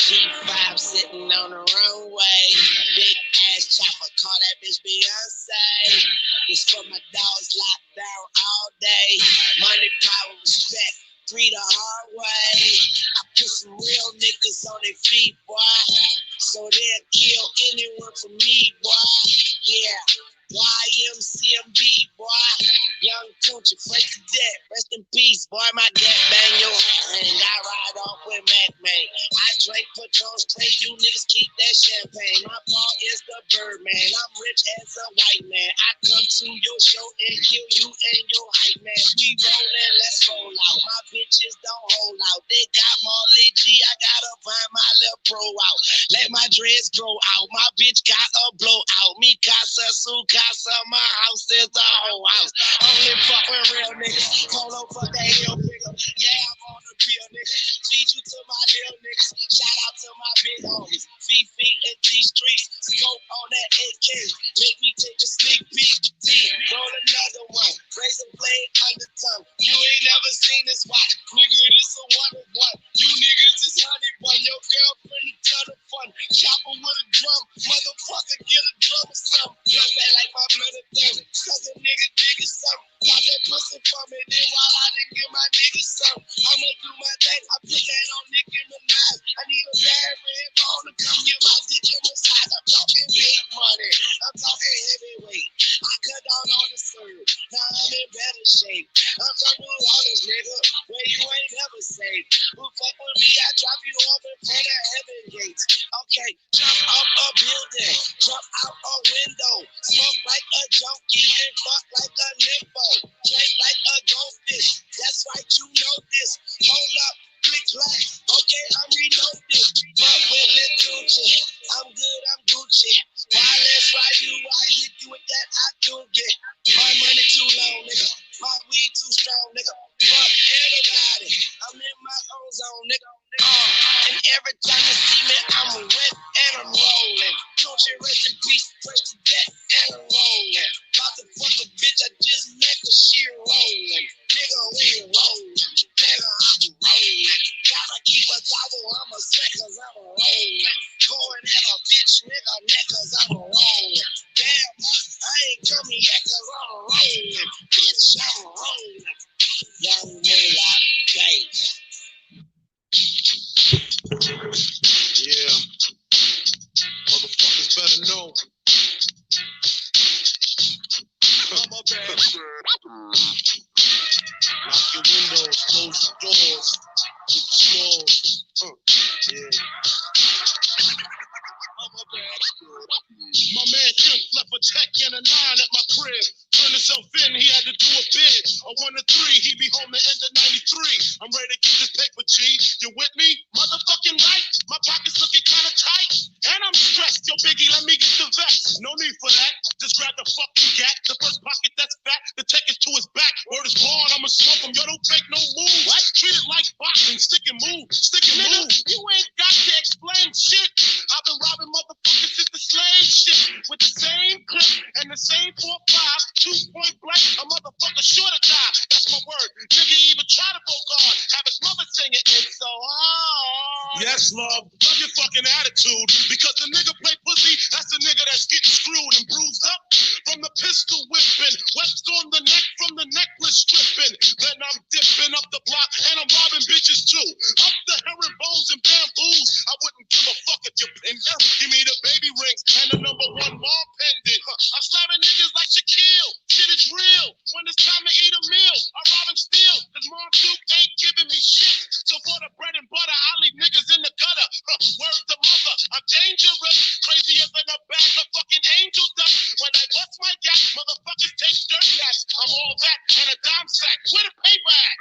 G5 sitting on the runway. Big ass chopper, call that bitch Beyonce. This for my dogs locked down all day. Money, power, respect, free the hard way. I put some real niggas on their feet, boy. So they'll kill anyone for me, boy. Yeah. YMCMB, boy. Young Tunchi, break the dead. Rest in peace, boy. My dad bang your hand. I ride off with Mac, man. I drink Patron straight. You niggas keep that champagne. My paw is the bird, man. I'm rich as a white man. I come to your show and kill you and your hype, man. We rollin', let's roll out. My bitches don't hold out. They got Marley G. I gotta find my little pro out. Let my dreads grow out. My bitch got a blowout. Me casa, su casa. My house is the whole house. Only fuck with real niggas. Polo for the hill nigga. Yeah, I'm on the pill, nigga. Feed you to my little niggas. Shout out to my big homies. Fifi and T-Streets. Scope on that AK. Make me take a sneak peek. T, roll another one. Razor blade under tongue. You ain't never seen this watch. Nigga, this a one of one. You niggas is honey bun. Your girlfriend a ton of fun. Chopper with a drum. Motherfucker, get a drum or something. Blood back like my blood of them. Cause a nigga dig or something. Pop that pussy for me. Then while I didn't give my niggas some, I'ma do my thing. I put that on Nicki Minaj. I need a bad red bone to come get my dick in massage. I'm talking big money. I'm talking heavyweight. I cut down on the serve. Now I'm in better shape. I'm from New Orleans, nigga, where you ain't never safe. Who fuck with me, I drop you off in front of heaven gates. Okay, jump off a building, jump out a window, smoke like a junkie and fuck like a nympho, drink like a goldfish. That's right, you know this. Hold up, click clack. Okay, I'm reloaded. Fuck with Lil Gucci. I'm good, I'm Gucci. Why let's ride you? I hit you with that I do get. My money too long, nigga. My weed too strong, nigga. Fuck everybody. I'm in my own zone, nigga. And every time you see me, I'm wet and I'm rolling. Don't you rest in peace, fresh to death and I'm rolling. About to fuck a bitch I just met cause she rolling. Nigga, we rolling. Nigga, I'm rolling. Gotta keep a towel, I'm a sweat cause I'm rolling. Going at a bitch, nigga, neck cause I'm rolling. Damn, I ain't coming yet cause I'm rolling. Bitch, I'm rolling. Young Moolah, baby. Yeah, motherfuckers better know. I'm a bad bird. Lock your windows, close your doors, get smalls. Yeah. I'm a bad bird. My man Imp left a tech and a 9 at my crib. Turned himself in, he had to do a bid. A 1 to 3, he be home the end of 93. I'm ready to get this paper, G. You with me? Motherfucking right. My pockets looking kind of tight. And I'm stressed. Yo, Biggie, let me get the vest. No need for that. Just grab the fucking gat. The first pocket that's fat. The tech is to his back. Word is born, I'ma smoke him. Yo, don't fake no moves. What? Treat it like boxing. Stick and move. Stick and move. You ain't got to explain shit. I've been robbing motherfuckers since the slave shit. With the same clip and the same 4-5. 2-point blank. A motherfucker sure to die. That's my word. Nigga even try to go hard. Have his mother singing it's so hard. Yes, love. Love your fucking attitude. Because the nigga play pussy, that's the nigga that's getting screwed and bruised up from the pistol whipping. Webs on the neck from the necklace stripping. Then I'm dipping up the block and I'm robbing bitches too. Up the herringbones and bamboos. I wouldn't give a fuck if you pin. Give me the baby rings and the #1 mom pendant. I'm slamming niggas like Shaquille. Shit is real. When it's time to eat a meal, I rob and steal. Cause Mom Duke ain't giving me shit. So for the bread and butter, I leave niggas in the gutter. Word to mother, I'm dangerous. Crazier than a bag of fucking angel dust. When I bust my gap, motherfuckers take dirt nets. I'm all that and a dime sack. Where the paper at?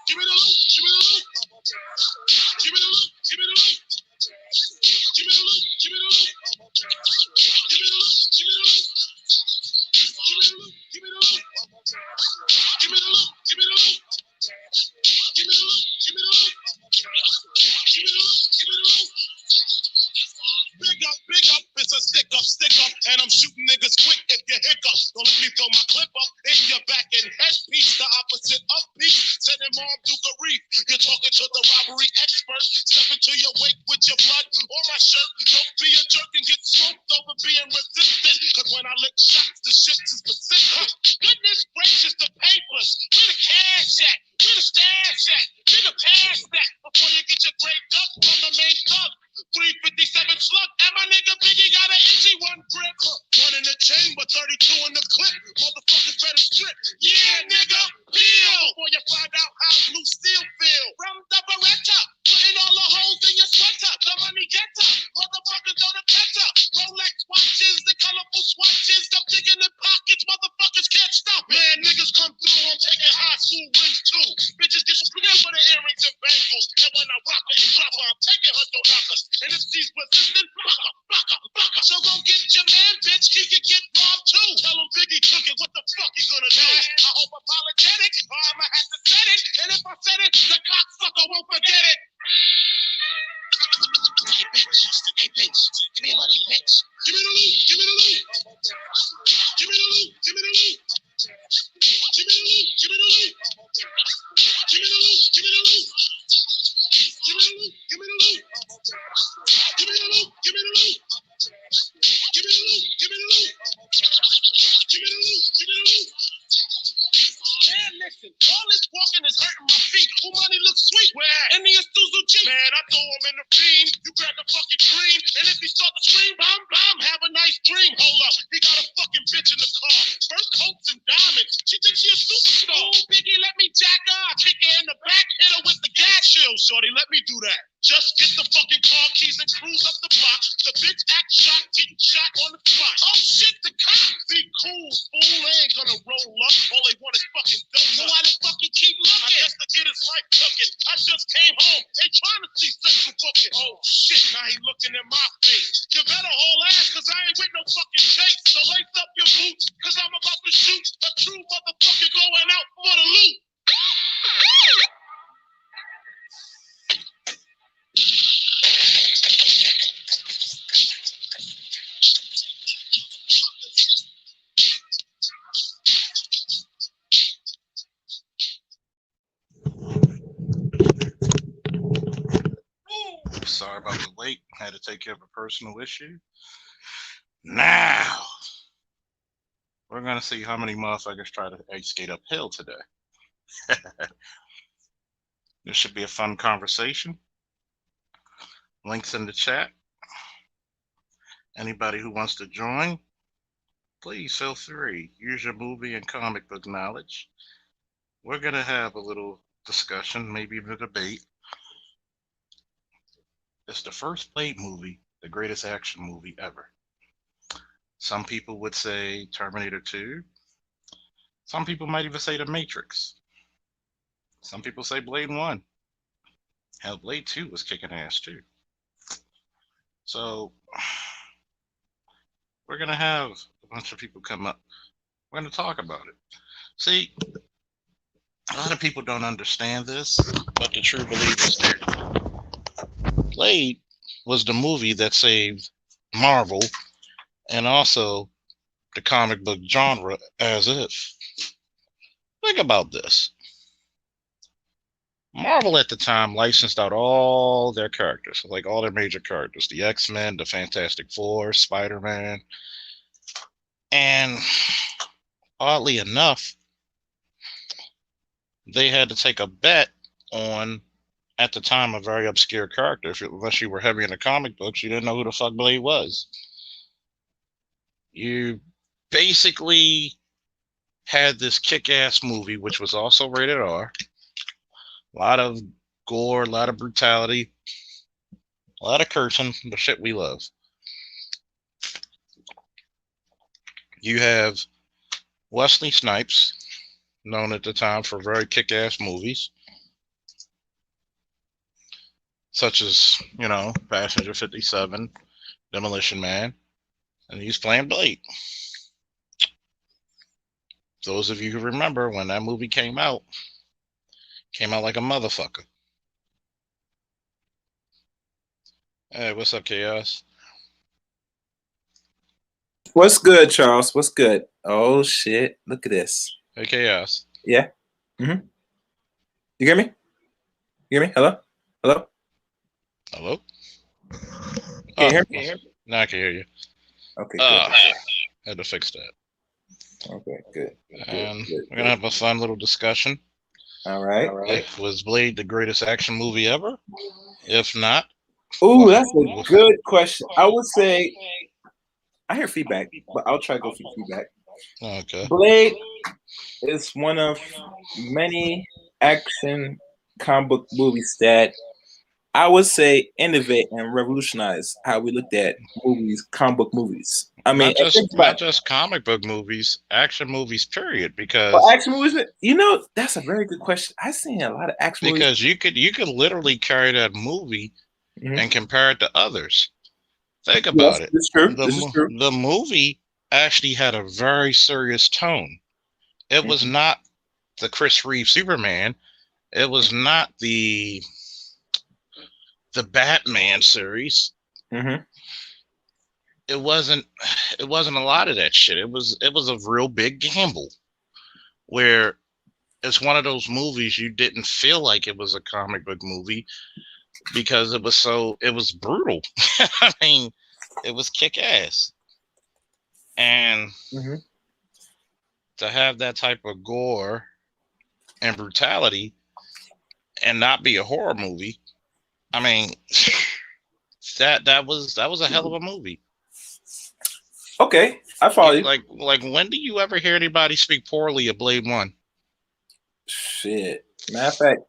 Give me the loot, give me the loot. Give me the loot, give me the loot. Give me the loot, give me the loot. Give me the loot, give me the loot. Give me the loot, give me the loot. Give me the loot, give me the loot. Give me the loot, give me the loot. Give me the loot, give me the loot. Big up, it's a stick up, stick up, and I'm shooting niggas quick if you hiccup. Don't let me throw my clip up in your back and headpiece, the opposite of peace. Sending mom Duke a reef. You're talking to the robbery expert. Step into your wake with your blood on my shirt. Don't be a jerk and get smoked over being resistant. Cause when I lick shots, the shit's is specific. Goodness gracious, the papers. Where the cash at? Where the stash at? Nigga, pass that before you get your great duck from the main thug. 357 slug, and my nigga Biggie got an itchy one grip. One in the chamber, 32 in the clip. Motherfuckers better strip. Yeah, nigga, peel before you find out how blue steel feel. From the Beretta, putting all the holes in your sweater. The money getter, motherfuckers don't affect her. Rolex watches, the colorful swatches. I'm digging in pockets, motherfuckers can't stop it. Man, niggas come through, I'm taking high school rings too. Bitches get scared with the earrings and bangles. And when I rock her and drop her, I'm taking her to knockers. And if she's persistent, fuck her. So go get your man, bitch, he can get robbed too. Tell him Biggie took it, what the fuck he gonna do? I hope apologetic, or I'ma have to set it. And if I said it, the cocksucker won't forget it. Hey bitch, give me money, bitch. Give me the loot, give me the loot. Give me the loot, give me the loot. Give me the loot, give me the loot. Give me the loot, give me the loot. Give me the loot, give me the loot. Give me the loot, give me the loot. Give me the loot, give me the loot. Give me the loot, give me the loot. Man, listen, all this walking is hurting my feet. Who money looks sweet? Where? In the Isuzu Jeep. Man, I throw him in the beam. You grab the fucking cream. And if he start to scream, bomb, have a nice dream. Hold up, he got a fucking bitch in the car. First coats and diamonds. She thinks she a superstar. Oh, Biggie, let me jack her. I kick her in the back, hit her with the gas shield. Shorty, let me do that. Just get the fucking car keys and cruise up the block. The bitch act shocked, getting shot on the spot. Oh shit, the cops. Be cool, fool. They ain't gonna roll up. All they want is fucking donuts. So why the fuck he keep looking? I guess to get his life cooking. I just came home. They trying to see central booking. Oh shit, now he looking in my face. You better haul ass, cause I ain't with no fucking chase. So lace up your boots, cause I'm about to shoot a true motherfucker going out for the loot. Sorry about the wait. Had to take care of a personal issue. Now, we're going to see how many motherfuckers try to skate uphill today. This should be a fun conversation. Links in the chat. Anybody who wants to join, please feel free. Use your movie and comic book knowledge. We're going to have a little discussion, maybe even a debate. It's the first Blade movie, the greatest action movie ever. Some people would say Terminator 2. Some people might even say The Matrix. Some people say Blade 1. Hell, Blade 2 was kicking ass too. So, we're going to have a bunch of people come up. We're going to talk about it. See, a lot of people don't understand this, but the true believers do. Blade was the movie that saved Marvel and also the comic book genre as if. Think about this. Marvel at the time licensed out all their characters, like all their major characters, the X-Men, the Fantastic Four, Spider-Man. And oddly enough, they had to take a bet on, at the time, a very obscure character. Unless you were heavy in the comic books, you didn't know who the fuck Blade was. You basically had this kick-ass movie, which was also rated R. A lot of gore, a lot of brutality, a lot of cursing, the shit we love. You have Wesley Snipes, known at the time for very kick-ass movies, such as, Passenger 57, Demolition Man, and he's playing Blade. Those of you who remember when that movie came out like a motherfucker. Hey, what's up, Chaos? What's good, Charles? What's good? Oh shit! Look at this. Hey, Chaos. Yeah. Mm-hmm. You hear me? You hear me? Hello? Hello? Hello? Can you hear Oh, me? now I can hear you. Okay, good. Had to fix that. Okay, good. And Good, we're gonna have a fun little discussion. All right. Was Blade the greatest action movie ever? If not, Ooh, why? that's a good question. I would say I hear feedback, but I'll try to go for feedback. Okay. Blade is one of many action comic book movies that I would say innovate and revolutionize how we looked at movies, comic book movies. I mean, and think Not about just comic book movies, action movies, period. action movies. You know, that's a very good question. I've seen a lot of action movies. Because you could literally carry that movie and compare it to others. Think about it. This is true. This is true. The movie actually had a very serious tone. It was not the Chris Reeve Superman. It was not the Batman series. It wasn't a lot of that shit. It was a real big gamble where it's one of those movies you didn't feel like it was a comic book movie because it was brutal. I mean, it was kick ass. And to have that type of gore and brutality and not be a horror movie, I mean, that was a hell of a movie. Okay, I follow you. Like when do you ever hear anybody speak poorly of Blade 1? Shit. Matter of fact,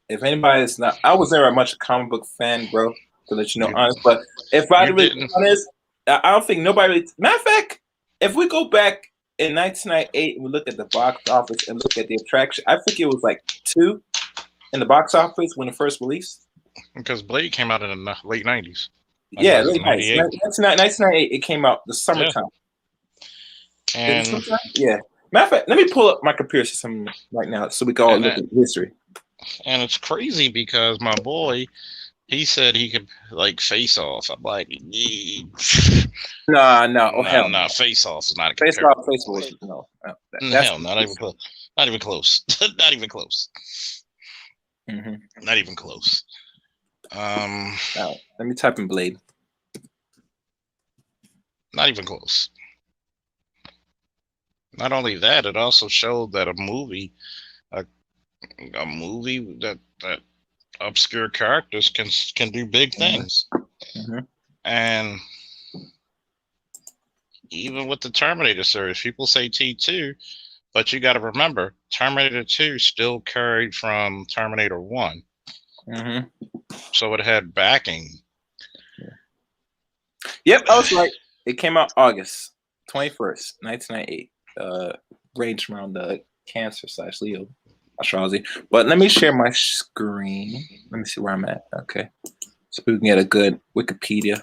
if anybody is not, I was never much a comic book fan, bro, to let you know honest. But if I really be honest, I don't think nobody. Matter of fact, if we go back in 1998 and we look at the box office and look at the attraction, I think it was like 2 in the box office when it first released. Because Blade came out in the late 90s. Yeah, late 90s. 1998, it came out the summertime. And yeah. Matter of fact, let me pull up my computer system right now so we can all look at history. And it's crazy because my boy, he said he could like Face Off. I'm like, no, Face Off is not a Face Off. No, hell, not even close. Not even close. Not even close. Not even close. Now, let me type in Blade. Not even close. Not only that, it also showed that a movie that obscure characters can do big things. And even with the Terminator series, people say T2, but you got to remember, Terminator 2 still carried from Terminator 1. So it had backing. Yep, I was right. It came out August 21st, 1998. Ranged around the Cancer/Leo astrology. But let me share my screen. Let me see where I'm at. Okay. So we can get a good Wikipedia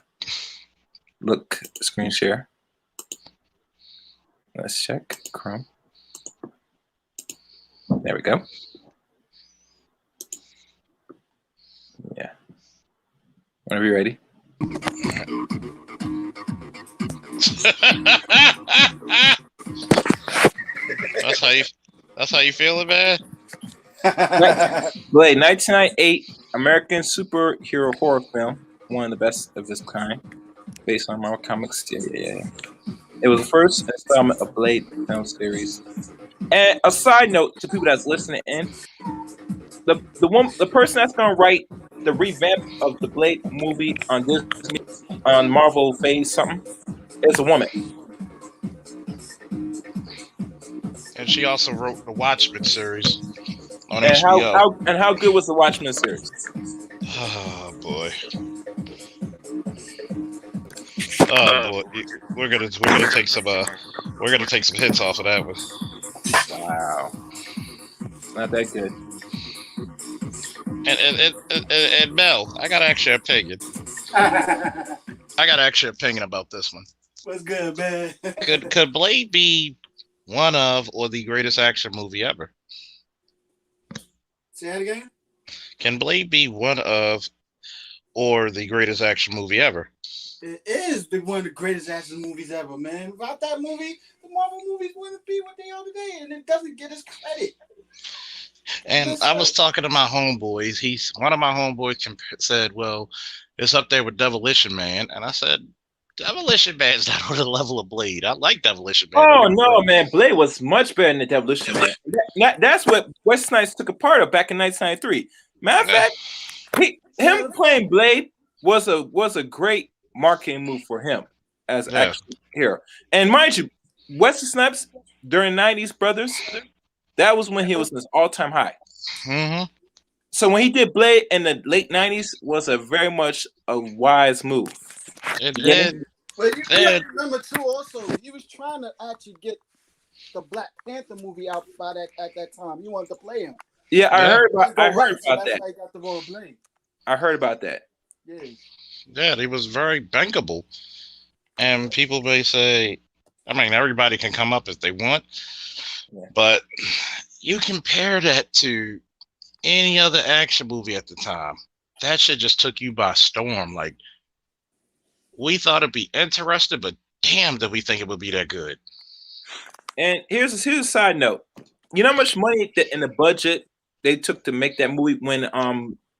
look screen share. Let's check Chrome. There we go. Yeah. Whenever you're ready. That's how you feeling, man? Blade, 1998 American superhero horror film, one of the best of its kind, based on Marvel Comics. Yeah. It was the first installment of Blade film series. And a side note to people that's listening in, the person that's gonna write the revamp of the Blade movie on Disney, on Marvel Phase something, is a woman. And she also wrote the Watchmen series on HBO. How good was the Watchmen series? Oh boy. Oh boy. We're gonna take some hits off of that one. Wow. Not that good. And Mel, I got actually an opinion. About this one. What's good, man? Could Blade be one of or the greatest action movie ever? Say that again? Can Blade be one of or the greatest action movie ever? It is one of the greatest action movies ever, man. Without that movie, the Marvel movies wouldn't be what they are today, and it doesn't get its credit. And I was talking to my homeboys. He's one of my homeboys said, "Well, it's up there with Demolition Man," and I said, "Demolition Man's not on the level of Blade. I like Demolition Man." Oh no, man! Blade was much better than Demolition Man. That's what Wesley Snipes took apart of back in 1993. Matter of fact, him playing Blade was a great marketing move for him as action hero. And mind you, Wesley Snipes during '90s Brothers, that was when he was in his all-time high. Mm-hmm. So when he did Blade in the late '90s, was a very much a wise move. But you gotta remember too. Also, he was trying to actually get the Black Panther movie out at that time. He wanted to play him. Yeah, I heard about that. That's why he got the role of Blade. I heard about that. Yeah, he was very bankable. And people may say, I mean, everybody can come up if they want, but you compare that to any other action movie at the time. That shit just took you by storm. Like, we thought it'd be interesting, but damn, did we think it would be that good? And here's a side note. You know how much money in the budget they took to make that movie when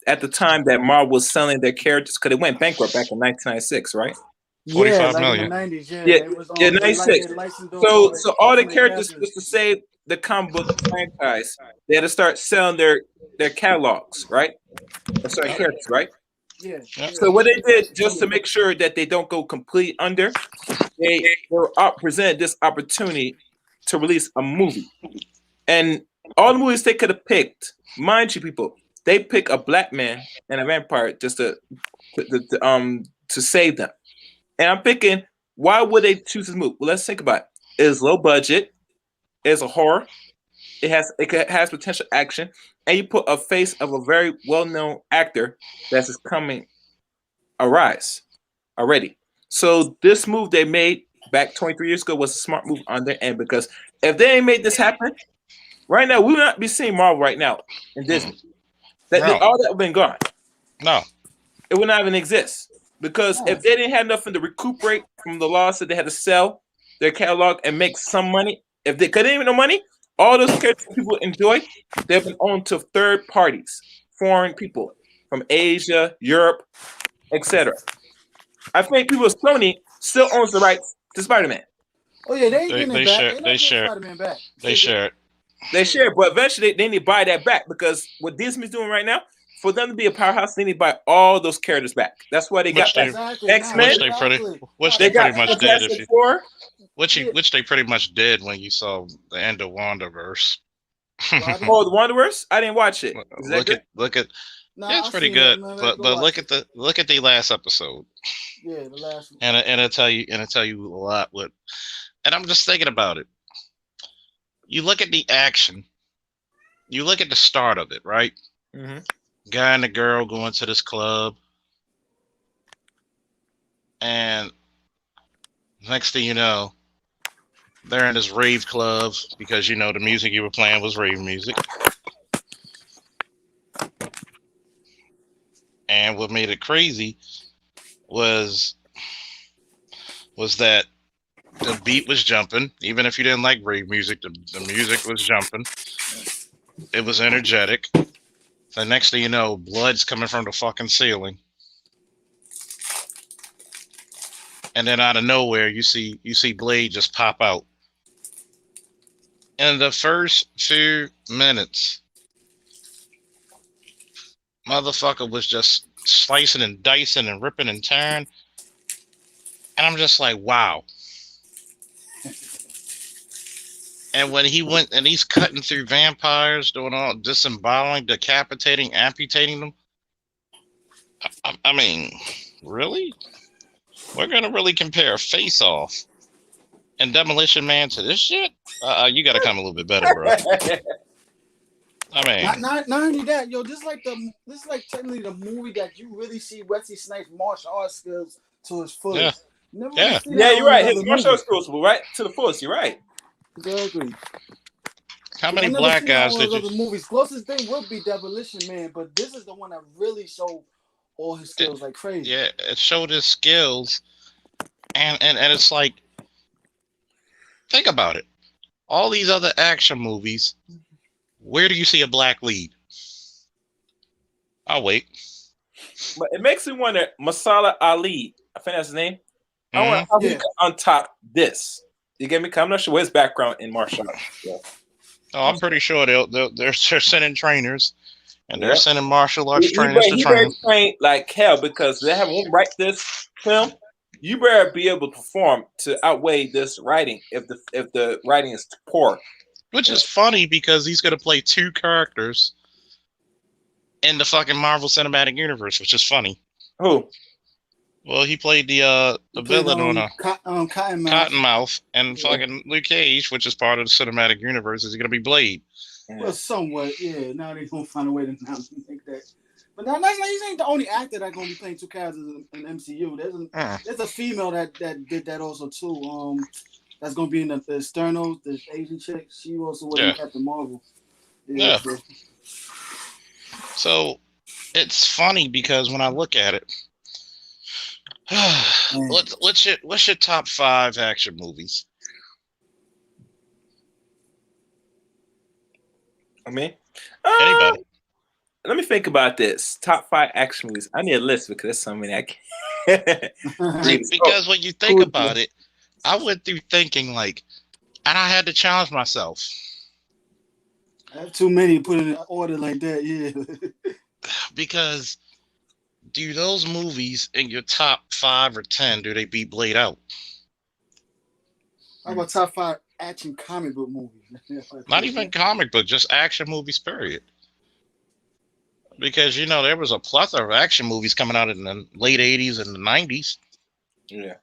at the time that Marvel was selling their characters because they went bankrupt back in 1996, right? 45 million. In the 90s, yeah, 96. So all the characters just to save the comic book franchise, they had to start selling their catalogs, right? Sorry, characters, right? Yeah. So what they did just to make sure that they don't go complete under, they were presented this opportunity to release a movie, and all the movies they could have picked, mind you, people, they pick a black man and a vampire just to save them. And I'm thinking, why would they choose this movie? Well, let's think about it. It's low budget. It's a horror. It has potential action, and you put a face of a very well-known actor that's coming arise already. So this move they made back 23 years ago was a smart move on their end, because if they ain't made this happen, right now we would not be seeing Marvel right now in Disney. All that would have been gone. No, it would not even exist, because if they didn't have nothing to recuperate from the loss that they had to sell their catalog and make some money, if they couldn't even no money, all those characters people enjoy, they've been owned to third parties, foreign people from Asia, Europe, etc. I think people at Sony still owns the rights to Spider-Man. Oh yeah, they share. They share. They share. They share, but eventually they need to buy that back, because what Disney's doing right now, for them to be a powerhouse, they need to buy all those characters back. That's why they got X-Men. Which they pretty much did. Which they pretty much did when you saw the end of WandaVerse. The WandaVerse? I didn't watch it. Look at. It's pretty good, but look at the last episode. Yeah, the last one. And it'll tell you a lot. And I'm just thinking about it. You look at the action. You look at the start of it, right? Mm-hmm. Guy and the girl going to this club, and next thing you know, they're in this rave club, because the music you were playing was rave music. And what made it crazy was that the beat was jumping. Even if you didn't like rave music, the music was jumping. It was energetic. The next thing you know, blood's coming from the fucking ceiling. And then out of nowhere, you see Blade just pop out. In the first few minutes, motherfucker was just slicing and dicing and ripping and tearing. And I'm just like, wow. And when he went and he's cutting through vampires, doing all disemboweling, decapitating, amputating them. I mean, really? We're gonna really compare Face Off and Demolition Man to this shit? You gotta come a little bit better, bro. I mean, not only that, yo, this is like technically the movie that you really see Wesley Snipes' martial arts skills to his fullest. Yeah, you're right. His martial arts skills were right to the fullest. You're right. Exactly. How many black guys did you? Movies. Closest thing would be Demolition Man, but this is the one that really showed all his skills like crazy. Yeah, it showed his skills, and it's like, think about it. All these other action movies, where do you see a black lead? I'll wait. But it makes me wonder, Masala Ali, I think that's his name. I wonder how he could untop this. You get me? I'm not sure what his background in martial arts. Yeah. Oh, I'm pretty sure they're sending trainers, and they're sending martial arts trainers to he train. train like hell, because they have one write this film. You better be able to perform to outweigh this writing if the writing is poor. Which is funny because he's going to play two characters in the fucking Marvel Cinematic Universe, which is funny. Who? Well, he played the villain on Cottonmouth and fucking Luke Cage, which is part of the cinematic universe. Is he gonna be Blade? Well, somewhat, yeah. Now they're gonna find a way to not make that. But now he ain't the only actor that's gonna be playing two characters in MCU. There's a female that did that also too. That's gonna be in the Sternos, the Asian chick. She also was in Captain Marvel. Yeah. So it's funny because when I look at it. What's your top 5 action movies? I mean, anybody? Let me think about this. Top 5 action movies. I need a list because there's so many I can't. Because when you think about it, I went through thinking like, and I had to challenge myself. I have too many put in an order like that, yeah. Because do those movies in your top 5 or 10, do they beat Blade out? How about top 5 action comic book movies? Not even comic book, just action movies, period. Because, there was a plethora of action movies coming out in the late 80s and the 90s. Yeah.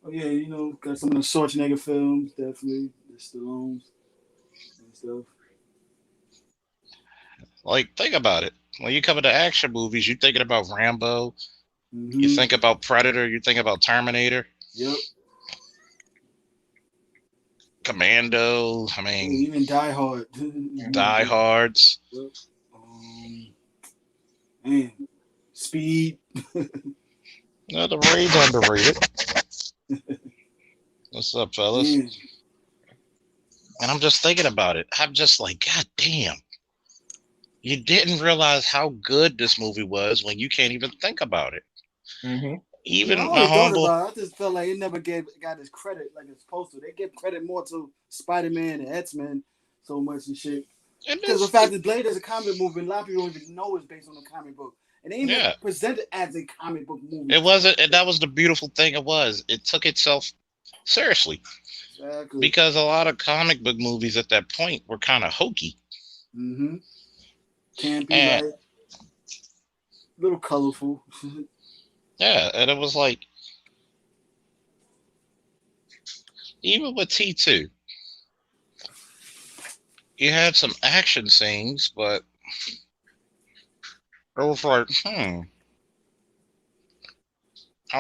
Oh, yeah, got some of the Schwarzenegger films, definitely. The Stallones and stuff. Like, think about it. When you come into action movies, you're thinking about Rambo. Mm-hmm. You think about Predator. You think about Terminator. Yep. Commando. I mean, even Die Hard. Die Hards. Yep. Man, Speed. No, the Raid's underrated. What's up, fellas? Yeah. And I'm just thinking about it. I'm just like, God damn. You didn't realize how good this movie was when you can't even think about it. Mm-hmm. Even my homeboy. I just felt like it never got his credit like it's supposed to. They give credit more to Spider-Man and X-Men so much and shit. Because the fact that Blade is a comic movie, a lot of people don't even know it's based on a comic book. And they even presented as a comic book movie. It wasn't, and that was the beautiful thing it was. It took itself seriously. Exactly. Because a lot of comic book movies at that point were kind of hokey. Mm-hmm. Can't be like a little colorful. Yeah, and it was like, even with T2, you had some action scenes, but it was like, I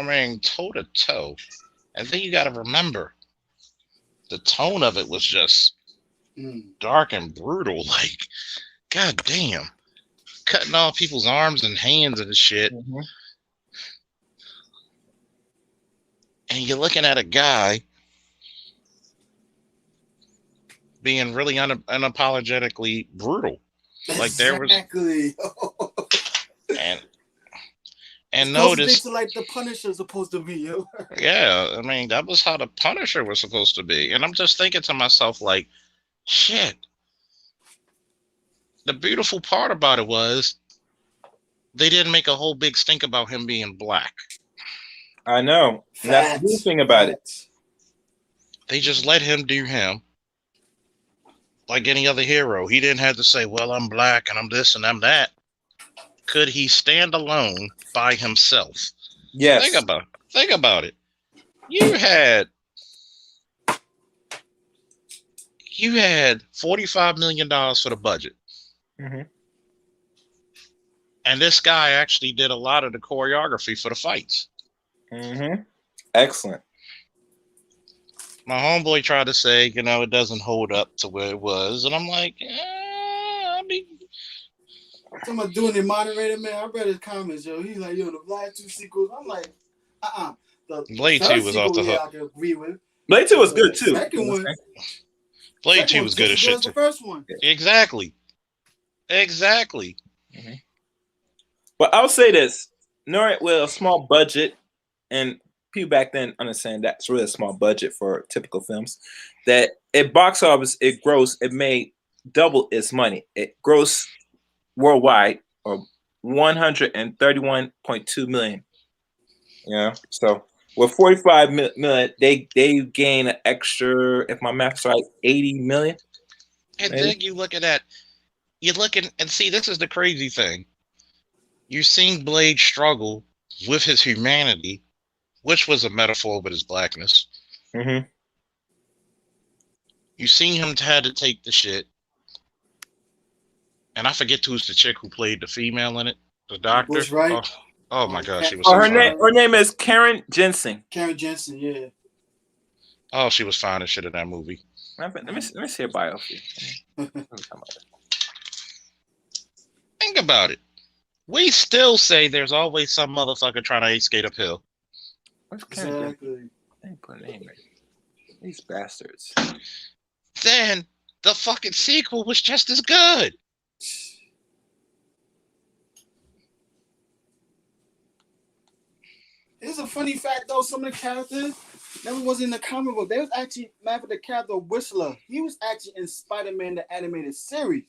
mean, toe to toe. And then you got to remember, the tone of it was just dark and brutal. Like, God damn. Cutting off people's arms and hands and shit. Mm-hmm. And you're looking at a guy being really unapologetically brutal. Like there was and notice like the Punisher's supposed to be. Yeah, I mean that was how the Punisher was supposed to be. And I'm just thinking to myself like, shit. The beautiful part about it was they didn't make a whole big stink about him being black. I know. That's the thing about it. They just let him do him like any other hero. He didn't have to say, well, I'm black and I'm this and I'm that. Could he stand alone by himself? Yes. Think about it. You had $45 million for the budget. Mm-hmm. And this guy actually did a lot of the choreography for the fights. Mm-hmm. Excellent. My homeboy tried to say, it doesn't hold up to where it was. And I'm like, Someone doing the moderator, man. I read his comments, yo. He's like, yo, the last 2 sequels. I'm like, The Blade third 2 was off sequel, the hook. I can agree with. Blade 2 was But good the too. second one, Blade 2 was good as just as good shit as the too. first one. Exactly. Mm-hmm. But I'll say this: knowing with a small budget, and people back then understand that's really a small budget for typical films. That at box office, it made double its money. It grossed worldwide or 131.2 million. Yeah, so with 45 million, they gain an extra, if my math's right, 80 million. And Maybe. then you're looking and see, this is the crazy thing. You're seeing Blade struggle with his humanity, which was a metaphor with his blackness. Mm-hmm. You seen him had to take the shit. And I forget who's the chick who played the female in it, the doctor. Bush, right? Oh my gosh, she was so her fine. name is Karen Jensen. Karen Jensen, yeah. Oh, she was fine as shit in that movie. Let me see her bio. Think about it. We still say there's always some motherfucker trying to skate uphill. Where's Karen Jensen? Exactly. I didn't put a name right. These bastards. Then the fucking sequel was just as good. It's a funny fact though, some of the characters never was in the comic book. They was actually mad for the character Whistler. He was actually in Spider-Man the animated series.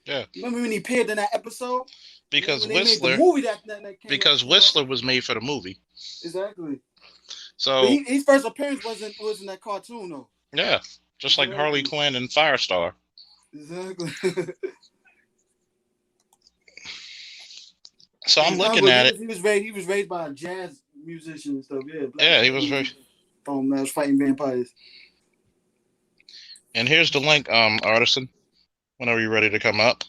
Yeah. Remember when he appeared in that episode? Because Whistler Whistler was made for the movie. Exactly. So but his first appearance was in that cartoon though. Yeah. Just like Harley Quinn and Firestar. Exactly. So I'm looking at it. He was raised by a jazz musician and stuff. Yeah. Yeah, he was very. From that was fighting vampires. And here's the link, Artisan. Whenever you're ready to come up,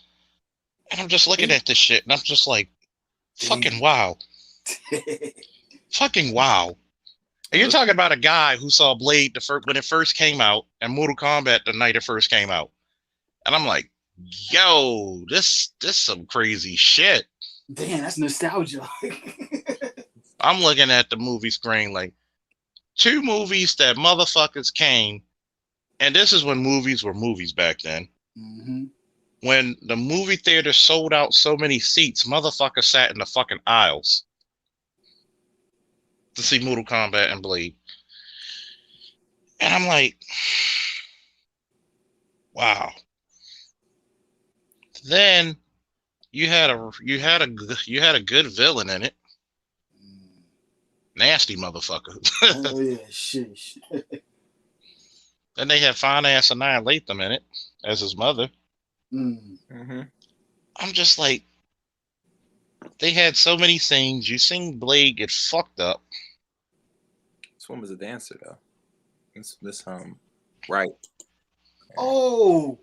and I'm just looking at this shit, and I'm just like, fucking wow, fucking wow. And you're talking about a guy who saw Blade when it first came out, and Mortal Kombat the night it first came out, and I'm like, yo, this some crazy shit. Damn, that's nostalgia. I'm looking at the movie screen like 2 movies that motherfuckers came, and this is when movies were movies back then. Mm-hmm. When the movie theater sold out so many seats, motherfuckers sat in the fucking aisles to see Mortal Kombat and Blade. And I'm like, wow. Then you had a good villain in it. Nasty motherfucker. Oh yeah, shit. Then they had fine ass Annihilate them in it as his mother. Mm-hmm. I'm just like, they had so many scenes. You seen Blade get fucked up. This one was a dancer though. This right. Oh,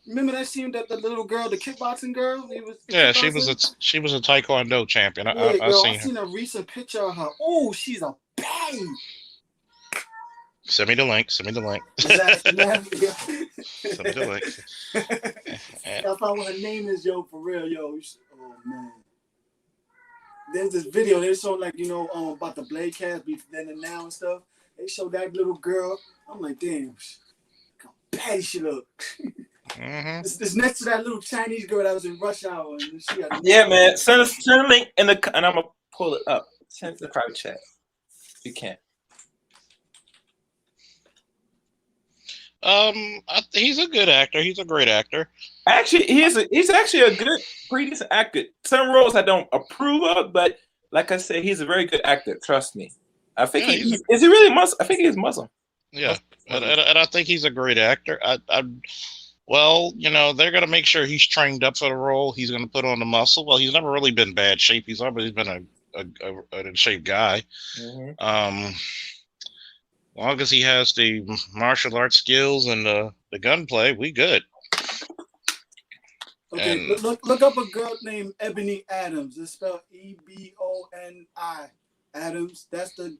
remember that scene that the little girl, the kickboxing girl? She was a Taekwondo champion. I seen her. Seen a recent picture of her. Oh, she's a baddie. Send me the link. Exactly. Send me the link. That's probably what her name is, yo, for real, yo. Oh man. There's this video they show about the Blade cast then and now and stuff. They show that little girl. I'm like, damn, how bad she look. Mm-hmm. It's next to that little Chinese girl that was in Rush Hour. And she got man. Send a link and I'm gonna pull it up. Send it to the private chat. If you can. He's a good actor. He's a great actor. Actually, he's actually a good, pretty decent actor. Some roles I don't approve of, but like I said, he's a very good actor. Trust me. I think is he really Muslim? I think he's Muslim. Yeah, and I think he's a great actor. Well, they're gonna make sure he's trained up for the role. He's gonna put on the muscle. Well, he's never really been bad shape. He's always been a in shape guy. Mm-hmm. As long as he has the martial arts skills and the gunplay, we good. Okay, look up a girl named Ebony Adams. It's spelled Eboni. Adams. That's the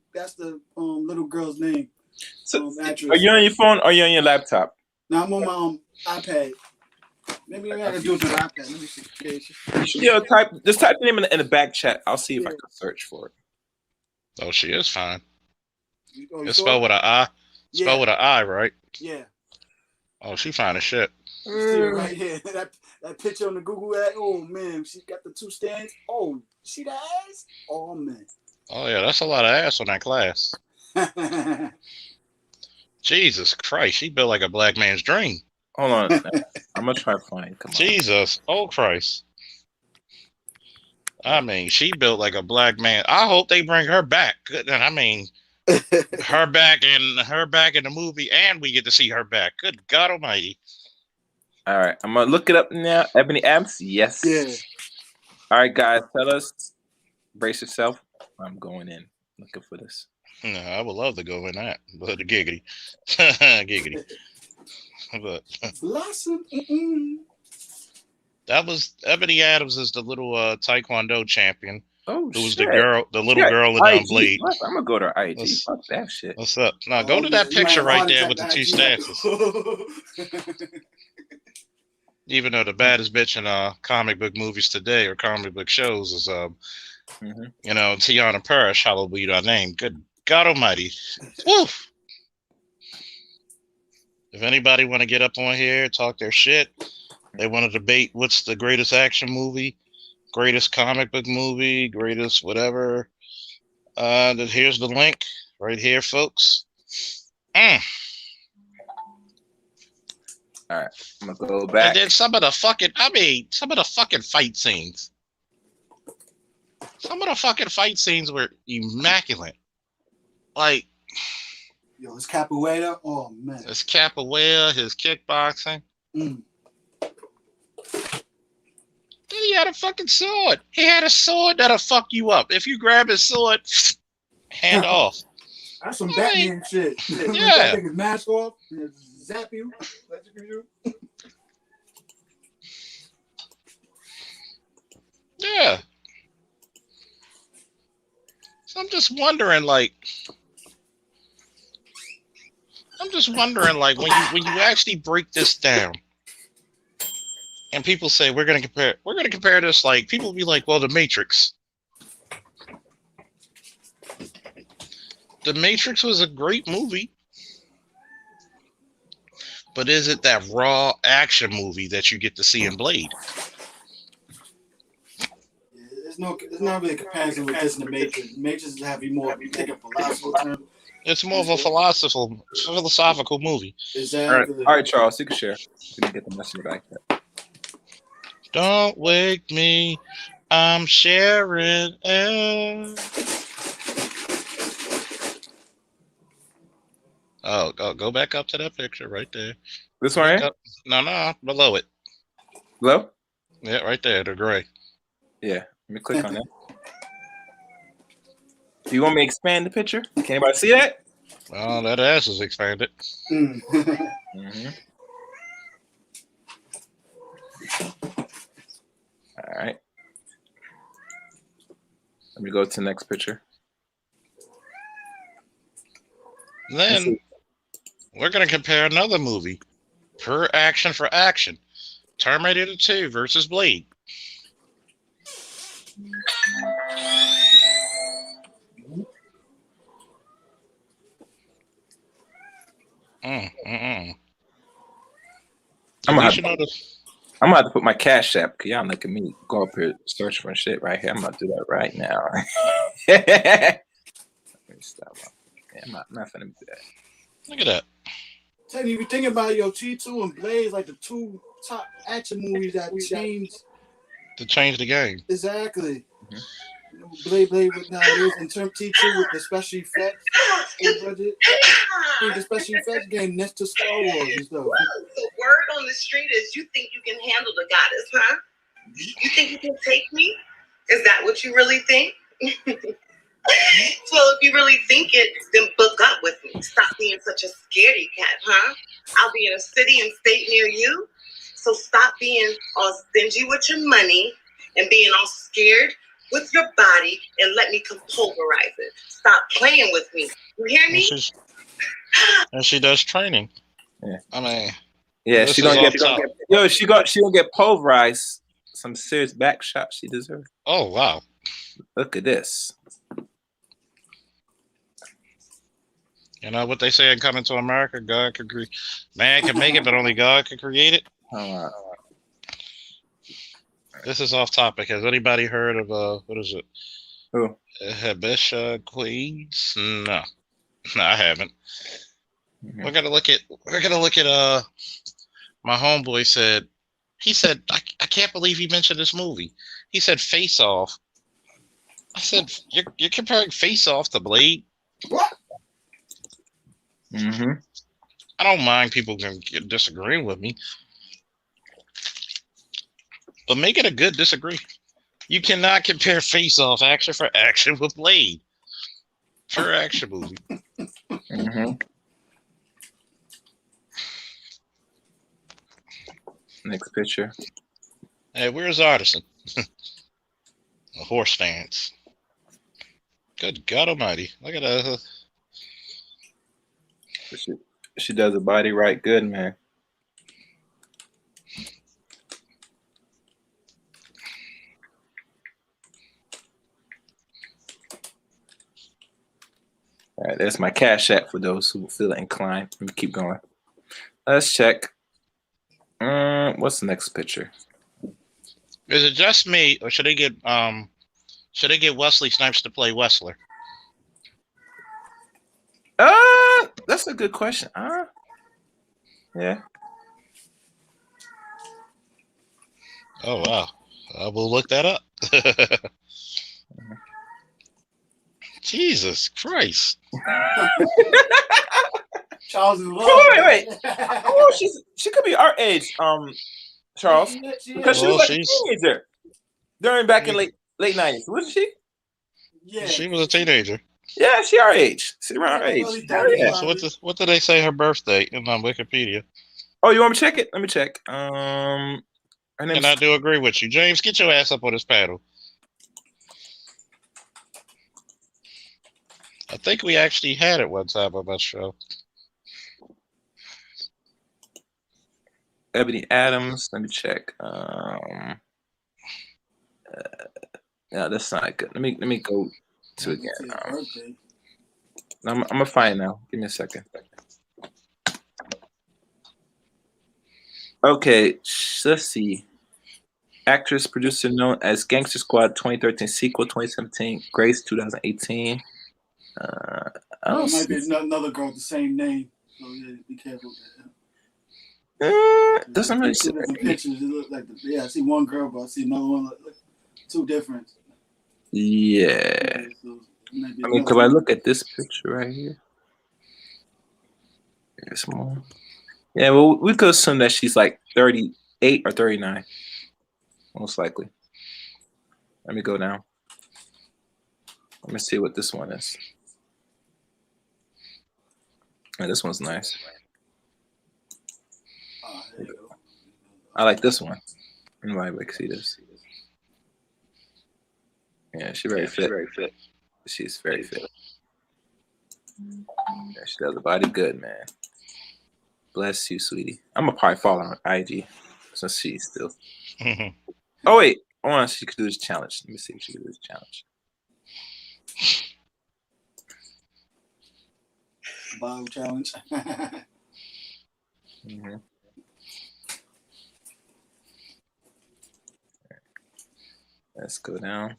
little girl's name. So, are you on your phone or are you on your laptop? No, I'm on my iPad. Maybe I gotta do it through the iPad. Let me see. Yo, just type the name in the back chat. I'll see if I can search for it. Oh, she is fine. It's saw spelled with an I. Spelled with an I, right? Yeah. Oh, she fine as shit. You see it right here. That picture on the Google ad. Oh man, she got the 2 stands. Oh, see that ass? Oh man. Oh yeah, that's a lot of ass on that class. Jesus Christ, she built like a black man's dream. Hold on, I'm gonna try to find. Come on. Jesus, oh Christ. I mean, she built like a black man. I hope they bring her back. I mean, her back in the movie, and we get to see her back. Good God Almighty! All right, I'm gonna look it up now. Ebony Abs, yes. Yeah. All right, guys, tell us. Brace yourself. I'm going in looking for this. No, I would love to go in that, but the giggity, giggity. But that was Ebony Adams is the little Taekwondo champion. Oh, who was shit. the little girl in Blade. I'm gonna go to her IG. Fuck that shit. What's up? Now go to that picture right there with the 2 stances. Even though the baddest bitch in comic book movies today or comic book shows is Tiana Parrish, hallowed be thy name. Good God Almighty. Woof. If anybody want to get up on here, talk their shit, they want to debate what's the greatest action movie, greatest comic book movie, greatest whatever. Here's the link right here, folks. All right, I'm gonna go back. And then some of the fucking fight scenes. Some of the fucking fight scenes were immaculate. Like, yo, his capoeira. Oh man. His capoeira, his kickboxing. Then he had a fucking sword. He had a sword that'll fuck you up. If you grab his sword, hand off. That's some Batman shit. Yeah. Take his mask off, zap you. Yeah. So I'm just wondering, like, when you actually break this down, and people say we're gonna compare this, like, people be like, well, The Matrix. The Matrix was a great movie, but is it that raw action movie that you get to see in Blade? It's not really a comparison with this and The Matrix. The Matrix is having more take a philosophical term. It's more of a philosophical movie. Exactly. All right, Charles, you can share. We can get the message back there. Don't wake me, I'm sharing. Oh, go back up to that picture right there. This one here? No, below it. Below? Yeah, right there, the gray. Yeah, let me click on that. Do you want me to expand the picture? Can anybody see that? Oh, that ass is expanded. All right. Let me go to the next picture. Then we're going to compare another movie. For action. Terminator 2 versus Blade. I'm gonna have to put my Cash App because y'all making me go up here search for shit right here. I'm gonna do that right now. Let me stop. Yeah, I'm not finna do that. Look at that. Tell you, if you think about your T2 and Blaze, like the 2 top action movies that changed to change the game. Exactly. Blade with nowadays in term T2 with the special effects budget. The special effects game next to Star Wars and stuff. The word on the street is you think you can handle the goddess, huh? You think you can take me? Is that what you really think? Well, if you really think it, then book up with me. Stop being such a scaredy cat, huh? I'll be in a city and state near you. So stop being all stingy with your money and being all scared with your body and let me come pulverize it. Stop playing with me. You hear me? And she does training. Yeah. I mean, Yeah, This she is gonna off get top. she gonna get pulverized. Some serious back shots she deserves. Oh wow. Look at this. You know what they say in Coming to America? God can create, man can make it, but only God can create it. Oh, This is off topic. Has anybody heard of what is it? who? Habesha Queens? No, no, I haven't. Mhm. We're gonna look at. My homeboy said. He said, I can't believe he mentioned this movie. He said Face Off. I said, you're comparing Face Off to Blade? What? Mm-hmm. I don't mind people disagreeing with me, but make it a good disagree. You cannot compare Face Off action for action with Blade. Pure action movie. Mm-hmm. Next picture. Hey, where's Artisan? A horse stance. Good God Almighty! Look at that. She does the body right good, man. All right, that's my cash app for those who feel inclined. Let me keep going. Let's check. What's the next picture? Is it just me, or should they get Wesley Snipes to play Wessler? That's a good question. Yeah. Oh wow, I will look that up. Jesus Christ! Charles is love. Wait. Oh, she could be our age, Charles, because she Well, was like a teenager back in late '90s, wasn't she? Yeah. She was a teenager. Yeah, she our age. She's around our age. Yeah. So what did they say her birth date in Wikipedia? Oh, you want me to check it? Let me check. Her name. And I do agree with you, James. Get your ass up on this paddle. I think we actually had it one time on my show. Ebony Adams. Let me check. No, that's not good. Let me go to again. I'm gonna find it now. Give me a second. Okay, let's see. Actress, producer known as Gangster Squad 2013 sequel, 2017, Grace 2018. I don't It might see. be another girl with the same name. So yeah, be careful with that. Doesn't really Two different pictures. It look like I see one girl, but I see another one. Look, two different. Yeah. So I mean, because I look at this picture right here. There's more. Yeah, well, we could assume that she's like 38 or 39. Most likely. Let me go down. Let me see what this one is. Yeah, this one's nice. There you go. I like this one. Anybody can see this. Yeah, she's very fit. She's very fit. Yeah, she does the body good, man. Bless you, sweetie. I'm gonna probably follow her on IG since she's still. Oh wait, I want to see if she could do this challenge. Let me see if she can do this challenge. Bio challenge. Mm-hmm. Let's go down.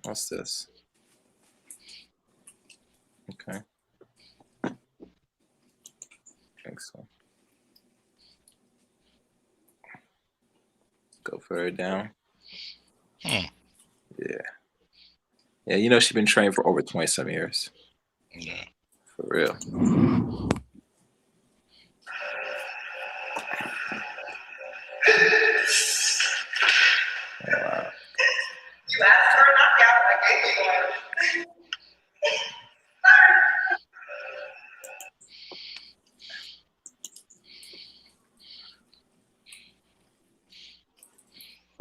What's this? Okay. I think so. Go further down. Yeah. Yeah, you know she's been trained for over 27 years. Yeah. For real. Wow. You asked for a knockout, I gave you one.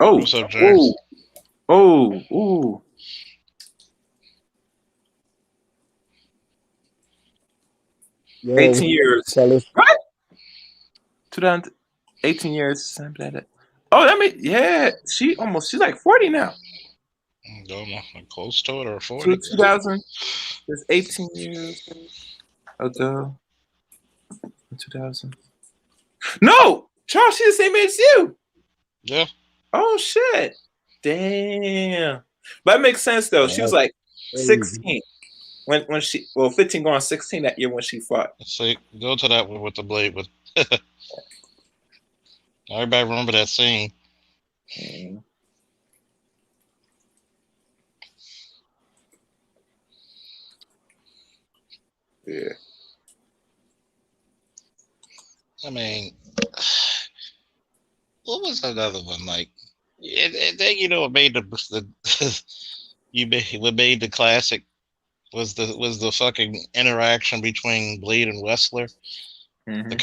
Oh, What's up, James? oh. Yo, 18 years. fellas. What? 2018 years. Something like that. Oh, I mean, yeah. She's like 40 now. Don't know, close to it or 40. 2000. It's 18 years ago. 2000. No! Charles, she's the same age as you. Yeah. Oh, shit. Damn. But it makes sense, though. She was That's like crazy. 16 when she, 15 going on 16 that year when she fought. See, go to that one with the blade. With everybody remember that scene. Mm. Yeah. I mean, what was another one like? And then what made the what made the classic was the fucking interaction between Blade and Wrestler. Mm-hmm. The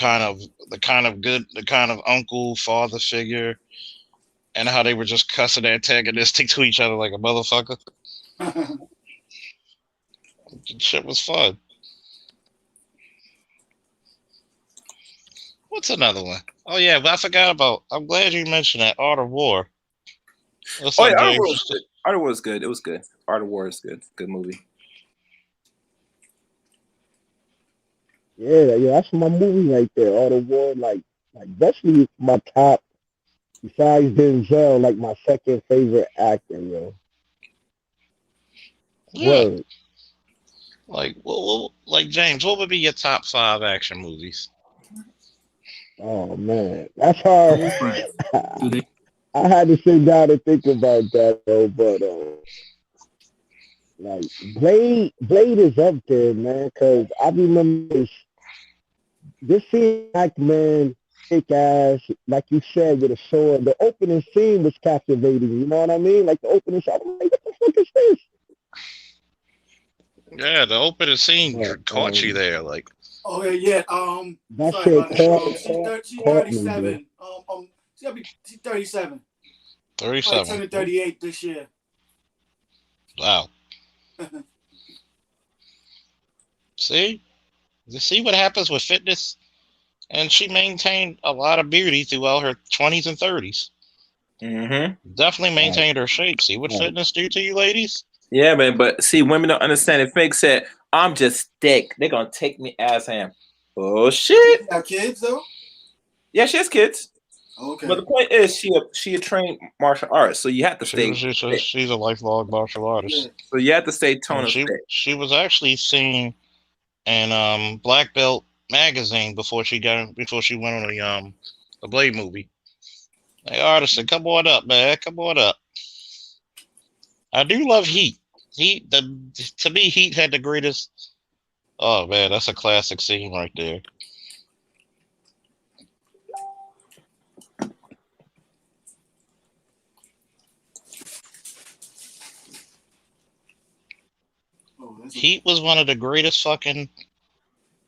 kind of uncle father figure, and how they were just cussing antagonistic to each other like a motherfucker. Shit was fun. What's another one? Oh yeah, but I forgot about. I'm glad you mentioned that Art of War. What's Oh, up, yeah, Art of War James? was good. Art of War was good. It was good. Art of War is good. Good movie. Yeah, that's my movie right there. All the war, like Wesley is my top. Besides Denzel, like my second favorite actor, yo. Yeah, Word. like like James, what would be your top 5 action movies? Oh man, that's hard. Do they? I had to sit down and think about that though, but like Blade is up there, man. Cause I remember this scene, like man, kick ass, like you said, with a sword. The opening scene was captivating. You know what I mean? Like the opening shot, I'm like, what the fuck is this? Yeah, the opening scene But caught you there. Like, Oh yeah. that Sorry shit about that. She's caught me, bro. 37. She's 37. Probably 37. turning 38 this year. Wow. See, you see what happens with fitness, and she maintained a lot of beauty throughout her 20s and 30s. Mm-hmm. Definitely Right, maintained her shape. See what right. fitness do to you, ladies? Yeah, man. But see, women don't understand. If Fake said, "I'm just thick," they're gonna take me as I am. Oh She shit. got kids though. Yeah, she has kids. But Okay. the point is, she a trained martial artist, so you have to stay fit. She's a lifelong martial Yeah. artist, So you have to stay and toned fit. she was actually seen in Black Belt magazine before she went on the Blade movie. Hey, artisan, come on up, man. Come on up. I do love Heat. To me, Heat had the greatest. Oh man, that's a classic scene right there. Oh, Heat was one of the greatest fucking.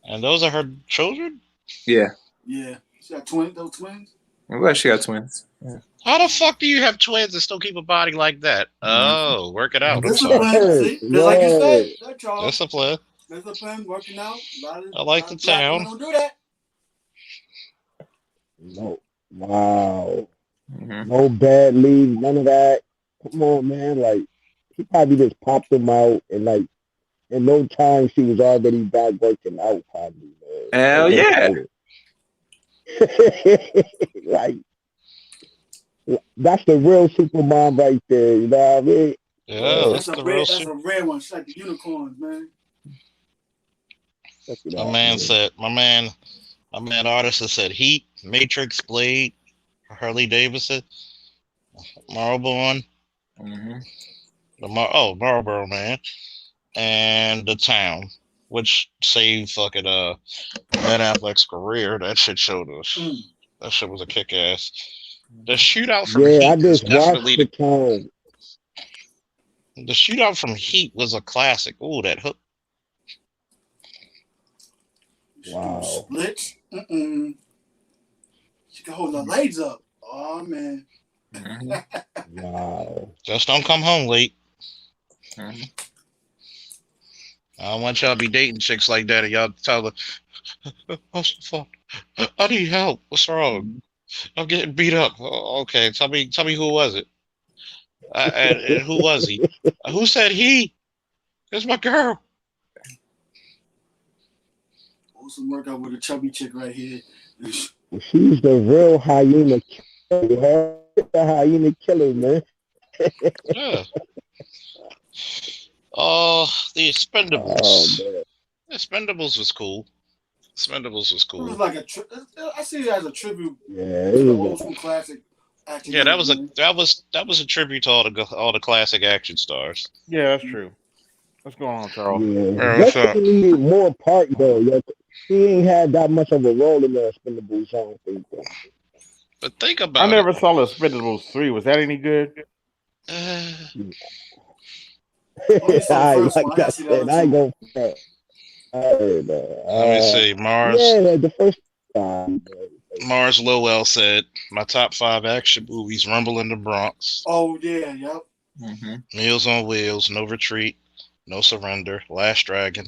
And those are her children? Yeah. yeah. She got twins. Those twins. I'm glad she got twins. Yeah. How the fuck do you have twins and still keep a body like that? Oh, work it out. I'm sorry. Discipline. See, just like you said, that Charles. Discipline. Discipline, working out. I like the Black women town. don't do that. No, wow, Mm-hmm. no bad leave, none of that. Come on, man. Like he probably just popped them out, and like in no time she was already back working out, probably. Man. Hell Like, yeah. like that's the real supermom right there. You know what I mean? Yeah, that's That's the a real rare. shit. That's a rare one. She's like the unicorns, man. Check it My out, man man. said, my man artist said Heat, Matrix, Blade, Harley Davidson, Marlboro, Mm-hmm. Marlboro Man, and The Town, which saved fucking Ben Affleck's career. That shit showed us. That shit was a kick ass. The shootout from Yeah, I Heat is just definitely watched the time. the shootout from Heat was a classic. Ooh, that hook. Wow. Splits. She can hold her legs up. Oh man. Mm-hmm. Wow. Just don't come home late. Mm-hmm. I don't want y'all to be dating chicks like that and y'all tell her, I need help. What's wrong? I'm getting beat up. Oh, okay, tell me who was it? And who was he? Who said he? It's my girl. Awesome workout with a chubby chick right here. She's the real hyena killer. You heard? The hyena killer, man. Yeah. Oh, the Oh Expendables. man. Expendables was cool. Expendables was It was cool. like I see it as a tribute Yeah, to the it old was school classic action Yeah, movies, man. that was a tribute to all the classic action stars. Yeah, that's true. What's going on, Charles? yeah. What's Jessica up? needed more part though. Yeah, she ain't had that much of a role in the Expendables. I don't think. Though. But think I about it. never saw The Expendables 3. Was that any good? Uh, I only saw the I first like one. I gotta that see the said. other I two. go for that. let me see. Yeah, like the first time. Mars Lowell said, "My top five action movies: Rumble in the Bronx, Oh yeah, yep. Mm-hmm. Meals on Wheels, No Retreat, No Surrender, Last Dragon,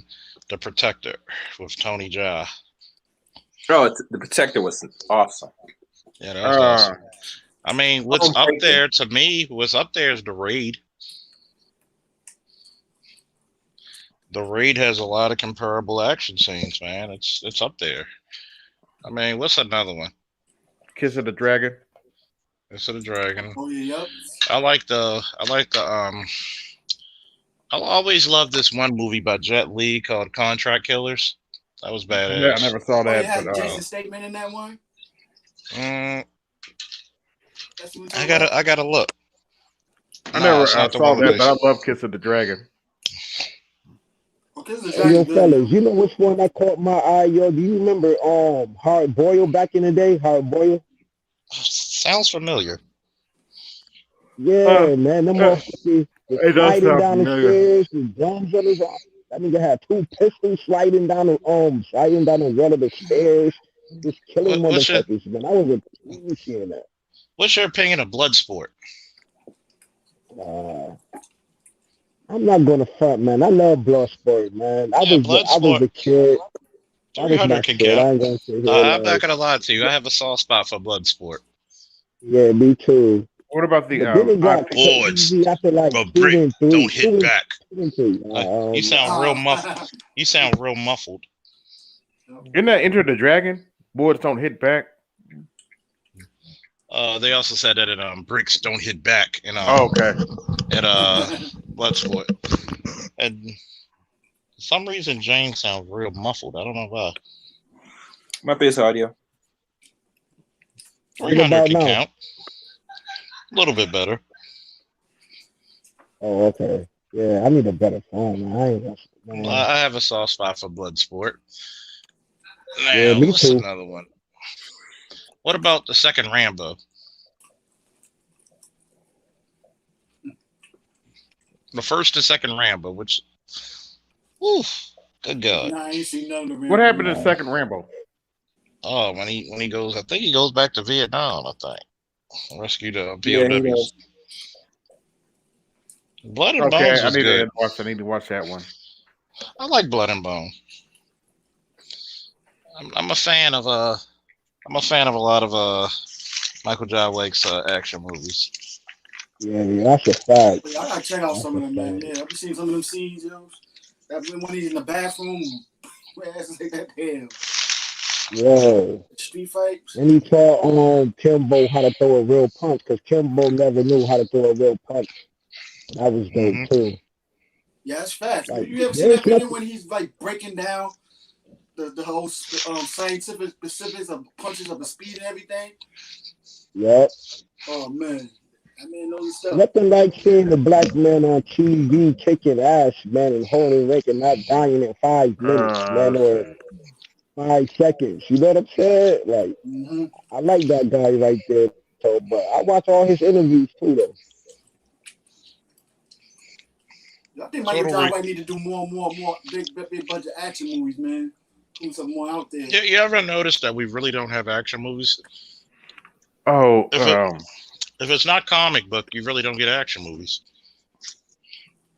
The Protector with Tony Jaa." Oh, the Protector was awesome. Yeah, that was awesome. Uh, I mean, what's up Breaking. there to me? What's up there is The Raid. The Raid has a lot of comparable action scenes, man. It's up there. I mean, what's another one? Kiss of the Dragon. Kiss of the Dragon. Oh yeah, yep. I like the I always loved this one movie by Jet Li called Contract Killers. That was Yeah, I badass. never saw Oh, you that, had but Jason Statham in that one. Mm, That's what we talking about. I gotta look. I Nah, never it's not the saw one with that. But Jason. I love Kiss of the Dragon. Okay, this is the Hey, yo, Dragon good, fellas, yo. you know which one that caught my eye, yo? Do you remember Hard Boiled back in the day? Hard Boiled? Sounds familiar. Yeah, man, them Uh, motherfuckers was it does sliding sound down the familiar. stairs with guns on his arm. That nigga had two pistols sliding down the one of the stairs, just killing What's your motherfuckers, man. I was appreciating that. what's your opinion of Bloodsport? Uh, I'm not gonna front, man. I love Bloodsport, man. Yeah, I was Bloodsport. a kid. That was 300 my can shit. count. I ain't gonna sit here I'm not like, gonna lie to you. I have a soft spot for Bloodsport. yeah, me too. What about the But then it got IP? Boards, crazy after like a brick don't two hit and back. two and three. You sound real muffled. Ah. You sound real muffled. Isn't that Enter the Dragon? Boards don't hit back. They also said that bricks don't hit back in Oh, okay. Bloodsport. And for some reason James sounds real muffled. I don't know why. My base audio. 300 about can now? count. A little bit better. Oh, okay. Yeah, I need a better phone, man. I ain't gonna, man. I have a soft spot for Bloodsport. Now, Yeah, me what's too. another one? What about the second Rambo? The first and second Rambo, which, oof, good God. Nah, I ain't seen none of the What happened Rambo. in second Rambo? Oh, when he goes, I think he goes back to Vietnam. I think rescue the Yeah, he POWs. does. Blood and Okay, Bones I was need good. to watch. I need to watch that one. I like Blood and Bone. I'm a fan of I'm a fan of a lot of Michael J. Wake's action movies. Yeah, that's a fact. But yeah, I gotta check out That's some a of them, man. fact. Yeah, I've been seeing some of them scenes, yo. That when he's in the bathroom, man, that's like that damn Yo. street fights. And he taught Kimbo how to throw a real punch because Kimbo never knew how to throw a real punch. That was dope Hmm too. Yeah, that's fast. Like You ever seen there's that video nothing. when he's like breaking down the whole scientific specifics of punches of the speed and everything? Yep. Oh man, that man knows his stuff. Nothing like seeing the black man on TV kicking ass, man, and holding rank and not dying in 5 minutes, man, Let's or see. 5 seconds. You know what I'm saying? Like Mm-hmm. I like that guy right there. So, but I watch all his interviews too, though. I think Michael Total John Re- White need to do more big budget action movies, man. Put something more out there. You ever notice that we really don't have action movies? Oh, If it's not comic book, you really don't get action movies.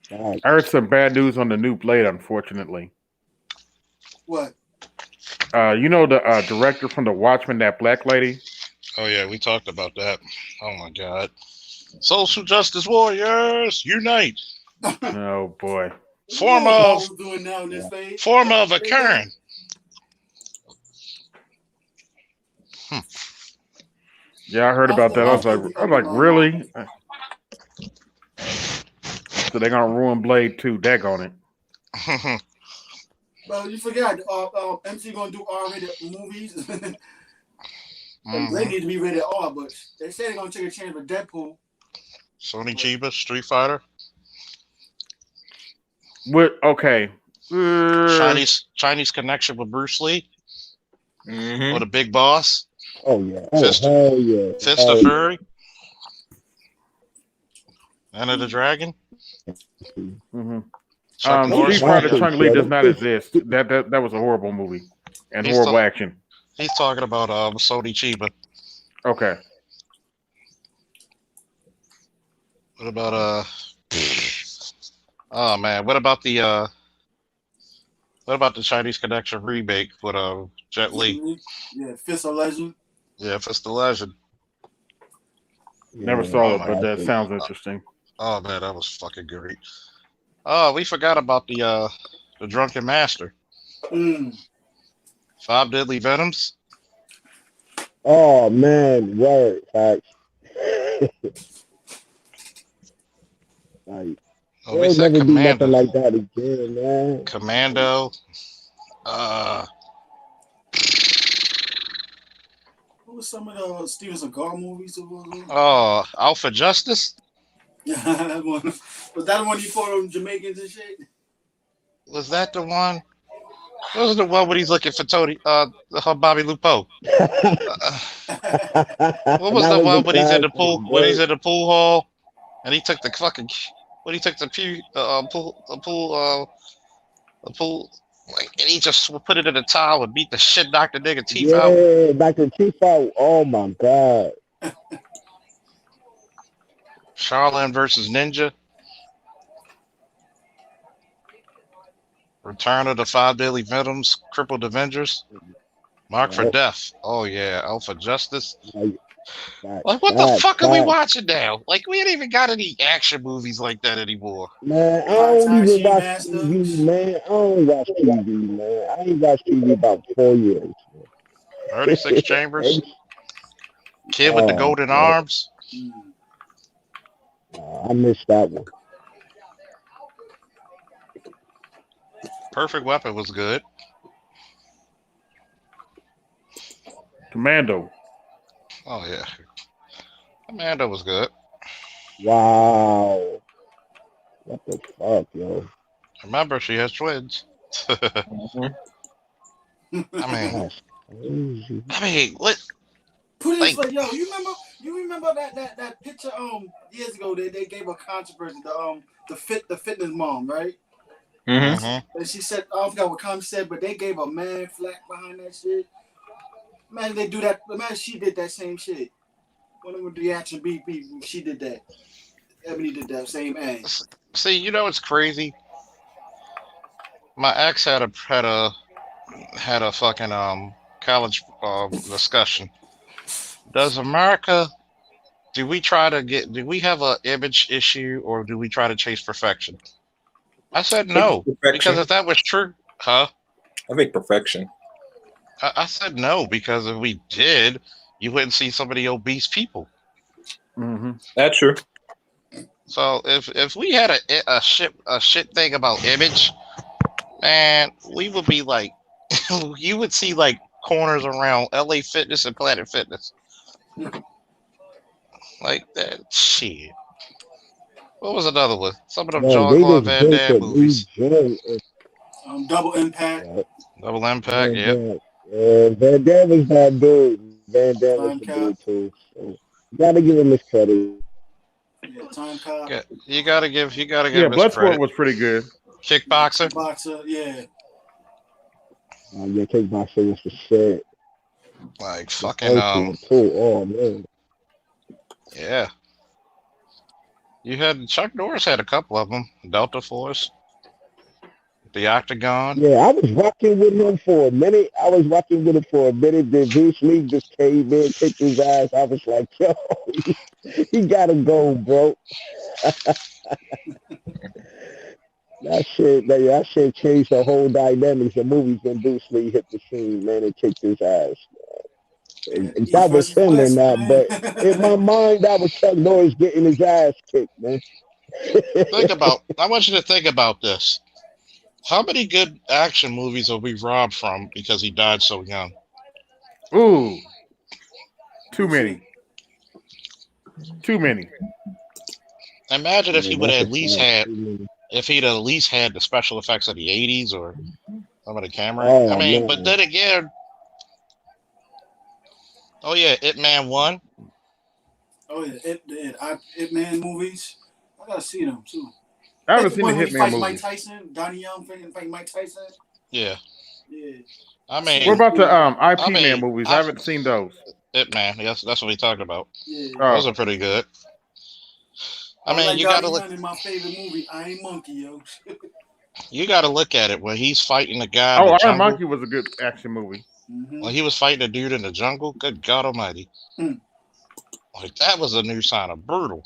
Right. I heard some bad news on the new Blade. Unfortunately, What? You know the director from The Watchmen, that black lady. Oh yeah, we talked about that. Oh my god. Social justice warriors, unite. Oh boy. Form what Paul of was doing now in this phase. form of a Karen. Yeah, I heard about that. I'll still be I was like, really? So they're gonna ruin Blade 2. Daggone it. Well, you forgot. MC gonna do R-rated movies. Blade Mhm. need to be rated R, but they say they're gonna take a chance with Deadpool. Sony Chiba, Street Fighter, Okay. Chinese connection with Bruce Lee or Mm-hmm. the Big Boss, Oh yeah. Oh Fist hell yeah. Fist of Hell yeah. Fury, Enter the Dragon, Mm-hmm. Chuck Street Norris Fighter video. Chun Li does not exist. That was a horrible movie and He's horrible ta- action. he's talking about Sony Chiba. Okay. What about oh man, what about the Chinese Connection remake with Jet Li? Yeah, Fist of Legend. Yeah, Fist of Legend. Never Yeah, saw Oh it, my but god. that sounds interesting. Oh man, that was fucking great. Oh, we forgot about the Drunken Master. Mm. 5 Deadly Venoms. Oh man, word facts. Like Oh, we they'll said never do Commando. nothing like that again, man. Commando. Uh, What was some of the Steven Seagal movies? oh, Alpha Justice. Yeah, that one. Was that the one you fought on Jamaicans and shit? Was that the one? What was the one when he's looking for Tony? Bobby Lupo. What was That the was one a when he's in the classic, pool? When bro. he's in the pool hall, and he took the fucking. When he took the pool, like, and he just put it in a towel and beat the shit, knocked the nigga teeth out. Yeah, Dr. Chief out. Oh my god. Charlene versus Ninja. Return of the 5 Daily Venoms. Crippled Avengers. Mark for Yep. Death. Oh yeah, Alpha Justice. Facts, What the facts, fuck are we facts. watching now? Like, we ain't even got any action movies like that anymore. Man, I don't even watch Master. TV, man. I don't watch TV, man. I ain't watched TV about 4 years. 36 Chambers. Kid with the golden man. arms. I missed that one. Perfect Weapon was good. Commando. Oh yeah, Commando was good. Wow. What the fuck, yo? Remember, she has twins. Mm-hmm. That's crazy. What? Put it this Like- way, yo, you remember that picture years ago they gave a controversy, the fitness mom, right? Mm-hmm. Mm-hmm. And she said, I forgot what comment said, but they gave a man flack behind that shit. Man, they do that. Man, she did that same shit. One of the reaction BP, she did that. Ebony did that same ass. See, you know what's crazy? My ex had a fucking college discussion. Does America? Do we have an image issue, or do we try to chase perfection? I said no, because if that was true, I think perfection. I said no, because if we did, you wouldn't see so many obese people. Mm-hmm. That's true. So if we had a shit thing about image, man, we would be like, you would see like corners around LA Fitness and Planet Fitness, like that shit. What was another one? Some of them Jean-Claude Van Damme movies. Double Impact. Yeah. Double Impact, yeah. Van Damme was that dude. Van Damme was the dude too. So you gotta give him his credit. Yeah, Time Cop. You gotta give him his Bloodsport credit. was pretty good. Kickboxer. Boxer, yeah. Yeah, Kickboxer was the shit. Like fucking too. Oh man. Yeah. You had Chuck Norris had a couple of them. Delta Force. The Octagon. Yeah, I was rocking with him for a minute. Then Bruce Lee just came in, kicked his ass. I was like, yo, he gotta go, bro. That shit changed the whole dynamics of movies when Bruce Lee hit the scene, man, and kicked his ass. Yeah, If East that was versus him or West, not, man. but in my mind, that was Chuck Norris getting his ass kicked, man. I want you to think about this. How many good action movies are we robbed from because he died so young? Ooh, too No shit. many. Too many. Imagine if Yeah, he would that's have a at least fact. had, if he'd at least had the special effects of the '80s or some of the camera. I Oh mean, but man, then again, oh yeah, Ip Man 1. Oh yeah, It Man movies. I gotta see them too. I Like haven't the seen the one when he Hitman fights Mike movies. Tyson, Donnie Young fighting Mike Tyson. Yeah, Yeah, I I seen What mean, the about the movie. I IP Man mean, movies? I I haven't seen those. Ip Man. Yes, that's what we talking about. Yeah, Those Oh, are pretty good. I I mean, like Donnie Young in my favorite movie, I Ain't Monkey, yo. you got to look at it when he's fighting the guy in the oh, Iron jungle. Monkey was a good action movie. Mm-hmm. When he was fighting a dude in the jungle, good God Almighty, Mm. like that was a new sign of brutal.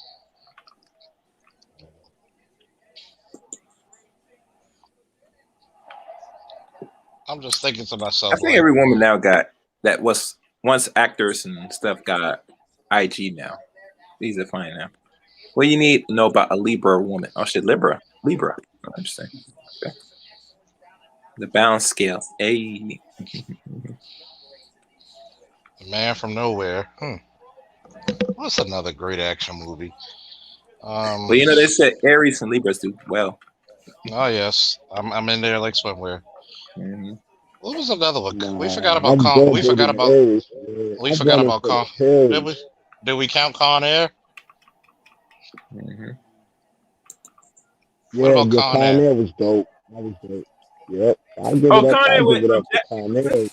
I'm just thinking to I myself, think like, every woman now got that was once actors and stuff got IG now. These are fine now. What you need to know about a Libra woman? Oh shit, Libra. Oh, interesting. Okay. The balance scale. Hey. the Man from Nowhere. What's another great action movie? Well, you know they said Aries and Libras do well. Oh yes, I'm in there like swimwear. Mm-hmm. What was another one? We forgot nah, about I'm Con. good We forgot in the about. Aries, man. We I'm forgot running about for the Con. Did hills. we? Did we count Con Air? Mm-hmm. What Yeah, about your Con Con Air? Air was dope. That was dope. Yep, I'll give it Oh, up. Kanye I'll give with it up to Con Air.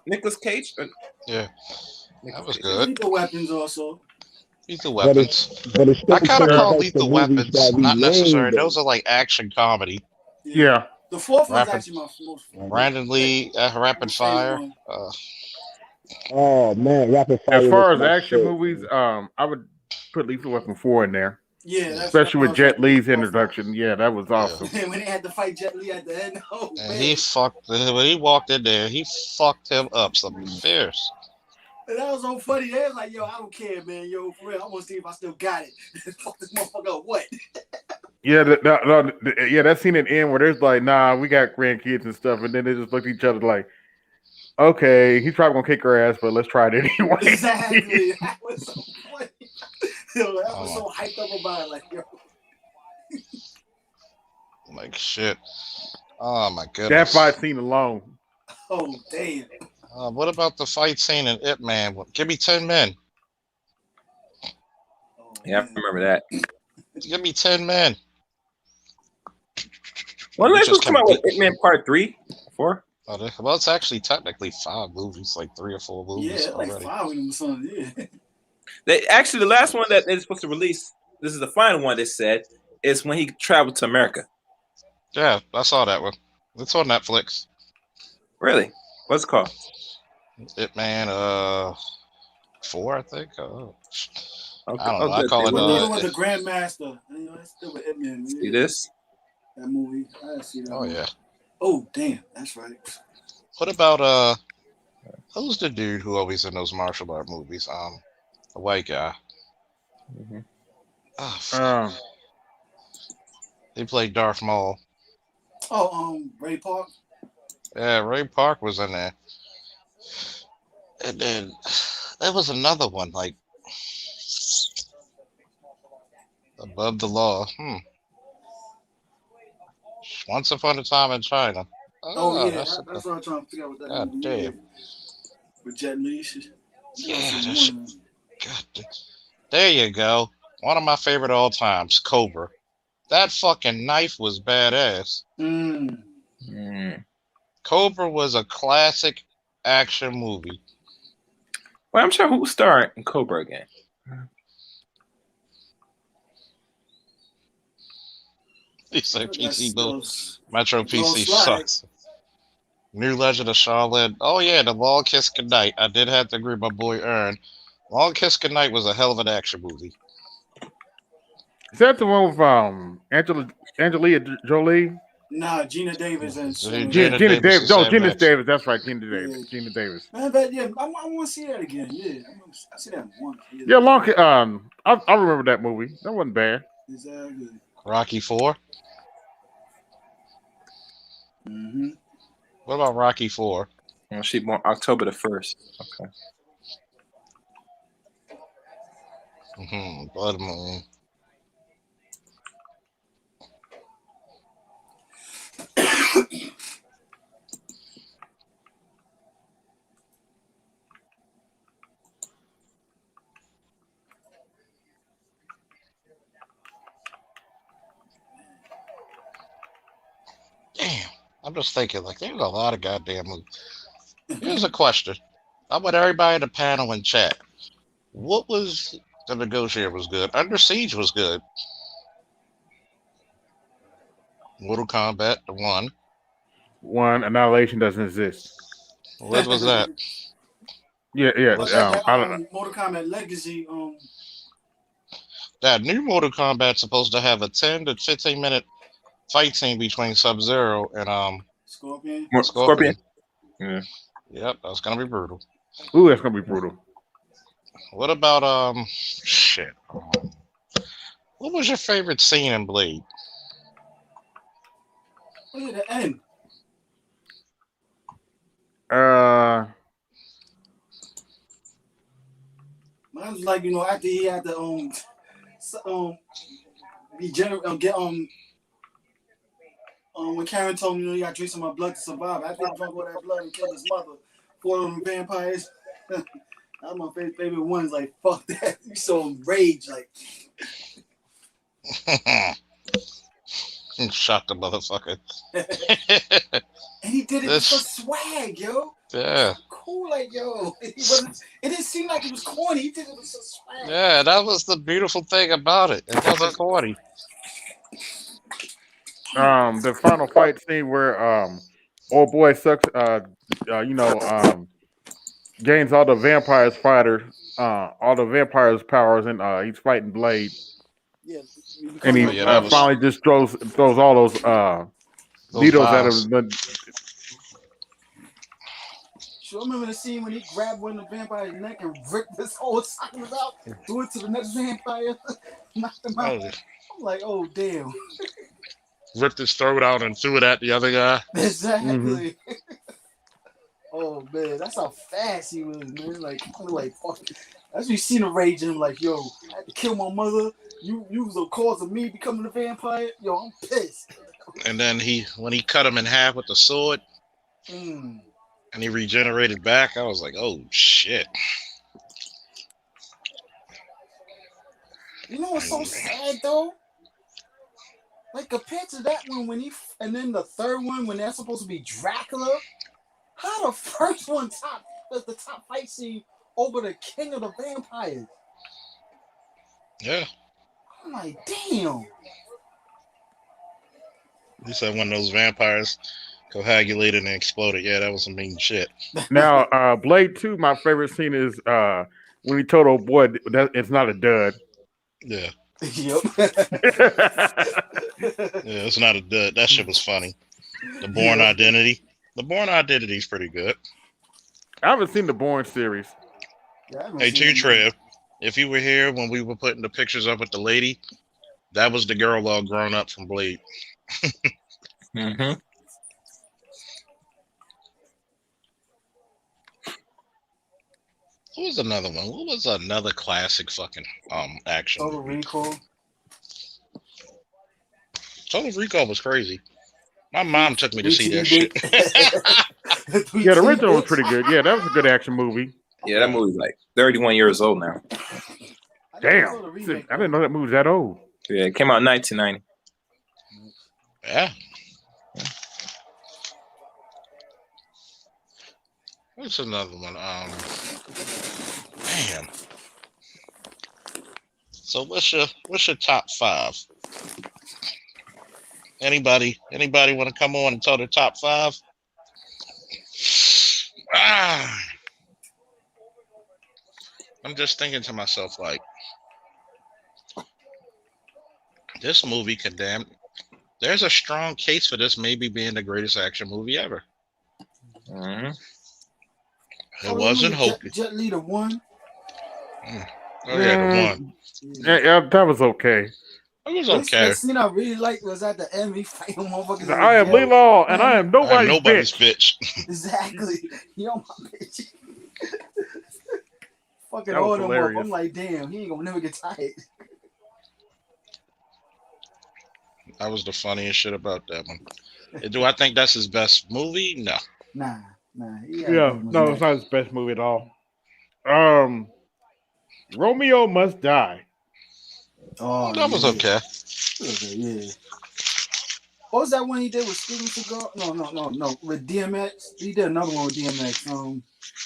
Nicholas Cage. Yeah, that Nicholas was Cage. good. Lethal Weapons also. Lethal But it's Weapons. but it I still kind of couldn't call Yeah, touch the Lethal movies Weapons that we not necessary. named Those though. are like action comedy. yeah. Yeah. The fourth one's Rapid actually my most Brandon Lee, my Rapid favorite Fire. one. Oh man, Rapid As Fire was far as my action shit, movies, man. I would put Lethal Weapon 4 in there, Yeah, Yeah, that's especially what I with was like. Jet Li's Fourth one. introduction. Yeah, that was yeah. awesome. When they had to fight Jet Li at the end. Oh And he man, fucked when he walked in there. He fucked him up something fierce. and that was so funny. They was like, "Yo, I don't care, man. Yo, for real, I want to see if I still got it. Fuck this motherfucker up. What?" Yeah, yeah, that scene at the end where there's like, nah, we got grandkids and stuff, and then they just look at each other like, okay, he's probably gonna kick her ass, but let's try it anyway. Exactly. That was so funny. Yo, that was Oh, so hyped up about it. Like, yo, like shit. Oh my That goodness. fight scene alone. oh damn. What about the fight scene in Ip Man? Give me 10 men. Oh Yeah, I man. remember that. Give me 10 men. When We they just supposed to come come out with beat. Hitman Part 3? 4? Well, it's actually technically 5 movies, like 3 or 4 movies Yeah, like already. following them, son. Yeah. They actually the last one that they're supposed to release. This is the final one. They said is when he traveled to America. Yeah, I saw that one. It's on Netflix. Really? What's it called? Ip Man 4, I think. Okay. I don't Oh, know. I good. They call it But released. another one, the Grandmaster. You know, that's still with Hitman. See Yeah, this? that movie. I see that oh movie. yeah. Oh damn, that's right. What about who's the dude who always in those martial art movies? The white guy. Mm-hmm. Oh fuck. Um, He played Darth Maul. Oh, Ray Park. Yeah, Ray Park was in there. And then there was another one, like Above the Law. Once Upon a Time in China. Oh Oh, yeah, that's a that's what I'm trying to figure out what that god movie is. damn. With Jet Li. I Yeah, seen that's one. god damn. There you go. One of my favorite all times, Cobra. That fucking knife was badass. Mm. Mm. Cobra was a classic action movie. Well, I'm sure who's starring in Cobra again. He said That's PC boot. those Metro those PC slides. sucks. New Legend of Charlotte. Oh yeah, the Long Kiss Goodnight. I did have to agree with my boy Ern. Long Kiss Goodnight was a hell of an action movie. Is that the one with Angelina Jolie? Nah, Gina Davis and Gina Gina Davis Davis. and No, Sam Gina Jackson. Davis. That's right, Gina Davis. yeah. Gina Davis. Man, but yeah, I want to see that again. Yeah, I see that once. Yeah, Yeah, I remember that movie. That wasn't bad. exactly. Rocky 4. Mm-hmm. What about Rocky 4? Well, she born October the 1st. Okay. Blood Moon. Damn. I'm just thinking, like, there's a lot of goddamn movies. Here's a question. I want everybody in the panel and chat. What was the Negotiator was good? Under Siege was good. Mortal Kombat, the one. One, Annihilation doesn't exist. What was that? Yeah. But What's that I don't know. Mortal Kombat Legacy that new Mortal Kombat supposed to have a 10 to 15 minute fight scene between Sub Zero and Scorpion. Scorpion. Scorpion. Yeah. Yep, that's gonna be brutal. Ooh, that's gonna be brutal. What about shit? What was your favorite scene in Blade? Oh yeah, the end. Mine was like after he had to get when Karen told him you got to drink some of my blood to survive. After he drank all that blood and killed his mother, 4 of them vampires. That was my favorite ones. Like fuck that, you so enraged like. Shot the motherfucker. And he did it for swag, yo. Yeah. Cool, like yo. It didn't seem like it was corny. He did it with some swag. Yeah, that was the beautiful thing about it. It wasn't corny. The final fight scene where old boy sucks gains all the vampires powers and he's fighting Blade. Yeah, And he finally just throws all those needles at him. Sure, remember the scene when he grabbed one of the vampire's neck and ripped his whole sockets out, threw it to the next vampire, knocked him out. I'm like, oh damn. Ripped his throat out and threw it at the other guy. Exactly. Mm-hmm. Oh man, that's how fast he was, man. Like fuck. As you seen the rage in him, like, yo, I had to kill my mother. You was the cause of me becoming a vampire. Yo, I'm pissed. And then when he cut him in half with the sword, and he regenerated back, I was like, oh shit. You know what's so sad though? Like compared to that one and then the third one when they're supposed to be Dracula, how the first one was the top fight scene over the king of the vampires? Yeah. I'm like, damn. You said one of those vampires coagulated and exploded. Yeah, that was some mean shit. Now, Blade 2, my favorite scene is when he told old boy that it's not a dud. Yeah. Yep. Yeah, it's not a dud. That shit was funny. The Bourne Identity. The Bourne Identity is pretty good. I haven't seen the Bourne series. Yeah, hey, Trev, if you were here when we were putting the pictures up with the lady, that was the girl all grown up from Blade. Mm-hmm. What was another one? What was another classic fucking action? Total Recall. Total Recall was crazy. My mom took me to see that shit. Yeah, the original was pretty good. Yeah, that was a good action movie. Yeah, that movie's like 31 years old now. Damn. I didn't know that movie was that old. Yeah, it came out in 1990. Yeah. What's another one? Damn. So what's your top 5? Anybody want to come on and tell their top five? Ah, I'm just thinking to myself, like, this movie can damn. There's a strong case for this maybe being the greatest action movie ever. Mm-hmm. It wasn't hokey. Jet Li the one. Oh yeah, the one. Yeah, that was okay. It was The okay. scene I really liked was at the end. He fighting motherfuckers. I am Lilo, and I am I am nobody's nobody's bitch. bitch. Exactly. You know my bitch. Fucking That was all them up. hilarious. I'm like, damn, he ain't gonna never get tired. That was the funniest shit about that one. Do I think that's his best movie? No. Nah. Yeah, no, it's not his best movie at all. Romeo Must Die. Oh, That was okay. Yeah. What was that one he did with Steven Seagal? No. With DMX. He did another one with DMX.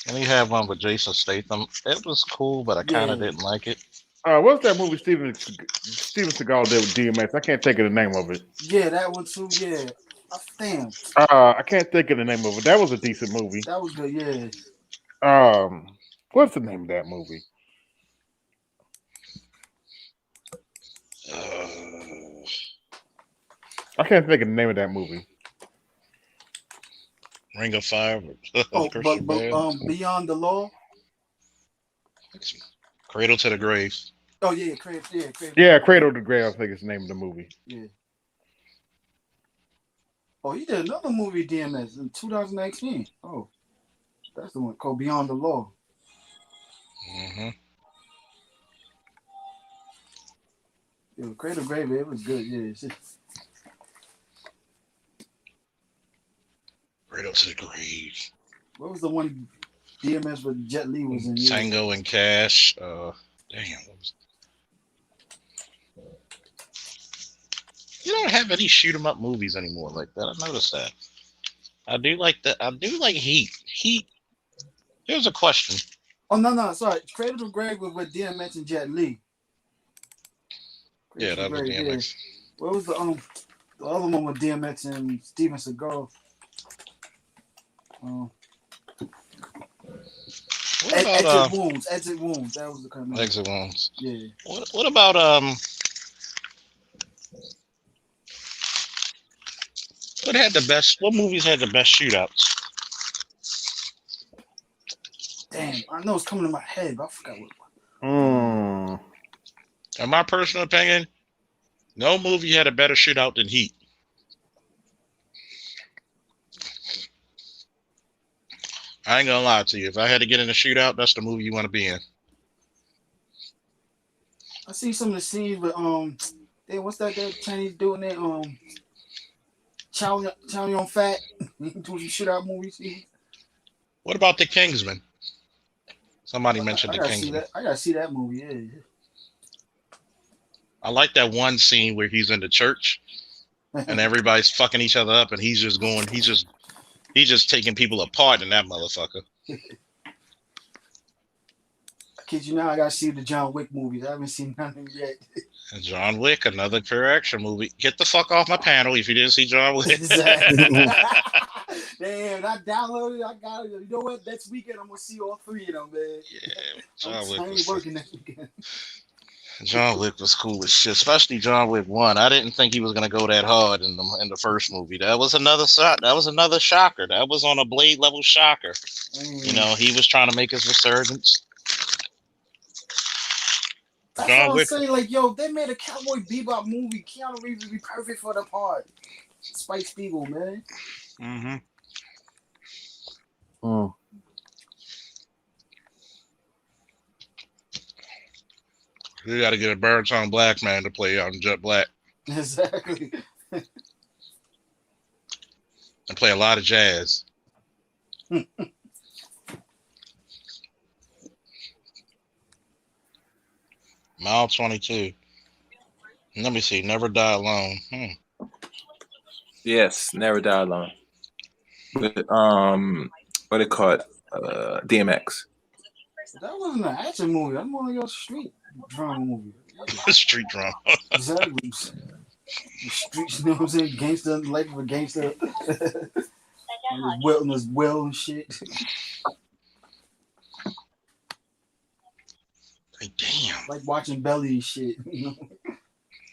And he had one with Jason Statham. It was cool, but I kind of didn't like it. What's that movie Steven Seagal did with DMX? I can't think of the name of it. Yeah, that one too. Yeah. Damn. I can't think of the name of it. That was a decent movie. That was good. Yeah. What's the name of that movie? I can't think of the name of that movie. Ring of Fire. Beyond the Law. Cradle to the Grave. Oh yeah, Cradle. Yeah, Cradle to the Grave. I think it's the name of the movie. Yeah. Oh, he did another movie, DMS, in 2019. Oh, that's the one called Beyond the Law. Mm-hmm. Yeah, Cradle Grave, it was good. Yeah. Cradle to the Grave. What was the one DMS with Jet Li was in? Tango and Cash. Damn. What was You don't have any shoot 'em up movies anymore like that. I noticed that. I do like that. I do like Heat. Heat. Here's a question. Oh no, sorry. Cradle to Grave was with DMX and Jet Li. Yeah, that was DMX. What was the other one with DMX and Steven Seagal? Exit Wounds. Exit Wounds. That was the kind of Exit Wounds. Yeah. What about What movies had the best shootouts? Damn, I know it's coming to my head, but I forgot what. In my personal opinion, no movie had a better shootout than Heat. I ain't gonna lie to you. If I had to get in a shootout, that's the movie you want to be in. I see some of the scenes with what's that Chinese dude in there? Chow Yun Fat doing some shootout movies. What about The Kingsman? Somebody mentioned The Kingsman. I gotta see that movie. Yeah. I like that one scene where he's in the church and everybody's fucking each other up, and he's just taking people apart in that motherfucker. Kid you now, I gotta see the John Wick movies. I haven't seen none of them yet. John Wick, another pure action movie. Get the fuck off my panel if you didn't see John Wick. Damn, I downloaded. I got it. You know what? Next weekend I'm gonna see all three of them, man. Yeah, John Wick. I ain't working next weekend. John Wick was cool as shit, especially John Wick 1. I didn't think he was gonna go that hard in the first movie. That was another shocker. That was on a Blade level shocker. You know, he was trying to make his resurgence. That's what I'm saying. Like, yo, they made a Cowboy Bebop movie. Keanu Reeves would be perfect for the part. Spike Spiegel, man. Mm-hmm. Oh. You got to get a baritone black man to play on Jet Black. Exactly. And play a lot of jazz. Mile 22. Let me see. Never Die Alone. Yes, Never Die Alone. With, what they call it? DMX. That wasn't an action movie. That's more like a street drama movie. Street drama. Exactly. The streets, you know what I'm saying? Gangster, life of a gangster. Well, his will and shit. Like, damn. Like watching Belly and shit. You know?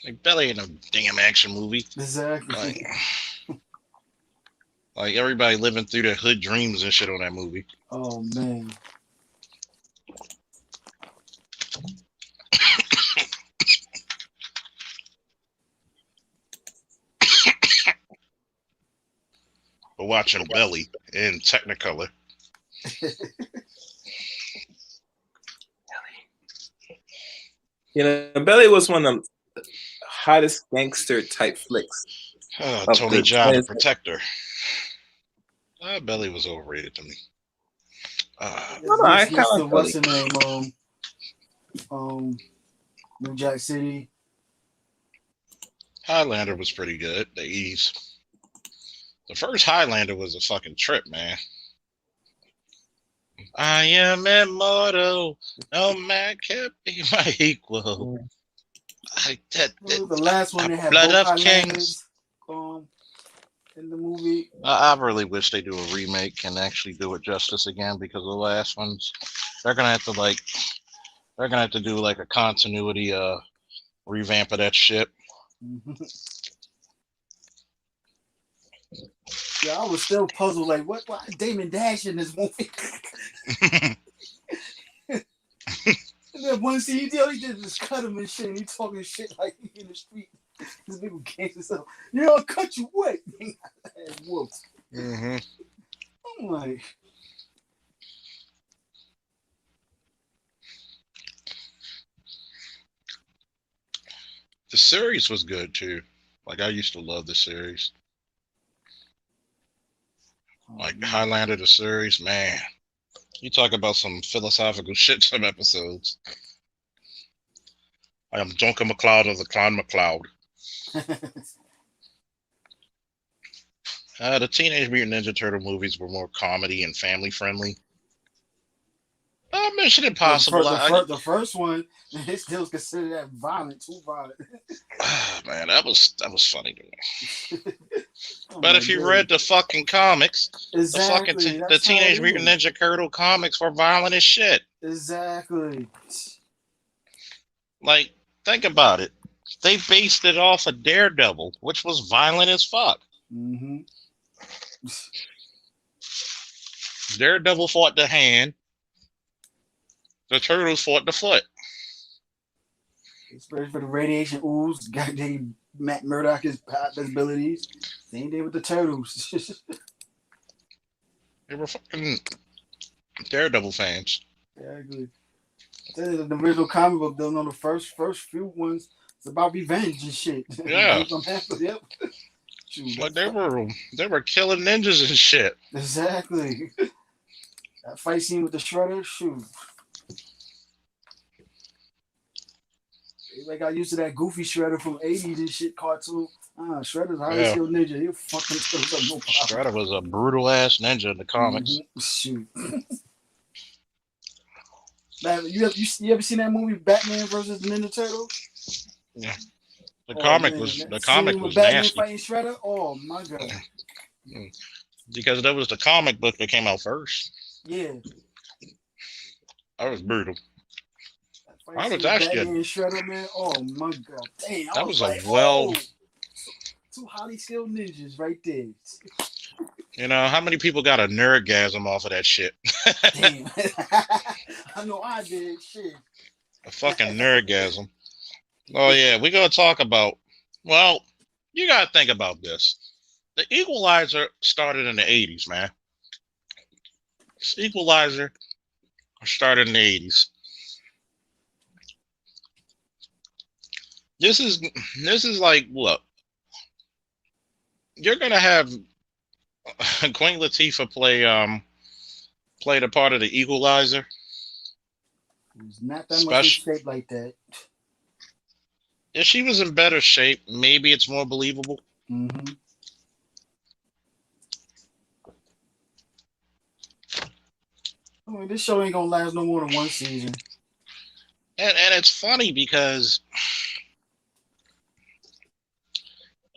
Like, Belly ain't a damn action movie. Exactly. Like everybody living through their hood dreams and shit on that movie. Oh man. But watching Belly in Technicolor. You know, Belly was one of the hottest gangster type flicks. Tony Jaa, the Protector. Belly was overrated to me. I kind of what's the name? New Jack City. Highlander was pretty good. The 80s. The first Highlander was a fucking trip, man. I am immortal. No man can be my equal. The last one they had Blood both of Kings. In the movie. I really wish they do a remake and actually do it justice again, because the last ones, they're gonna have to do like a continuity revamp of that shit. Yeah, I was still puzzled. Like, what Damon Dash in this movie? And then one scene he did just cut him and shit. And he talking shit like he in the street. This nigga came to himself. You know, I'll cut you wet. Whooped. I'm like, the series was good too. Like, I used to love the series. Like Highlander, the series, man. You talk about some philosophical shit, some episodes. I am Jonker McCloud of the Clown McCloud. The Teenage Mutant Ninja Turtle movies were more comedy and family friendly. Mission Impossible. The first one, they still consider that violent, too violent. Man, that was funny to me. But if you read the fucking comics, exactly, the Teenage Mutant Ninja Turtle comics were violent as shit. Exactly. Like, think about it. They based it off of Daredevil, which was violent as fuck. Daredevil fought the hand. The Turtles fought the foot. Especially for the radiation ooze, goddamn Matt Murdock, his abilities. Same day with the Turtles. They were fucking Daredevil fans. Exactly. The original comic book, though, the first few ones, it's about revenge and shit. Yeah. Yep. Like they were killing ninjas and shit. Exactly. That fight scene with the Shredder, shoot. Everybody got used to that goofy Shredder from 80s and shit cartoon. Shredder's highly skilled ninja. He'll fucking kill up no problem. Shredder was a brutal ass ninja in the comics. Shoot. Man, you ever seen that movie Batman versus the Ninja Turtles? Yeah. The comic was Batman nasty. Fighting Shredder? Oh my god. Because that was the comic book that came out first. Yeah. That was brutal. I was actually Batman Shredder, man. Oh my god. Damn. That was like, two highly skilled ninjas right there. You know, how many people got a nerdgasm off of that shit? Damn. I know I did. Shit. A fucking nerdgasm. Oh, yeah. We're going to talk about, well, you got to think about this. The Equalizer started in the 80s, man. This Equalizer started in the 80s. This is like, look, you're going to have Queen Latifah play the part of the Equalizer. It's not that much in shape like that. If she was in better shape, maybe it's more believable. Mm-hmm. I mean, this show ain't gonna last no more than one season. And it's funny because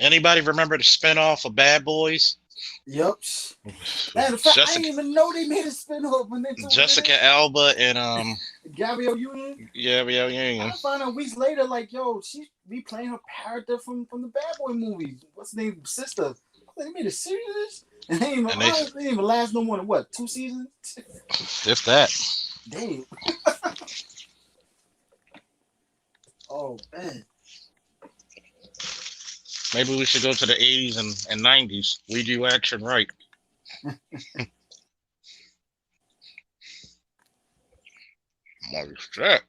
Anybody remember the spinoff of Bad Boys? Yep. Matter of fact, I Jessica, didn't even know they made a spin-off when they told Jessica Alba and Gabrielle Union. yeah, Union. I found out weeks later, like, yo, she replaying her character from the Bad Boy movie. What's the name? Sister. I was like, they made a series of this? And they didn't even last no more than what, 2 seasons? If that. Damn. Oh man. Maybe we should go to the 80s and 90s. We do action right. What is that?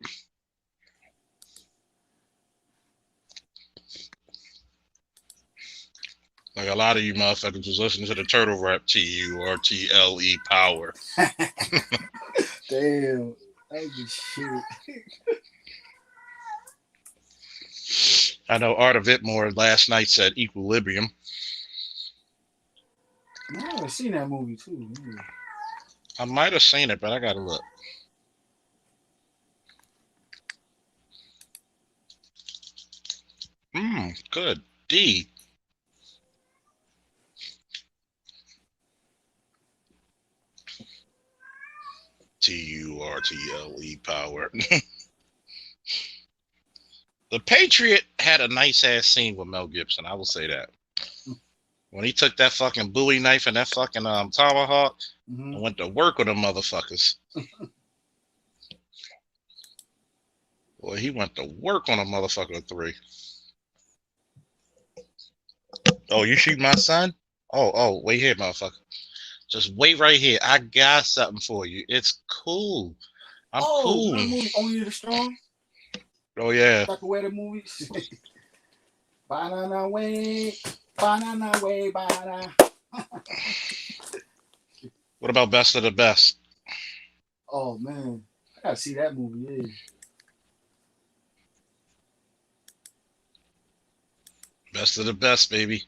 Like a lot of you motherfuckers just listen to the turtle rap TURTLE power. Damn. That was shit. I know Art of Itmore last night said Equilibrium. I haven't seen that movie too. I might have seen it, but I gotta look. Good. D. TURTLE power. The Patriot had a nice ass scene with Mel Gibson. I will say that. When he took that fucking Bowie knife and that fucking tomahawk and went to work with them motherfuckers. Boy, he went to work on a motherfucker 3. Oh, you shoot my son? Oh, wait here, motherfucker. Just wait right here. I got something for you. It's cool. I'm cool. The movie Only the Strong? Oh, yeah. Like the way the movies. Banana way, banana way, banana. What about Best of the Best? Oh, man. I gotta see that movie, yeah. Best of the Best, baby.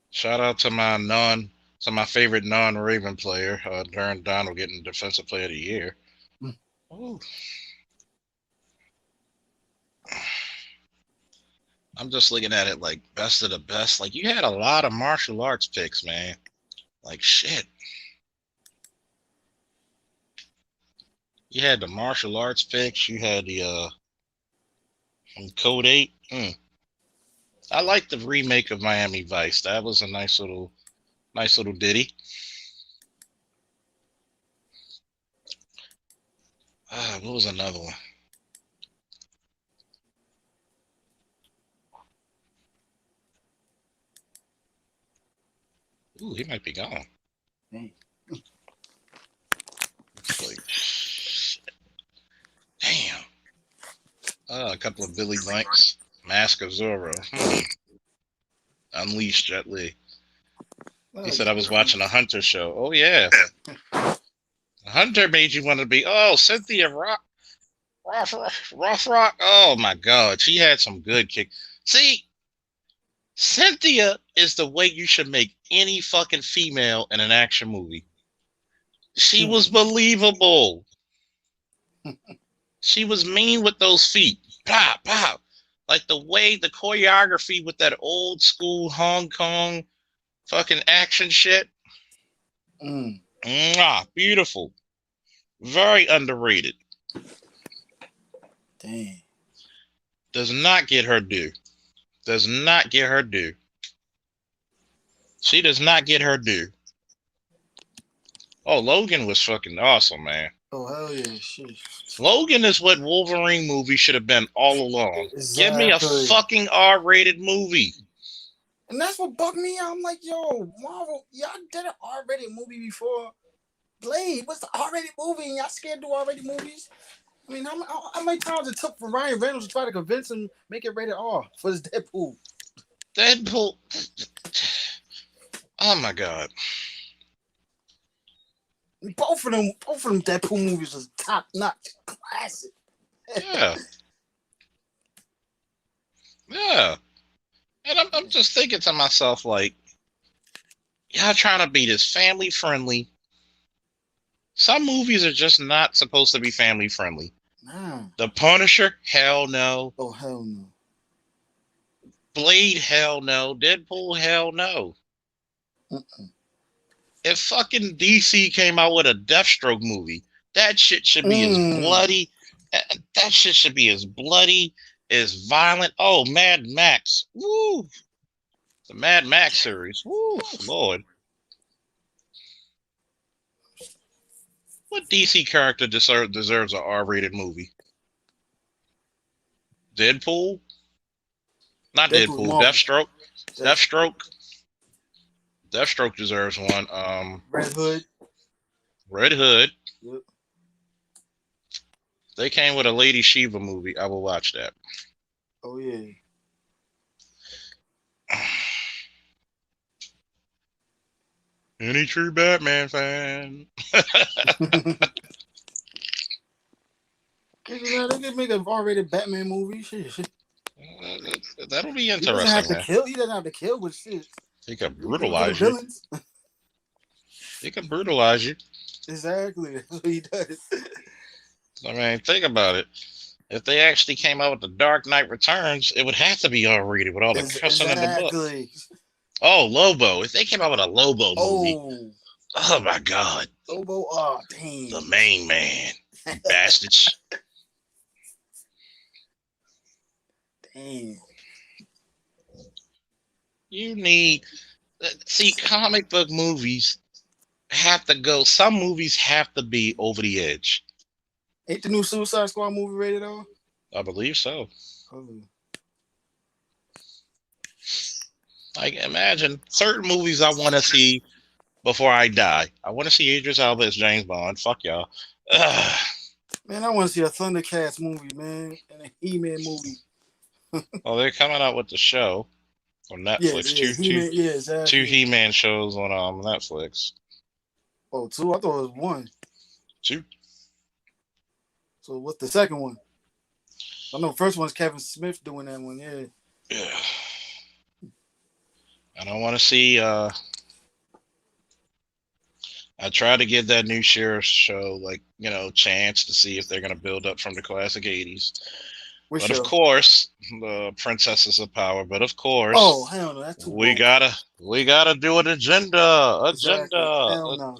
Shout out to my favorite non-Raven player, Darren Donald, getting Defensive Player of the Year. Oh. I'm just looking at it like Best of the Best. Like, you had a lot of martial arts picks, man. Like, shit. You had the martial arts picks. You had the Code 8. I like the remake of Miami Vice. That was a nice little ditty. What was another one? Ooh, he might be gone. Dang. Like, damn. A couple of Billy Blanks. Mask of Zorro. Unleashed Jet Li. He said I was watching a Hunter show. Oh, yeah. Hunter made you want to be, Cynthia Rock. Rock. Oh, my God. She had some good kick. See, Cynthia is the way you should make any fucking female in an action movie. She was believable. She was mean with those feet. Pop, pop. Like the way the choreography with that old school Hong Kong fucking action shit. Beautiful. Very underrated. Dang. Does not get her due. Does not get her due. She does not get her due. Oh, Logan was fucking awesome, man. Oh, hell yeah, shit. Logan is what Wolverine movie should have been all along. Exactly. Give me a fucking R-rated movie. And that's what bugged me out. I'm like, yo, Marvel, y'all did an R-rated movie before. Blade, what's the R-rated movie? And y'all scared to do R-rated movies? I mean, how many times it took for Ryan Reynolds to try to convince him make it rated R for his Deadpool? Oh my God. Both of them Deadpool movies was top notch, classic. Yeah. Yeah. And I'm just thinking to myself, like, y'all trying to be this family friendly. Some movies are just not supposed to be family friendly. Nah. The Punisher, hell no. Oh, hell no. Blade, hell no. Deadpool, hell no. If fucking DC came out with a Deathstroke movie, that shit should be as bloody. That shit should be as bloody, as violent. Oh, Mad Max. Woo. The Mad Max series. Woo, Lord. What DC character deserves an R-rated movie? Deadpool? Not Deadpool's Deadpool. Marvel. Deathstroke deserves one. Red Hood. Red Hood. Yep. They came with a Lady Shiva movie. I will watch that. Oh yeah. Any true Batman fan? They can make an R-rated Batman movie. Shit. That'll be He interesting. doesn't have to man. kill. He doesn't have to kill, but shit. He could brutalize you. He could brutalize you. Exactly. That's what he does. I mean, think about it. If they actually came out with the Dark Knight Returns, it would have to be R-rated with all the cussing in the book. Oh, Lobo. If they came out with a Lobo movie. Oh my God. Lobo, oh, damn. The main man. Bastards. Damn. You need... See, comic book movies have to go... Some movies have to be over the edge. Ain't the new Suicide Squad movie rated R? I believe so. Oh. Like, imagine certain movies I want to see before I die. I want to see Idris Elba as James Bond. Fuck y'all. Ugh. Man, I want to see a Thundercats movie, man, and a He-Man movie. Well, they're coming out with the show on Netflix. Two He-Man shows on Netflix. Oh, two? I thought it was one. Two. So what's the second one? I know the first one's Kevin Smith doing that one, yeah. Yeah. I don't want to see... I tried to give that new Sheriff show, chance to see if they're going to build up from the classic 80s. But of course, the Princesses of Power. But of course, oh hell no, that's too we gotta do an agenda. Exactly. Hell no.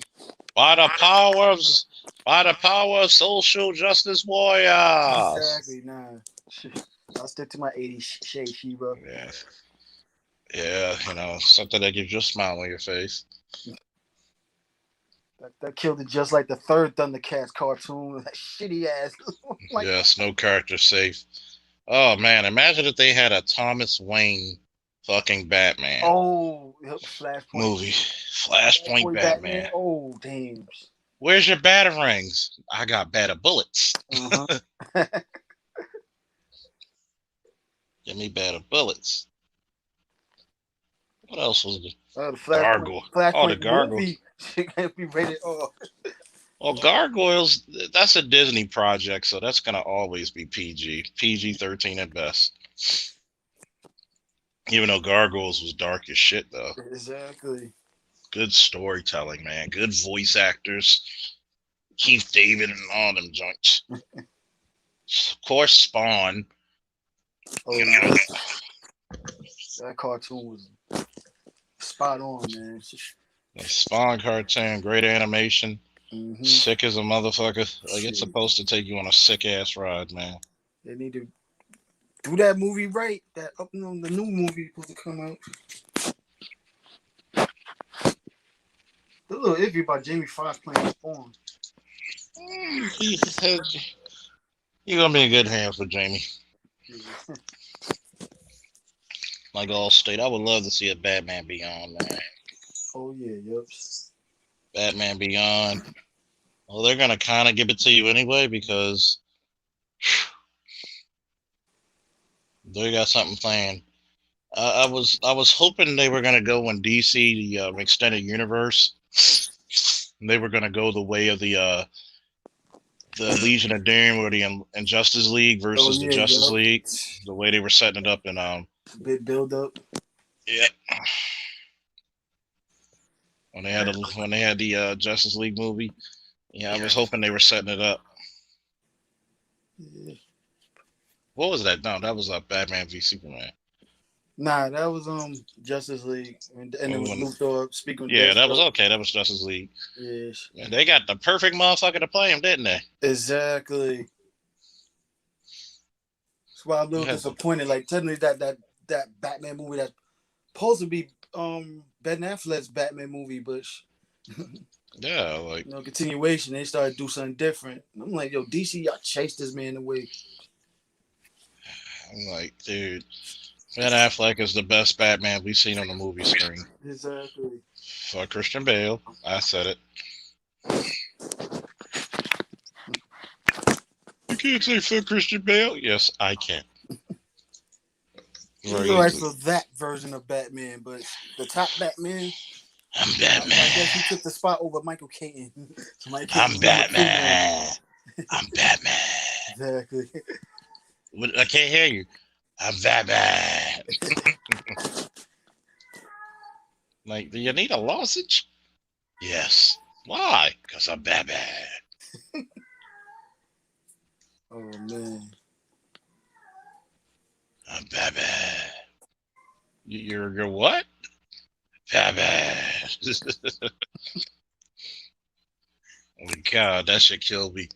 By the power of social justice warriors. Exactly, nah. I'll stick to my 80s shade, Sheba. Yeah, something that gives you a smile on your face. That killed it just like the third Thundercats cartoon. That shitty ass. Yes, no character safe. Oh man, imagine if they had a Thomas Wayne fucking Batman. Oh, yep, Flashpoint movie. Flashpoint Batman. Oh, damn. Where's your batarangs? I got batter bullets. Give me batter bullets. What else was the Gargoyle? Flashpoint the Gargoyle. She can't be rated R. Well, Gargoyles, that's a Disney project, so that's going to always be PG-13 at best. Even though Gargoyles was dark as shit, though. Exactly. Good storytelling, man. Good voice actors. Keith David and all them joints. Of course, Spawn. Oh, that cartoon was spot on, man. The Spawn cartoon, great animation. Mm-hmm. Sick as a motherfucker. Like, it's supposed to take you on a sick ass ride, man. They need to do that movie right. That the new movie supposed to come out. A little iffy about Jamie Foxx playing Spawn. You're gonna be in good hands with Jamie. Like Allstate, I would love to see a Batman Beyond, man. Oh yeah, yep. Batman Beyond. Well, they're gonna kind of give it to you anyway because they got something planned. I was hoping they were gonna go in DC the extended universe. They were gonna go the way of the Legion of Doom or the Injustice League versus the Justice League. The way they were setting it up and big build up. Yeah. When they had the Justice League movie, I was hoping they were setting it up. Yeah. What was that? No, that was Batman v Superman. Nah, that was Justice League, and it was When, Luthor speaking with yeah, that was Deathstroke. okay. That was Justice League. Yes, And they got the perfect motherfucker to play him, didn't they? exactly. That's why I'm a You little had, disappointed. Like technically that Batman movie that's supposed to be Ben Affleck's Batman movie, but yeah, like continuation. They started to do something different. And I'm like, yo, DC, y'all chase this man away. I'm like, dude, Ben Affleck is the best Batman we've seen on the movie screen. Exactly. For Christian Bale, I said it. You can't say for Christian Bale. Yes, I can. He's Very alright easily. for that version of Batman, but the top Batman, I'm I guess he Batman. took the spot over Michael Keaton. So Michael Keaton I'm was number two now. Batman. I'm Batman. Exactly. I can't hear you. I'm Batman. Like, do you need a lozenge? Yes. Why? Because I'm Batman. Oh man. I'm Batman. You're what? Batman. Oh my God, that shit killed me.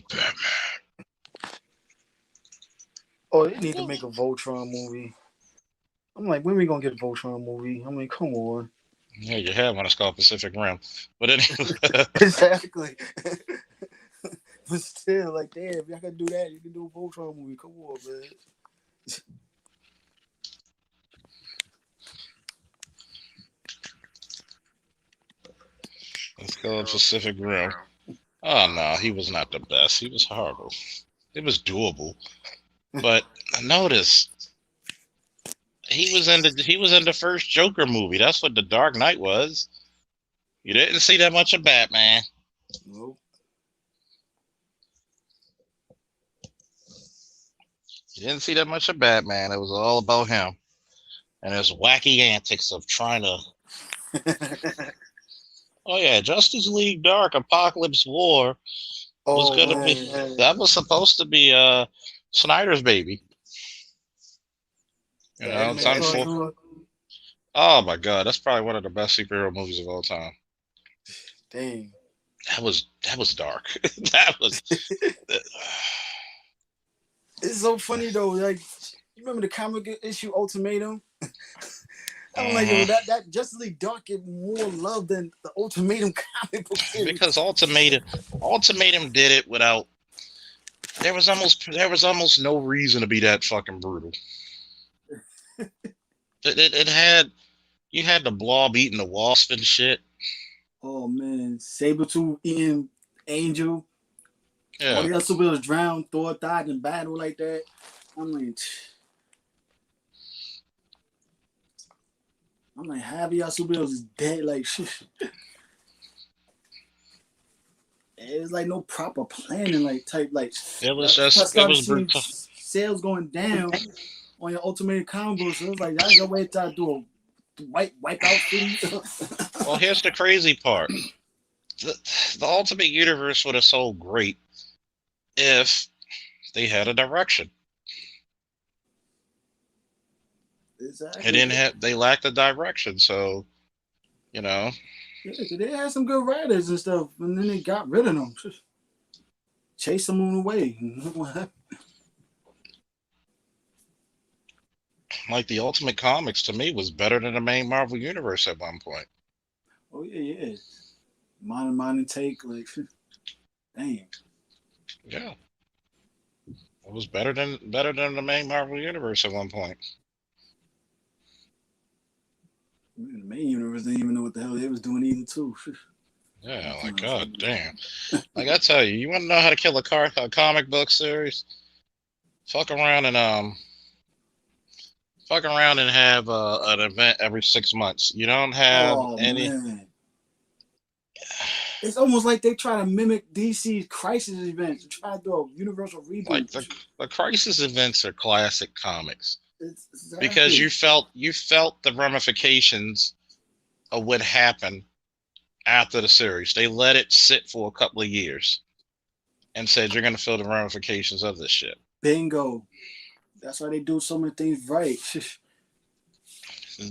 Batman. Oh, they need to make a Voltron movie. I'm like, when we gonna get a Voltron movie? I mean, come on. Yeah, you have one. It's called Pacific Rim. But anyway, Exactly. But still, like, damn, if y'all can do that, you can do a Voltron movie. Come on, man. it's called Pacific Rim. Oh no, he was not the best. He was horrible. It was doable, but notice he was in the first Joker movie. That's what the Dark Knight was. You didn't see that much of Batman. Nope. You didn't see that much of Batman. It was all about him and his wacky antics of trying to. Oh yeah, Justice League Dark Apocalypse War was Oh gonna be. man. That was supposed to be Snyder's baby. You The know, it's animated unfor- cartoon. Oh my God, that's probably one of the best superhero movies of all time. Dang. That was dark. that was. It's so funny though. Like, you remember the comic issue Ultimatum? I'm like, yo, Mhm. that Justice League Dark get more love than the Ultimatum comic book Because series. Ultimatum did it without. There was almost no reason to be that fucking brutal. It had you had the blob eating the wasp and shit. Oh man, Sabretooth eating Angel. All Yeah, the other superheroes drowned. Thor died in battle like that. I'm like, half of y'all superheroes is dead. Like, it's like no proper planning. Like type like. I it started was seeing brutal. sales going down on your Ultimate combos. So it was like that's your way to do a wipe out city. Well, here's the crazy part. The, the Ultimate Universe would have sold great if they had a direction. They Exactly. didn't have. They lacked a direction. So you know, Yeah, 'cause they had some good writers and stuff, and then they got rid of them. Chase them away. like the Ultimate Comics to me was better than the main Marvel Universe at one point. Oh yeah. Modern take, like, damn. Yeah, it was better than the main Marvel Universe at one point. The main universe didn't even know what the hell they was doing either, too. Yeah, like God damn. Like I tell you, you want to know how to kill a comic book series? Fuck around and have an event every 6 months. You don't have Oh any. man, it's almost like they try to mimic DC's Crisis events, try to do a universal Like reboot. the crisis events are classic comics because Exactly. you felt the ramifications of what happened after the series. They let it sit for a couple of years and said you're gonna feel the ramifications of this shit. Bingo. That's why they do so many things right.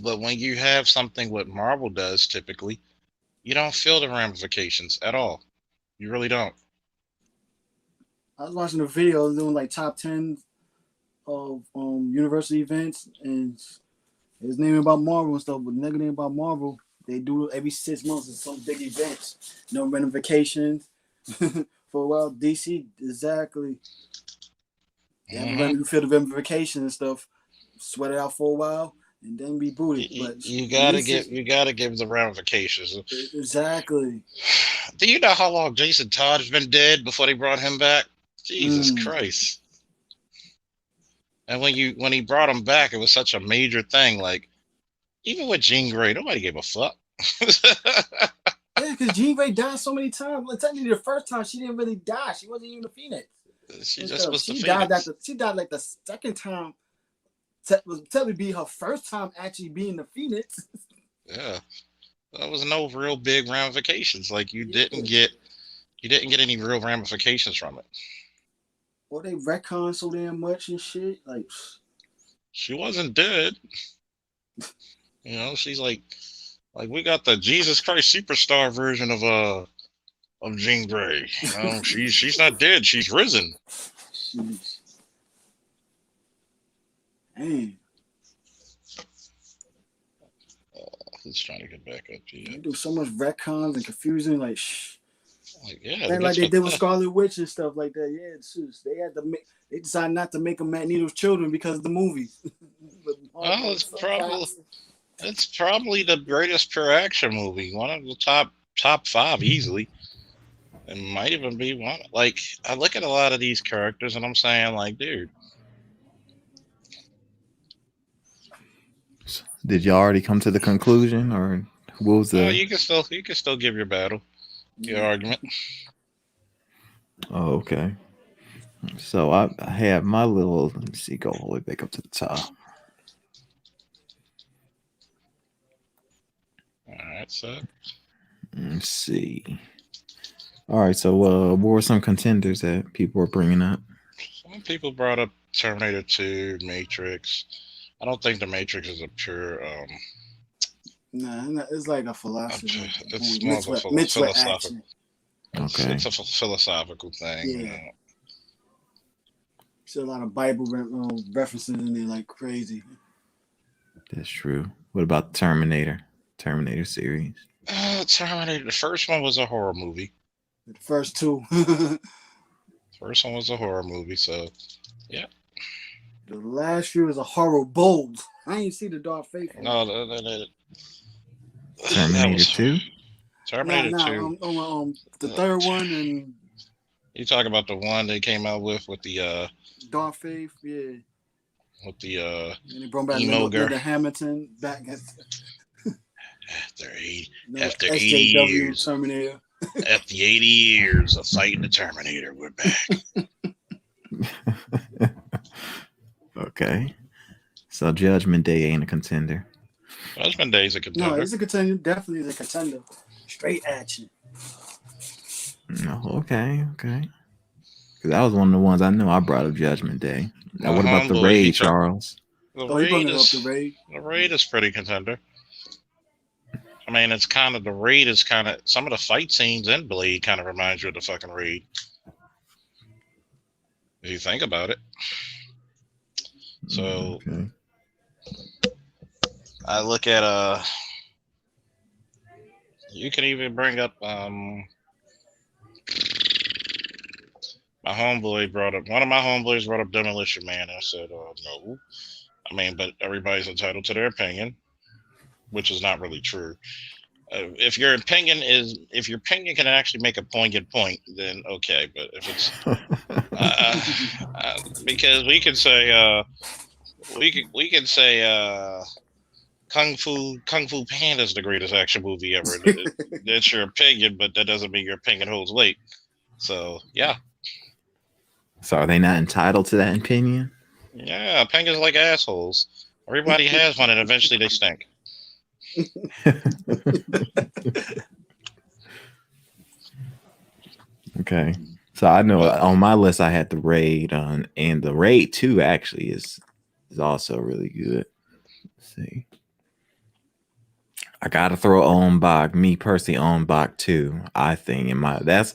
But when you have something what Marvel does typically, you don't feel the ramifications at all. You really don't. I was watching a video doing like top 10 of university events, and it's naming about Marvel and stuff. But nigga name about Marvel, they do every 6 months is some big events. No renovations. For a while, DC exactly. They have Hmm. you feel the ramifications and stuff. Sweat it out for a while and then reboot it. You, But you at gotta least give you gotta give the ramifications. exactly. Do you know how long Jason Todd has been dead before they brought him back? Jesus Mm. Christ! And when he brought him back, it was such a major thing. Like even with Jean Grey, nobody gave a fuck. Yeah, because Jean Grey died so many times. Like, technically, the first time she didn't really die. She wasn't even a Phoenix She and just stuff. was the She died Phoenix. she died like the second time. Was technically be her first time actually being the Phoenix. Yeah, there was no real big ramifications. Like Yeah. you didn't get any real ramifications from it. Or they retcon so damn much and shit. Like, She wasn't dead. You know, she's like we got the Jesus Christ Superstar version of Jean Grey. You know, she's not dead. She's risen. jeez. Man, He's trying to get back up to they you. do so much retcons and confusing. Like, Like yeah, and like that's they what. did with Scarlet Witch and stuff like that. Yeah, it's just, they had to make. They decided not to make them Magneto's children because of the movie. Well, it's probably the greatest pure action movie. One of the top five easily. It might even be one. Like I look at a lot of these characters and I'm saying like, dude. Did you already come to the conclusion, or what was the? You can still give your battle, your argument. Oh, okay. So I have my little. Let me see. Go all the way back up to the top. All right, so Let's see. All right. So what were some contenders that people were bringing up? some people brought up Terminator 2, Matrix. I don't think the Matrix is a pure. Nah, it's like a philosophy. It's more of a Mixed with philosophical. action. Okay. It's a philosophical thing. Yeah. You know? See a lot of Bible references in there like crazy. That's true. What about Terminator? Terminator series. Terminator. The first one was a horror movie. The first two. First one was a horror movie, so yeah. The last few is a horror bold. I ain't see the Dark Faithful. No, Terminator 2. Terminator 2. The third one and You talk about the one they came out with the Dark Faith, yeah. with the And they brought back emo girl. Linda Hamilton back after 80 SJW years. Terminator. After 80 years of fighting the Terminator, we're back. Okay. So Judgment Day ain't a contender. Judgment Day is a contender. No, it's a contender. Definitely is a contender. Straight action. No, okay. Because that was one of the ones I know I brought up Judgment Day. Now, what about the Raid, Charles? The He brought it up the Raid. The Raid is pretty contender. I mean, it's kind of the Raid is kind of some of the fight scenes in Blade kind of reminds you of the fucking Raid. If you think about it. So okay. I look at you can even bring up my homeboy brought up one of my homeboys brought up Demolition Man. I said no. I mean, but everybody's entitled to their opinion, which is not really true. If your opinion can actually make a poignant point, then okay. But if it's because we can say Kung Fu Panda is the greatest action movie ever. That's your opinion, but that doesn't mean your opinion holds weight. So yeah. So are they not entitled to that opinion? Yeah, opinions like assholes. Everybody has one, and eventually they stink. Okay. So I know on my list I had the Raid on, and the Raid 2 actually is also really good. Let's see. I gotta throw On Bak. Me personally, On Bak 2. I think that's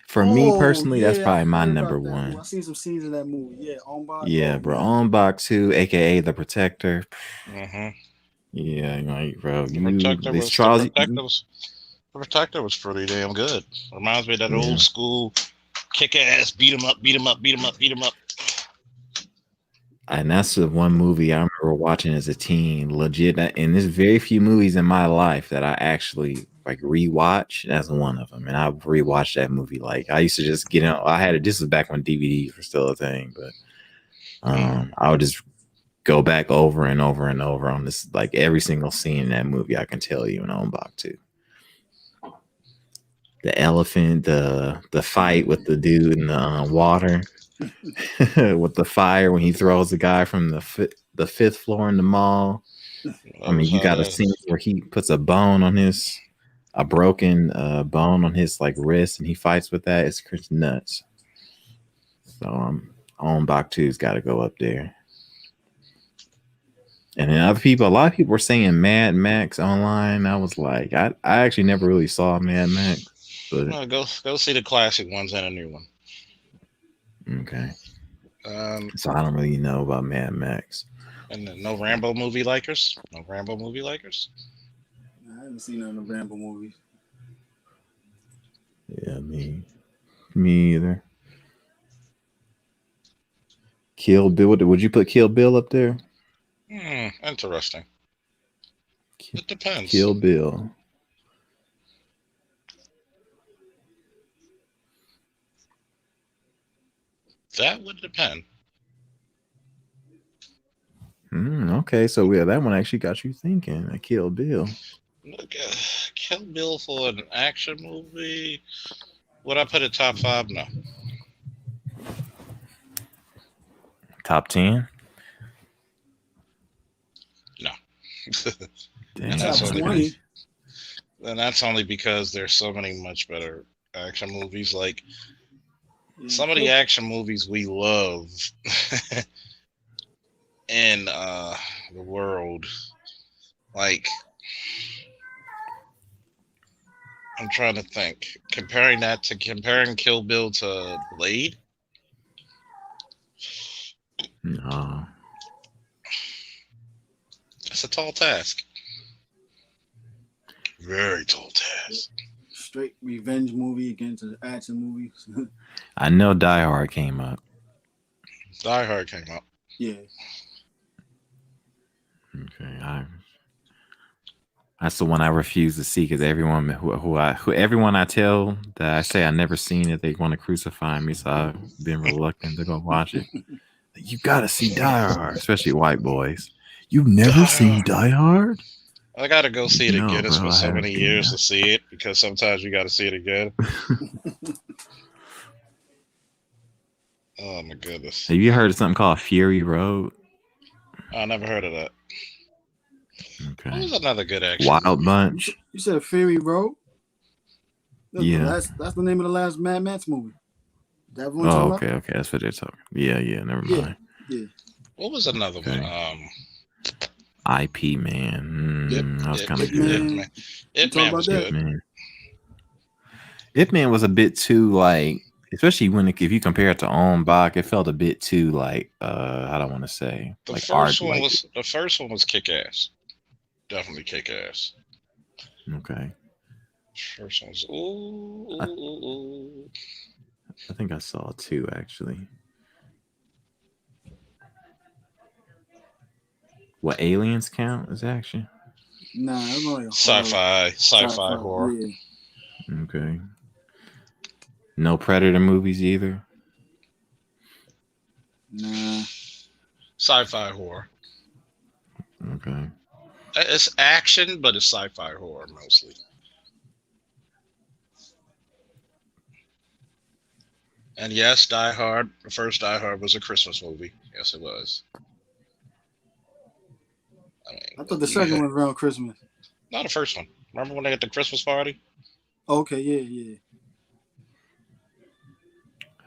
for me Oh personally, that's yeah, I probably my heard number about that movie. I one. seen some scenes in that movie. Yeah, on by. Yeah, Oh bro. man, On Bak 2, aka The Protector. Mm-hmm. Yeah, like, bro, The you Protector these was the trials. Protector was the Protector was pretty damn good. Reminds me of that Yeah. old school kick ass, beat 'em up, beat 'em up, beat 'em up, beat 'em up. And that's the one movie I remember watching as a teen. Legit, and there's very few movies in my life that I actually like rewatch. That's one of them, and I've rewatched that movie. Like I used to just get on. I had it. This was back when DVDs were still a thing, but I would just go back over and over and over on this, like every single scene in that movie. I can tell you in On Bak 2. The elephant, the fight with the dude in the water. With the fire when he throws the guy from the fifth floor in the mall. I mean, you got a scene where he puts a broken bone on his like wrist, and he fights with that. It's nuts. So On Bak 2's got to go up there. And then a lot of people were saying Mad Max online. I was like, I actually never really saw Mad Max, but go see the classic ones and a new one. Okay. So I don't really know about Mad Max. And no Rambo movie likers? No Rambo movie likers? I haven't seen none of the Rambo movies. Yeah, me either. Kill Bill. Would you put Kill Bill up there? Interesting. It depends. Kill Bill. That would depend. Okay, so yeah, that one actually got you thinking. Kill Bill. Look, Kill Bill for an action movie. Would I put it top 5? No. Top 10? No. Damn. And that's only because there's so many much better action movies. Like some of the action movies we love in the world, like I'm trying to think. Comparing Kill Bill to Blade. No. It's a tall task. Very tall task. Straight revenge movie against an action movie. I know Die Hard came up. Die Hard came up. Yeah. Okay. That's the one I refuse to see because everyone everyone I tell that I say I never seen it, they want to crucify me. So I've been reluctant to go watch it. You gotta see Die Hard, especially white boys. You've never seen Die Hard? I gotta go see it again. It's been so many years to see it because sometimes you gotta see it again. Oh my goodness! Have you heard of something called Fury Road? I never heard of that. Okay. What was another good action? Wild Bunch. You said Fury Road? Yeah. That's the name of the last Mad Max movie. That one okay. That's what they're talking. Yeah. Never mind. Yeah. What was another one? IP Man. That was kind of good. Ip Man was good. Ip Man was a bit too like, especially if you compare it to On Bak, it felt a bit too like I don't want to say the like first one was the first one was kick ass. Definitely kick ass. Okay. First one was ooh. I think I saw 2 actually. What, Aliens count as action? Nah, it's like sci-fi horror. Yeah. Okay. No Predator movies either? Nah. Sci-fi horror. Okay. It's action, but it's sci-fi horror mostly. And yes, Die Hard, the first Die Hard was a Christmas movie. Yes, it was. I thought the second one was around Christmas. Not the first one. Remember when they had the Christmas party? Okay, yeah.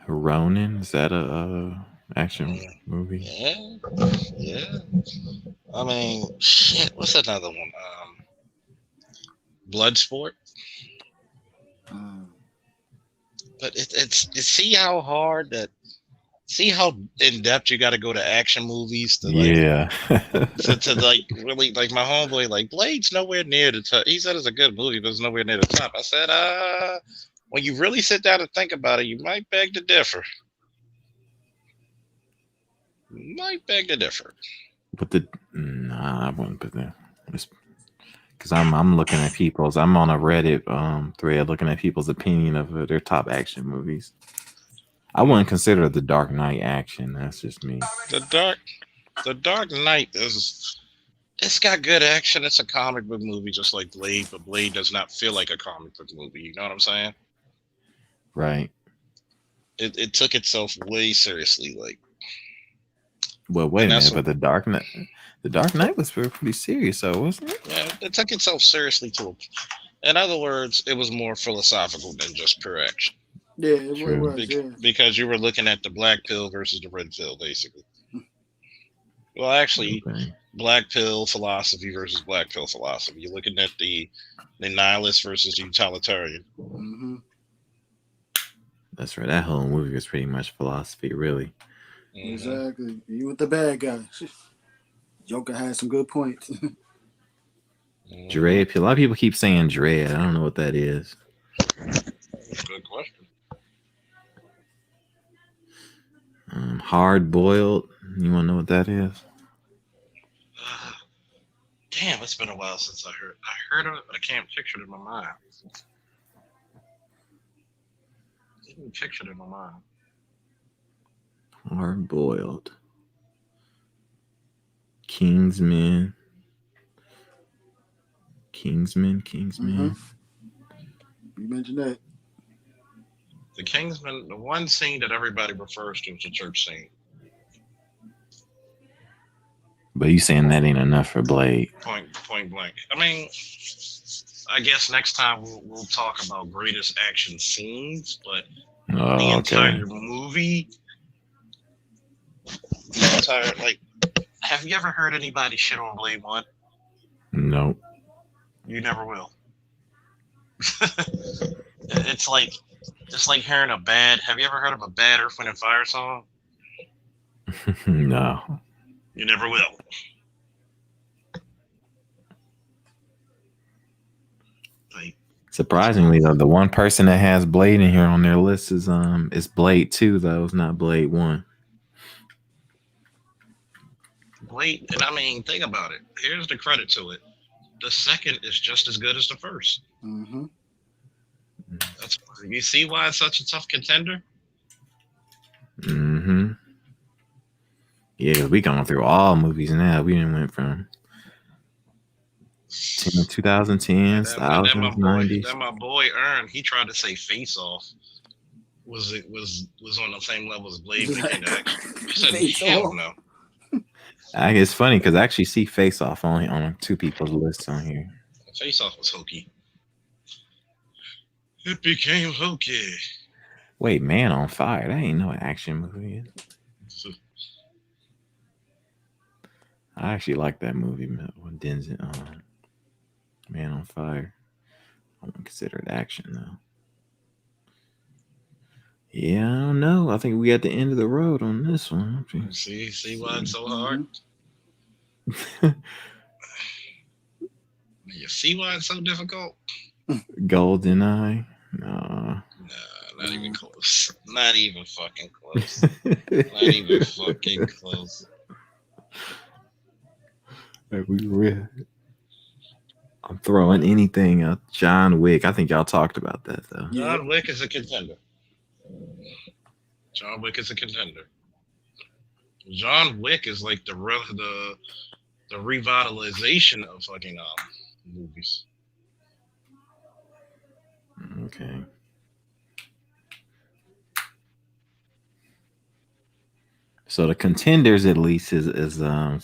Ronin, is that a action movie? Yeah. I mean, shit. What's another one? Bloodsport. But it's see how hard that see how in depth you got to go to action movies to Yeah. to like really like my homeboy like Blade's nowhere near the top. He said it's a good movie, but it's nowhere near the top. I said, when you really sit down and think about it, you might beg to differ. Might beg to differ. But I wouldn't put that. Because I'm looking at people's. I'm on a Reddit thread looking at people's opinion of their top action movies. I wouldn't consider The Dark Knight action. That's just me. The Dark Knight it's got good action. It's a comic book movie just like Blade, but Blade does not feel like a comic book movie. You know what I'm saying? Right. It took itself way seriously. Like, well, wait a minute, but The Dark Knight was pretty serious, though, wasn't it? Yeah, it took itself seriously too. In other words, it was more philosophical than just pure action. Yeah, it was. Because you were looking at the black pill versus the red pill, basically. Well, actually, black pill philosophy versus black pill philosophy. You're looking at the nihilist versus the utilitarian. Mm-hmm. That's right. That whole movie was pretty much philosophy, really. Mm-hmm. Exactly. You with the bad guy. Joker had some good points. Dread pill. A lot of people keep saying dread. I don't know what that is. Good question. Hard boiled. You want to know what that is? Damn, it's been a while since I heard of it, but I can't picture it in my mind. I didn't picture it in my mind. Hard boiled. Kingsman. Mm-hmm. You mentioned that. The Kingsman, the one scene that everybody refers to is the church scene. But you saying that ain't enough for Blade? Point blank. I mean, I guess next time we'll talk about greatest action scenes, but the entire movie, have you ever heard anybody shit on Blade 1? No. You never will. It's like hearing a bad. Have you ever heard of a bad Earth, Wind and Fire song? No. You never will. Surprisingly, though, the one person that has Blade in here on their list is Blade 2, though. It's not Blade 1. Blade, and I mean, think about it. Here's the credit to it. The second is just as good as the first. Mm-hmm. You see why it's such a tough contender? Mm-hmm. Yeah, we going through all movies now. We didn't went from 2010s, thousands, 90s. That my boy Ern, he tried to say Face Off was on the same level as Blade when it came to action. I said, hell no. It's funny because I actually see Face Off only on two people's lists on here. Face Off was hokey. It became hokey. Wait, Man on Fire. That ain't no action movie. I actually like that movie with Denzel. Man on Fire. I wouldn't consider it action though. Yeah, I don't know. I think we at the end of the road on this one. See why it's so hard? You see why it's so difficult? GoldenEye? No, not even close. Not even fucking close. Not even fucking close. I'm throwing anything out. John Wick. I think y'all talked about that though. John Wick is a contender. John Wick is a contender. John Wick is like the revitalization of fucking movies. Okay. So the contenders at least is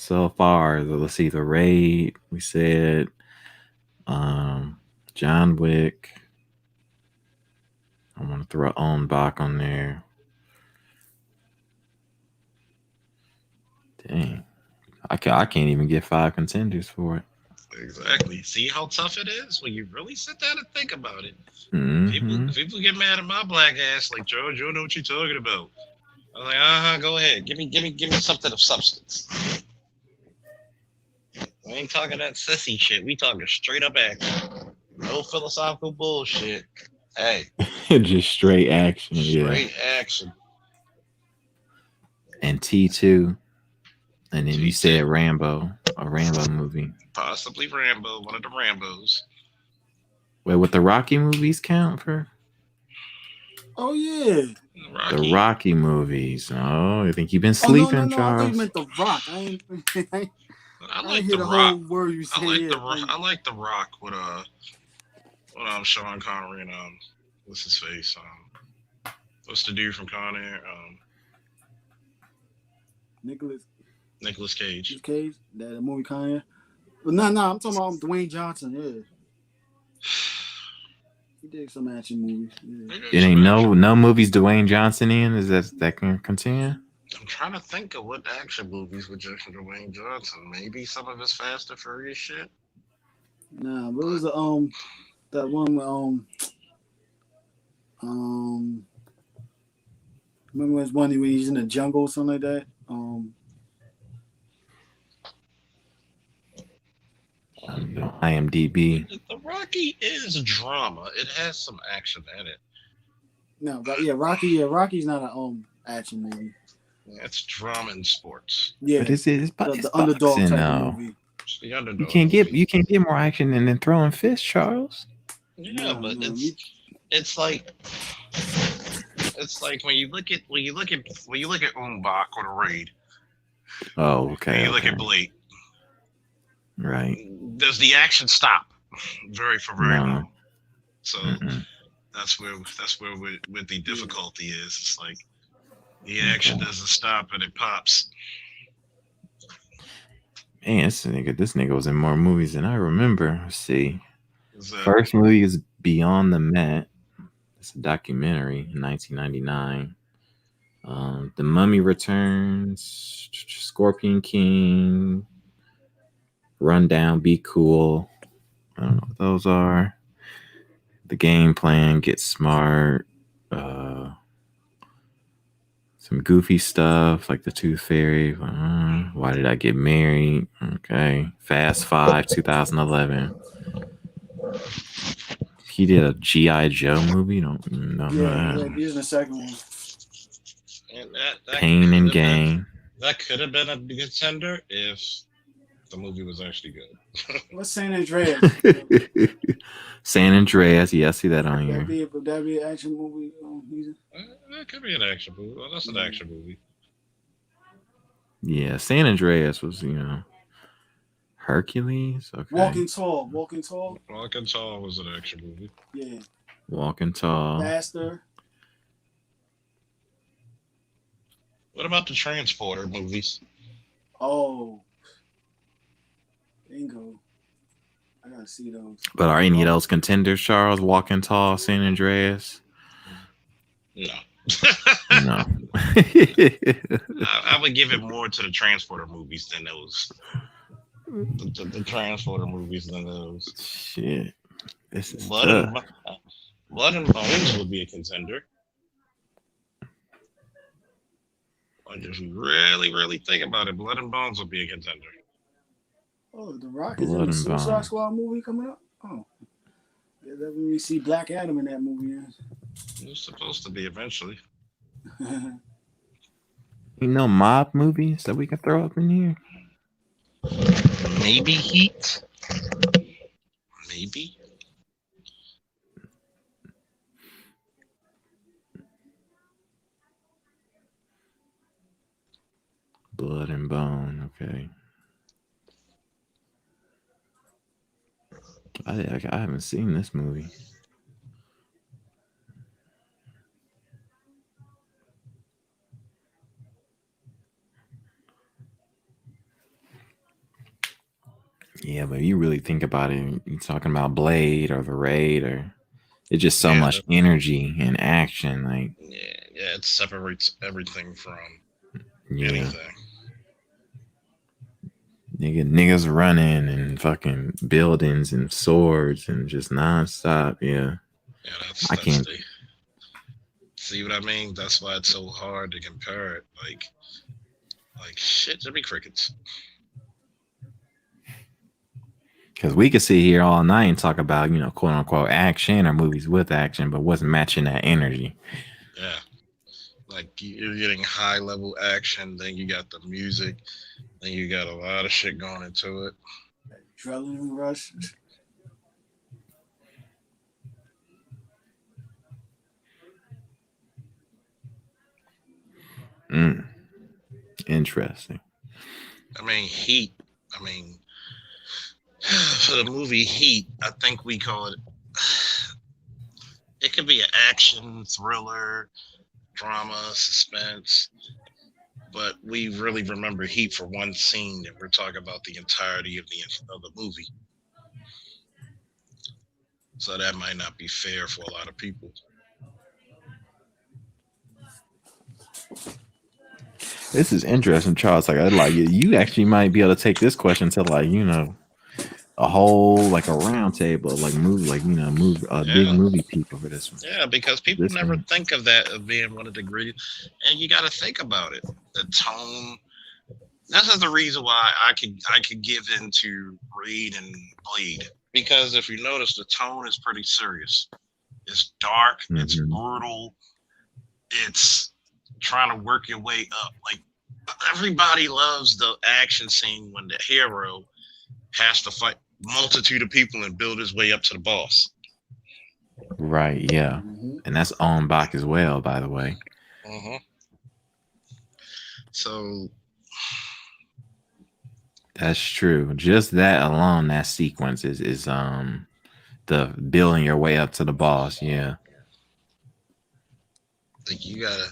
so far. Let's see, The Raid. We said John Wick. I want to throw On Bach on there. Dang. I can't even get 5 contenders for it. Exactly. See how tough it is when you really sit down and think about it. Hmm. People get mad at my black ass like George, you don't know what you're talking about. I'm like, go ahead, give me something of substance. We ain't talking that sissy shit. We talking straight up action. No philosophical bullshit. Hey, Just straight action, yeah. straight action. And T2, and then you T2, said Rambo, a Rambo movie. possibly Rambo, one of the Rambos. Wait, what the Rocky movies count for? Oh yeah. The Rocky. Rocky movies. Oh, I think you've been Oh no sleeping, no! I thought you Charles. meant The Rock. I ain't. I I ain't like hear the the Rock. whole word you I say. like Yeah. I like the Rock with Sean Connery and what's his face what's the dude from Con Air Nicolas Cage. Cage. That movie kind of. But no, I'm talking about Dwayne Johnson. Yeah. He did some action movies. Yeah. It ain't no movies Dwayne Johnson in. Is that can continue? I'm trying to think of what action movies with Jason Dwayne Johnson. Maybe some of his Fast and Furious shit. Nah, what was the that one remember his one when he's in the jungle or something like that? IMDb. The Rocky is drama. It has some action in it. No, but yeah, Rocky. Yeah, Rocky's not an action movie. It's drama and sports. Yeah, But it's the underdog boxing, type though. of movie. It's the underdog. You can't get more action than throwing fists, Charles. Yeah, but it's like when you look at Umbach or the Raid. Oh, okay. And you look at Blade. Right. Does the action stop? Very long. So Mm-mm. that's where the difficulty is. It's like the action doesn't stop and it pops. Man, this nigga was in more movies than I remember. Let's see. First movie is Beyond the Mat. It's a documentary in 1999. The Mummy Returns, Scorpion King, Rundown, Be Cool. I don't know what those are. The Game Plan, Get Smart. Some goofy stuff like the Tooth Fairy. Why Did I Get Married? Okay. Fast 5, 2011. He did a G.I. Joe movie. Don't know that. He's in the second one. And Pain and Gain. That could have been a contender if the movie was actually good. What's San Andreas? San Andreas. Yeah, I see that on here. Would that be an action movie? That could be an action movie. Well, that's an action movie. Yeah, San Andreas was, Hercules. Okay. Walking Tall. Walking Tall was an action movie. Yeah. Walking Tall. Faster. What about the Transporter movies? Oh. Bingo. I gotta see those. But are any of those contenders, Charles? Walking Tall, San Andreas? No. No. I would give it more to the Transporter movies than those. The Transporter movies than those. Shit. This is Blood and Bones would be a contender. Like if you really think about it, Blood and Bones would be a contender. Oh, The Rock is in the Suicide Squad movie coming up? Oh. Yeah, that when we see Black Adam in that movie. It's supposed to be eventually. Mob movies that we can throw up in here? Maybe Heat. Maybe. Blood and Bone. Okay. I haven't seen this movie. Yeah, but you really think about it, you're talking about Blade or The Raid, or it's just so much energy and action. Like, yeah, it separates everything from anything. Niggas running and fucking buildings and swords and just nonstop. Yeah, Yeah, I that's can't. the see what I mean. That's why it's so hard to compare it. Like shit, Jimmy Crickets. Because we could sit here all night and talk about, quote unquote action or movies with action, but what's matching that energy? Yeah, like you're getting high level action, then you got the music, then you got a lot of shit going into it. Adrenaline rush. Mm, interesting. I mean, Heat. I mean, for the movie Heat, I think we call it. It could be an action, thriller, drama, suspense, but we really remember Heat for one scene, and we're talking about the entirety of the movie. So that might not be fair for a lot of people. This is interesting, Charles. Like, I like you actually might be able to take this question to like, a whole like a round table, like movie, like move big Yeah, movie people for this one. yeah, because people This never one, think of that as being one of the greatest, and you got to think about it. The tone. This is the reason why I could give into Reed and Bleed, because if you notice, the tone is pretty serious. It's dark. It's hmm brutal. It's trying to work your way up. Like everybody loves the action scene when the hero has to fight multitude of people and build his way up to the boss. right? Yeah, Mm-hmm. and that's on Bach as well, by the way. Hmm. So That's true. Just that alone, that sequence is the building your way up to the boss. Yeah, like you gotta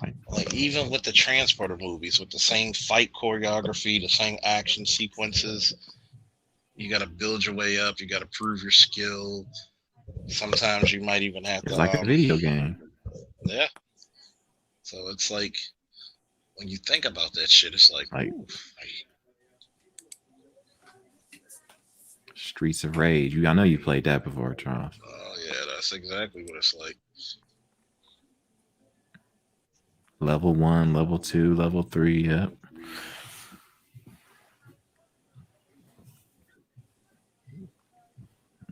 like like even with the transporter movies with the same fight choreography, the same action sequences, you gotta build your way up. You gotta prove your skill. Sometimes you might even have to it's like a video game. yeah. So it's like when you think about that shit, it's like Like ooh, Streets of Rage. I know you played that before, Charles. oh yeah, that's exactly what it's like. Level 1, level 2, level 3. Yep.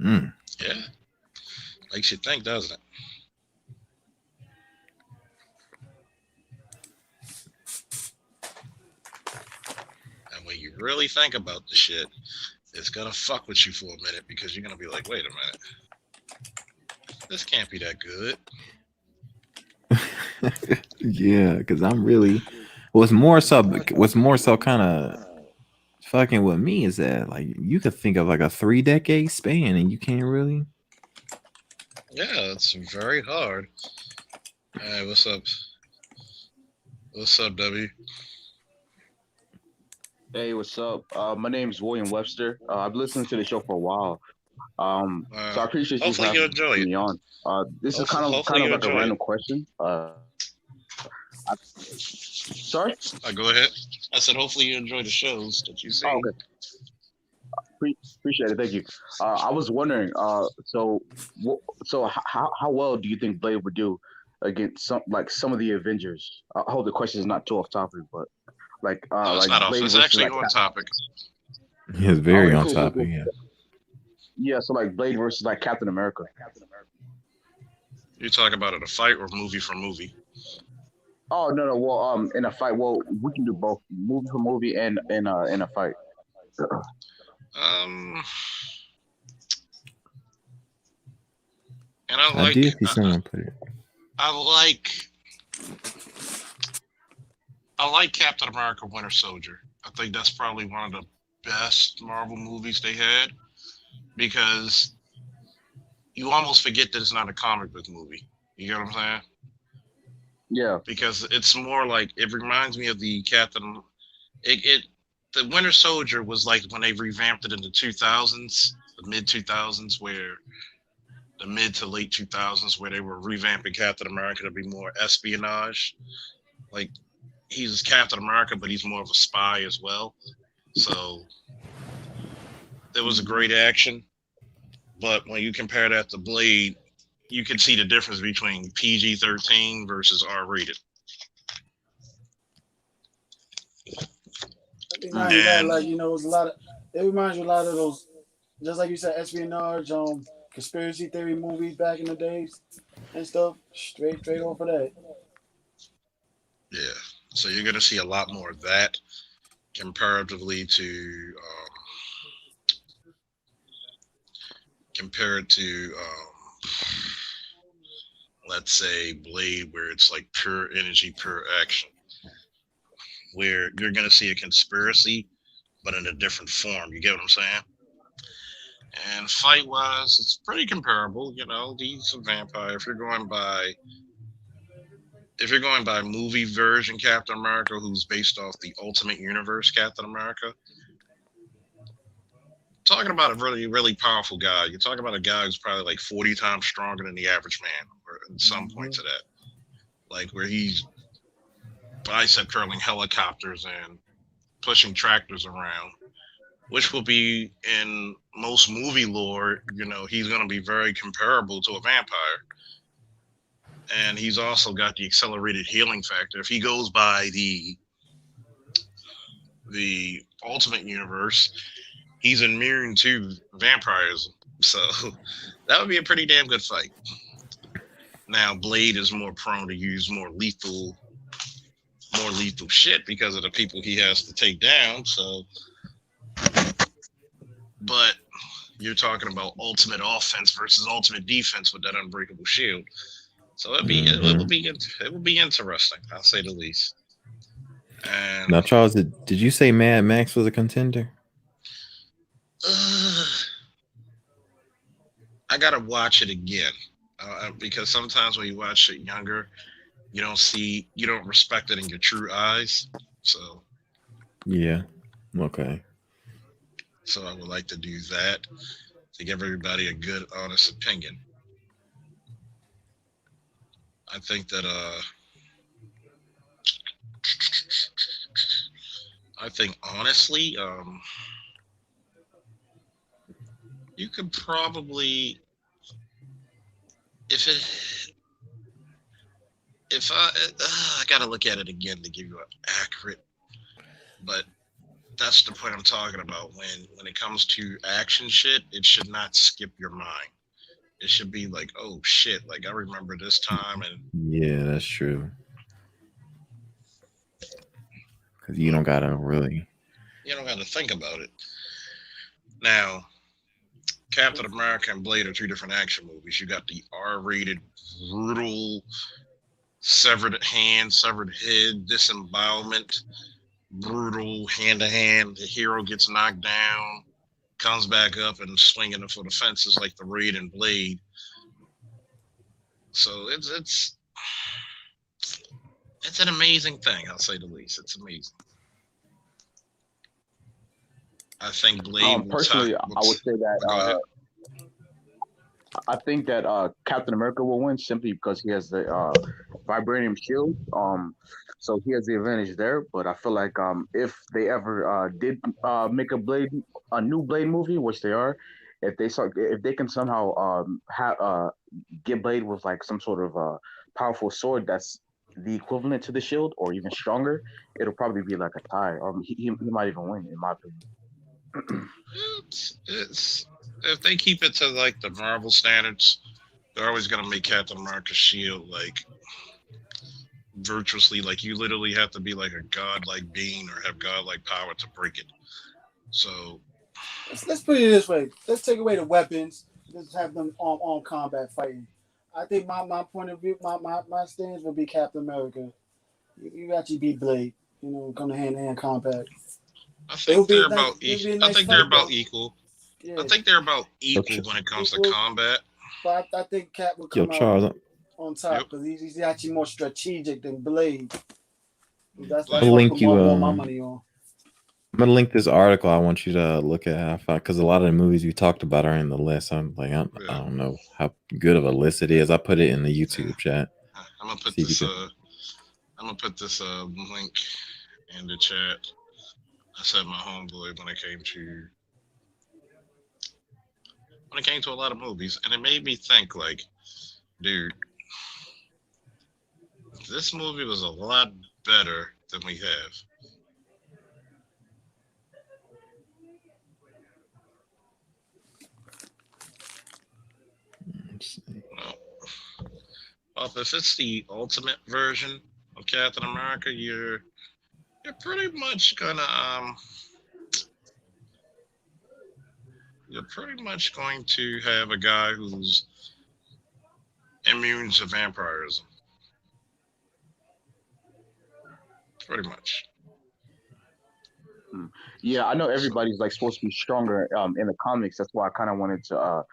Mm. Yeah, makes you think, doesn't it? And when you really think about the shit, it's gonna fuck with you for a minute because you're gonna be like, wait a minute, this can't be that good. Yeah, because I'm really what's more so kind of fucking with me is that like you could think of like a 3 decade span and you can't really. Yeah, it's very hard. Hey, what's up? What's up, W? Hey, what's up? My name's William Webster. I've been listening to the show for a while. So I appreciate you for Hopefully you having enjoy it. me on. This is Hopefully kind of you like a enjoy it. random question. Sorry? Go ahead. I said, hopefully you enjoy the shows that you see. Oh, okay. Appreciate it. Thank you. I was wondering. How well do you think Blade would do against some of the Avengers? I hope the question is not too off topic, but No, it's like not off. Blade It's versus actually like on topic. It's very okay, on cool, topic. cool. Yeah. Yeah, so like Blade versus like Captain America. You talk about it a fight or movie for movie. Oh no. Well, in a fight, well, we can do both, movie for movie and in a fight. Um, and I I like did see someone put it. I like I like Captain America: Winter Soldier. I think that's probably one of the best Marvel movies they had because you almost forget that it's not a comic book movie. You get what I'm saying? Yeah, Because it's more like it reminds me of the Captain. It the Winter Soldier was like when they revamped it in the 2000s, the mid 2000s, where the mid to late 2000s, where they were revamping Captain America to be more espionage. Like he's Captain America, but he's more of a spy as well. So it was a great action, but when you compare that to Blade, you can see the difference between PG-13 versus R-rated. I think not even that, like, it's a lot of. It reminds you a lot of those, just like you said, espionage, conspiracy theory movies back in the days and stuff. Straight off of that. Yeah. So you're gonna see a lot more of that comparatively to compared to let's say Blade, where it's like pure energy, pure action, where you're gonna see a conspiracy, but in a different form. You get what I'm saying? And fight wise, it's pretty comparable. He's a vampire. If you're going by movie version Captain America, who's based off the Ultimate Universe Captain America, talking about a really, really powerful guy. You're talking about a guy who's probably like 40 times stronger than the average man, or at some points of that. Like where he's bicep curling helicopters and pushing tractors around, which will be in most movie lore, he's going to be very comparable to a vampire. And he's also got the accelerated healing factor. If he goes by the Ultimate Universe, he's immune to vampirism. So that would be a pretty damn good fight. Now, Blade is more prone to use more lethal shit because of the people he has to take down. So, but you're talking about ultimate offense versus ultimate defense with that unbreakable shield. So it will be interesting, I'll say the least. And now, Charles, did you say Mad Max was a contender? I gotta watch it again because sometimes when you watch it younger, you don't respect it in your true eyes. So yeah, okay. So I would like to do that to give everybody a good, honest opinion. I think that honestly, you could probably if I gotta look at it again to give you an accurate, but that's the point I'm talking about. When it comes to action shit, it should not skip your mind. It should be like, oh shit, like I remember this time. And yeah, that's true. Because you don't gotta think about it. Now, Captain America and Blade are two different action movies. You got the R-rated, brutal, severed hand, severed head, disembowelment, brutal hand-to-hand. The hero gets knocked down, comes back up and swinging for the fences like the Raid and Blade. So it's an amazing thing, I'll say the least. It's amazing. I think Blade. Personally, I would say that I think that Captain America will win simply because he has the vibranium shield. So he has the advantage there. But I feel like if they ever did make a new Blade movie, which they are, if they can somehow get Blade with like some sort of powerful sword that's the equivalent to the shield or even stronger, it'll probably be like a tie. He might even win, in my opinion. It's if they keep it to like the Marvel standards, they're always gonna make Captain America's shield like virtuously, like you literally have to be like a godlike being or have godlike power to break it. So let's put it this way: let's take away the weapons, let's have them on combat fighting. I think my point of view, my stance would be Captain America. You actually beat Blade, come to hand-to-hand combat. I think they're about equal. Yeah. I think they're about equal when it comes to combat. But I think Cap would come out on top because he's actually more strategic than Blade. That's what I put more my money on. I'm gonna link this article. I want you to look at because a lot of the movies we talked about are in the list. I don't know how good of a list it is. I put it in the YouTube chat. I'm gonna put this. I'm gonna put this link in the chat. I said my homeboy when it came to a lot of movies, and it made me think like, dude, this movie was a lot better than we have. Well, if it's the ultimate version of Captain America, you're pretty much gonna you're pretty much going to have a guy who's immune to vampirism. Pretty much. Yeah, I know So, everybody's like supposed to be stronger in the comics. That's why I kind of wanted to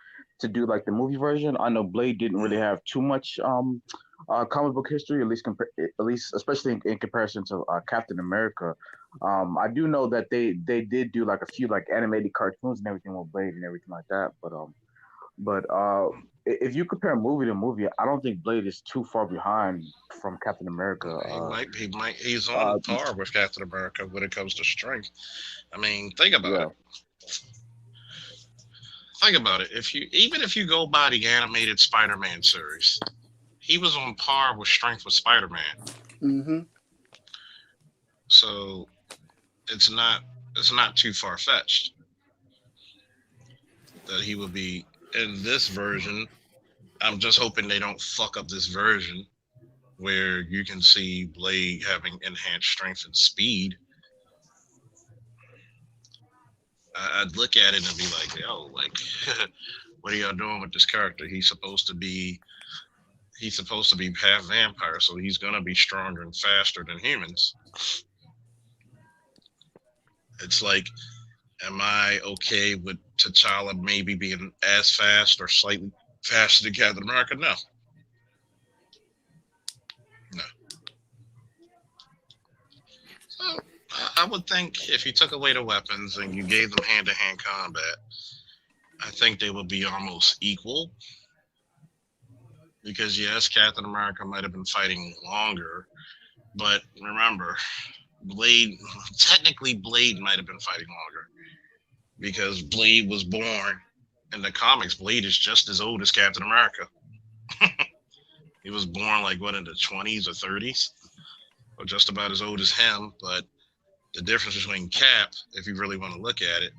do like the movie version. I know Blade didn't really have too much comic book history, at least especially in comparison to Captain America. I do know that they did do like a few like animated cartoons and everything with Blade and everything like that. But if you compare movie to movie, I don't think Blade is too far behind from Captain America. he's Uh, on par with Captain America when it comes to strength. I mean, think about it. yeah. Think about it. If you go by the animated Spider-Man series, he was on par with strength with Spider-Man. Mm-hmm. So it's not it's not too far fetched that he would be in this version. I'm just hoping they don't fuck up this version where you can see Blade having enhanced strength and speed. I'd look at it and be like, yo, like, what are y'all doing with this character? He's supposed to be half vampire, so he's gonna be stronger and faster than humans. It's like, am I okay with T'Challa maybe being as fast or slightly faster than Captain America? No, no. So I would think if you took away the weapons and you gave them hand-to-hand combat, I think they would be almost equal. Because yes, Captain America might have been fighting longer, but remember, Blade technically Blade might have been fighting longer because Blade was born in the comics. Blade is just as old as Captain America. He was born like what in the 20s or 30s, or just about as old as him. But the difference between Cap, if you really want to look at it,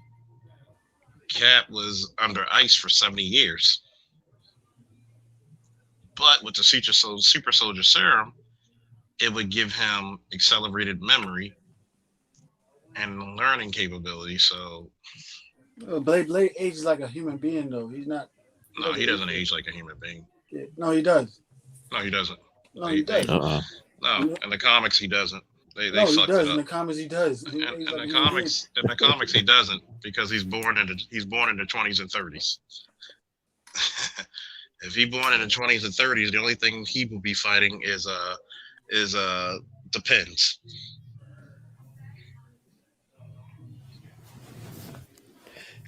Cap was under ice for 70 years. But with the super soldier serum, it would give him accelerated memory and learning capability. So Blade ages like a human being though. no, he doesn't age like a human being. Yeah. No, he does. No, he doesn't. No, he does. No, in the comics he doesn't. They No, he fucked does. it In the up. comics, he does. In the comics he doesn't because he's born in the 20s and 30s. If he born in the 20s and 30s, the only thing he will be fighting is depends.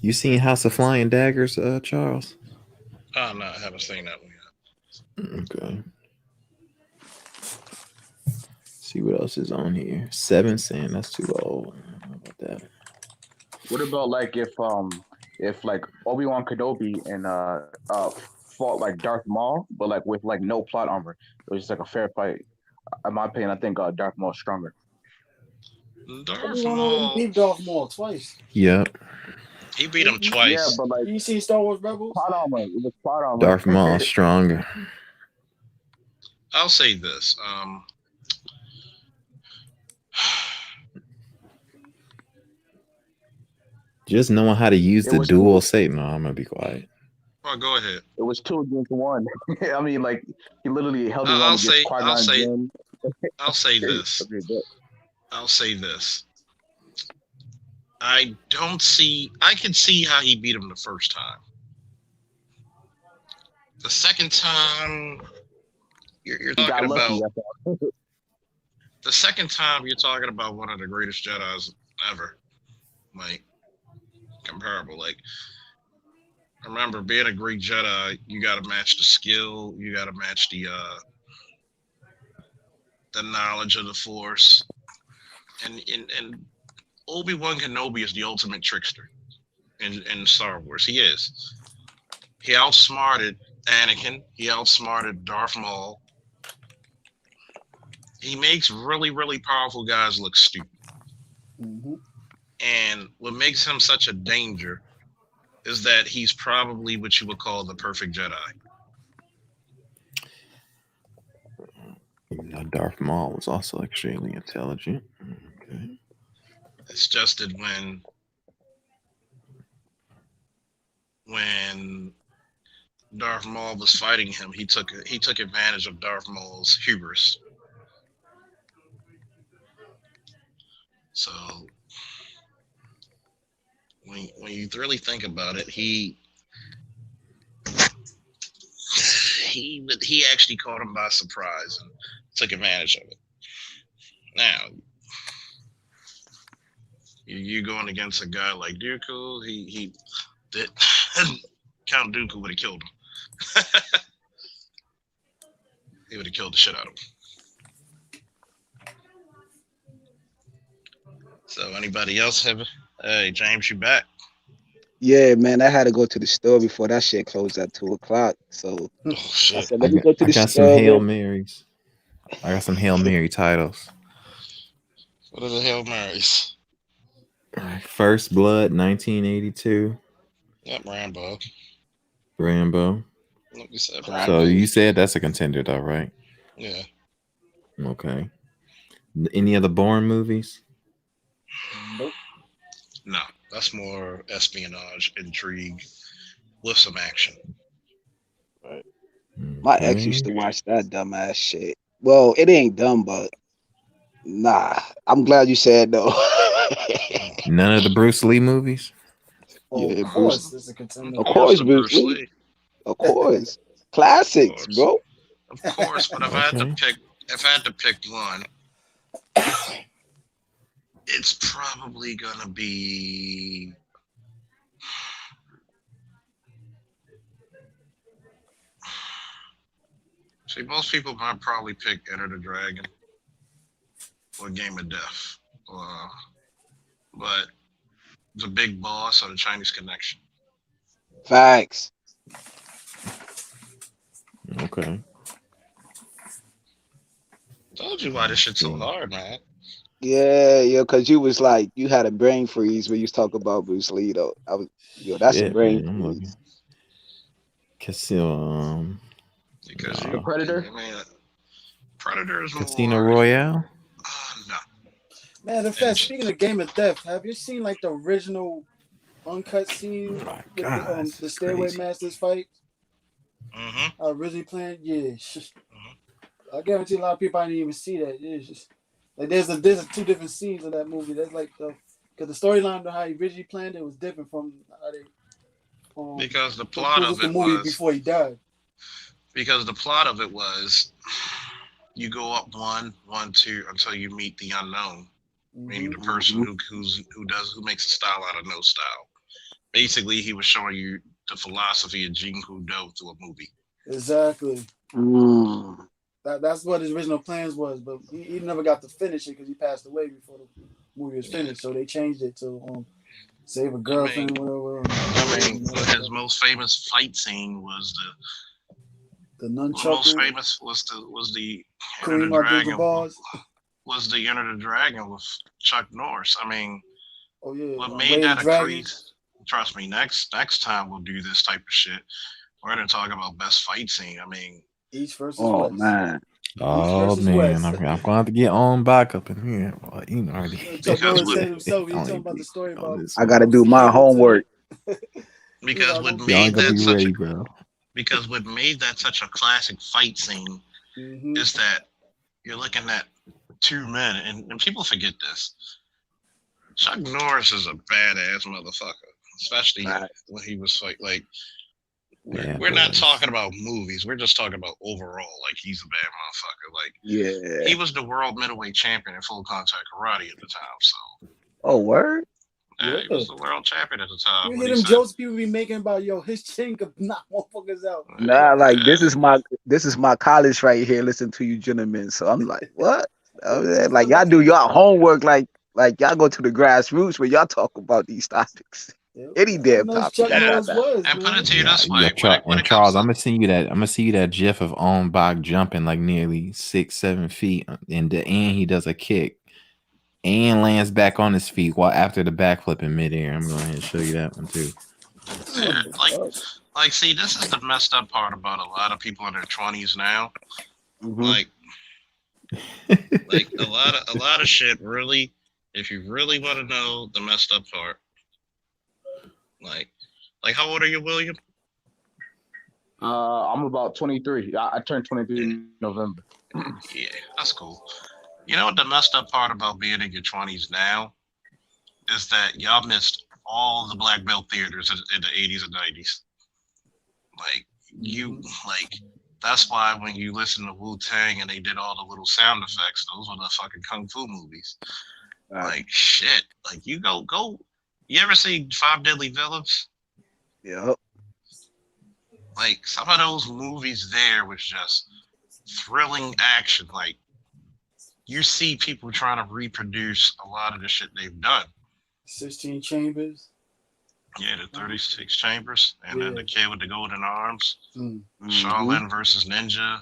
You seen House of Flying Daggers, Charles? Oh no, I haven't seen that one yet. Okay. See what else is on here. 7 Cent. That's too old. How about that? What about like if like Obi-Wan Kenobi and fought like Darth Maul, but like with like no plot armor, it was just like a fair fight. In my opinion, I think Darth Maul's stronger. Darth Maul beat Darth Maul twice. Yep. He beat him twice. Yeah, but like you see Star Wars Rebels? Plot armor. It was plot armor. Darth Maul stronger. I'll say this. Just knowing how to use the dual Satan. No, I'm gonna be quiet. Well, go ahead. It was 2 against 1. I mean, like he literally held his own against Qui-Gon Jinn. I'll say this. I'll say this. I can see how he beat him the first time. The second time, you're talking about. The second time, you're talking about one of the greatest Jedis ever. Like, comparable. Like, remember, being a great Jedi, you got to match the skill, you got to match the knowledge of the Force, and Obi-Wan Kenobi is the ultimate trickster in Star Wars. He is. He outsmarted Anakin. He outsmarted Darth Maul. He makes really, really powerful guys look stupid. Mm-hmm. And what makes him such a danger is that he's probably what you would call the perfect Jedi. Darth Maul was also extremely intelligent. Okay. It's just that when Darth Maul was fighting him, he took advantage of Darth Maul's hubris. So when you really think about it, he actually caught him by surprise and took advantage of it. Now you going against a guy like Dooku, he did Count Dooku would have killed him. He would have killed the shit out of him. So anybody else have? Hey, James, you back? Yeah, man, I had to go to the store before that shit closed at 2 o'clock. So Oh I shit! said, let me go to I the got some store. Hail Marys. I got some Hail Mary titles. What are the Hail Marys? First Blood, 1982. Yep, Rambo. Rambo. Look, you said So Rambo. you said that's a contender, though, right? Yeah. Okay. Any other Bourne movies? Nope. No, that's more espionage, intrigue, with some action. My ex used to watch that dumbass shit. Well, it ain't dumb, but nah. I'm glad you said no. None of the Bruce Lee movies? Oh, Yeah, of Bruce. course, it's a contender. Of course, the Bruce Lee. Of course. Classics, bro. Of course, but if I had to pick one, it's probably gonna be. See, most people might probably pick Enter the Dragon or Game of Death, but The Big Boss or The Chinese Connection. Facts. Okay. Told you why this shit's so hard, man. Yeah, because you was like, you had a brain freeze when you was talking about Bruce Lee, though. That's a brain man, I'm freeze. looking. Casino, Because The Predator. I mean, Predator is Casino more. Royale. No. Man, in fact, speaking of Game of Death, have you seen like the original uncut scene with the Stairway crazy. Masters fight? Mm-hmm. Originally planned, yeah. I guarantee a lot of people I didn't even see that. It's just like there's two different scenes of that movie. That's like because the storyline of how he originally planned it was different from how they. Because the plot of the it movie was before he died. Because the plot of it was you go up one, two until you meet the unknown, meaning the person who makes a style out of no style. Basically, he was showing you the philosophy of Jean Cousteau through a movie. Exactly. That's what his original plans was, but he never got to finish it because he passed away before the movie was finished. So they changed it to save a girlfriend or whatever. I mean, his most famous fight scene was the nunchuck. The most famous was the Enter the Dragon. Was the Enter the Dragon with Chuck Norris. I mean, what made that a crazy? Trust me, next time we'll do this type of shit. We're gonna talk about best fight scene. I mean, East versus West. Man. Oh man, I'm going to have to get on back up in here. Well, you know, already. Chuck Norris said himself. He's talking about the story about. I got to do my homework. Because what made that such a because what made that such a classic fight scene is that you're looking at two men, and people forget this. Chuck Norris is a badass motherfucker, especially when he was like. We're not talking about movies. We're just talking about overall. Like, he's a bad motherfucker. Like, he was the world middleweight champion in full contact karate at the time. So. Oh, word. Yeah, he was the world champion at the time. You hear them jokes people be making about his chin could knock motherfuckers out. Nah, like this is my college right here. Listen to you, gentlemen. So I'm like, what? Like y'all do your homework. Like Like y'all go to the grassroots when y'all talk about these topics. Any damn topic. Chuck Norris was, And put it to you Yeah, this way: yeah, when it comes Charles, to I'm gonna send you that. I'm gonna see you that GIF of On Bach jumping like nearly 6-7 feet, and the end he does a kick and lands back on his feet while after the backflip in midair. I'm going to show you that one too. like, see, this is the messed up part about a lot of people in their 20s now. Mm-hmm. Like a lot of shit. Really, if you really want to know the messed up part, like how old are you, William? I'm about 23. I turned 23 in November. Yeah, that's cool. You know what the messed up part about being in your 20s now is that y'all missed all the black belt theaters in the 80s and 90s. Like that's why when you listen to Wu-Tang and they did all the little sound effects, those were the fucking kung fu movies. Like shit. Like you go. You ever see Five Deadly Villains? Yep. Like some of those movies there was just thrilling action. Like you see people trying to reproduce a lot of the shit they've done. 16 Chambers. Yeah, the 36 Chambers, and then the kid with the golden arms. Mm-hmm. Shaolin versus Ninja.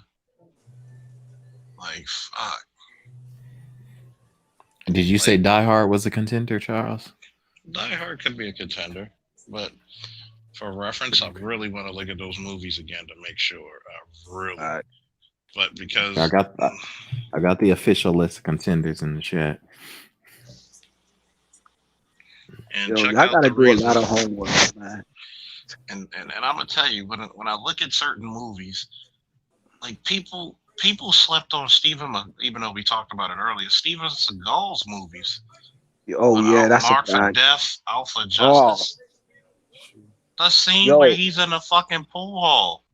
Like fuck. Did you say Die Hard was a contender, Charles? Die Hard could be a contender, but for reference, I really want to look at those movies again to make sure. But because I got the official list of contenders in the chat. And Yo, check I out gotta the do a reason. lot of homework, man. And I'm gonna tell you, when I look at certain movies, like people slept on Steven, even though we talked about it earlier. Steven Seagal's movies. Oh yeah, that's Mark a for fact. Death, Alpha Justice. The scene where he's in the fucking pool hall.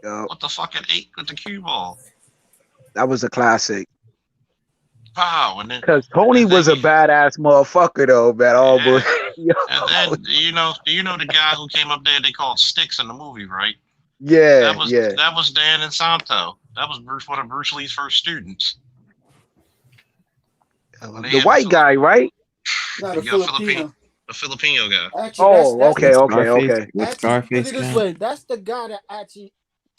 With the fucking with the cue ball. That was a classic. Wow, and then because Tony was a badass motherfucker though, man. Oh, but and then do you know the guy who came up there they called Sticks in the movie, right? Yeah, that was Dan Insanto. That was one of Bruce Lee's first students. The white guy, right? No, the Filipino. The Filipino guy. Actually, okay. What Scarface put it this way, that's the guy that actually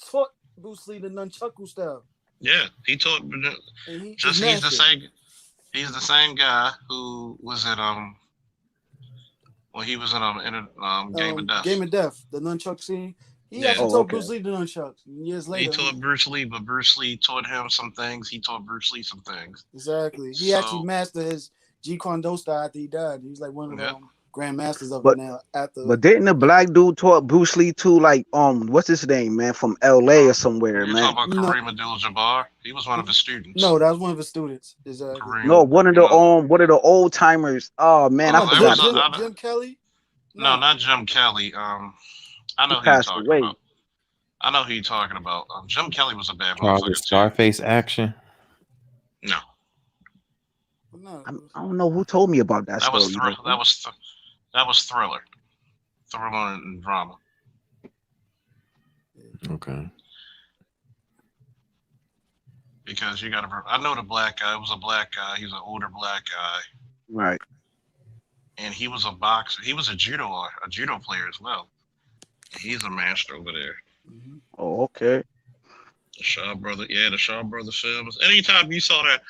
taught Bruce Lee the nunchaku style. Yeah, he taught. He's the same. He's the same guy who was in he was in Game of Death. Game of Death, the nunchuck scene. He actually taught Bruce Lee the nunchucks. Years later, he taught Bruce Lee, but Bruce Lee taught him some things. He taught Bruce Lee some things. Exactly. He actually mastered his Jeet Kune Do style after he died. He's like one of the grandmasters of it now. But didn't the black dude taught Bruce Lee too? Like what's his name, man, from L.A. or somewhere, You're man? talking about Kareem Abdul-Jabbar? He was one of his students. No, that was one of his students. Exactly. No, one of the old timers. Oh man, I forgot. Jim Kelly. No, not Jim Kelly. I know who you're talking about. I know who you're talking about. Jim Kelly was a bad motherfucker. Scarface action. No. I don't know who told me about that story. That was Thriller and drama. Okay. Because you got to. I know the black guy. It was a black guy. He was an older black guy. Right. And he was a boxer. He was a judo player as well. He's a master over there. Mm-hmm. Oh, okay. The Shaw Brothers, the Shaw Brothers films. Anytime you saw that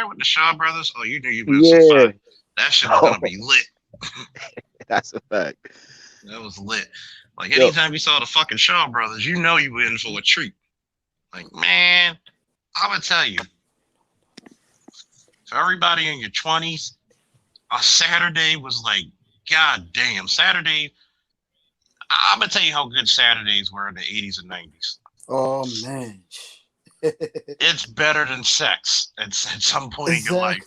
with the Shaw Brothers, you knew you were so that shit was gonna be lit. That's a fact. That was lit. Like anytime you saw the fucking Shaw Brothers, you know you were in for a treat. Like, man, I'm gonna tell you, for everybody in your 20s, a Saturday was like, god damn, Saturday. I'm gonna tell you how good Saturdays were in the 80s and 90s. Oh man, it's better than sex at some point in your life.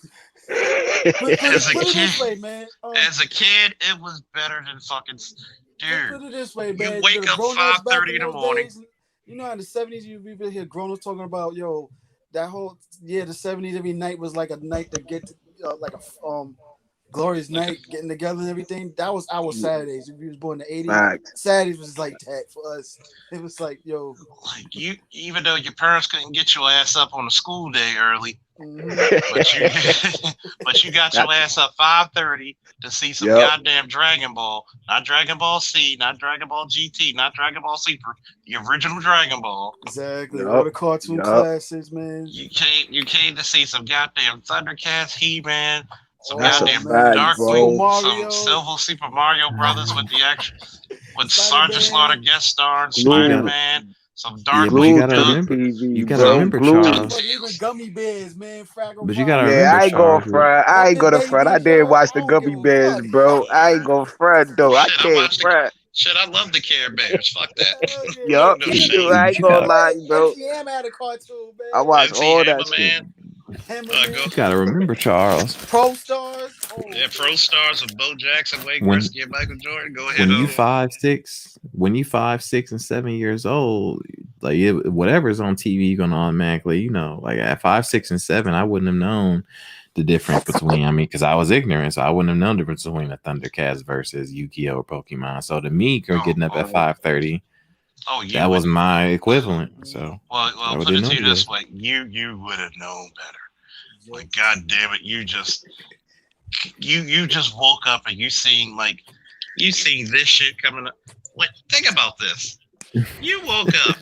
As a kid, it was better than fucking. Dude, put it this way, man. You wake up 5:30 in the morning. Days, you know, in the 70s, you hear grown-ups talking about that whole the 70s. Every night was like a night to get to, like a Glorious Look at Night, getting together and everything. That was our Saturdays. If you was born in the 80s, Facts. Saturdays was like that for us. It was like, yo. like you, even though your parents couldn't get your ass up on a school day early, Mm-hmm. but you but you got That, your ass up 5:30 to see some yep. goddamn Dragon Ball, not Dragon Ball C, not Dragon Ball GT, not Dragon Ball Super, the original Dragon Ball. Exactly. All Yep. the cartoon Yep. classics, man. You came to see some goddamn Thundercats, He-Man, some That's a Oh goddamn man, fact, Super Darkwing, bro. some Mario, Silver Super Mario Brothers with the action, with Spider Sergeant Slaughter Man. guest starring, But you Spider Glued, gotta, Man, some yeah, but you Darkwing glued gotta to the Duck, remember, you TV, gotta bro. remember, Glued. Charles. Fuck, even DuckTales. Gummy Bears, man. Fraggle But you gotta Rock. Yeah, remember, I ain't gonna Charles. front. I ain't Muppet gonna front. I Babies, did yo. watch I the don't give Gummy a Bears, fuck. bro. I ain't gonna front though. I Shit, I can't watched the front. shit. I love the Care Bears. Fuck that. Hell yeah. Yup, No me Even too. shade. I But ain't you gonna gotta, lie, bro. MC Hammer had a cartoon, I man. watched MC all that Hammer shit. Man. Go. Hammerman, you gotta remember, Charles. Pro Stars. Oh Yeah, Pro man. Stars of Bo Jackson, Wayne When Gretzky, and Michael Jordan. Go ahead, when you O. 5, 6, when you 5, 6, and 7 years old, like whatever's on TV, you're gonna automatically, like at 5, 6, and 7, I wouldn't have known the difference between. I mean, because I was ignorant, so I wouldn't have known the difference between a Thundercats versus Yu-Gi-Oh or Pokemon. So to me, Oh, getting up at oh, 5:30, you that would. was my equivalent. So Well, I put didn't it know to you any better. this way: you would have known better. Yep. Like, god damn it, you just woke up and you seen this shit coming up. Like, think about this. You woke up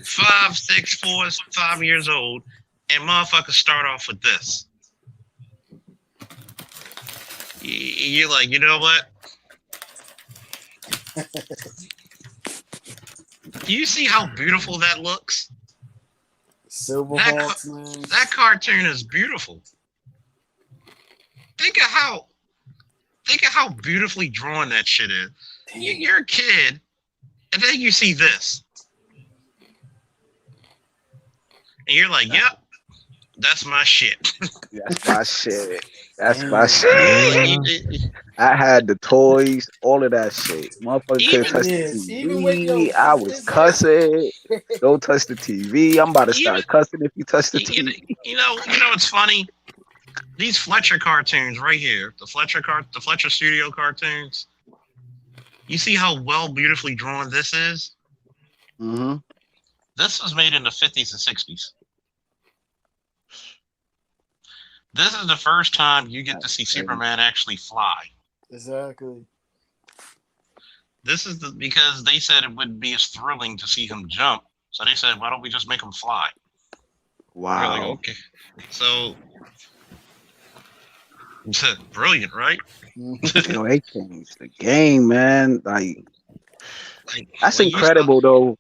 5, 6, 4, 5 years old, and motherfuckers start off with this. You're like, you know what? Do you see how beautiful that looks? Silverhawks, man. That cartoon is beautiful. Think of how beautifully drawn that shit is. You're a kid, and then you see this, and you're like, "Yep, that's my shit." That's my shit. That's my Damn. shit. Yeah. I had the toys, all of that shit. Motherfucker couldn't touch the Yes, even with TV. I was cussing. Don't touch the TV. I'm about to Even start cussing if you touch the you, TV. you know, it's funny. These Fletcher cartoons right here, the Fletcher Studio cartoons. You see how beautifully drawn this is? Mm-hmm. This was made in the 50s and 60s. This is the first time you get to see Superman actually fly. Exactly. This is because they said it wouldn't be as thrilling to see him jump, so they said, "Why don't we just make him fly?" Wow. We're like, okay, so brilliant, right? Yo, they changed the game, man. Like that's when incredible though.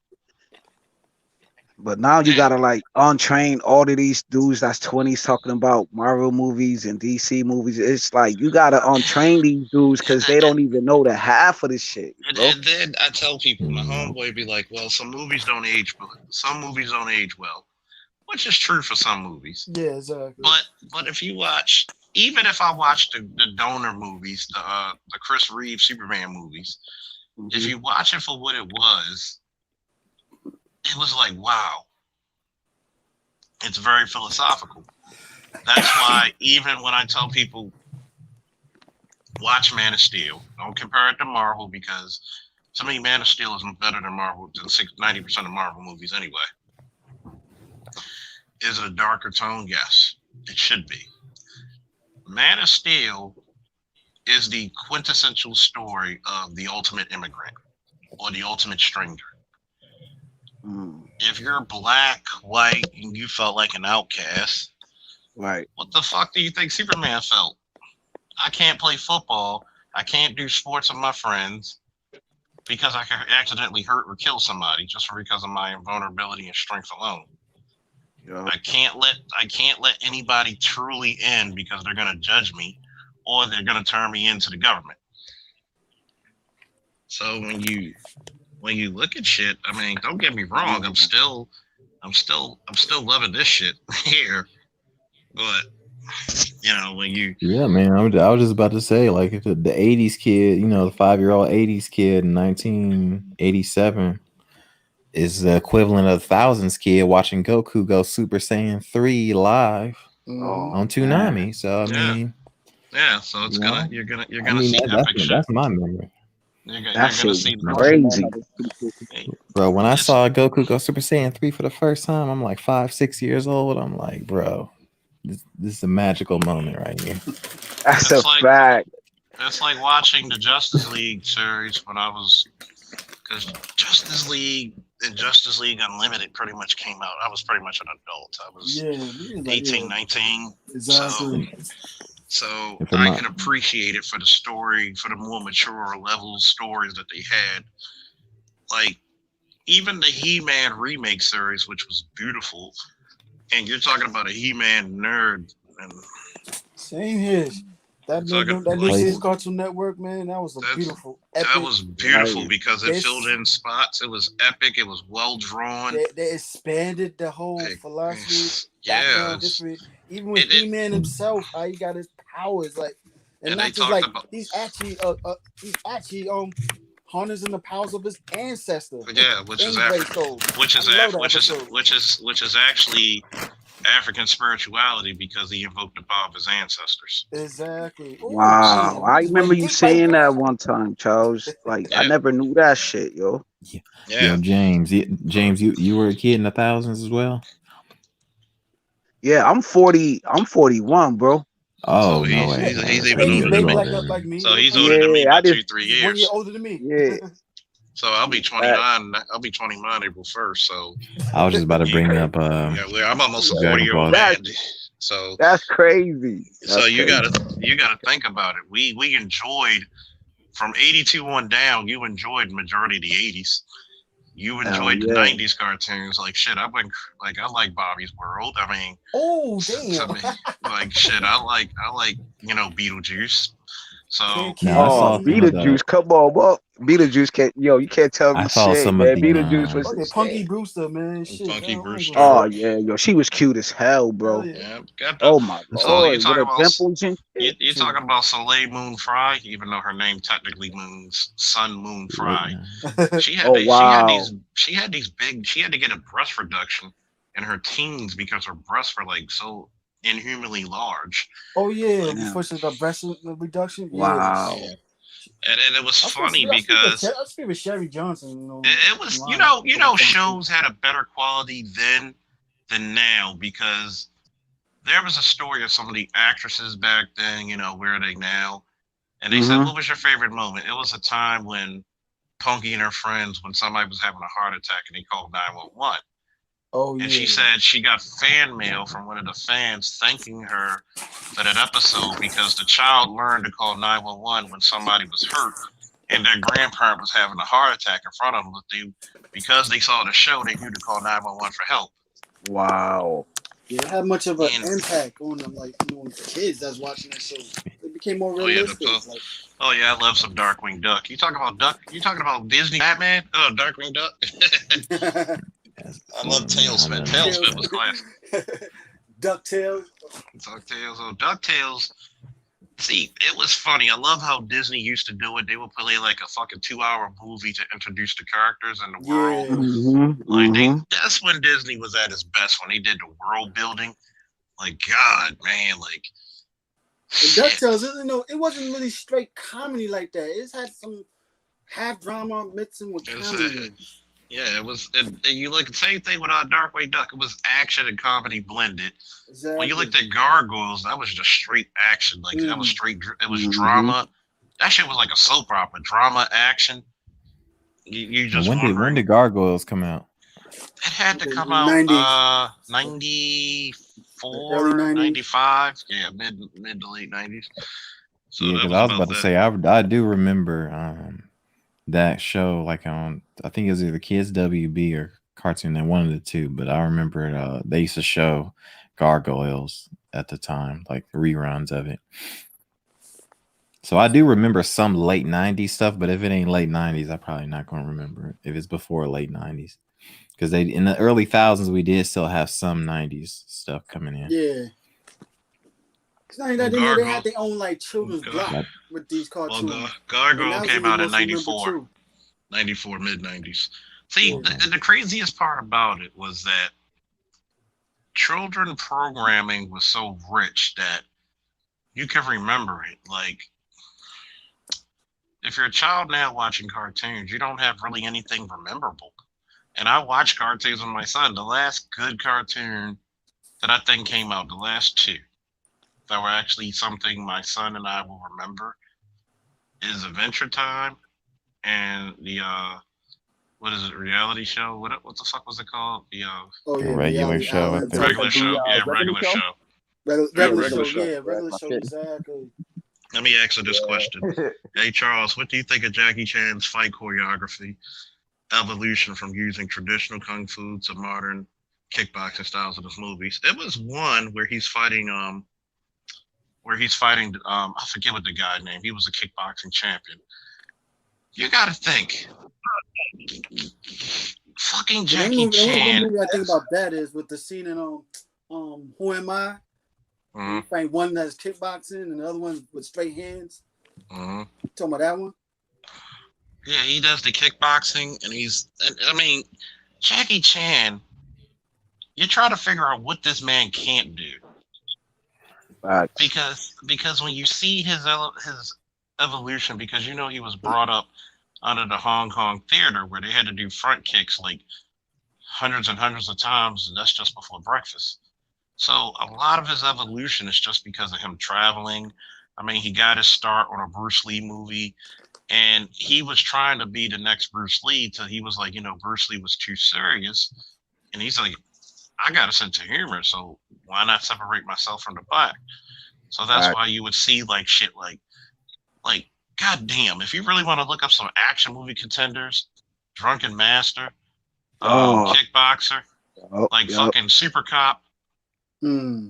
But now you gotta like untrain all of these dudes that's 20s talking about Marvel movies and DC movies. It's like you gotta untrain these dudes because they don't even know the half of this shit, bro. And then I tell people, my homeboy be like, "Well, some movies don't age, but some movies don't age well," which is true for some movies. Yeah, exactly. But if you watch, even if I watch the Donor movies, the Chris Reeve Superman movies, if you watch it for what it was like, wow, it's very philosophical. That's why even when I tell people watch Man of Steel, don't compare it to Marvel, because to me Man of Steel is better than 90% of Marvel movies anyway. Is it a darker tone? Yes, it should be. Man of Steel is the quintessential story of the ultimate immigrant or the ultimate stranger. If you're black, white, and you felt like an outcast, right? What the fuck do you think Superman felt? I can't play football. I can't do sports with my friends because I could accidentally hurt or kill somebody just because of my invulnerability and strength alone. Yeah. I can't let anybody truly in because they're gonna judge me or they're gonna turn me into the government. So when you look at shit, I mean, don't get me wrong, I'm still loving this shit here. But when you Yeah, man, I was just about to say, like, if the 80s kid, the 5-year-old 80s kid in 1987 is the equivalent of thousands kid watching Goku go Super Saiyan 3 live on Toonami. So I mean, Yeah, so it's You know? you're gonna I mean, see epic shit. that's my memory. That You're gonna shit was see My- crazy. Bro, when I it's saw Goku go Super Saiyan 3 for the first time, I'm like 5, 6 years old. I'm like, bro, this is a magical moment right here. That's a it's like fact. it's like watching the Justice League series when I was because Justice League and Justice League Unlimited pretty much came out. I was pretty much an adult. I was Yeah, we was like, 18, yeah, 19. exactly. So And for I my could appreciate it for the story, for the more mature level stories that they had. Like even the He-Man remake series, which was beautiful. And you're talking about a He-Man nerd, and Same here. That you're talking that new like series Cartoon Network, man, that was a that's beautiful, that epic. was beautiful Right. because it filled This in spots. It was epic. It was well drawn. they expanded the whole philosophy, Yeah, background, history. Even with it He-Man himself, how he got his powers, like, and and they not just talked like about he's actually harnessing the powers of his ancestor. yeah, which is Anyway, African, so I love that episode. which is actually African spirituality because he invoked the power of his ancestors. Exactly. Ooh, Wow. damn, we I just remember went you deep right saying there. that one time, Charles. Like I Yeah, never knew that shit, yo. yeah. Yo, James, you were a kid in the thousands as well. Yeah, I'm 40. I'm 41, bro. So Oh no he's way! he's, he's Hey, even he's older You than baby me. older. like me. So he's older than me Yeah, I by just 2-3 He's 1 year years. older than me. yeah. So I'll be That, 29. I'll be 29 April 1st. So I was just about to you, bring up I'm almost a that, 40-year-old that man. So that's crazy. so That's crazy. you gotta think about it. We enjoyed from 82 on down. You enjoyed majority of the 80s. You Hell enjoyed the yeah. 90s cartoons. Like shit, I like Bobby's World. I mean, Oh, to damn. me, like shit, I like Beetlejuice. So Now I Oh, saw some of the Beetlejuice, come on, bro. Beetlejuice can't, yo, you can't tell me I saw shit, some of man. the Beetlejuice was Oh the yeah, Punky shit. Brewster, man. Shit, Funky I ain't gonna Brewster. Oh front. yeah, yo, she was cute as hell, Hell bro. yeah. Yeah, got the. Oh my So you lord, with talking her about dimples and shit. you talking about Soleil Moon Frye, even though her name technically means Sun Moon Frye. Oh wow. She had these big. She had to get a breast reduction in her teens because her breasts were like so inhumanly large. Oh yeah, Like, Damn. before she got breast reduction. Yeah. Wow. yeah. And it was funny because I speak with Sherry Johnson. You know, it was shows had a better quality then than now because there was a story of some of the actresses back then. Where are they now? And they said, Mm-hmm. "What was your favorite moment?" It was a time when Punky and her friends, when somebody was having a heart attack, and they called 911. Oh yeah. And she said she got fan mail from one of the fans thanking her for that episode because the child learned to call 911 when somebody was hurt and their grandparent was having a heart attack in front of them. Because they saw the show, they knew to call 911 for help. Wow. Yeah, it had much of an impact on them, like on kids that's watching that show. It became more realistic. Oh yeah, I love some Darkwing Duck. You talking about Duck? You talking about Disney Batman? Oh, Darkwing Duck. I love Tailspin. Tailspin was classic. DuckTales. DuckTales. Oh, DuckTales. See, it was funny. I love how Disney used to do it. They would play like a fucking 2-hour movie to introduce the characters in the world. Mm-hmm. That's when Disney was at its best, when they did the world building. Like, God, man, like. DuckTales, it wasn't really straight comedy like that. It had some half drama mixing with comedy. Yeah, it was. You look the same thing with Darkwing Duck. It was action and comedy blended. Exactly. When you looked at Gargoyles, that was just straight action. Like that was straight. It was drama. That shit was like a soap opera. Drama, action. You just when did Gargoyles come out? It had to come out 94, 95. Yeah, mid to late 90s. So yeah, because I was about to say I do remember that show, like on, I think it was either Kids WB or Cartoon Network, one of the two. But I remember they used to show Gargoyles at the time, like reruns of it. So I do remember some late 90s stuff, but if it ain't late 90s, I'm probably not going to remember it if it's before late 90s. Because they in the early thousands, we did still have some 90s stuff coming in. Yeah. It's not that they had their own like children's block with these cartoons. Well, Gargoyle came out in 94. 94, mid 90s. See, the craziest part about it was that children programming was so rich that you can remember it. Like, if you're a child now watching cartoons, you don't have really anything memorable. And I watch cartoons with my son. The last good cartoon that I think came out, the last two that were actually something my son and I will remember, is Adventure Time and the what is it, reality show? What the fuck was it called? The Oh The yeah, regular reality. show, I think. regular show. Yeah, Regular regular show. show. Yeah, Regular regular show. show. Yeah, That's regular my show. shit. Exactly. Let me ask you this question. Hey Charles, what do you think of Jackie Chan's fight choreography evolution from using traditional kung fu to modern kickboxing styles in his movies? It was one where he's fighting I forget what the guy named. He was a kickboxing champion. You gotta think. Fucking The only Jackie movie, the only Chan. movie I think about that is with the scene in Who Am I? Mm-hmm. You find one that's kickboxing and the other one with straight hands. Mm-hmm. Talking about that one? Yeah, he does the kickboxing, and I mean, Jackie Chan. You try to figure out what this man can't do because when you see his evolution, because you know he was brought up under the Hong Kong theater where they had to do front kicks like hundreds and hundreds of times, and that's just before breakfast. So a lot of his evolution is just because of him traveling. I mean, he got his start on a Bruce Lee movie, and he was trying to be the next Bruce Lee till he was like, Bruce Lee was too serious, and he's like, I got a sense of humor, so why not separate myself from the pack? So that's why you would see like shit like goddamn, if you really want to look up some action movie contenders, Drunken Master, Kickboxer, like fucking Super Cop. Hmm.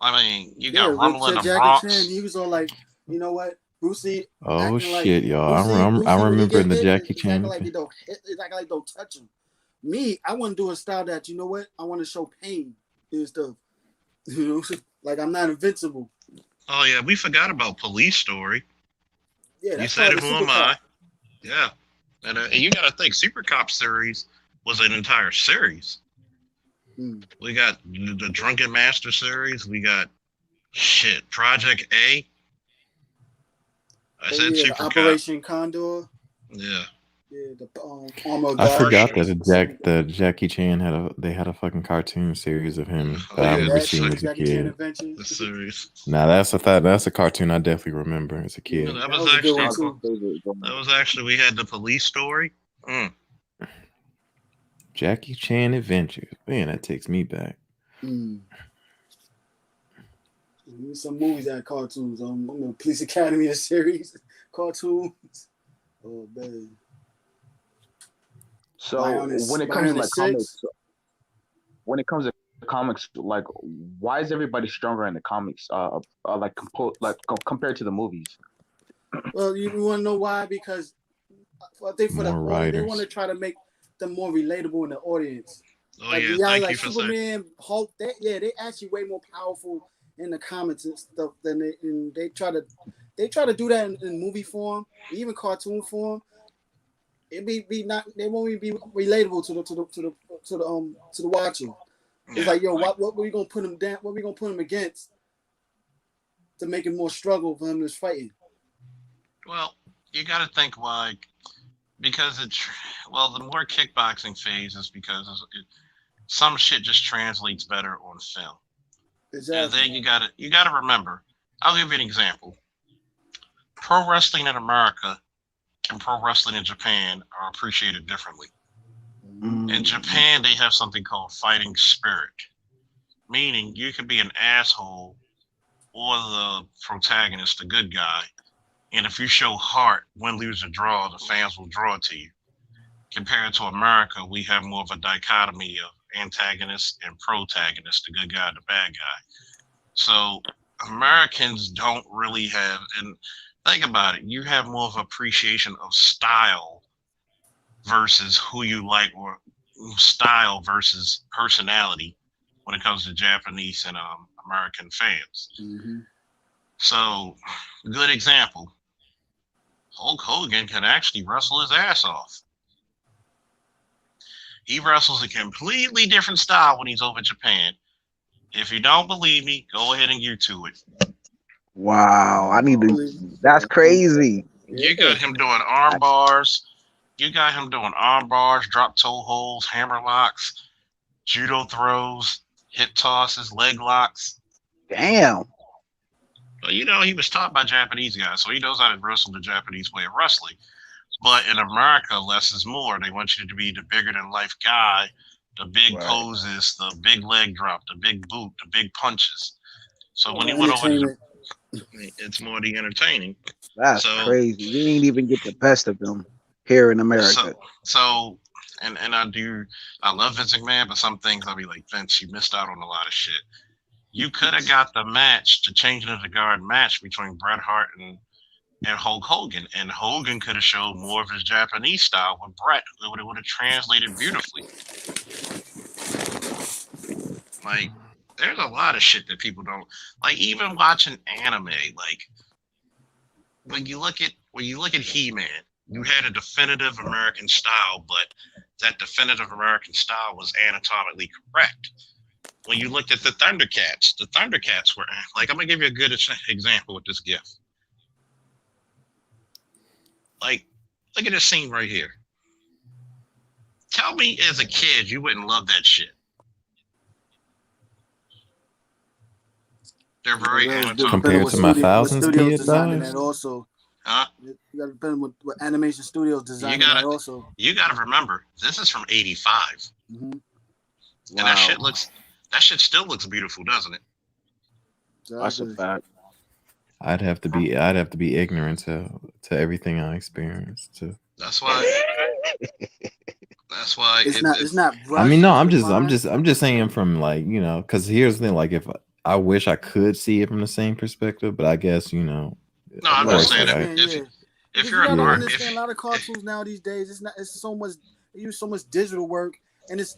I mean, you got Yeah, Rumble in the Jackie Bronx. Chan, he was all like, you know what? Bruce Lee Oh acting like shit, y'all! Bruce I Lee, when he remember get the hit, Jackie it's Chan. acting like it's acting like don't touch him. Me, I want to do a style that, you know what? I want to show pain and stuff. You know, like I'm not invincible. Oh yeah, we forgot about Police Story. Yeah, You that's said part it. of the Who Super am I? Cop. Yeah, and you got to think Super Cop series was an entire series. We got the Drunken Master series. We got shit Project A. I said yeah, Super the Cop. Operation Condor. Yeah. Yeah, the Armor I Guard. forgot that the Jackie Chan had a fucking cartoon series of him that I remember seeing as a Jackie Chan kid. Adventures. The series. Now that's a cartoon I definitely remember as a kid. That was actually we had the Police Story. Jackie Chan Adventures. Man, that takes me back. Some movies that cartoons. The Police Academy the series, cartoons. Oh man. So when it comes to like comics, like why is everybody stronger in the comics? Compared to the movies. Well, you want to know why? Because I think for the audience, they want to try to make them more relatable in the audience. Oh yeah, thank you for Superman, Hulk. They actually way more powerful in the comics and stuff than they try to do that in movie form, even cartoon form. It be not. They won't even be relatable to the watcher. It's like, yo, what we gonna put him down? What we gonna put him against to make it more struggle for him to fighting? Well, you got to think because the more kickboxing phase is because some shit just translates better on film. Exactly. And then you gotta remember. I'll give you an example. Pro wrestling in America and pro wrestling in Japan are appreciated differently. In Japan, they have something called fighting spirit, meaning you can be an asshole or the protagonist, the good guy, and if you show heart, win, lose, or draw, the fans will draw to you. Compared to America, we have more of a dichotomy of antagonist and protagonist, the good guy, the bad guy. So Americans don't really have, and think about it, you have more of appreciation of style versus who you like, or style versus personality when it comes to Japanese and American fans. So, good example. Hulk Hogan can actually wrestle his ass off. He wrestles a completely different style when he's over Japan. If you don't believe me, go ahead and YouTube it. Wow, I need to. Believe- That's yeah. crazy. You Yeah. got him doing arm bars. You got him doing arm bars, drop toe holds, hammer locks, judo throws, hip tosses, leg locks. Damn. But you know, he was taught by Japanese guys, so he knows how to wrestle the Japanese way of wrestling. But in America, less is more. They want you to be the bigger than life guy, the big Right. poses, the big leg drop, the big boot, the big punches. So when he The went over to entertainment. it's more the entertaining. That's So crazy. We ain't even get the best of them here in America. so and I love Vince McMahon, but some things I'll be like, Vince, you missed out on a lot of shit. You could have got the match, the changing of the guard match between Bret Hart and Hulk Hogan, and Hogan could have showed more of his Japanese style with Bret. It would have translated beautifully. Like, there's a lot of shit that people don't like. Even watching anime, like when you look at He-Man, you had a definitive American style, but that definitive American style was anatomically correct. When you looked at the Thundercats were like, I'm gonna give you a good example with this GIF. Like, look at this scene right here. Tell me as a kid you wouldn't love that shit. They're very anatomical. Compared to my thousands studios kid designing does. that also. Huh? You got to depend what animation studios designing that also. You gotta remember, this is from '85, Mm-hmm. and Wow. that shit still looks beautiful, doesn't it? That's a fact. I'd have to be ignorant to everything I experienced too. That's why. That's why It's not. I mean, no, I'm refined. just saying from like, you know, because here's the thing, like if I wish I could see it from the same perspective, but I guess, you know. No, I'm of just course, saying like, if you're you an gotta art, understand, a lot of cartoons now these days, it's not. It's so much. They use so much digital work, and it's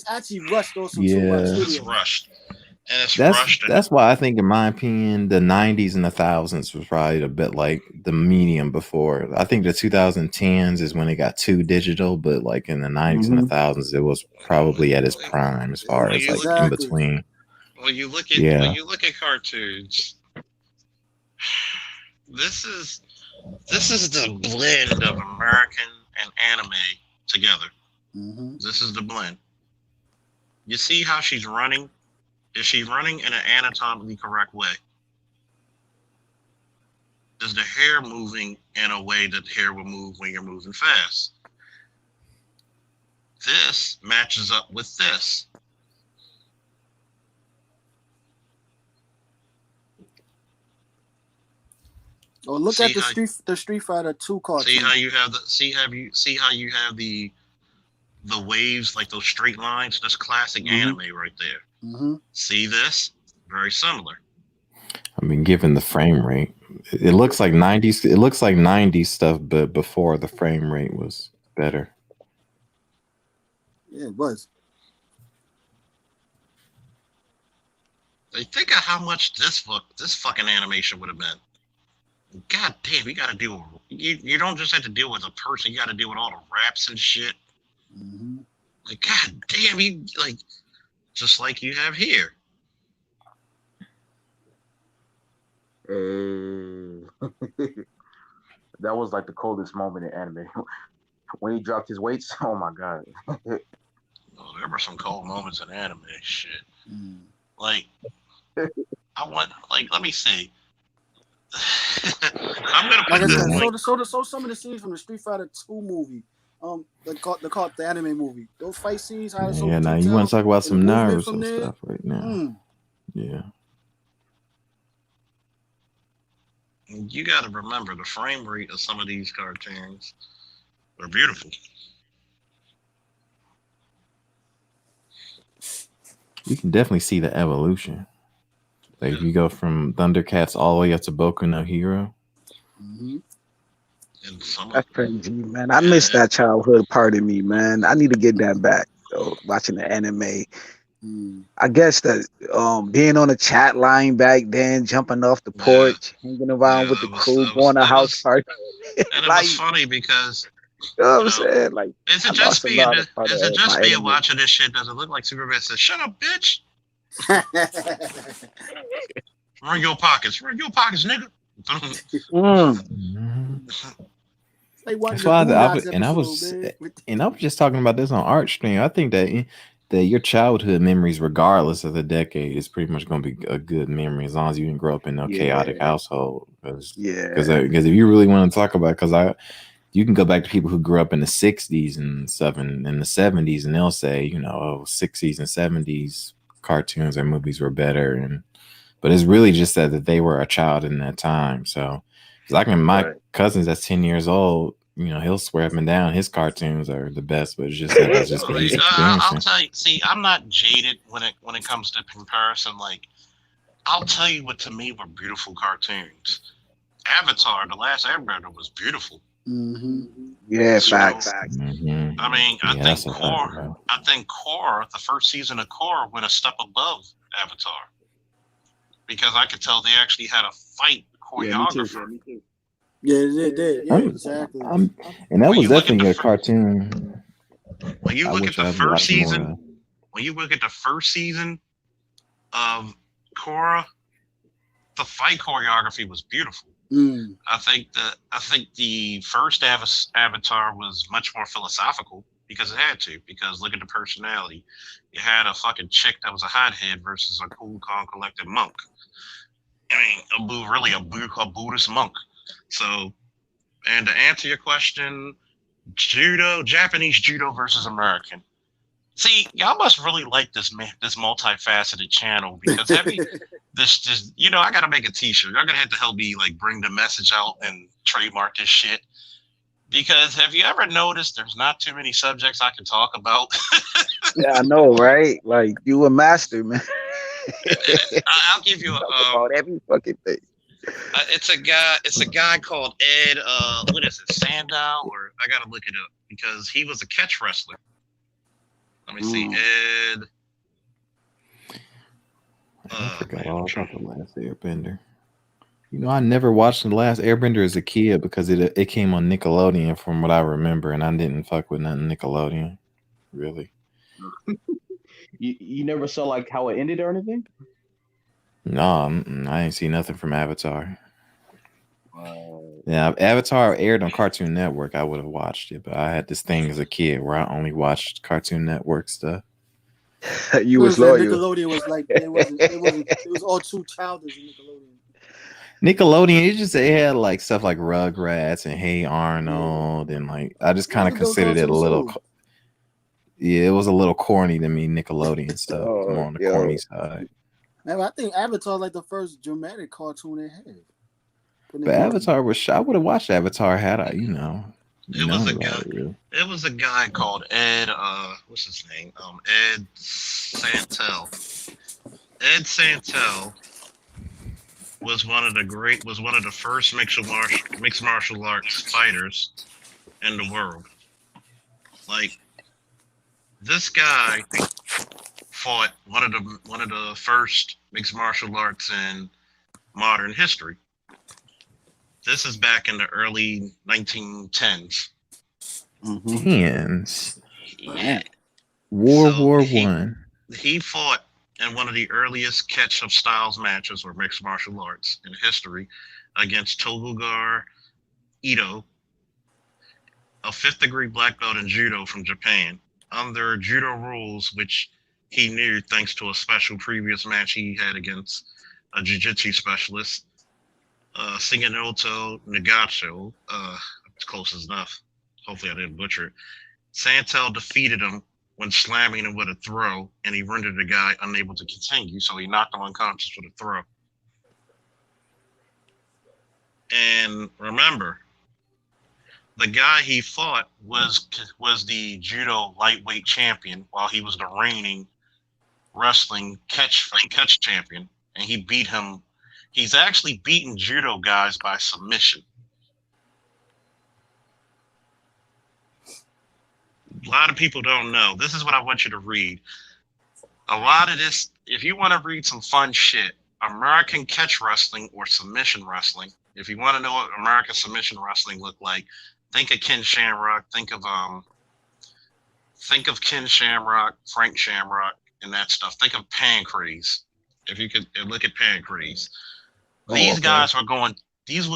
actually rushed also too by the Yeah. it's studio. rushed, and it's rushed. That's why I think, in my opinion, the 90s and the thousands was probably a bit like the medium before. I think the 2010s is when it got too digital, but like in the 90s and the thousands, it was probably at its prime as far as like in between. When you look at cartoons, this is the blend of American and anime together. Mm-hmm. This is the blend. You see how she's running? Is she running in an anatomically correct way? Is the hair moving in a way that the hair will move when you're moving fast? This matches up with this. Oh, look at the Street Fighter 2 cartoon. See how you have the waves, like those straight lines? That's classic anime right there. Mm-hmm. See this? Very similar. I mean, given the frame rate, it looks like 90s. It looks like 90s stuff, but before the frame rate was better. Yeah, it was. Think of how much this fucking animation would have been. God damn, you got to deal with you don't just have to deal with a person. You got to deal with all the raps and shit. Mm-hmm. Like, god damn, you like just like you have here. That was like the coldest moment in anime. When he dropped his weights, oh my god. Oh, there were some cold moments in anime shit. Mm. Like, let me see. I'm gonna put this. So some of the scenes from the Street Fighter 2 movie, the anime movie, those fight scenes, how it's so Yeah, now you want to talk about some Naruto stuff right now? Yeah. You got to remember the frame rate of some of these cartoons are beautiful. You can definitely see the evolution. Like if you go from Thundercats all the way up to Boku no Hero. Mm-hmm. That's crazy, man. I miss that childhood part of me, man. I need to get that back. Though, watching the anime. I guess that being on a chat line back then, jumping off the porch, hanging around with the crew, going to house party. And it was funny because you know what I'm saying? Like, is it just me watching this shit? Does it look like Superman says, "Shut up, bitch"? Run your pockets, nigga. Like watching That's the why Boondocks episode, man. and I was just talking about this on Art Stream. I think that your childhood memories, regardless of the decade, is pretty much going to be a good memory as long as you didn't grow up in a chaotic household. Because if you really want to talk about, you can go back to people who grew up in the 60s and the 70s, and they'll say, 60s and 70s cartoons or movies were better, but it's really just that they were a child in that time. So, because my cousins that's 10 years old, he'll swear up and down his cartoons are the best, but it's just that that's just what he's I'll experiencing. tell you. See, I'm not jaded when it comes to comparison. Like, I'll tell you what to me were beautiful cartoons. Avatar: The Last Airbender was beautiful. Yeah, facts. Mm-hmm. I mean, Yeah, I think Korra, the first season of Korra, went a step above Avatar because I could tell they actually had a fight choreographer. Yeah, they did. Yeah, exactly. And that was definitely a cartoon. When you look at the first season, of Korra, the fight choreography was beautiful. I think the first Avatar was much more philosophical because it had to. Because look at the personality. You had a fucking chick that was a hothead versus a cool, calm, collected monk. I mean, a Buddhist monk. So, and to answer your question, Japanese judo versus American. See, y'all must really like this multifaceted channel because this I gotta make a T-shirt. Y'all gonna have to help me like bring the message out and trademark this shit. Because have you ever noticed there's not too many subjects I can talk about? Yeah, I know, right? Like you a master, man. I'll give you about every fucking thing. It's a guy called Ed. What is it, Sandow? Or I gotta look it up because he was a catch wrestler. Let me see, Ed. I forgot all about The Last Airbender. I never watched The Last Airbender as a kid because it came on Nickelodeon from what I remember, and I didn't fuck with nothing Nickelodeon, really. You never saw like how it ended or anything? No, I ain't see nothing from Avatar. Yeah, Avatar aired on Cartoon Network. I would have watched it, but I had this thing as a kid where I only watched Cartoon Network stuff. You was loyal. Nickelodeon was like it was all too childish in Nickelodeon, it had like stuff like Rugrats and Hey Arnold, and like I just kind of considered it a little. Yeah, it was a little corny to me. Nickelodeon stuff, more on the corny side. Man, I think Avatar like the first dramatic cartoon they had. But Avatar was. I would have watched Avatar had I, It was a guy called Ed. What's his name? Ed Santel. Ed Santel was one of the first mixed martial arts fighters in the world. Like, this guy fought one of the first mixed martial arts in modern history. This is back in the early 1910s. Yeah. War One. He fought in one of the earliest catch of styles matches or mixed martial arts in history against Tokugawa Ito, a 5th degree black belt in judo from Japan, under judo rules which he knew thanks to a special previous match he had against a jiu-jitsu specialist, Singanoto Nagacho. It's close enough. Hopefully I didn't butcher it. Santel defeated him when slamming him with a throw, and he rendered the guy unable to continue, so he knocked him unconscious with a throw. And remember, the guy he fought was the judo lightweight champion, while he was the reigning wrestling catch champion, and he beat him. He's actually beaten judo guys by submission. A lot of people don't know. This is what I want you to read. A lot of this, if you want to read some fun shit, American catch wrestling or submission wrestling. If you want to know what American submission wrestling looked like, think of Ken Shamrock. Think of Ken Shamrock, Frank Shamrock, and that stuff. Think of Pancrase. If you could look at Pancrase, Oh, these okay. guys were going. These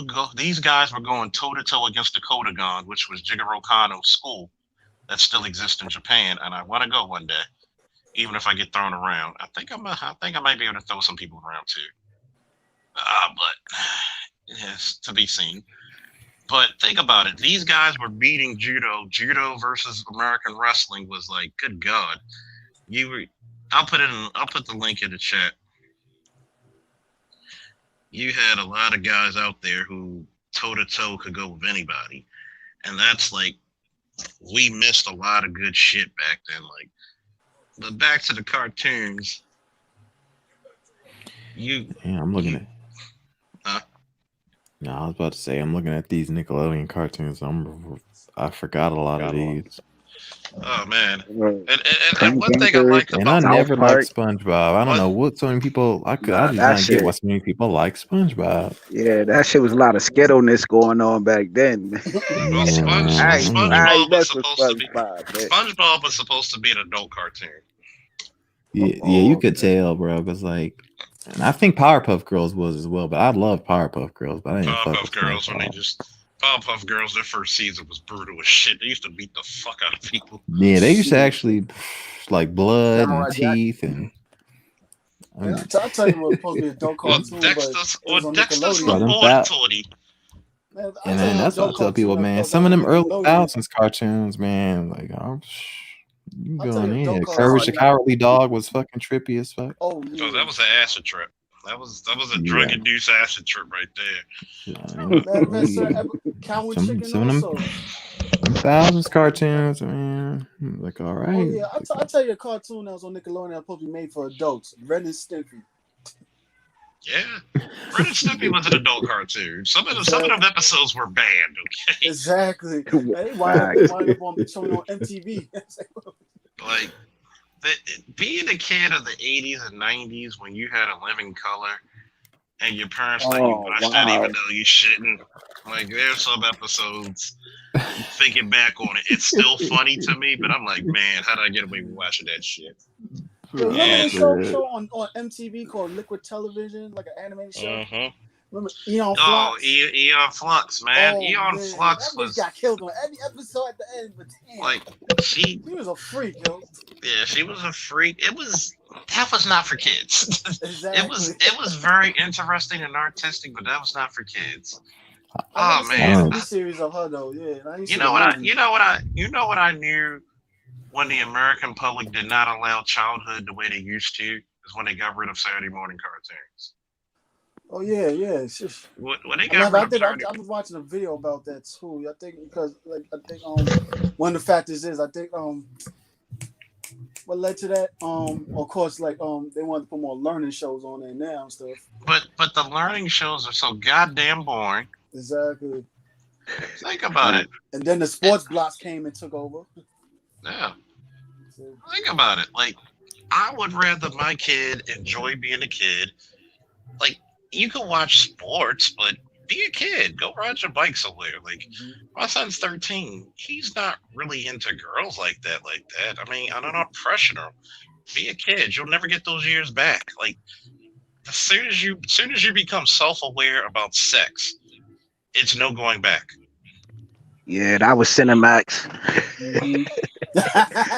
guys were going toe to toe against the Kodogan, which was Jigoro Kano's school that still exists in Japan, and I want to go one day, even if I get thrown around. I think I might be able to throw some people around too. But yes, to be seen. But think about it. These guys were beating judo. Judo versus American wrestling was like, good God. You were. I'll put the link in the chat. You had a lot of guys out there who toe to toe could go with anybody, and that's like we missed a lot of good shit back then. Like, but back to the cartoons. Yeah, I'm looking at. Huh? No, I was about to say I'm looking at these Nickelodeon cartoons. I forgot a lot of these. Oh man, Right. and one thing I liked And I about never liked Park. SpongeBob. I don't know what so many people. I Nah, did that not get why shit. so many people like SpongeBob. Yeah, that shit was a lot of skittleness going on back then. Man. well, I SpongeBob was mess with supposed to be SpongeBob, man. SpongeBob was supposed to be an adult cartoon. Yeah, you could tell, bro. Because like, and I think Powerpuff Girls was as well. But I love Powerpuff Girls, but I didn't fuck with Powerpuff Girls when they SpongeBob. just Powerpuff Girls, their first season was brutal as shit. They used to beat the fuck out of people. Yeah, they used to actually like blood Samurai and Jack. teeth and. I'll tell you what was supposed to be a adult Well, cartoon, Dexter's but it was on Dexter's Nickelodeon. Laboratory. Man, And then that's what I tell people, man. Some of them early thousands cartoons, man, like you I'll tell going you, in. adult Courage the cartoons. Cowardly Dog was fucking trippy as fuck. Oh Oh, yeah. that was an acid trip. That was a drug induced acid trip right there. Cow and Some Chicken of also. them thousands cartoons, man. Like, all right. Oh yeah, I'll tell you a cartoon that was on Nickelodeon that was supposed to be made for adults. Ren and Stimpy. Yeah, Ren and Stimpy was an adult cartoon. Some of them episodes were banned. Okay. Exactly. They wind up on showing on MTV. Like being a kid of the 80s and 90s when you had a living color and your parents let you watch that even though you shouldn't. Like there's some episodes. Thinking back on it, it's still funny to me, but I'm like, man, how did I get away with watching that shit? Remember the show on MTV called Liquid Television, like an animated show? Mm-hmm. Remember Eon Flux? Oh, Eon Flux, man. Eon Flux was got killed on every episode at the end, but damn. Like she was a freak, yo. Yeah, she was a freak. That was not for kids. Exactly. It was very interesting and artistic, but that was not for kids. I Oh man. This series of her though, yeah. You know what I knew when the American public did not allow childhood the way they used to is when they got rid of Saturday morning cartoons. Oh yeah. When they got rid of Saturday, I was watching a video about that too. I think because one of the factors is what led to that of course they wanted to put more learning shows on there now and stuff. But the learning shows are so goddamn boring. Exactly. Think about it. And then the sports blocks came and took over. Yeah. Think about it. Like, I would rather my kid enjoy being a kid. Like, you can watch sports, but be a kid. Go ride your bike somewhere. Like, my son's 13. He's not really into girls like that. I mean, I'm not pressuring him. Be a kid. You'll never get those years back. Like, as soon as you become self-aware about sex, it's no going back. Yeah, that was Cinemax.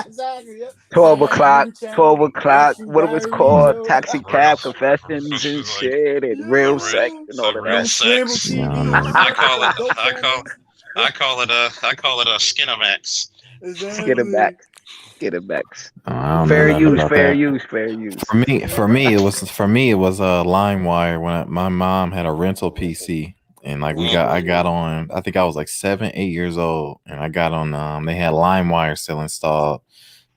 Exactly. Yep. 12 o'clock. What it was called? Taxi Cab Confessions and shit, and Real Sex and all of that. Sex. I call it a Skinamax. Get it back. Fair use. For me, it was LimeWire when my mom had a rental PC. And like I got on, I think I was like 7, 8 years old, and I got on. They had LimeWire still installed,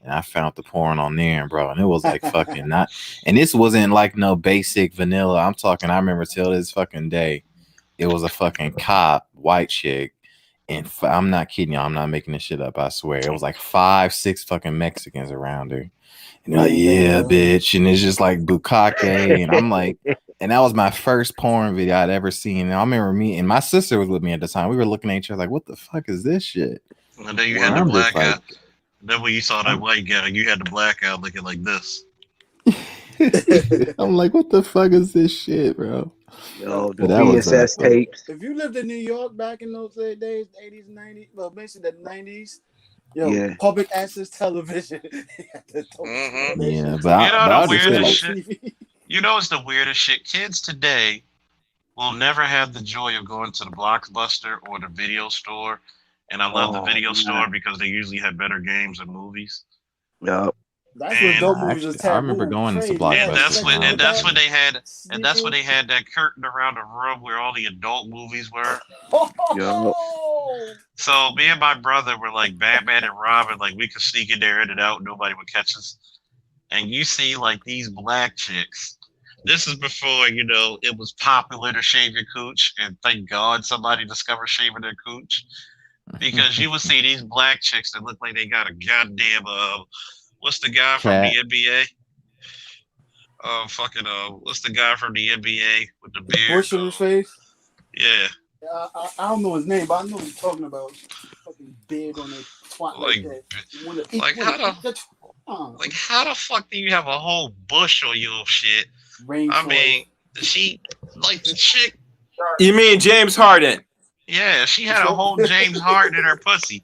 and I found the porn on there, bro. And it was like fucking not. And this wasn't like no basic vanilla. I'm talking. I remember till this fucking day, it was a fucking cop, white chick, and I'm not kidding y'all. I'm not making this shit up. I swear, it was like 5, 6 fucking Mexicans around her. And they're like, yeah, bitch. And it's just like bukkake. And I'm like, and that was my first porn video I'd ever seen. And I remember me and my sister was with me at the time. We were looking at each other like, what the fuck is this shit? And then you had the blackout. Then when you saw that white guy, you had the blackout looking like this. I'm like, what the fuck is this shit, bro? Yo, the But that was VSS tapes. If you lived in New York back in those days, 80s, 90s, well, basically the 90s, yo, Yeah. public access television. yeah, You know but the I just feel weirdest like shit. You know it's the weirdest shit. Kids today will never have the joy of going to the Blockbuster or the video store. And I love the Oh video store man. because they usually have better games and movies. Yup. That's when And dope movies was I remember taboo. going into Crazy. You and had Blockbuster that's when what sexual I and was a that's adult when kid. they had and that's when sneakers. they had that curtain around the room where all the adult movies were. Yup. Oh, So me and my brother were like Batman and Robin, like we could sneak in there in and out, nobody would catch us. And you see like these black chicks. This is before, it was popular to shave your cooch, and thank God somebody discovered shaving their cooch. Because you would see these black chicks that look like they got a goddamn what's the guy from the Cat. NBA? What's the guy from the NBA with the beard? bush in his face. Yeah, I don't know his name, but I know what you're talking about. Fucking beard on a twat like like that. You wanna eat, like how the that? how the fuck do you have a whole bush on your shit? I Rainforest. mean, she like the chick. You mean James Harden? Yeah, she had a whole James Harden in her pussy.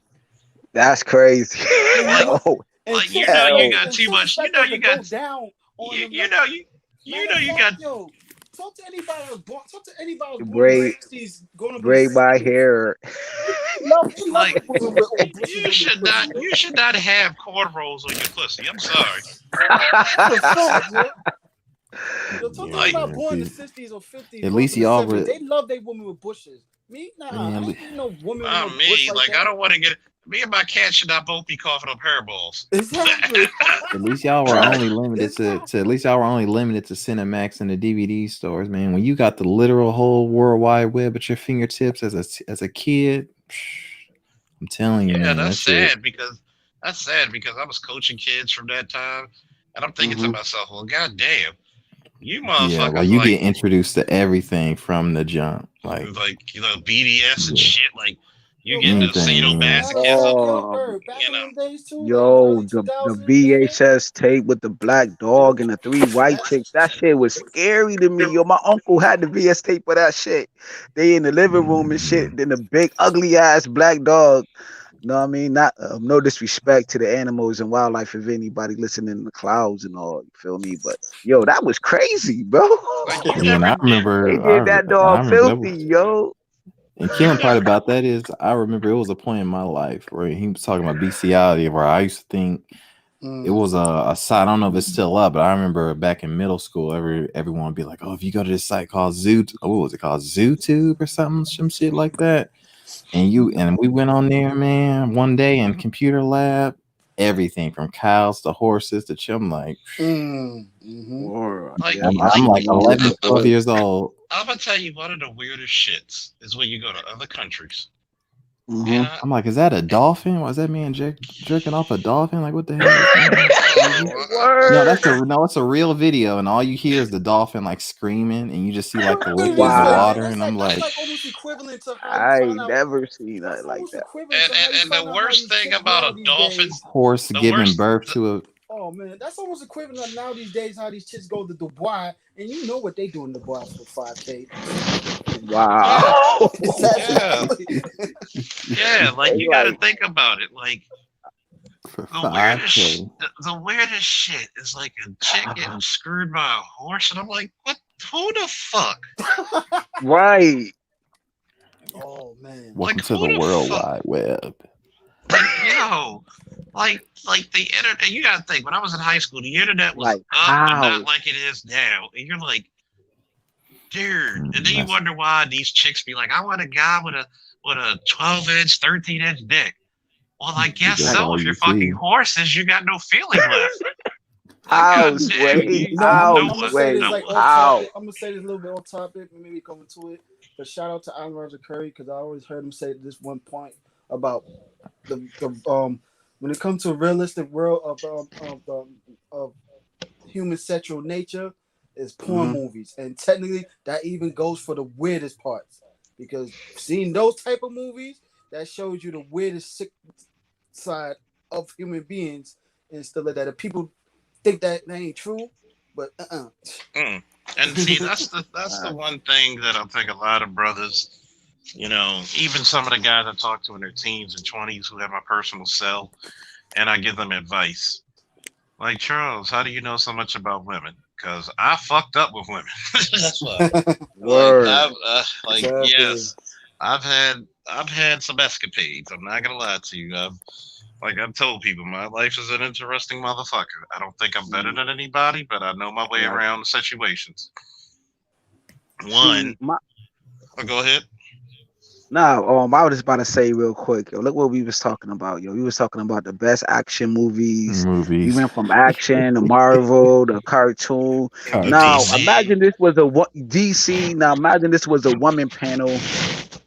That's crazy. And you know, Oh and Like to you hell. got and too to much. expect us to go down on them. You Matter know of you fact, got. yo, talk to anybody that was born. Talk to anybody that was born in the Braid '60s, going up in the braid my '70s. hair. They love Like women with all bushes you on their should pussy, not yo. you should not have cornrows on your pussy. I'm sorry. That's a fact, yo. Yo, talk to Like anybody Yeah, born in the dude. '60s or '50s, At going up least in the y'all '70s. were. They love they women with bushes. Me, nah, Man, I ain't no woman with no not bush me. like Like I that. don't want to get. Me and my cat should not both be coughing up hairballs. Exactly. at least y'all were Right. only limited Exactly. to at least y'all were only limited to Cinemax and the DVD stores, man. When you got the literal whole World Wide Web at your fingertips as a kid, I'm telling you, Yeah, man, that shit. that's sad because I was coaching kids from that time, and I'm thinking to Mm-hmm. myself, well, goddamn, you Yeah, like motherfuckers you get introduced to everything from the jump, like BDS and yeah, shit. Like you Yo, get the Bird. anything, yeah. Matter of fact, sadomasochism. yo, Oh Bird. Back You in know, them days too, like in the yo, early the 2000s and shit. VHS tape with the black Yo, dog and the three white that chicks. That shit was scary to me. Yo, my uncle had the VS tape for that shit. They in the living room and shit. Mhm. Then the big ugly ass black dog. No, I mean, not no disrespect to the animals and wildlife if anybody listening in the clouds and all. You feel me? But yo, that was crazy, bro. like you Yeah, and never I did. They remember, did that I dog remember that filthy, was. yo. And You killing part never. about that is, I remember it was a point in my life where he was talking about bestiality, where I used to think it was a site. I don't know if it's still up, but I remember back in middle school, everyone would be like, "Oh, if you go to this site called what was it called, ZooTube or something, some shit like that." And we went on there, man, one day in computer lab, everything from cows to horses to chim. Like, mm-hmm. Or Like, yeah, my I'm like like son was 11, 12 before. years old. I'm gonna tell you one of the weirdest shits is when you go to other countries. Mm-hmm. And I'm like, is that a dolphin? Was that man jerking off a dolphin? Like, what the hell is going on? Word. It's a real video, and all you hear is the dolphin like screaming, and you just see like the liquid in the Wow. water, and I'm That's like, like almost equivalent to how you I find ain't out. never seen That's nothing like almost that. equivalent to how you and the find out how worst these thing chicks about grow a these days. dolphin's horse the giving worst birth to a. Oh man, that's almost equivalent to now these days how these chicks go to Dubai, and you know what they do in Dubai for 5K. yeah Wow. yeah yeah. Like They you got to like think about it. Like For the weirdest 5K. the weirdest shit is like a chick getting screwed by a horse, and I'm like, what? Who the fuck? right. Oh man. Like Welcome to who the the World fuck? Wide Web. Like yo, like the internet. You gotta think. When I was in high school, the internet was Like up, but not how? like it is now. And you're like, dude. And then you That's wonder why these chicks be like, I want a guy with a 12-inch, 13-inch dick. Well, I guess that's so. all If you you're fucking see. horses, you got no feeling left. Like, How, goddamn, Sway? you I'm How, no gonna what say Sway? this no like what. off How? topic. I'm gonna say this a little bit off topic, and maybe coming to it. But shout out to Alan Roger Curry because I always heard him say this one point about the when it comes to a realistic world of human sexual nature is porn Mm-hmm. movies, and technically that even goes for the weirdest parts because seeing those type of movies that shows you the weirdest sick side of human beings and stuff like that. If people think that ain't true, But Mm. And see, that's the one thing that I think a lot of brothers, even some of the guys I talk to in their teens and 20s who have my personal cell, and I give them advice. Like, Charles, how do you know so much about women? Because I fucked up with women. That's why. Word. exactly. Yes, I've had some escapades. I'm not gonna lie to you. I've told people, my life is an interesting motherfucker. I don't think I'm better than anybody, but I know my way Right. around the situations. See, One, oh, go ahead. I was just about to say real quick, yo, look what we was talking about, yo. We was talking about the best action movies. We Movies, went from action to Marvel to cartoon. The Now cartoon. DC. imagine this was DC. Now imagine this was a woman panel.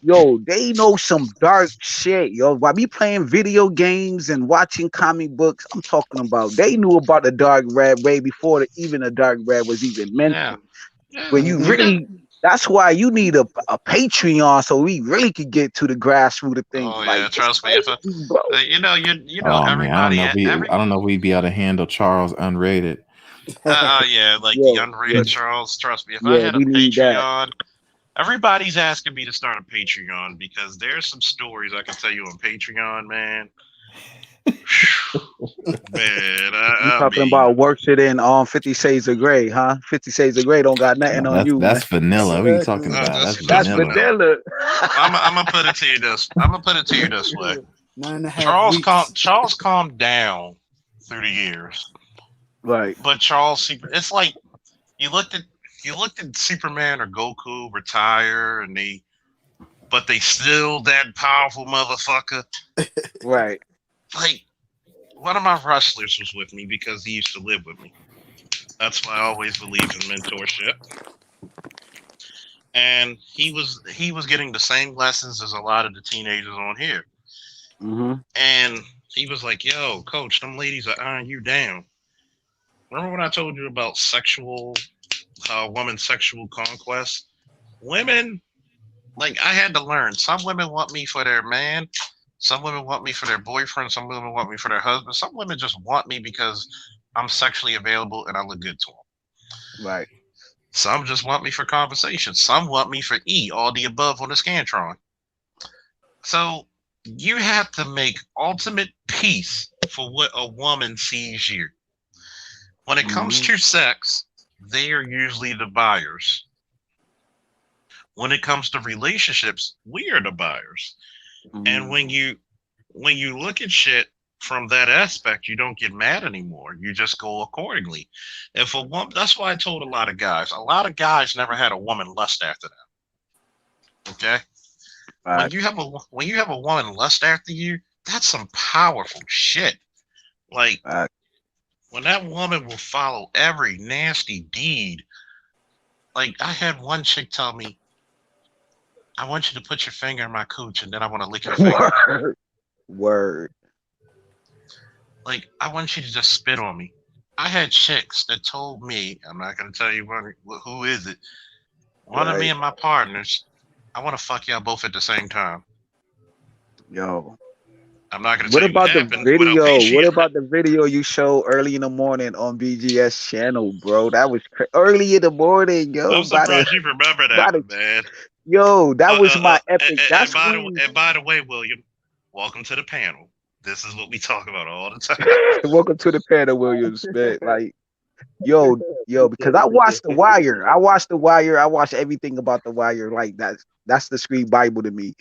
Yo, they know some dark shit, yo. While me playing video games and watching comic books, I'm talking about they knew about the dark red way before even the dark red was even Yeah, mentioned. When yeah. you You got. really, that's why you need a Patreon so we really could get to the grassroots of things. Oh Like yeah, it's trust me. If crazy, bro. Oh man, I don't everybody, know if we, every I don't know if we'd be able to handle Charles unrated. yeah, like the Yo, yeah, unrated Charles. Trust me, if I yeah, had a we need that. Patreon, everybody's asking me to start a Patreon because there's some stories I can tell you on Patreon, man. Man, You I'll talking be. about worse than 50 Shades of Grey, huh? 50 Shades of Grey don't got nothing No, on you, man. that's vanilla. What are you talking exactly. about? That's That's That's vanilla. vanilla. vanilla. I'm gonna put it to you this. I'm gonna put it to you this way. 9.5 weeks. Charles calmed down through the years, Right. but it's like you looked at you looked at Superman or Goku retire, but they still that powerful motherfucker. Right. Like one of my wrestlers was with me because he used to live with me. That's why I always believe in mentorship. And he was getting the same lessons as a lot of the teenagers on here. Mm-hmm. And he was like, "Yo, coach, them ladies are eyeing you down." Remember when I told you about women's sexual conquest? Women, like I had to learn. Some women want me for their man. Some women want me for their boyfriend. Some women want me for their husband. Some women just want me because I'm sexually available and I look good to them. Right. Some just want me for conversation. Some want me for all the above on the Scantron. So you have to make ultimate peace for what a woman sees you. When it comes Mm-hmm. to sex, they are usually the buyers. When it comes to relationships, we are the buyers. And Mm-hmm. when you look at shit from that aspect, you don't get mad anymore. You just go accordingly. If a woman, that's why I told a lot of guys never had a woman lust after them. Okay, when Right. you have a woman lust after you, that's some powerful shit. Like Right. when that woman will follow every nasty deed. Like I had one chick tell me, "I want you to put your finger in my cooch, and then I want to lick your finger." Word. Word. Like, I want you to just spit on me. I had chicks that told me, I'm not going to tell you who is it. One of me Right. and my partners, I want to fuck y'all both at the same time. Yo. I'm not going to What tell you what about the happened without video? What Patreon. about the video you showed early in the morning on BGS channel, bro? That was early in the morning, yo. I'm surprised you remember that By the, one, man. yo, that was my epic. And That's when. by the way, William, welcome to the panel. This is what we talk about all the time. Welcome to the panel, Williams, man. Like, yo, because I watched The Wire. I watched The Wire. I watched everything about The Wire. Like that's the screen Bible to me.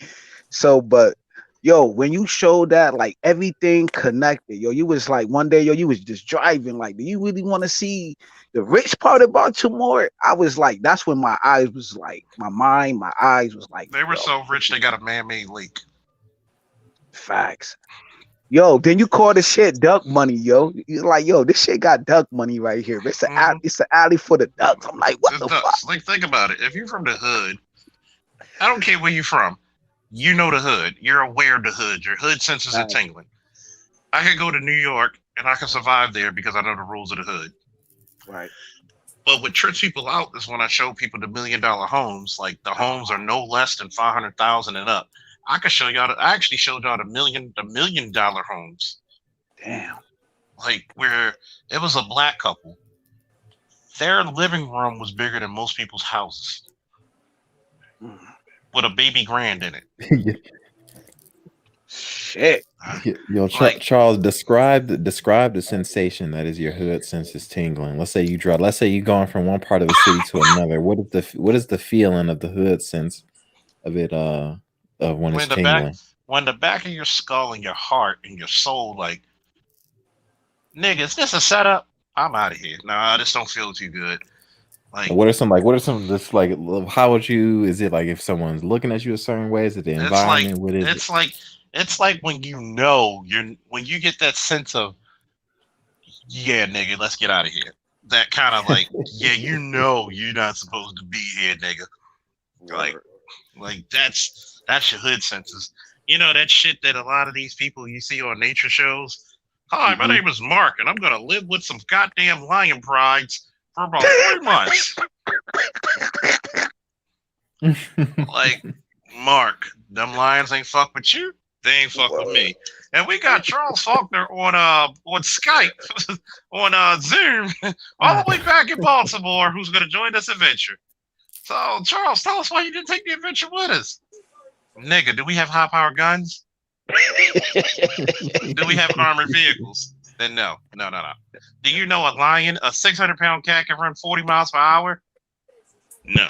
So, but yo, when you showed that, like everything connected, yo, you was like one day, yo, you was just driving. Like, do you really want to see the rich part of Baltimore? I was like, that's when my eyes was like, my eyes was like, They were yo, so rich they got a man-made lake. facts. Yo, then you call this shit duck money, yo. You're like, yo, this shit got duck money right here. Mm-hmm. It's an alley for the ducks. I'm like, what It the fuck? does. Like, think about it. If you're from the hood, I don't care where you're from. You know the hood. You're aware of the hood. Your hood senses are Right. tingling. I could go to New York and I can survive there because I know the rules of the hood. Right. But what trips people out is when I show people the $1 million homes. Like the homes are no less than 500,000 and up. I could show y'all. I actually showed y'all the $1 million homes. Damn. Like where it was a black couple. Their living room was bigger than most people's houses, with a baby grand in it. Shit. Yo, Like, Charles, describe the sensation that is your hood senses tingling. Let's say you drive. Let's say you're going from one part of the city to another. What is the feeling of the hood sense of it? Of when it's when the back tingling. when the back of your skull and your heart and your soul, like, nigga, is this a setup? I'm out of here. Nah, this don't feel too good. Like, What are some just like how would you? Is it like if someone's looking at you a certain way? Is it the it's like environment? What is it? it's like when when you get that sense of, yeah, nigga, let's get out of here. That kind of like, yeah, you're not supposed to be here, nigga. Like that's your hood senses. You know that shit that a lot of these people you see on nature shows. Hi, my name is Mark, and I'm gonna live with some goddamn lion prides for about 3 months. Like, Mark, them lions ain't fuck with you. They ain't fuck with me. And we got Charles Faulkner on Skype, on Zoom, all the way back in Baltimore, who's gonna join this adventure. So, Charles, tell us why you didn't take the adventure with us. Nigga, do we have high-powered guns? Do we have armored vehicles? Then no. Do you know a lion, a 600-pound cat can run 40 miles per hour? No.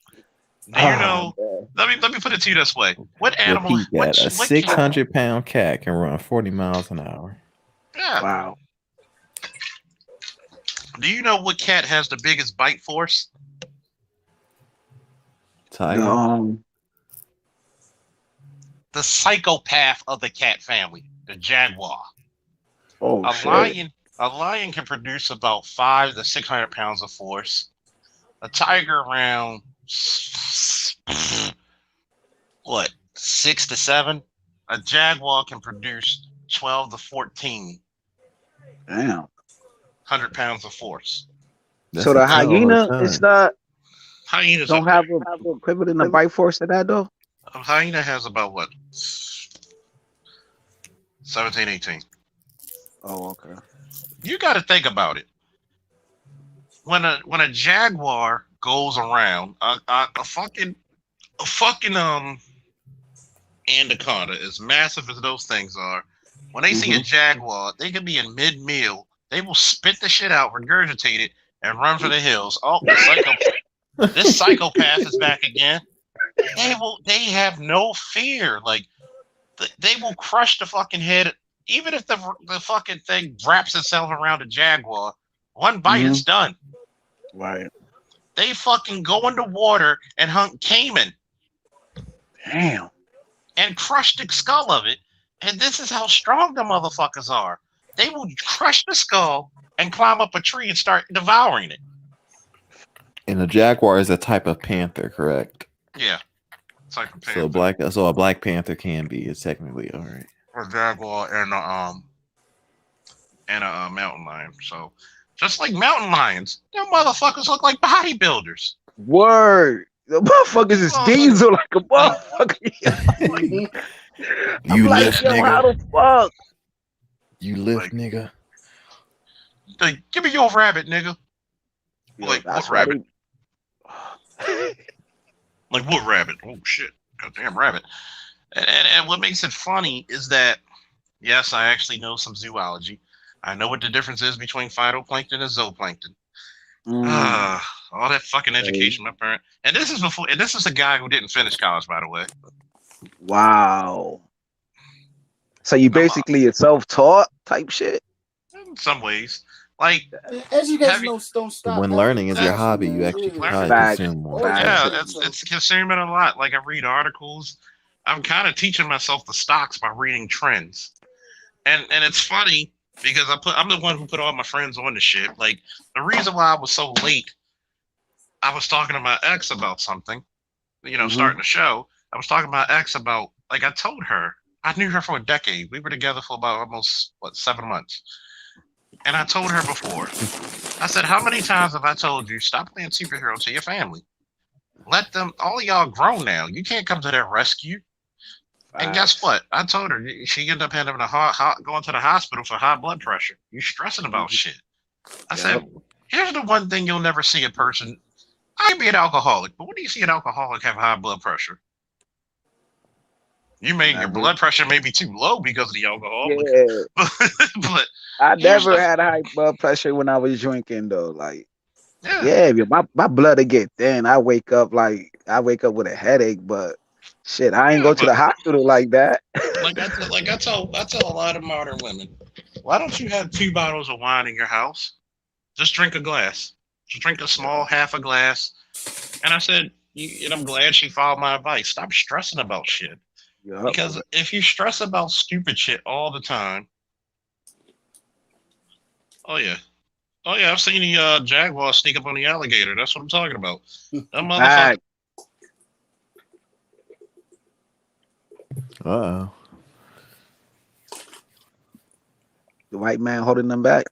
Do you know? Let me put it to you this way. What animal? A 600-pound cat can run 40 miles an hour. Yeah. Wow. Do you know what cat has the biggest bite force? Tiger. The psychopath of the cat family, the jaguar. Oh, a lion can produce about 500 to 600 pounds of force. A tiger around 6 to 7. A jaguar can produce 12 to 14. Damn. 100 pounds of force. So the hyena, it's not. Hyenas don't have a equivalent of bite force to that though. A hyena has about what? 17, 18. Oh, okay. You got to think about it. When a jaguar goes around, a fucking anaconda, as massive as those things are, when they see a jaguar, they can be in mid-meal. They will spit the shit out, regurgitate it, and run for the hills. Oh, this psychopath is back again. They have no fear. Like, they will crush the fucking head. Even if the fucking thing wraps itself around a jaguar, one bite, it's done. Right. They fucking go into water and hunt caiman. Damn. And crush the skull of it. And this is how strong the motherfuckers are. They will crush the skull and climb up a tree and start devouring it. And a jaguar is a type of panther, correct? Yeah. Type of panther. So a black panther can be is technically all right. A jaguar and a mountain lion. So just like mountain lions, them motherfuckers look like bodybuilders. Word. The motherfuckers is diesel like a motherfucker. You like, lift, yo, nigga. how the fuck? You lift, nigga. Like, give me your rabbit, nigga. Yo, like, what rabbit? Like, what rabbit? Oh, shit. Goddamn rabbit. And what makes it funny is that, yes, I actually know some zoology. I know what the difference is between phytoplankton and zooplankton. All that fucking education, my parent. And this is a guy who didn't finish college, by the way. Wow. So you basically a self-taught type shit? In some ways. Like, education don't stop. When learning is your hobby, you actually try to consume more. Yeah, it's consuming a lot. Like, I read articles. I'm kind of teaching myself the stocks by reading trends. And it's funny because I'm the one who put all my friends on the shit. Like, the reason why I was so late, I was talking to my ex about something, starting the show. I was talking to my ex about, like, I told her, I knew her for a decade. We were together for about almost, 7 months. And I told her before, I said, how many times have I told you, stop playing superhero to your family? Let them, all of y'all grown now. You can't come to their rescue. And guess what? I told her she ended up having going to the hospital for high blood pressure. You stressing about shit. I said, Here's the one thing you'll never see a person. I can be an alcoholic, but when do you see an alcoholic have high blood pressure? Your blood pressure may be too low because of the alcohol, Yeah, but I here's never the had high blood pressure when I was drinking though. Like, yeah. yeah, my blood to get thin. I wake up with a headache, but shit, I ain't Yeah, go to but the hospital like that. I tell a lot of modern women, why don't you have 2 bottles of wine in your house? Just drink a glass. Just drink a small half a glass. And I said, and I'm glad she followed my advice. Stop stressing about shit. Yup. Because if you stress about stupid shit all the time, oh yeah, oh yeah, I've seen the jaguar sneak up on the alligator. That's what I'm talking about. That motherfucker. Fact. Uh-oh. The white man holding them back.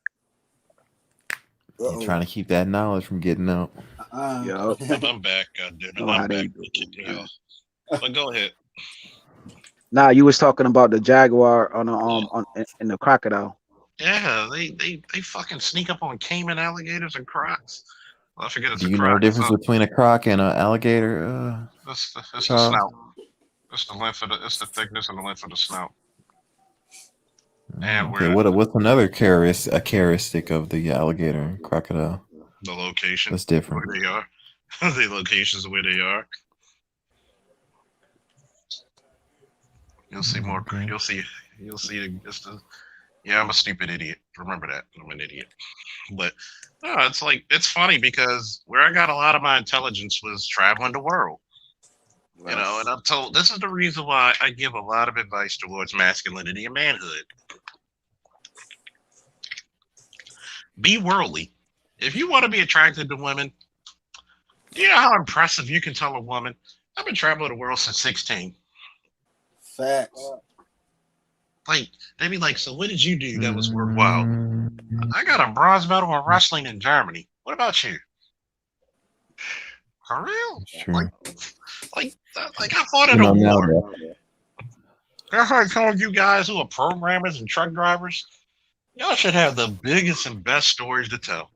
You're trying to keep that knowledge from getting out. Yup. I'm back. Goddamn it, Know how I'm they back. do. Kick me off. But go ahead. Nah, you was talking about the jaguar in the crocodile. Yeah, they fucking sneak up on caiman alligators and crocs. Well, I forget it's Do a you know the croc. difference between a croc and an alligator? It's the Charles? snout. It's the length of it's the thickness and the length of the snout. And Okay, what's another characteristic of the alligator and crocodile? the location. That's different. Where they are. The locations of where they are. You'll see more. Okay. You'll see. Yeah, I'm a stupid idiot. Remember that. I'm an idiot. But no, it's funny because where I got a lot of my intelligence was traveling the world. You know, and I'm told this is the reason why I give a lot of advice towards masculinity and manhood. Be worldly. If you want to be attracted to women, do you know how impressive you can tell a woman? I've been traveling the world since 16. Facts. Like, they be like, so what did you do that was worthwhile? I got a bronze medal in wrestling in Germany. What about you? For real? Sure. Like I fought in a Now, war. That's why I told you guys who are programmers and truck drivers, y'all should have the biggest and best stories to tell.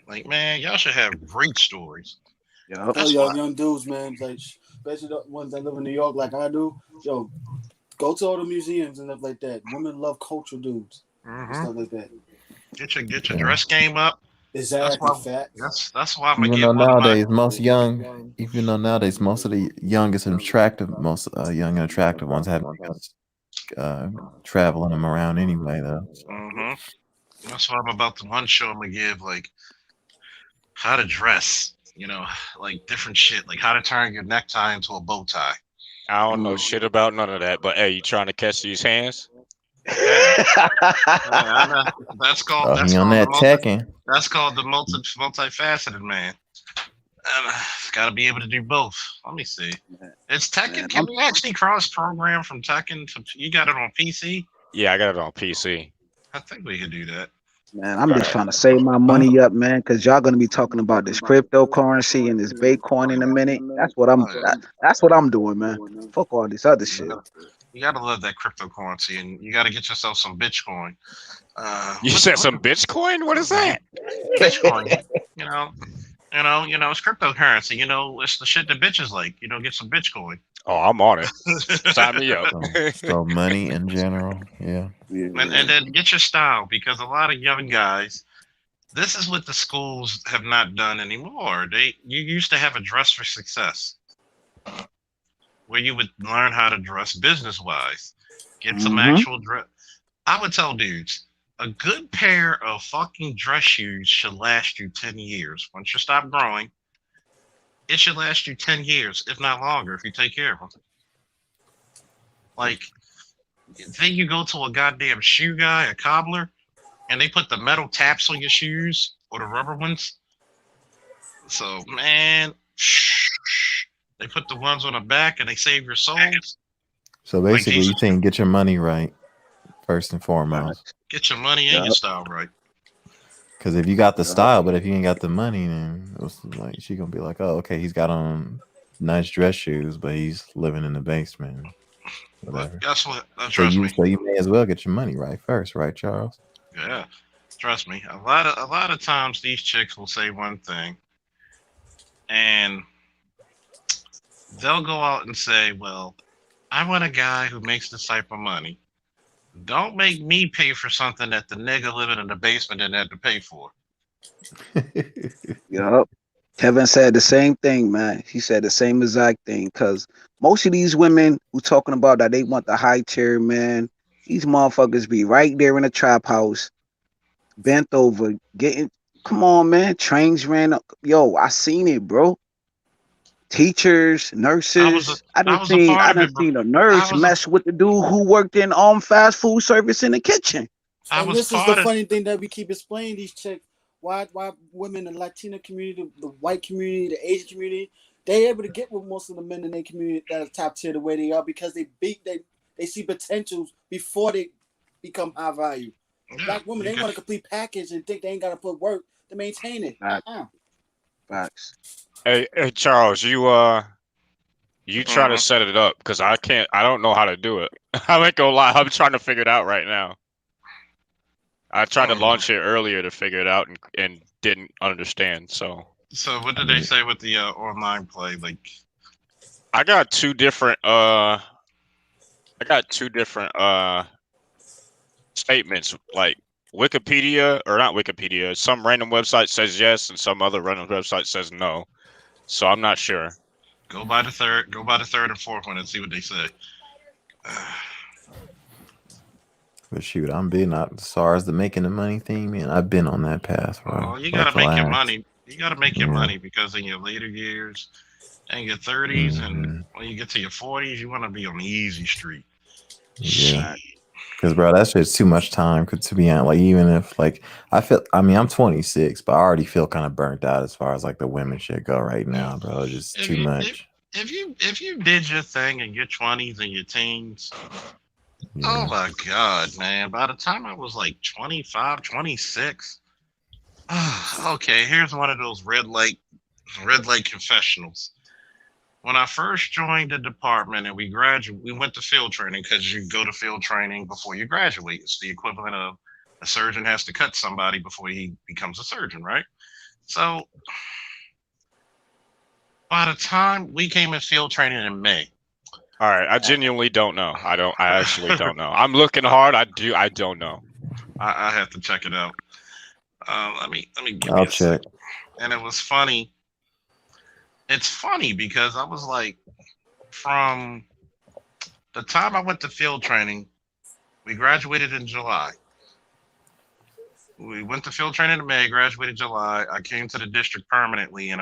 Like, man, y'all should have great stories. Yeah, tell y'all young dudes, man, like especially the ones that live in New York, like I do. Yo, go to all the museums and stuff like that. Women love cultural dudes and stuff like that. Get your dress game up. Exactly. That's why I'm gonna even get though one nowadays of my. most most of the youngest and most young and attractive ones have traveling them around anyway, though. That's why I'm about the one show I'm gonna give, like how to dress. You know, like different shit, like how to turn your necktie into a bow tie. I don't know shit about none of that, but hey, you trying to catch these hands? That's called the multifaceted man. Got to be able to do both. Let me see. It's Tekken. Can we actually cross program from Tekken to? You got it on PC? Yeah, I got it on PC. I think we could do that. Man, I'm just trying to save my money up, man, because y'all gonna be talking about this cryptocurrency and this Bitcoin in a minute. That's what I'm doing, man. Fuck all this other shit. You gotta love that cryptocurrency, and you gotta get yourself some Bitcoin. You said some Bitcoin? What is that? Bitcoin. You know, it's cryptocurrency. You know, it's the shit that bitches like. You know, get some Bitcoin. Oh, I'm on it. Sign me up. So money in general, yeah. And then get your style, because a lot of young guys, this is what the schools have not done anymore. You used to have a dress for success, where you would learn how to dress business wise, get some actual dress. I would tell dudes, a good pair of fucking dress shoes should last you 10 years. Once you stop growing, it should last you 10 years, if not longer, if you take care of them. Like, then you go to a goddamn shoe guy, a cobbler, and they put the metal taps on your shoes, or the rubber ones. So, man, they put the ones on the back and they save your soles. So basically, you saying get your money right first and foremost. Get your money and your style right. Because if you got the style, but if you ain't got the money, then it's like she gonna be like, "Oh, okay, he's got on nice dress shoes, but he's living in the basement." Whatever. Guess what? So you may as well get your money right first, right, Charles? Yeah. Trust me. A lot of times these chicks will say one thing, and they'll go out and say, "Well, I want a guy who makes this type of money. Don't make me pay for something that the nigga living in the basement didn't have to pay for." Yup. Kevin said the same thing, man. He said the same exact thing. Cause most of these women who talking about that they want the high chair, man, these motherfuckers be right there in the trap house, bent over, getting. Come on, man. Trains ran up. Yo, I seen it, bro. Teachers, I was a nurses. I was a part I of done it, bro. seen a I nurse was a mess with the dude who worked in fast food service in the kitchen. I And was this is the part of funny thing that we keep explaining these chicks. Why women in the Latino community, the white community, the Asian community, they able to get with most of the men in their community that are top tier the way they are because they see potentials before they become high value. yeah. Black women, You they get want a complete package and think they ain't gotta put work to maintain it. Facts. Facts. Hey, Charles, you try to uh set it up because I can't. I don't know how to do it. I ain't gonna lie. I'm trying to figure it out right now. I tried to uh launch it earlier to figure it out and didn't understand. So So what did they say with the online play? Like, I got two different. I got two different statements. Like Wikipedia or not Wikipedia. Some random website says yes, and some other random website says no. So I'm not sure. go by the third and fourth one and see what they say. But shoot, I'm been out as far as the making the money thing, man. I've been on that path, Oh, bro. you Like gotta the make your last, money. You gotta make your yeah, money because in your later years and your 30s, and hmm when you get to your 40s, you want to be on the easy street. yeah. Shit. Because bro, that's just too much time. 'Cause to be honest, like even if like I mean, I'm 26, but I already feel kind of burnt out as far as like the women shit go right now, bro. It's just If too you if, much. if you did your thing in your 20s and your teens, oh Yeah. my god, man! By the time I was like 25, 26, okay, here's one of those red light confessionals. When I first joined the department and we went to field training because you go to field training before you graduate. It's the equivalent of a surgeon has to cut somebody before he becomes a surgeon, right? So by the time we came in field training in May, All right, I genuinely don't know. I don't. I actually don't know. I'm looking hard. I don't know. I have to check it out. Let me give me I'll a sec. check. And it was funny. It's funny because I was like, from the time I went to field training, we graduated in July. We went to field training in May, graduated July. I came to the district permanently in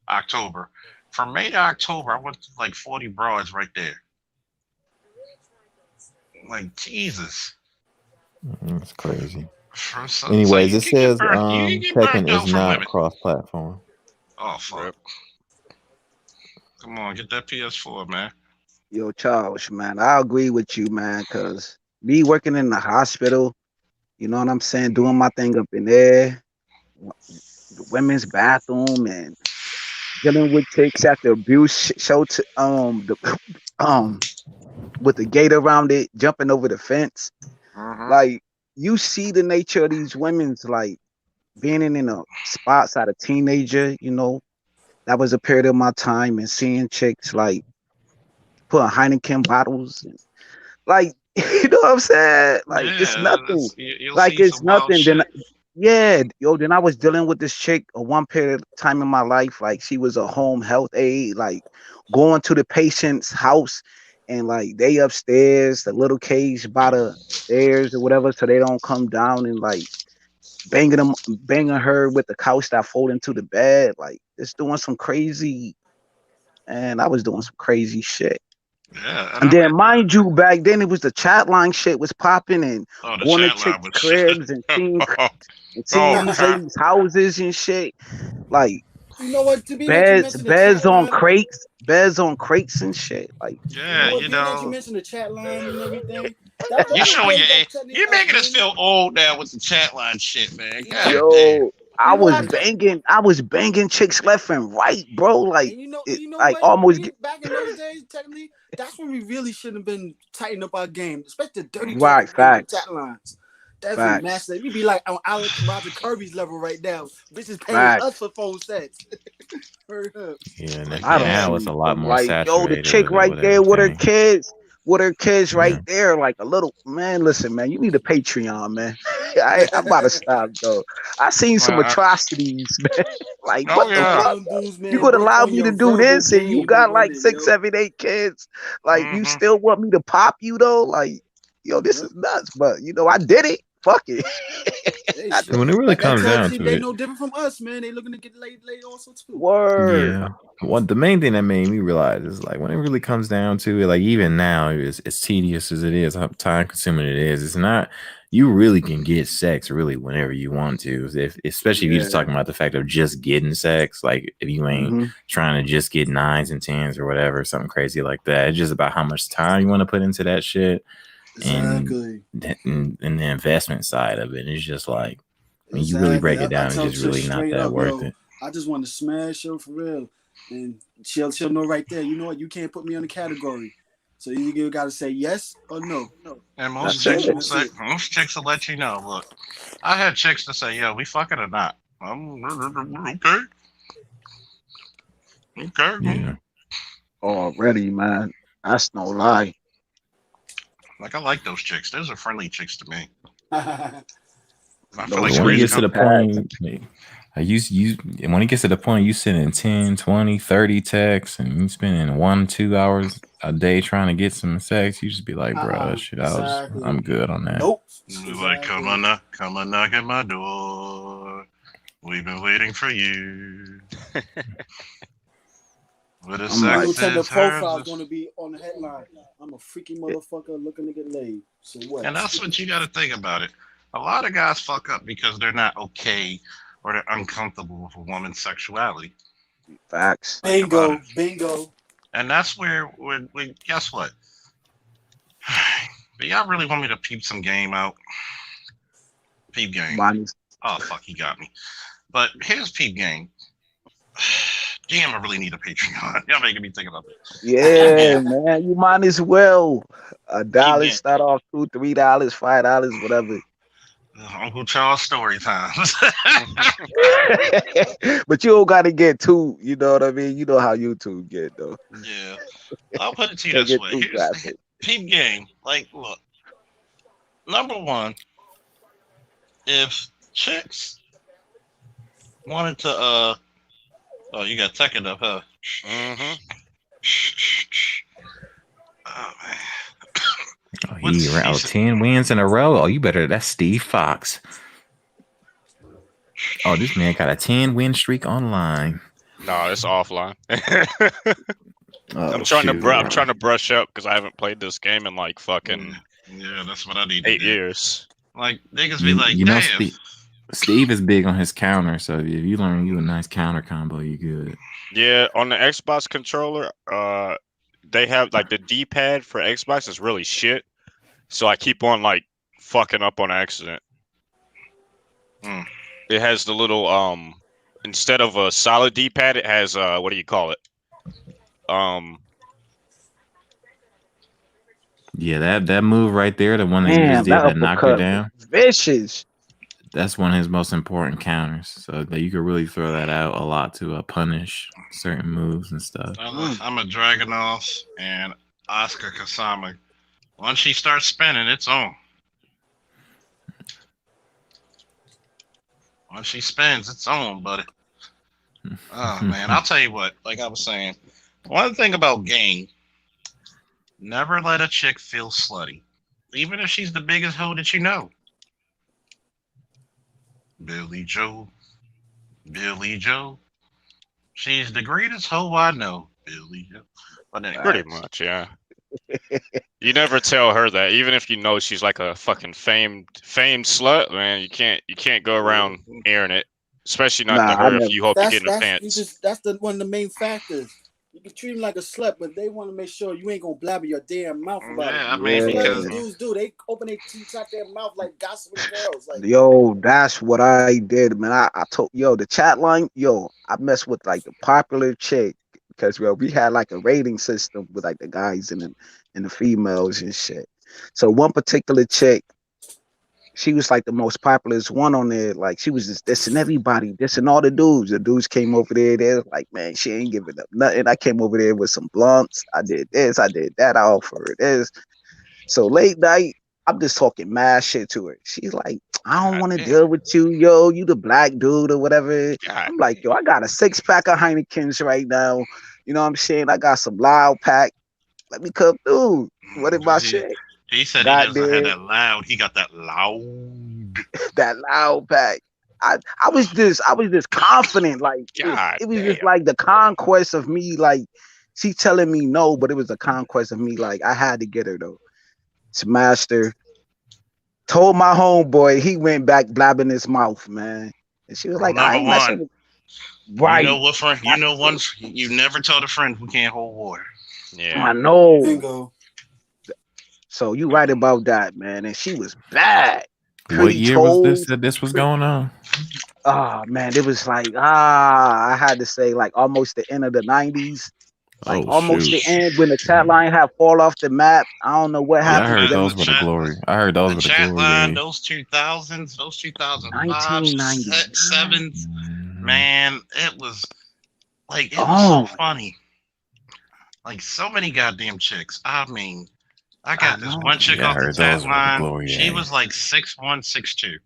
October. From May to October, I went to like 40 broads right there. Like Jesus. It's crazy. So Anyways, you it can get says burnt. You can get Tekken burnt is out from not women. cross-platform. Oh fuck! Rip. Come on, get that PS4, man. Yo, Charles, man, I agree with you, man, because me working in the hospital, you know what I'm saying, doing my thing up in there, the women's bathroom, and dealing with chicks at the abuse show to um with the gate around it, jumping over the fence. Uh-huh. Like you see the nature of these women's like being in a spots at a teenager, you know, that was a period of my time and seeing chicks like putting Heineken bottles and like you know what I'm saying? Like it's Yeah, nothing. you'll Like see it's some wild nothing. Then shit. yeah, yo, then I was dealing with this chick a one period of time in my life. Like she was a home health aide, like going to the patient's house and like they upstairs, the little cage by the stairs or whatever, so they don't come down and like banging her with the couch that fold into the bed. Like it's doing some crazy, and I was doing some crazy shit. Yeah, and And I then, met. mind you, back then it was the chat line shit was popping and Oh, the going to chat line chicks' was shit. cribs and oh, seeing oh, these ladies' houses and shit. Like You know what? To be that you mentioned the chat line, beds on crates and shit. Like you Yeah, know what? you Being that you know, mentioned the chat line and everything, that you was showing ways your of age. telling You're us making us men. feel old now with the chat line shit, man. You know, God damn. yo, you know I told, I was banging chicks left and right, bro. Like and it, you know like what? almost We back in those days, technically, That's when we really should have been tightening up our game, especially the dirty Right, talking game, the facts, chat lines. Definitely facts, master. We be like on Alex Roger Kirby's level right now. Bitches paying us facts. for phone sets. Hurry up. Yeah, Like, I don't yeah. now it's see a lot them. more Like, yo, the saturated chick right with there everything. with her kids Yeah. right there, like a little man. Listen, man, you need a Patreon, man. I'm about to stop though. I seen some Well, atrocities, man. Like, oh what the yeah. fuck? Some dudes, You man, gonna work allow on me to your do verbal this, and you game with got like women, 6, yo. 7, 8 kids? Like, you Mm-hmm. still want me to pop you though? Like, yo, this Yep. is nuts. But I did it. Fuck it. Hey, I shit. When it really That comes tells down you to they it, no different from us, man. They looking to get laid also too. Word. yeah. What the main thing that made me realize is like when it really comes down to it, like even now, as tedious as it is, how time consuming it is, it's not. You really can get sex really whenever you want to. Especially if you're just Yeah. talking about the fact of just getting sex, like if you ain't Mm-hmm. trying to just get 9s and 10s or whatever, something crazy like that. It's just about how much time you want to put into that shit and Exactly. and the investment side of it. It's just like when you really Exactly. break it I down, it's tell just chicks really not straight that up, worth yo, it. I just want to smash her for real. And she'll know right there, you know what, you can't put me on the category. So you gotta say yes or no. And most That's chicks it. will say, most chicks will let you know. Look, I had chicks to say, "Yo, we fucking or not?" Okay, okay. Yeah. Already, man. That's no lie. Like I like those chicks. Those are friendly chicks to me. I feel Those like But when it sweet gets to crazy. the pads. point, when it gets to the point you sending 10, 20, 30 texts and you spending 1, 2 hours a day trying to get some sex, you just be like, bro, shit, Exactly. I'm good on that. Nope. Like, come on knock at my door. We've been waiting for you. With a I'm like, Single sex tender is profile is hers. gonna be on the headline. I'm a freaky motherfucker looking to get laid. So what? And that's what you got to think about it. A lot of guys fuck up because they're not okay or they're uncomfortable with a woman's sexuality. facts. Think about Bingo, it. bingo. And that's where we guess what? But y'all really want me to peep some game out? Peep game. Money's. Oh fuck, he got me. But here's peep game. Damn, I really need a Patreon. Y'all making me think about this. Peep Yeah, game. man. You might as well. A Peep dollar game. start off $2, $3, $5, whatever. Uncle Charles story times. But you don't gotta get too, you know what I mean? You know how YouTube get though. Yeah. I'll put it to you Can't this get way. too Here's the graphic. peep game. Like, look. Number one, if chicks wanted to oh, you got tech up, huh? Mm-hmm. Oh man. Oh, he around 10 wins in a row. Oh, you better. That's Steve Fox. Oh, this man got a 10-win streak online. No, it's offline. Oh, I'm trying shoot. to brush up because I haven't played this game in like fucking Yeah, that's what I need 8 to do. years. Like niggas be like, You know, damn. Steve is big on his counter, so if you learn you a nice counter combo, you good. Yeah, on the Xbox controller, they have like the D-pad for Xbox is really shit. So I keep on like fucking up on accident. It has the little instead of a solid D-pad, it has what do you call it? Yeah, that move right there, the one that you just Damn, did that that knocked her uppercut down. vicious. That's one of his most important counters. So that you could really throw that out a lot to punish certain moves and stuff. I'm a Dragunov and Oscar Kasama. Once she starts spinning, it's on. Once she spins, it's on, buddy. Oh man, I'll tell you what. Like I was saying, one thing about game, never let a chick feel slutty, even if she's the biggest hoe that you know. Billy Joe, Billy Joe. She's the greatest hoe I know, Billy Joe. But anyway, pretty much, yeah. You never tell her that, even if you know she's like a fucking famed slut, man. You can't go around airing it, especially not to Nah, I her if never. you hope to get in the That's pants. that's one of the main factors. You can treat them like a slut, but they want to make sure you ain't gonna blabber your damn mouth about it. yeah, I mean That's what because these dudes do. They open their teeth out their mouth like gossiping girls. Like, Yo, that's what I did, man. I told the chat line, yo, I messed with like the popular chick. because well, we had like a rating system with like the guys and the females and shit. So one particular chick, she was like the most popular one on there. Like she was just dissing everybody, dissing all the dudes. The dudes came over there. They're like, man, she ain't giving up nothing. I came over there with some blunts. I did this. I did that. I offered her this. So late night, I'm just talking mad shit to her. She's like, I don't God want to damn. deal with you, yo. You the black dude or whatever. God I'm like, yo, I got a 6-pack of Heinekens right now. You know what I'm saying? I got some loud pack. Let me come through. What Mm, in my he, shit? he said he Got doesn't have there, that loud. He got that loud. that loud pack. I was just confident. Like God it was just damn. like the conquest of me. Like she telling me no, but it was the conquest of me. Like I had to get her though. Smashed her. Told my homeboy, he went back blabbing his mouth, man. And she was Rule like, I number ain't messing one. with You know right. what friend? You That's know one. You never tell a friend who can't hold water. Yeah. I know. Bingo. So you right about that, man. And she was bad. What Pretty year was this toes. that this was going on? Oh man, it was like I had to say like almost the end of the 90s. Like Oh almost shoot! the end when the chat line had fall off the map. I don't know what Oh, Yeah, I happened, but heard then those were the glory. I heard those the were the chat glory line, days. those 2000s, those 2005, 1999. sevens, Mhm. man, it was like it was so Oh, funny. Like so many goddamn chicks. I mean, I I got this know. one chick Yeah, I off the heard chat those were the line. glory She days. was like 6'1", 6'2",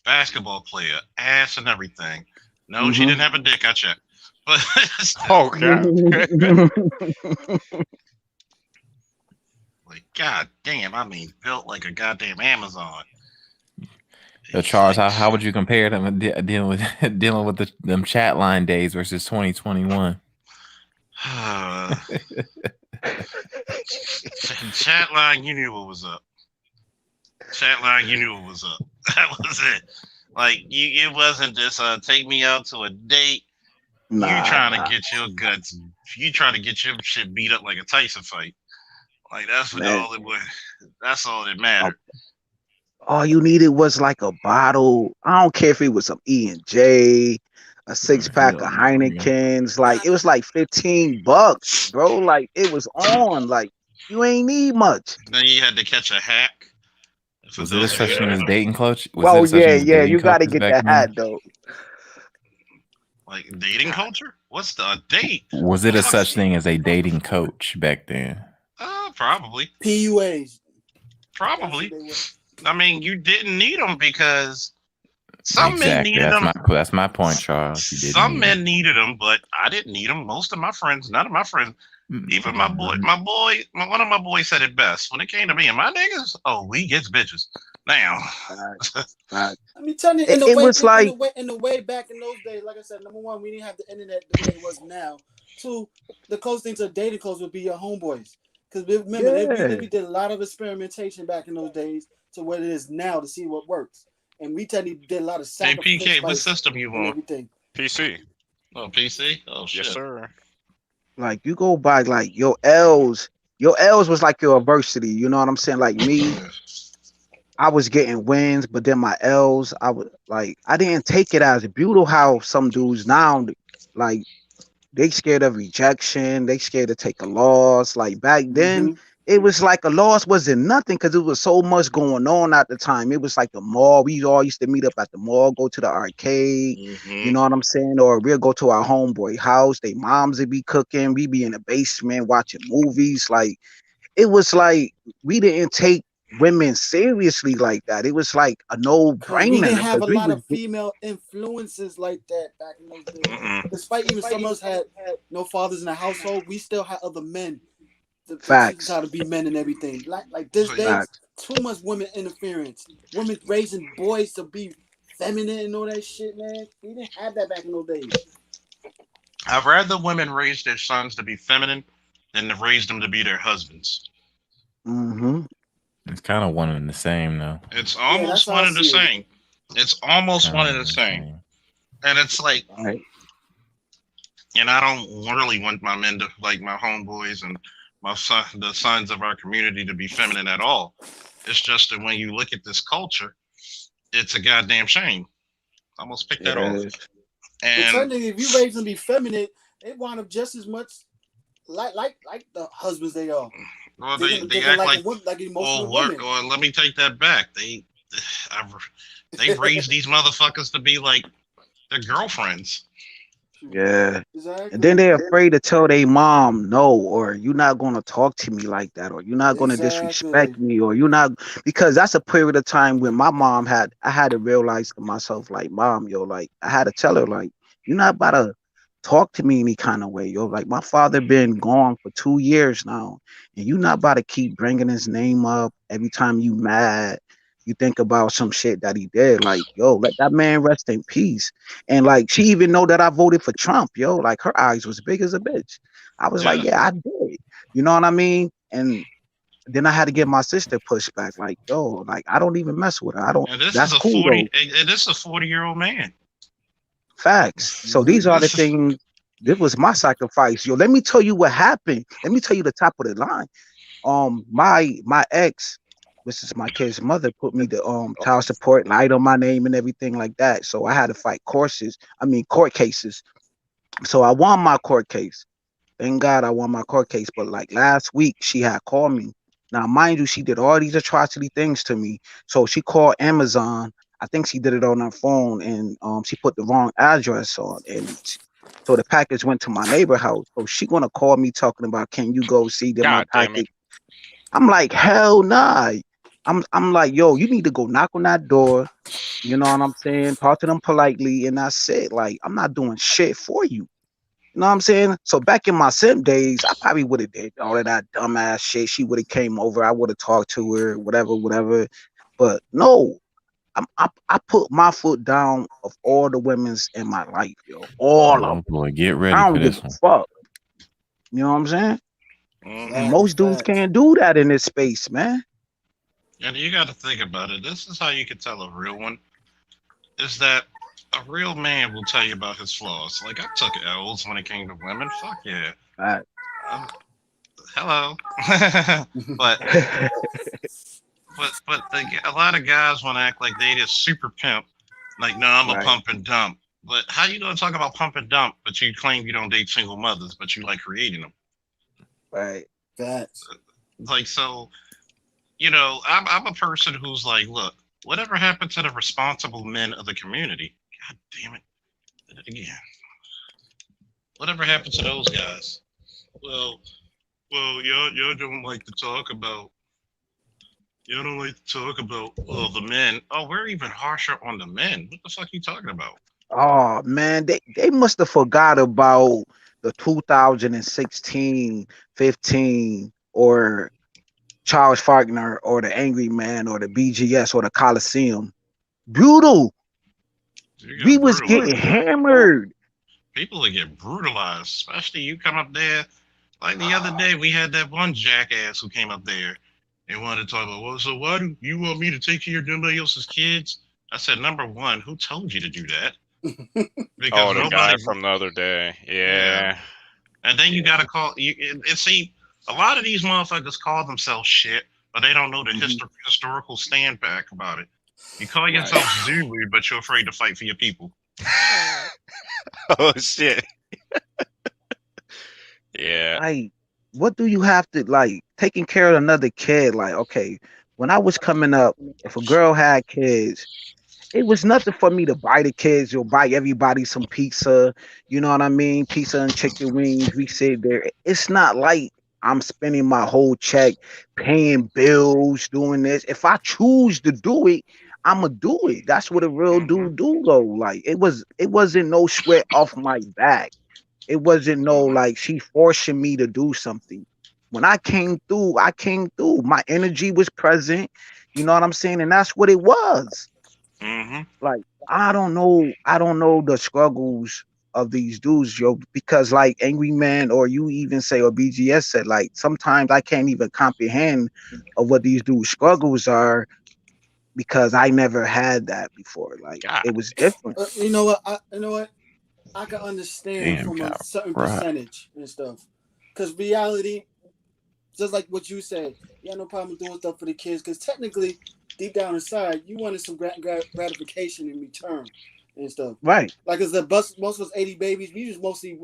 basketball player, ass and everything. No, she Mm-hmm. didn't have a dick. I checked, but still, Oh God. like, god damn. I mean, built like a goddamn Amazon. Yo, It's Charles, like, how would you compare them dealing with dealing with them chat line days versus 2021? chat line, you knew what was up. Chat line, you knew what was up. That was it. Like it wasn't just take me out to a date. You Nah, trying to nah, get your guts. You trying to get your shit beat up like a Tyson fight. Like that's what man. all it was. That's all that Uh, mattered. all you needed was like a bottle. I don't care if it was some E&J, a Oh, 6-pack hell of no, nigga. Heinekens. Like it was like $15, bro. Like it was on. Like you ain't need much. Then you had to catch a hack. For Was it a those of you such that thing as don't know, dating coach? Was it Well, a such yeah, thing as yeah. dating You got to coaches get back the hat then? though. like dating culture. What's the date? Was The it a fuck? such thing as a dating coach back then? Probably. PUAs. That's what Probably. they were. I mean, you didn't need them because some men Exactly. needed them. That's my point, Charles. You didn't Some need men them. needed them, but I didn't need them. Most of my friends, none of my friends, even one of my boys said it best. When it came to me and my niggas, oh, we gets bitches. Now, Facts, facts. I mean, telling you, It, it was like, in the way back in those days, like I said, number one, we didn't have the internet the way it was now. Two, the closest thing to dating codes would be your homeboys. Because remember, yeah, we did a lot of experimentation back in those days to what it is now to see what works. And we tell you did a lot of hey sacrifice PK, what system you and on? everything. PC. Oh, PC. Oh Yes, shit. sir. like you go by like your L's. Your L's was like your adversity. You know what I'm saying? Like me, I was getting wins, but then my L's, I didn't take it as brutal how some dudes now like they scared of rejection, they scared to take a loss. Like back then, Mm-hmm. it was like a loss wasn't nothing because it was so much going on at the time. It was like the mall. We all used to meet up at the mall, go to the arcade, you Mm-hmm. know what I'm saying? Or we'll go to our homeboy house. They moms would be cooking, we be in the basement watching movies. Like it was like we didn't take women seriously like that. It was like a Because we no-brainer didn't have because a we lot was of female influences like that back in those days. Mm-mm. Despite even some of us had no fathers in the household, we still had other men to teach us facts, how to be men and everything. Like this So, day, facts. too much women interference. Women raising boys to be feminine and all that shit, man. We didn't have that back in those days. I'd rather women raise their sons to be feminine than to raise them to be their husbands. Mm-hmm. It's kind of one and the same, though. It's Yeah, that's almost how one I and the see it. same. It's almost Kind one of and one the and the same. same. And it's like, Right. and I don't really want my men to like my homeboys and the sons of our community to be feminine at all. It's just that when you look at this culture, it's a goddamn shame. I almost picked It that off. is. But And technically, if you raise them to be feminine, they wind up just as much like the husbands they are. Well, They they act like, like oh, emotional what? women. Or let me take that back. They raised these motherfuckers to be like their girlfriends. Yeah. Exactly. And then they're afraid to tell their mom no, or you're not gonna talk to me like that, or you're not gonna disrespect me, or you're not, because that's a period of time when my mom I had to realize to myself, like, mom, yo, like I had to tell her, like, you're not about to talk to me any kind of way, yo. Like my father been gone for 2 years now, and you're not about to keep bringing his name up every time you mad. You think about some shit that he did, like, yo, let that man rest in peace. And like she even know that I voted for Trump, yo. Like her eyes was big as a bitch. I was like, Yeah. yeah, I did. You know what I mean? And then I had to give my sister pushback, like, yo, like I don't even mess with her. I don't. And this is That's a cool though. 40. And this is a 40-year-old man. Facts. So these are the things. This was my sacrifice, yo. Let me tell you what happened. Let me tell you the top of the line. My ex, which is my kid's mother, put me the child support, lied on my name and everything like that. So I had to fight court cases. So I won my court case. Thank God I won my court case. But like last week, she had called me. Now, mind you, she did all these atrocity things to me. So she called Amazon. I think she did it on her phone, and she put the wrong address on, and so the package went to my neighbor house. So she gonna call me talking about, can you go see that my God damn package? it. I'm like, hell nah. I'm like, yo, you need to go knock on that door. You know what I'm saying? Talk to them politely, and that's it. Like, I'm not doing shit for you. You know what I'm saying? So back in my simp days, I probably would have did all of that dumbass shit. She would have came over. I would have talked to her, whatever, whatever. But no, I put my foot down of all the women's in my life, yo. All of Oh them. boy, get ready I for don't give this a one. fuck. You know what I'm saying? And most dudes can't do that in this space, man. And you got to think about it. This is how you can tell a real one. Is that a real man will tell you about his flaws. Like I took L's when it came to women. Fuck yeah. Right. Hello. but a lot of guys want to act like they just super pimp. Like, no, I'm a Right. pump and dump. But how you gonna talk about pump and dump, but you claim you don't date single mothers, but you like creating them? Right. That's like so. I'm a person who's like, look, whatever happened to the responsible men of the community? God damn it, did it again. Whatever happened to those guys? Well, y'all don't like to talk about. Y'all don't like to talk about the men. Oh, we're even harsher on the men. What the fuck are you talking about? Oh man, they must have forgot about the 2016, 15, or Charles Faulkner, or the Angry Man, or the BGS, or the Coliseum. Brutal. We was getting hammered. People that get brutalized, especially you come up there. Like the other day, we had that one jackass who came up there and wanted to talk about, well, so why do you want me to take care of somebody else's kids? I said, number one, who told you to do that? Because the guy from the other day, yeah. And then you gotta call you and see a lot of these motherfuckers call themselves shit, but they don't know the historical stand back about it. You call yourself Zulu, but you're afraid to fight for your people. Oh shit. Yeah. Like, what do you have to, like, taking care of another kid? Like, okay, when I was coming up, if a girl had kids, it was nothing for me to buy the kids or buy everybody some pizza. You know what I mean? Pizza and chicken wings. We sit there. It's not like I'm spending my whole check paying bills, doing this. If I choose to do it, I'ma do it. That's what a real dude do though. Like it wasn't no sweat off my back. It wasn't no like she forcing me to do something. When I came through, I came through. My energy was present. You know what I'm saying? And that's what it was. Like, I don't know the struggles of these dudes, yo, because like Angry Man, or you even say, or BGS said, like sometimes I can't even comprehend of what these dudes struggles are, because I never had that before. Like it was different. You know what? I can understand Damn, from a God, certain right. percentage and stuff, because reality, just like what you said, you have no problem doing stuff for the kids, because technically, deep down inside, you wanted some gratification in return and stuff. Right. Like, as most of us 80 babies, we just mostly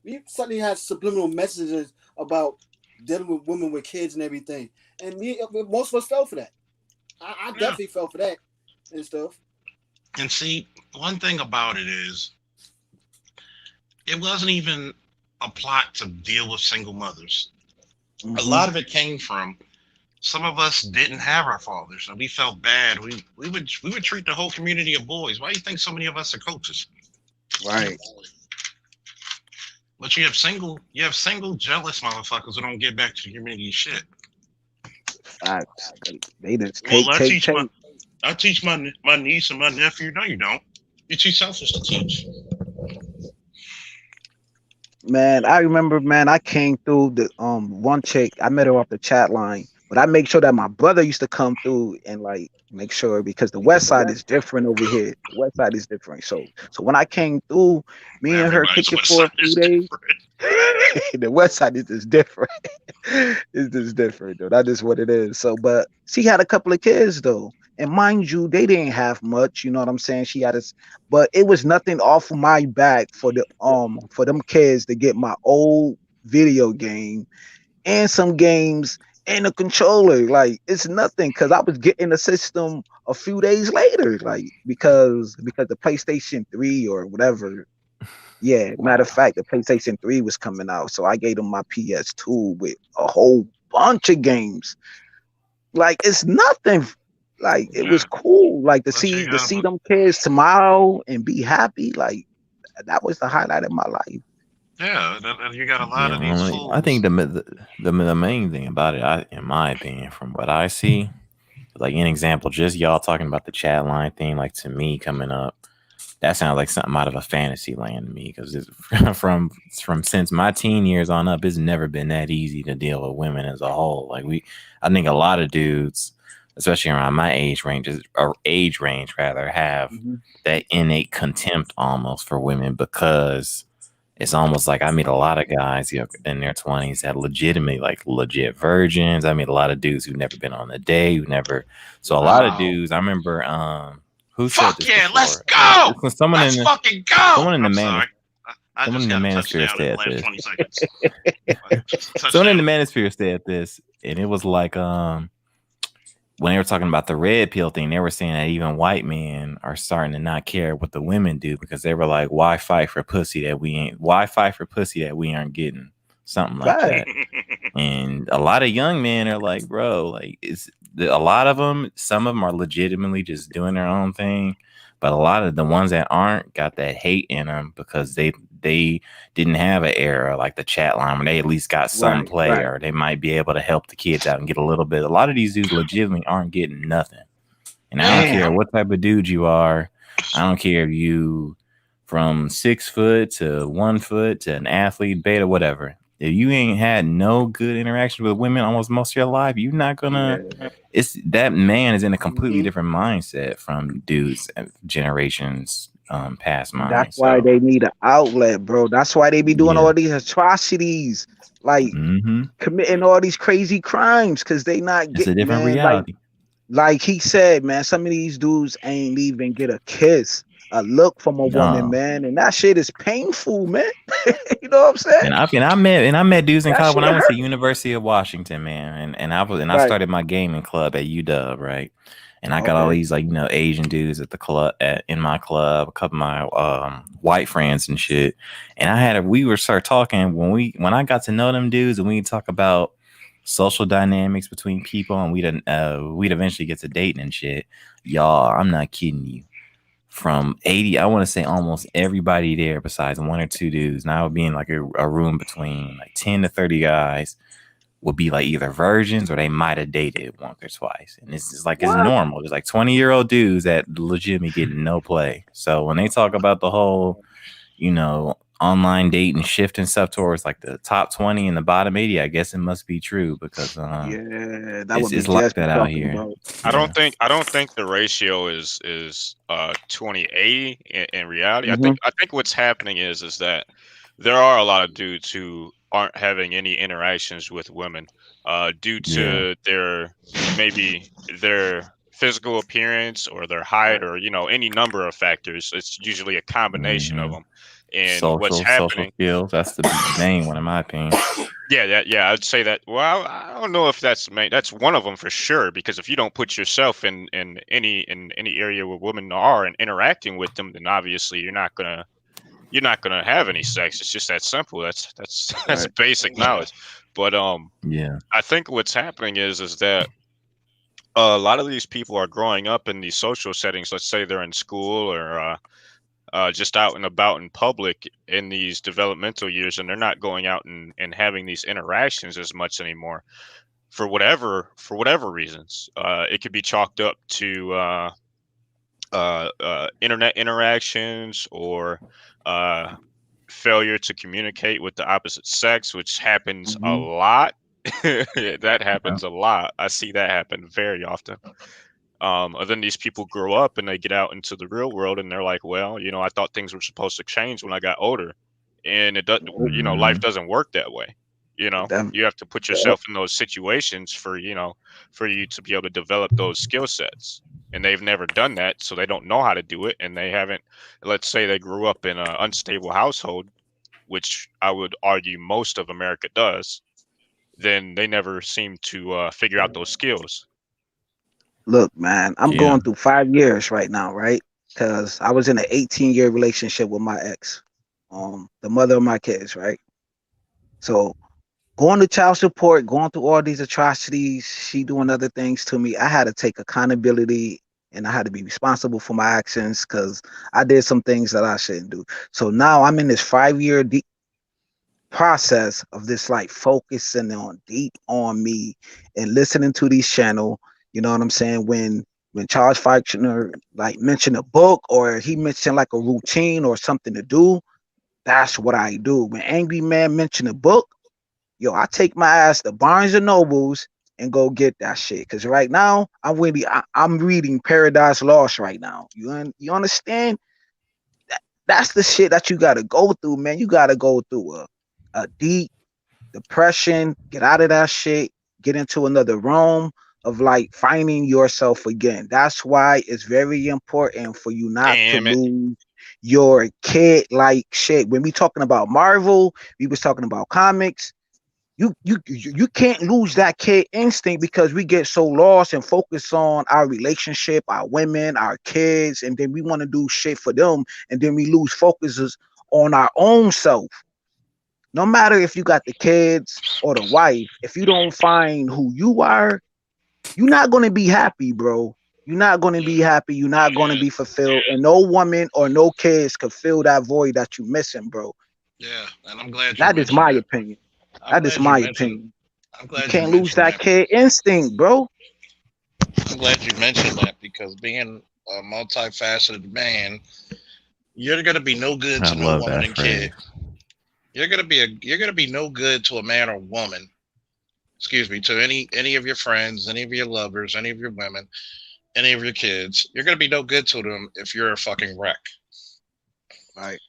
we suddenly had subliminal messages about dealing with women with kids and everything. And most of us fell for that. I Yeah. definitely fell for that and stuff. And see, one thing about it is, it wasn't even a plot to deal with single mothers. A lot of it came from some of us didn't have our fathers, and we felt bad. We would treat the whole community of boys. Why do you think so many of us are coaches? Right. But you have single jealous motherfuckers who don't get back to the community shit. Facts. They just Well, I take. teach my niece and my nephew. No, you don't. You're too selfish to teach. Man, I remember, man, I came through the one chick, I met her off the chat line, but I make sure that my brother used to come through and like make sure because the west side is different over here. The west side is different. So when I came through, me and her kicked it for a few days. The west side is just different. It's just different though. That is what it is. So but she had a couple of kids though. And mind you, they didn't have much, you know what I'm saying? She had us, but it was nothing off of my back for them kids to get my old video game and some games and a controller. Like it's nothing because I was getting the system a few days later, like because the PlayStation 3 or whatever. Yeah, matter of fact, the PlayStation 3 was coming out, so I gave them my PS2 with a whole bunch of games. Like it's nothing. Like it was cool. Like to see them kids smile and be happy. Like that was the highlight of my life. Yeah, you got a lot of these fools. I think the main thing about it, in my opinion, from what I see, like an example, just y'all talking about the chat line thing, like to me coming up, that sounds like something out of a fantasy land to me. Because from since my teen years on up, it's never been that easy to deal with women as a whole. Like I think a lot of dudes, especially around my age range, have that innate contempt almost for women because it's almost like I meet a lot of guys in their 20s that legitimately legit virgins. I meet a lot of dudes who've never been on a date, So a lot of dudes, I remember who said this before? Let's go. Let's fucking go. Someone in the manosphere said this. Someone in the manosphere said this, and it was like when they were talking about the red pill thing, they were saying that even white men are starting to not care what the women do because they were like, "Why fight for pussy that we ain't? Why fight for pussy that we aren't getting?" Something like that. And a lot of young men are like, "Bro, like a lot of them. Some of them are legitimately just doing their own thing, but a lot of the ones that aren't got that hate in them because they didn't have an era like the chat line where they at least got some play or they might be able to help the kids out and get a little bit. A lot of these dudes legitimately aren't getting nothing. And I don't care what type of dude you are. I don't care if you from 6 foot to 1 foot to an athlete, beta, whatever. If you ain't had no good interaction with women almost most of your life, you're not gonna. It's that man is in a completely different mindset from dudes generations past mine. That's why they need an outlet, bro. That's why they be doing all these atrocities, like committing all these crazy crimes, because they not getting. It's a different reality. Like he said, man, some of these dudes ain't even get a kiss, a look from a woman, man, and that shit is painful, man. You know what I'm saying? And I met dudes in college when I went to University of Washington, man, and I started my gaming club at UW, right? And I got all these Asian dudes at the club in my club, a couple of my white friends and shit. And we were start talking when I got to know them dudes, and we talk about social dynamics between people, and we'd eventually get to dating and shit. Y'all, I'm not kidding you. From 80, I want to say almost everybody there besides 1 or 2 dudes. Now it would be in like a room between like 10 to 30 guys would be like either virgins or they might have dated once or twice. And it's just like it's normal. There's like 20-year-old dudes that legitimately getting no play. So when they talk about the whole, online dating shift and stuff towards like the top 20 and the bottom 80, I guess it must be true because that would it's like that out here. I don't think the ratio is 20-80 in reality. I think what's happening is that there are a lot of dudes who aren't having any interactions with women due to their physical appearance or their height Right. or any number of factors. It's usually a combination of Hmm. them. And what's Social happening? skills. That's the main one in my opinion. Yeah. I'd say that. Well, I don't know if that's main. That's one of them for sure. Because if you don't put yourself in any area where women are and interacting with them, then obviously you're not gonna have any sex. It's just that simple. That's that's Right. basic knowledge. But Yeah. I think what's happening is that a lot of these people are growing up in these social settings. Let's say they're in school or just out and about in public in these developmental years, and they're not going out and having these interactions as much anymore for whatever reasons. It could be chalked up to internet interactions or uh, failure to communicate with the opposite sex, which happens a Hmm. lot. That Yeah. happens a lot. I see that happen very often. And then these people grow up and they get out into the real world and they're like, well, I thought things were supposed to change when I got older, and it does. Life Hmm. doesn't work that way. Them. You have to put yourself in those situations for you to be able to develop those skill sets. And they've never done that, so they don't know how to do it, and they haven't. Let's say they grew up in an unstable household, which I would argue most of America does. Then they never seem to figure out those skills. Look, man, I'm Yeah. going through 5 years right now, right? Because I was in an 18-year relationship with my ex, the mother of my kids, right? So going to child support, going through all these atrocities, she doing other things to me. I had to take accountability and I had to be responsible for my actions because I did some things that I shouldn't do. So now I'm in this 5 year process of this like focusing on deep on me and listening to these channel. You know what I'm saying? When Charles Feichner like mentioned a book or he mentioned like a routine or something to do, that's what I do. When Angry Man mentioned a book, yo, I take my ass to Barnes and Nobles and go get that shit. Cause right now I'm reading Paradise Lost right now. You understand? That's the shit that you gotta go through, man. You gotta go through a deep depression, get out of that shit, get into another realm of like finding yourself again. That's why it's very important for you not to Damn it. lose your kid like shit. When we talking about Marvel, we was talking about comics. You can't lose that kid instinct because we get so lost and focus on our relationship, our women, our kids, and then we want to do shit for them, and then we lose focuses on our own self. No matter if you got the kids or the wife, if you don't find who you are, you're not going to be happy, bro. You're not going to be happy. You're not going to be fulfilled. And no woman or no kids could fill that void that you're missing, bro. Yeah, and I'm glad you That is mentioned my that. opinion. I'm That is glad you my mentioned. opinion. I'm You glad you can't lose mentioned that that. kid instinct, bro. I'm glad you mentioned that because being a multifaceted man, you're gonna be no good I to no love woman that and kid. phrase. You're gonna be no good to a man or woman. Excuse me, to any of your friends, any of your lovers, any of your women, any of your kids. You're gonna be no good to them if you're a fucking wreck. Right.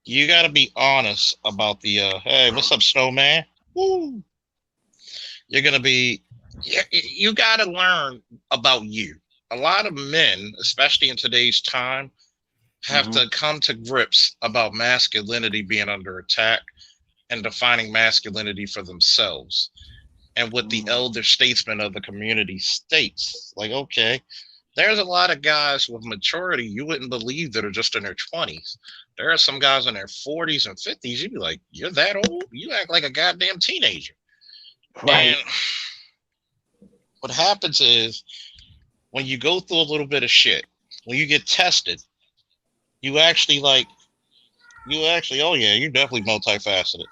You gotta be honest about the hey, what's up, snowman? Woo! You're gonna be you gotta learn about you. A lot of men, especially in today's time, have Mm-hmm. to come to grips about masculinity being under attack and defining masculinity for themselves and what the Mm-hmm. elder statesman of the community states. Like, okay, there's a lot of guys with maturity you wouldn't believe that are just in their 20s. There are some guys in their 40s and 50s. You'd be like, you're that old? You act like a goddamn teenager. And Right. what happens is when you go through a little bit of shit, when you get tested, you actually like, oh yeah, you're definitely multifaceted.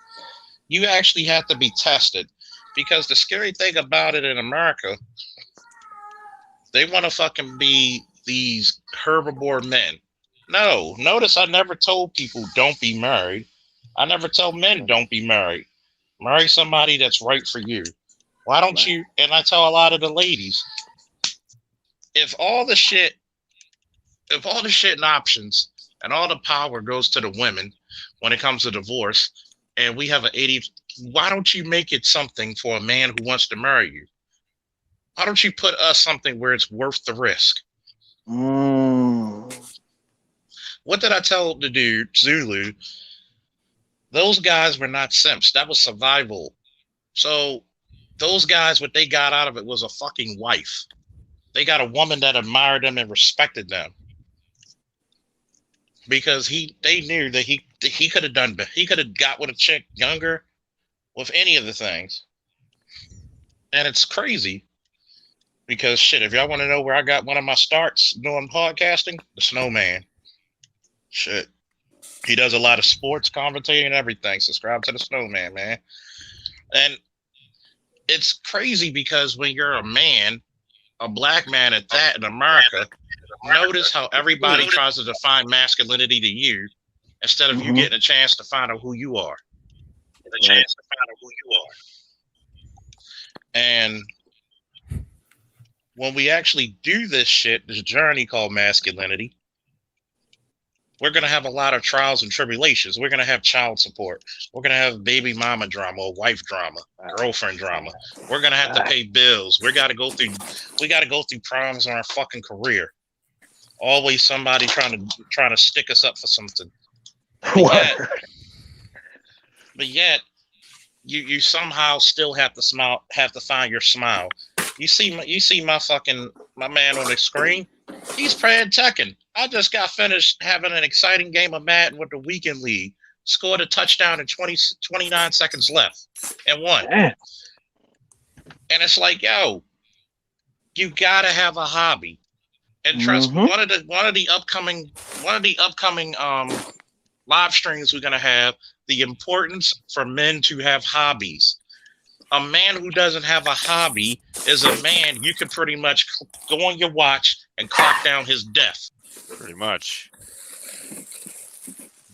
You actually have to be tested because the scary thing about it in America, they want to fucking be these herbivore men. No, notice I never told people don't be married. I never tell men Right. don't be married. Marry somebody that's right for you. Why don't Right. you? And I tell a lot of the ladies, if all the shit, if all the shit and options and all the power goes to the women when it comes to divorce, and we have an 80, why don't you make it something for a man who wants to marry you? Why don't you put us something where it's worth the risk? What did I tell the dude, Zulu? Those guys were not simps. That was survival. So those guys, what they got out of it was a fucking wife. They got a woman that admired them and respected them. Because they knew that he could have done better. He could have got with a chick younger with any of the things. And it's crazy. Because shit, if y'all want to know where I got one of my starts doing podcasting, the Snowman. Shit. He does a lot of sports commentating and everything. Subscribe to the Snowman, man. And it's crazy because when you're a man, a black man at that in America, notice how everybody tries to define masculinity to you instead of you getting a chance to find out who you are. And when we actually do this shit, this journey called masculinity, we're going to have a lot of trials and tribulations. We're going to have child support. We're going to have baby mama drama or wife drama, girlfriend drama. We're going to have to pay bills. We got to go through problems in our fucking career. Always somebody trying to stick us up for something. But yet you somehow still have to smile, have to find your smile. You see my man on the screen. He's playing Tekken. I just got finished having an exciting game of Madden with the Weekend League. Scored a touchdown in 29 seconds left and won. And it's like, yo, you gotta have a hobby. And trust me, one of the upcoming live streams we're gonna have, the importance for men to have hobbies. A man who doesn't have a hobby is a man you could pretty much go on your watch and clock down his death. Pretty much.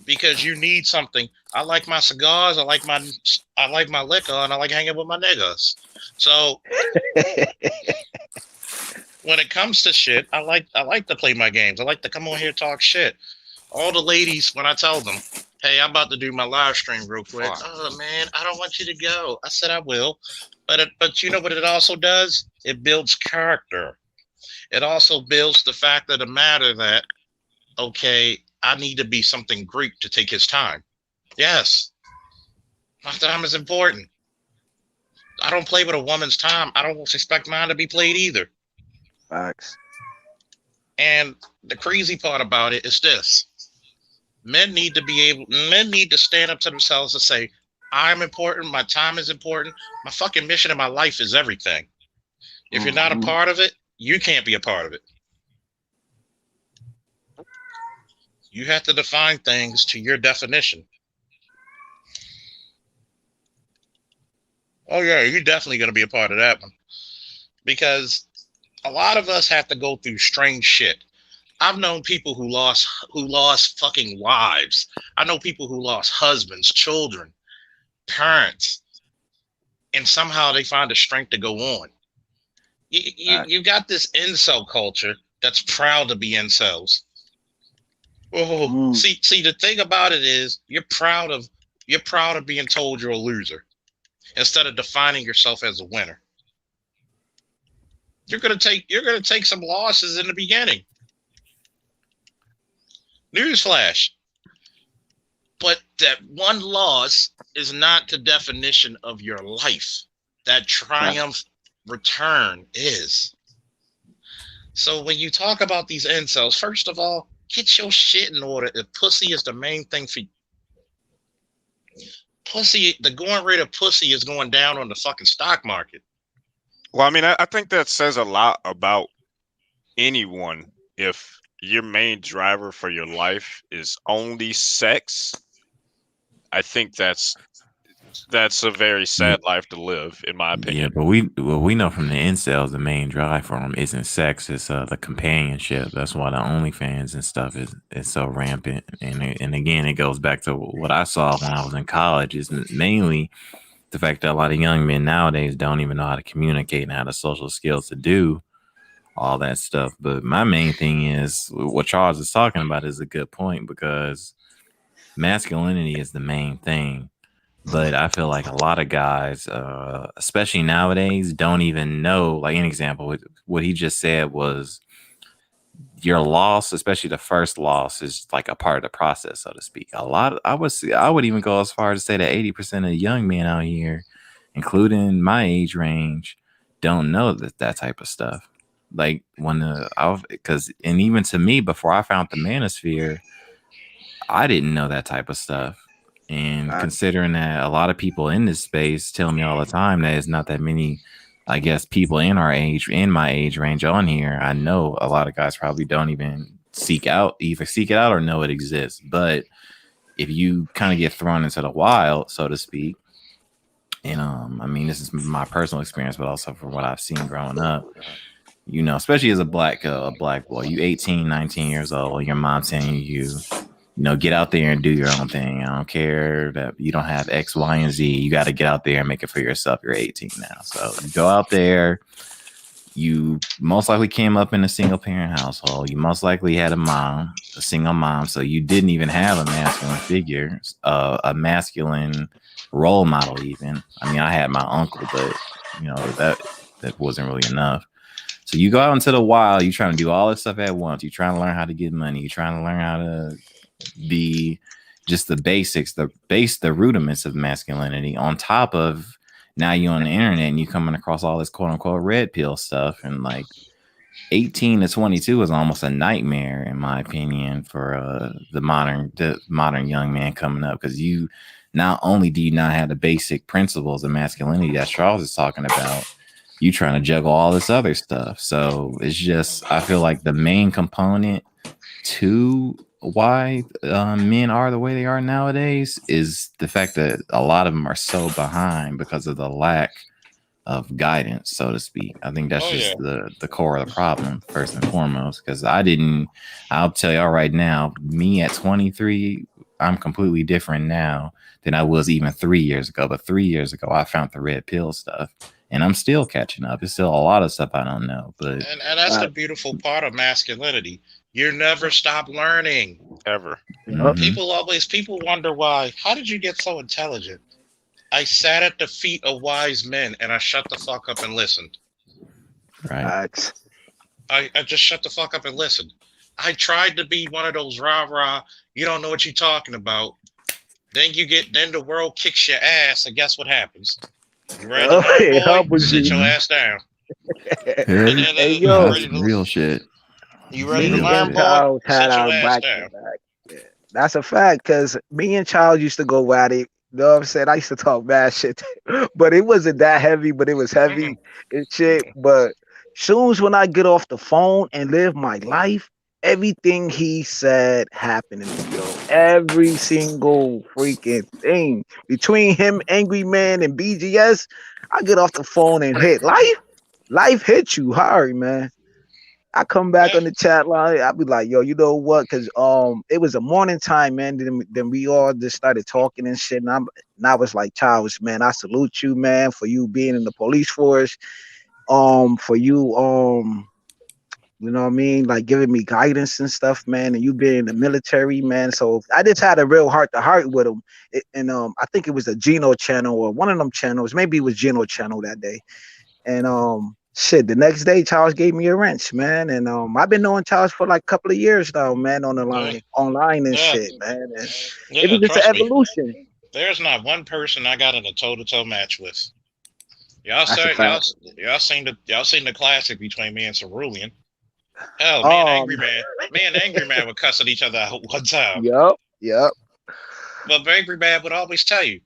Because you need something. I like my cigars, I like my liquor, and I like hanging with my niggas. So when it comes to shit, I like to play my games. I like to come on here and talk shit. All the ladies, when I tell them, hey, I'm about to do my live stream real quick. Oh man, I don't want you to go. I said I will. But you know what it also does? It builds character. It also builds the fact of the matter that, okay, I need to be something Greek to take his time. Yes. My time is important. I don't play with a woman's time. I don't expect mine to be played either. Facts. And the crazy part about it is this. Men need to stand up to themselves and say, I'm important, my time is important, my fucking mission in my life is everything. If you're not a part of it, you can't be a part of it. You have to define things to your definition. Oh yeah, you're definitely going to be a part of that one. Because a lot of us have to go through strange shit. I've known people who lost fucking wives. I know people who lost husbands, children, parents, and somehow they find the strength to go on. You got this incel culture that's proud to be incels. Oh, see, the thing about it is you're proud of being told you're a loser instead of defining yourself as a winner. You're gonna take some losses in the beginning. Newsflash. But that one loss is not the definition of your life. That triumph return is. So when you talk about these incels, first of all, get your shit in order. If pussy is the main thing for you. Pussy, the going rate of pussy is going down on the fucking stock market. Well, I mean, I think that says a lot about anyone if your main driver for your life is only sex. I think that's a very sad life to live, in my opinion. Yeah, but we know from the incels the main drive for them isn't sex; it's the companionship. That's why the OnlyFans and stuff is so rampant. And again, it goes back to what I saw when I was in college. Is mainly the fact that a lot of young men nowadays don't even know how to communicate and have the social skills to do all that stuff. But my main thing is what Charles is talking about is a good point, because masculinity is the main thing. But I feel like a lot of guys, especially nowadays, don't even know. Like an example, what he just said was your loss, especially the first loss, is like a part of the process, so to speak. I would even go as far as to say that 80% of the young men out here, including my age range, don't know that type of stuff. Like and even to me, before I found the manosphere, I didn't know that type of stuff. And considering that a lot of people in this space tell me all the time that it's not that many, I guess, people in my age range on here, I know a lot of guys probably don't even either seek it out or know it exists. But if you kind of get thrown into the wild, so to speak, and I mean, this is my personal experience, but also from what I've seen growing up, especially as a black boy, you 18, 19 years old, your mom telling you, get out there and do your own thing. I don't care that you don't have X, Y, and Z. You got to get out there and make it for yourself. You're 18 now. So you go out there. You most likely came up in a single parent household. You most likely had a single mom. So you didn't even have a masculine figure, a masculine role model even. I mean, I had my uncle, but, that wasn't really enough. So you go out into the wild. You're trying to do all this stuff at once. You're trying to learn how to get money. You're trying to learn how to be just the basics, the rudiments of masculinity. On top of now you're on the internet and you coming across all this quote unquote red pill stuff, and like 18 to 22 is almost a nightmare in my opinion for the modern young man coming up, because you not only do you not have the basic principles of masculinity that Charles is talking about, you trying to juggle all this other stuff. So it's just, I feel like the main component to why men are the way they are nowadays is the fact that a lot of them are so behind because of the lack of guidance, so to speak. I think that's the core of the problem, first and foremost, because I'll tell y'all right now, me at 23, I'm completely different now than I was even 3 years ago. But 3 years ago, I found the red pill stuff, and I'm still catching up. There's still a lot of stuff I don't know. But and that's the beautiful part of masculinity. You never stop learning. Ever. Mhm. People wonder why. How did you get so intelligent? I sat at the feet of wise men and I shut the fuck up and listened. Right. I just shut the fuck up and listened. I tried to be one of those rah, you don't know what you're talking about. Then the world kicks your ass, and guess what happens? You ready to learn, boy? Sit your ass down. Hey You yo, ready to real shit. You ready to me learn, and boy? Charles had Sit your our ass back to down. back. Yeah, that's a fact, because me and Charles used to go at it. You know what I'm saying? I used to talk bad shit, but it wasn't that heavy, but it was heavy and shit. But soon as when I get off the phone and live my life, everything he said happened to me, yo. Every single freaking thing. Between him, Angry Man, and BGS, I get off the phone and hit life. Life hit you hard, man. I come back on the chat line. I'll be like, yo, you know what? Because it was a morning time, man. Then we all just started talking and shit. And I was like, Charles, man, I salute you, man, for you being in the police force. For you, you know what I mean, like giving me guidance and stuff, man. And you being in the military, man. So I just had a real heart to heart with him. And I think it was the Geno channel or one of them channels. Maybe it was Geno channel that day. And shit, the next day Charles gave me a wrench, man. And I've been knowing Charles for like a couple of years now, man, on the line, online and Yeah, shit, man. And it yeah. was just an Trust me. evolution. There's not one person I got in a toe-to-toe match with. Y'all That's a say fact. y'all seen the classic between me and Cerulean. Hell, me and Angry Man would cuss at each other one time. Yep. But Angry Man would always tell you,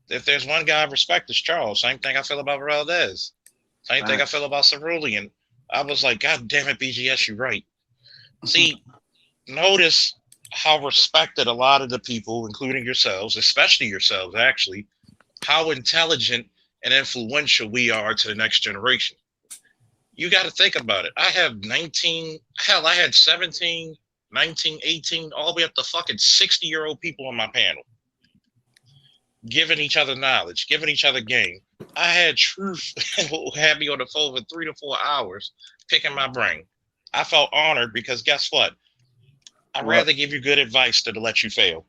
if there's one guy I respect, it's Charles. Same thing I feel about Valdez. Same thing I feel about Cerulean. I was like, God damn it, BGS, you're right. See, notice how respected a lot of the people, including yourselves, especially yourselves, actually, how intelligent and influential we are to the next generation. You got to think about it. I have 19, hell, I had 17, 19, 18, all the way up to fucking 60-year-old people on my panel, giving each other knowledge, giving each other game. I had Truth who had me on the phone for 3 to 4 hours, picking my brain. I felt honored because guess what? I'd rather give you good advice than to let you fail.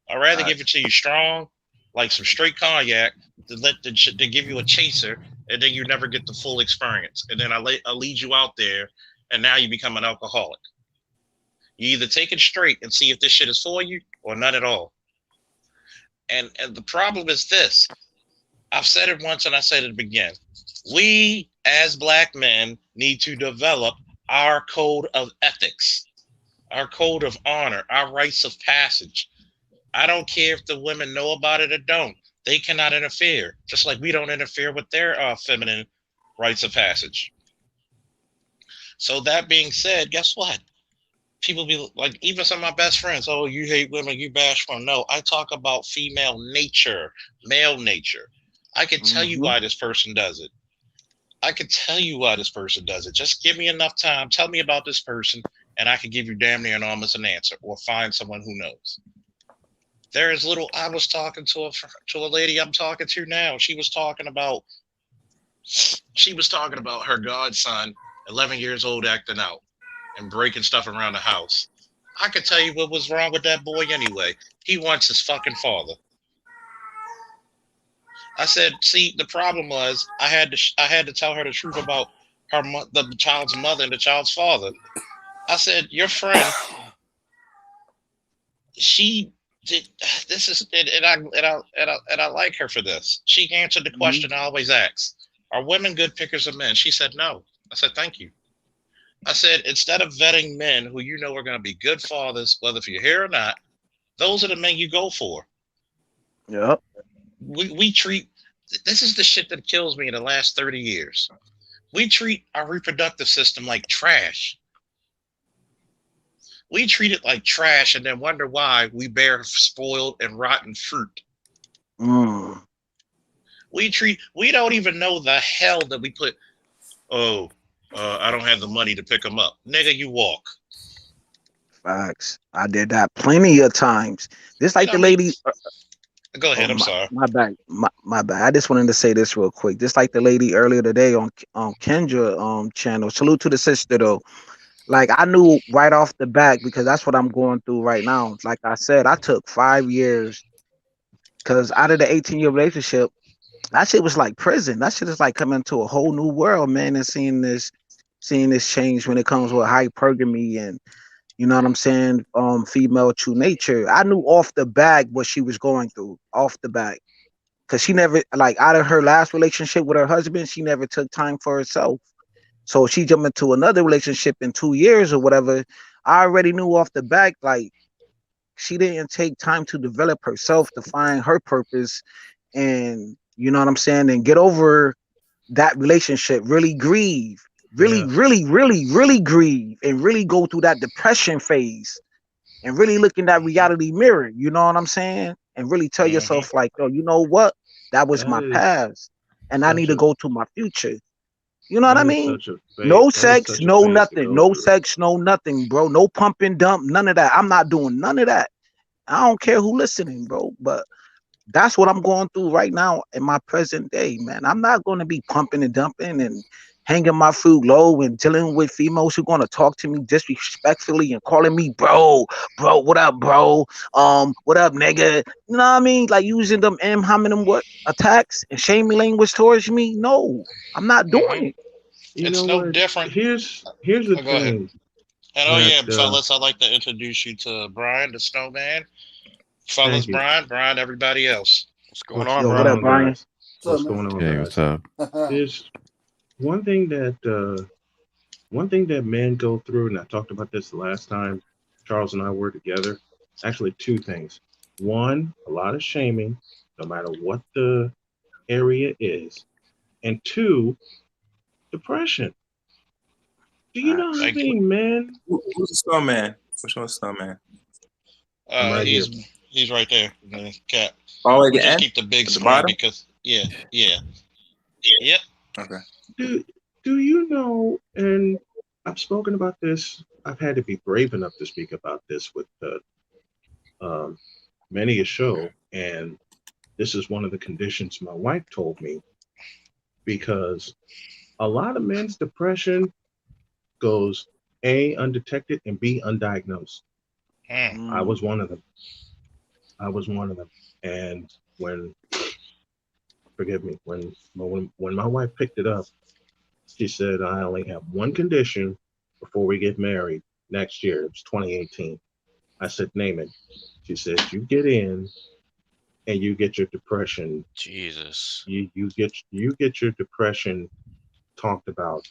I'd rather give it to you strong like some straight cognac to give you a chaser, and then you never get the full experience. And then I lead you out there, and now you become an alcoholic. You either take it straight and see if this shit is for you, or none at all. And the problem is this. I've said it once and I said it again. We as black men need to develop our code of ethics, our code of honor, our rites of passage. I don't care if the women know about it or don't. They cannot interfere, just like we don't interfere with their feminine rites of passage. So that being said, guess what? People be like, even some of my best friends, oh, you hate women, you bash them. No, I talk about female nature, male nature. I can tell you why this person does it. I can tell you why this person does it. Just give me enough time. Tell me about this person, and I can give you damn near an almost an answer, or find someone who knows. There is little. I was talking to a lady I'm talking to now. She was talking about her godson, 11 years old, acting out and breaking stuff around the house. I could tell you what was wrong with that boy anyway. He wants his fucking father. I said, see, the problem was I had to tell her the truth about the child's mother and the child's father. I said, your friend, she did this is and I like her for this. She answered the question I always ask: are women good pickers of men? She said no. I said, thank you. I said, instead of vetting men who you know are going to be good fathers, whether if you're here or not, those are the men you go for. Yep. We treat, this is the shit that kills me in the last 30 years. We treat our reproductive system like trash. We treat it like trash and then wonder why we bear spoiled and rotten fruit. We don't even know the hell that we put, I don't have the money to pick them up. Nigga, you walk. Facts. I did that plenty of times. This like the lady. Go ahead. I'm sorry. My bad. My bad. I just wanted to say this real quick. Just like the lady earlier today on Kendra channel. Salute to the sister though. Like I knew right off the bat because that's what I'm going through right now. Like I said, I took 5 years because out of the 18-year relationship, that shit was like prison. That shit is like coming to a whole new world, man, and seeing this change when it comes with hypergamy and you know what I'm saying, female true nature. I knew off the bat what she was going through, off the bat. Cause she never like out of her last relationship with her husband, she never took time for herself. So she jumped into another relationship in 2 years or whatever. I already knew off the bat, like she didn't take time to develop herself to find her purpose and you know what I'm saying, and get over that relationship, really grieve, really grieve and really go through that depression phase and really look in that reality mirror, you know what I'm saying? And really tell yourself like, yo, you know what? That was my past and I need to go to my future. You know what I mean? No sex, no nothing. No sex, no nothing, bro. No pump and dump, none of that. I'm not doing none of that. I don't care who listening, bro. But that's what I'm going through right now in my present day, man. I'm not going to be pumping and dumping and hanging my fruit low and dealing with females who going to talk to me disrespectfully and calling me bro, what up, bro? What up, nigga? You know what I mean? Like using them hominem what attacks and shaming language towards me. No, I'm not doing it. It's no different. Here's the go ahead. thing. And fellas, I'd like to introduce you to Brian, the Snowman. Fellas, Brian, everybody else. What's going on, What up, Brian? What's going on, guys? What's up? There's one thing that men go through, and I talked about this the last time Charles and I were together. Actually, two things. One, a lot of shaming, no matter what the area is. And two, depression. Do you know how many men? Who's the snowman? Which one's snowman? He's right there. The cat. Oh, we just keep the big screen because yep. Okay. Do you know? And I've spoken about this. I've had to be brave enough to speak about this with many a show, and this is one of the conditions my wife told me, because a lot of men's depression goes A, undetected, and B, undiagnosed. I was one of them. And when my wife picked it up, she said, I only have one condition before we get married next year. It's 2018. I said, name it. She said, you get in and you get your depression. Jesus. You get your depression talked about.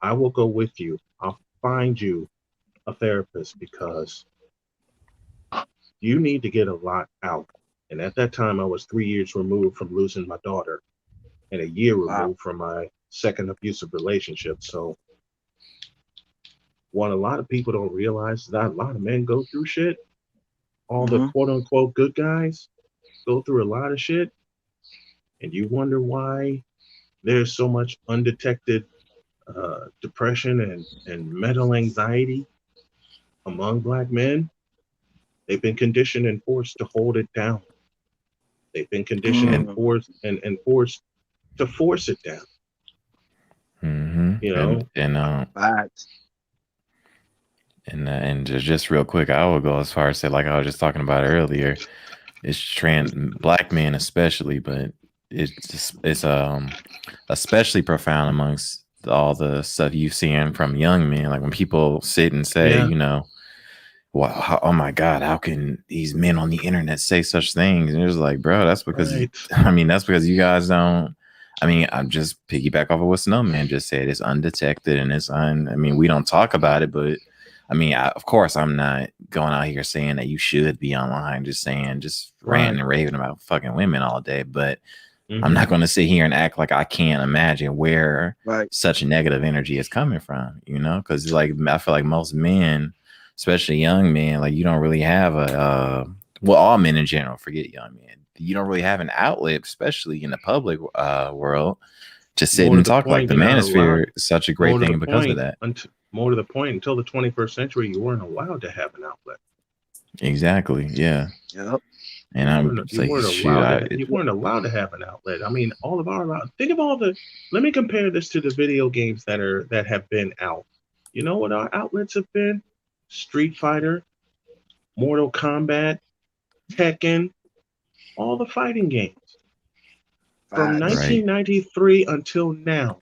I will go with you. I'll find you a therapist because you need to get a lot out. And at that time, I was 3 years removed from losing my daughter and a year removed from my second abusive relationship. So what a lot of people don't realize is that a lot of men go through shit. All the quote unquote good guys go through a lot of shit. And you wonder why there's so much undetected depression and mental anxiety among Black men. They've been conditioned and forced to hold it down. They've been conditioned and forced to force it down. You know, and just real quick, I would go as far as say, like I was just talking about earlier, it's Black men especially, but it's especially profound amongst all the stuff you've seen from young men. Like when people sit and say, you know, wow, oh my God, how can these men on the internet say such things? And it's like, bro, that's because that's because you guys don't. I mean, I'm just piggyback off of what Snowman just said. It's undetected and we don't talk about it, but I mean, of course, I'm not going out here saying that you should be online, just ranting and raving about fucking women all day. But I'm not going to sit here and act like I can't imagine where such negative energy is coming from, you know, because like I feel like most men, especially young men, like you don't really have all men in general, forget young men. You don't really have an outlet, especially in the public world, to sit and talk. Like the manosphere is such a great thing because of that. More to the point, until the 21st century, you weren't allowed to have an outlet. Exactly. Yeah. Yep. And you weren't allowed to have an outlet. I mean, think of all the. Let me compare this to the video games that have been out. You know what our outlets have been? Street Fighter, Mortal Kombat, Tekken, all the fighting games. From 1993 until now,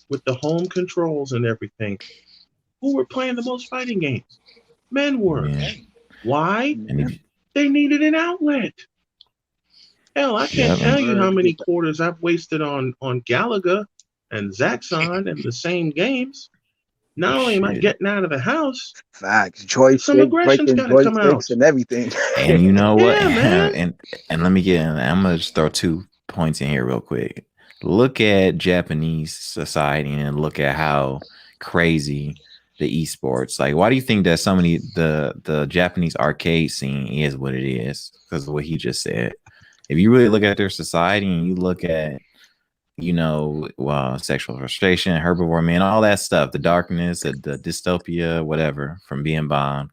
with the home controls and everything, who were playing the most fighting games? Men were. Yeah. Why? They needed an outlet. Hell, I can't tell you how many quarters I've wasted on Galaga and Zaxxon and the same games. Not only am I getting out of the house, some aggression's got to come out and everything. And you know what? and let me I'm gonna just throw 2 points in here real quick. Look at Japanese society and look at how crazy the esports. Like, why do you think that so many the Japanese arcade scene is what it is? Because of what he just said. If you really look at their society and you look at, you know, sexual frustration, herbivore men, all that stuff, the darkness, the dystopia, whatever, from being bombed,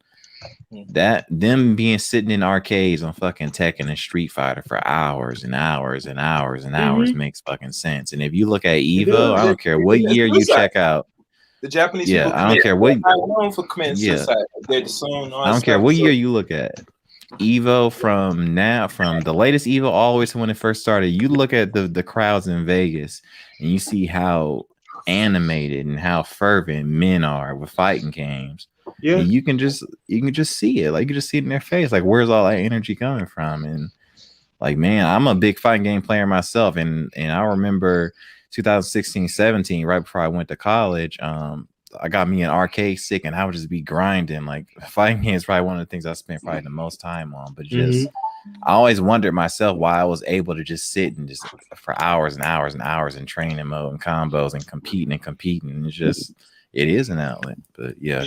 that them being sitting in arcades on fucking Tekken and Street Fighter for hours and hours and hours and hours makes fucking sense. And if you look at Evo, I don't care what year you check out. The Japanese people, I don't care what. Known for committing suicide. They're the son, I don't care what year you look at. Evo from the latest Evo all the way to when it first started. You look at the crowds in Vegas and you see how animated and how fervent men are with fighting games. Yeah, and you can just see it. Like you can just see it in their face. Like, where's all that energy coming from? And like, man, I'm a big fighting game player myself, and I remember 2016-17, right before I went to college, I got me an arcade stick and I would just be grinding. Like, fighting games is probably one of the things I spent probably the most time on. But just I always wondered myself why I was able to just sit and just for hours and hours and hours in training mode and combos and competing. It's just, it is an outlet. But yeah,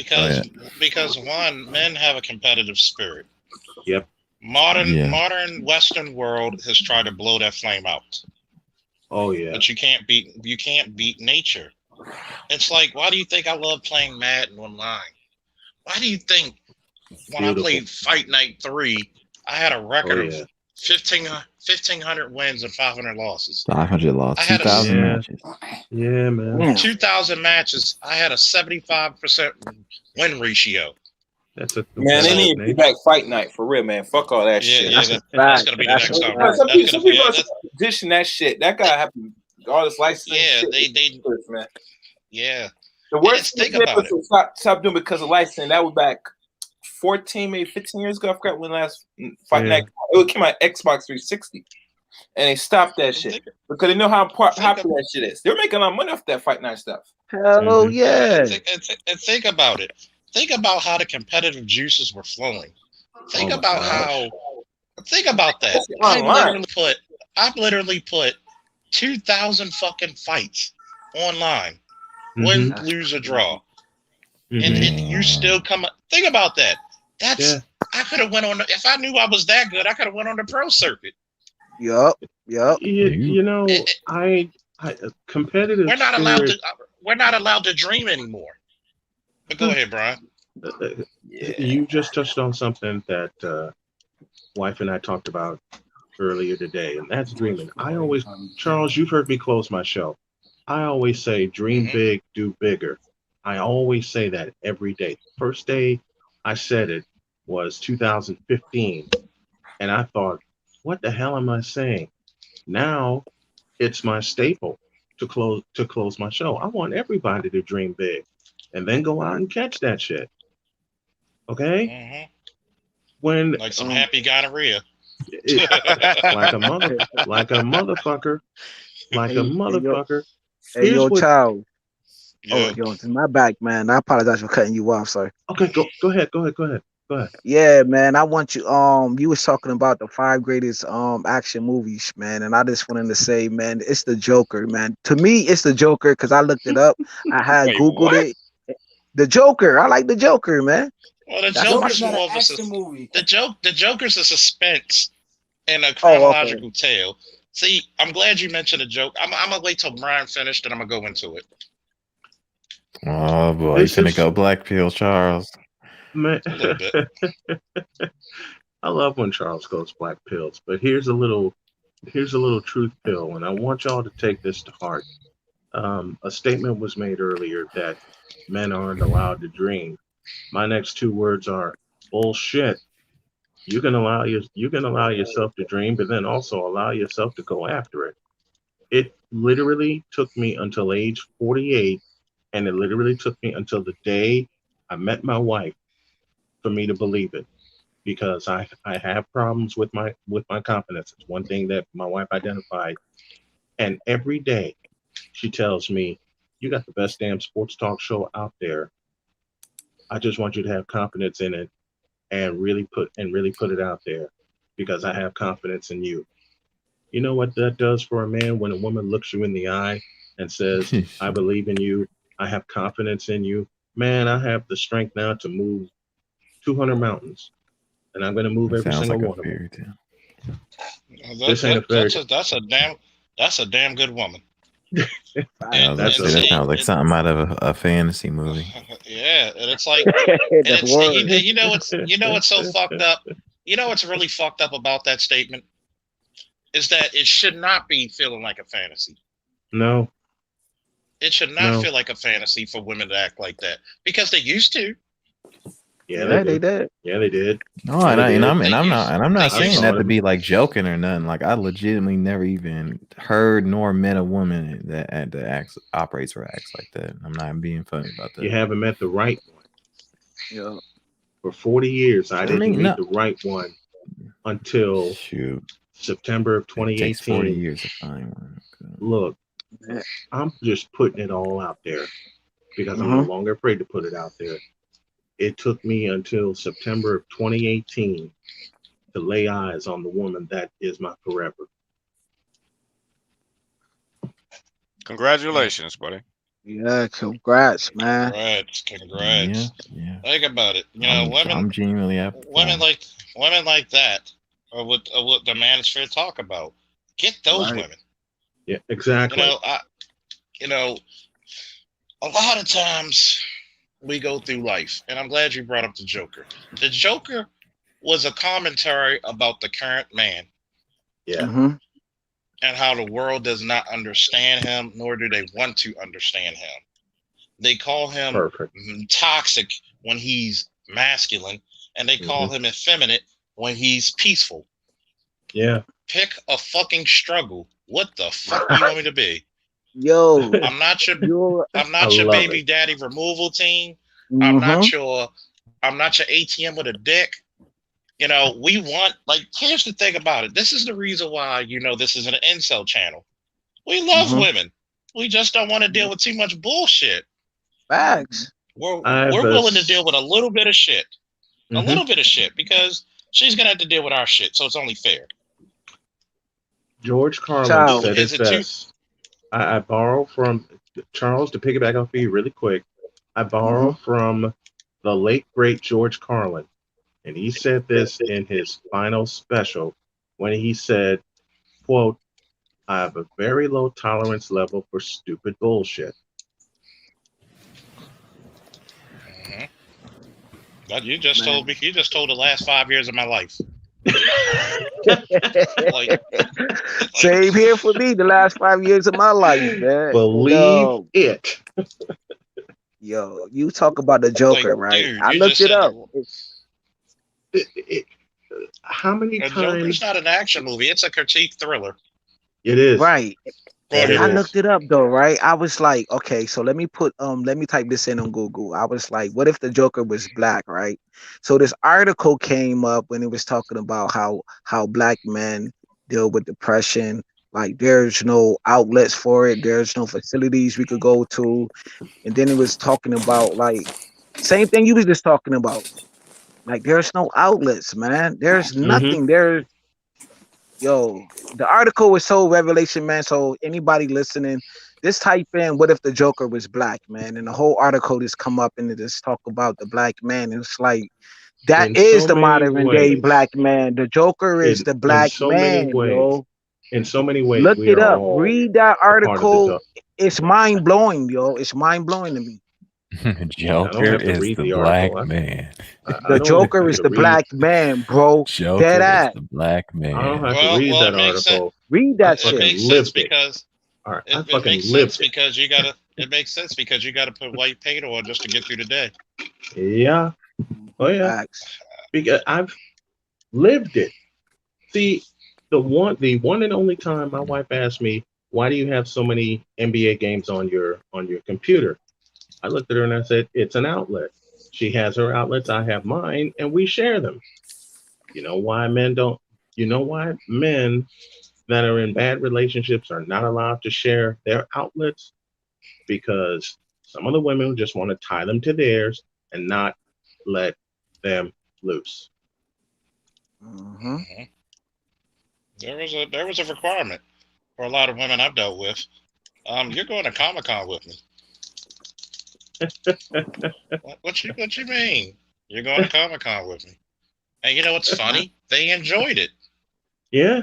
because one, men have a competitive spirit. Yep. Modern Western world has tried to blow that flame out. Oh yeah. But you can't beat nature. It's like, why do you think I love playing Madden online? Why do you think when I played Fight Night 3, I had a record of 1,500 wins and 500 losses? 500 losses. 2,000 matches. Yeah, man. 2,000 matches. I had a 75% win ratio. That's a Man, they competitive need to bring nature. back Fight Night for real, man. Fuck all that shit. That's a that's fact. gonna be the That's a next time. fact. Some people are dishing that shit. That guy have to all this licensing shit. they Man. yeah. The And worst think thing about was it. to stop doing because of licensing. That was back 14, maybe 15 years ago. I forgot when last Fight Night. It came out Xbox 360, and they stopped that shit because they know how popular that shit is. They're making a lot of money off that Fight Night stuff. Hell yeah! And think about it. Think about how the competitive juices were flowing. Think about how. Think about that. I've literally put 2,000 fucking fights online, win, lose, or draw, and you still come. Think about that. That's I could have went on. If I knew I was that good, I could have went on the pro circuit. Yup. You know, I competitive. We're not allowed to dream anymore. But go ahead, Brian. You just touched on something that wife and I talked about earlier today, and that's dreaming. Charles, you've heard me close my show. I always say, dream big, do bigger. I always say that every day. First day I said it was 2015, and I thought, what the hell am I saying? Now it's my staple to close my show. I want everybody to dream big, and then go out and catch that shit. Okay? When like some happy gonorrhea. like a motherfucker. Hey, yo, child. Oh, yo, it's my back, man. I apologize for cutting you off. Sorry. Okay, go ahead. Yeah, man. I want you. You was talking about the 5 greatest action movies, man, and I just wanted to say, man, it's the Joker, man. To me, it's the Joker because I looked it up. I had Googled it. The Joker. I like the Joker, man. Well, the Joker's not more an of action movie. The Joker's a suspense and a chronological tale. See, I'm glad you mentioned the joke. I'm gonna wait till Brian finished, and I'm gonna go into it. Oh boy, you finna go black pill, Charles. Man. A little bit. I love when Charles goes black pills, but here's a little truth pill, and I want y'all to take this to heart. A statement was made earlier that men aren't allowed to dream. My next 2 words are bullshit. You can allow yourself to dream, but then also allow yourself to go after it. It literally took me until age 48, and it literally took me until the day I met my wife for me to believe it, because I have problems with my confidence. It's one thing that my wife identified, and every day she tells me, "You got the best damn sports talk show out there. I just want you to have confidence in it and really put it out there, because I have confidence in you." You know what that does for a man when a woman looks you in the eye and says, "I believe in you. I have confidence in you." Man, I have the strength now to move 200 mountains, and I'm going to move every single one of them. That's a damn good woman. That sounds like something out of a fantasy movie. Yeah, and it's like, you know what's so fucked up. You know what's really fucked up about that statement is that it should not be feeling like a fantasy. No, it should not feel like a fantasy for women to act like that, because they used to. Yeah, they did. Yeah, they did. No, I'm not saying that to be like joking or nothing. Like, I legitimately never even heard nor met a woman that operates or acts like that. I'm not being funny about that. You haven't met the right one. Yeah. For 40 years, I didn't meet the right one until September of 2018. It takes 40 years to find one. Okay. Look, I'm just putting it all out there because I'm no longer afraid to put it out there. It took me until September of 2018 to lay eyes on the woman that is my forever. Congratulations, buddy. Yeah, congrats, man. Congrats. Yeah. Think about it. You know, I'm genuinely happy. Women like that are what the manosphere talk about. Get those women. Yeah, exactly. A lot of times we go through life, and I'm glad you brought up the Joker. The Joker was a commentary about the current man. Yeah. Mm-hmm. And how the world does not understand him, nor do they want to understand him. They call him toxic when he's masculine, and they call him effeminate when he's peaceful. Yeah. Pick a fucking struggle. What the fuck do you want me to be? Yo, I'm not your baby daddy removal team. I'm not your ATM with a dick. You know, we want, like, here's the thing about it. This is the reason why, this is an incel channel. We love women. We just don't want to deal with too much bullshit. Facts. We're willing to deal with a little bit of shit. A little bit of shit, because she's going to have to deal with our shit, so it's only fair. George Carlin said it best. I borrow from Charles, to piggyback off of you really quick. I borrow from the late great George Carlin, and he said this in his final special when he said, quote, "I have a very low tolerance level for stupid bullshit." You just told me. You just told the last 5 years of my life. Same here for me. The last 5 years of my life, man. Believe it. Yo, you talk about the Joker, right? Dude, I looked it up. How many times? Joker's not an action movie. It's a critique thriller. It is. Right. And I looked it up though, right? I was like, okay, so let me type this in on Google. I was like, what if the Joker was black, right? So this article came up when it was talking about how black men deal with depression. Like there's no outlets for it, there's no facilities we could go to. And then it was talking about like same thing you was just talking about. Like there's no outlets, man. There's nothing. The article was so revelation, man. So anybody listening, just type in "what if the Joker was black," man, and the whole article just come up and it just talk about the black man. It's like that is the modern day black man. The Joker is the black man, yo. In so many ways, look it up. Read that article. It's mind blowing, yo. It's mind blowing to me. Joker is the black man. The Joker is the black man, bro. Joker is the black man. I don't have to read that article. Read that shit. It makes sense because it makes sense because you gotta. It makes sense because you gotta put white paint on just to get through the day. Yeah. Oh yeah. Because I've lived it. See, the one and only time my wife asked me, "Why do you have so many NBA games on your computer?" I looked at her and I said, "It's an outlet. She has her outlets, I have mine, and we share them." You know why men don't? You know why men that are in bad relationships are not allowed to share their outlets? Because some of the women just want to tie them to theirs and not let them loose. There was a requirement for a lot of women I've dealt with. You're going to Comic-Con with me. What you mean? You're going to Comic-Con with me? And you know what's funny? They enjoyed it. Yeah.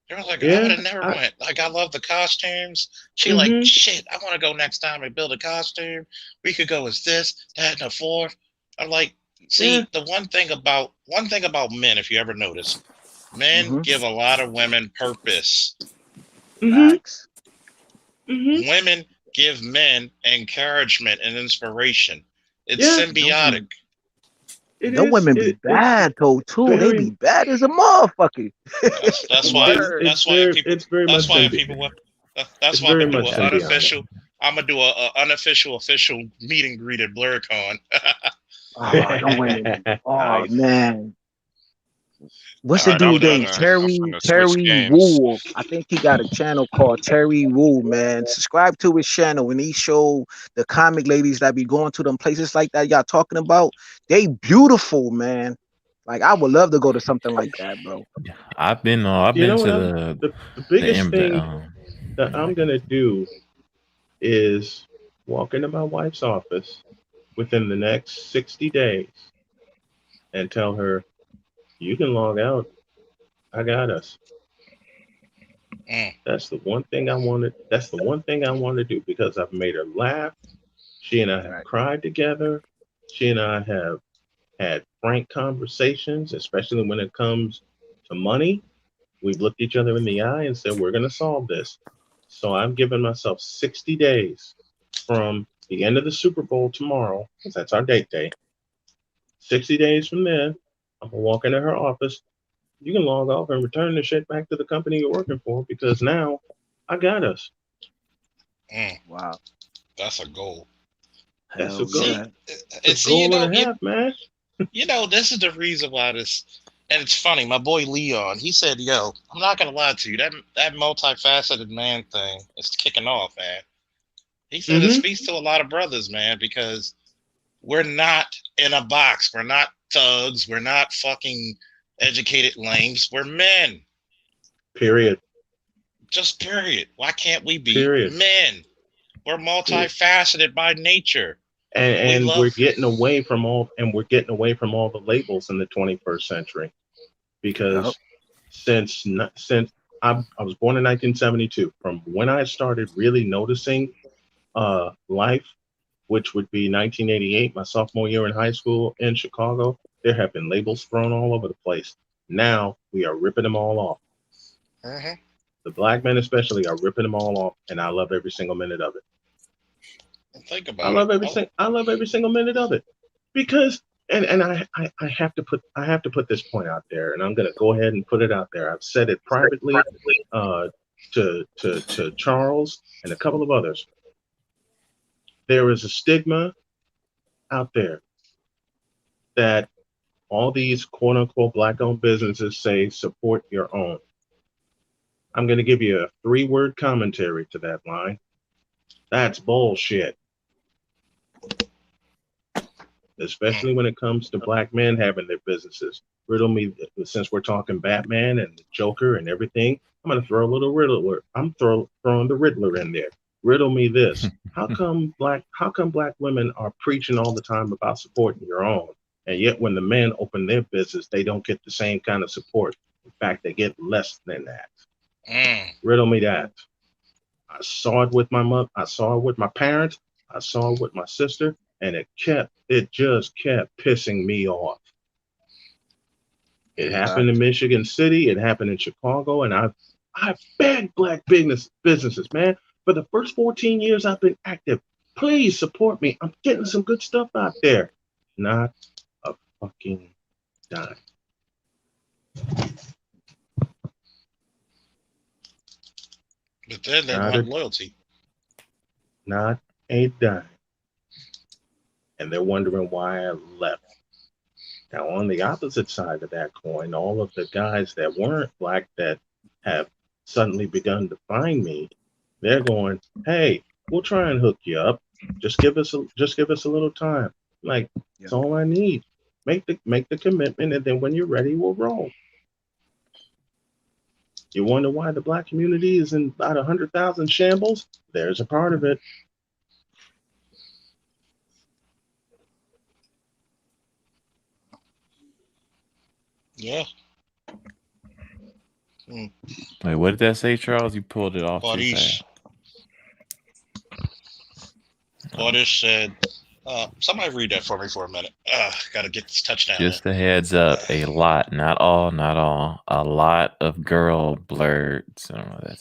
They were like, I would have never went. Like, I love the costumes. She like, shit, I want to go next time and build a costume. We could go as this, that, and the fourth. I'm like, see, the one thing about men, if you ever notice, men give a lot of women purpose. Women give men encouragement and inspiration. It's symbiotic. The women be bad though too. They be bad as a motherfucker. That's why people do an unofficial. I'm gonna do a unofficial official meet and greet at BlurCon. Don't wait. Oh man. What's the dude name? Terry Wool. I think he got a channel called Terry Wool, man. Subscribe to his channel and he show the comic ladies that be going to them places like that y'all talking about. They beautiful, man. Like I would love to go to something like that, bro. I've been to the biggest thing that I'm gonna do is walk into my wife's office within the next 60 days and tell her, "You can log out. I got us." That's the one thing I wanted. That's the one thing I want to do because I've made her laugh. She and I have cried together. She and I have had frank conversations, especially when it comes to money. We've looked each other in the eye and said, we're going to solve this. So I've given myself 60 days from the end of the Super Bowl tomorrow, because that's our date day, 60 days from then, I'm gonna walk into her office. You can log off and return the shit back to the company you're working for because now I got us. Wow. That's a goal. That's a Hell goal. yeah. It's a goal and a half, man. This is the reason why this, and it's funny. My boy Leon, he said, "Yo, I'm not gonna lie to you. That multifaceted man thing is kicking off, man." He said it speaks to a lot of brothers, man, because we're not in a box. We're not thugs. We're not fucking educated lames. We're men. Period. Just period. Why can't we be Period. men? We're multifaceted by nature. And we're getting away from all the labels in the 21st century because since I was born in 1972, from when I started really noticing life, which would be 1988, my sophomore year in high school in Chicago, there have been labels thrown all over the place. Now we are ripping them all off. The black men especially are ripping them all off, and I love every single minute of it. Think about I love every single minute of it because and I have to put this point out there, and I'm gonna go ahead and put it out there. I've said it privately to Charles and a couple of others. There is a stigma out there that all these quote unquote black-owned businesses say support your own. I'm gonna give you a 3-word commentary to that line. That's bullshit. Especially when it comes to black men having their businesses. Riddle me, since we're talking Batman and the Joker and everything, I'm going to throw a little Riddler. I'm throwing the Riddler in there. Riddle me this. How come black women are preaching all the time about supporting your own, and yet when the men open their business, they don't get the same kind of support? In fact, they get less than that. Riddle me that. I saw it with my mother. I saw it with my parents. I saw it with my sister. And it just kept pissing me off. It happened in Michigan City. It happened in Chicago. And I've begged black businesses, man, for the first 14 years I've been active. Please support me. I'm getting some good stuff out there. Not a fucking dime. But then they want loyalty. Not a dime. And they're wondering why I left. Now, on the opposite side of that coin, all of the guys that weren't black that have suddenly begun to find me, they're going, "Hey, we'll try and hook you up. Just give us a little time." Like, that's all I need. Make the commitment, and then when you're ready, we'll roll. You wonder why the black community is in about 100,000 shambles? There's a part of it. Yeah. Wait, what did that say, Charles? You pulled it off too fast. Bodish said, somebody read that for me for a minute. Gotta get this touchdown. Just a heads up, a lot, not all, a lot of girl blurs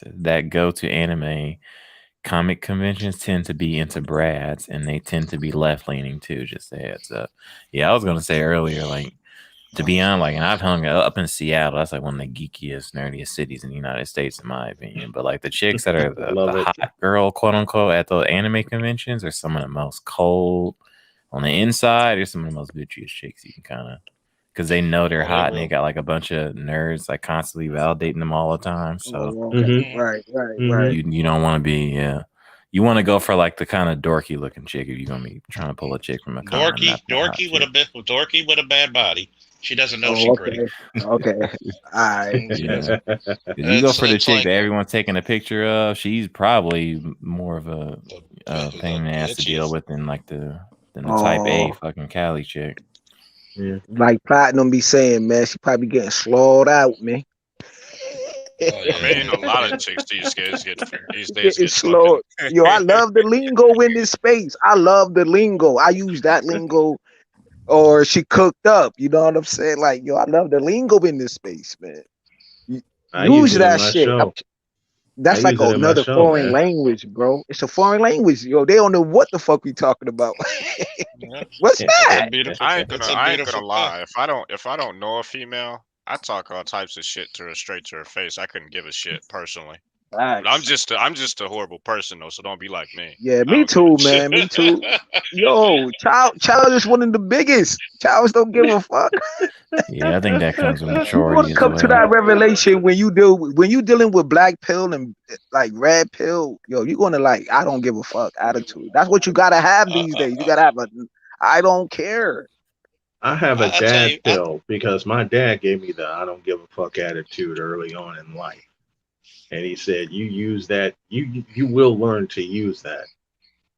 that go to anime comic conventions tend to be into brads, and they tend to be left leaning too. Just a heads up. Yeah, I was gonna say earlier, like, to be honest, like, and I've hung up in Seattle. That's like one of the geekiest, nerdiest cities in the United States, in my opinion. But like the chicks that are the hot girl, quote unquote, at the anime conventions are some of the most cold on the inside. Are some of the most bitchiest chicks you can kind of, because they know they're hot and they got like a bunch of nerds like constantly validating them all the time. So right. You don't want to be you want to go for like the kind of dorky looking chick if you're gonna be trying to pull a chick from a dorky with a bad body. She doesn't know she's pretty. Okay. All right. Yeah. If you go for the chick that everyone's taking a picture of, she's probably more of a pain in the ass to deal with than the type A fucking Cali chick. Yeah. Like Platinum be saying, man, she probably getting slowed out, man. I mean, a lot of chicks these days get slowed. Yo, I love the lingo in this space. I love the lingo. I use that lingo. Or she cooked up, you know what I'm saying? Like, yo, I love the lingo in this space, man. Use that shit. That's like use it in my another show, foreign man. language, bro. It's a foreign language, yo. They don't know what the fuck we talking about. Yeah, What's Yeah. it's a that? beautiful. It's a I ain't gonna beautiful thing. lie. If I don't know a female, I talk all types of shit to her straight to her face. I couldn't give a shit personally. But Facts. I'm just a horrible person though, so don't be like me. Yeah, I me don't give a too, shit. man. Me too. Yo, child is one of the biggest. Childs don't give a fuck. Yeah, I think that comes with You're gonna maturity as come to well. that revelation when you dealing with black pill and like red pill. Yo, you're gonna like I don't give a fuck attitude. That's what you gotta have Uh, these uh, days. You gotta have a I don't care. I have a I tell dad you, pill because my dad gave me the I don't give a fuck attitude early on in life. And he said, you use that, you will learn to use that.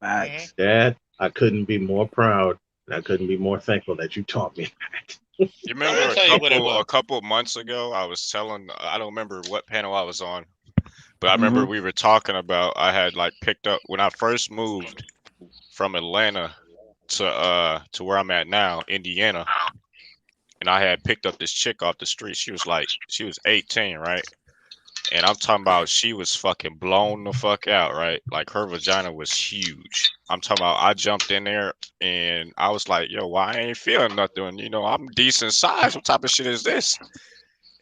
mhm. Facts. Dad, I couldn't be more proud and I couldn't be more thankful that you taught me that. You I'm remember gonna tell you what it was. a couple months ago, I was telling I don't remember what panel I was on, but I remember Hmm. we were talking about I had like picked up when I first moved from Atlanta to where I'm at now, Indiana, and I had picked up this chick off the street. She was 18, right? And I'm talking about she was fucking blown the fuck out, right? Like her vagina was huge. I'm talking about I jumped in there and I was like, yo, why I ain't feeling nothing? You know, I'm decent size. What type of shit is this?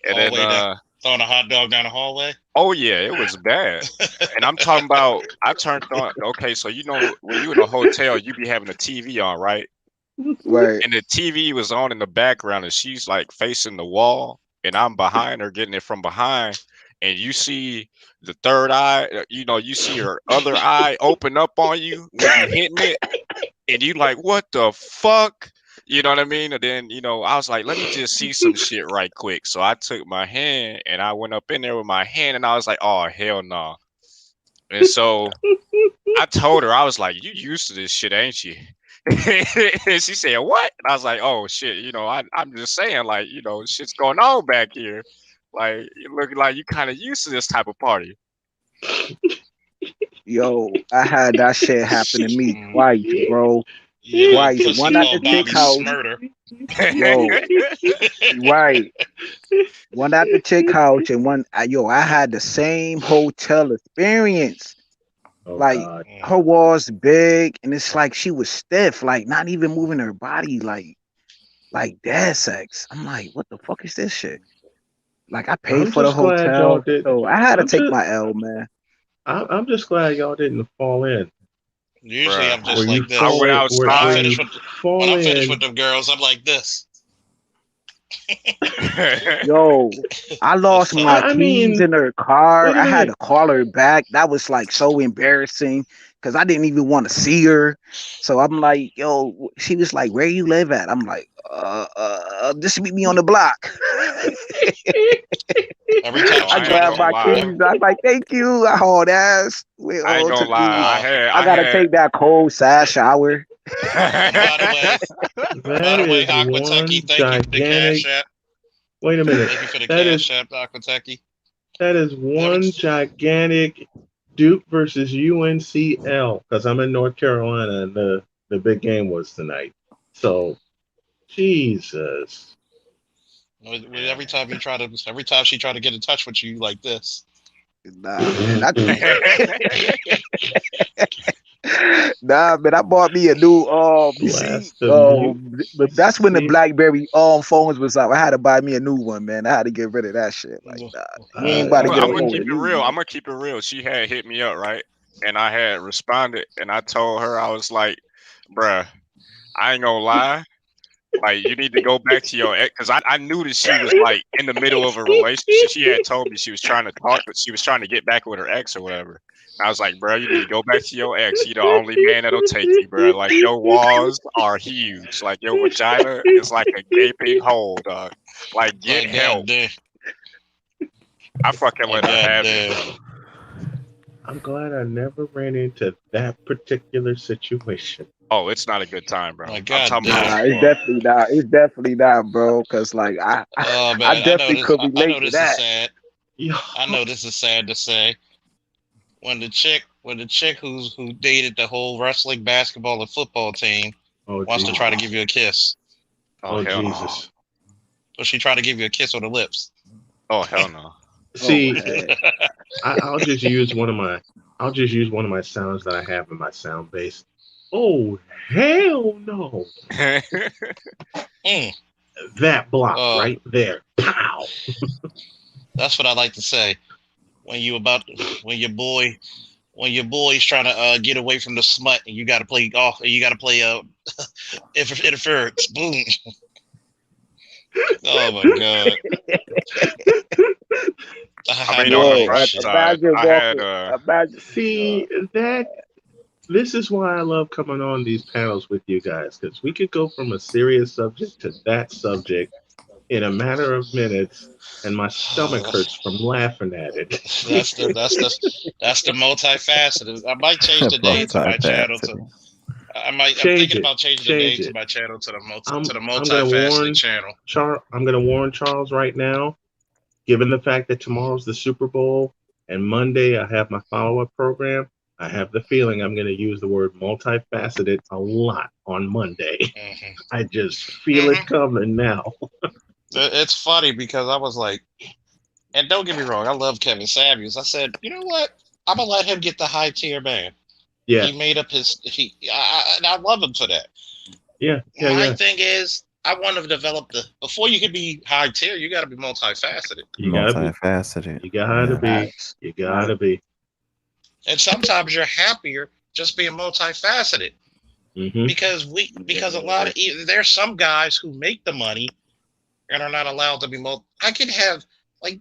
And then Hallway down, throwing a hot dog down the hallway. oh yeah, it was bad. And I'm talking about I turned on okay, so you know when you in a hotel, you be having a TV on, right? Right. And the TV was on in the background and she's like facing the wall and I'm behind her getting it from behind and you see the third eye, you know, you see her other eye open up on you when you hitting it and you like, what the fuck? You know what I mean? And then, you know, I was like, let me just see some shit right quick. So I took my hand and I went up in there with my hand and I was like, oh, hell no. And so I told her, I was like, you used to this shit, ain't you? And she said, what? And I was like, oh, shit, you know, I'm just saying, like, you know, shit's going on back here. Like, you look like you kind of used to this type of party. Yo, I had that shit happen to me Mm, twice, bro. you had a Twice. pussy One at the called chick Bobby house. Smurder. Yo, right. One at the chick house and one yo, I had the same hotel experience. Oh Like God. her walls big and it's like she was stiff, like not even moving her body like dad sex. I'm like, what the fuck is this shit? Like I paid I'm for the just glad y'all hotel, did. so I had to I'm take just my L, man. I'm just glad y'all didn't fall in. Usually Bruh, I'm Where just you like this. I went fall in, When I'm where outside. finished you with when fall I'm finished in. with them girls, I'm like this. Yo, I lost So my I keys mean, in her car. wait a I had to minute. call her back. That was like so embarrassing because I didn't even want to see her. So I'm like, yo, she was like, where you live at? I'm like, just meet me on the block. every time Yo, I she I try ain't to grabbed gonna my lie. keys. I was like, thank you. I hauled ass. We I ain't all gonna took lie. me. uh I gotta take that cold sad shower. and by That the way, is Aqua Techie, one thank you for the cash gigantic. app. Wait a minute. Thank you for the That cash is app, Aqua Techie. Every one gigantic Duke versus UNCL because I'm in North Carolina and the big game was tonight. So Jesus. every time every time she try to get in touch with you like this. Nah, man. Nah, man, I bought me a new you see, Blasphemy. but that's when the See, BlackBerry phones was out. I had to buy me a new one, man. I had to get rid of that shit. Like, nah, you ain't about I to I'm get a gonna hold keep of it me, real. I'm man. gonna keep it real. She had hit me up, right? And I had responded and I told her, I was like, bruh, I ain't gonna lie. Like, you need to go back to your ex. Because I knew that she was, like, in the middle of a relationship. She had told me she was trying to talk, but she was trying to get back with her ex or whatever. I was like, bro, you need to go back to your ex. You the only man that'll take you, bro. Like, your walls are huge. Like, your vagina is like a gaping hole, dog. Like, get Like help. goddamn. I fucking Like let her have it, goddamn. bro. I'm glad I never ran into that particular situation. Oh, it's not a good time, bro. Like I'm talking goddamn. about. Nah, it's definitely not. It's definitely not, bro. Cause like Oh I man, I know definitely this. could I know relate to this is that. sad. Yo, I know this is sad to say. When the chick who dated the whole wrestling, basketball, and football team oh wants to try to Jesus. give you a kiss, Oh, Oh hell no. Jesus. or she try to give you a kiss on the lips. Oh, hell no. See, Hey. I'll just use one of my sounds that I have in my sound base. Oh hell no! Mm. That block right there. Pow! That's what I like to say. When when your boy's trying to get away from the smut, and you got to play golf, and you got to play interference. Boom. Oh my god. I mean, on the bright side, Imagine I had walking. Imagine. See that. This is why I love coming on these panels with you guys, because we could go from a serious subject to that subject in a matter of minutes, and my stomach hurts from laughing at it. That's the multifaceted. I might change the name to my channel to. Multifaceted. I'm thinking about changing the name to my channel to the I'm gonna multifaceted channel. I'm gonna warn Charles right now. Given the fact that tomorrow's the Super Bowl and Monday I have my follow-up program, I have the feeling I'm going to use the word multifaceted a lot on Monday. Mm-hmm. I just feel it coming now. It's funny because I was like, and don't get me wrong, I love Kevin Samuels. I said, you know what? I'm gonna let him get the high tier man. Yeah. He made up and I love him for that. Yeah. My thing is, I want to develop before you can be high tier, you got to be multifaceted. Multifaceted. You gotta be. You gotta be. And sometimes you're happier just being multifaceted. Mm-hmm. Because a lot of there's some guys who make the money and are not allowed to be I can have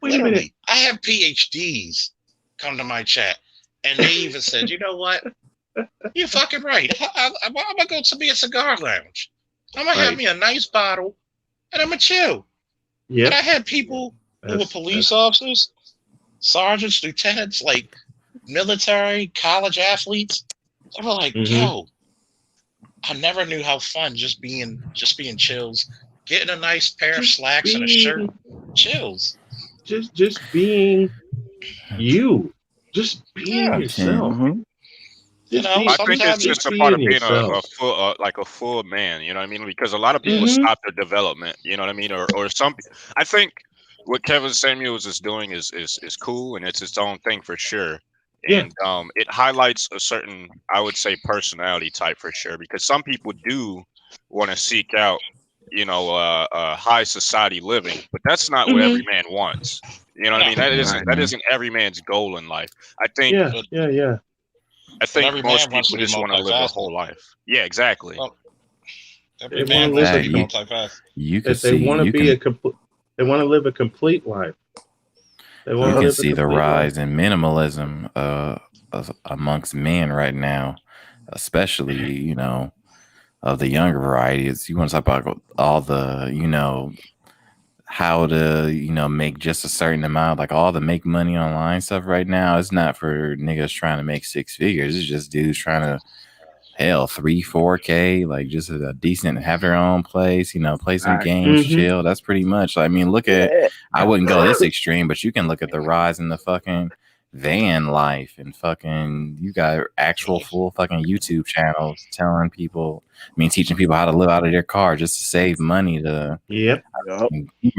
literally I have PhDs come to my chat and they even said, you know what? You're fucking right. I'm gonna go to be a cigar lounge. I'm gonna have me a nice bottle and I'm gonna chill. Yeah. And I had people who were police officers, sergeants, lieutenants, like military, college athletes. They were like, yo, I never knew how fun just being chills, getting a nice pair of slacks and a shirt, chills. Just being you. Just being yourself. I think it's just a part of being a full man. You know what I mean? Because a lot of people stop their development. You know what I mean? Or some. I think what Kevin Samuels is doing is cool, and it's its own thing for sure. And it highlights a certain, I would say, personality type for sure. Because some people do want to seek out, high society living, but that's not what every man wants. You know what I mean? That isn't every man's goal in life. I think. Yeah. I think most people just want to live a whole life. Yeah, exactly. Well, they want to live They want to live a complete life. You can see the rise in minimalism amongst men right now, especially of the younger varieties. You want to talk about all the how to make just a certain amount, like all the make money online stuff right now. It's not for niggas trying to make 6 figures. It's just dudes trying to 3-4K, like just a decent, have their own place, play some games, chill. That's pretty much. I mean, look at, I wouldn't go this extreme, but you can look at the rise in the fucking van life and fucking, you got actual full fucking YouTube channels telling people, teaching people how to live out of their car just to save money. People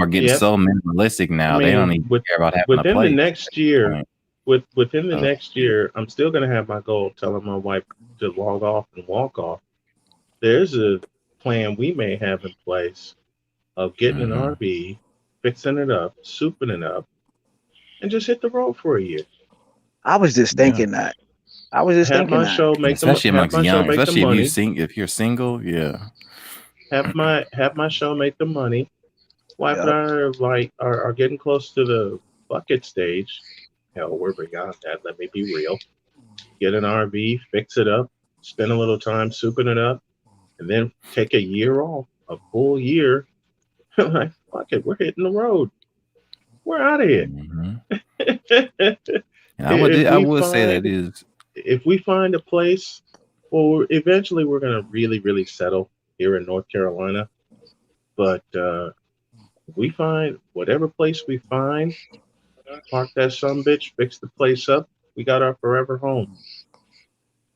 are getting so minimalistic now. They don't even care about having a place. Within the next year, I'm still going to have my goal of telling my wife to log off and walk off. There's a plan we may have in place of getting an RV, fixing it up, souping it up, and just hit the road for a year. I was just thinking that. Especially amongst young, especially if you're single, Have my show make the money. Wife and I are getting close to the bucket stage. Hell, we're beyond that. Let me be real. Get an RV, fix it up, spend a little time souping it up, and then take a year off, a full year. Like, fuck it, we're hitting the road. We're out of here. I would say that is. If we find a place, well, eventually we're going to really, really settle here in North Carolina. But we find whatever place we find, park that sumbitch, fix the place up. We got our forever home.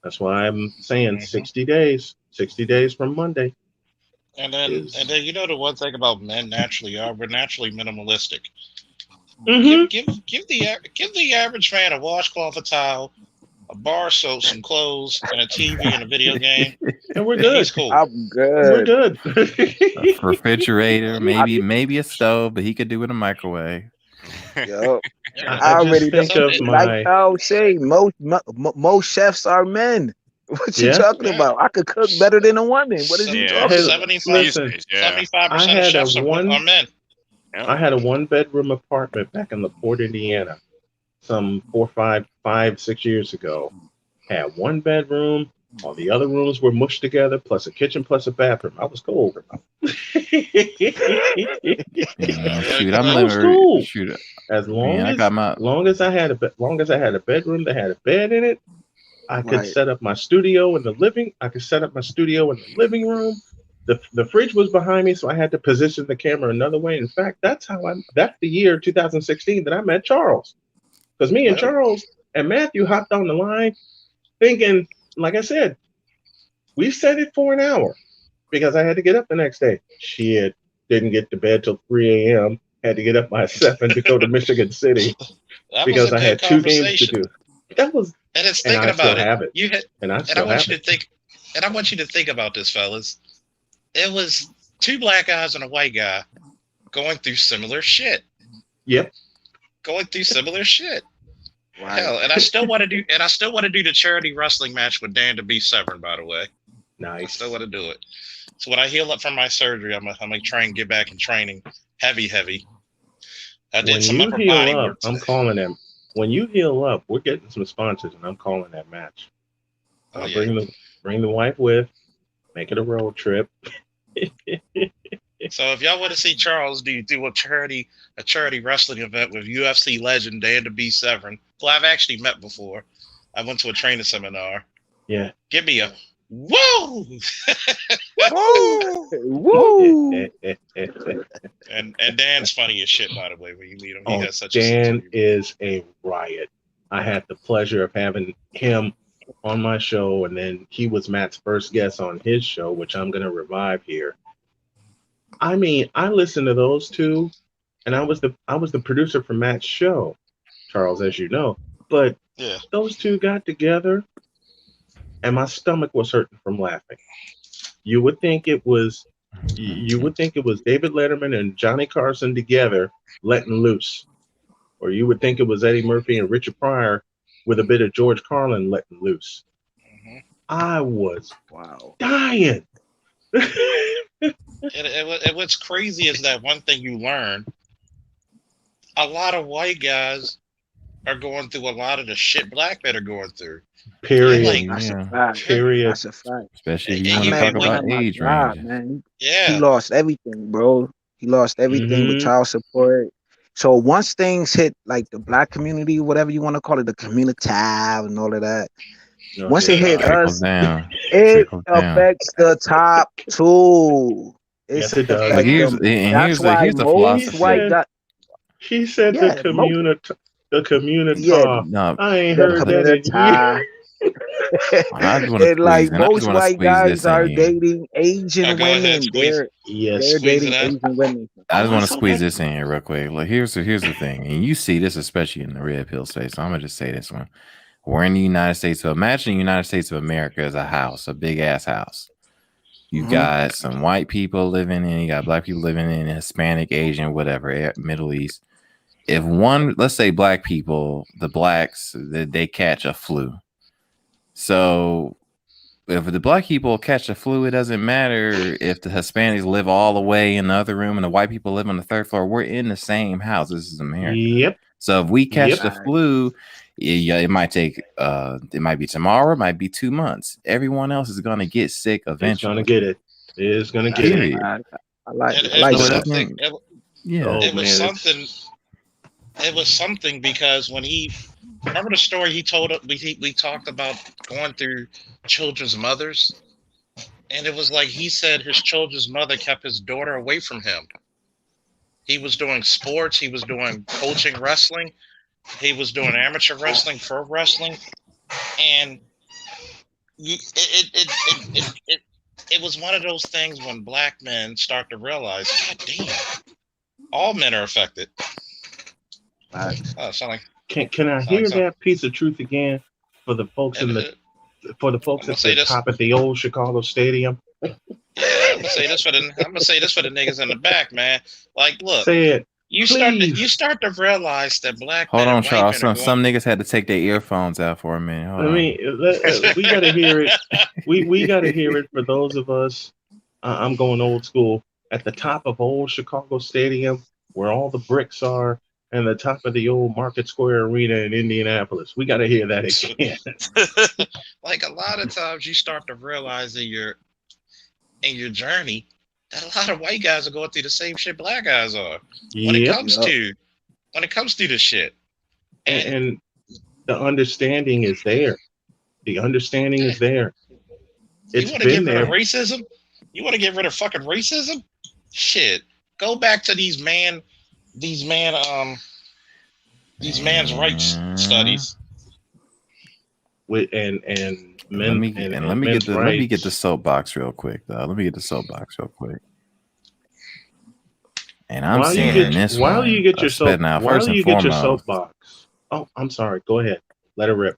That's why I'm saying 60 days. 60 days from Monday. And then the one thing about men naturally we're naturally minimalistic. Mm-hmm. Give the average fan a washcloth, a towel, a bar of soap, some clothes, and a TV and a video game, And we're and good. he's cool. I'm We're good. good. A refrigerator, I, maybe a stove, but he could do it in a microwave. yo, Yeah. I I just already know. think So of Like my I was saying, most chefs are men. What you yeah. talking yeah, about? I could cook better than a woman. What is you Yeah. talking Hey, about? 75 These listen, days, yeah. 75% of chefs are men. Yeah. I had a 1-bedroom apartment back in LaPorte, Indiana, some 6 years ago. Had 1 bedroom. All the other rooms were mushed together, plus a kitchen, plus a bathroom. I was cool. Shoot, I'm I was living. cool. Shoot, As man, I got my. long as I had a bedroom that had a bed in it, I could Right. set up my studio in the living. I could set up my studio in the living room. The fridge was behind me, so I had to position the camera another way. In fact, that's the year 2016 that I met Charles. Because me and Well, Charles and Matthew hopped on the line thinking, like I said, we set it for an hour because I had to get up the next day. Shit, didn't get to bed till 3 a.m. Had to get up by 7 to go to Michigan City that was because a I good had 2 games to conversation. do. That was, And it's and thinking I still about it. have it. You had, And I and I still want have you it. to think, and I want you to think about this, fellas. It was two black guys and a white guy going through similar shit. Yep. Going through similar shit. Right. Hell, and I still want to do the charity wrestling match with Dan to be Severn, by the way. I Nice. still want to do it. So when I heal up from my surgery, I'm gonna try and get back in training, heavy. I did When some you upper heal body up, work I'm today. calling them. When you heal up, we're getting some sponsors, and I'm calling that match. Oh I'll yeah. bring the wife with, make it a road trip. So if y'all want to see Charles do a charity wrestling event with UFC legend Dan to be Severn, who I've actually met before. I went to a training seminar. Yeah. Give me a woo! Woo! Woo! And Dan's funny as shit, by the way, when you meet him. He Oh, has such a sense of Dan humor. is a riot. I had the pleasure of having him on my show, and then he was Matt's first guest on his show, which I'm going to revive here. I mean, I listened to those two, and I was the producer for Matt's show, Charles, as you know. But Yeah. those two got together, and my stomach was hurting from laughing. You would think it was David Letterman and Johnny Carson together letting loose, or you would think it was Eddie Murphy and Richard Pryor with a bit of George Carlin letting loose. Mm-hmm. I was Wow. dying. What's crazy is that one thing you learn. A lot of white guys are going through a lot of the shit black men are going through. Period. Like, That's a Yeah. fact. Period. That's a fact. Especially if you and want My to you man talk get was like, about on my age job, ranges. man. He yeah, lost everything, bro. He lost everything with Mm-hmm. child support. So once things hit like the black community, whatever you want to call it, the community and all of that, Oh, once dear it hit God. Trickles us, down. it Trickles down. affects the top two. It's Yes, it does. But affect yeah. them. That's why here's the most He white philosophy. said guys, the yeah, most, community. The community. yeah, No, I ain't the heard that in years. community. I just want to And like squeeze in. I just most want to white squeeze guys this in are here. dating Asian Go ahead, women. squeeze, Yes. They're squeeze it dating out. Asian women. I just Oh, want to it's squeeze okay. this in here real quick. Like here's the thing, and you see this especially in the red pill space. So I'm gonna just say this one: we're in the United States. So imagine the United States of America as a house, a big ass house. You've got some white people living in, you got black people living in, Hispanic, Asian, whatever, Middle East. If one, let's say black people, the blacks, they catch a flu. So if the black people catch the flu, it doesn't matter if the Hispanics live all the way in the other room and the white people live on the third floor. We're in the same house. This is America. Yep. So if we catch Yep. the flu, it might take it might be tomorrow, it might be 2 months. Everyone else is gonna get sick It's eventually. gonna get it. It's gonna That's get it. Period. I like And it. I it like was So it that. something. doesn't. Yeah. Oh It was man, something. It was something because when he remember the story he told us, we talked about going through children's mothers, and it was like he said his children's mother kept his daughter away from him. He was doing sports, he was doing coaching wrestling, he was doing amateur wrestling, pro wrestling, and it was one of those things when black men start to realize, God damn, all men are affected. Oh, sound like. Can I hear that piece of truth again for the folks at the top at the old Chicago Stadium? Yeah, I'm gonna say this for the niggas in the back, man. Like, look, say it. You start to realize that black Hold men on, and white Charles. men are Some niggas had to take their earphones out for a minute. Hold on. We gotta hear it. We gotta hear it for those of us. I'm going old school. At the top of old Chicago Stadium, where all the bricks are, and the top of the old Market Square Arena in Indianapolis. We gotta hear that again. Like a lot of times, you start to realize in your journey that a lot of white guys are going through the same shit black guys are when it comes to the shit. And the understanding is there. The understanding is there. You want to get rid of racism? You want to get rid of fucking racism? Shit. Go back to these man's rights studies. Let me get the soapbox real quick, though. Let me get the soapbox real quick. And I'm seeing this while you get your soapbox. Oh, I'm sorry. Go ahead. Let it rip.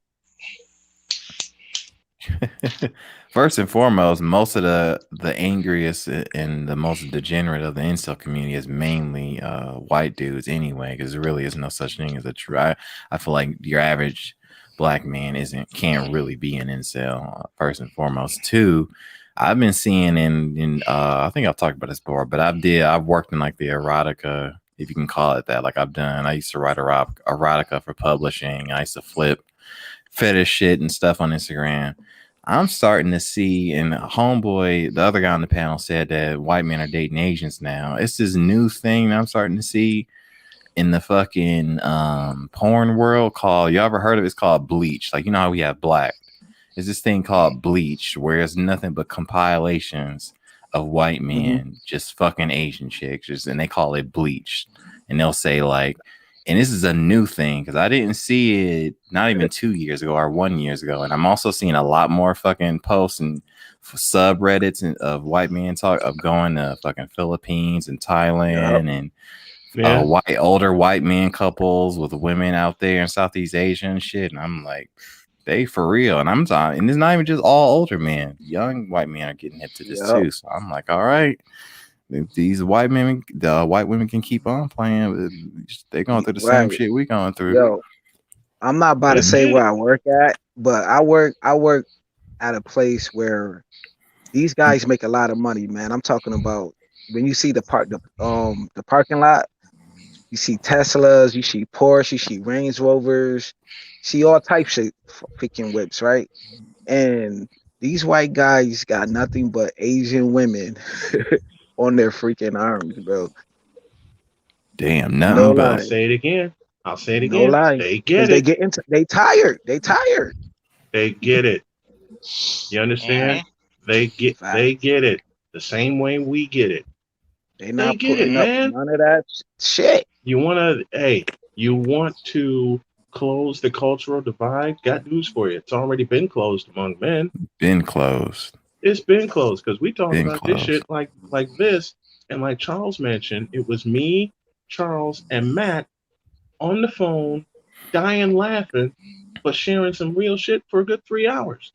First and foremost, most of the angriest and the most degenerate of the incel community is mainly white dudes anyway, because there really is no such thing as a true. I feel like your average black man can't really be an incel. First and foremost, two, I've been seeing in I think I've talked about this before, but I've worked in like the erotica, if you can call it that. Like I used to write erotica for publishing. I used to flip fetish shit and stuff on Instagram. I'm starting to see, and homeboy, the other guy on the panel said that white men are dating Asians now. It's this new thing that I'm starting to see in the fucking porn world called, you ever heard of it? It's called Bleach. Like, you know how we have Black. There's this thing called Bleach where it's nothing but compilations of white men just fucking Asian chicks, and they call it Bleach. And they'll say like, and this is a new thing because I didn't see it not even 2 years ago or 1 year ago. And I'm also seeing a lot more fucking posts and subreddits of white men going to fucking Philippines and Thailand and older white men couples with women out there in Southeast Asia and shit. And I'm like, they for real. And I'm talking, and it's not even just all older men. Young white men are getting hip to this too. So I'm like, all right. If these white women can keep on playing, they're going through the same shit we going through. Yo, I'm not about to say where I work at, but I work at a place where these guys make a lot of money, man. I'm talking about when you see the parking lot, you see Teslas, you see Porsche, you see Range Rovers, you see all types of freaking whips, right? And these white guys got nothing but Asian women on their freaking arms, bro. Damn, no. I'll say it again. No lie. They get it. They tired. They get it. You understand? They get it the same way we get it. They not putting up none of that shit. You want to close the cultural divide? Got news for you. It's already been closed among men. It's been closed because we talk about this shit like this, and like Charles mentioned, it was me, Charles, and Matt on the phone, dying laughing, but sharing some real shit for a good 3 hours.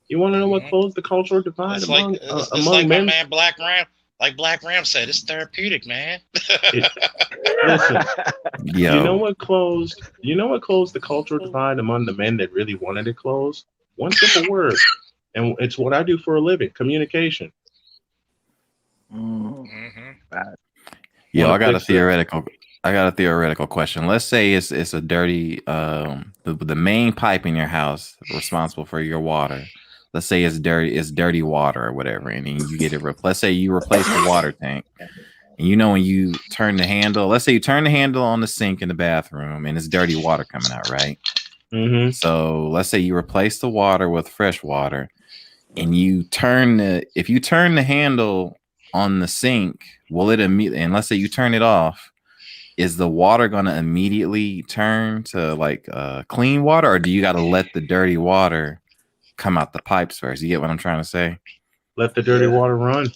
You want to know what closed the cultural divide among men? My man Black Ram said, it's therapeutic, man. Listen, you know what closed the cultural divide among the men that really wanted it closed? One simple word. And it's what I do for a living: communication. Yo, I got a theoretical question. Let's say it's a dirty the main pipe in your house responsible for your water. Let's say it's dirty water or whatever, and then you get it replaced. Let's say you replace the water tank, and you know when you turn the handle. Let's say you turn the handle on the sink in the bathroom, and it's dirty water coming out, right? So let's say you replace the water with fresh water. And if you turn the handle on the sink, will it immediately? And let's say you turn it off, is the water gonna immediately turn to like clean water, or do you got to let the dirty water come out the pipes first? You get what I'm trying to say? Let the dirty water run.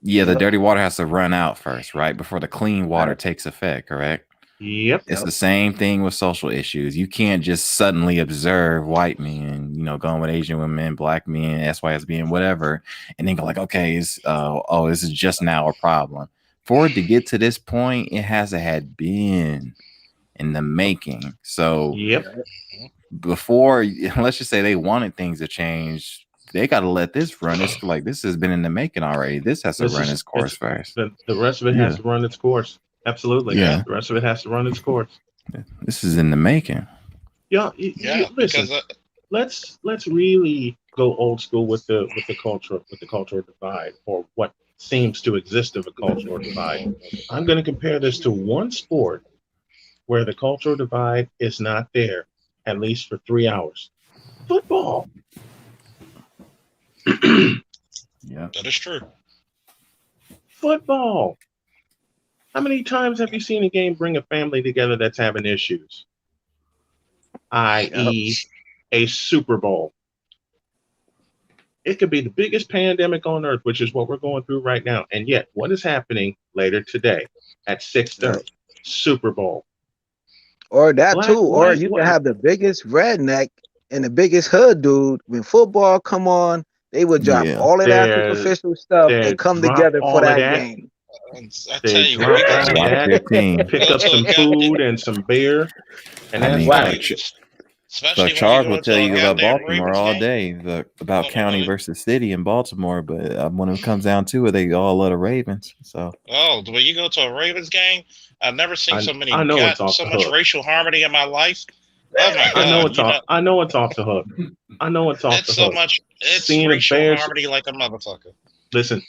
Yeah, the dirty water has to run out first, right, before the clean water takes effect. Correct. Yep. It's the same thing with social issues. You can't just suddenly observe white men, going with Asian women, black men, SYSB, whatever, and then go like, okay, this is just now a problem. For it to get to this point, it has to had been in the making. So Yep. before, let's just say they wanted things to change, they got to let this run. It's like this has been in the making already. This has to run its course first. The rest of it has to run its course. Absolutely. Yeah. The rest of it has to run its course. This is in the making. Yeah. Listen. Let's really go old school with the cultural divide, or what seems to exist of a cultural divide. I'm going to compare this to one sport where the cultural divide is not there, at least for 3 hours. Football. Yeah, that is true. Football. How many times have you seen a game bring a family together that's having issues? I.e., a Super Bowl. It could be the biggest pandemic on earth, which is what we're going through right now. And yet, what is happening later today at 6:30? Super Bowl. Or that too. Or you can have the biggest redneck and the biggest hood dude. When football come on, they would drop all of that superficial stuff and come together for that game. I tell you, when you go to pick up some food and some beer, and that's right. Especially Charles will tell you about Baltimore Ravens all game. day, about county versus city in Baltimore. But when it comes down to it, they all love the Ravens. So when you go to a Ravens game, I've never seen so much racial harmony in my life. Oh my god! I know it's off the hook. I know it's off the hook. It's racial harmony like a motherfucker. Listen,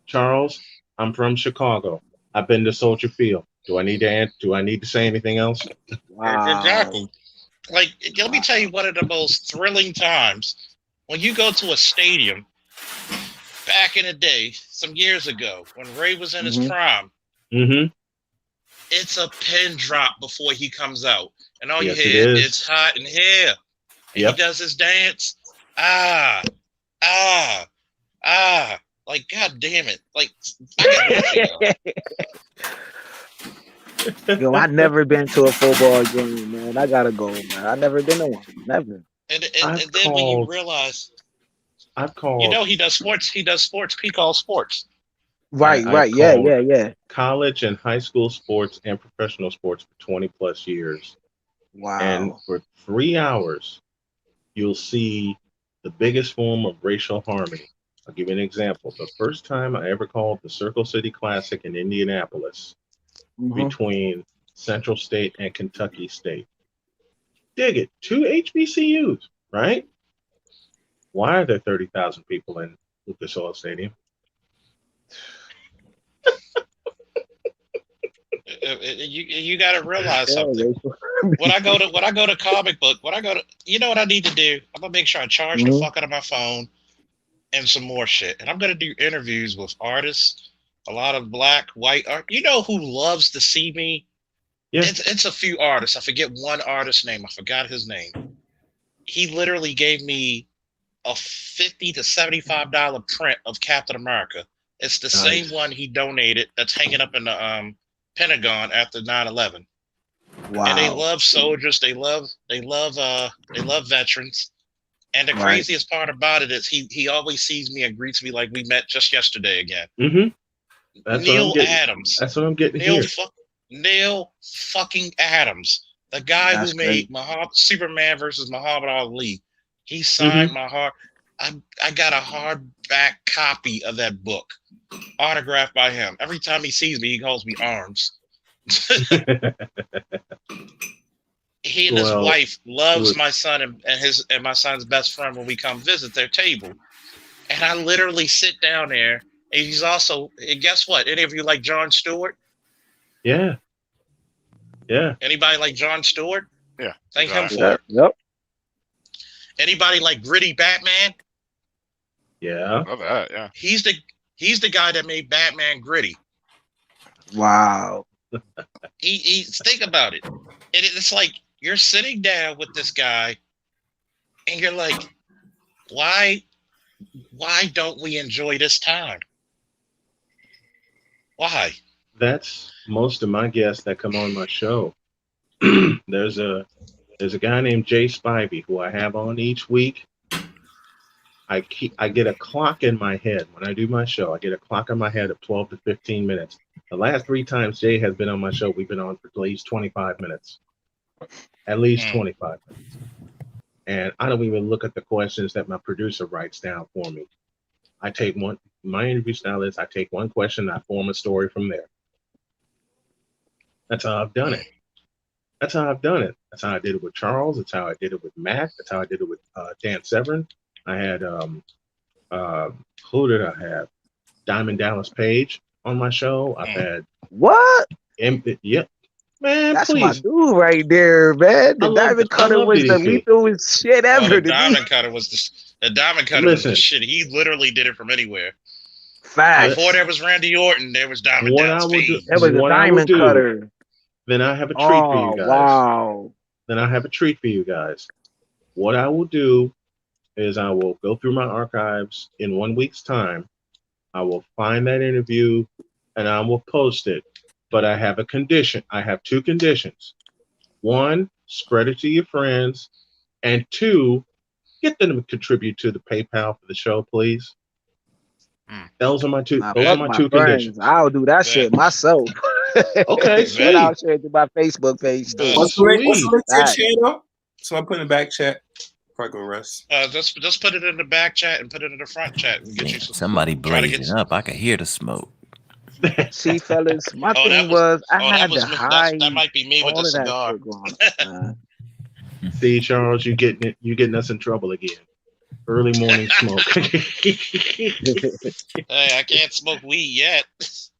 Charles, I'm from Chicago. I've been to Soldier Field. Do I need to say anything else? Wow. Exactly. Like, let me tell you one of the most thrilling times when you go to a stadium back in the day, some years ago, when Ray was in his prime. Mm-hmm. It's a pin drop before he comes out. And all you hear, it's hot in here. And he does his dance. Like, god damn it. Like, Yo, I've never been to a football game, man. I gotta go, man. I've never been to one. Never. And then when you realize, he does sports. He does sports. He calls sports. Right. Yeah. College and high school sports and professional sports for 20 plus years. Wow. And for 3 hours, you'll see the biggest form of racial harmony. I'll give you an example. The first time I ever called the Circle City Classic in Indianapolis between Central State and Kentucky State. Dig it. 2 HBCUs, right? Why are there 30,000 people in Lucas Oil Stadium? You got to realize something. When I go to comic book, you know what I need to do? I'm gonna make sure I charge the fuck out of my phone and some more shit. And I'm gonna do interviews with artists, a lot of black, white art. You know who loves to see me? Yeah. It's a few artists. I forget one artist's name. I forgot his name. He literally gave me a $50 to $75 print of Captain America. It's the same one he donated that's hanging up in the Pentagon after 9/11. Wow. And they love soldiers. They love veterans. And the craziest part about it is he always sees me and greets me like we met just yesterday again. Mm-hmm. Neil Adams. That's what I'm getting here. Neil fucking Adams, the guy who made Superman versus Muhammad Ali. He signed my heart. I got a hardback copy of that book, autographed by him. Every time he sees me, he calls me Arms. He and his wife loves my son and my son's best friend when we come visit their table. And I literally sit down there. And he's also, and guess what? Any of you like Jon Stewart? Yeah. Anybody like Jon Stewart? Yeah. Thank him for it. Yep. Anybody like Gritty Batman? Yeah. Love that. Yeah. He's the guy that made Batman Gritty. Wow. He think about it. It's like you're sitting down with this guy, and you're like, why don't we enjoy this time? Why? that's most of my guests that come on my show. there's a guy named Jay Spivey who I have on each week. I get a clock in my head when I do my show. I get a clock in my head of 12 to 15 minutes. The last 3 times Jay has been on my show, we've been on for at least 25 minutes. At least 25 minutes. And I don't even look at the questions that my producer writes down for me. I take one. My interview style is I take one question, I form a story from there. That's how I've done it. That's how I've done it. That's how I did it with Charles. That's how I did it with Mac. That's how I did it with Dan Severn. I had who did I have? Diamond Dallas Page on my show. I've had what? Yep. Man, that's please. my dude right there, man. The Diamond Cutter was the lethal shit ever. The Diamond Cutter was the shit. He literally did it from anywhere. Facts. Before there was Randy Orton, there was Diamond Dallas Page. There was a Diamond Cutter. Then I have a treat for you guys. Wow. Then I have a treat for you guys. What I will do is I will go through my archives in 1 week's time. I will find that interview and I will post it. But I have a condition. I have 2 conditions. 1, spread it to your friends. And 2, get them to contribute to the PayPal for the show, please. Those are my two. Those are my 2 conditions. I'll do that shit myself. Okay, sweet. I'll share it to my Facebook page too. What's the link to your channel? So I put in the back chat. Before I go rest. Just put it in the back chat and put it in the front chat and get you some. Somebody blazing up. I can hear the smoke. See, fellas, my thing was I had to hide. That might be me with the cigar. See, Charles, you getting us in trouble again. Early morning smoke. Hey, I can't smoke weed yet. It's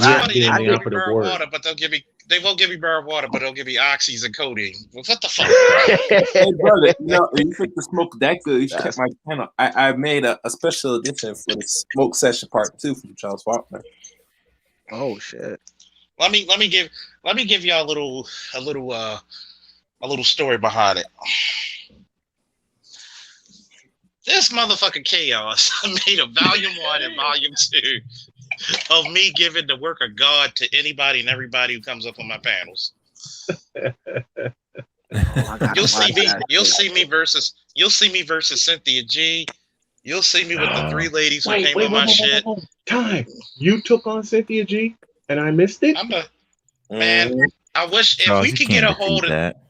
funny, they won't give me burr water, but they won't give me burr water, but they'll give me oxys and codeine. Well, what the fuck? Hey, brother, you think the smoke that good? You should check my channel. I made a special edition for the smoke session part 2 from Charles Faulkner. Oh shit! Let me give y'all a little story behind it. This motherfucking chaos made a volume 1 and volume 2 of me giving the work of God to anybody and everybody who comes up on my panels. You'll see me versus Cynthia G. You'll see me with the 3 ladies who came on my shit. Time. You took on Cynthia G and I missed it? Man, I wish if we could get a hold of that.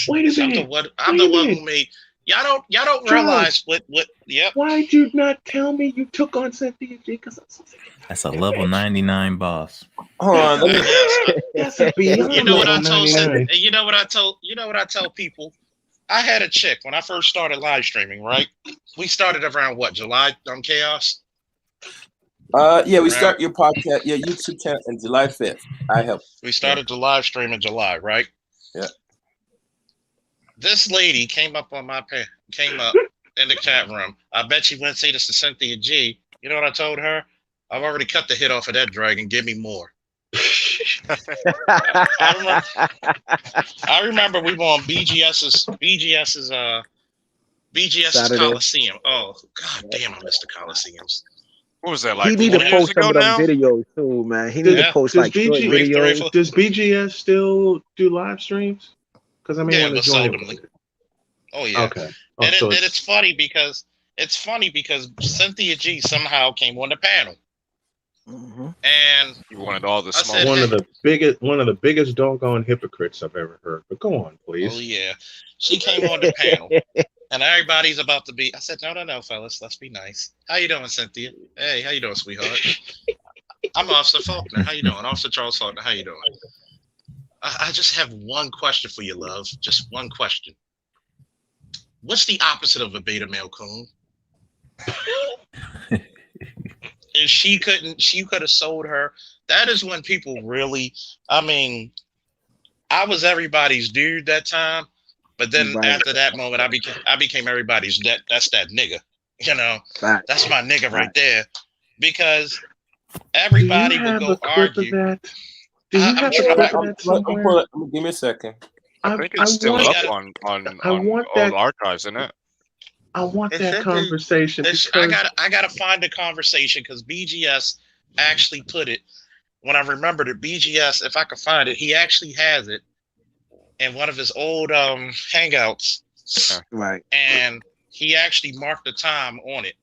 Wait a minute. I'm the one who made. Y'all don't realize what. Yep. Why'd you not tell me you took on Cynthia G? That's a level 99 boss. That's a beyond. You know what I told? You know what I tell people? I had a chick when I first started live streaming. Right? We started around what, July on Chaos. Yeah, we start your podcast, your YouTube channel on July 5th. I helped. We started the live stream in July, right? Yeah. This lady came up in the chat room. I bet you went say this to Cynthia G. You know what I told her? I've already cut the hit off of that dragon. Give me more. I remember we were on BGS's Coliseum. Oh God damn, I missed the Coliseums. What was that like? He need to post some of them videos too, man. He need to post like short videos. Does BGS still do live streams? Because I mean, seldomly. Oh yeah. Okay. Oh, and it's funny because Cynthia G somehow came on the panel. Mm-hmm. And you wanted all the smoke. One of the biggest doggone hypocrites I've ever heard. But go on, please. Oh yeah, she came on the panel, and everybody's about to be. I said, no, fellas, let's be nice. How you doing, Cynthia? Hey, how you doing, sweetheart? I'm Officer Faulkner. How you doing, Officer Charles Faulkner? How you doing? I just have one question for you, love. Just one question. What's the opposite of a beta male coon? And she could have sold her. That is when people really, I mean, I was everybody's dude that time, but then after that moment, I became everybody's that's that nigga. You know, that's my nigga right there. Because everybody would go argue. Give me a second. I think it's still up on old archives, isn't it? I want that conversation. I gotta find the conversation because BGS actually put it. When I remembered it, BGS, if I could find it, he actually has it in one of his old hangouts. Right. And he actually marked the time on it.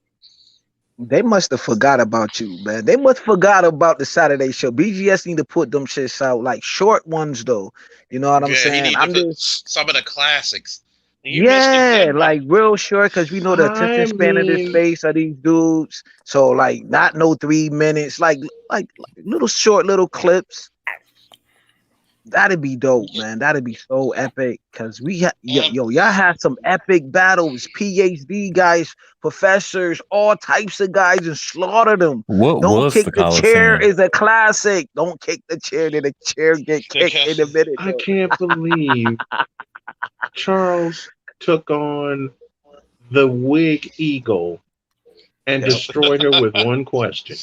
They must have forgot about you, man. They must forgot about the Saturday show. BGS need to put them shits out, like short ones though. You know what I'm Yeah, he saying? need to I'm put just some of the classics. You missed a yeah, good one. like real short because we know the attention I span of this mean, space of these dudes. So like not no 3 minutes, like little short little clips. That'd be dope, man. That'd be so epic because y'all had some epic battles, PhD guys, professors, all types of guys, and slaughtered them. What Don't was kick the the chair Coliseum? is a classic. Don't kick the chair, then the chair get kicked in a minute. I Though. can't believe Charles took on the Wig Eagle and Yep, destroyed her with one question.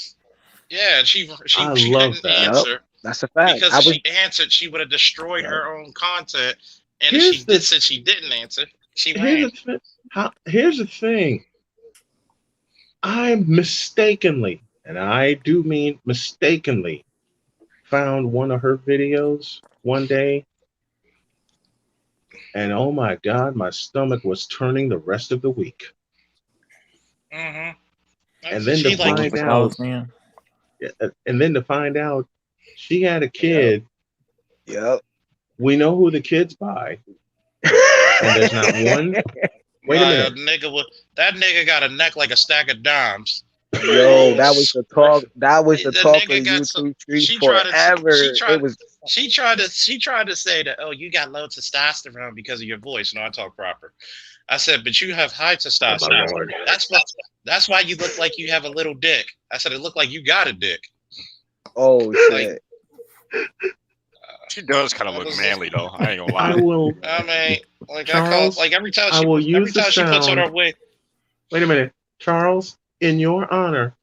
Yeah, she I she love didn't that. yep. answer That's a fact. because I if was she answered, she would have destroyed yep. her own content. And if Here's she the said she didn't answer, she here's ran. the thing. Here's the thing. I mistakenly, and I do mean mistakenly, found one of her videos one day, and oh my God, my stomach was turning the rest of the week. Mm-hmm. And then She to What was like the find out, Coliseum? and then to find out she had a Yep. kid. Yep. We know who the kid's by, and there's not one. Wait a minute. That nigga got a neck like a stack of dimes. Yo, that was the talk. That was the The talk of nigga the got YouTube streets she tried to forever. It was she tried to say that, oh, you got low testosterone because of your voice. No, I talk proper. I said, but you have high Oh my testosterone. Lord. That's why you look like you have a little dick. I said it looked like you got a dick. oh Like shit. She does kind of that look was manly though. I ain't gonna I lie. will, I mean, like I call Charles. like every time I will use the she puts on her sound. wig. Wait a minute, Charles. In your honor,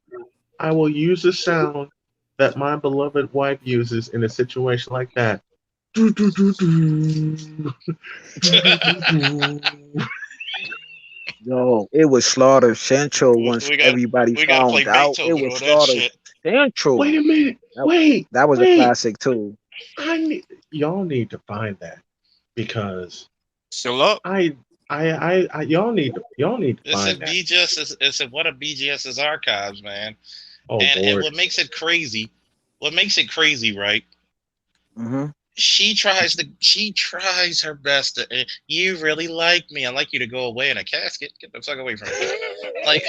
I will use the sound that my beloved wife uses in a situation like that. Do, do, do, do. Do, do, do, do. Yo, it was Slaughter Central once We got everybody we gotta play found out. It Beethoven was on that Slaughter shit. Central. Wait a minute. That, that was a Wait. classic too. Y'all need to find that because Still up? y'all need to It's in find that. BGS. It's in one of BGS's archives, man. Oh And Lord. what makes it crazy, right? Mm-hmm. She tries her best to. You really like me. I like you to go away in a casket. Get the fuck away from me. Like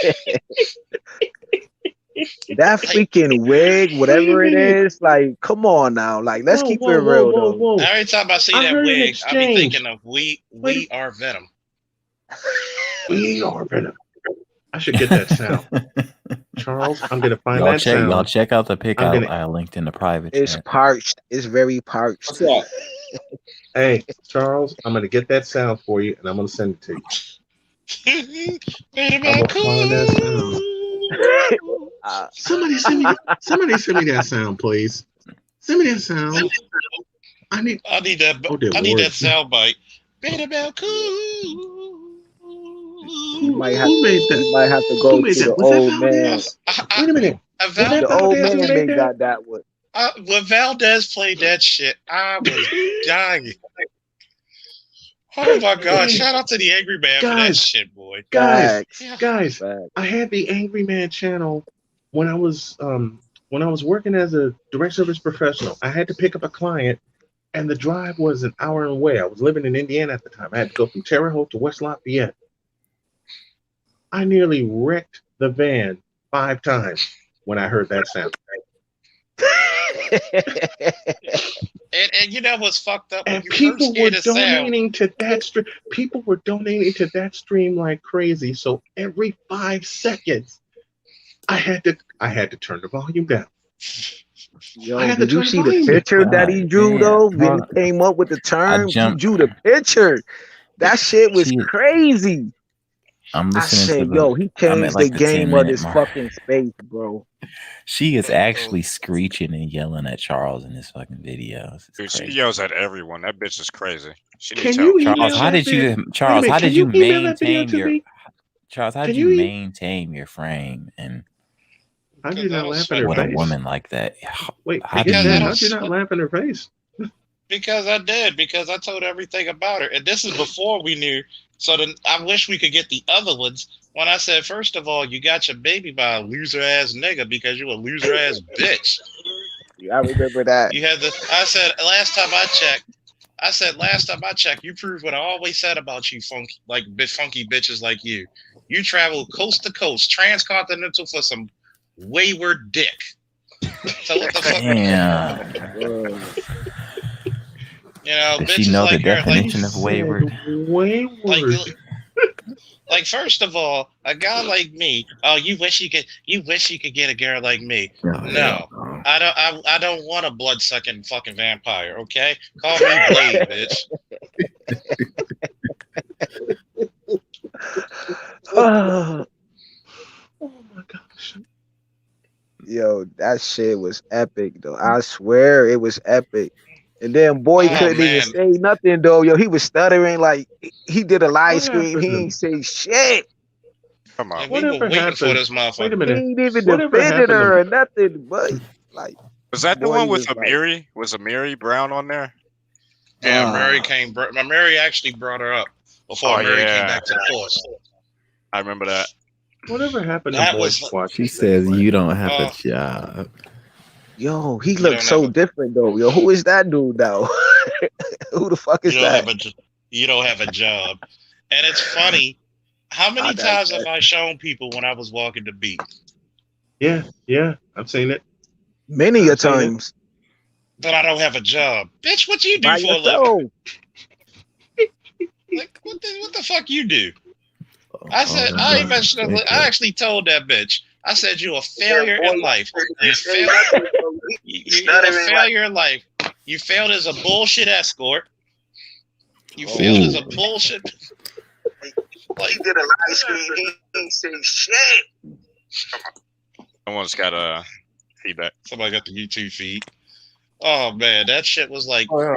That freaking wig, Wait a whatever it minute. is, like, come on now, like, let's Whoa, keep whoa, it whoa, real whoa, though. whoa. every time I see I that heard an wig, I be exchange. thinking of we Wait. are Venom. We are Venom. I should get that sound. Charles, I'm gonna find that sound. Y'all check out the pic I'm I gonna- linked in the private It's chat. parched. It's very parched. What's that? Hey, Charles, I'm gonna get that sound for you, and I'm gonna send it to you. I'm gonna find that sound. Somebody send me that sound, please. Send me that sound. I need that. Oh, dear I need Lord. that sound bite. Better cool. You might have, Who made that? you might have to Who go made to that? the Was that old man. Valdez? Wait a minute. Was that The old Valdez who man made may that? got that one. When Valdez played that shit, I was dying. Oh my god! Shout out to the Angry Man for that Guys. shit, boy. Guys, Facts. I had the Angry Man channel when I was working as a direct service professional. I had to pick up a client, and the drive was an hour away. I was living in Indiana at the time. I had to go from Terre Haute to West Lafayette. I nearly wrecked the van 5 times when I heard that sound. And you know what's fucked up? And people were donating to that stream. People were donating to that stream like crazy. So every 5 seconds, I had to turn the volume down. Yo, did you see the picture that he drew though? When he came up with the term, he drew the picture. That shit was crazy. I'm I listening said, yo, he changed the game of this fucking space, bro. She is actually screeching and yelling at Charles in this fucking video. Dude, she yells at everyone. That bitch is crazy. She Can needs you help. email Charles, how that did you vid- Charles, Wait a minute, how can did you email that video maintain to your me? Charles, how Can did you you maintain your frame? And How'd you not laugh in sweat her What a face? woman like that. Wait, How do forget because I that. don't How'd you not sweat. laugh in her face? Because I did. Because I told everything about her, and this is before we knew. So then I wish we could get the other ones. When I said, first of all, you got your baby by a loser ass nigga because you a loser ass bitch. I remember that. You had the. I said last time I checked. I said last time I checked, you proved what I always said about you, funky funky bitches like you. You travel coast to coast, transcontinental for some wayward dick. So what the fuck? Damn. You know, Does she bitches know the like her, like He definition of said wayward? wayward. like first of all, a guy like me. Oh, you wish you could get a girl like me. Oh, No, hell no. I don't want a blood sucking fucking vampire. Okay, call me Blade, bitch. Oh, Oh my gosh. yo, that shit was epic though. I swear it was epic. And then boy Oh couldn't even man, say nothing though. Yo, he was stuttering like he did a live What stream. He happened? ain't say shit. Come on. and we were Whatever waiting for happened? this Wait a motherfucker. He minute. ain't even Whatever defended happened her to or nothing. But like, Was that the boy, one he with was like, Amiri? Was Amiri Brown on there? Yeah, Mary ah, came. Mary actually brought her up before Oh Mary came yeah, back to the force. I remember that. whatever happened to That boy was. She squatches says anyway? you don't have a Oh, job. yo, he you looked don't have so a. different though. Yo, who is that dude now? Who the fuck You is don't have that? a. You don't have a job, and it's funny. How I many times have digress. I shown people when I was walking the beat Yeah, I've seen it. Many a I've seen it. times that I don't have a job? Bitch, what you do by for a living? yourself. Like what the fuck you do? Oh my I goodness. actually told that bitch. I said you a failure in life. You failed. You're a failure in life. You failed as a bullshit escort. You failed as Ooh. a bullshit. Like He did a live stream. He ain't say shit. Someone's got a feedback. somebody got the YouTube feed. Oh man, that shit was like, Oh,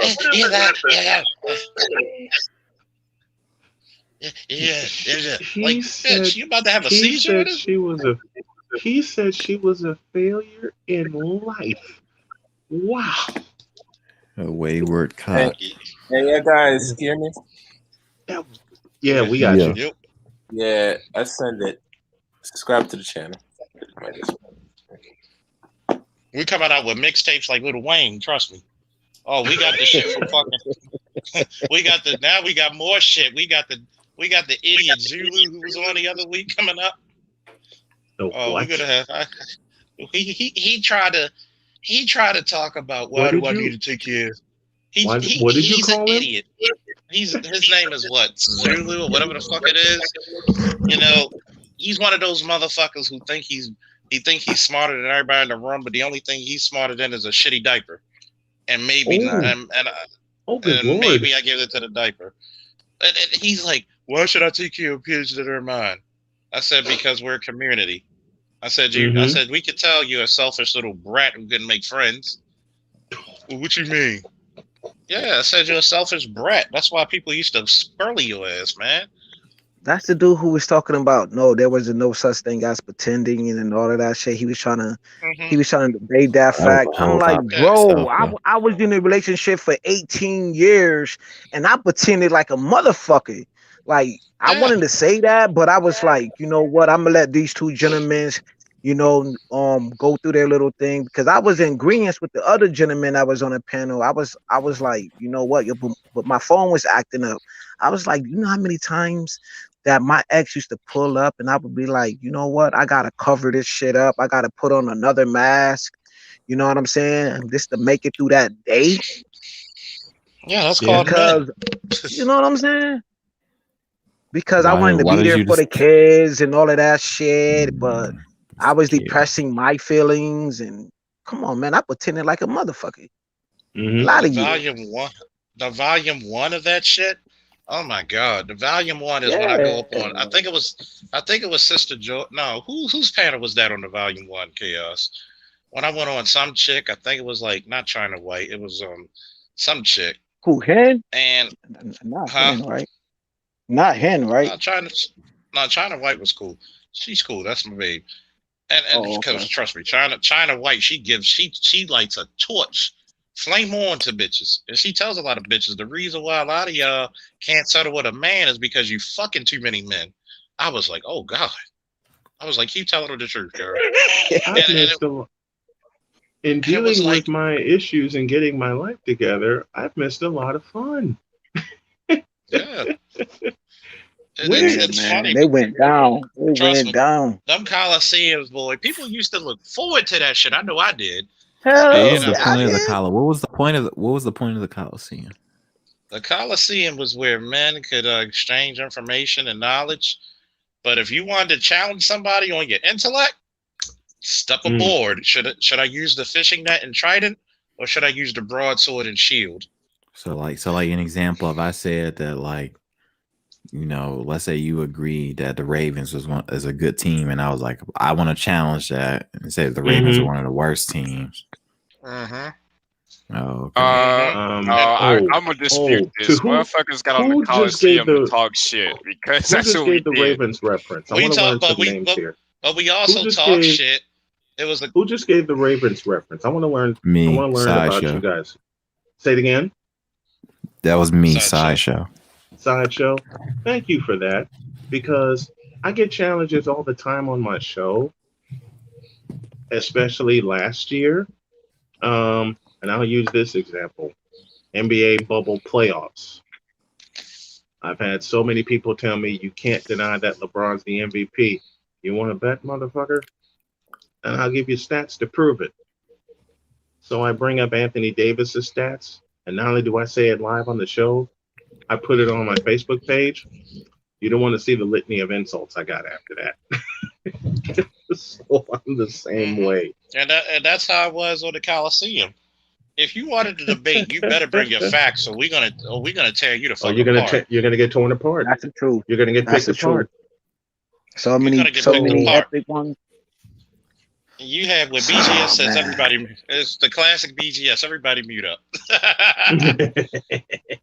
yeah. Like, He said bitch, you about to have a he seizure with said this? she was a he said she was a failure in life. Wow. A wayward Hey, cock. yeah, guys, hear me? That was, yeah, we got Yeah. you. Yep. Yeah, I send it. Subscribe to the channel. We coming out with mixtapes like Lil Wayne. Trust me. Oh, we got the shit from fucking. we got more shit. We got the idiot Zulu who was on the other week coming up. The Oh, we're what? gonna have. He tried to talk about why What do did I you- need to take care. What did you He's call an him? idiot. His name is what, Zulu or whatever the fuck it is. You know, he's one of those motherfuckers who think he's smarter than everybody in the room, but the only thing he's smarter than is a shitty diaper, and maybe Oh, good and lord. maybe I give it to the diaper. And he's like, why should I take care of kids that are mine? I said, because we're a community. I said, we could tell you're a selfish little brat who couldn't make friends. Well, what you mean? Yeah, I said you're a selfish brat. That's why people used to spurly your ass, man. That's the dude who was talking about no, there was no such thing as pretending and all of that shit. He was trying to debate that That was fact. the I'm whole like, topic bro, itself, I was in a relationship for 18 years and I pretended like a motherfucker. Like I wanted to say that, but I was like, you know what? I'm gonna let these two gentlemen, go through their little thing because I was in agreement with the other gentleman that was on the panel. I was like, you know what? But my phone was acting up. I was like, you know how many times that my ex used to pull up and I would be like, you know what? I gotta cover this shit up. I gotta put on another mask. You know what I'm saying? Just to make it through that day. Yeah, that's called men. Because you know what I'm saying? Because I Why wanted to be did there you for the just kids and all of that shit, but I was depressing my feelings and come on, man, I pretended like a motherfucker. A lot of years. The volume one of that shit. Oh my god, the volume one is when I go up on. I think it was Sister Jo. No, whose panel was that on the volume one? Chaos. When I went on some chick, I think it was like not China White. It was some chick. Who, Hen? And not Hen, right? Not Hen, right? China White was cool. She's cool. That's my babe. And Oh, because okay. trust me, China White, she lights a torch, flame on to bitches, and she tells a lot of bitches the reason why a lot of y'all can't settle with a man is because you fucking too many men. I was like, oh god. I was like, keep telling her the truth, girl. I've missed a lot. In And it was dealing like, with my issues and getting my life together, I've missed a lot of fun. yeah, Yeah, it's man. funny. They went down. They Trust went me, down. them Coliseums, boy, people used to look forward to that shit. I know I did. What Hell And was the yeah, I point of the did. Coliseum? What was the point of the Coliseum? the Coliseum was where men could exchange information and knowledge. But if you wanted to challenge somebody on your intellect, step Mm. aboard. Should I use the fishing net and trident, or should I use the broadsword and shield? So like an example, if I said that like, let's say you agree that the Ravens is a good team, and I was like, I want to challenge that and say the Ravens are Mm-hmm. one of the worst teams. Mm-hmm. Oh, okay. Mm-hmm. No, And I'm gonna dispute To this. Motherfuckers got on the who just gave Coliseum to the talk shit because who that's just what we gave the did. Ravens reference? I we want to talk, learn some names here. but we Who also just talk gave shit. It was who just gave the Ravens reference? I want to learn. I Me, want to learn about you Sideshow. guys. Say it again. That was me, sideshow. Sideshow. Sideshow. Thank you for that, because I get challenges all the time on my show, especially last year. And I'll use this example: NBA bubble playoffs. I've had so many people tell me you can't deny that LeBron's the MVP. You want to bet, motherfucker? And I'll give you stats to prove it. So I bring up Anthony Davis's stats, and not only do I say it live on the show, I put it on my Facebook page. You don't want to see the litany of insults I got after that. So I'm the same Mm-hmm. way. And that's how I was on the Coliseum. If you wanted to debate, you better bring your facts, or we're gonna tear you the Oh, fuck apart. you're gonna get torn apart. That's the truth. You're gonna get That's picked the truth. apart. So You're many, gonna get so picked many So apart. epic ones. You have what BGS Oh says. man. Everybody, it's the classic BGS. Everybody mute up.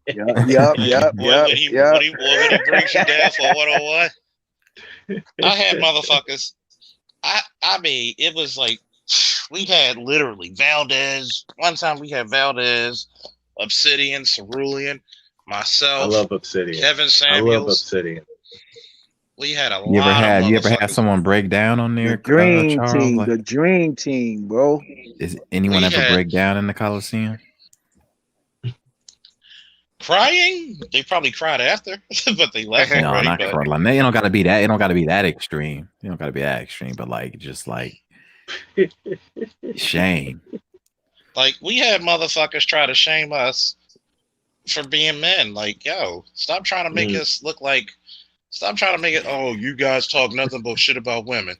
Yep. When he brings you down for 101, I had motherfuckers. I mean, it was like we had literally Valdez. One time we had Valdez, Obsidian, Cerulean, I myself, love Obsidian. Kevin I love Samuels. Obsidian. We had a You ever lot of had motherfuckers. someone break down on The there, dream Charles? team, Like, the dream team, bro. is anyone We ever had break down in the Coliseum? crying. They probably cried after, but they left No, already. not But for like it don't gotta be that. It don't gotta be that extreme. It don't gotta be that extreme. But like, just like shame. like we had motherfuckers try to shame us for being men. Like, yo, stop trying to make us look like. Stop trying to make it. Oh, you guys talk nothing but shit about women.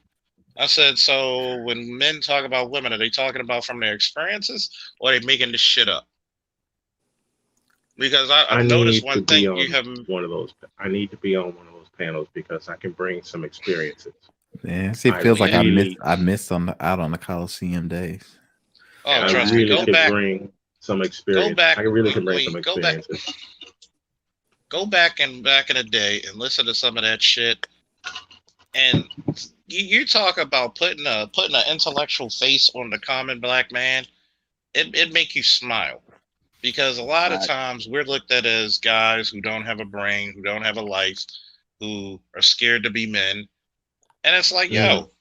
I said, so when men talk about women, are they talking about from their experiences, or are they making this shit up? Because I've noticed need to one be thing. on You have one of those. I need to be on one of those panels because I can bring some experiences. Yeah, see, it I feels like really, I missed out on the Coliseum days. oh, I trust me. really Go could back. bring some Go experience. back. I really can bring Wait. some Go back. experiences. Go back in the day and listen to some of that shit. And you talk about putting an intellectual face on the common black man. It make you smile. Because a lot of times we're looked at as guys who don't have a brain, who don't have a life, who are scared to be men. And it's like, yo,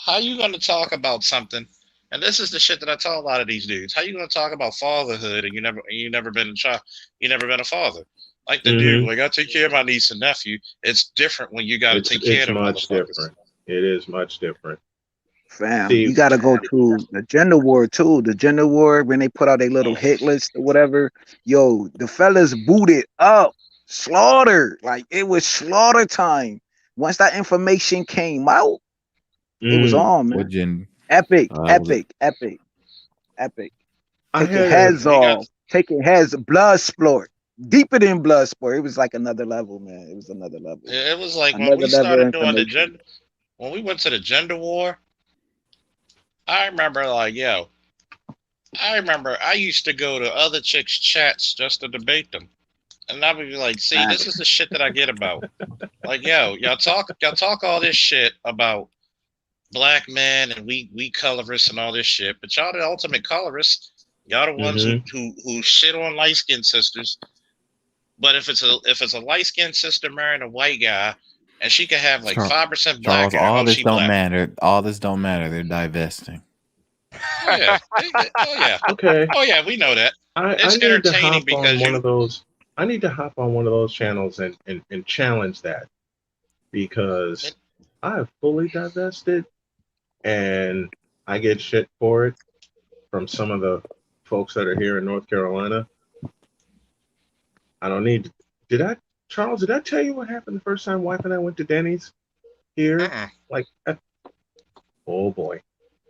how you going to talk about something? And this is the shit that I tell a lot of these dudes. How you going to talk about fatherhood and you never been a child, you never been a father? Like the dude, like I take care of my niece and nephew. It's different when you got to take care of them much motherfuckers. different. It is much different. Fam, See, you gotta go to the gender war too. The gender war when they put out a little hit list or whatever. Yo, the fellas booted up, slaughter. Like it was slaughter time. Once that information came out, it was on, man. What gen? Epic. Was Taking heads off, taking heads, blood sport. Deeper than blood sport. It was like another level, man. It was another level. It was like when Another we level started of doing the information. when we went to the gender war. I remember like, yo, I used to go to other chicks' chats just to debate them. And I would be like, see, this is the shit that I get about. Like, yo, y'all talk all this shit about black men and we colorists and all this shit, but y'all the ultimate colorists. Y'all the ones who shit on light skinned sisters. But if it's a light skinned sister marrying a white guy, and she could have like 5% black Charles, in her, all oh, this she don't black. matter. All this don't matter. They're divesting. Oh yeah, oh yeah, Okay. Oh yeah, we know that. It's I need to entertaining hop on because one you. of those. I need to hop on one of those channels and challenge that because I have fully divested and I get shit for it from some of the folks that are here in North Carolina. I don't need. Charles? Did I tell you what happened the first time wife and I went to Denny's here? Like, oh boy,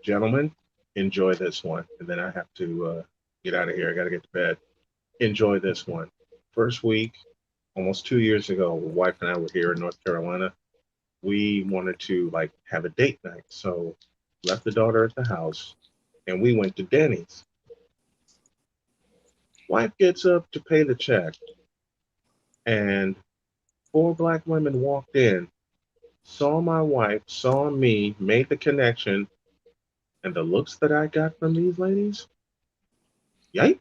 gentlemen, enjoy this one, and then I have to get out of here. I got to get to bed. Enjoy this one. First week, almost 2 years ago, wife and I were here in North Carolina. We wanted to like have a date night, so left the daughter at the house, and we went to Denny's. Wife gets up to pay the check, and 4 black women walked in, saw my wife, saw me, made the connection, and the looks that I got from these ladies, yipe.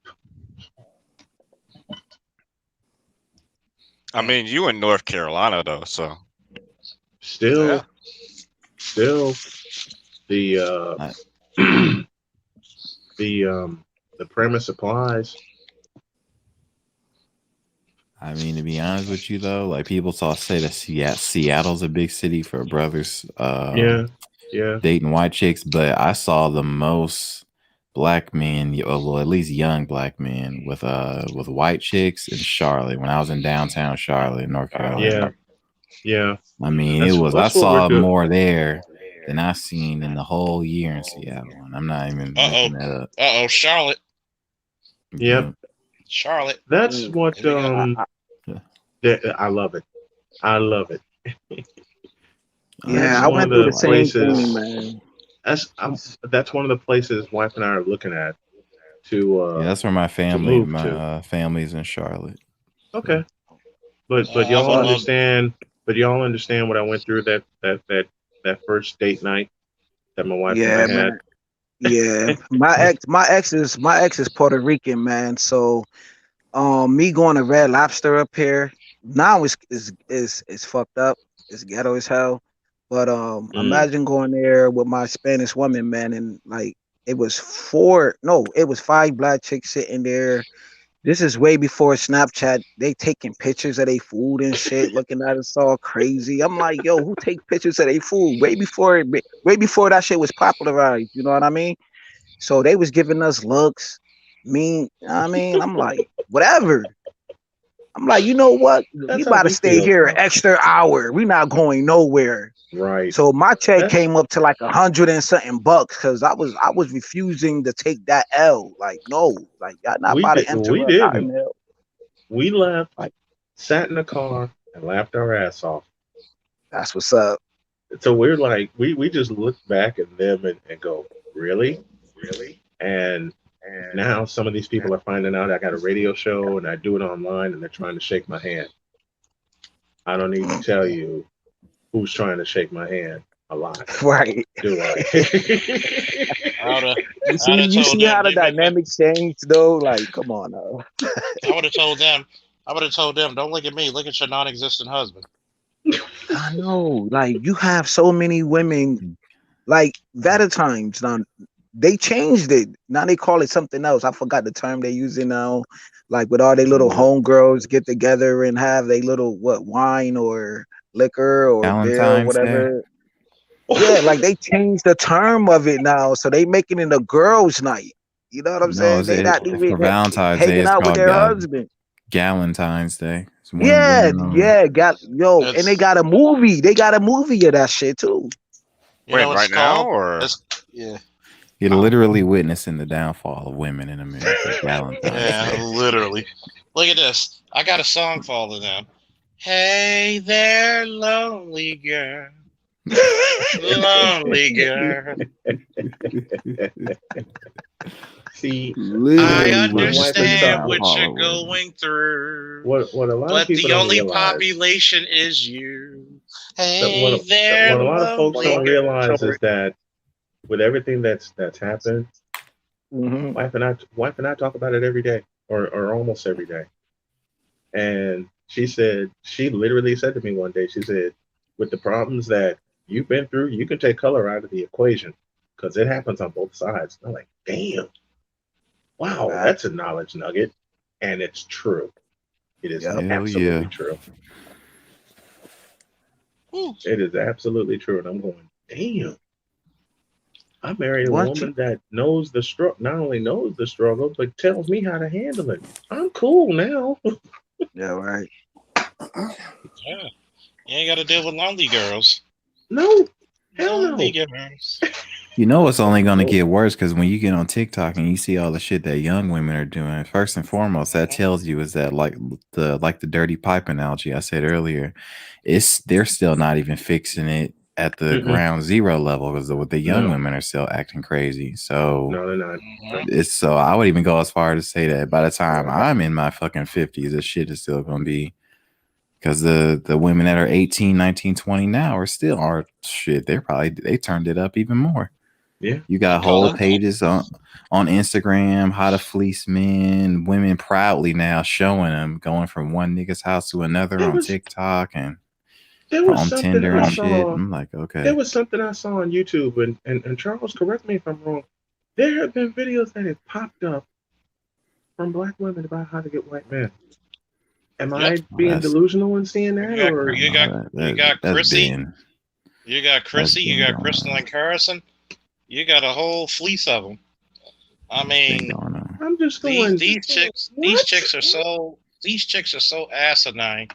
I mean, you in North Carolina though, so Still, the the premise applies. I mean, to be honest with you though, like people say that Seattle's a big city for brothers. Yeah. Dating white chicks, but I saw the most black men, well, at least young black men with white chicks in Charlotte when I was in downtown Charlotte, North Carolina. Yeah. I mean, I saw more there than I seen in the whole year in Seattle. And I'm not even making that up. Charlotte. Yep. Charlotte. That's what I love it. I love it. Yeah, I went through the same thing, man. That's one of the places wife and I are looking at to yeah, that's where my family's in Charlotte. Okay. But y'all understand what I went through that first date night that my wife and I had. Man. Yeah. my ex is Puerto Rican, man. So me going to Red Lobster up here now is fucked up. It's ghetto as hell. But imagine going there with my Spanish woman, man, and like it was 5 black chicks sitting there. This is way before Snapchat. They taking pictures of their food and shit, looking at us all crazy. I'm like, yo, who take pictures of their food? Way before that shit was popularized. You know what I mean? So they was giving us looks. I'm like, whatever. I'm like, you know what? We about to stay here an extra hour. We not going nowhere. Right. So my check came up to like $100 and something bucks because I was refusing to take that L. Like, no, like y'all not about to enter. We didn't. We left, sat in the car, and laughed our ass off. That's what's up. So we're like, we just look back at them and go, really? And now some of these people are finding out I got a radio show and I do it online and they're trying to shake my hand. I don't need to tell you who's trying to shake my hand a lot. Right. Do I? You see how the dynamics change though? Like, come on now. I would have told them, don't look at me, look at your non-existent husband. I know. Like, you have so many women, like Valentine's now. They changed it. Now they call it something else. I forgot the term they're using now. Like with all their little homegirls get together and have their little wine or liquor or beer or whatever. Yeah, like they changed the term of it now, so they making it a girls' night. You know what I'm saying? They not even for Valentine's hanging Day, out with their husband. Galentine's Day. And they got a movie. They got a movie of that shit too. Wait, right now or yeah. You're literally witnessing the downfall of women in America. Yeah, literally. Look at this. I got a song for all of them. Hey there, lonely girl. Lonely girl. See, I understand what you're going through. What a lot but of people the only don't realize. population is you. What, Hey there, what a lot of folks lovely don't girl. realize is that with everything that's happened, Hmm. wife and I talk about it every day, or almost every day. And she literally said to me one day, she said, with the problems that you've been through, you can take color out of the equation because it happens on both sides. I'm like, damn, wow, that's a Facts. knowledge nugget. And it's true. It is Yep. Hell absolutely yeah. true. Woo. It is absolutely true. And I'm going, damn, I married a Once you, woman that knows the struggle, not only knows the struggle, but tells me how to handle it. I'm cool now. yeah, right. Yeah. You ain't got to deal with lonely girls. No, hell Lonely no. girls. You know it's only going to No. get worse because when you get on TikTok and you see all the shit that young women are doing, first and foremost, that tells you is that like the dirty pipe analogy I said earlier, they're still not even fixing it at the Mm-mm. ground zero level because the young No, women are still acting crazy. So no, they're not. No. so I would even go as far to say that by the time I'm in my fucking 50s, this shit is still going to be. Because the women that are 18, 19, 20 now are still shit. They turned it up even more. Yeah. You got Call whole it pages on Instagram, how to fleece men, women proudly now showing them going from one nigga's house to another There on was TikTok and there was on something Tinder I and shit. saw. I'm like, okay. There was something I saw on YouTube, and Charles, correct me if I'm wrong. There have been videos that have popped up from black women about how to get white men. Am Yep. I being That's delusional in seeing that, or You got no, you got that's Chrissy. been You got that's Chrissy. You been got going Crystal on. and Carson. You got a whole fleece of them. I That's been mean, going on. I'm just going, these chicks are so asinine.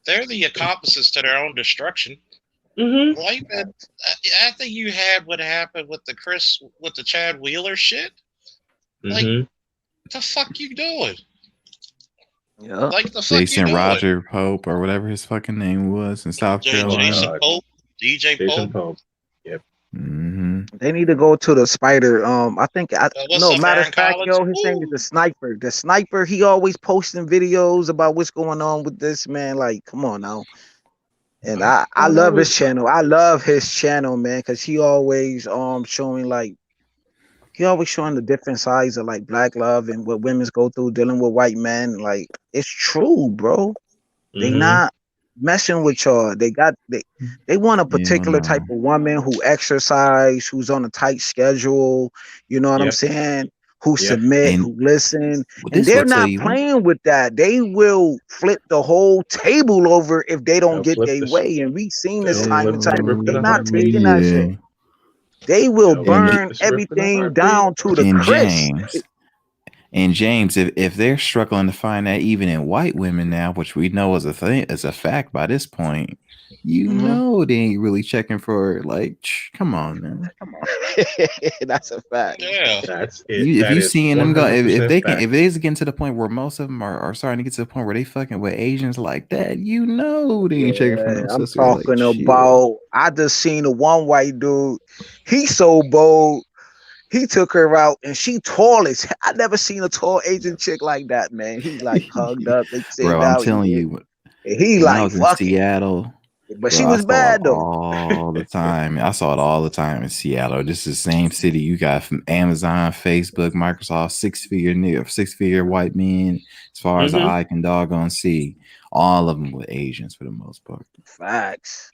They're the accomplices to their own destruction. Mm-hmm. Like after you had what happened with the Chad Wheeler shit, like Mm-hmm. the fuck you doing? Yeah. Like the fuck you Jason doing? Roger Pope or whatever his fucking name was in South Oh Carolina. Jason God, Pope, DJ Jason Pope. Pope. Yep. Mm-hmm. They need to go to the spider. I think What's no up, matter Aaron of fact, Collins? yo, his name is Woo. the sniper. The sniper, he always posting videos about what's going on with this man. Like, come on now. And I I thought I love his was. channel. I love his channel, man, because he always showing like he always showing the different sides of like black love and what women's go through dealing with white men. Like, it's true, bro. They Mm-hmm. not messing with y'all. They want a Yeah, particular type no. of woman who exercise, who's on a tight schedule. You know what I'm Yep. saying? Who Yep. submit, And who listen, and this will they're tell not you. playing with that. They will flip the whole table over if they don't They'll get flip their this. way. And we've seen this They'll time flip and the time. script Hell in They a not heartbeat. taking that yeah. shit. They will They'll flip burn the script in a everything heartbeat. down to the And crisp. James, if they're struggling to find that even in white women now, which we know is a fact by this point, you Mhm. know they ain't really checking for like, come on, man. That's a fact. Yeah. That's it. If That you is seeing them go, if 100% they can, fact. if it is getting to the point where most of them are starting to get to the point where they fucking with Asians like that, you know they ain't checking for Yeah, no I'm sisters like talking shit. about. I just seen a one white dude. He so bold. He took her out, and she tall as I never seen a tall Asian chick like that, man. He like hugged up, they sit Bro, I'm down, telling you, and he when I like was in fuck it. Seattle, But bro, she I was saw it bad though. all the time. I saw it all the time in Seattle. This is the same city you got from Amazon, Facebook, Microsoft, six-figure white men, as far as the Mm-hmm. eye can doggone see. All of them were Asians for the most part. Facts.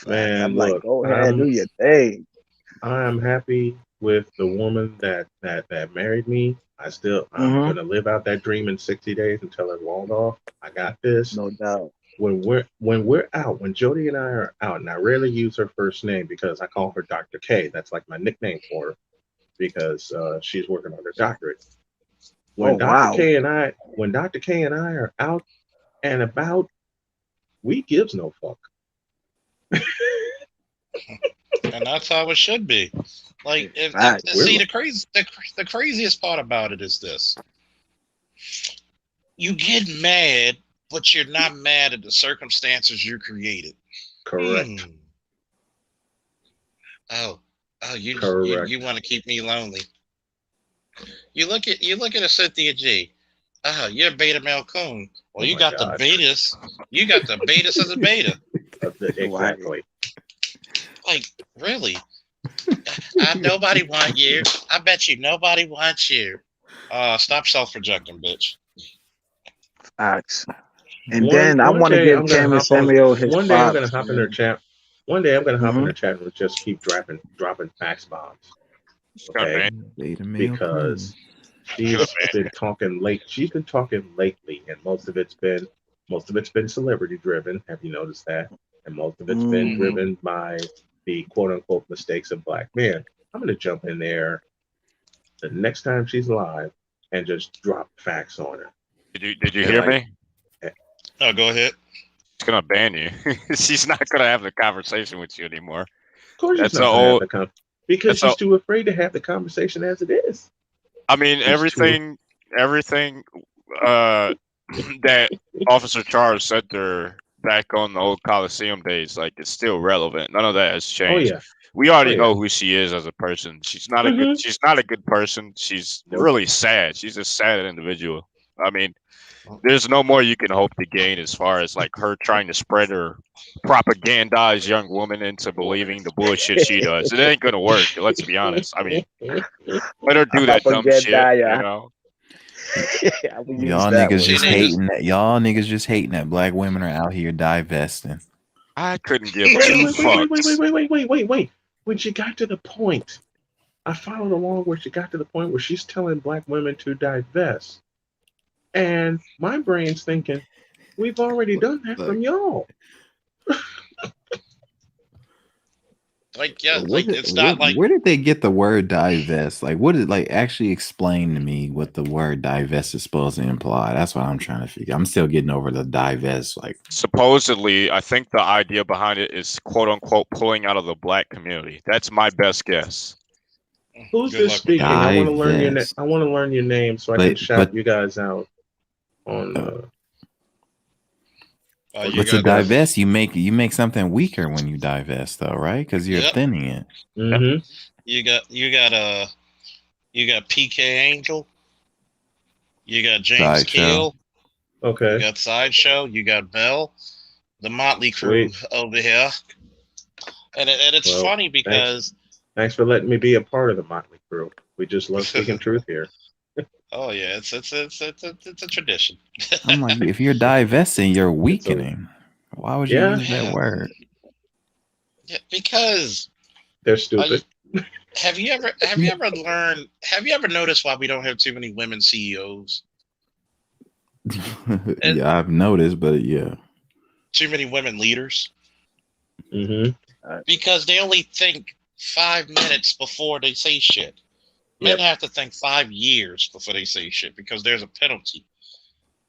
I'm Man, like, look, go ahead, do your thing. I am happy with the woman that married me. I'm Mm-hmm. gonna live out that dream in 60 days until it's long off. I got this. No doubt. When we're out, when Jody and I are out, and I rarely use her first name because I call her Dr. K. That's like my nickname for her because she's working on her doctorate. Oh wow. When Dr. K and I are out and about, we gives no fuck. And that's how it should be. Like, Facts. see, the craziest part about it is this: you get mad, but you're not mad at the circumstances you created. Correct. Oh, you Correct. want to keep me lonely. You look at a Cynthia G. Oh, you're a beta male coon. Well, Oh you my got the God. betas. You got the betas of the beta. Exactly. Like, really? Nobody want you. I bet you nobody wants you. Stop self-projecting, bitch. Facts. And then I want to give Cam and Samuel his One day I'm gonna props. hop in their chat. One day I'm gonna hop in Mm-hmm. their chat and just keep dropping fax bombs. Got Okay, banned. Beta male because she's been talking late. She's been talking lately, and most of it's been celebrity driven. Have you noticed that? And most of it's been driven by the quote unquote mistakes of black men. I'm gonna jump in there the next time she's live and just drop facts on her. Did you hear me? Oh, go ahead. She's gonna ban you. She's not gonna have the conversation with you anymore. Of course, That's she's not gonna have the conversation because she's too afraid to have the conversation as it is. I mean, everything that Officer Charles said there back on the old Coliseum days, like, it's still relevant. None of that has changed. Oh yeah. We already know who she is as a person. She's not a good person. She's really sad. She's a sad individual. I mean, there's no more you can hope to gain as far as like her trying to spread her propagandize young women into believing the bullshit she does. It ain't gonna work. Let's be honest. I mean, let her do that dumb shit. You know. Y'all niggas just hating that. Y'all niggas just hating that black women are out here divesting. I couldn't give two fucks. Wait. When she got to the point, I followed along where she got to the point where she's telling black women to divest. And my brain's thinking, we've already done that from y'all. Like, yeah, like it's not like. Where did they get the word divest? Like, what did like actually explain to me what the word divest is supposed to imply? That's what I'm trying to figure. I'm still getting over the divest. Like, supposedly, I think the idea behind it is quote unquote pulling out of the black community. That's my best guess. Who's this speaking? I want to learn your name. I want to learn your name so I can shout you guys out on. But to divest, you make something weaker when you divest, though, right? Because you're thinning it. Mm-hmm. You got PK Angel. You got James Keel. Okay. You got Sideshow. You got Bell. The Motley Crew over here. And it's funny because. Thanks for letting me be a part of the Motley Crew. We just love speaking truth here. Oh yeah, it's a tradition. I'm like, if you're divesting, you're weakening. Why would you use that word? Yeah, because they're stupid. Have you ever noticed why we don't have too many women CEOs? Yeah, I've noticed, but yeah. Too many women leaders. Mm-hmm. Because they only think 5 minutes before they say shit. Men have to think 5 years before they say shit because there's a penalty.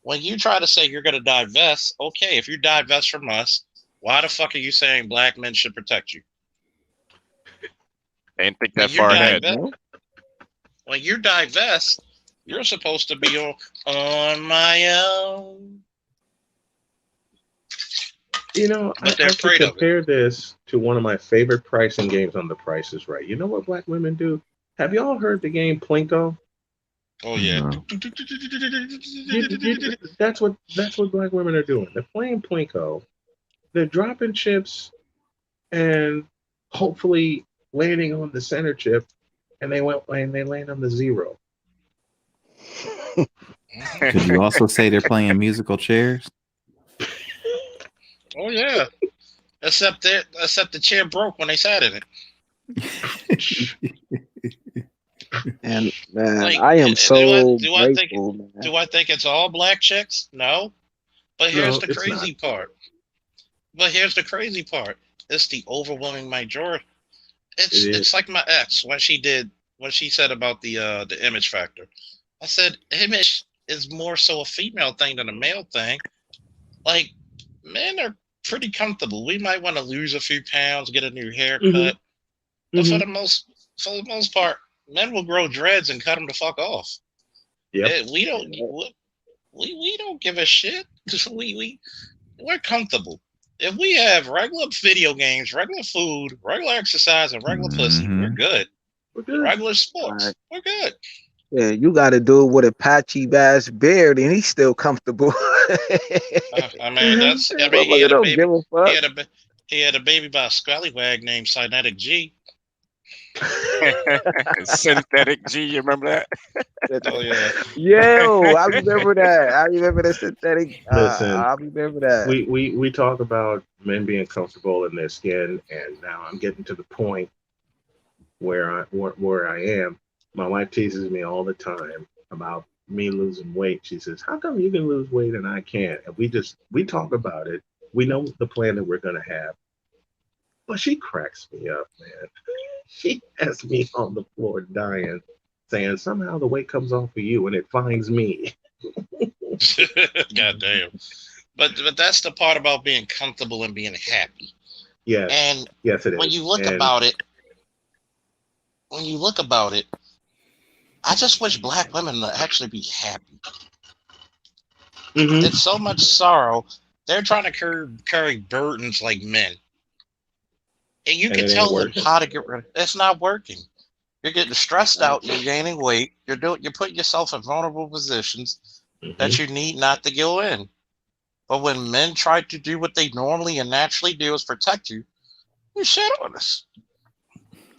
When you try to say you're going to divest, okay, if you divest from us, why the fuck are you saying black men should protect you? I didn't think that far ahead. When you divest, you're supposed to be on my own. You know, I can compare this to one of my favorite pricing games on The Price is Right. You know what black women do? Have y'all heard the game Plinko? Oh yeah. That's what black women are doing. They're playing Plinko. They're dropping chips and hopefully landing on the center chip, and they land on the zero. Could you also say they're playing musical chairs? Oh yeah. Except the chair broke when they sat in it. And man, like, I am so grateful. Do I think it's all black chicks? No. But here's the crazy part. It's the overwhelming majority. It's like my ex when she said about the image factor. I said image is more so a female thing than a male thing. Like, men are pretty comfortable. We might want to lose a few pounds, get a new haircut. But for the most part, men will grow dreads and cut them the fuck off. Yeah, we don't give a shit because we're comfortable. If we have regular video games, regular food, regular exercise, and regular pussy, we're good. We're good. Regular sports, we're good. Yeah, you got to do it with a patchy ass beard, and he's still comfortable. I mean, he Motherfucker had a don't baby. give a He fuck. had he had a baby by a scallywag named Cynetic G. Synthetic G, you remember Oh yeah. Yo, I remember that. I remember the synthetic. Listen, I remember that. we talk about men being comfortable in their skin, and now I'm getting to the point where I am. My wife teases me all the time about me losing weight. She says, "How come you can lose weight and I can't?" And we talk about it. We know the plan that we're gonna have, but she cracks me up, man. She has me on the floor dying, saying somehow the weight comes off of you and it finds me. God damn. But that's the part about being comfortable and being happy. Yes, And yes, it is. when you look And about it, I just wish black women to actually be happy. mhm. It's so much sorrow. They're trying to carry burdens like men. And you And can it ain't tell them working. how to get rid of it. It's not working. You're getting stressed out, you're gaining weight, you're putting yourself in vulnerable positions that Mhm. you need not to go in. But when men try to do what they normally and naturally do is protect you, you shit on us.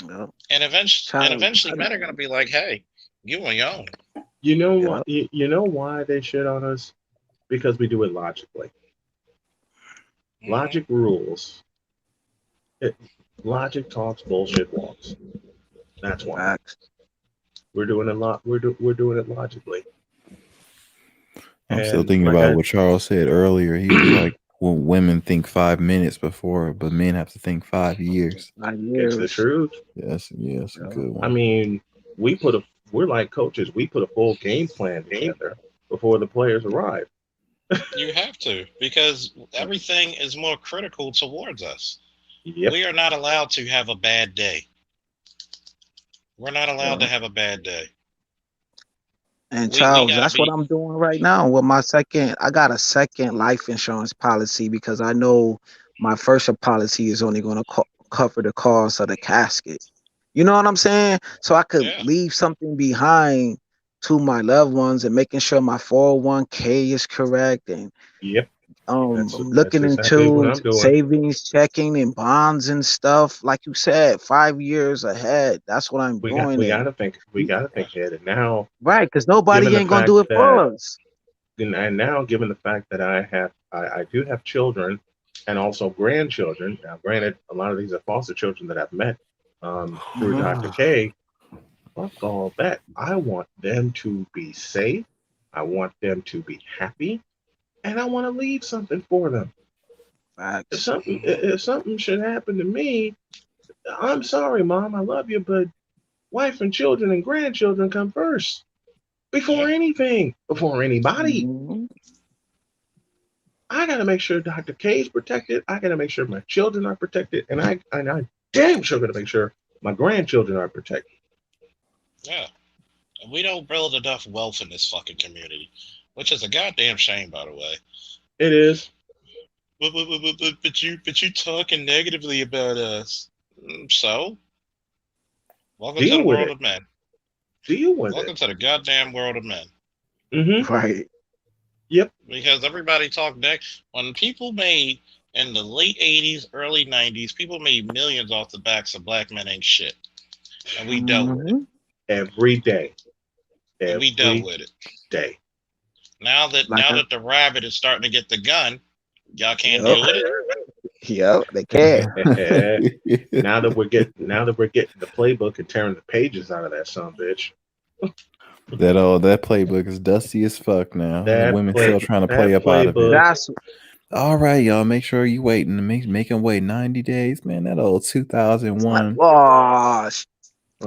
Yep. And Child. eventually men are gonna be like, hey, you on your own. You know what? Yep. You know why they shit on us? Because we do it logically. Mm-hmm. Logic rules. It, logic talks, bullshit walks. That's why Facts. we're doing a lot. We're doing it logically. I'm still And thinking like about I, what Charles said earlier. He was like, well, women think 5 minutes before, but men have to think 5 years. 'It's the years. truth. Yes, a Yep. good I one. mean, we're like coaches. We put a full game plan together before the players arrive. You have to, because everything is more critical towards us. Yep. We are not allowed to have a bad day. We're not allowed to Yep. have a bad day. And We Charles, gotta that's what be. I'm doing right now with my second. I got a second life insurance policy because I know my first policy is only going to cover the cost of the casket. You know what I'm saying? So I could Yeah. leave something behind to my loved ones and making sure my 401k is correct and Yep. I'm That's looking exactly what into I'm doing. savings, checking and bonds and stuff. Like you said, 5 years ahead. That's what I'm doing. We And gotta think ahead. And now, right, because given nobody the ain't gonna fact do it that for us. and now given the fact that I do have children and also grandchildren. Now, granted, a lot of these are foster children that I've met through Dr. K. Fuck all that. I want them to be safe. I want them to be happy, and I want to leave something for them. Facts. If something should happen to me, I'm sorry, mom. I love you, but wife and children and grandchildren come first before Yeah. anything, before anybody. Mhm. I gotta make sure Dr. K is protected. I gotta make sure my children are protected, and I damn sure gotta make sure my grandchildren are protected. Yeah. And we don't build enough wealth in this fucking community, which is a goddamn shame, by the way. It is. But you talking negatively about us. So, welcome to Deal the with world it. of men. Deal with it. Welcome to the goddamn world of men. Mm-hmm. Right. Yep. Because everybody talked when people made in the late 80s, early 90s, people made millions off the backs of black men ain't shit. And we dealt with it. Mhm. Every day. And we dealt Every with it. day. Now Like I, that the rabbit is starting to get the gun, y'all can't yep. deal with it. Yep. They can. Now that we're getting the playbook and tearing the pages out of that son of a bitch. That playbook is dusty as fuck now. The women still trying to play That up out of it. playbook. That's All right, y'all. Make sure you waiting to make them wait 90 days, man. That old 2001. oh,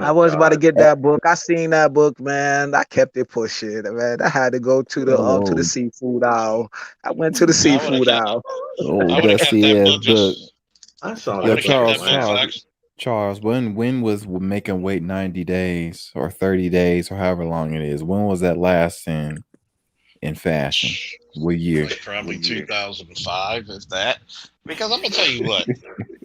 I Oh was about to God. get that book. I seen that book, man. I kept it pushing, man. I had to go to the Oh, seafood aisle. I went to the I would have seafood kept aisle. oh, I would have kept dusty that ass book book. just I saw I would Yo, have that back kept in that book last week. Charles, when was making wait 90 days or 30 days or however long it is? When was that last in fashion? What year? like probably 2005, if that. Because I'm gonna tell you what,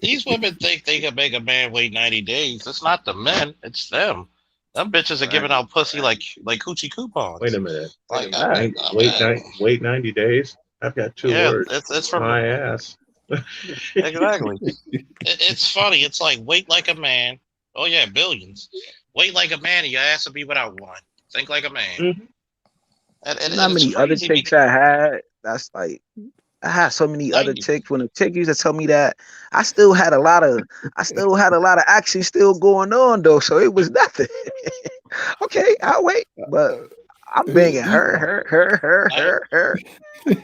these women think they can make a man wait 90 days. It's not the men, it's them. Them bitches are giving out pussy like coochie coupons. Wait a minute. Like, Wait 90 days. I've got two yeah, words. it's from my ass. Exactly. It's funny. It's like wait like a man. Oh yeah, billions. Wait like a man, and your ass will be without one. Think like a man. Mhm. And You know how many other chicks I had? That's like I had so many other chicks. When a chick used to tell me that, I still had a lot of action still going on though. So it was nothing. Okay, I'll wait, but I'm banging her.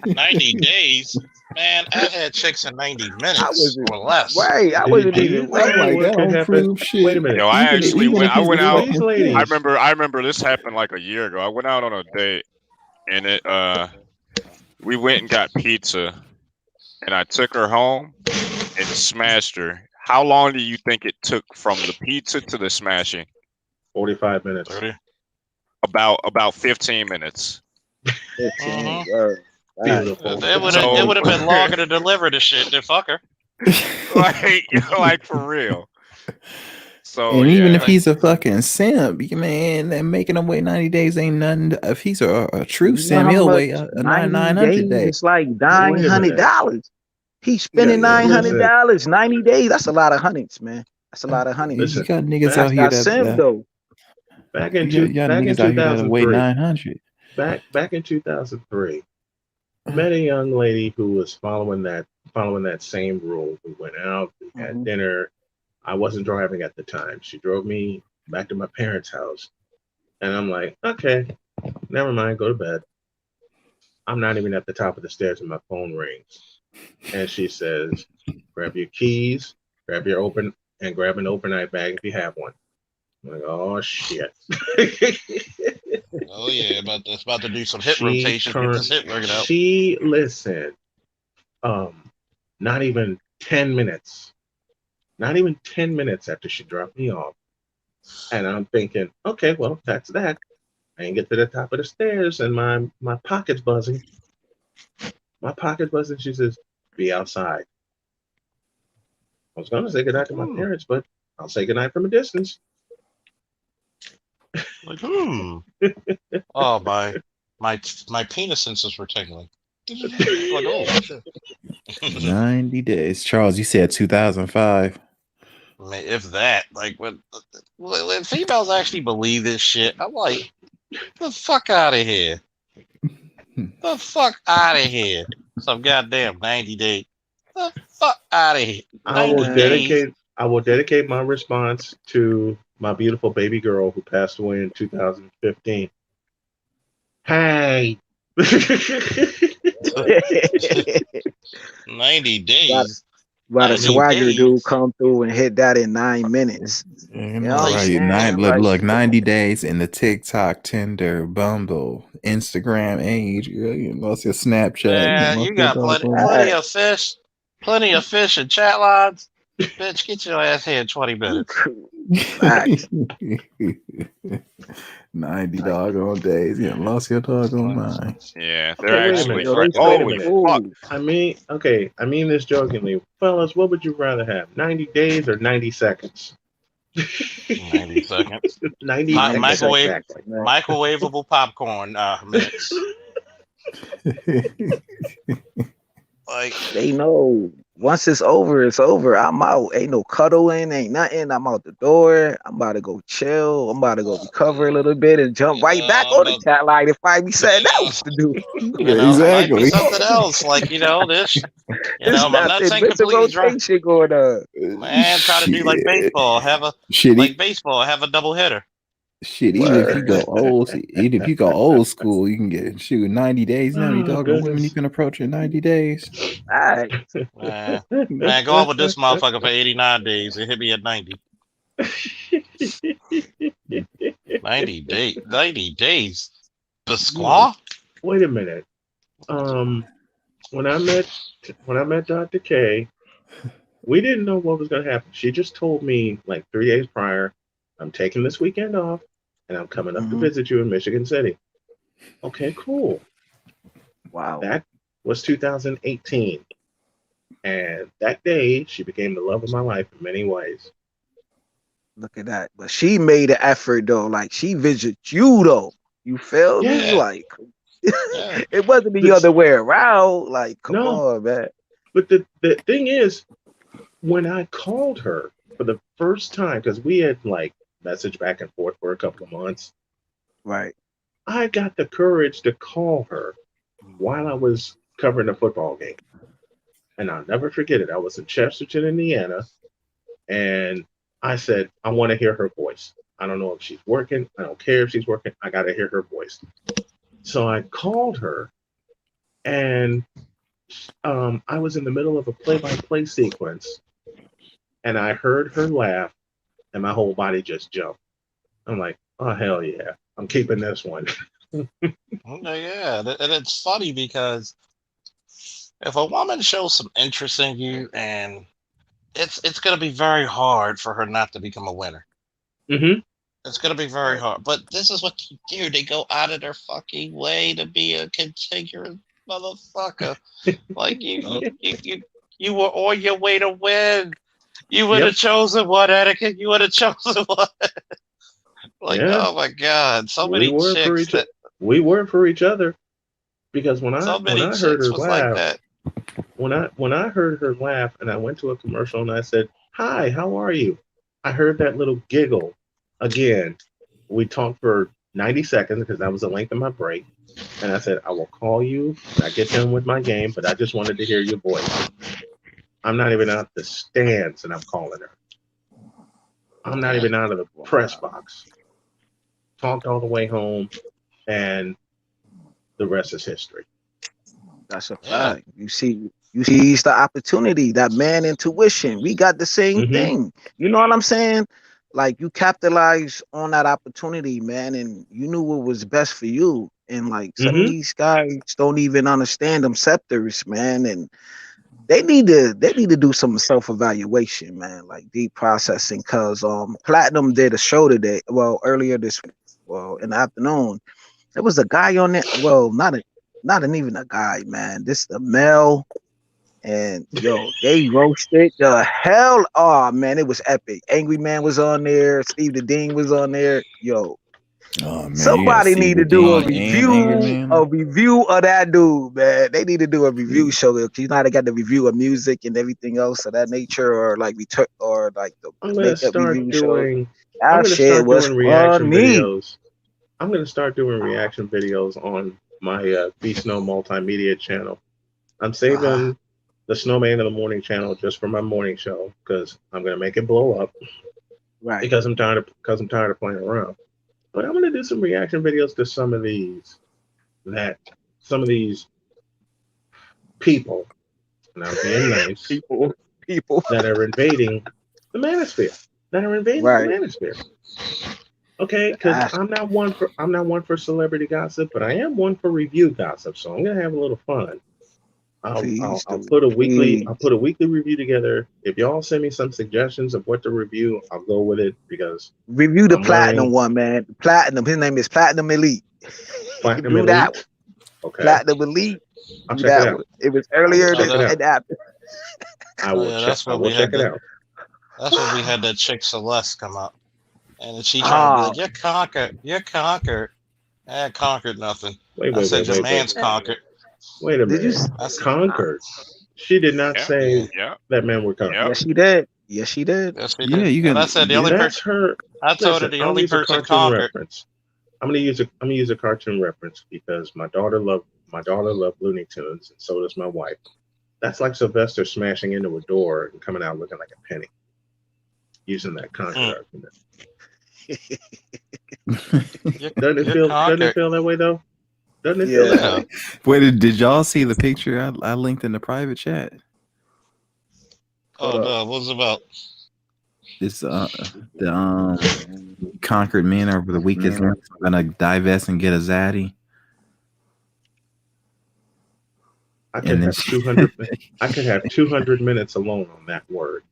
90 days, man. I had chicks in 90 minutes or less. Right, I wasn't even Wait a minute. Yo, I actually went. I went out. These ladies. I remember this happened like a year ago. I went out on a date, and we went and got pizza, and I took her home and smashed her. How long do you think it took from the pizza to the smashing? 45 minutes. 30. About 15 minutes. 15. Beautiful. It would have been longer to deliver the shit than fuck her. like for real. So and even if he's a fucking simp, man, and making him wait 90 days ain't nothing. If he's a true simp, he'll wait 900 days. It's like $900. He's spending $900. 90 days. That's a lot of hundreds, man. That's a lot of hundreds. You got niggas out here that simp though. Back in 2003, wait 900. Back in 2003, I met a young lady who was following that same rule. We went out, we had dinner. I wasn't driving at the time. She drove me back to my parents' house, and I'm like, okay, never mind, go to bed. I'm not even at the top of the stairs, and my phone rings, and she says, "Grab your keys, grab an overnight bag if you have one." I'm like, oh shit. Oh yeah, about to do some hip rotation. Get this hip working out. She listened. Not even 10 minutes. Not even 10 minutes after she dropped me off. And I'm thinking, okay, well, that's that. I ain't get to the top of the stairs and my pocket's buzzing. My pocket's buzzing. She says, be outside. I was gonna say goodnight to my parents, but I'll say goodnight from a distance. Like, oh, my penis senses were tingling. Like, oh, shit. 90 days. Charles, you said 2005. I mean, if that, like, when females actually believe this shit, I'm like, the fuck out of here. The fuck out of here. Some goddamn 90 days. The fuck out of here. I will dedicate my response to my beautiful baby girl who passed away in 2015. Hey. 90 days. But a swagger dude come through and hit that in 9 minutes. You know, look, 90 days in the TikTok, Tinder, Bumble, Instagram age. You lost your Snapchat. Yeah, you got plenty of fish. Plenty of fish and chat lines. Bitch, get your ass here in 20 minutes. 90 doggone days. You lost your doggone mind. Yeah, they're actually holy fuck. I mean this jokingly. Fellas, what would you rather have? 90 days or 90 seconds? 90 seconds. 90 seconds. Microwavable popcorn mix. Like they know once it's over, it's over. I'm out. Ain't no cuddling, ain't nothing. I'm out the door. I'm about to go chill. I'm about to go recover a little bit and jump right back on the chat line and find me something else to do. Exactly. Something else, like this. I'm not saying completely dry. Going on. Man, try to do like baseball. Have a double hitter. Shit, even if you go old school, you can get 90 days. Now you talking women you can approach in 90 days. All right. Man, go on with this motherfucker for 89 days and hit me at 90. 90 days. Pasqua? Wait a minute. When I met Dr. K, we didn't know what was gonna happen. She just told me like 3 days prior, I'm taking this weekend off and I'm coming up to visit you in Michigan City. Okay, cool. Wow. That was 2018. And that day, she became the love of my life in many ways. Look at that. But she made an effort though. Like she visited you though. You feel me? Yeah, Like yeah. it wasn't the But other way around. Like, come no, on, man. but the thing is, when I called her for the first time, because we had like messaged back and forth for a couple of months, Right. I got the courage to call her while I was covering a football game. And I'll never forget it. I was in Chesterton, Indiana, and I said, I want to hear her voice. I don't know if she's working. I don't care if she's working. I got to hear her voice. So I called her, and I was in the middle of a play-by-play sequence, and I heard her laugh, and my whole body just jumped. I'm like, oh hell yeah, I'm keeping this one. Yeah, and it's funny because if a woman shows some interest in you, and it's gonna be very hard for her not to become a winner. Mm-hmm. It's gonna be very hard. But this is what they do. They go out of their fucking way to be a contiguous motherfucker. Like you were on your way to win. You would have Yep. chosen one, Anakin. You would have chosen one. Like, Yeah. oh my god, so We many were for chicks each that we were for each other because so when many I heard chicks her was like laugh, that. when I heard her laugh and I went to a commercial and I said, "Hi, how are you?" I heard that little giggle again. We talked for 90 seconds because that was the length of my break. And I said, "I will call you when I get done with my game, but I just wanted to hear your voice." I'm not even out the stands and I'm calling her. I'm not Yeah. even out of the press box. Talked all the way home, and the rest is history. That's a Yeah. fact. You see, it's the opportunity, that man intuition. We got the same Mm-hmm. thing. You know what I'm saying? Like you capitalize on that opportunity, man, and you knew what was best for you. And like some of Mm-hmm. these guys don't even understand them sectors, man, and they need to do some self-evaluation, man, like deep processing. Cause Platinum did a show today, well, earlier this well in the afternoon. There was a guy on it. Well, not even a guy, man. This the male. And yo, they roasted the hell. Oh man, it was epic. Angry Man was on there. Steve the Dean was on there. Yo, Oh man, you got somebody Steve need the to do Oh Dean yeah. and Angry a Man. review of that dude, man. They need to do a review show. You know how they got the review of music and everything else of that nature, or like return, or like the I'm gonna makeup start review shows. doing. I'm That gonna shit start was doing reaction funny. videos. I'm gonna start doing reaction videos on my Be Snow multimedia channel. I'm Uh-huh. saving the Snowman in the Morning channel just for my morning show because I'm gonna make it blow up Right. because I'm tired of playing around. But I'm gonna do some reaction videos to that some of these people, and I'm being nice, People. that are invading the manosphere. That are invading the Right. manosphere. Okay, because That's I'm not one for celebrity gossip, but I am one for review gossip. So I'm gonna have a little fun. please I'll do. put a Please. weekly review together. If y'all send me some suggestions of what to review, I'll go with it because Review the I'm platinum wearing one, man. Platinum. His name is Platinum Elite. Platinum Do that one. Elite. Okay, Platinum Elite. I'll Do check it that out. one. It was I will earlier Oh check this it that. out. and after. Oh yeah. That's I when will we check had it the. out. That's when we had that chick Celeste come up, and she trying to be Ah, like, "You're conquered. You're conquered." I had conquered nothing. Wait, I wait, said, wait, "Your wait, wait, man's wait. conquered." Wait a did you? minute. I said, Conquered. She did not Yeah, "Yeah." say yeah, that men were yeah. conquered. Yes, she did. Yes, she did. Yes, we Yeah, did. you And I can. said the only Yeah, That's person. her. I told her Listen, the I'll only use a person cartoon conquered. reference. I'm gonna use a cartoon reference because my daughter loved Looney Tunes and so does my wife. That's like Sylvester smashing into a door and coming out looking like a penny, using that conquered Mm. argument. You're, Doesn't you're it conquered. feel that way though? Doesn't it feel that Yeah. Yeah. way? Wait, did y'all see the picture I linked in the private chat? Hold Oh up. no, what was it about? It's the conquered men are the weakest links. I'm gonna divest and get a zaddy, I could and then have 200. I could have 200 minutes alone on that word,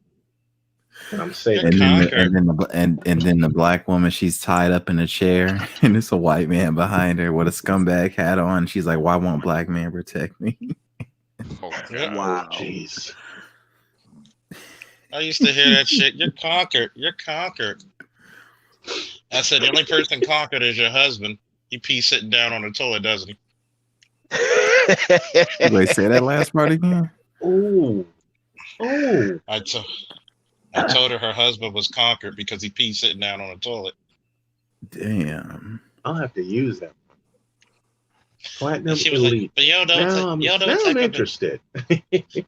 but I'm You're saving and it then for the, conquered. later. and then the black woman, she's tied up in a chair, and it's a white man behind her with a scumbag hat on. She's like, "Why won't black man protect me?" Oh Yep. God. Oh Wow. jeez. I used to hear that shit. You're conquered. You're conquered. I said the only person conquered is your husband. He pees sitting down on the toilet, doesn't he? Wait, say that last part again. Oh, oh. I told her husband was conquered because he peed sitting down on the toilet. Damn. I'll have to use that. Platinum And she was Elite. like, but you don't know Now I'm interested.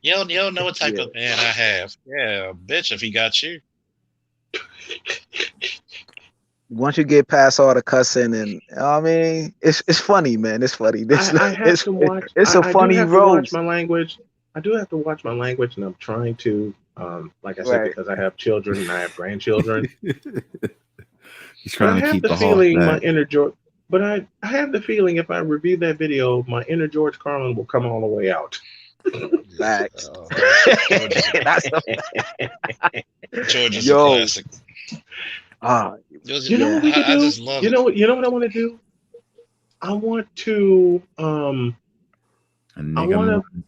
You don't know what type Yeah. of man I have. Yeah, bitch, if he got you. Once you get past all the cussing and I mean, it's funny, man. It's funny. I have to watch. It's a I funny do have to watch roast. my language. I do have to watch my language, and I'm trying to. Like I said, Right. because I have children and I have grandchildren. He's But I trying to have keep the the heart feeling my back. inner George. But I have the feeling if I review that video, my inner George Carlin will come all the way out. Facts. That's George is a Yo. classic. You know what we could do? I just love you know what I want to do? I want to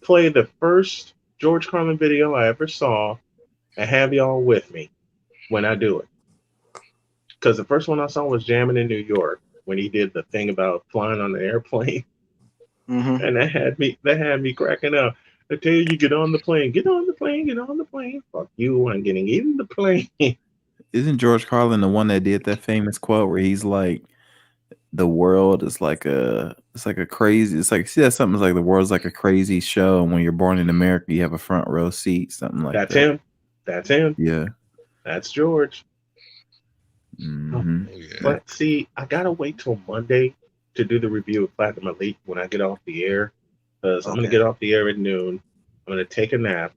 play the first George Carlin video I ever saw and have y'all with me when I do it. Because the first one I saw was Jamming in New York when he did the thing about flying on the airplane. Mm-hmm. And that had me cracking up. I tell you, get on the plane, get on the plane, get on the plane. Fuck you, I'm getting in the plane. Isn't George Carlin the one that did that famous quote where he's like, the world is like a crazy, it's like, see that something's like the world's like a crazy show, and when you're born in America you have a front row seat, something like That's that. him. That's him. Yeah. That's George. Mm-hmm. But see, I gotta wait till Monday to do the review of Platinum Elite when I get off the air, because I'm gonna get off the air at noon. I'm gonna take a nap,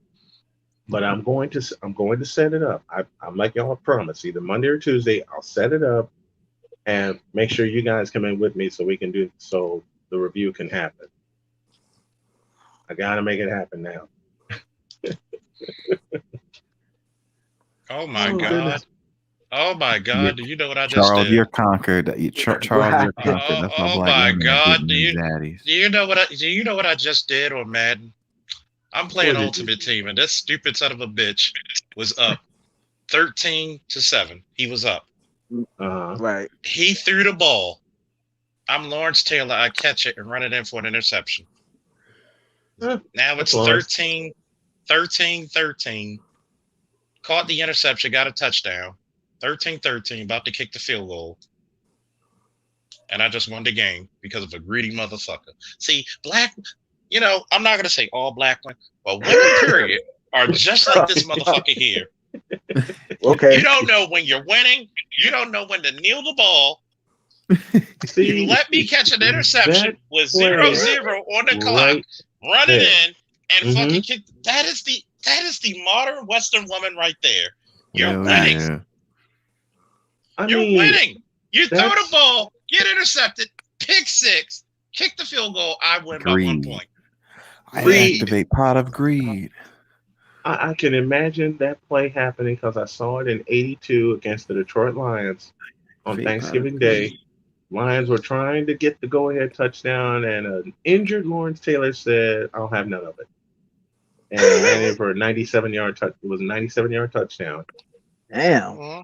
but I'm going to set it up. I'm like y'all promise, either Monday or Tuesday. I'll set it up and make sure you guys come in with me so the review can happen. I gotta make it happen now. Oh my God. Oh my God. Yeah. Do you know what I just Charles, did? you're conquered. Charles, you're conquered. That's my Oh black my women God. getting them zaddies. Do you know what I just did on Madden? I'm playing Ultimate Team, and this stupid son of a bitch was up 13-7. He was up. Right. He threw the ball. I'm Lawrence Taylor. I catch it and run it in for an interception. Now it's 13. Caught the interception, got a touchdown. 13-13, about to kick the field goal. And I just won the game because of a greedy motherfucker. See, I'm not going to say all black women, but women, period, are just like this motherfucker here. Okay. You don't know when you're winning. You don't know when to kneel the ball. See, you let me catch an interception with 0-0 on the clock, run it in, and fucking kick. That is the modern Western woman right there. You're winning. Yeah. You're winning. You throw the ball, get intercepted, pick six, kick the field goal. I win by 1 point. I activate pot of greed. I can imagine that play happening because I saw it in '82 against the Detroit Lions on Thanksgiving Day. Lions were trying to get the go-ahead touchdown, and an injured Lawrence Taylor said, "I'll have none of it," and ran in for a 97-yard touch. It was a 97-yard touchdown. Damn.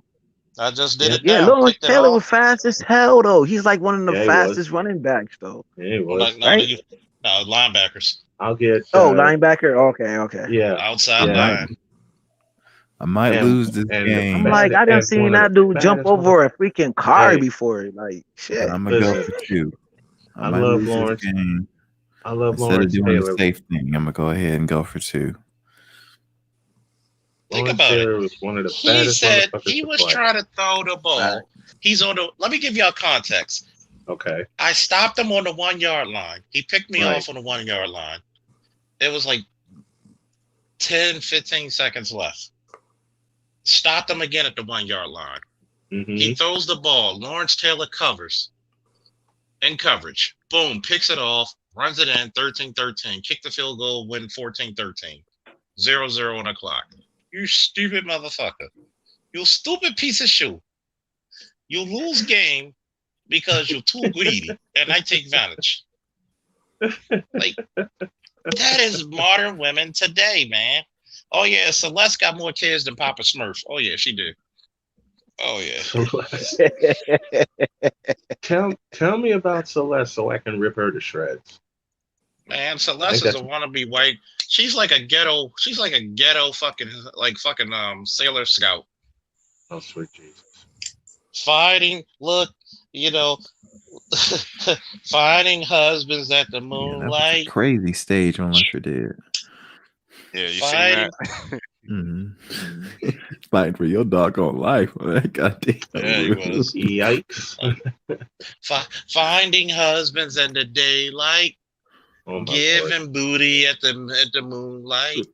I just did it. Yeah, now. Lawrence Taylor was fast as hell though. He's like one of the Yeah, he fastest running backs though. Yeah, he was. Right? No, linebackers. I'll get. Linebacker. Okay. Yeah, outside line. I might lose this game. I'm like, I done seen that dude jump over a freaking car before. Like, shit. I'm gonna go for 2. I might love lose Lawrence. this game. I love Instead Lawrence of doing Taylor. the safe thing, I'm gonna go ahead and go for 2. Think Lawrence about Taylor it. was one of the He baddest said motherfuckers he to was play. trying to throw the ball. He's on the. Let me give y'all context. Okay. I stopped him on the 1 yard line. He picked me Right. off on the 1 yard line. It was like 10, 15 seconds left. Stopped him again at the 1 yard line. Mm-hmm. He throws the ball. Lawrence Taylor covers. In coverage. Boom. Picks it off. Runs it in. 13-13. Kick the field goal. Win 14-13. 0-0 on the clock. You stupid motherfucker. You stupid piece of shoe. You lose game because you're too greedy. And I take advantage. Like, that is modern women today, man. Oh, yeah. Celeste got more kids than Papa Smurf. Oh, yeah, she did. Oh yeah. Celeste. Tell me about Celeste so I can rip her to shreds. Man, I Celeste think is a that's wannabe white. She's like a ghetto. She's like a ghetto fucking Sailor Scout. oh sweet Jesus. Fighting. Look, you know, finding husbands at the Yeah, that was a moonlight. crazy stage on Lester did. Yeah, you seen that? Fighting. Mm-hmm. Fighting for your doggone life. Man. Goddamn. Yeah, he was. Yikes. Finding husbands in the daylight. Oh my Lord. Giving booty at the moonlight.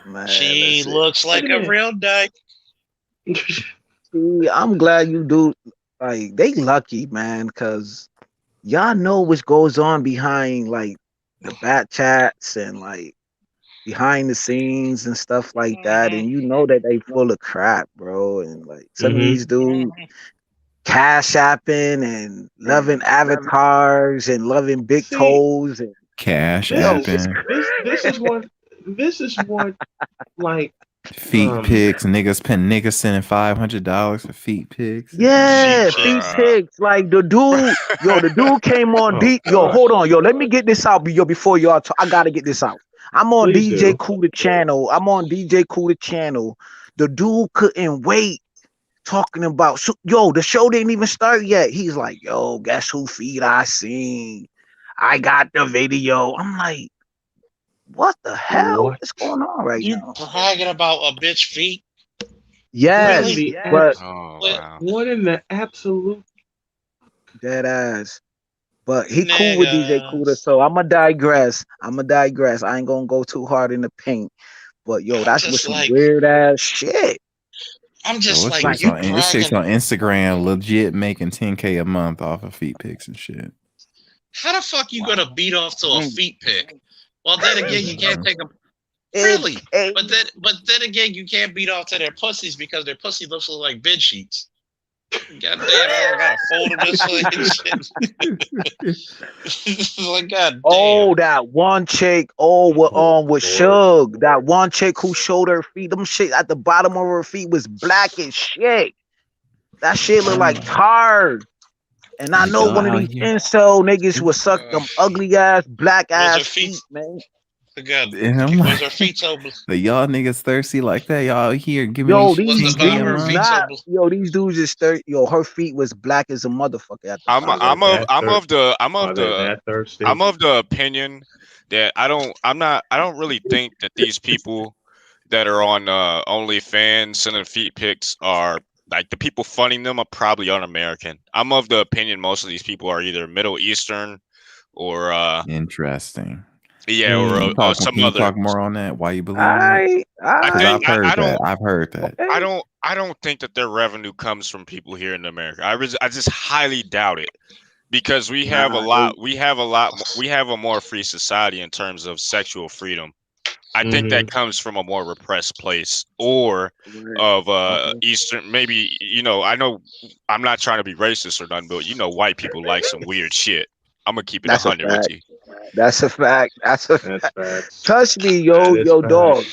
Man, She that's it. looks like a real dyke. See, I'm glad you do. Like, they lucky, man, because y'all know what goes on behind, like, the bat chats and, like, behind the scenes and stuff like that. And you know that they full of crap, bro. And, like, some of these dudes cash apping and loving avatars and loving big See, toes. And Cash yo, it's apping. This is what like Feet pics. Niggas sending $500 for feet pics. yeah, feet pics. Like the dude came on oh, D. Yo, hold on, yo. Let me get this out, before y'all talk. I gotta get this out. I'm on Please DJ do. Kuda channel. The dude couldn't wait. Talking about the show didn't even start yet. He's like, yo, guess who feet I seen? I got the video. I'm like, what the hell is going on right now? You bragging about a bitch feet? Yes, Really? but what in the absolute dead ass. But he cool with DJ Kuda, so I'ma digress. I ain't gonna go too hard in the paint. But yo, that's with some weird ass shit. I'm just so like, you this chick's on Instagram legit making $10K a month off of feet pics and shit. How the fuck you gonna beat off to a feet pic? Well, then again, you can't take them. Really? But then again, you can't beat off to their pussies because their pussy looks like bed sheets. God damn, I gotta fold them this way and shit. Like, God damn. Oh, that one chick. With Suge. That one chick who showed her feet. Them shit at the bottom of her feet was black as shit. That shit looked like tar. And I know one of these incel niggas would suck them ugly ass black ass feet, man. God, Damn. was her feet so But y'all niggas thirsty like that? Y'all here giving these dudes is thirsty. Yo, her feet was black as a motherfucker. At the I'm of the opinion that I don't really think that these people that are on OnlyFans sending feet pics are like the people funding them are probably un-American. I'm of the opinion most of these people are either Middle Eastern or interesting. Yeah, or some can you other. talk more on that? Why you believe that? I've heard that. I don't think that their revenue comes from people here in America. I just highly doubt it because we have a more free society in terms of sexual freedom. I think that comes from a more repressed place or of Eastern, maybe, I know I'm not trying to be racist or nothing, but white people like some weird shit. I'm gonna keep it 100 with you. That's a fact. Touch me, yo, dog.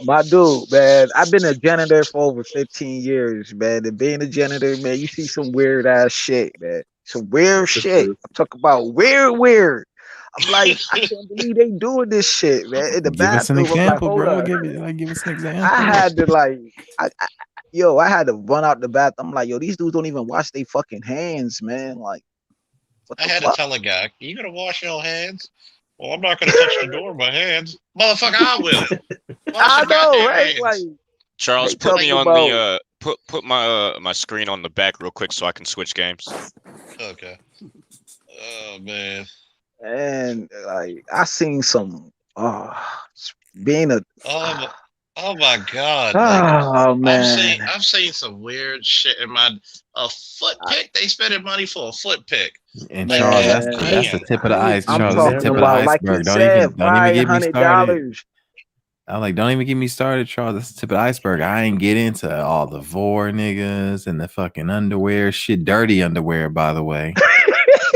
My dude, man. I've been a janitor for over 15 years, man. And being a janitor, man, you see some weird ass shit, man. Some weird shit. I'm talking about weird. I'm like, I can't believe they doing this shit, man. In the give us an bathroom, example, I'm like, bro. Give us an example. I had to I had to run out the bathroom. I'm like, yo, these dudes don't even wash their fucking hands, man. Like, I had to tell a guy, you gonna wash your hands? Well, I'm not gonna touch the door with my hands. Motherfucker, I will. I know, right? Hands. Like, Charles, put me on the put my screen on the back real quick so I can switch games. Okay. Oh man. And like I seen some being a oh my god. Oh man. I've seen some weird shit in a foot pick. They spending money for a foot pick. And Charles, that's the tip of the ice. Charles, that's the tip of the iceberg. Like he said, don't even get me started. $500. I'm like, don't even get me started, Charles. That's the tip of the iceberg. I ain't get into all the vor niggas and the fucking underwear shit. Dirty underwear, by the way.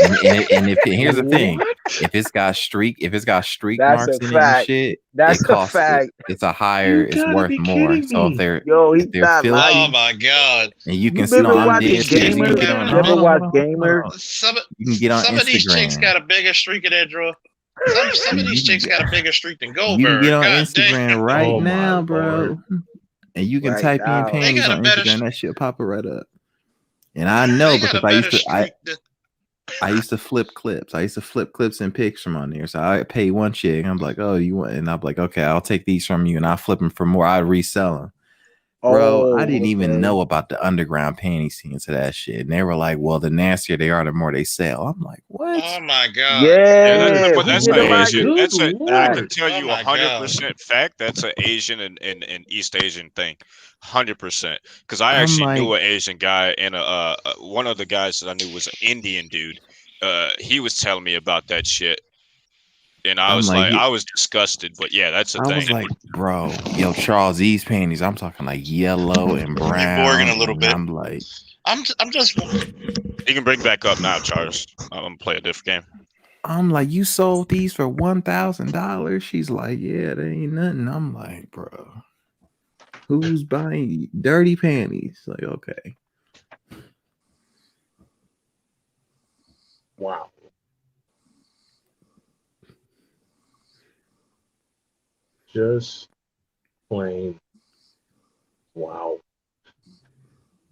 Here's the thing, if it's got streak That's marks a in it and fact. shit, That's it a costs fact. it's a higher, You it's gotta worth be more. kidding So me. Yo, he's if they're not filthy, Oh lying. my God! and you You can see, ever I'm watch dead serious. You Gamer? can get on You ever watch Gamer? You can get on Some of these chicks Instagram. got a bigger streak in that drawer. Some of these chicks got a bigger streak than You can Goldberg. get on God Instagram damn. right Oh my now, bro. Lord. And you can Right type in now. They panties got a on better. Instagram. That shit pop it right up. And I know They got because a better streak. I used to flip clips. I used to flip clips and pics from on there. So I pay one chick. I'm like, oh, you want? And I'm like, okay, I'll take these from you, and I'll flip them for more. I resell them. Bro, I didn't even know about the underground panty scenes of that shit. And they were like, well, the nastier they are, the more they sell. I'm like, what? Oh my God. Yeah, But that's who an did about Asian. it? That's a. I can Lord. tell Oh you my God. 100% fact. That's an Asian and East Asian thing, 100%. Because I I'm actually like, knew an Asian guy, and one of the guys that I knew was an Indian dude. He was telling me about that shit, and I I'm was like, like, I was disgusted. But yeah, that's a I thing. was like, bro, yo, Charles, these panties, I'm talking like yellow and You're brown. borging a little And bit. I'm like, I'm just. You can bring back up now, Charles. I'm gonna play a different game. you sold these for $1,000. She's like, yeah, they ain't nothing. I'm like, bro, who's buying dirty panties? Like, okay. Wow. Just plain wow.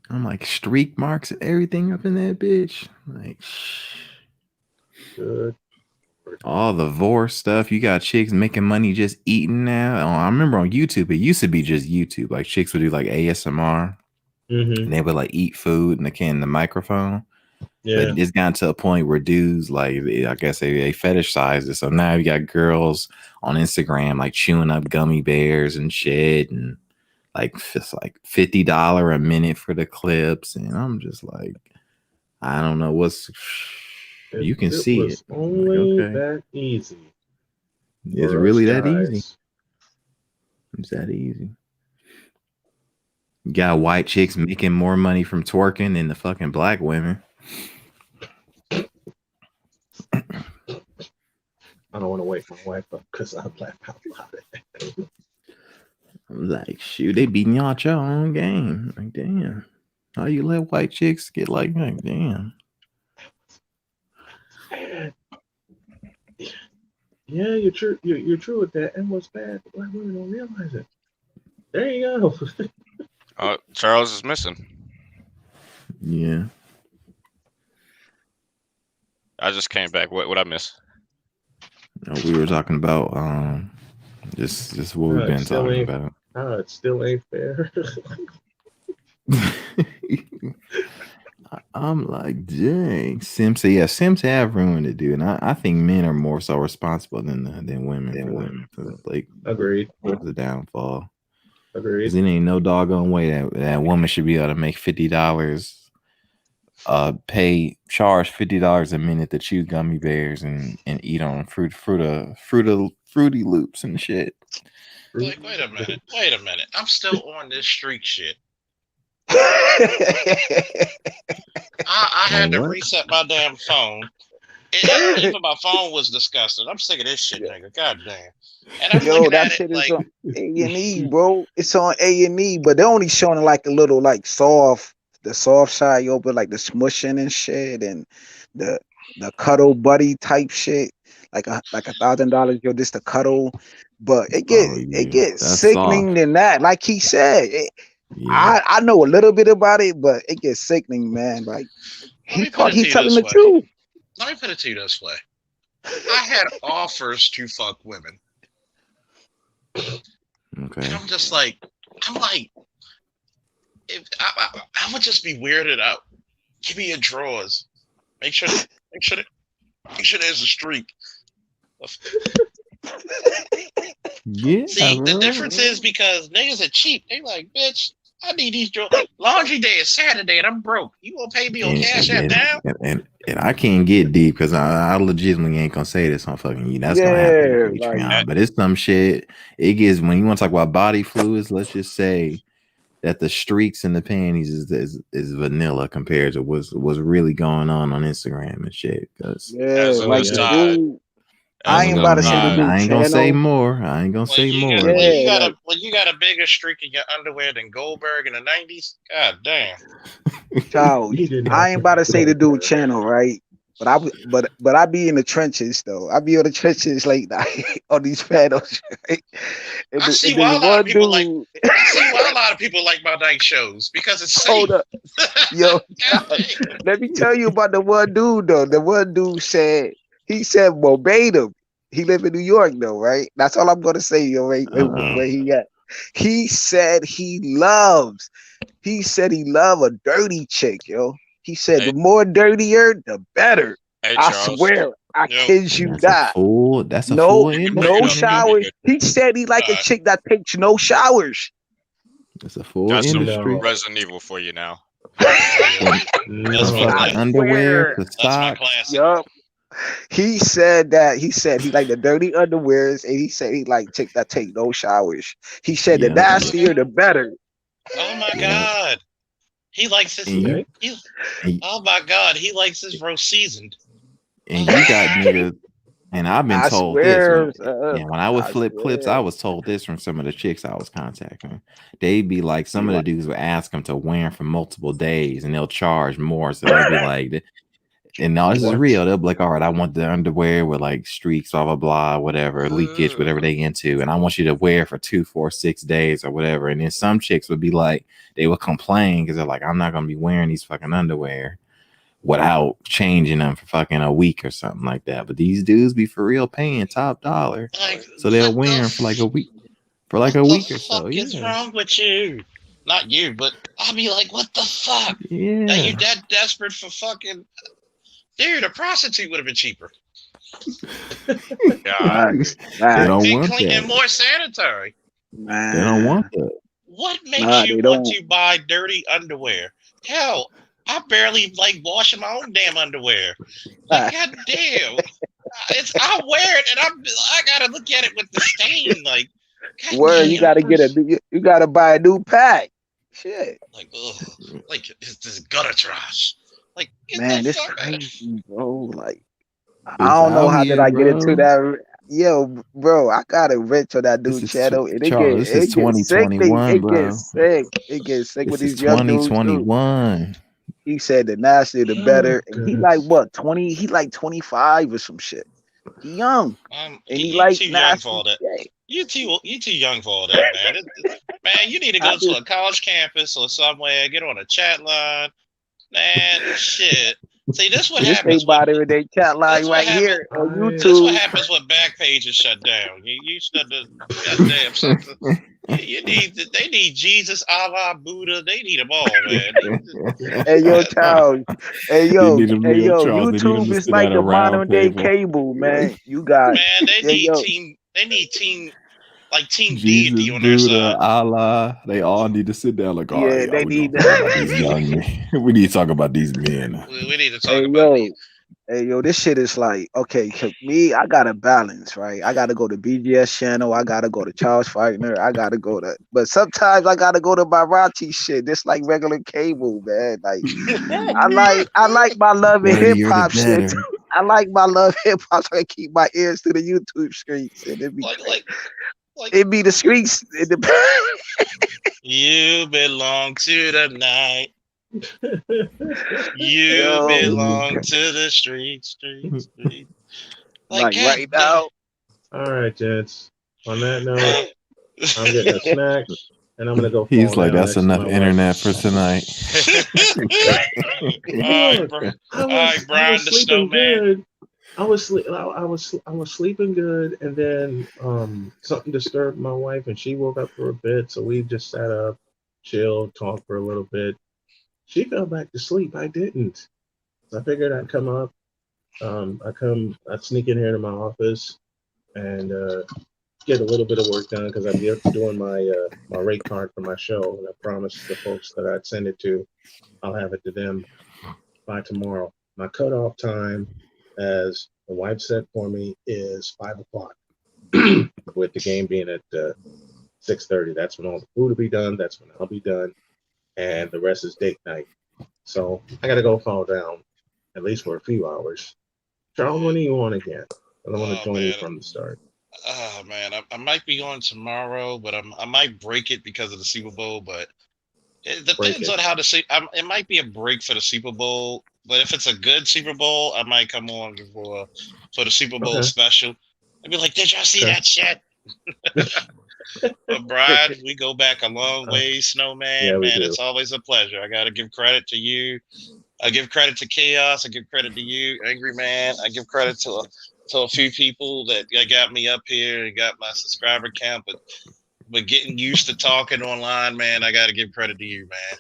I'm like, streak marks and everything up in that bitch. Like, Good. all the vor stuff. You got chicks making money just eating now. Oh, I remember on YouTube, it used to be just YouTube. Like chicks would do like ASMR, and they would like eat food in the microphone. Yeah. But it's gotten to a point where dudes like, I guess they fetishize it. So now you got girls on Instagram like chewing up gummy bears and shit, and like it's like $50 a minute for the clips, and I'm just like, I don't know what's. You can see it. Only like, okay, that easy. It's really that easy. It's that easy. You got white chicks making more money from twerking than the fucking black women. I don't want to wake my wife up because I laugh out loud. I'm like, shoot, they beating y'all at your own game. Like, damn. How you let white chicks get like that? Damn. Yeah, you're true. You're true with that. And what's bad, black women don't realize it. There you go. Charles is missing. Yeah. I just came back. What I miss? We were talking about just what we've been talking about. It still ain't fair. I'm like, dang, Sims have ruined it, dude. And I think men are more so responsible than women. Like, agreed. The downfall. Agreed. Because it ain't no doggone way that woman should be able to make $50. Charge $50 a minute to chew gummy bears and eat on fruity loops and shit. Like, wait a minute. I'm still on this streak shit. I had to reset my damn phone. Even my phone was disgusting. I'm sick of this shit, nigga. God damn. And I'm looking that at shit it is like, on A&E, bro. It's on A&E, but they're only showing like a little like the soft side, yo, but like the smushing and shit, and the cuddle buddy type shit, like $1,000, yo, just the cuddle. But it gets sickening than that. Like he said, I know a little bit about it, but it gets sickening, man. Like he's telling the truth. Let me put it to you this way. I had offers to fuck women. Okay. And I'm like, if I would just be weirded out. Give me your drawers. Make sure there's a streak. Yeah. See, the difference is because niggas are cheap. They like, bitch, I need these drawers. Laundry day is Saturday and I'm broke. You gonna pay me on Cash App now? And I can't get deep because I legitimately ain't gonna say this on fucking you. That's gonna happen on Patreon. But it's some shit. It gets when you want to talk about body fluids. Let's just say that the streaks in the panties is vanilla compared to what's really going on Instagram and shit. Because Yeah, As an like the aside, dude. I as ain't an about to say the aside, dude I ain't gonna say channel. more. I ain't gonna say more. But Yeah, like When you got a bigger streak in your underwear than Goldberg in the '90s, god damn. child. He did not I ain't say about to say the dude Goldberg. channel, right? But I be in the trenches though. I be on the trenches late night on these panels, right? I see And why this a lot of one people like. dude, I see why a lot of people like my night shows because it's hold safe. up, yo, God child, damn. let me tell you about the one dude though. The one dude said he said verbatim. He live in New York though, right? That's all I'm gonna say, yo. Right, where he at? He said He said he love a dirty chick, yo. He said the hey, more dirtier, the better. hey I Charles, swear, I Yo, kid you that's a not. full. That's a No, full you can bring it no up. industry, You'll nigga. be showers. good. He said he like a uh, chick that takes no showers. That's a full Got some No, industry. Resident Evil for you now. oh yeah, From that's my I no. fucking class. underwear swear. to That's my socks. classic. Yup. He said he like the dirty underwears, and he said he like chick that take no showers. He said the Yeah, Oh my nastier god. the better. Oh my yeah. god. He likes his. And you Okay. He. and, Oh my god. He likes his roast seasoned. and Oh you my got god. niggas. And I've been I told this when, swear. and when I would I flip clips, I swear. was told this from some of the chicks I was contacting. They'd be like, He some of the like. dudes would ask them to wear them for multiple days, and they'll charge more. So they'll be like, and no, this is What? real. They'll be like, all right, I want the underwear with like streaks, blah blah blah, whatever, leakage, whatever they into, and I want you to wear it for 2, 4, 6 days or whatever. And then some chicks would be like, they would complain because they're like, I'm not gonna be wearing these fucking underwear without changing them for fucking a week or something like that. But these dudes be for real paying top dollar, Like so they'll what wear the them for like a week, what the or so. fuck is Yeah, wrong with you? Not you, but I'll be like, what the fuck? That you yeah. that desperate for fucking dude? A prostitute would have been cheaper God, Facts. They don't Facts. and want clean and that. more sanitary. They don't want Man. that. What makes Nah, you they want don't. to buy dirty underwear? Hell, I barely like washing my own damn underwear. Like, god damn, I wear it and I gotta look at it with the stain. Like, god Where you damn, gotta you gotta buy a new pack. Shit. like like it's this gutter trash. Like, get the Man, this fuck out of. crazy, bro. Like, I It's don't know out how did here, I get into bro. that. Yo, bro, I got a rich on that This dude is channel, and Charles. This is it gets sickening. 2021, It bro. gets sick. It gets sick with This is these young dudes too. 2021. He said the nastier the Oh better, and he like goodness. what 20? He like 25 or some shit. He young, and he You like too young for nasty all that. shit. You too young for all that, man. Man, you need to I go to just a college campus or somewhere, get on a chat line, man. Shit. See, this ain't bothering their chat line this what right happens. here on This what YouTube. happens when back pages shut down. You shut the goddamn something. You need they need Jesus, Allah, Buddha. They need them all, man. Hey yo, Charles. They need them, Hey yo. Charles. They need them YouTube to is sit at like a the round modern day table. cable, man. You got Man, they yeah, need yo. team. They need team like team Jesus, deity on their Buddha, side. Allah, they all need to sit down like, all right, Yeah, y'all, they we're gonna need. talk about these young men. We need to talk about these men. We need to talk Hey about yo, these. hey yo, this shit is like okay. 'Cause me, I got to balance, right? I got to go to BGS channel. I got to go to Charles Fightner. I got to go to, but sometimes I got to go to Barachi shit. This like regular cable, man. Like I like my love and hip Dirtier the hop shit. better. I like my love hip hop, so I keep my ears to the YouTube streets, and like it be the streets. you belong to the night. You Yo, belong to the streets. Like, like god right damn. now. All right, gents. On that note, I'm getting a snack, and I'm gonna go He's fall like, down that's next to enough my wife. internet for tonight. Look, All right, I Brian was the sleeping Snowman. good. I was sleeping good, and then something disturbed my wife, and she woke up for a bit. So we just sat up, chilled, talked for a little bit. She fell back to sleep. I didn't. So I figured I'd come up. I'd sneak in here to my office and get a little bit of work done because I'd be doing my rate card for my show, and I promised the folks that I'd send it to, I'll have it to them by tomorrow. My cutoff time, as the wife said for me, is 5 o'clock, with the game being at 6:30. That's when all the food will be done. That's when I'll be done, and the rest is date night. So I got to go fall down at least for a few hours. Charles, when do you on again? I don't want to Oh join you man, from the start. oh man, I might be on tomorrow, but I might break it because of the Super Bowl. But it Break depends it. on how it might be a break for the Super Bowl, but if it's a good Super Bowl, I might come on for the Super Bowl Okay. special. I'd be like, "Did y'all see Okay. that shit?" But Brad, we go back a long Uh, way, Snowman. yeah, we Man, do. it's always a pleasure. I gotta give credit to you. I give credit to Chaos. I give credit to you, Angry Man. I give credit to a few people that got me up here and got my subscriber count, but getting used to talking online, man, I got to give credit to you, man.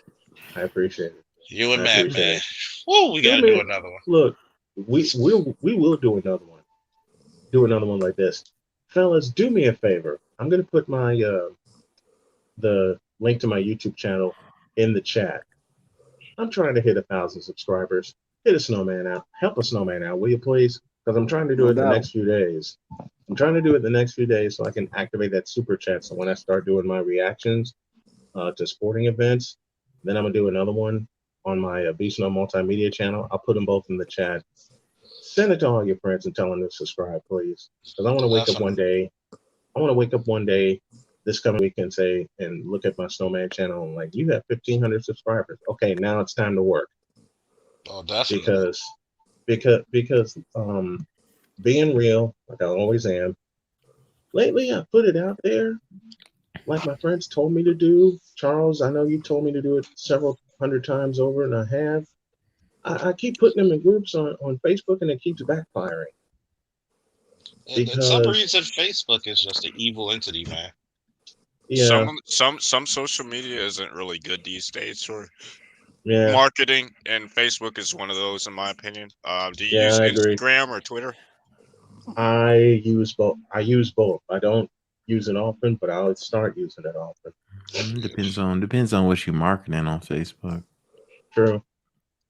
I appreciate it. You and I Matt, appreciate man. it. Woo, we got Do to do me, another one. look, we will do another one. Do another one like this, fellas. Do me a favor. I'm gonna put my the link to my YouTube channel in the chat. I'm trying to hit 1,000 subscribers. Hit a snowman out. Help a snowman out, will you please? Because I'm trying to do No it the doubt. next few days. I'm trying to do it the next few days so I can activate that super chat. So when I start doing my reactions to sporting events, then I'm gonna do another one on my Beast No Multimedia channel. I'll put them both in the chat. Send it to all your friends and tell them to subscribe, please. Because I want to wake up one Definitely. day. I want to wake up one day this coming week and say and look at my snowman channel and like, you have 1,500 subscribers. Okay, now it's time to work Oh, definitely. because being real, like I always am. Lately, I put it out there like my friends told me to do. Charles, I know you told me to do it several hundred times over, and I have. I keep putting them in groups on Facebook, and it keeps backfiring And some because, reason, Facebook is just an evil entity, man. yeah, Some social media isn't really good these days for yeah, marketing, and Facebook is one of those, in my opinion. Do you yeah, use I agree. Instagram or Twitter? I use both. I use both. I don't use it often, but I'll start using it often. Depends on what you're marketing on Facebook. True,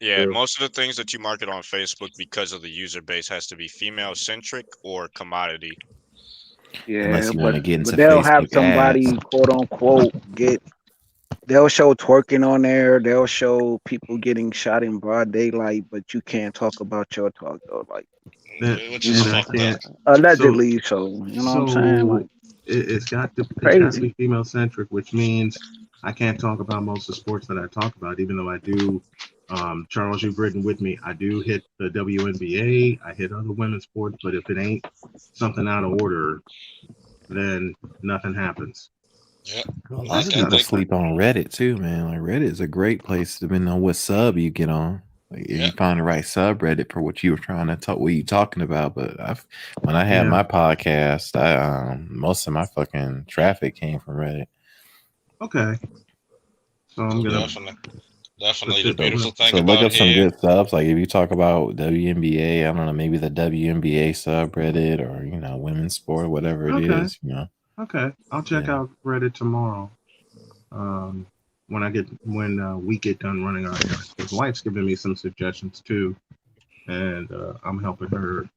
Yeah, true. most of the things that you market on Facebook because of the user base has to be female centric or commodity. Unless Yeah, you want but to get into they'll have Facebook ads. somebody quote unquote get. They'll show twerking on there. They'll show people getting shot in broad daylight, but you can't talk about your talk though, like And, Which you is and know, I fucked up. can't. So allegedly. So you know what I'm saying? so Like it's got to be crazy. female centric, which means I can't talk about most of the sports that I talk about, even though I do. Charles, you've written with me. I do hit the WNBA. I hit other women's sports, but if it ain't something out of order, then nothing happens. Yep. A You lot just of got to people Nothing. think. sleep on Reddit too, man. Like Reddit is a great place depending on what sub you get on. Like if you Yep. find the right subreddit for what you were trying to talk, what you talking about. But when I had Yeah. my podcast, most of my fucking traffic came from Reddit. Okay. So I'm So gonna put definitely the this. I'm beautiful gonna. thing So look about up some here. good subs. Like if you talk about WNBA, I don't know, maybe the WNBA subreddit or women's sport, whatever it Okay. is. Okay. I'll check Yeah. out Reddit tomorrow. Um, when we get done running our errands. His wife's giving me some suggestions too, and I'm helping her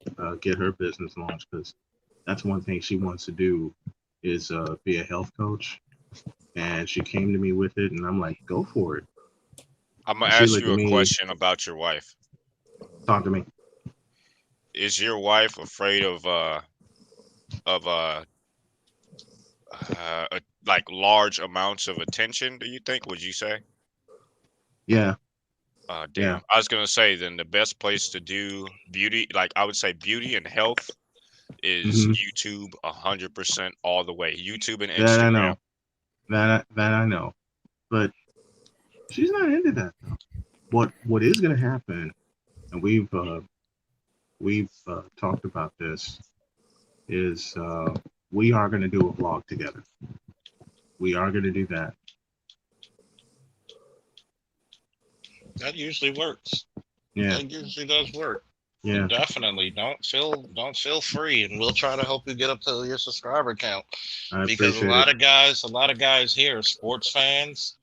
get her business launched because that's one thing she wants to do is be a health coach. And she came to me with it, and I'm like, go for it. I'm gonna And she ask looked you at a me, question about your wife. talk to me. Is your wife afraid of like large amounts of attention? Do you think? Would you say? Yeah, yeah. Damn. I was gonna say then the best place to do beauty, like I would say beauty and health, is Hmm. YouTube 100% all the way. YouTube and That I Instagram. know. That I know. But she's not into that though. What is going to happen? And we've talked about this. Is we are going to do a vlog together. We are going to do that. That usually works. Yeah, That usually does work. yeah. Definitely don't feel free, and we'll try to help you get up to your subscriber count I because appreciate it. a lot of guys here are sports fans.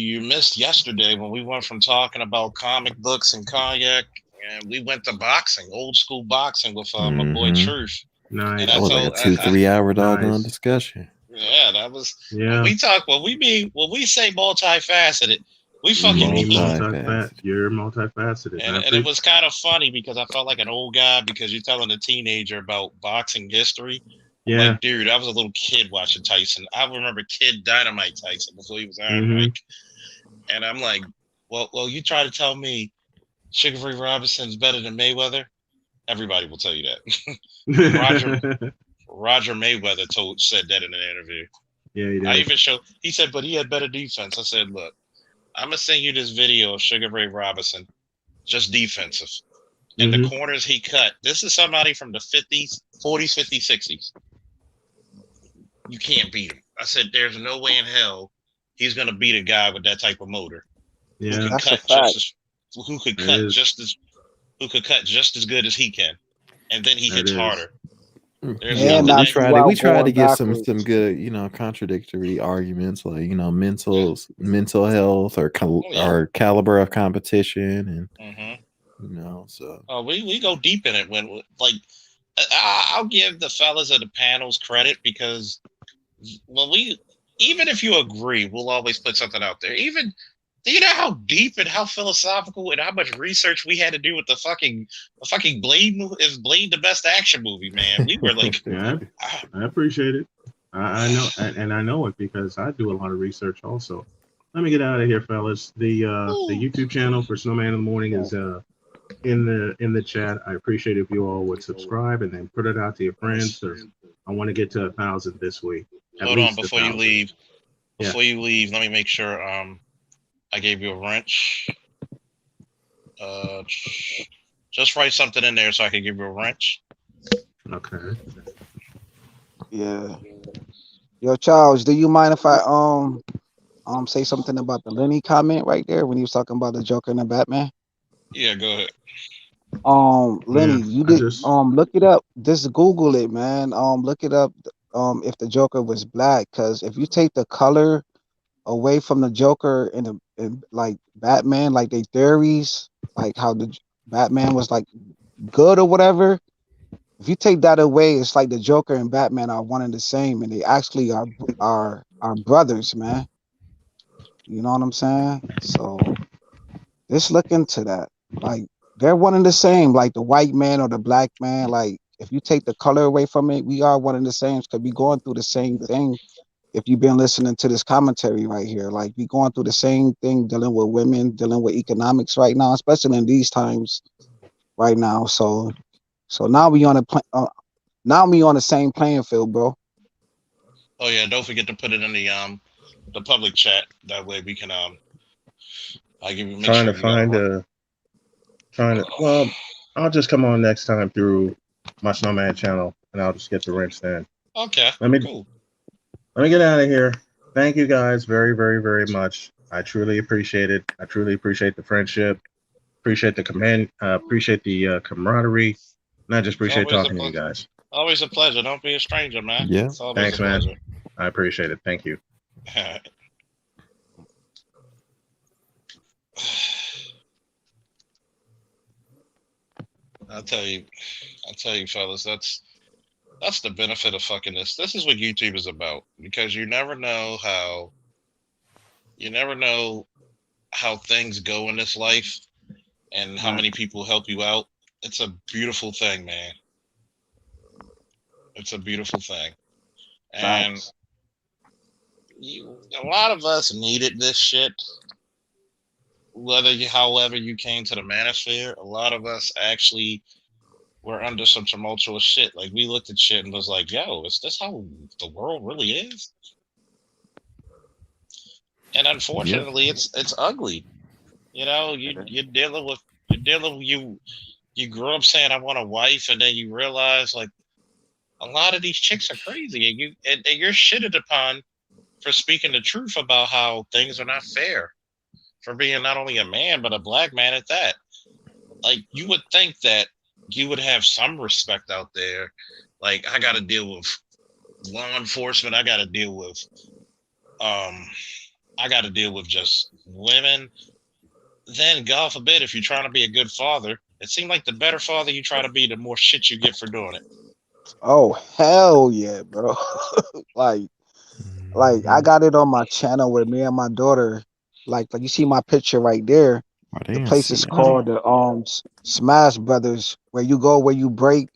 You missed yesterday when we went from talking about comic books and cognac, and we went to boxing, old school boxing with my boy Mm-hmm. Truth. Nice. I That was like a told, 2-3 hour doggone Nice. discussion. yeah, that was Yeah. when we say multifaceted, we fucking mean it. Multifaceted. You're multifaceted. I And it appreciate. was kind of funny because I felt like an old guy because you're telling a teenager about boxing history. I'm Yeah. like, dude, I was a little kid watching Tyson. I remember Kid Dynamite Tyson before he was Iron Mhm. Mike. And I'm like, well, you try to tell me Sugar Ray Robinson's better than Mayweather? Everybody will tell you that. Roger Mayweather said that in an interview. Yeah, he I did. even showed. He said, but he had better defense. I said, look, I'm gonna send you this video of Sugar Ray Robinson, just defensive. And the Mhm. corners he cut. This is somebody from the 50s, 40s, 50s, 60s. You can't beat him. I said, there's no way in hell he's gonna beat a guy with that type of motor who Yeah. can That's a cut fact. who could That cut is. just as good as he can, and then he That hits is. harder. There's And nothing knock that you We out tried to going get some backwards. good, contradictory arguments, like mental health or or caliber of competition, and so we go deep in it when like I'll give the fellas of the panels credit because even if you agree, we'll always put something out there. Even do you know how deep and how philosophical and how much research we had to do with the fucking Blade movie? Is Blade the best action movie, man? We were like, Yeah, I appreciate it. I know, and I know it because I do a lot of research also. Let me get out of here, fellas. The YouTube channel for Snowman in the Morning is in the chat. I appreciate if you all would subscribe and then put it out to your friends because I want to get to 1,000 this week. hold on before you leave. Before you leave, let me make sure I gave you a wrench. Just write something in there so I can give you a wrench. Okay. Yeah. Yo, Charles, do you mind if I say something about the Lenny comment right there when he was talking about the Joker and the Batman? Yeah, go ahead. Lenny, Yeah, you I did just look it up. Just Google it, man. Look it up. If the Joker was black, because if you take the color away from the Joker and like Batman, like they theories, like how the Batman was like good or whatever. If you take that away, it's like the Joker and Batman are one and the same, and they actually are brothers, man. You know what I'm saying? So just look into that. Like they're one and the same, like the white man or the black man. Like if you take the color away from it, we are one and the same because we going through the same thing. If you've been listening to this commentary right here, like we going through the same thing, dealing with women, dealing with economics right now, especially in these times right now. So now we on now we on the same playing field, bro. Oh yeah, don't forget to put it in the public chat. That way we can I give you make trying sure to you got find it. well, I'll just come on next time through my Snowman channel and I'll just get the wrench then. Okay. Cool. Let me get out of here. Thank you guys very, very, very much. I truly appreciate it. I truly appreciate the friendship. Appreciate the appreciate the camaraderie. And I just appreciate talking to you guys. Always a pleasure. Don't be a stranger, man. Yeah. It's always Thanks, a pleasure. man. I appreciate it. Thank you. I'll tell you, fellas, that's the benefit of fucking this. This is what YouTube is about because you never know how things go in this life and how many people help you out. It's a beautiful thing, man. It's a beautiful thing. And a lot of us needed this shit. However you came to the manosphere, a lot of us actually were under some tumultuous shit. Like we looked at shit and was like, yo, is this how the world really is? And unfortunately it's ugly. You know, you're dealing with you grew up saying I want a wife and then you realize like a lot of these chicks are crazy and you're shitted upon for speaking the truth about how things are not fair. For being not only a man but a black man at that. Like you would think that you would have some respect out there. Like I got to deal with law enforcement. I got to deal with just women. Then God forbid if you're trying to be a good father, it seemed like the better father you try to be, the more shit you get for doing it. Oh hell yeah, bro. like like I Mhm. got it on my channel with me and my daughter. Like you see my picture right there. Are they The in place is Seattle? called the Smash Brothers, where you go where you break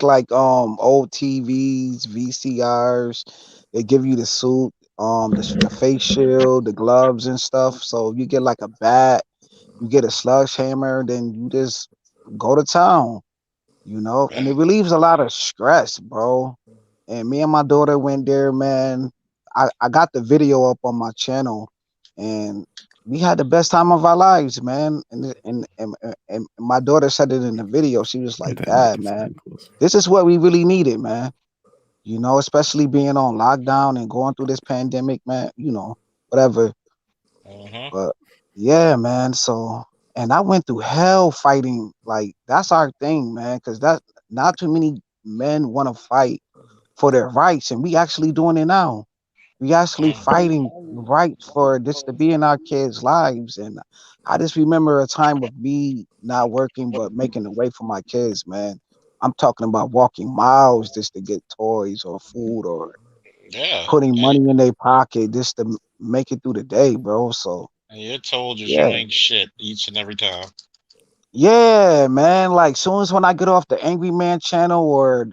like old TVs, VCRs. They give you the suit, the face shield, the gloves and stuff. So you get like a bat, you get a slush hammer, then you just go to town, and Yeah. it relieves a lot of stress, bro. And me and my daughter went there, man. I got the video up on my channel, and we had the best time of our lives, man. And my daughter said it in the video. She was Get like, that "Dad, man, microphone closer. this is what we really needed, man. Especially being on lockdown and going through this pandemic, man. Whatever." Uh-huh. But yeah, man. So, and I went through hell fighting. Like that's our thing, man. Because that not too many men want to fight for their rights, and we actually doing it now. We actually fighting rights for this to be in our kids' lives. And I just remember a time of me not working but making a way for my kids, man. I'm talking about walking miles just to get toys or food or Yeah. putting money in their pocket just to make it through the day, bro. So And you're told that you yeah. ain't shit each and every time. Yeah, man. Like soon as when I get off the Angry Man channel or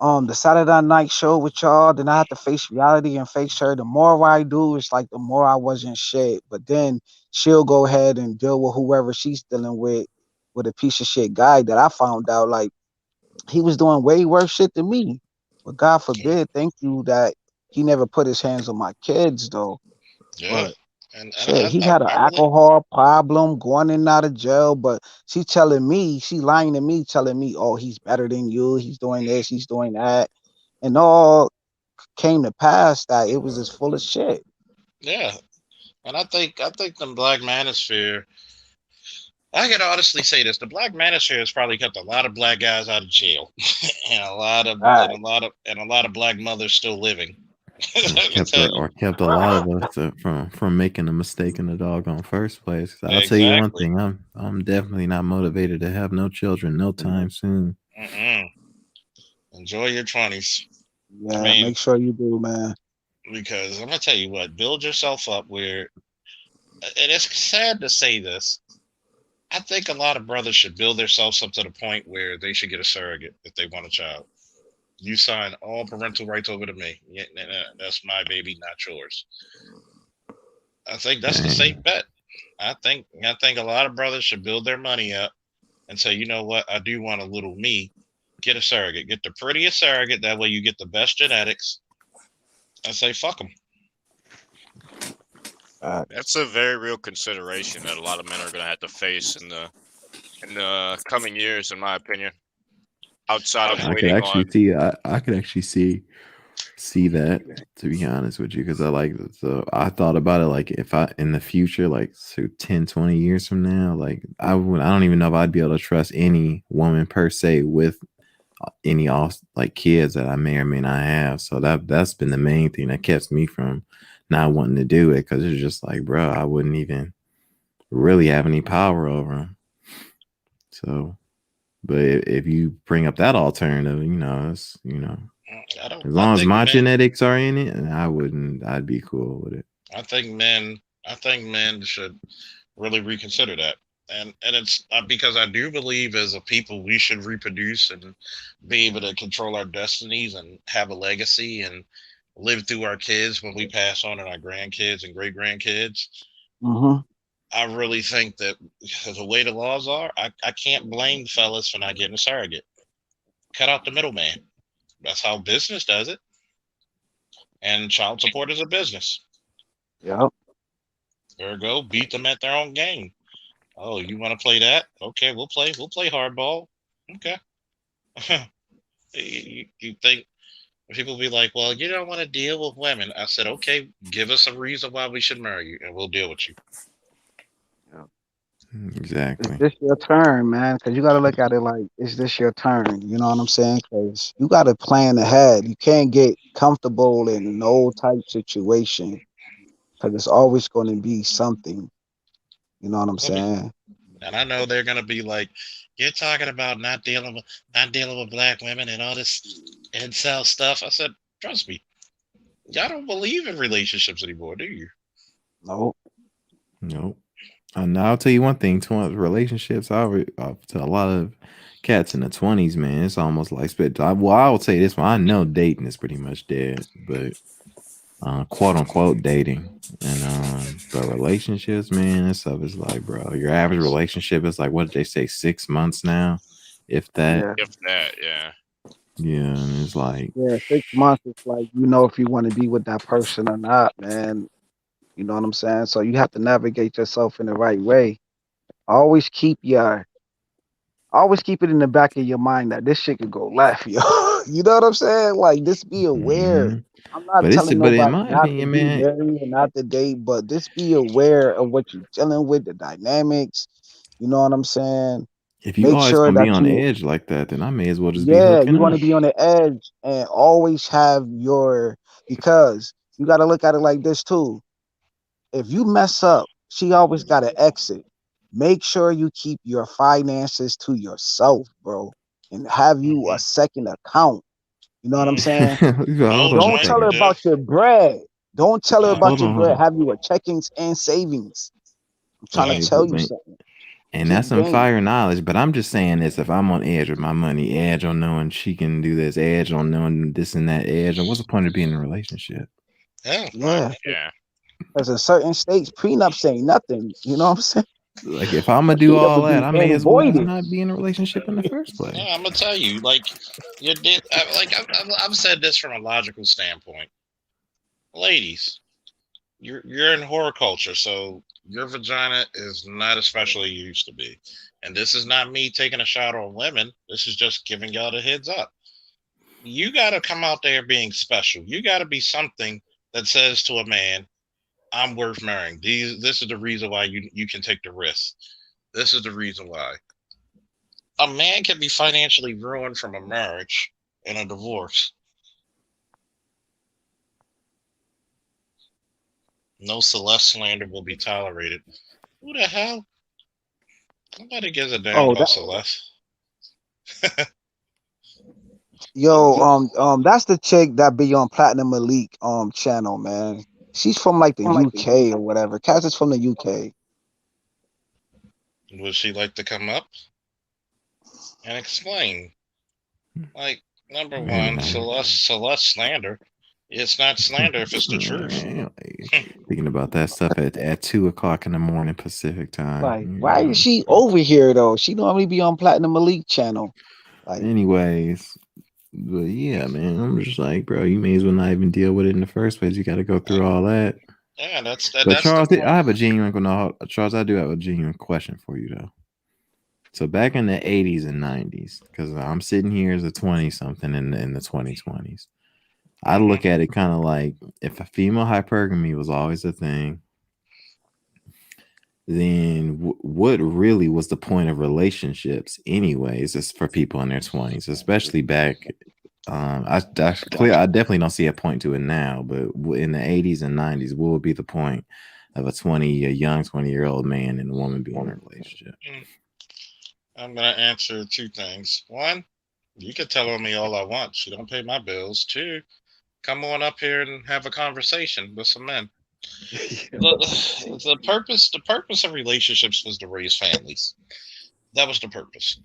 the Saturday night show with y'all, then I have to face reality and face her. The more I do, it's like the more I wasn't shit. But then she'll go ahead and deal with whoever she's dealing with a piece of shit guy that I found out like he was doing way worse shit than me. But God forbid, thank you that he never put his hands on my kids though. Yeah. But And shit, he had an I really, alcohol problem, going in and out of jail. But she lying to me, telling me, "Oh, he's better than you. He's doing this, he's doing that," and all came to pass that it was just full of shit. yeah. And I think the Black Manosphere, I can honestly say this: the Black Manosphere has probably kept a lot of black guys out of jail, and Right. a lot of black mothers still living. Let me Kept tell you. or kept a lot of us from making a mistake in the doggone first place. 'Cause I'll tell you one Exactly. thing: I'm definitely not motivated to have no children no time soon. Mm-mm. Enjoy your 20s. I Yeah, mean, make sure you do, man. because I'm gonna tell you what, build yourself up where, and it's sad to say this. I think a lot of brothers should build themselves up to the point where they should get a surrogate if they want a child. You sign all parental rights over to me. Yeah, that's my baby, not yours. I think that's the safe Dang. bet. I think a lot of brothers should build their money up and say, you know what, I do want a little me. Get a surrogate. Get the prettiest surrogate. That way you get the best genetics. I say fuck them. That's a very real consideration that a lot of men are going to have to face in the coming years, in my opinion. Outside of I could waiting actually on, see. I could actually see that, to be honest with you, because I thought about it like if I in the future, like so 10 20 years from now, like I don't even know if I'd be able to trust any woman per se with any off like kids that I may or may not have. So that's been the main thing that kept me from not wanting to do it, because it's just like, bro, I wouldn't even really have any power over them. So, but if you bring up that alternative, it's I don't. as I long as think my men. genetics are in it, I wouldn't. I'd be cool with it. I think men. I think men should really reconsider that. And it's because I do believe as a people we should reproduce and be able to control our destinies and have a legacy and live through our kids when we pass on and our grandkids and great grandkids. Mm-hmm. I really think that because the way the laws are, I can't blame fellas for not getting a surrogate. Cut out the middleman. That's how business does it. And child support is a business. Yep. Ergo, beat them at their own game. Oh, you want to play that? Okay, we'll play. We'll play hardball. Okay. You think people be like, well, you don't want to deal with women. I said, okay, give us a reason why we should marry you, and we'll deal with you. Yep. Is Exactly. this your turn, man? Because you got to look at it like, is this your turn? You know what I'm saying? Because you got to plan ahead. You can't get comfortable in no type situation because it's always going to be something. You know what I'm Let me, saying? and I know they're gonna be like, You're talking about not dealing with black women and all this incel stuff. I said, trust me, y'all don't believe in relationships anymore, do you? No. Nope. And I'll tell you one thing: relationships. To a lot of cats in the 20s, man, it's almost like spit. Well, I would say this one. I know dating is pretty much dead, but quote unquote dating but relationships, man, this stuff is like, bro, your average relationship is like, what did they say, 6 months now, if that. Yeah. If that, yeah. Yeah, and it's like, Yeah. 6 months is like you know if you want to be with that person or not, man. You know what I'm saying? So you have to navigate yourself in the right way. Always keep your always keep it in the back of your mind that this shit could go left, yo. You know what I'm saying? Like, just be aware. mhm. I'm not telling But in nobody my not to opinion, be man, married and not to date, but just be aware of what you're dealing with, the dynamics. You know what I'm saying? if you Make always sure gonna be that on you, edge like that, then I may as well just be yeah, hooking you want up. to be on the edge and always have your, because you got to look at it like this too. If you mess up, she always got to exit. Make sure you keep your finances to yourself, bro, and have you a Hmm. second account. You know what I'm saying? Hold Old on a Don't tell her joint. second. about your bread. Don't tell her Uh, about Hold your on, hold bread. on. Have you a checkings and savings. I'm trying to uh, Okay, tell you but something. and that's Peep some game. fire knowledge. But I'm just saying this: if I'm on edge with my money, edge on knowing she can do this, edge on knowing this and that, edge, and what's the point of being in a relationship? yeah. Yeah. Yeah. Because in certain states, prenups ain't nothing. You know what I'm saying? Like, if I'm gonna A do prenup all would that, be I may as well just voided. not be in a relationship in the first place. Yeah, I'm gonna tell you, like you did. I've said this from a logical standpoint, ladies. You're in horror culture, so your vagina is not as special as it used to be. And this is not me taking a shot on women. This is just giving y'all the heads up. You got to come out there being special. You got to be something that says to a man, "I'm worth marrying." This is the reason why you can take the risk. This is the reason why a man can be financially ruined from a marriage and a divorce. No Celeste slander will be tolerated. Who the hell? Nobody gives a damn Oh, about that, Celeste. yo, that's the chick that be on Platinum Elite channel, man. She's from like the UK or whatever. Cass is from the UK. Would she like to come up and explain? Like, number one, Anyway, Celeste slander. It's not slander if it's the truth. anyway, thinking about that stuff at 2 o'clock in the morning Pacific time. Like, why is she over here though? She normally be on Platinum Elite channel. Like, Anyways, but yeah, man, I'm just like, bro, you may as well not even deal with it in the first place. You got to go Uh, through all that. yeah, But that's the Charles, point. I have a genuine no, Charles, I do have a genuine question for you though. So back in the 80s and 90s, because I'm sitting here as a 20 something in the 2020s, I Hmm. look at it kind of like if a female hypergamy was always a thing, then what really was the point of relationships anyways? Is for people in their 20s, especially back. I definitely don't see a point to it now, but in the 80s and 90s, what would be the point of a young 20-year-old man and a woman being in a relationship? I'm gonna answer two things. One, you can tell on me all I want. She don't pay my bills. Two, come on up here and have a conversation with some men. The purpose of relationships was to raise families. That was the purpose.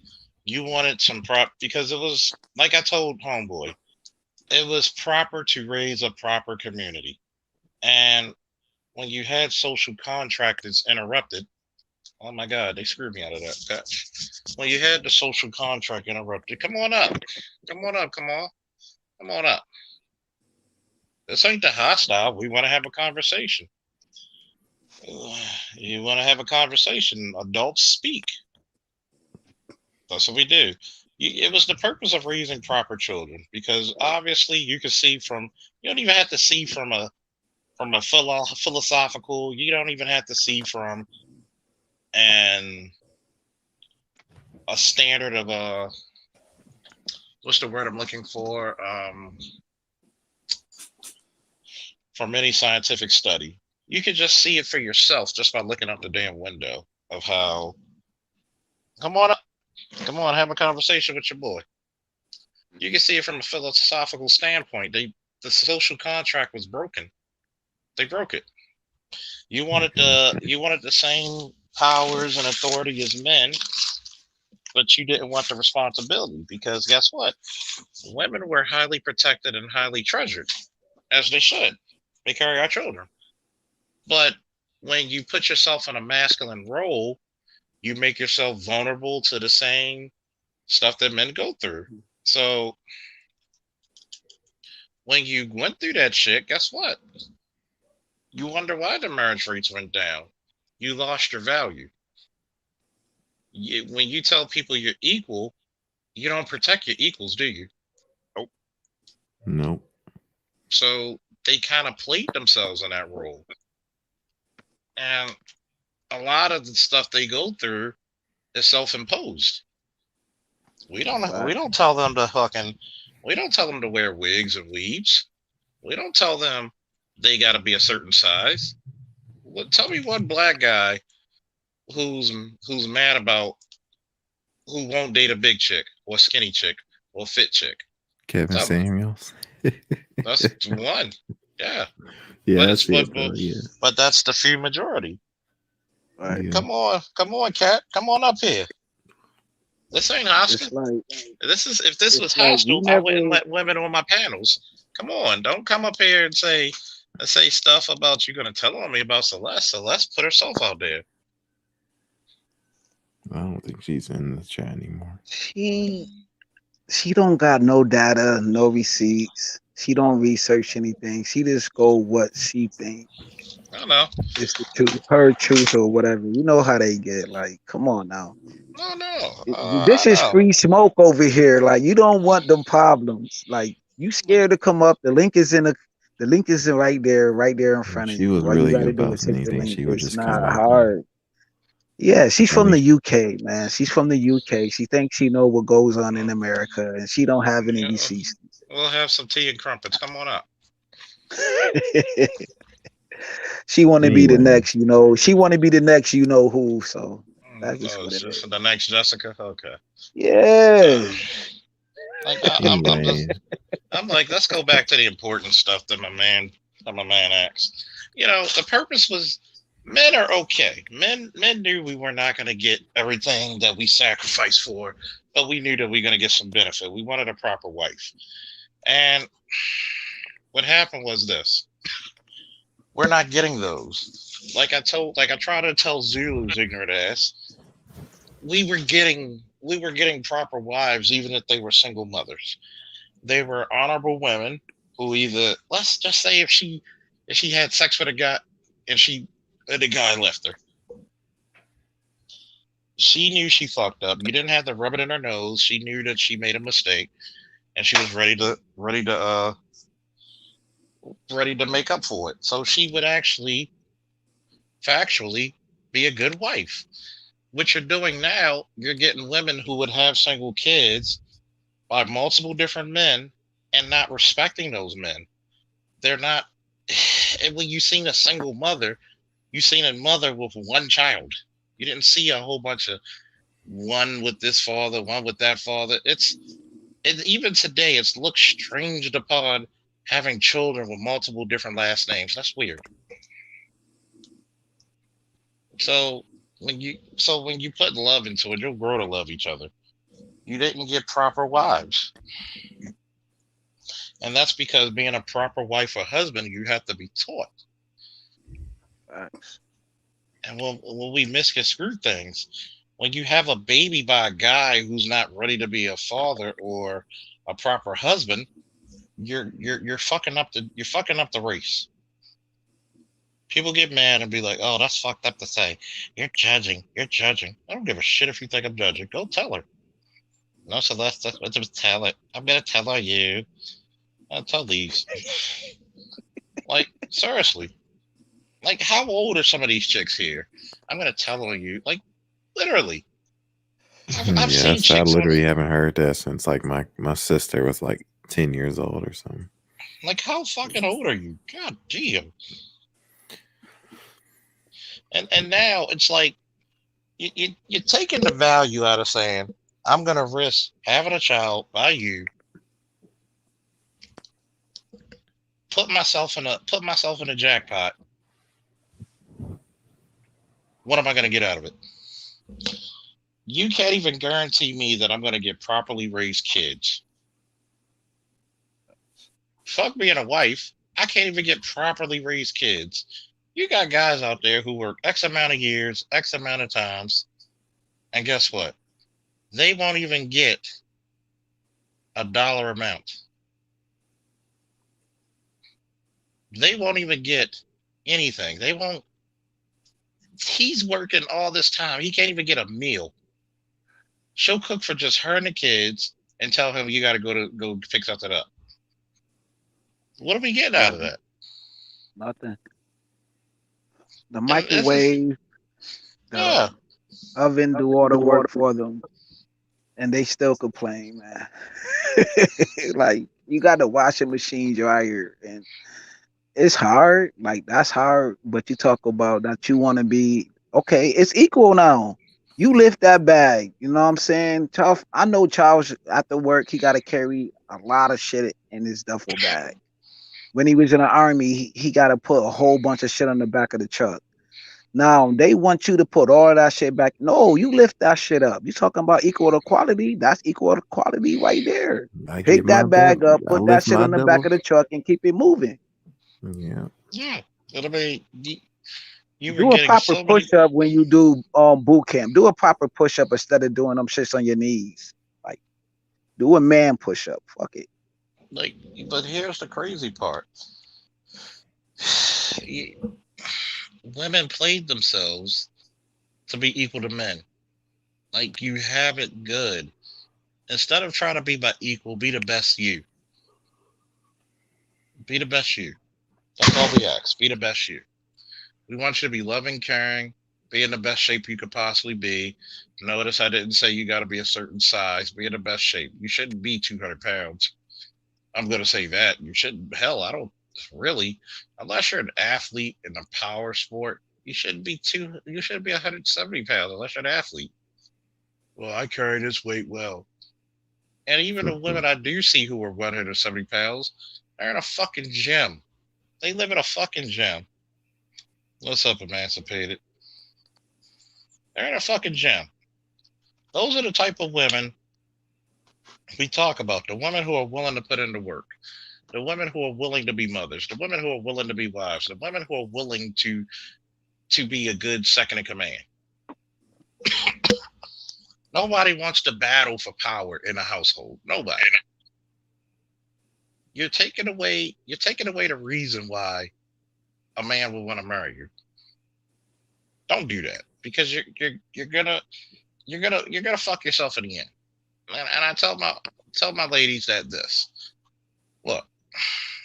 You wanted some prop because it was like I told homeboy, it was proper to raise a proper community. And when you had social contract that's interrupted, oh my God, they screwed me out of that patch. When you had the social contract interrupted, come on up, come on up, come on up. This ain't the hostile. We want to have a conversation. You want to have a conversation? Adults speak. That's what we do. It was the purpose of raising proper children because obviously you can see from you don't even have to see from a philosophical. You don't even have to see from an a standard of a what's the word I'm looking for from any scientific study. You can just see it for yourself just by looking out the damn window of how. Come on up. Come on, have a conversation with your boy. You can see it from a philosophical standpoint. The social contract was broken. They broke it. You wanted the same powers and authority as men, but you didn't want the responsibility because guess what? Women were highly protected and highly treasured, as they should. They carry our children. But when you put yourself in a masculine role, you make yourself vulnerable to the same stuff that men go through. So when you went through that shit, guess what? You wonder why the marriage rates went down. You lost your value. When you tell people you're equal, you don't protect your equals, do you? Nope. Nope. So they kind of played themselves in that role. And a lot of the stuff they go through is self-imposed. We don't tell them to wear wigs and weaves. We don't tell them they got to be a certain size. Tell me one black guy who's mad about who won't date a big chick or skinny chick or fit chick. Kevin Tell me. Samuels. That's one. Yeah. Yeah, But I it's see it though. Yeah. but that's the few majority. Right. Come on, cat. Come on up here. This ain't hostile. It's like If this was it's like hostile, we I wouldn't never. let women on my panels. Come on, don't come up here and say stuff about you gonna tell on me about Celeste. Celeste put herself out there. I don't think she's in the chat anymore. She don't got no data, no receipts. She don't research anything. She just go what she think I know. is the truth, her truth or whatever. You know how they get. Like, come on now. No. This I is know. free smoke over here. Like, you don't want them problems. Like, you scared to come up. The link is right there in front of She you. was All you really got to do is about hit the anything. link. She would It's just come not up. hard. Yeah, she's I from the think UK, man. She's from the UK. She thinks she know what goes on in America, and she don't have any Yeah, receipts. we'll have some tea and crumpets. Come on up. She want to be the anyway. next, she want to be the next, who. So that's just Oh, what it's it just is. the next Jessica. Okay. Yeah. Like Anyway, I'm like, let's go back to the important stuff that my man asked. The purpose was men are okay. Men knew we were not going to get everything that we sacrificed for, but we knew that we were going to get some benefit. We wanted a proper wife, and what happened was this: we're not getting those. Like I tried to tell Zulu's ignorant ass, we were getting proper wives, even if they were single mothers. They were honorable women who either, let's just say, if she had sex with a guy and the guy left her, she knew she fucked up. You didn't have to rub it in her nose. She knew that she made a mistake, and she was ready to make up for it. So she would actually factually be a good wife. What you're doing now, you're getting women who would have single kids by multiple different men and not respecting those men. They're not. And when you seen a single mother, you seen a mother with one child. You didn't see a whole bunch of one with this father, one with that father. Even today, it's looked strange upon having children with multiple different last names. That's weird. So when you put love into it, you'll grow to love each other. You didn't get proper wives. And that's because being a proper wife or husband, you have to be taught. And when we misconstrue things, when you have a baby by a guy who's not ready to be a father or a proper husband, you're fucking up the race. People get mad and be like, "Oh, that's fucked up to say. You're judging. You're judging." I don't give a shit if you think I'm judging. Go tell her. No, Celeste, that's what to tell it. I'm gonna tell her you. I'll tell these. Like, seriously. Like, how old are some of these chicks here? I'm gonna tell on you. Like, literally. I've seen yes, I chicks on. literally haven't heard that since like my sister was like 10 years old or something. Like, how fucking old are you? God damn. And now it's like you're taking the value out of saying, I'm gonna risk having a child by you, put myself in a jackpot. What am I gonna get out of it? You can't even guarantee me that I'm gonna get properly raised kids. Fuck being a wife. I can't even get properly raised kids. You got guys out there who work X amount of years, X amount of times, and guess what? They won't even get a dollar amount. They won't even get anything. They won't. He's working all this time. He can't even get a meal. She'll cook for just her and the kids and tell him you got to go fix something up. What are we getting out Yeah, of that? nothing. The And this is microwave, the yeah. oven do all the work for them, and they still complain, man. Like you got the washing machine dryer, and it's hard. Like that's hard. But you talk about that you want to be okay. It's equal now. You lift that bag. You know what I'm saying? Charles, I know Charles after work he got to carry a lot of shit in his duffel bag. When he was in the army, he got to put a whole bunch of shit on the back of the truck. Now they want you to put all that shit back. No, you lift that shit up. You talking about equal equality? That's equal equality right there. I get Pick my that bag up, I put that lift shit my on the back double. of the truck, and keep it moving. Yeah. Yeah. It'll be you were Do a getting proper so many push up when you do boot camp. Do a proper push up instead of doing them shits on your knees. Like do a man push up. Fuck it. like but here's the crazy part. Women played themselves to be equal to men. Like you have it good. Instead of trying to be by equal, be the best you. Be the best you. That's all we ask. Be the best you. We want you to be loving, caring, be in the best shape you could possibly be. Notice I didn't say you got to be a certain size. Be in the best shape. You shouldn't be 200 pounds. I'm going to say that. You shouldn't. Hell, I don't really. Unless you're an athlete in a power sport, you shouldn't be two. You shouldn't be 170 pounds unless you're an athlete. Well, I carry this weight well. And even the women I do see who are 170 pounds, they're in a fucking gym. They live in a fucking gym. What's up, Emancipated? They're in a fucking gym. Those are the type of women we talk about. The women who are willing to put in the work. The women who are willing to be mothers. The women who are willing to be wives. The women who are willing to be a good second in command. Nobody wants to battle for power in a household. Nobody. You're taking away the reason why a man will want to marry you. Don't do that because you're gonna fuck yourself in the end. And I tell my ladies that this look,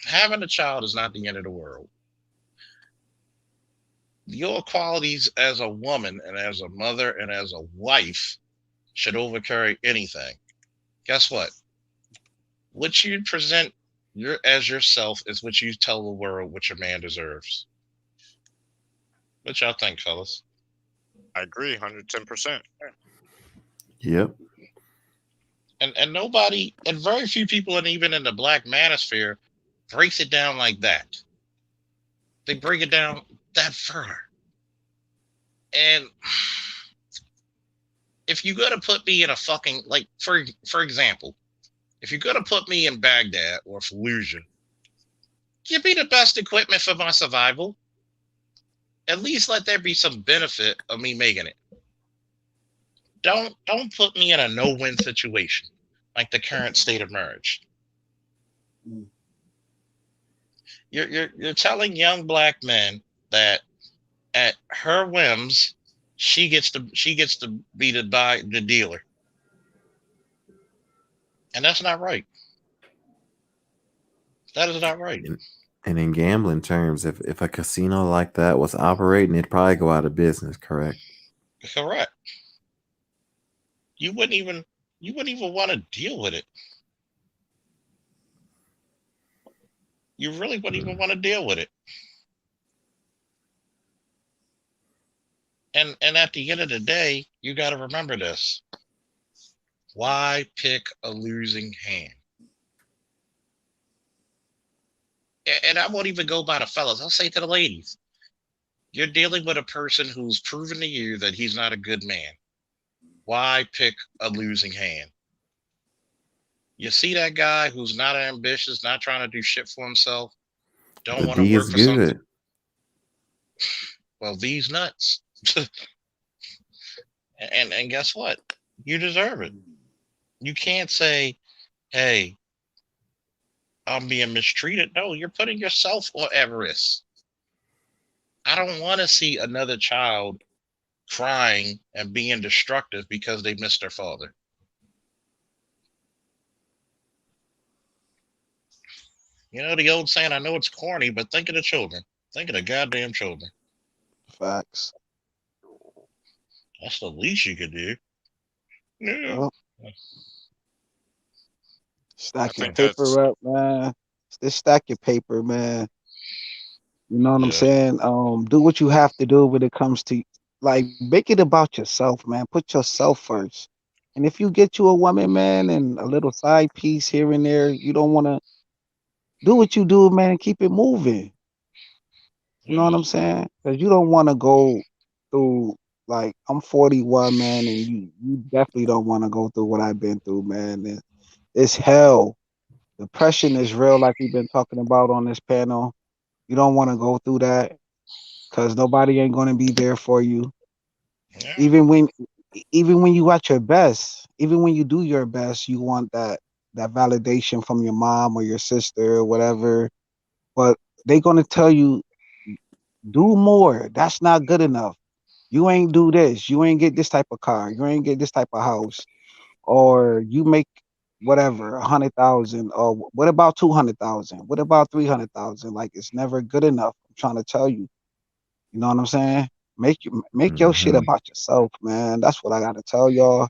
having a child is not the end of the world. Your qualities as a woman and as a mother and as a wife should overcarry anything. Guess what? What you present as yourself is what you tell the world what your man deserves. What y'all think, fellas? I agree, 110%. Yep. And nobody and very few people, and even in the black manosphere, breaks it down like that. They break it down that far. And if you're gonna put me in a fucking like for example, if you're gonna put me in Baghdad or Fallujah, give me the best equipment for my survival. At least let there be some benefit of me making it. Don't put me in a no-win situation like the current state of marriage. You're telling young black men that at her whims she gets to be the dealer, and that's not right. That is not right. And in gambling terms, if a casino like that was operating, it'd probably go out of business, correct? Correct. You wouldn't even want to deal with it. You really wouldn't even want to deal with it. And at the end of the day, you got to remember this. Why pick a losing hand? And I won't even go by the fellas. I'll say to the ladies, you're dealing with a person who's proven to you that he's not a good man. Why pick a losing hand? You see that guy who's not ambitious, not trying to do shit for himself, don't The want to D work is for something. good. Well, these nuts. And guess what? You deserve it. You can't say, hey, I'm being mistreated. No, you're putting yourself at risk. I don't want to see another child crying and being destructive because they missed their father. You know the old saying, I know it's corny, but think of the children. Think of the goddamn children. Facts. That's the least you could do. Yeah. Yup. I Stack your think that's paper up, man. Just stack your paper, man. You know what I'm Yeah. saying? Do what you have to do when it comes to like make it about yourself, man. Put yourself first. And if you get you a woman, man, and a little side piece here and there, you don't want to do what you do, man, and keep it moving. You know what Yeah. I'm saying? Because you don't want to go through like I'm 41, man, and you definitely don't want to go through what I've been through, man. It's hell. Depression is real, like we've been talking about on this panel. You don't want to go through that because nobody ain't going to be there for you. Yeah. Even when, even when you at your best, even when you do your best, you want that validation from your mom or your sister or whatever. But they gonna tell you do more. That's not good enough. You ain't do this. You ain't get this type of car. You ain't get this type of house. Or you make whatever 100,000. Or what about 200,000? What about 300,000? Like it's never good enough. I'm trying to tell you. You know what I'm saying? Make your shit Hmm. about yourself, man. That's what I gotta tell y'all.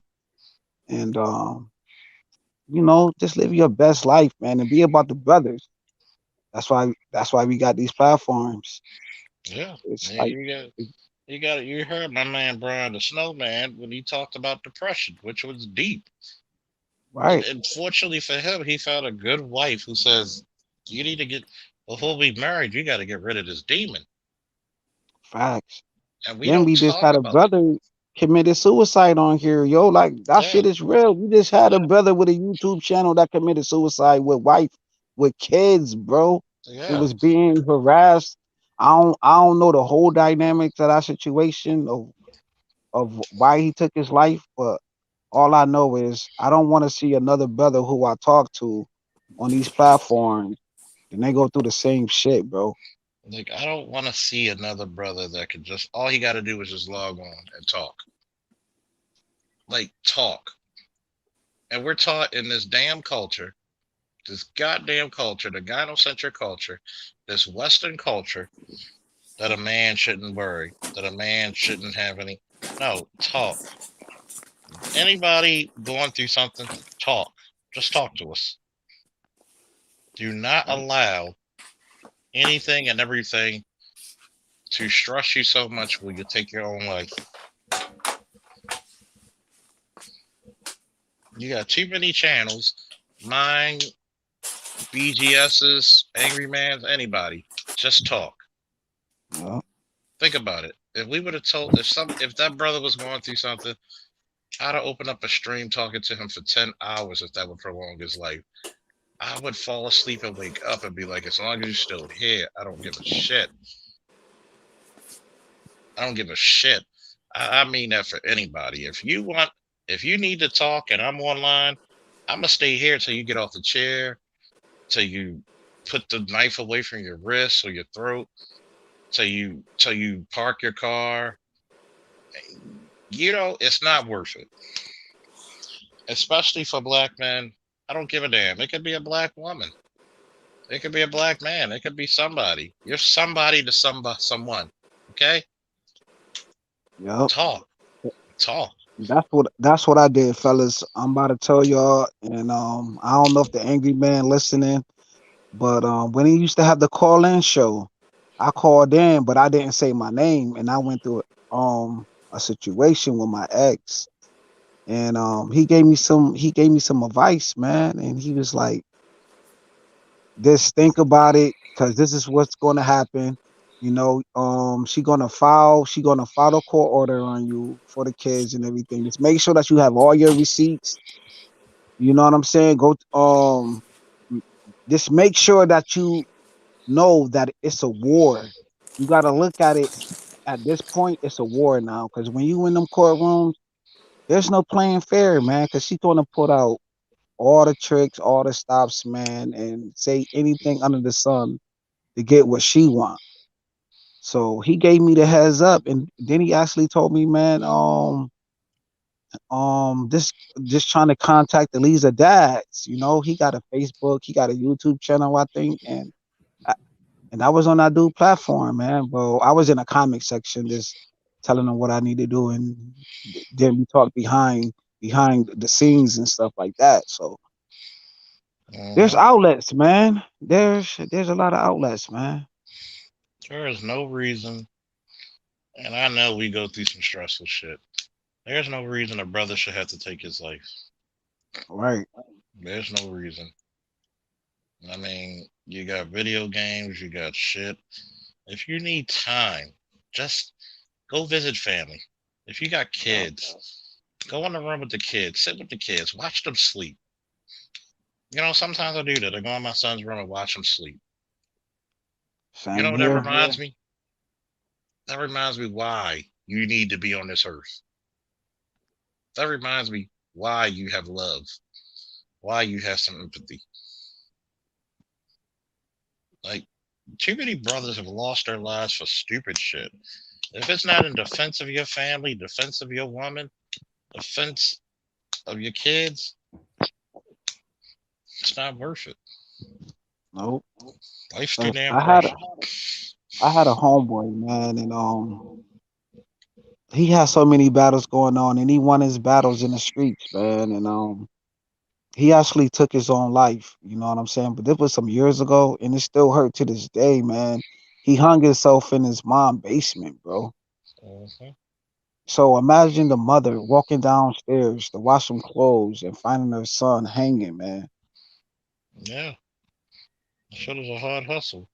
And just live your best life, man, and be about the brothers. That's why we got these platforms. Yeah. It's Yeah, like you heard my man Brian the Snowman when he talked about depression, which was deep. right, And fortunately for him, he found a good wife who says, you need to get before we married, you gotta get rid of this demon. facts. And we Then don't we just talk had a about it. brother committed suicide on here, yo. Like that Yeah. shit is real. We just had a Yeah. brother with a YouTube channel that committed suicide with wife, with kids, bro. He Yeah. was being harassed. I don't know the whole dynamics of that situation of why he took his life, but all I know is I don't want to see another brother who I talk to on these platforms and they go through the same shit, bro. Like I don't want to see another brother that could just all he got to do is just log on and talk. Like talk. And we're taught in this damn culture, this goddamn culture, the gynocentric culture, this Western culture, that a man shouldn't worry, that a man shouldn't have any. No, talk. Anybody going through something, talk. Just talk to us. Do not Right. allow anything and everything to stress you so much where you take your own life. You got too many channels. Mine, BGS's, Angry Man's, anybody. Just talk. Yeah. Think about it. If we would have told if that brother was going through something, I'd have opened up a stream talking to him for 10 hours if that would prolong his life. I would fall asleep and wake up and be like, as long as you're still here, I don't give a shit. I don't give a shit. I mean that for anybody. If you need to talk and I'm online, I'm gonna stay here till you get off the chair, till you put the knife away from your wrist or your throat, till you park your car. It's not worth it. Especially for black men. I don't give a damn. It could be a black woman. It could be a black man. It could be somebody. You're somebody to someone. Okay? Yep. Talk. Talk. That's what I did, fellas. I'm about to tell y'all, and I don't know if the angry man listening, but when he used to have the call in show, I called in, but I didn't say my name, and I went through a situation with my ex, and he gave me some advice, man, and he was like, just think about it, because this is what's going to happen. She gonna file a court order on you for the kids and everything. Just make sure that you have all your receipts. You know what I'm saying? M- just make sure that you know that it's a war. You got to look at it at this point. It's a war now, because when you in them courtrooms, there's no playing fair, man. Because she's gonna put out all the tricks, all the stops, man, and say anything under the sun to get what she wants. So he gave me the heads up, and then he actually told me, man, just trying to contact the Lisa dads. He got a Facebook, he got a YouTube channel, I think, and I was on that dude platform, man. Bro, I was in a comment section just telling them what I need to do, and then we talked behind the scenes and stuff like that. So there's Hmm. outlets, man. There's a lot of outlets, man. There is no reason, and I know we go through some stressful shit. There's no reason a brother should have to take his life. Right. There's no reason. I mean, you got video games, you got shit. If you need time, just go visit family. If you got kids, go in the room with the kids, sit with the kids, watch them sleep. Sometimes I do that. I go in my son's room and watch him sleep. You know Same what that here. reminds me? That reminds me why you need to be on this earth. That reminds me why you have love, why you have some empathy. Like, too many brothers have lost their lives for stupid shit. If it's not in defense of your family, defense of your woman, defense of your kids, it's not worth it. Nope. Life's too 'Cause damn I had precious. I had a homeboy, man, and he had so many battles going on, and he won his battles in the streets, man, and he actually took his own life. You know what I'm saying? But this was some years ago, and it still hurt to this day, man. He hung himself in his mom basement, bro. Mhm. So imagine the mother walking downstairs to wash some clothes and finding her son hanging, man. Yeah, that shit is a hard hustle.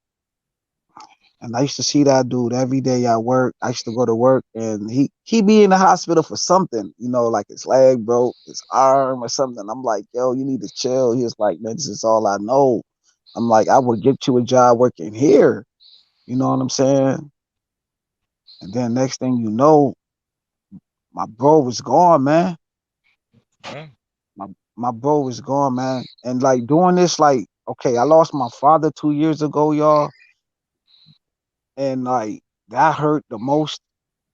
And I used to see that dude every day at work. I used to go to work, and he be in the hospital for something, like his leg broke, his arm or something. I'm like, yo, you need to chill. He was like, man, this is all I know. I'm like, I would get you a job working here. You know what I'm saying? And then next thing you know, my bro was gone, man. Yeah. My my bro was gone, man. And like doing this, like, okay, I lost my father 2 years ago, y'all, and like that hurt the most,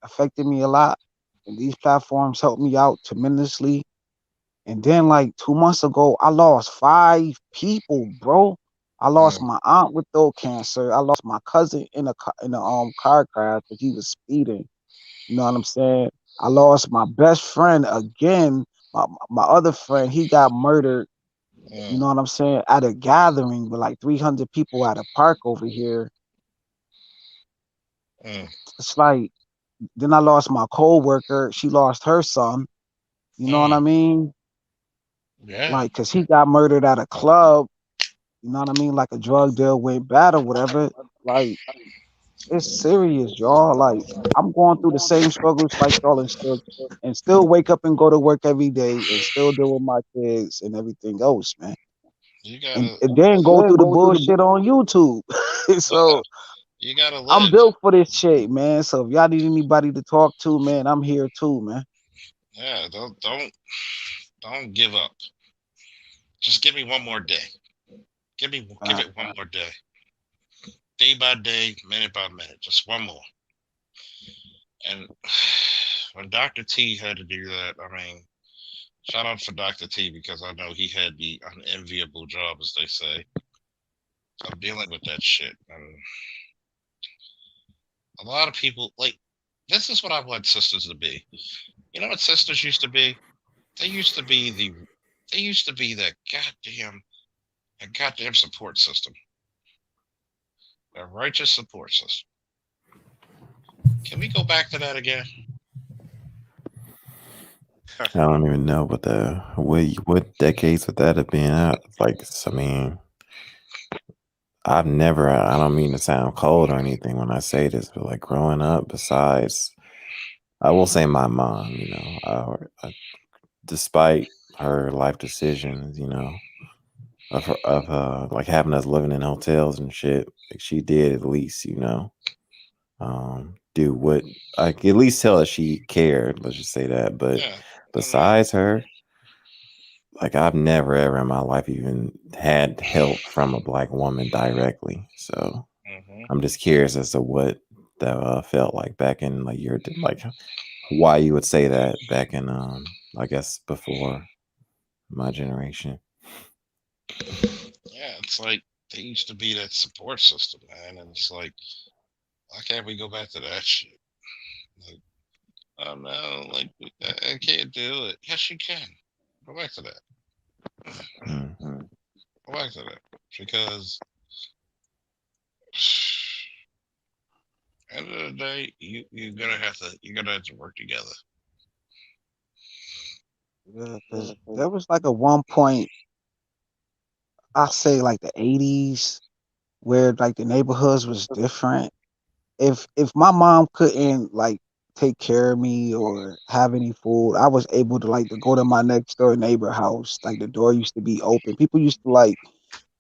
affected me a lot. And these platforms helped me out tremendously. And then like 2 months ago, I lost 5 people, bro. I lost Mm, my aunt with throat cancer. I lost my cousin in a car crash because he was speeding. You know what I'm saying? I lost my best friend again. My other friend, he got murdered. You mm, know what I'm saying? At a gathering with like 300 people at a park over here. mm, It's like, then I lost my coworker. She lost her son. You know what I mm. mean? Yeah, Like, cause he got murdered at a club. You know what I mean? Like a drug deal went bad or whatever. Like, it's serious, y'all. Like, I'm going through the same struggles like y'all, and still wake up and go to work every day and still deal with my kids and everything else, man. you And, gotta, and then go through the bullshit on YouTube. yeah, So you gotta I'm live. built for this shit, man. So if y'all need anybody to talk to, man, I'm here too, man. Yeah, don't give up. Just give me one more day. Give Uh, it one more day. Day by day, minute by minute, just one more. And when Dr. T had to do that, I mean, shout out for Dr. T because I know he had the unenviable job, as they say, of dealing with that shit. And a lot of people, like, this is what I want sisters to be. You know what sisters used to be? They used to be they used to be that goddamn support system, that righteous support system. Can we go back to that again? I don't even know what decades would that have been. I mean, I've never. I don't mean to sound cold or anything when I say this, but like growing up, besides, I will say my mom. Despite her life decisions, like having us living in hotels and shit, like she did at least, do what I could at least tell us she cared. Let's just say that. But Yeah, I mean, besides her, like I've never ever in my life even had help from a black woman directly. So hmm I'm just curious as to what that felt like back in like like why you would say that back in I guess before my generation. yeah, it's like they used to be that support system, man, and it's like, why can't we go back to that shit? Like, oh no, like I can't do it. Yes, you can. Go back to that. Mm. Go back to that because end of the day, you're gonna have to work together. Yeah, because there was like a one point, I say like the 80s, where like the neighborhoods was different. If my mom couldn't like take care of me or have any food, I was able to like to go to my next door neighbor house. Like the door used to be open. People used to like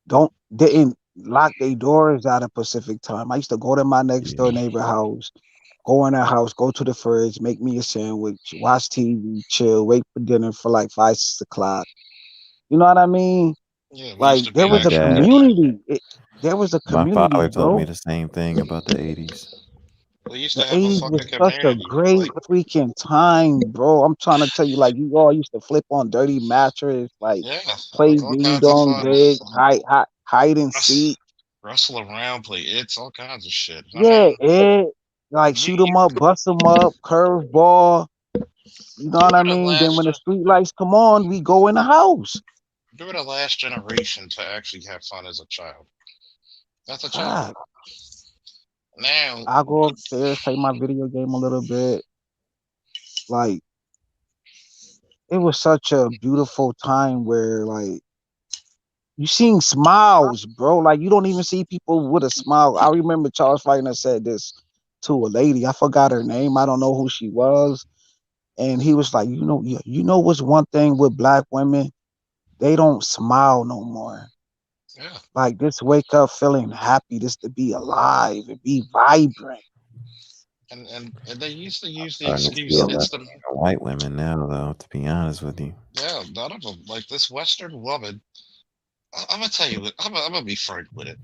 don't didn't lock their doors out of Pacific time. I used to go to my next door Yeah. neighbor house, go in their house, go to the fridge, make me a sandwich, watch TV, chill, wait for dinner for like 5, 6 o'clock. You know what I mean? Yeah, we used Like to there be My was a actual dad, neighbors. community. There was a my community, father told me bro. the same thing about the 80s. We used The to have a 80s was fucking such a community. great Like, freaking time, bro. I'm trying to tell you, like you all used to flip on dirty mattress, like yeah, play like all ding kinds of dong fun. dig, hide and seek. Wrestle around, play it's all kinds of shit. I Yeah, mean, like you, shoot 'em up, bust 'em up, curveball. You know you what I were the mean? Then last when the street lights come on, we go in the house. you were the last generation to actually have fun as a child. That's a child. Fuck. Now, I go upstairs, play my video game a little bit. Like it was such a beautiful time where like you seen smiles, bro. Like you don't even see people with a smile. I remember Charles Fleitner said this to a lady. I forgot her name. I don't know who she was. And he was like, you know what's one thing with black women? They don't smile no more. yeah, Like this wake up feeling happy, this to be alive and be vibrant. and they used to use the Starting to see excuse a lot it's of the white women now, though. To be honest with you, yeah, none of them like this Western woman. I'm gonna tell you what. I'm gonna be frank with it.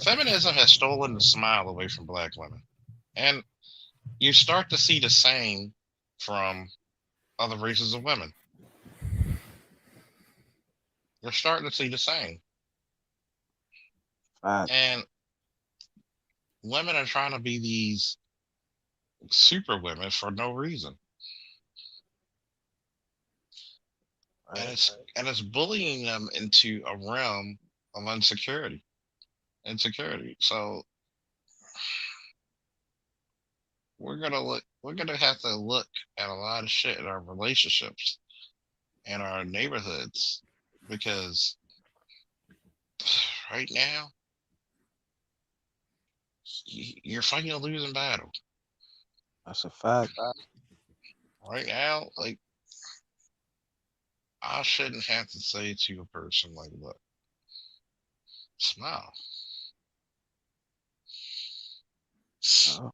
Feminism has stolen the smile away from black women, and you start to see the same from other races of women. You're starting to see the same, Facts. and women are trying to be these super women for no reason, and Right. it's bullying them into a realm of insecurity. So we're gonna have to look at a lot of shit in our relationships and our neighborhoods because right now you're fighting a losing battle. That's a fact. Right now, like I shouldn't have to say to a person like, look, smile, Uh,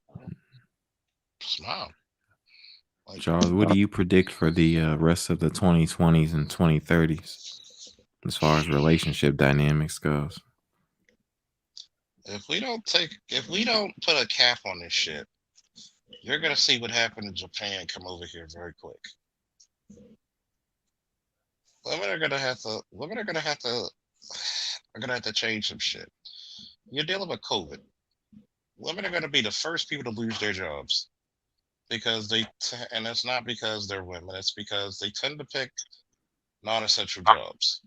smile. Like Charles, what do you predict for the rest of the 2020s and 2030s as far as relationship dynamics goes? if we don't put a cap on this shit, you're gonna see what happened in Japan come over here very quick. Women are gonna have to change some shit. You're dealing with COVID. Women are gonna be the first people to lose their jobs because and it's not because they're women. It's because they tend to pick non-essential jobs.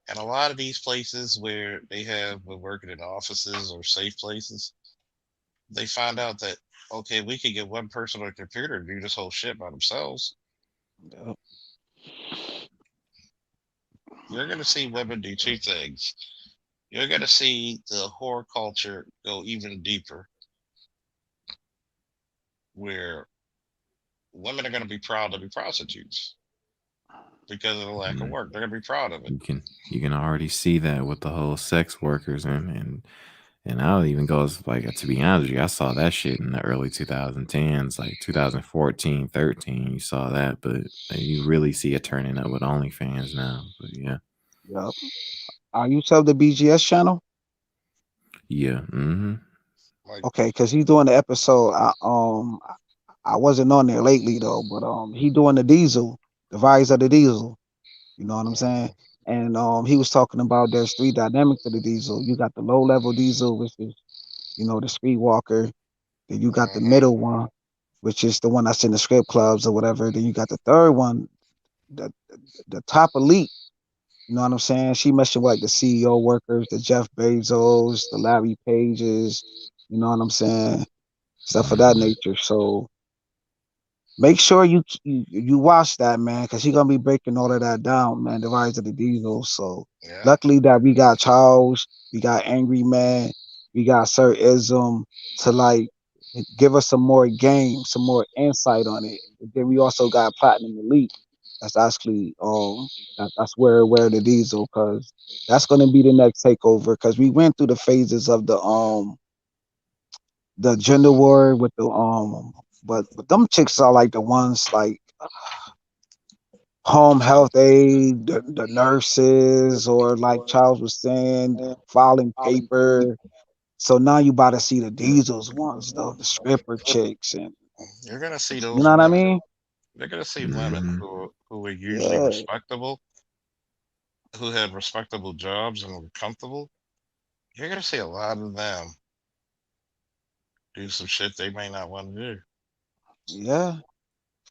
And a lot of these places where they have been working in offices or safe places, they find out that okay, we could get one person on a computer to do this whole shit by themselves. Yep. You're gonna see women do two things. You're gonna see the horror culture go even deeper, where women are gonna be proud to be prostitutes because of the lack of Mm, work. They're gonna be proud of it. you can already see that with the whole sex workers and I'll even go as like to be honest with you, I saw that shit in the early 2010s, like 2014, 13. You saw that, but you really see it turning up with OnlyFans now. But yeah, Yep. Are you sub the BGS channel? yeah, mm-hmm. Like, Okay, because he's doing the episode. I wasn't on there lately though, but he doing the diesel, the rise of the diesel. You know what I'm saying? And he was talking about there's three dynamics of the diesel. You got the low level diesel, which is the street walker. Then you got the middle one, which is the one that's in the strip clubs or whatever. Then you got the third one, the the top elite. You know what I'm saying? She mentioned like the CEO workers, the Jeff Bezos, the Larry Pages. You know what I'm saying? Stuff of that Mm-hmm. nature. So make sure you watch that, man, because he's gonna be breaking all of that down, man. The rise of the diesel. So yeah, luckily that we got Charles, we got Angry Man, we got Sir Ism to like give us some more game, some more insight on it. Then we also got Platinum Elite. That's actually that's where the diesel, because that's gonna be the next takeover. Because we went through the phases of the gender war with the but them chicks are like the ones like home health aid, the nurses, or like Charles was saying, filing paper. So now you about to see the diesels ones though, the stripper chicks, and you're gonna see you those know what I women. mean? You're gonna see women Mm-hmm. who are usually Yeah, respectable, who have respectable jobs and were comfortable. You're gonna see a lot of them do some shit they may not want to do. yeah.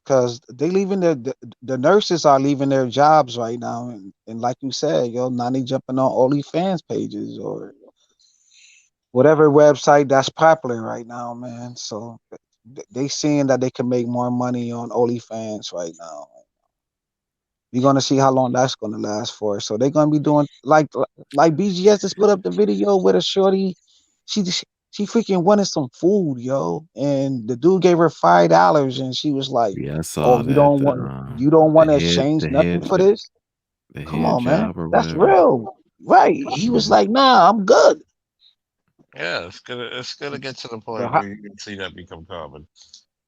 Because they leaving the nurses are leaving their jobs right now, and like you said, now they jumping on OnlyFans pages or whatever website that's popular right now, man. So they seeing that they can make more money on OnlyFans right now. We're gonna see how long that's gonna last for. So they're gonna be doing like BGS just put up the video with a shorty. She freaking wanted some food, yo, and the dude gave her $5, and she was like, Yeah, I "Oh, saw that you don't the want to head exchange the nothing head for this? the Come head on, man, job or that's whatever. real, right?" He was Mm. like, "Nah, I'm good." Yeah, it's gonna get to the But point how, where you can see that become common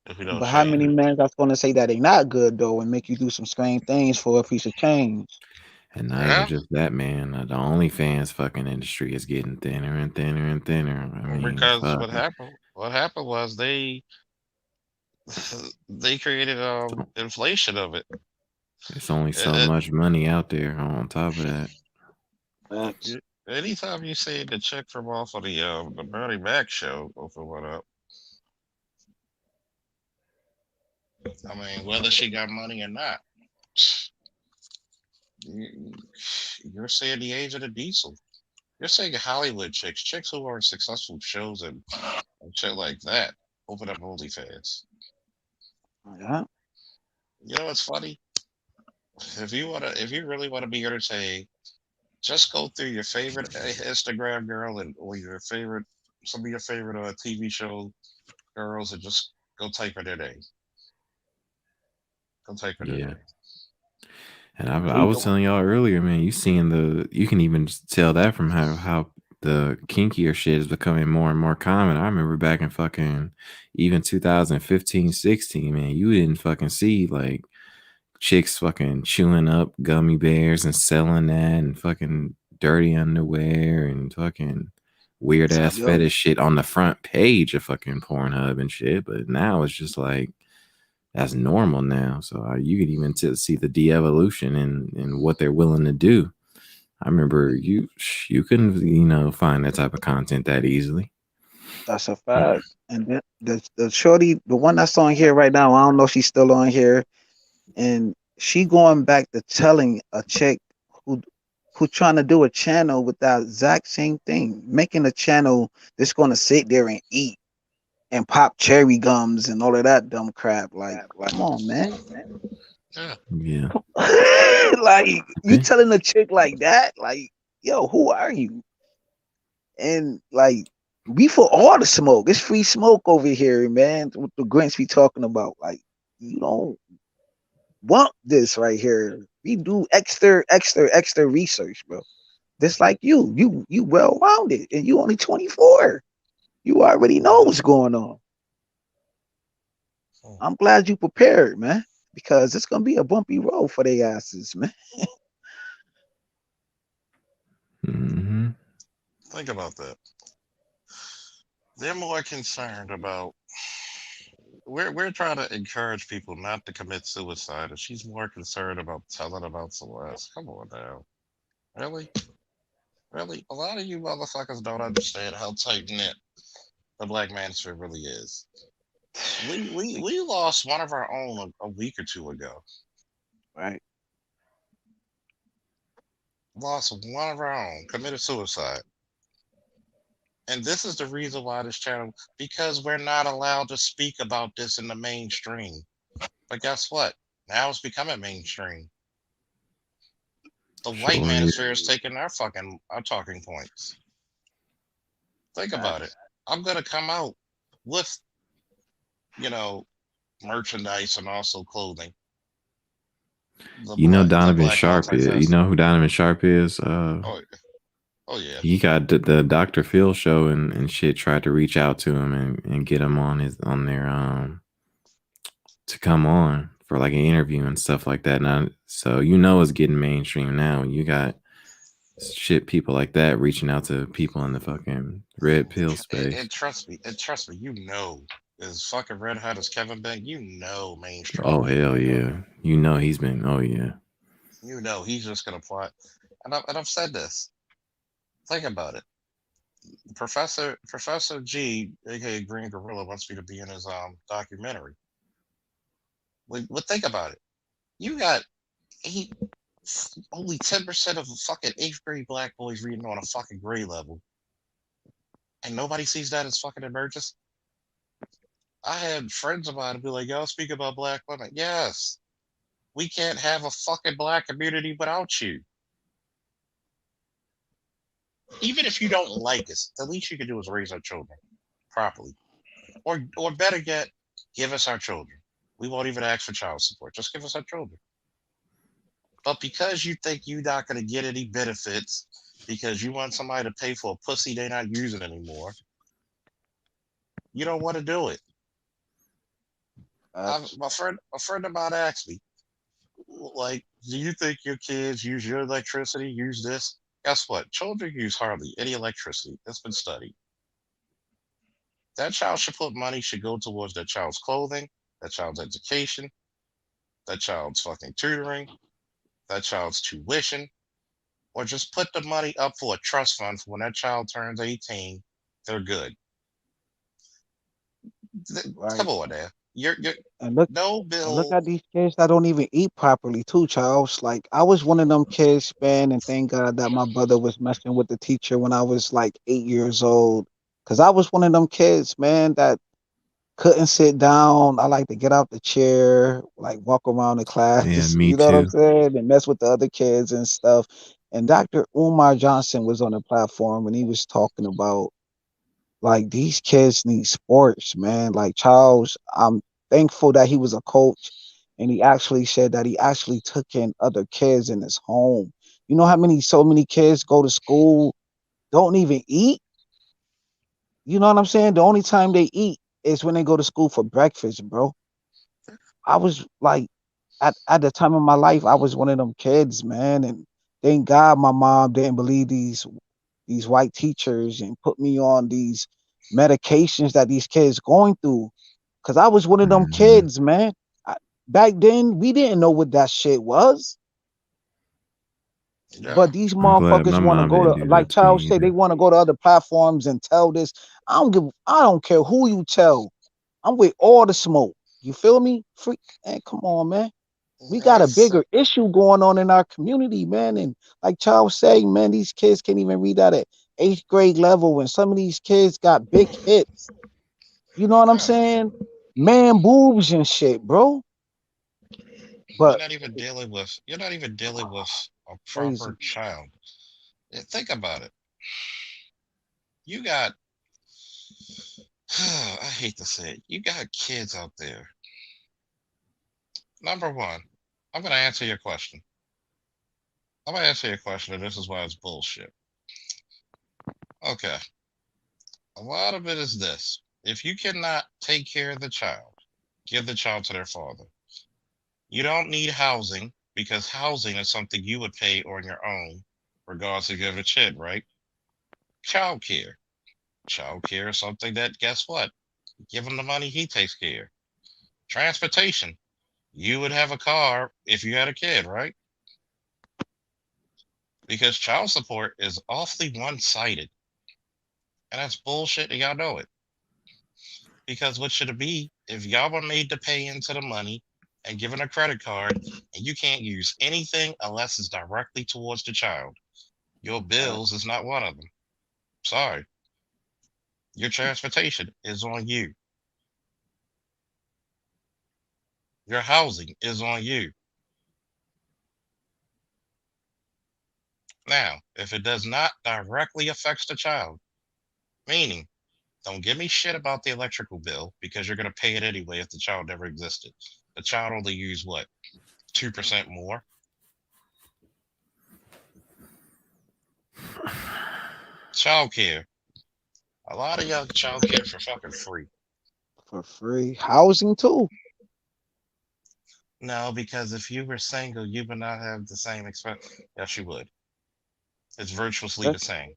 if we don't but how change many it. men that's gonna say that they not good though and make you do some strange things for a piece of change? And not even Yeah, just that, man. The OnlyFans fucking industry is getting thinner and thinner and thinner. I mean, because fuck. what happened was they created inflation of it. It's only so It, much money out there on top of that. Facts. Anytime you see the chick from off of the Bernie Mac show open one up, I mean, whether she got money or not, you- you're seeing the age of the diesel. You're seeing Hollywood chicks who are in successful shows and shit like that, open up OnlyFans. Yeah, You know what's funny? If you really wanna be entertained, just go through your favorite Instagram girl or your favorite some of your favorite TV show girls and just go type in their name. Go type in their Yeah. name. And I we was go. telling y'all earlier, man, you can even tell that from how the kinkier shit is becoming more and more common. I remember back in fucking even 2015, 16, man, you didn't fucking see like chicks fucking chewing up gummy bears and selling that and fucking dirty underwear and fucking weird ass Yo, fetish shit on the front page of fucking Pornhub and shit. But now it's just like that's normal now. So you can even see the de-evolution in what they're willing to do. I remember you couldn't find that type of content that easily. that's a fact. And the shorty, the one that's on here right now, I don't know if she's still on here, and she going back to telling a chick who who trying to do a channel with that exact same thing, making a channel that's going to sit there and eat and pop cherry gums and all of that dumb crap. Like, come on, man. Yeah. Yeah. Like, you Okay. telling a chick like that, like, yo, who are you? And like, we for all the smoke. It's free smoke over here, man. What the Grinch be talking about? Like, you don't want this right here. We do extra research, bro. Just like you well rounded, and you only 24. You already know what's going on. Hmm. I'm glad you prepared, man, because it's gonna be a bumpy road for their asses, man. Mm-hmm. Think about that. They're more concerned about. We're trying to encourage people not to commit suicide, and she's more concerned about telling about Celeste. Come on now, really, really. A lot of you motherfuckers don't understand how tight knit the black manosphere really is. We lost one of our own a week or two ago. Right? Lost one of our own, committed suicide. And this is the reason why this channel, because we're not allowed to speak about this in the mainstream. But guess what? Now it's becoming mainstream. The white Sure is. manosphere is taking our talking points. Think about it. Facts. I'm gonna come out with, you know, merchandise and also clothing. You know The Donovan black Sharp is. You anti-fascist. know who Donovan Sharp is? Oh, oh yeah. He got the Dr. Phil show and shit tried to reach out to him and get him on their to come on for like an interview and stuff like that. Now, so you know it's getting mainstream now. You got shit people like that reaching out to people in the fucking red pill space. And trust me, you know, as fucking red hot as Kevin been, you know, mainstream Oh media hell ain't gonna. yeah. You know he's been. Oh yeah. You know, he's just gonna plot. And I've said this. Think about it. Professor G, aka Green Gorilla, wants me to be in his documentary. Think about it. You got eight, only 10% of fucking eighth grade black boys reading on a fucking grade level, and nobody sees that as fucking emergence. I had friends of mine be like, "Y'all speak about black women." Yes, we can't have a fucking black community without you. Even if you don't like us, the least you can do is raise our children properly, or better yet, give us our children. We won't even ask for child support. Just give us our children. But because you think you're not going to get any benefits because you want somebody to pay for a pussy they're not using anymore, you don't want to do it. Facts. A friend of mine asked me, like, do you think your kids use your electricity, use this? Guess what? Children use hardly any electricity. That's been studied. That child should put money should go towards that child's clothing, that child's education, that child's fucking tutoring, that child's tuition, or just put the money up for a trust fund for when that child turns 18, they're good. Come Right. on now. You're And look no and look bill. at these kids that don't even eat properly too, Charles. Like, I was one of them kids, man, and thank God that my brother was messing with the teacher when I was like 8 years old. Cause I was one of them kids, man, that couldn't sit down. I like to get out the chair, like walk around the Yeah, class, me you know what I'm too. saying? And mess with the other kids and stuff. And Dr. Umar Johnson was on the platform and he was talking about like these kids need sports, man. Like Charles, I'm thankful that he was a coach and he actually said that he actually took in other kids in his home. You know how so many kids go to school, don't even eat? You know what I'm saying? The only time they eat is when they go to school for breakfast, bro. I was like, at the time of my life, I was one of them kids, man. And thank God my mom didn't believe these white teachers and put me on these medications that these kids going through. Cause I was one of them Hmm. kids, man. Back then, we didn't know what that shit was. Yeah. But these I'm glad motherfuckers my want to mom go didn't to, do like that to me Charles said, they either. want to go to other platforms and tell this. I don't care who you tell. I'm with all the smoke. You feel me? Free, man, come on, man. We got a That's bigger issue going on in our community, man. And like Charles saying, man, these kids can't even read that at eighth grade level. And some of these kids got big hits. You know what I'm Yeah, saying? Man boobs and shit, bro. you're But not even dealing with. You're not even dealing with a crazy. proper child. Think about it. You got. I hate to say it. You got kids out there. Number one, I'm gonna answer your question. I'm gonna answer your question, and this is why it's bullshit. Okay, a lot of it is this: if you cannot take care of the child, give the child to their father. You don't need housing because housing is something you would pay on your own, regardless if you have a kid, right? Child care. Child care is something that, guess what? Give him the money, he takes care. Transportation. You would have a car if you had a kid, right? Because child support is awfully one-sided, and that's bullshit, and y'all know it. Because what should it be if y'all were made to pay into the money and given a credit card, and you can't use anything unless it's directly towards the child? Your bills is not one of them. Sorry. Your transportation is on you. Your housing is on you. Now, if it does not directly affect the child, meaning don't give me shit about the electrical bill because you're going to pay it anyway if the child never existed. The child only used what? 2% more? Childcare. A lot of y'all childcare for fucking free. For free. Housing too. No, because if you were single, you would not have the same expense. Yes, you would. It's virtuously the Let's same. You're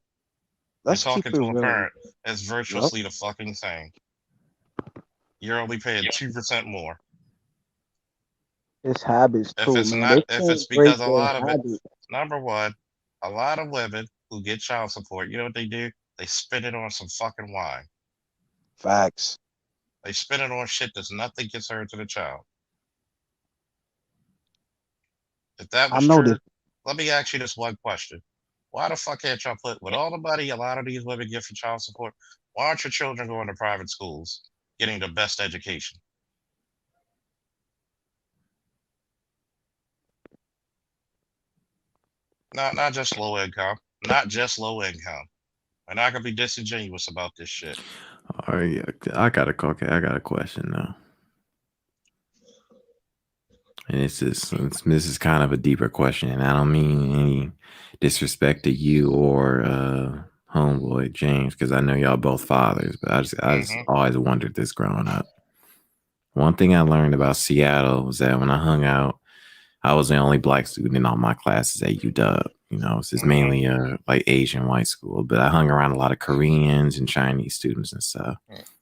let's keep talking it to a real. parent. It's Yup. virtuously the fucking same. You're only paying 2% more. It's habits If too, it's man. not, They if it's can't break because a their lot of it, habits. number one, a lot of women who get child support, you know what they do? They spend it on some fucking wine. Facts. They spend it on shit that's nothing concerned to the child. If that I was know this. true, let me ask you this one question. Why the fuck can't y'all put, with all the money a lot of these women get for child support, why aren't your children going to private schools, getting the best education? Not just low income. Not just low income. And I can be disingenuous about this shit. All right, okay, I got a question now. And this is kind of a deeper question, and I don't mean any disrespect to you or homeboy James, because I know y'all both fathers, but I just Hmm. always wondered this growing up. One thing I learned about Seattle was that when I hung out, I was the only black student in all my classes at UW. You know, it's just Hmm. mainly like Asian white school, but I hung around a lot of Koreans and Chinese students and stuff.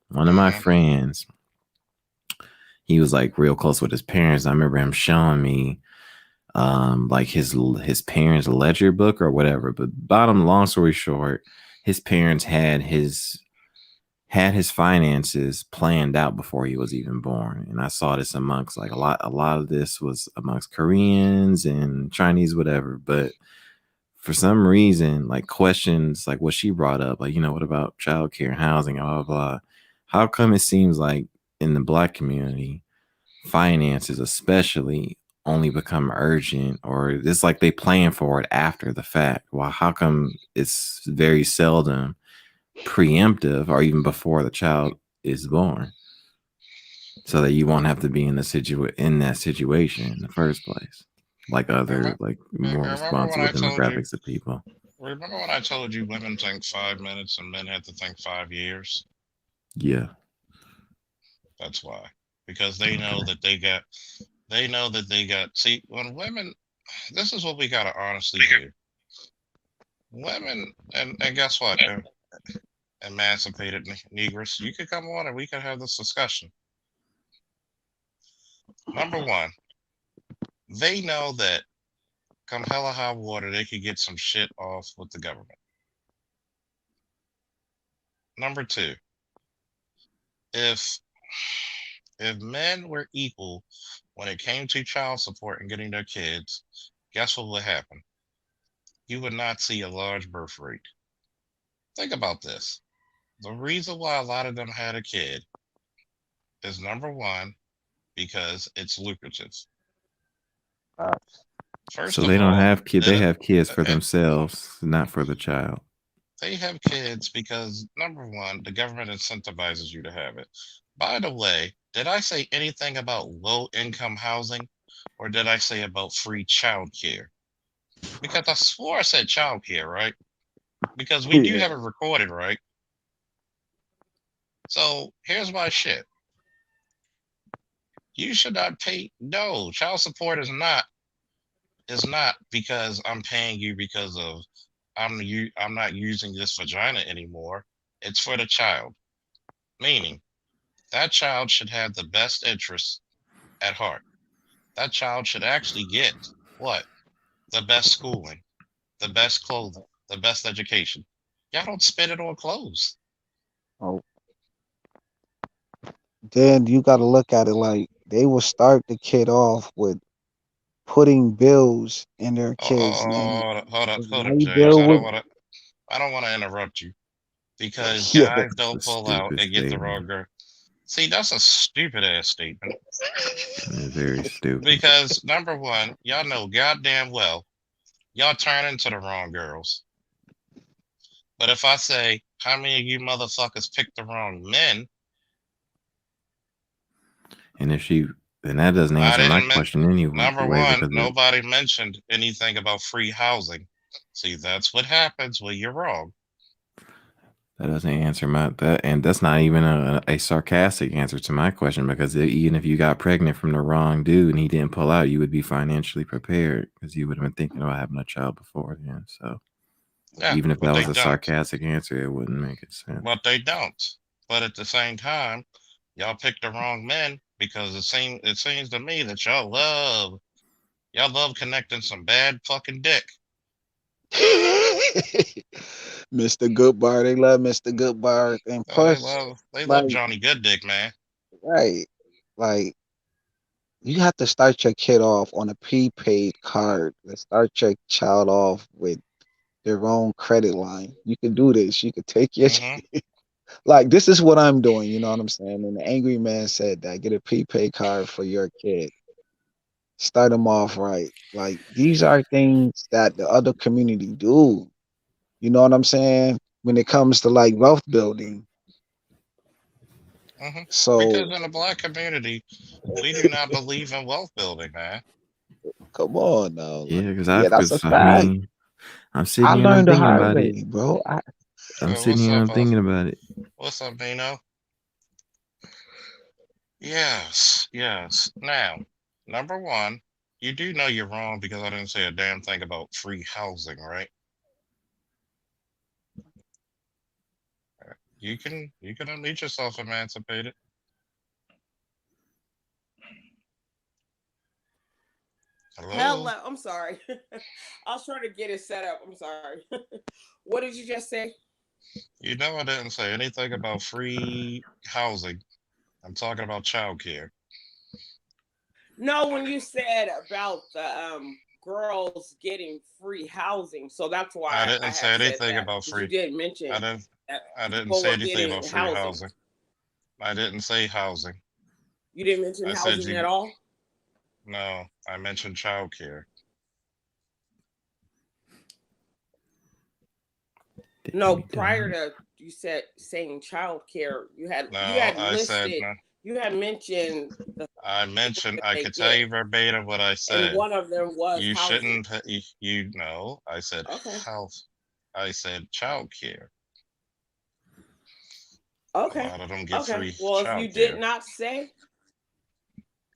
One of my Hmm. friends, he was like real close with his parents. I remember him showing me like his parents' ledger book or whatever. But bottom long story short, his parents had his finances planned out before he was even born. And I saw this amongst like a lot of this was amongst Koreans and Chinese, whatever. But for some reason, like questions like what she brought up, like, what about childcare and housing, blah, blah, blah. How come it seems like in the black community, finances especially only become urgent, or it's like they plan for it after the fact? Well, how come it's very seldom preemptive or even before the child is born, so that you won't have to be in that situation in the first place, like other like more Remember when responsible I told you? demographics of people? Remember when I told you women think 5 minutes and men have to think 5 years? Yeah. That's why. Because they know Okay. that they got, see, when women, this is what we got to honestly do. Women, and guess what? Emancipated Negroes, you could come on and we could have this discussion. Number one, they know that come hella high water, they could get some shit off with the government. Number two, if if men were equal when it came to child support and getting their kids, guess what would happen? You would not see a large birth rate. Think about this. The reason why a lot of them had a kid is number one because it's lucrative. First So of they don't all, have kids. They have kids for uh, themselves, not for the child. they have kids because number one, the government incentivizes you to have it. By the way, did I say anything about low income housing or did I say about free childcare? Because I swore I said childcare, right? Because we do Yeah. have it recorded, right? So here's my shit. You should not pay. No, child support is not because I'm paying you because of I'm not using this vagina anymore. It's for the child. Meaning that child should have the best interests at heart. That child should actually get what? The best schooling, the best clothing, the best education. Y'all don't spend it on clothes. Oh, then you got to look at it like they will start the kid off with putting bills in their kids' name. Hold up, Light James. bill I don't with want to. I don't want to interrupt you because yeah. guys It's a don't pull out stupid and get the statement. wrong girl. See, that's a stupid ass statement. It's very stupid. Because number one, y'all know goddamn well y'all turn into the wrong girls. But if I say how many of you motherfuckers picked the wrong men, And if she, then that doesn't I answer my didn't. question anyway, Number one, because nobody mentioned anything about free housing. See, that's what happens when you're wrong. that doesn't answer and that's not even a sarcastic answer to my question, because even if you got pregnant from the wrong dude and he didn't pull out, you would be financially prepared because you would have been thinking about having a child before then. So Yeah, even if but that they was a don't. sarcastic answer, it wouldn't make it sense. But they don't. But at the same time, y'all picked the wrong men because it seems to me that y'all love connecting some bad fucking dick. Mr. Goodbar, they love Mr. Goodbar, and Oh, they plus, love they like, love Johnny Good Dick, man. right, like you have to start your kid off on a prepaid card. Let's start your child off with their own credit line. You can do this. You could take your Hmm. like this is what I'm doing. You know what I'm saying? And the angry man said that get a prepaid card for your kid. Start them off right. Like these are things that the other community do. You know what I'm saying? When it comes to like wealth building. Hmm. So Because in the black community, we do not believe in wealth building, man. come on now. Yeah, Like, yeah, that's a I fact. mean, I'm I sitting here and I'm learned the thinking hard about it. way, bro. I'm sitting What's here and up, I'm thinking about it. what's up, Bino? Yes, yes. Now, number one, you do know you're wrong because I didn't say a damn thing about free housing, right? You can unmute yourself, emancipated. Hello. Hello, I'm sorry. I was trying to get it set up. I'm sorry. What did you just say? You know I didn't say anything about free housing. I'm talking about childcare. No, when you said about the girls getting free housing, so that's I why I didn't say had said anything that about because you free. did I mention didn't. that I didn't people say were anything about getting free housing. housing. I didn't say housing. You didn't mention I said housing at you. all. No, I mentioned childcare. No, Diddy prior done. to you said saying childcare, you No, had I said listed, no. you had mentioned the I things mentioned. that I they could tell get, you verbatim what I and said. one of them was You housing. shouldn't. You know. I said Okay. house. I said childcare. A Okay. lot of them get Okay. free Well, if you did childcare. not say,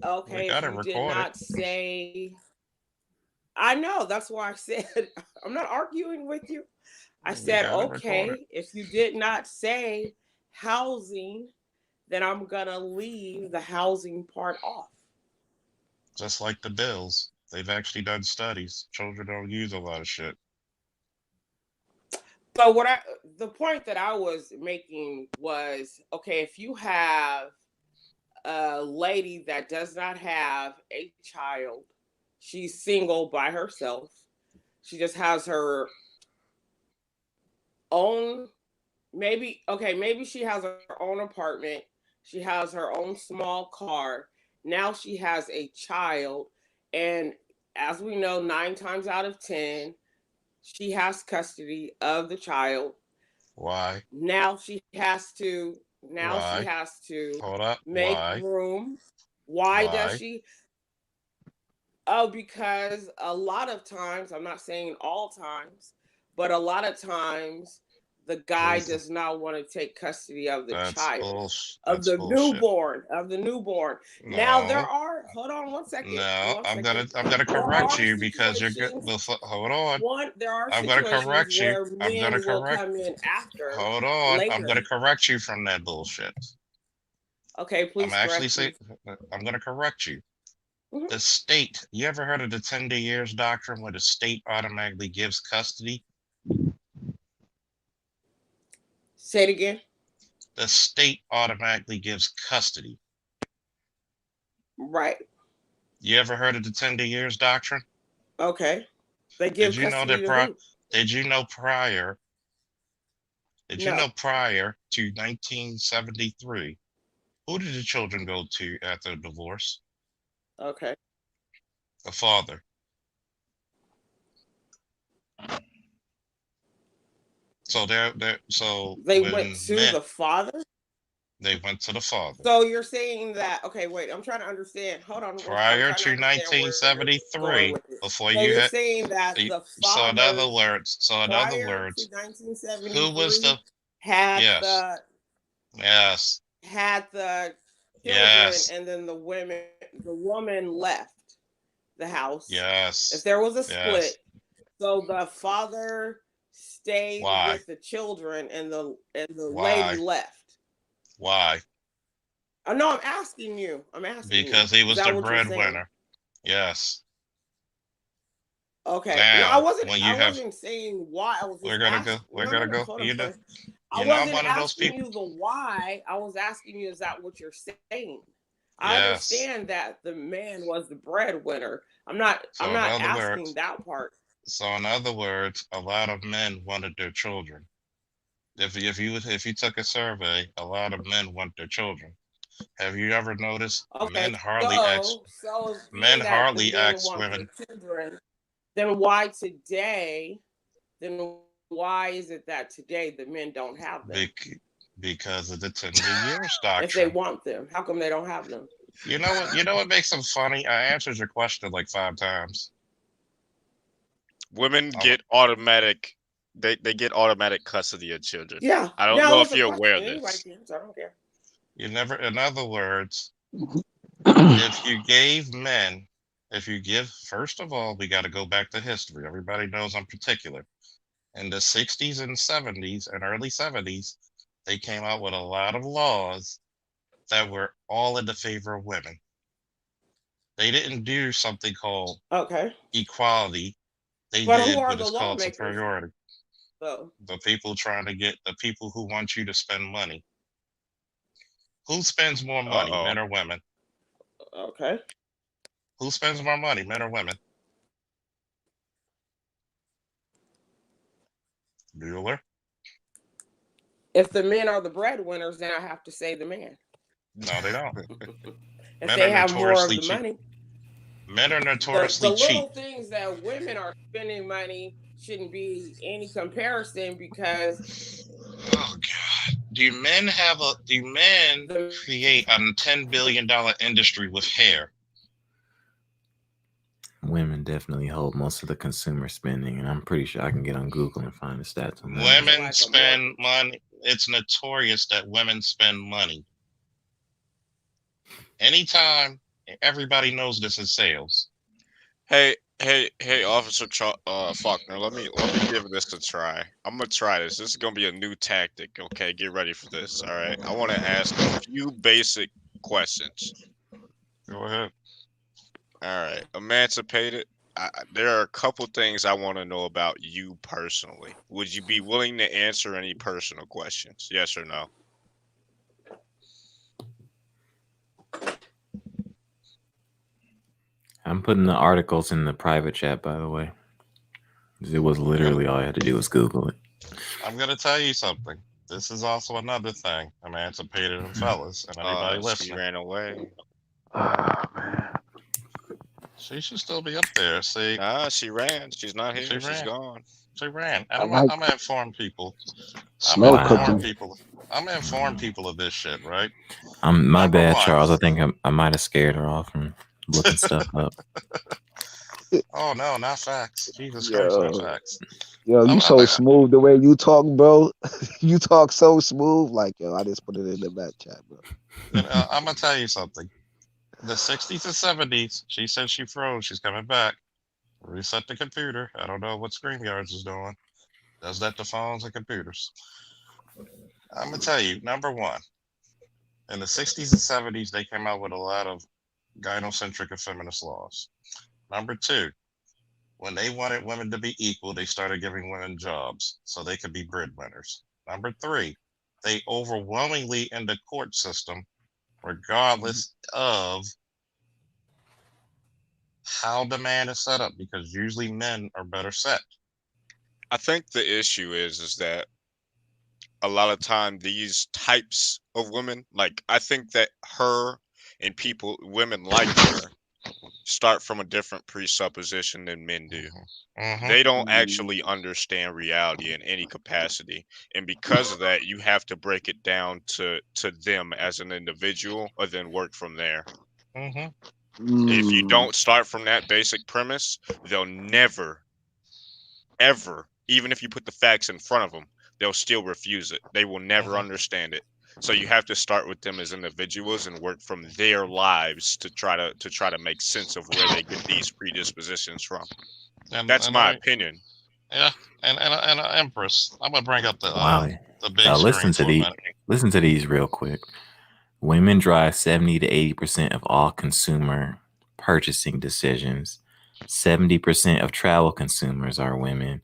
We okay, if got it you did recorded. not say, I know, that's why I said, I'm not arguing with you. I We said, got it recorded. okay, if you did not say housing, then I'm going to leave the housing part off. Just like the bills. They've actually done studies. Children don't use a lot of shit. But the point that I was making was, okay, if you have a lady that does not have a child, she's single by herself, she just has her own, maybe, okay, maybe she has her own apartment, She has her own small car. Now she has a child. And as we know, 9 times out of 10, she has custody of the child. Why? Now she has to Why? Hold up. make Why? room. Why does Why? she? Oh, because a lot of times, I'm not saying all times, but a lot of times the guy Who's does not want to take custody of the child, That's bullshit. of the newborn. Now there No, are, hold on no. one I'm second. gonna There correct are you because you're good. situations, Hold on. there are I'm gonna situations correct you. where I'm gonna men will correct. come in after, Hold on. I'm gonna later. correct you from that bullshit. Okay, I'm please actually correct say me. I'm gonna correct you. Mhm. The state. You ever heard of the 10 years doctrine where the state automatically gives custody? Say it again. The state automatically gives custody. Right. You ever heard of the 10 years doctrine? Okay. They Did give you know custody that to who? did you know prior No. prior to 1973, who did the children go to after the divorce? Okay. The father. So They went when to the father. they went to the father. So you're saying that? Okay, wait. I'm trying to understand. Hold on. I'm Prior trying to to understand where you're going 1973, with it. before So you you're had saying that the so in other fathers words, prior to who was the 1973 had yes, the yes, had the children, yes, and then the woman left the house. If yes, there was a split, yes. so the father stayed Why? with the children, and the lady Why? left. Why? No, I'm asking you. I'm asking you. Because he Is was the that what you're saying? breadwinner. Yes. Okay. No, I Now, wasn't. when I you have, wasn't saying why. I was just asking. we're No, no, gonna no. go. Hold on, hold on. I You're not wasn't one of those asking people. you the why. I was asking you, is that what you're saying? I Yes. understand that the man was the breadwinner. I'm not. I'm So in not other asking words, that part. a lot of men wanted their children. If you took a survey, a lot of men want their children. Have you ever noticed Okay. So, men being that the hardly men ask want their women children, then why today? Then why is it that today the men don't have them? because of the 10 years If they doctrine. want them, how come they don't have them? You know what makes them funny? I answered your question like 5 times. Women Oh, get automatic. They get automatic custody of children. Yeah. I don't Yeah, it know was if a you're aware question. of Anybody this. can, so I don't care. you never, in other words, if you gave men, if you give, first of all, we got to go back to history. Everybody knows I'm particular. In the 60s and 70s and early 70s, they came out with a lot of laws that were all in the favor of women. They didn't do something called Okay. equality. They But who did are what the is called lawmakers, superiority. though? The people who want you to spend money. Who spends more money, Uh-oh. men or women? Okay. Who spends more money, men or women? Bueller? If the men are the breadwinners, then I have to say the man. No, they don't. If Men are they have more of notoriously the cheap. money, Men are the notoriously cheap. little things that women are spending money shouldn't be any comparison, because Oh God. Do men the create a $10 billion industry with hair? Women definitely hold most of the consumer spending, and I'm pretty sure I can get on Google and find the stats on that. to Women like a spend mortgage. money. It's notorious that women spend money. Anytime, everybody knows this in sales. Hey, Officer Faulkner. Let me give this a try. I'm gonna try this. This is gonna be a new tactic. Okay, get ready for this. All right. I want to ask a few basic questions. Go ahead. All right. Emancipated. There are a couple things I want to know about you personally. Would you be willing to answer any personal questions? Yes or no? I'm putting the articles in the private chat, by the way. It was I'm gonna, literally all I had to do was Google it. I'm gonna tell you something. this is also another thing. Emancipated and fellas, and anybody She listening. ran away. She should still be up there. See, Nah, she ran. She's not she here. She's ran. gone. She ran. And I I'm like gonna inform people. I'm gonna slow inform Wow. cooking. people. I'm gonna inform people of this shit, right? My Number bad, one. Charles. I think I might have scared her off from looking stuff up. Oh no, not facts. Jesus Christ, not Yo, facts. yo, you I'm so a, smooth the way you talk, bro. You talk so smooth. Like, yo, I just put it in the back chat, bro. I'm gonna tell you something. The 60s and 70s, she said she froze. She's coming back. Reset the computer. I don't know what StreamYards is doing. Does that to phones and computers? I'm gonna tell you. Number one, in the 60s and 70s, they came out with a lot of gynocentric and feminist laws. Number two, when they wanted women to be equal, they started giving women jobs so they could be breadwinners. Number three, they overwhelmingly in the court system, regardless of how the man is set up, because usually men are better set. I think the issue is that a lot of time these types of women, like I think that her and women like her, start from a different presupposition than men do. Mm-hmm. They don't actually understand reality in any capacity, and because of that, you have to break it down to them as an individual, or then work from there. If you don't start from that basic premise, they'll never, ever, even if you put the facts in front of them, they'll still refuse it. They will never understand it. So you have to start with them as individuals and work from their lives to try to make sense of where they get these predispositions from. That's my opinion. Yeah, and Empress. I'm gonna bring up Wow. the big screen for a minute. Listen to these real quick. Women drive 70 to 80% of all consumer purchasing decisions. 70% of travel consumers are women.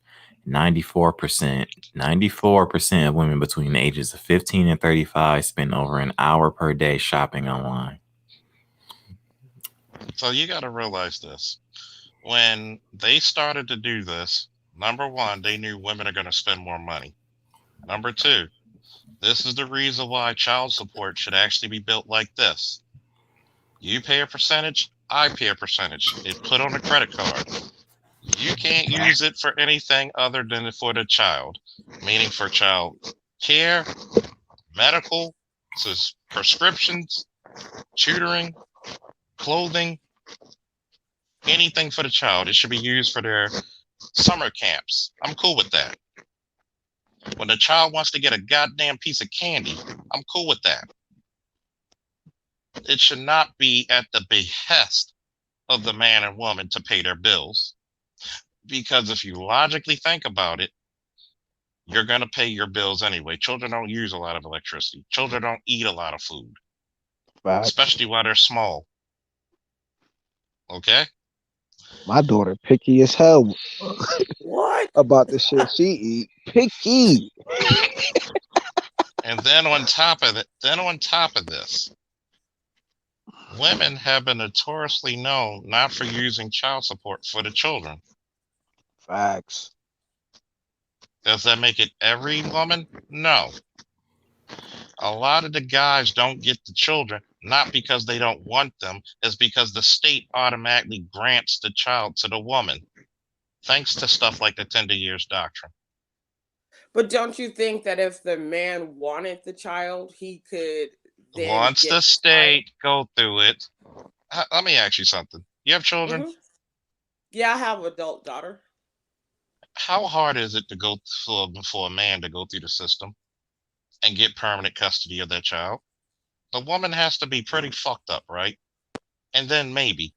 94% of women between the ages of 15 and 35 spend over an hour per day shopping online. So you got to realize this. When they started to do this, number one, they knew women are going to spend more money. Number two, this is the reason why child support should actually be built like this. You pay a percentage, I pay a percentage. It's put on a credit card. You can't use it for anything other than for the child, meaning for child care, medical, prescriptions, tutoring, clothing, anything for the child. It should be used for their summer camps. I'm cool with that. When the child wants to get a goddamn piece of candy, I'm cool with that. It should not be at the behest of the man and woman to pay their bills. Because if you logically think about it, you're going to pay your bills anyway. Children don't use a lot of electricity. Children don't eat a lot of food, especially while they're small. Okay? My daughter picky as hell. What? About the shit she eat. Picky. And then on top of this, women have been notoriously known not for using child support for the children. Facts. Does that make it every woman? No. A lot of the guys don't get the children, not because they don't want them, it's because the state automatically grants the child to the woman, thanks to stuff like the tender years doctrine. But don't you think that if the man wanted the child, he could then once get the state go through it? Let me ask you something. You have children? Mm-hmm. Yeah, I have an adult daughter. How hard is it to go for a man to go through the system and get permanent custody of that child? The woman has to be pretty fucked up, right? And then maybe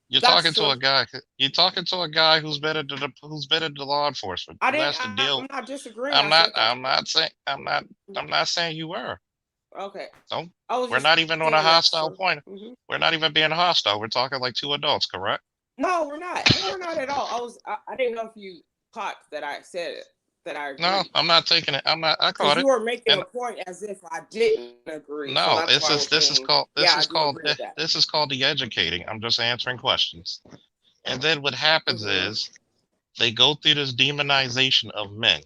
you're talking to a guy. You're talking to a guy who's been into law enforcement. I Who didn't. has to deal. I'm not disagreeing. I'm not saying you were. Okay. Don't. We're not even on a hostile point. Mm-hmm. We're not even being hostile. We're talking like two adults, correct? No, we're not. No, we're not at all. I didn't know if you caught that I said it. That I agreed. No, I'm not taking it. I caught it. You were making a point as if I didn't agree. No, this is called the educating. I'm just answering questions. And then what happens is they go through this demonization of men.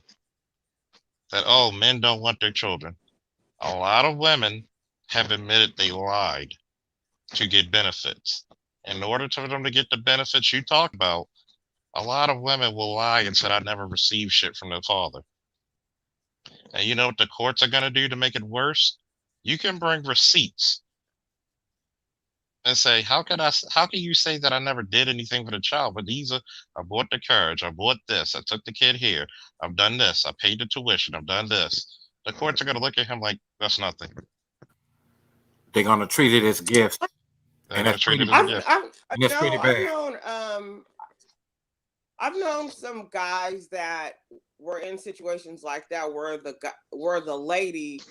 that, oh, men don't want their children. A lot of women have admitted they lied to get benefits. In order for them to get the benefits you talk about, a lot of women will lie and say, I never received shit from their father. And you know what the courts are going to do to make it worse? You can bring receipts and say, how can you say that I never did anything for the child? But I bought the carriage, I bought this, I took the kid here, I've done this, I paid the tuition, I've done this. The courts are going to look at him like, that's nothing. They're gonna treat it as gifts, and that's pretty bad. I've known some guys that were in situations like that where the lady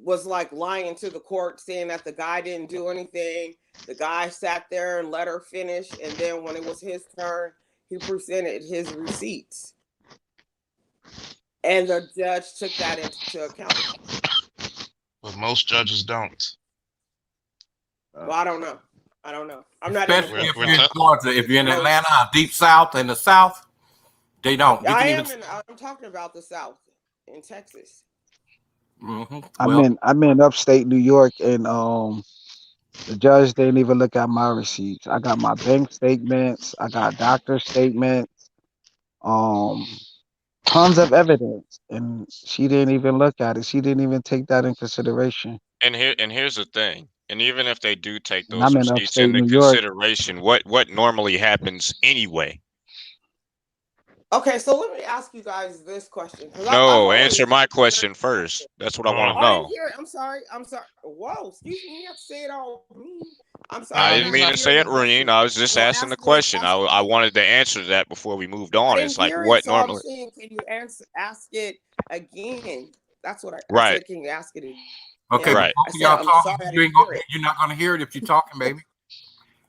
was like lying to the court, saying that the guy didn't do anything. The guy sat there and let her finish, and then when it was his turn, he presented his receipts, and the judge took that into account. But most judges don't. Well, I don't know. I'm not especially if you're in Georgia. If you're in Atlanta, deep South, in the South, they don't. I'm talking about the South, in Texas. Mm-hmm. I'm in upstate New York, and the judge didn't even look at my receipts. I got my bank statements, I got doctor statements, tons of evidence, and she didn't even look at it. She didn't even take that in consideration. And here's the thing. And even if they do take And those I'm in receipts upstate into New York. consideration, what normally happens anyway? Okay, so let me ask you guys this question. No, answer my question first. That's what I want to I didn't know. hear it. I'm sorry. Whoa, excuse me. You have to say it all mean. I'm sorry. I didn't mean to say it, Reen. I was just asking the question. I wanted to answer that before we moved on. I didn't It's like hear it, what so I'm normally. saying, can you ask it again? That's what I Right. said. Can you ask it again? Okay, right. but both of y'all talking, you're not gonna hear it if you're talking, baby.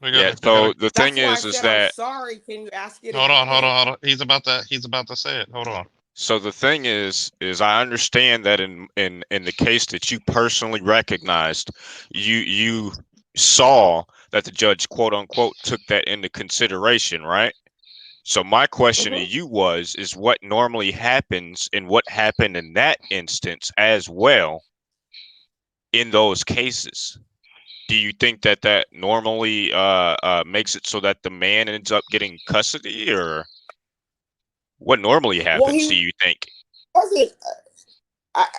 Yeah. So the thing That's why is I said, I'm that. sorry. Can you ask it Hold again? on. He's about to say it. Hold on. So the thing is I understand that in the case that you personally recognized, you saw that the judge, quote unquote, took that into consideration, right? So my question to you is what normally happens and what happened in that instance as well in those cases? Do you think that normally makes it so that the man ends up getting custody, or what normally happens, do you think?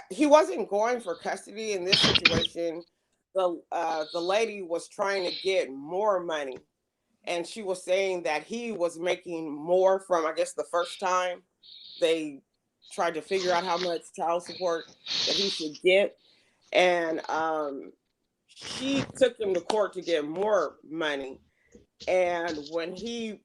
He wasn't going for custody in this situation. The lady was trying to get more money, and she was saying that he was making more from, I guess, the first time they tried to figure out how much child support that he should get, and she took him to court to get more money. And when he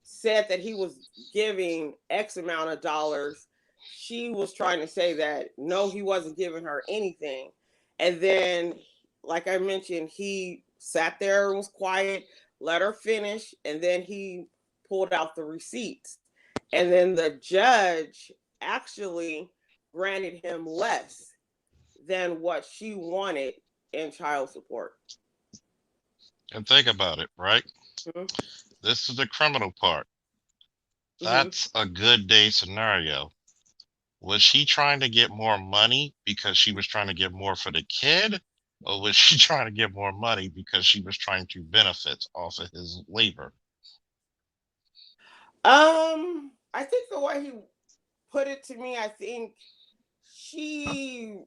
said that he was giving X amount of dollars, she was trying to say that no, he wasn't giving her anything. And then, like I mentioned, he sat there and was quiet, let her finish, and then he pulled out the receipts. And then the judge actually granted him less than what she wanted in child support. And think about it, right? Mm-hmm. This is the criminal part. That's a good day scenario. Was she trying to get more money because she was trying to get more for the kid? Or was she trying to get more money because she was trying to benefit off of his labor? I think the way he put it to me, I think she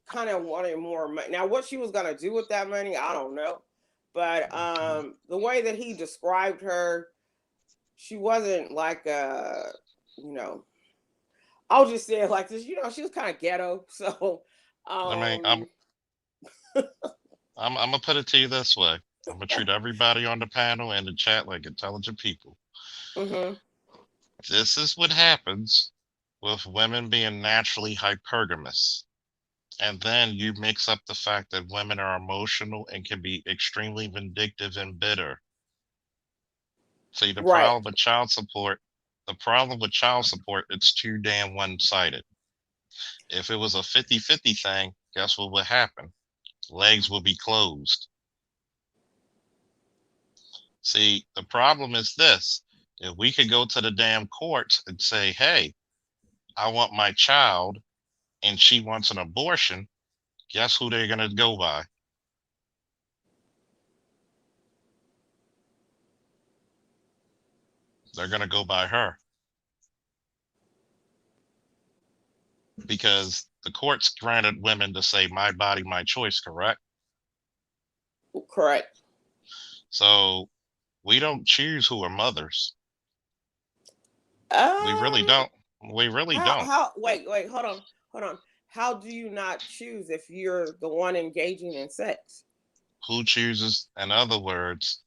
kind of wanted more money. Now, what she was gonna do with that money, I don't know. But the way that he described her, she wasn't like I'll just say it like this, she was kind of ghetto. So I mean, I'm gonna put it to you this way. I'm gonna treat everybody on the panel and the chat like intelligent people. This is what happens with women being naturally hypergamous. And then you mix up the fact that women are emotional and can be extremely vindictive and bitter. See, the problem with child support, it's too damn one-sided. If it was a 50-50 thing, guess what would happen? Legs will be closed. See, the problem is this. If we could go to the damn courts and say, hey, I want my child and she wants an abortion, guess who they're going to go by? They're going to go by her. Because the courts granted women to say, my body, my choice, correct? Correct. So we don't choose who are mothers. We really don't. We really don't. Wait, hold on. How do you not choose if you're the one engaging in sex? Who chooses? In other words,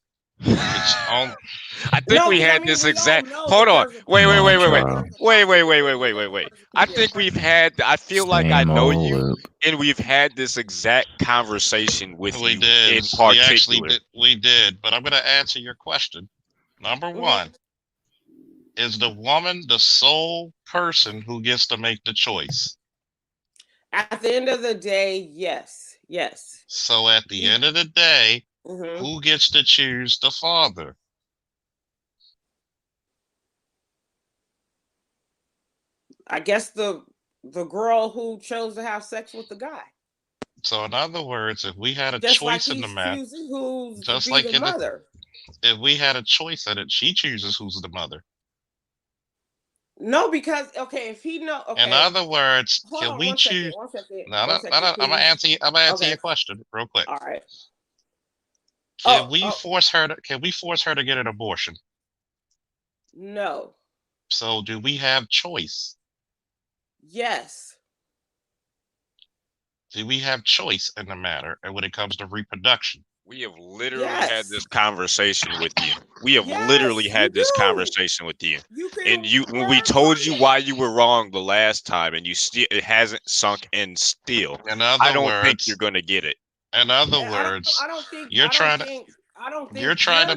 I think we had this exact. Hold on. Wait. I think we've had. I feel like I know you, and we've had this exact conversation with you in particular. We did. But I'm going to answer your question. Number one, is the woman the sole person who gets to make the choice? At the end of the day, yes. So at the end of the day, who gets to choose the father? I guess the girl who chose to have sex with the guy. So in other words, if we had a choice in the matter, just like the mother. If we had a choice in it, she chooses who's the mother. No, because if he know. Okay. In other words, can we choose? One second. No, I'm gonna answer you. I'm gonna answer your question real quick. All right. Can we force her to? Can we force her to get an abortion? No. So do we have choice? Yes. Do we have choice in the matter and when it comes to reproduction? We have literally had this conversation with you. We have literally had this conversation with you. And when we told you why you were wrong the last time, and it hasn't sunk in still. I don't think you're gonna get it. In other words, you're trying to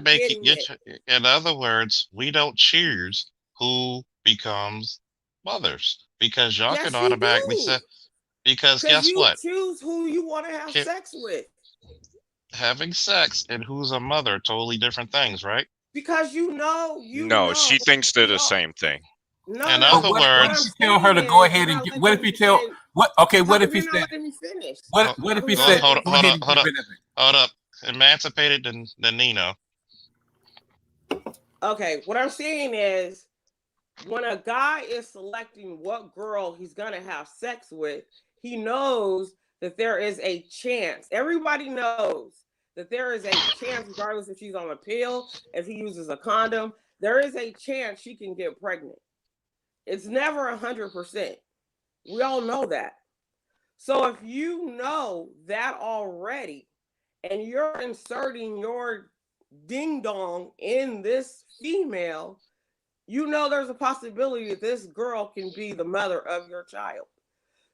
make it. In other words, we don't choose who becomes mothers because y'all can automatically say. Because guess what? Choose who you want to have sex with. Having sex and who's a mother, totally different things, right? Because No, she thinks they're the same thing. No, in other words, tell her to go ahead and get. What if he tell? What? Okay. What if he said? What if he said? Hold up. Emancipated than Nino. Okay, what I'm saying is, when a guy is selecting what girl he's gonna have sex with, he knows that there is a chance. Everybody knows that there is a chance, regardless if she's on a pill, if he uses a condom, there is a chance she can get pregnant. It's never 100%. We all know that. So if you know that already, and you're inserting your ding dong in this female, you know there's a possibility that this girl can be the mother of your child.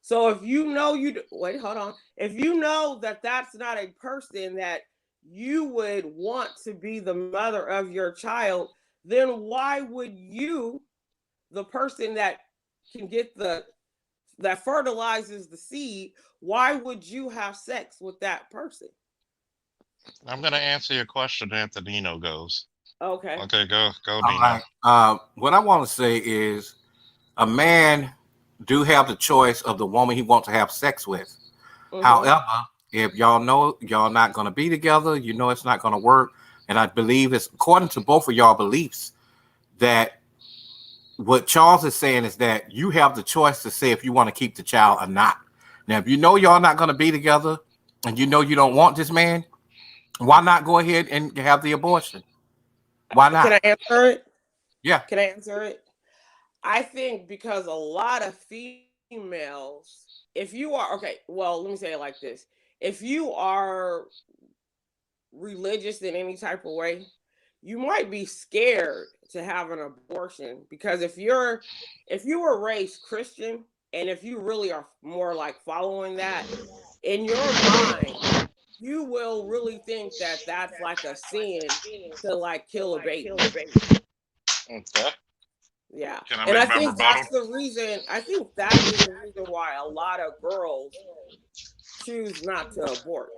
So if you know if you know that that's not a person that you would want to be the mother of your child, then why would you, the person that can get that fertilizes the seed, why would you have sex with that person? I'm going to answer your question, Antonino goes. Okay. Okay, go, Nino. Right. What I want to say is, a man do have the choice of the woman he wants to have sex with. However, if y'all know y'all not going to be together, you know it's not going to work. And I believe it's according to both of y'all beliefs that what Charles is saying is that you have the choice to say if you want to keep the child or not. Now, if you know y'all not going to be together and you know you don't want this man, why not go ahead and have the abortion? Why not? Can I answer it? Yeah. Can I answer it? I think because a lot of females, if you are, let me say it like this. If you are religious in any type of way, you might be scared to have an abortion, because if you were raised Christian, and if you really are more like following that, in your mind, you will really think that that's like a sin to like kill a baby. Okay. Yeah. And I think that's the reason. I think that is the reason why a lot of girls choose not to abort.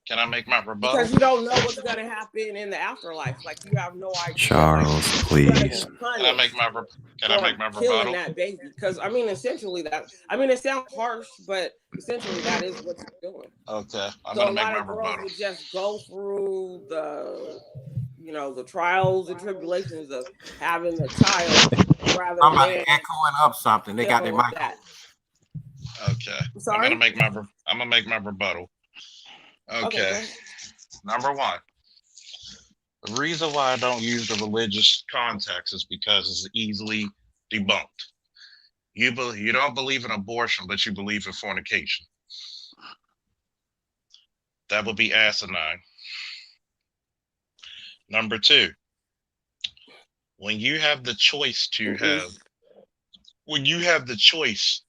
Can I make my rebuttal? Because you don't know what's gonna happen in the afterlife. Like you have no idea. Charles, Like, you're gonna please. be Can I make punished my Can I make for my killing rebuttal? that baby. Because I mean, essentially that. I mean, it sounds harsh, but essentially that is what you're doing. Okay, I'm So gonna a make lot my of girls rebuttal. would just go through the trials and tribulations of having a child rather Somebody than echoing up something. They got their dealing with mic that. Okay, I'm sorry. I'm gonna make my rebuttal. Okay, go Okay, ahead. number one. The reason why I don't use the religious context is because it's easily debunked. You don't believe in abortion, but you believe in fornication. That would be asinine. Number two, when you have the choice to have, when you have the choice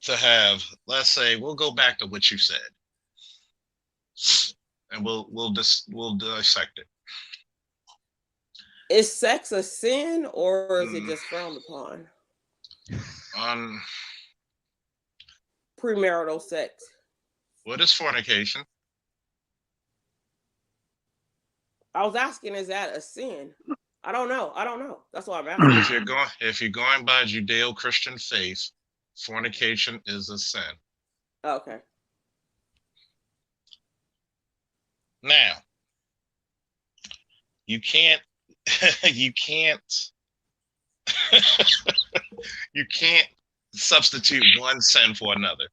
to have, let's say, we'll go back to what you said, and we'll dissect it. Is sex a sin or is it just frowned upon? Premarital sex. What is fornication? I was asking, is that a sin? I don't know. That's why I'm asking. If you're going by Judeo-Christian faith, fornication is a sin. Okay. Now, you can't you can't substitute one sin for another.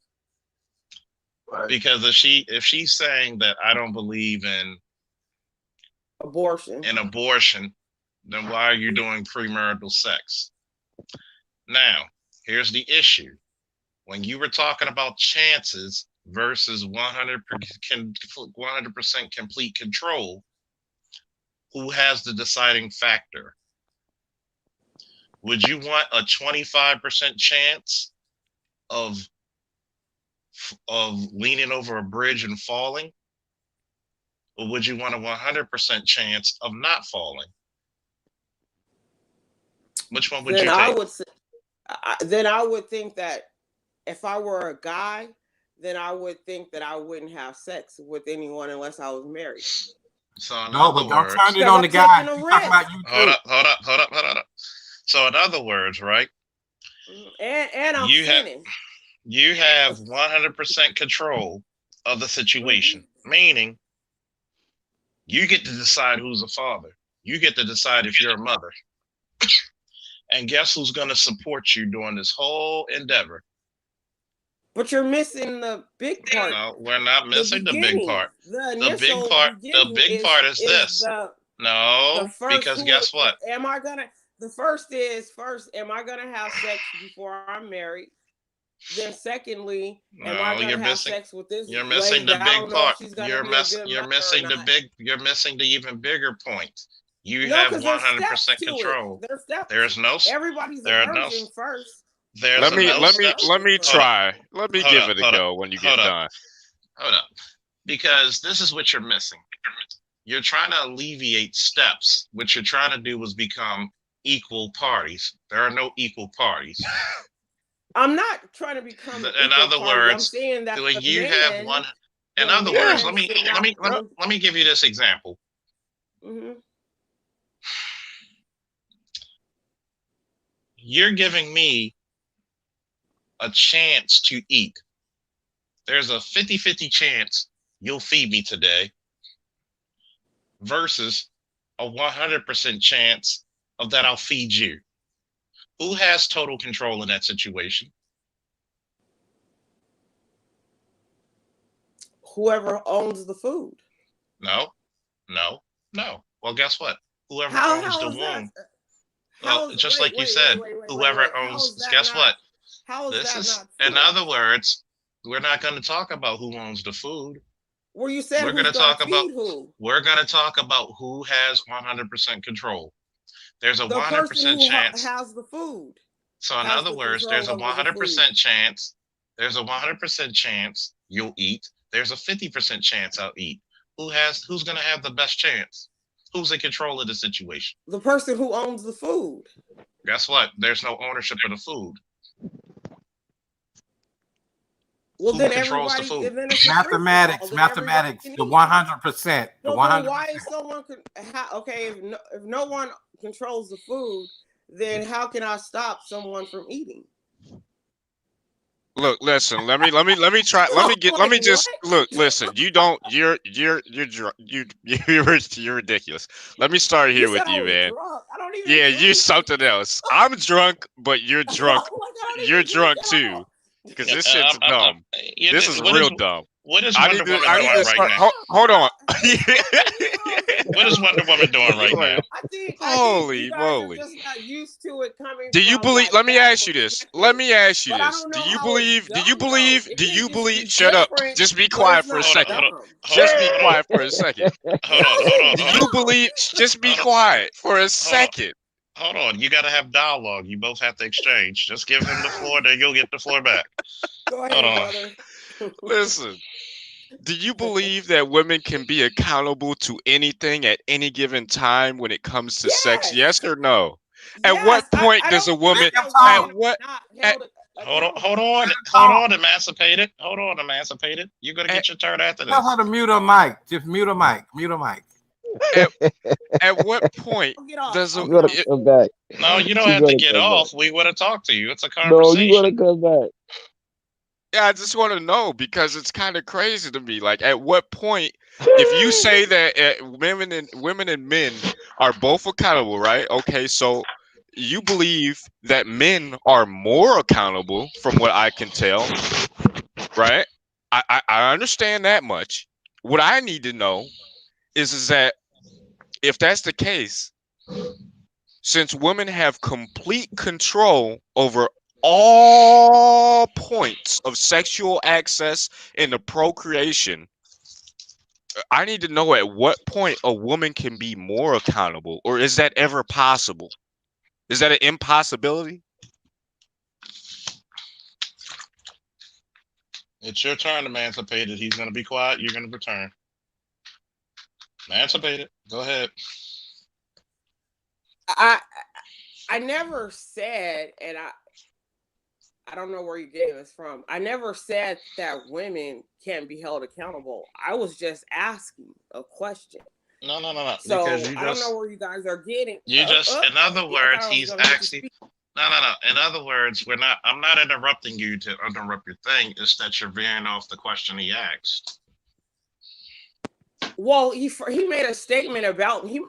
Right. Because if she's saying that I don't believe in abortion, then why are you doing premarital sex? Now, here's the issue. When you were talking about chances versus 100% complete control, who has the deciding factor? Would you want a 25% chance of leaning over a bridge and falling? Or would you want a 100% chance of not falling? Which one would you take? Then I would think that if I were a guy, then I would think that I wouldn't have sex with anyone unless I was married. So in other words, don't turn it on the guy. Hold up. So in other words, right? And I'm sinning. You have 100% control of the situation, meaning you get to decide who's a father. You get to decide if you're a mother. And guess who's going to support you during this whole endeavor? But you're missing the big part. No, we're not missing the big part. The big part is this. No, because guess what? The first is, am I going to have sex before I'm married? Then secondly, am I going to have sex with this You're missing the big part. You're missing the even bigger point. You have 100% control. There's no. Everybody's a virgin first. Let me try. Let me give it a go when you get done. Hold up. Because this is what you're missing. You're trying to alleviate steps. What you're trying to do is become equal parties. There are no equal parties. I'm not trying to become. In other words, I'm saying that when you have one. In other words, let me give you this example. Mm-hmm. You're giving me a chance to eat. There's a 50-50 chance you'll feed me today versus a 100% chance of that I'll feed you. Who has total control in that situation? Whoever owns the food. No. Well, guess what? Whoever owns the womb. Well, just like you said, whoever owns. Guess what? How is that not true? In other words, we're not going to talk about who owns the food. Well, you said we're going to talk about who. We're going to talk about who has 100% control. There's a 100% chance. Has the food. So in other words, there's a 100% chance. There's a 100% chance you'll eat. There's a 50% chance I'll eat. Who's going to have the best chance? Who's in control of the situation? The person who owns the food. Guess what? There's no ownership of the food. Well, Who then controls the everybody, food? then it's a free for all. Then everybody can The eat. 100%. The So 100%. then why is someone okay? If no one controls the food, then how can I stop someone from eating? Look, listen. Let me try. Let me just look. Listen. You don't. You're drunk. You're ridiculous. Let me start You here said with I you, was man. drunk. I don't even Yeah, drink. you something else. I'm drunk, but you're drunk. You're drunk too. Because this shit's dumb. This is real dumb. What is I Wonder need Woman to doing right start. now? Hold on. What is Wonder Woman doing right now? I think Holy you guys moly. are just not used to it coming Do you from believe? like Let me that ask you this. perspective. Let me ask you But I this. don't Do know you how it's believe? Do you dumb, though. believe? It Do can you just believe? be Shut up. different, Just be but quiet it's for a not second. dumb. Just be quiet for a second. Hold Do on. you believe? Just be quiet for a second. Hold on. You got to have dialogue. You both have to exchange. Just give him the floor, then you'll get the floor back. Go Hold ahead, on. brother. Listen. Do you believe that women can be accountable to anything at any given time when it comes to sex? Yes or no? At what point does a woman? At what? At, Hold on, emancipated. Hold on, emancipated. You're gonna get your turn after this. Tell her to mute her mic. Just mute her mic. Mute her mic. at what point does a? You gotta come back. No, you don't You have to gotta get come off. back. We want to talk to you. It's a No, conversation. you gotta come back. Yeah, I just want to know because it's kind of crazy to me. Like, at what point, if you say that women and men are both accountable, right? Okay, so you believe that men are more accountable, from what I can tell, right? I understand that much. What I need to know is that if that's the case, since women have complete control over all points of sexual access and the procreation, I need to know at what point a woman can be more accountable, or is that ever possible? Is that an impossibility? It's your turn, emancipated. He's gonna be quiet. You're gonna return. Emancipated. Go ahead. I never said, and I don't know where you're getting this from. I never said that women can't be held accountable. I was just asking a question. No. So Because you I don't just, know where you guys are getting. in other words, he's asking. No. In other words, I'm not interrupting you to interrupt your thing. It's that you're veering off the question he asked. Well, he made a statement about he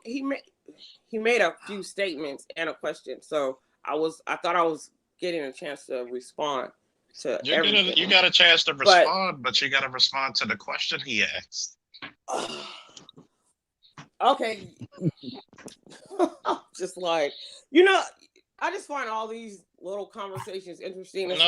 made a few statements and a question. So I thought I was getting a chance to respond to everything. You got a chance to respond, but you got to respond to the question he asked. Okay. Just like, I just find all these little conversations interesting. It's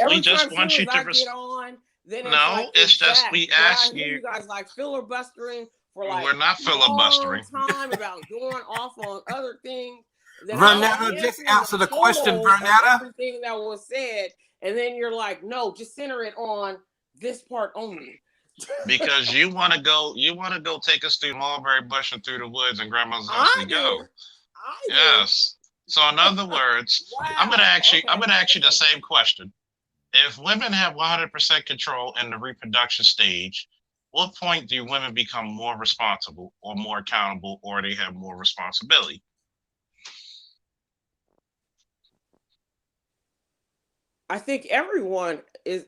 we just want you to respond. Then it's just we ask you guys like filibustering for like we're not filibustering time about going off on other things. Vernetta, just answer the question, Vernetta. Everything that was said, and then you're like, no, just center it on this part only. Because you want to go take us through Mulberry Bush and through the woods and Grandma's house. We go. Yes. So in other words, I'm gonna ask you the same question. If women have 100% control in the reproduction stage, what point do women become more responsible or more accountable, or they have more responsibility? I think everyone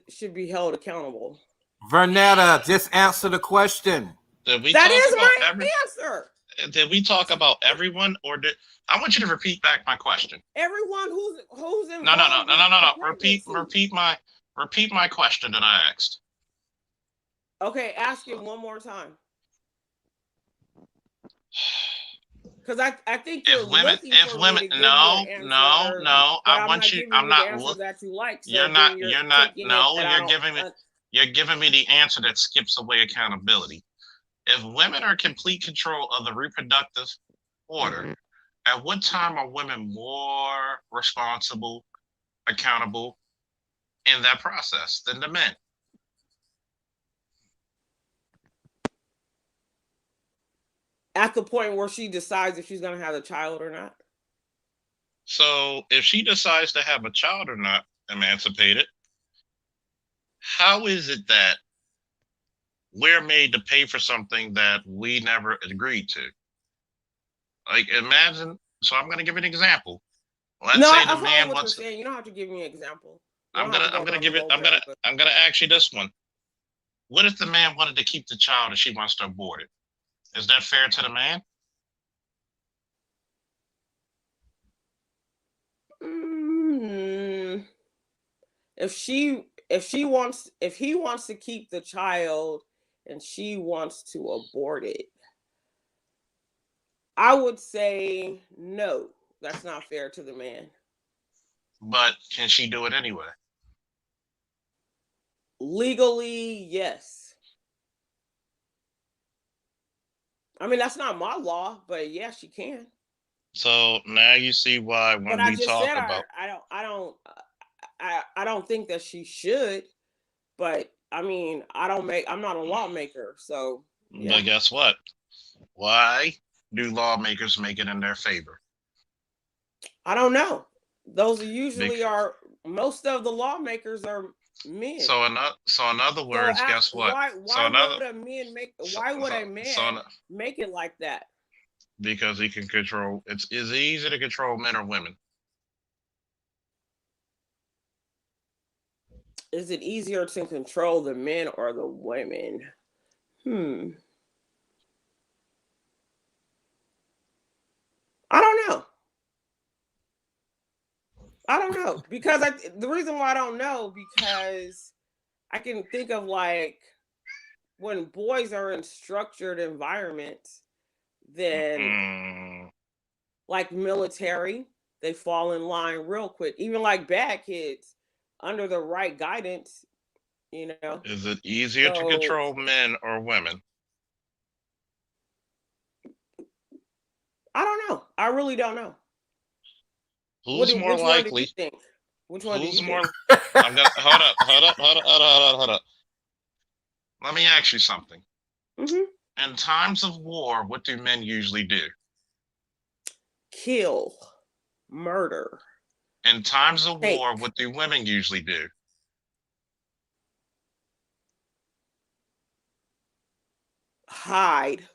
should be held accountable. Vernetta, just answer the question. That is my answer. Did we talk about everyone, or I want you to repeat back my question. Everyone who's involved. No. Repeat my question that I asked. Okay, ask it one more time. Because I think you're looking for me to give you an answer, no. I want you. I'm not looking that you like. So you're not. No, you're giving me the answer that skips away accountability. If women are in complete control of the reproductive order, at what time are women more responsible, accountable in that process than the men? At the point where she decides if she's going to have a child or not. So if she decides to have a child or not, emancipated, how is it that we're made to pay for something that we never agreed to? Like, imagine. So I'm going to give an example. Let's say the man wants. Saying. You don't have to give me an example. I'm gonna give it. I'm gonna ask you this one. What if the man wanted to keep the child and she wants to abort it? Is that fair to the man? If he wants to keep the child and she wants to abort it, I would say no. That's not fair to the man. But can she do it anyway? Legally, yes. I mean, that's not my law, but yeah, she can. So now you see why when we talk about, I don't think that she should, but I mean, I'm not a lawmaker, so. Yeah. But guess what? Why do lawmakers make it in their favor? I don't know. Those are usually most of the lawmakers are men. So in other words, guess what? Why would a man make it like that? Because he can control. It's easy to control men or women. Is it easier to control the men or the women? I don't know. Because the reason why I don't know, because I can think of like when boys are in structured environments, then like military, they fall in line real quick. Even like bad kids, under the right guidance, you know. Is it easier to control men or women? I don't know. I really don't know. Who's more likely? Which one do you think? I'm gonna hold up. Let me ask you something. In times of war, what do men usually do? Kill, murder. In times of war, what do women usually do? Hide.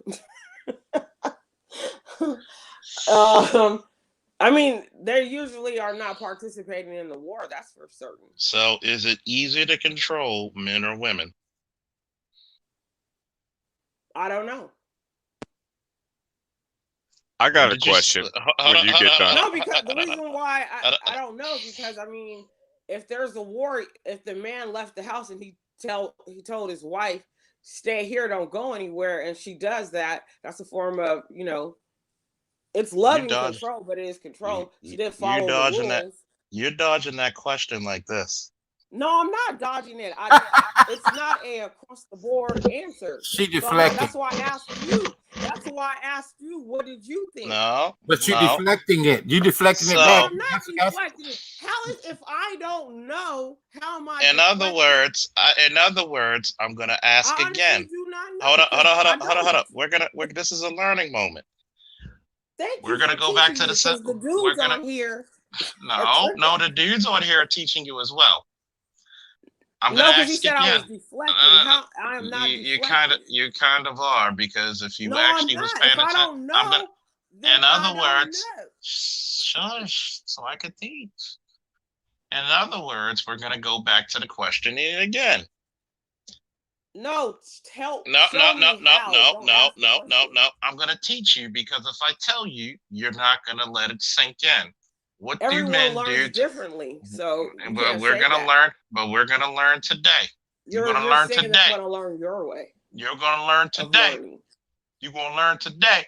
I mean, they usually are not participating in the war. That's for certain. So, is it easier to control men or women? I don't know. I got a question. When you get done. No, because the reason why I don't know is because, I mean, if there's a war, if the man left the house and he told his wife, stay here, don't go anywhere, and she does that, that's a form of, you know, it's loving control, but it is control. She didn't follow the rules. You're dodging that question like this. No, I'm not dodging it. It's not a across the board answer. She deflected. That's why I asked you. What did you think? No, but you're deflecting it. You deflecting it back. I'm not deflecting it. How is if I don't know? How am I? In other words, I'm gonna ask again. Hold up. This is a learning moment. We're gonna go back to the dudes on here. No, the dudes on here are teaching you as well. I'm no, because you said again. I was deflecting. I am not. You kind of are, because if you actually was paying attention, I don't know. In other words, shush, so I could teach. In other words, we're gonna go back to the questioning again. No, No. I'm gonna teach you, because if I tell you, you're not gonna let it sink in. What do men do differently? So we're gonna learn. But we're gonna learn today. You're gonna learn today. You're gonna learn your way. You're gonna learn today. You're gonna learn today.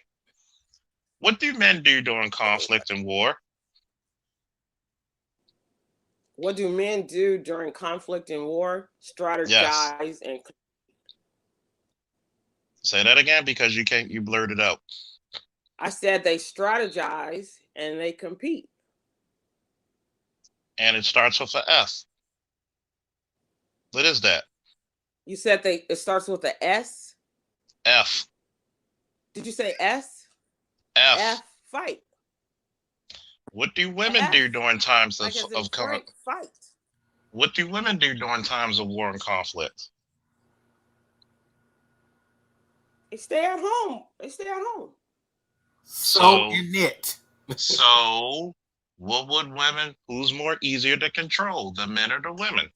What do men do during conflict and war? What do men do during conflict and war? Strategize and. Say that again, because you blurred it out. I said they strategize and they compete. And it starts with an F. What is that? You said it starts with an S? F. Did you say S? F. Fight. What do women do during times of conflict? Fight. What do women do during times of war and conflict? They stay at home. They stay at home. So in it. So what would women? Who's more easier to control, the men or the women?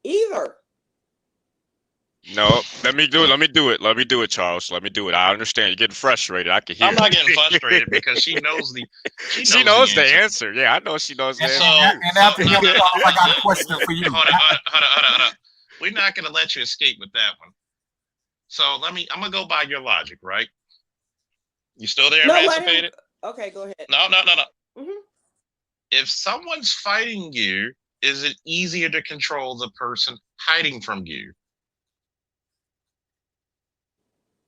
Either. No, let me do it. Let me do it. Let me do it, Charles. Let me do it. I understand. You're getting frustrated. I can hear. I'm not getting frustrated because she knows the. She knows the answer. Yeah, I know she knows the answer. And after him, I got a question for you. Hold on. We're not gonna let you escape with that one. So I'm gonna go by your logic, right? You still there, Emancipated? Okay, go ahead. No. Mm-hmm. If someone's fighting you, is it easier to control the person hiding from you?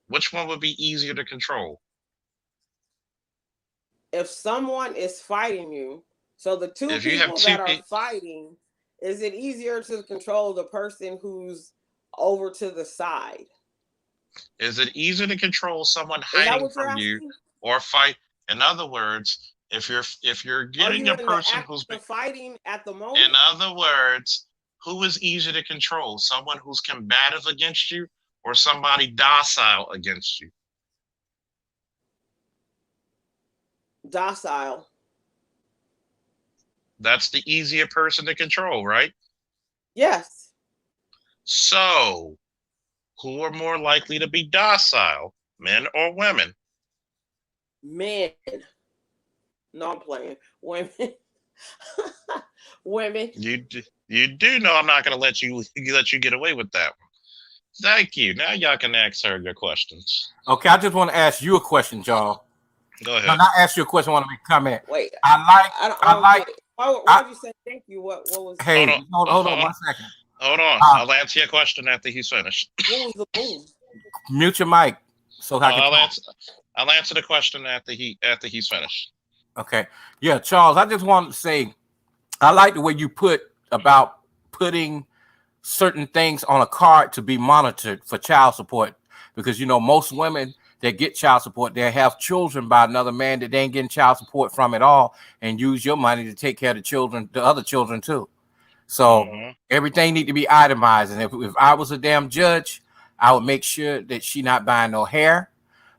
Which one would be easier to control? If someone is fighting you, so the two people that are fighting, is it easier to control the person who's over to the side? Is it easier to control someone hiding from you or fight? In other words, if you're getting a person who's been fighting at the moment. In other words, who is easier to control? Someone who's combative against you or somebody docile against you? Docile. That's the easier person to control, right? Yes. So, who are more likely to be docile, men or women? Men. No, I'm playing. Women. Women. You do know I'm not going to let you get away with that one. Thank you. Now y'all can ask her your questions. Okay, I just want to ask you a question, Joel. Go ahead. No, not ask you a question. I want to make a comment. Wait. I like. Why did you say thank you? What was? Hey, hold on 1 second. Hold on. I'll answer your question after he's finished. What was the boom? Mute your mic so I can. I'll answer the question after he's finished. Okay. Yeah, Charles, I just wanted to say I like the way you put about putting certain things on a card to be monitored for child support, because most women that get child support, they have children by another man that they ain't getting child support from at all, and use your money to take care of the other children too. So everything need to be itemized, and if I was a damn judge, I would make sure that she not buying no hair,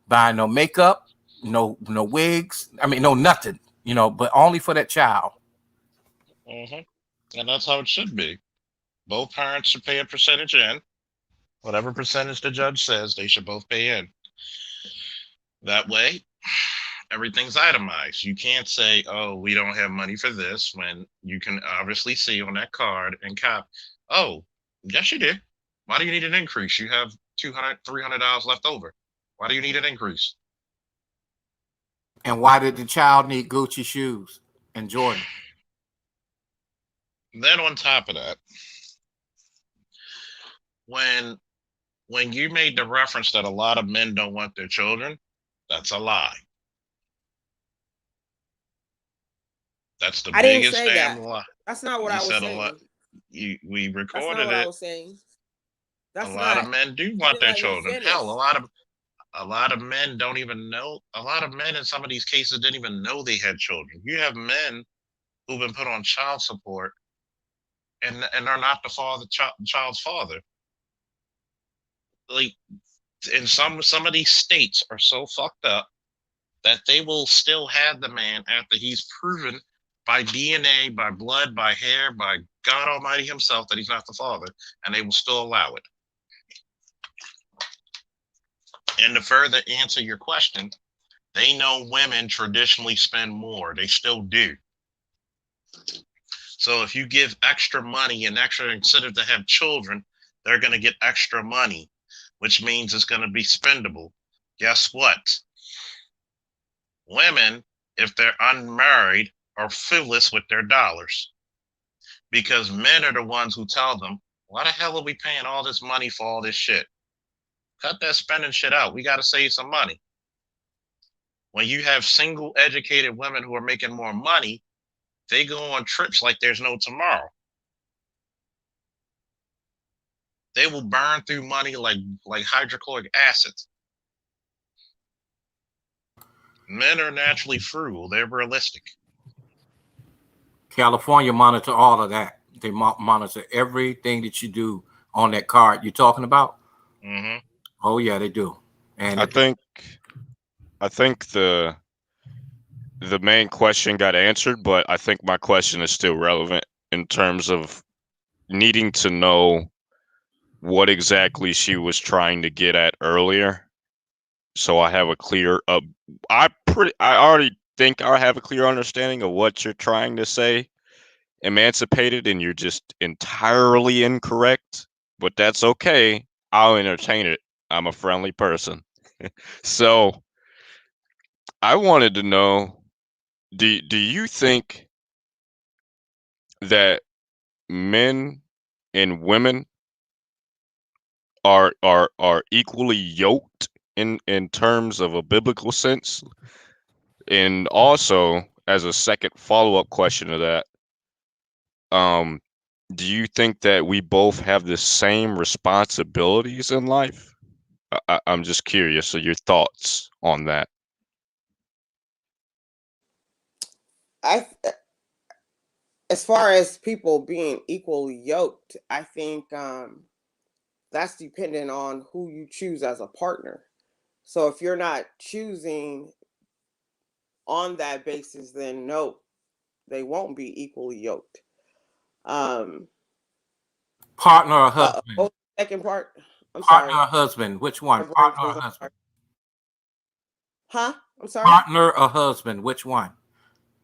buying no makeup, no wigs. I mean, no nothing, but only for that child. And that's how it should be. Both parents should pay a percentage in. Whatever percentage the judge says, they should both pay in. That way, everything's itemized. You can't say, oh, we don't have money for this, when you can obviously see on that card and cop, oh, yes, you did. Why do you need an increase? You have $200, $300 left over. Why do you need an increase? And why did the child need Gucci shoes and Jordan? Then on top of that, when you made the reference that a lot of men don't want their children, that's a lie. That's the biggest damn lie. That's not what I was saying. We recorded That's not what I was saying. A lot of men do want their children. Hell, a lot of men don't even know. A lot of men in some of these cases didn't even know they had children. You have men who've been put on child support and are not the child's father. Like, in some of these states are so fucked up that they will still have the man after he's proven by DNA, by blood, by hair, by God Almighty himself that he's not the father, and they will still allow it. And to further answer your question, they know women traditionally spend more. They still do. So if you give extra money and extra incentive to have children, they're going to get extra money, which means it's going to be spendable. Guess what? Women, if they're unmarried, are frivolous with their dollars, because men are the ones who tell them, why the hell are we paying all this money for all this shit? Cut that spending shit out. We got to save some money. When you have single educated women who are making more money, they go on trips like there's no tomorrow. They will burn through money like hydrochloric acid. Men are naturally frugal. They're realistic. California monitor all of that. They monitor everything that you do on that card you're talking about. Mm-hmm. Oh yeah, they do. And I think the main question got answered, but I think my question is still relevant in terms of needing to know what exactly she was trying to get at earlier. So I have a clear I already think I have a clear understanding of what you're trying to say, emancipated, and you're just entirely incorrect, but that's okay. I'll entertain it. I'm a friendly person. So I wanted to know, do you think that men and women are equally yoked in terms of a biblical sense? And also, as a second follow-up question to that, um, do you think that we both have the same responsibilities in life? I'm just curious of your thoughts on that. I, as far as people being equally yoked, I think that's dependent on who you choose as a partner. So if you're not choosing on that basis, then no, they won't be equally yoked. Um, partner or husband? Second part. I'm Partner sorry. or husband? Which My one? brain Partner or froze. I'm husband? sorry. Huh? I'm sorry. Partner or husband? Which one?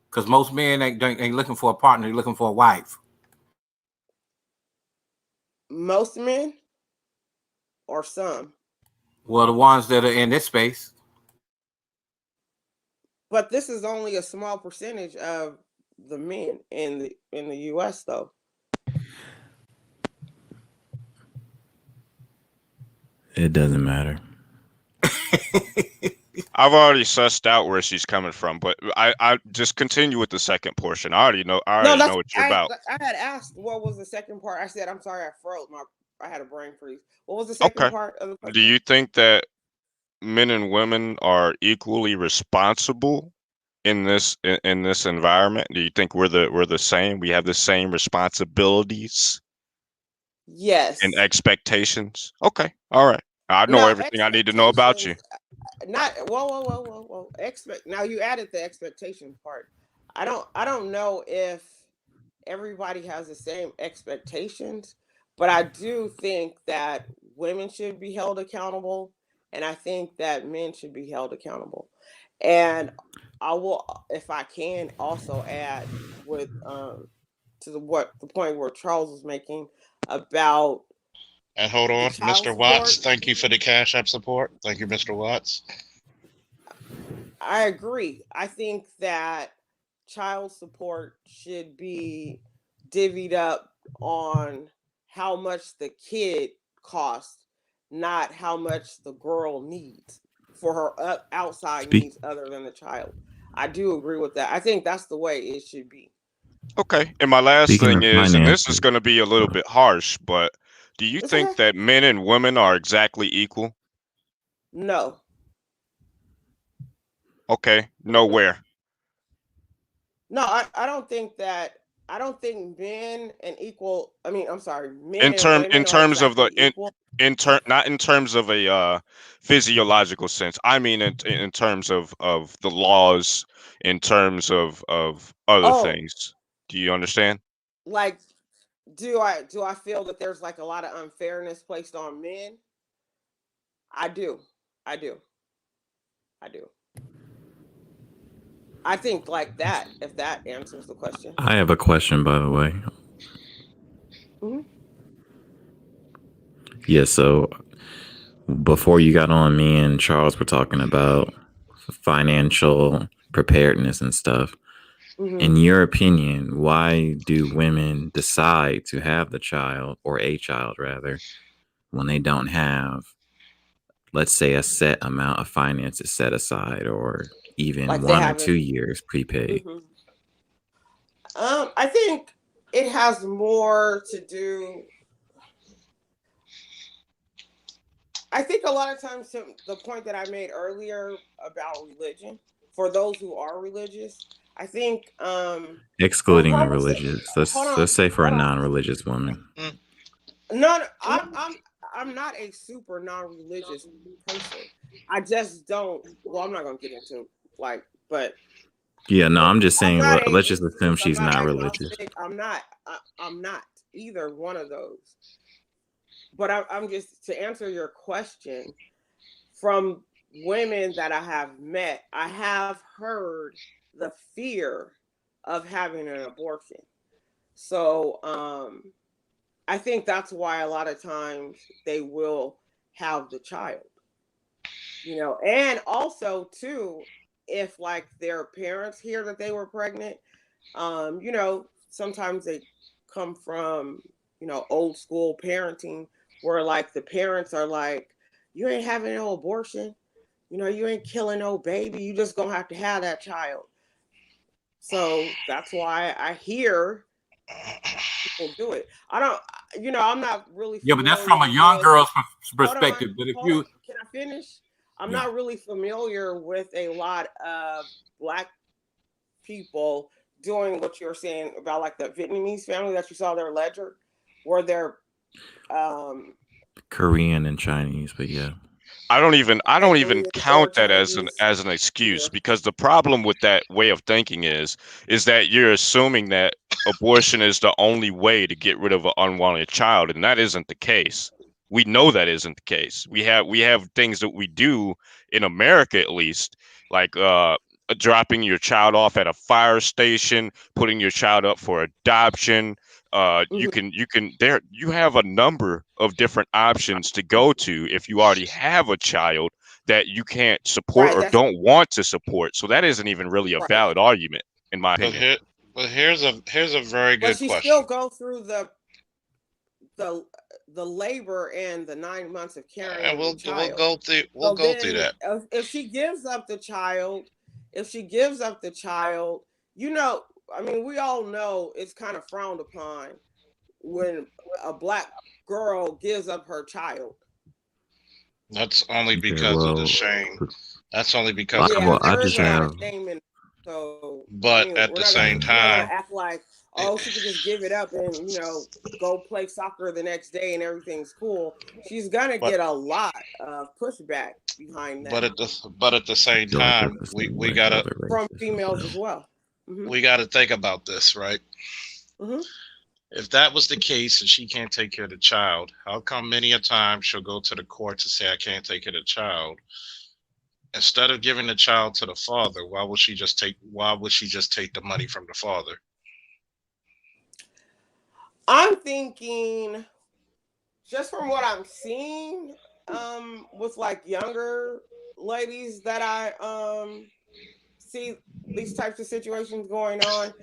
Because most men ain't looking for a partner; they're looking for a wife. Most men or some. Well, the ones that are in this space. But this is only a small percentage of the men in the US though. It doesn't matter. I've already sussed out where she's coming from, but I just continue with the second portion. I already know No, what you're about. I had asked what was the second part. I said I'm sorry I froze. I had a brain freeze. What was the second Okay. part of the Do question? you think that men and women are equally responsible in this environment? Do you think we're the same? We have the same responsibilities and Yes. expectations? Okay. All right. I know Now everything I need to know about you. expectations. Not whoa. Expect now you added the expectation part. I don't know if everybody has the same expectations, but I do think that women should be held accountable, and I think that men should be held accountable. And I will, if I can, also add with to the point where Charles was making about And hold the on, child Mr. Watts. support. Thank you for the Cash App support. Thank you, Mr. Watts. I agree. I think that child support should be divvied up on how much the kid costs, not how much the girl needs for her outside Speak. needs other than the child. I do agree with that. I think that's the way it should be. Okay. And my last Speaking thing of is, and this is finances, going to be a little bit harsh, but do you It's think okay. that men and women are exactly equal? No. Okay. Nowhere. No, I don't think men and equal I mean, I'm sorry, men In and term in women are terms of the exactly equal. not in terms of a physiological sense. I mean in terms of the laws, in terms of other Oh, things. Do you understand? like do I feel that there's like a lot of unfairness placed on men? I do. I do. I do. I think like that, if that answers the question. I have a question, by the way. Hmm. Yeah, so before you got on, me and Charles were talking about financial preparedness and stuff. Hmm. In your opinion, why do women decide to have the child, or a child rather, when they don't have, let's say, a set amount of finances set aside, or even Like they 1 or 2 haven't. years prepaid? Hmm. I think it has more to do. I think a lot of times, to the point that I made earlier about religion, for those who are religious, I think Excluding the 100%. religious. Hold on, Let's say for a hold on. non-religious woman. No, I'm not a super non-religious person. I just don't. Well, I'm not gonna get into like, but Yeah, no, I'm just I'm saying. not Let's just assume atheist. I'm she's not not religious. agnostic. I'm not either one of those. But I'm just to answer your question. From women that I have met, I have heard the fear of having an abortion. So I think that's why a lot of times they will have the child. And also too, if like their parents hear that they were pregnant, sometimes they come from, old school parenting where like the parents are like, you ain't having no abortion, you ain't killing no baby, you just gonna have to have that child. So that's why I hear people do it. I don't, I'm not really Yeah, but that's familiar from a young with. girl's Hold on, perspective. But if hold on. you, Can I finish? I'm yeah, not really familiar with a lot of Black people doing what you're saying about like the Vietnamese family that you saw their ledger, where they're Korean and Chinese, but yeah. I don't even Korean or count that as Chinese. an excuse, Yeah. because the problem with that way of thinking is that you're assuming that abortion is the only way to get rid of an unwanted child, and that isn't the case. We know that isn't the case. We have things that we do in America, at least, like dropping your child off at a fire station, putting your child up for adoption. You can you have a number of different options to go to if you already have a child that you can't support Right. or That's don't want to support. So that isn't even really a right. valid argument, in my But opinion. here's a very But good she still question. go through the the labor and the 9 months of And carrying the we'll child. we'll So go through then, that. if she gives up the child, I mean, we all know it's kind of frowned upon when a Black girl gives up her child. That's only Okay, because of the well, shame. That's only because of Yeah, well, I there is just a lot shame. of have. shame in it. So I But mean, at the same we're not gonna time, act like, oh, she could just give it up and go play soccer the next day and everything's cool. She's gonna but get a lot of pushback behind that but at the I same feel like time, that's the same we way for gotta other from races as females as well. well. Hmm. we gotta think about this, right? Hmm. If that was the case and she can't take care of the child, how come many a time she'll go to the court to say I can't take care of the child? Instead of giving the child to the father, why would she just take the money from the father? I'm thinking, just from what I'm seeing, with like younger ladies that I see these types of situations going on,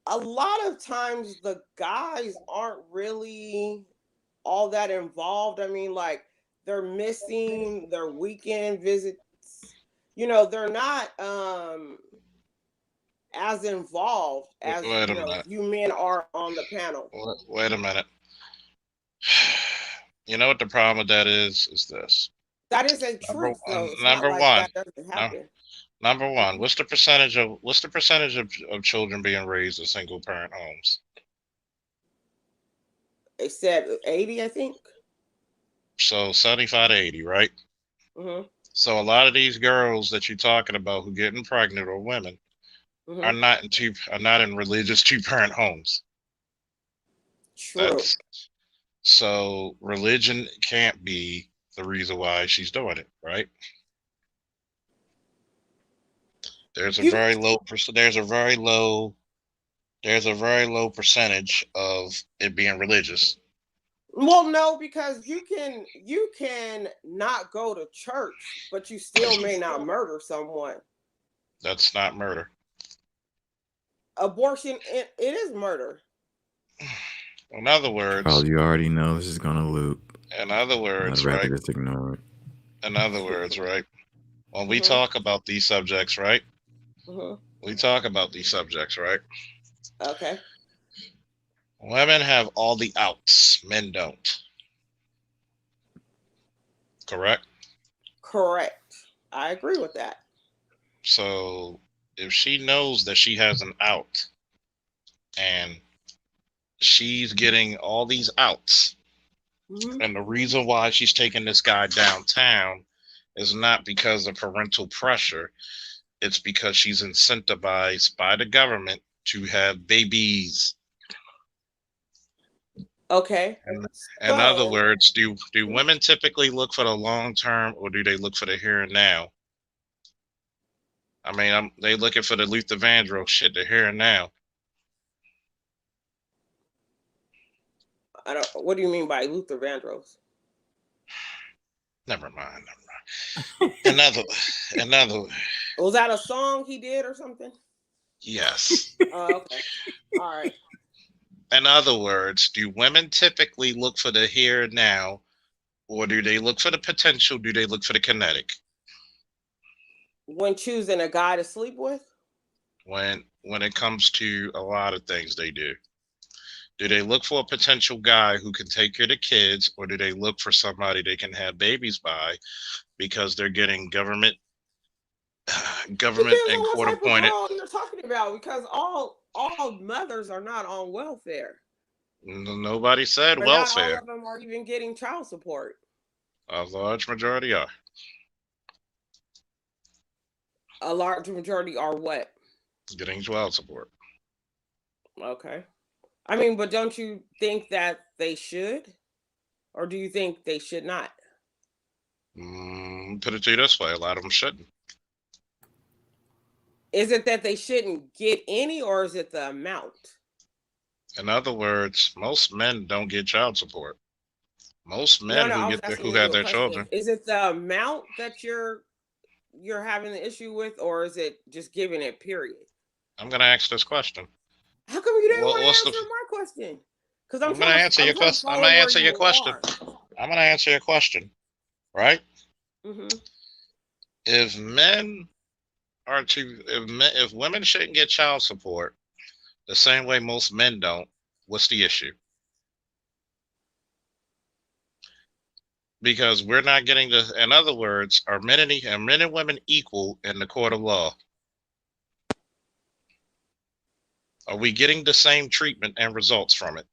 a lot of times the guys aren't really all that involved. I mean, like they're missing their weekend visits. They're not as involved as Wait a minute. you men are on the panel. Wait a minute. You know what the problem with that is? Is this That is a number truth, though. It's not number like one? that doesn't No, happen. number one. What's the percentage of children being raised in single parent homes? They said 80, I think. So 75 to 80, right? Mm-hmm. So a lot of these girls that you're talking about who getting pregnant or women are Mm-hmm. not in religious two parent homes. True. That's so religion can't be the reason why she's doing it, right? There's a You very low percent. There's a very low percentage of it being religious. Well, no, because you can not go to church, but you still may not murder someone. That's not murder. Abortion, it is murder. In other Charles, words, you already know this is gonna loop. in other I'd words, rather right? just ignore it. In other words, right? When we Mm-hmm. talk about these subjects, right? Mm-hmm. We talk about these subjects, right? Okay. Women have all the outs, men don't. Correct? Correct. I agree with that. So if she knows that she has an out and she's getting all these outs, and the reason why she's taking this guy downtown is not because of parental pressure, it's because she's incentivized by the government to have babies. Okay. In other words, do women typically look for the long term, or do they look for the here and now? I mean, they looking for the Luther Vandross shit, the here and now. What do you mean by Luther Vandross? Never mind. Another. Was that a song he did or something? Yes. Oh, okay. All right. In other words, do women typically look for the here and now, or do they look for the potential? Do they look for the kinetic? When choosing a guy to sleep with? When it comes to a lot of things, they do. Do they look for a potential guy who can take care of the kids, or do they look for somebody they can have babies by because they're getting government and court appointed? What you're talking about, because all mothers are not on welfare. Nobody said but welfare. Not all of them are even getting child support. A large majority are. A large majority are what? Getting child support. Okay. I mean, but don't you think that they should? Or do you think they should not? Put it to you this way, a lot of them shouldn't. Is it that they shouldn't get any, or is it the amount? In other words, most men don't get child support. Most men who have their children. Is it the amount that you're having the issue with, or is it just giving it, period? I'm going to ask this question. How come you didn't want to answer my question? Because I'm going to answer your question. I'm going to answer your question. I'm going to answer your question. Right? Mm-hmm. If women shouldn't get child support the same way most men don't, what's the issue? Because we're not getting in other words, are men and women equal in the court of law? Are we getting the same treatment and results from it?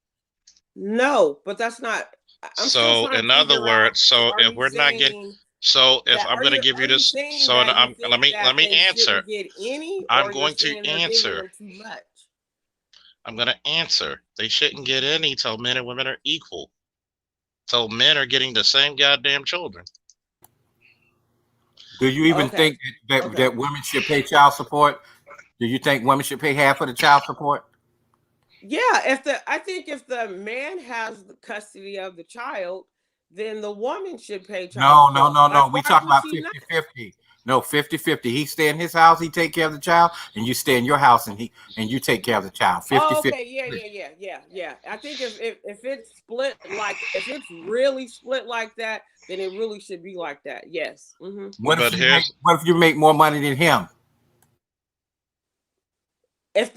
No, but that's not. So in other words, if we're not getting, if I'm going to give you this, let me answer. I'm going to answer. I'm going to answer. They shouldn't get any till men and women are equal. Till men are getting the same goddamn children. Do you even think that women should pay child support? Do you think women should pay half of the child support? Yeah, I think if the man has the custody of the child, then the woman should pay child support. No. We talk about 50-50. No, 50-50. He stay in his house, he take care of the child, and you stay in your house and you take care of the child. 50-50. Oh, okay, yeah. I think if it's split, like if it's really split like that, then it really should be like that. Yes. Mm-hmm. What if you make more money than him? If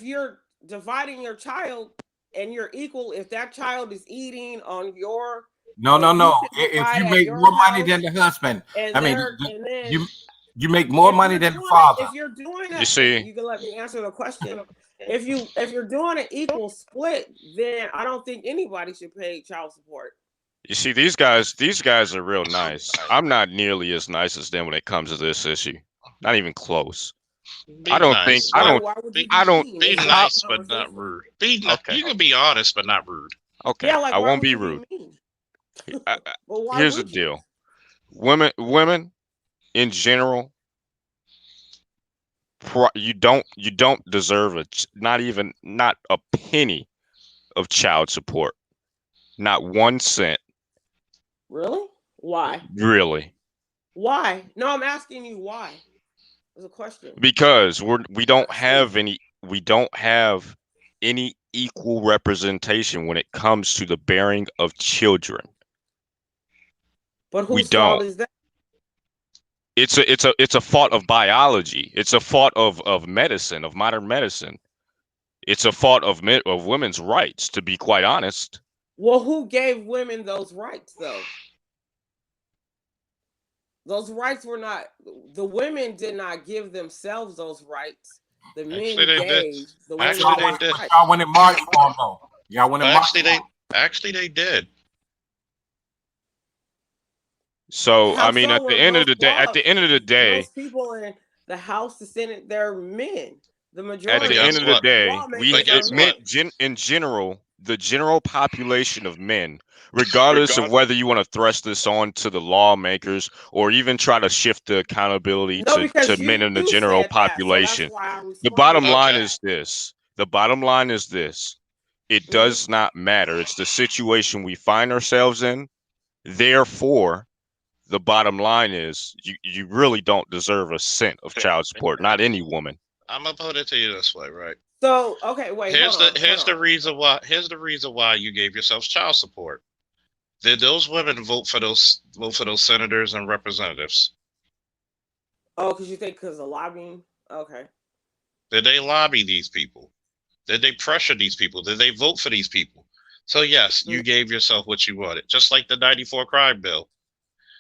you're dividing your child and you're equal, if that child is eating on your no. If you make more money than the husband, you make more money than the father. If you're doing you can let me answer the question. If you're doing an equal split, then I don't think anybody should pay child support. You see, these guys are real nice. I'm not nearly as nice as them when it comes to this issue. Not even close. I don't think. Be nice, but not rude. You can be honest, but not rude. Okay, yeah, I won't be rude. Here's the deal: women in general, you don't deserve not a penny of child support, not 1 cent. Really? Why? Really? Why? No, I'm asking you why. There's a question. Because we don't have any equal representation when it comes to the bearing of children. But whose fault is that? It's a fault of biology. It's a fault of medicine, of modern medicine. It's a fault of women's rights, to be quite honest. Well, who gave women those rights, though? Those rights were not. The women did not give themselves those rights. The Actually, men they did. gave the women Actually, they those did. rights. Y'all went and marched for 'em, though. Y'all went and marched Actually, for 'em. they did. So I How mean, so? at the When end of the day, most people in the House, the Senate, they're men. The at But the majority end guess of the what? of day, But we lawmakers are guess it what? meant men. in general, the general population of men, regardless of whether you want to thrust this on to the lawmakers or even try to shift the accountability No, to because men in the you general said that, so that's population. why I'm The bottom responding. line Okay. is this. The bottom line is this. It Hmm. does not matter. It's the situation we find ourselves in. Therefore, the bottom line is you really don't deserve a cent of child support, not any woman. I'm gonna put it to you this way, right? So okay, wait, hold on, hold Here's the on. reason why. Here's the reason why you gave yourselves child support. Did those women vote for those senators and representatives? Oh, because you think because of lobbying? Okay. Did they lobby these people? Did they pressure these people? Did they vote for these people? So yes, you gave yourself what you wanted, just like the '94 crime bill.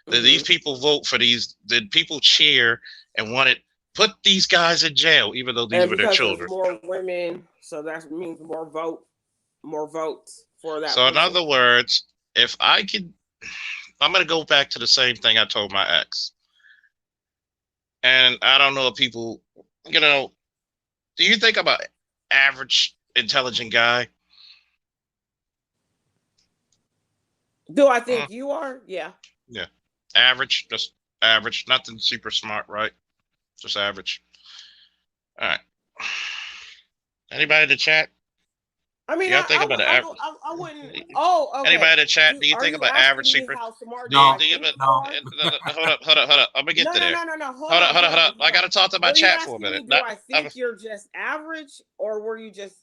Did these Mm-hmm. people vote for these? Did people cheer and wanted put these guys in jail, even though these And were their because there's children? more women, so that means more votes for that So in person. other words, if I could, I'm gonna go back to the same thing I told my ex. And I don't know if people, you know, do you think I'm an average intelligent guy? Do I Mm, think you are? Yeah. yeah, average, just average, nothing super smart, right? Just average. All right. Anybody in the chat? I mean, Y'all think about the I wouldn't. Oh, okay. anybody in the chat? Do you Are think you about asking average me super? how smart Do do you No, I think think about? you no. are? Hold up. I'm gonna get No, to no, there. no, no, no. Hold on, hold on, I hold on. gotta talk to my Were you chat for a asking me, minute. do Not, I I'm, think you're just average, or were you just?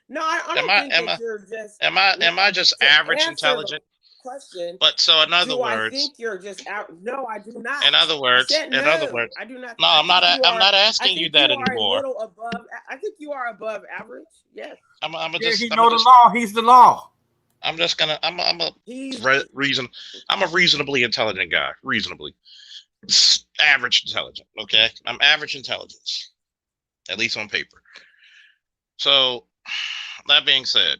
No, I am don't I think am that I you're just. am I just To average answer the intelligent? question, But so do I think you're just out? No, I do not. I said in other no, words, I do not. no, I think you I'm are. not I asking you think that you are a anymore. little above. I think you are above average. Yes. Yeah, he know the law. He's the law. I'm just gonna, I'm a He's reason, I'm a reasonably intelligent guy, reasonably average intelligent. Okay, I'm average intelligence, at least on paper. So that being said,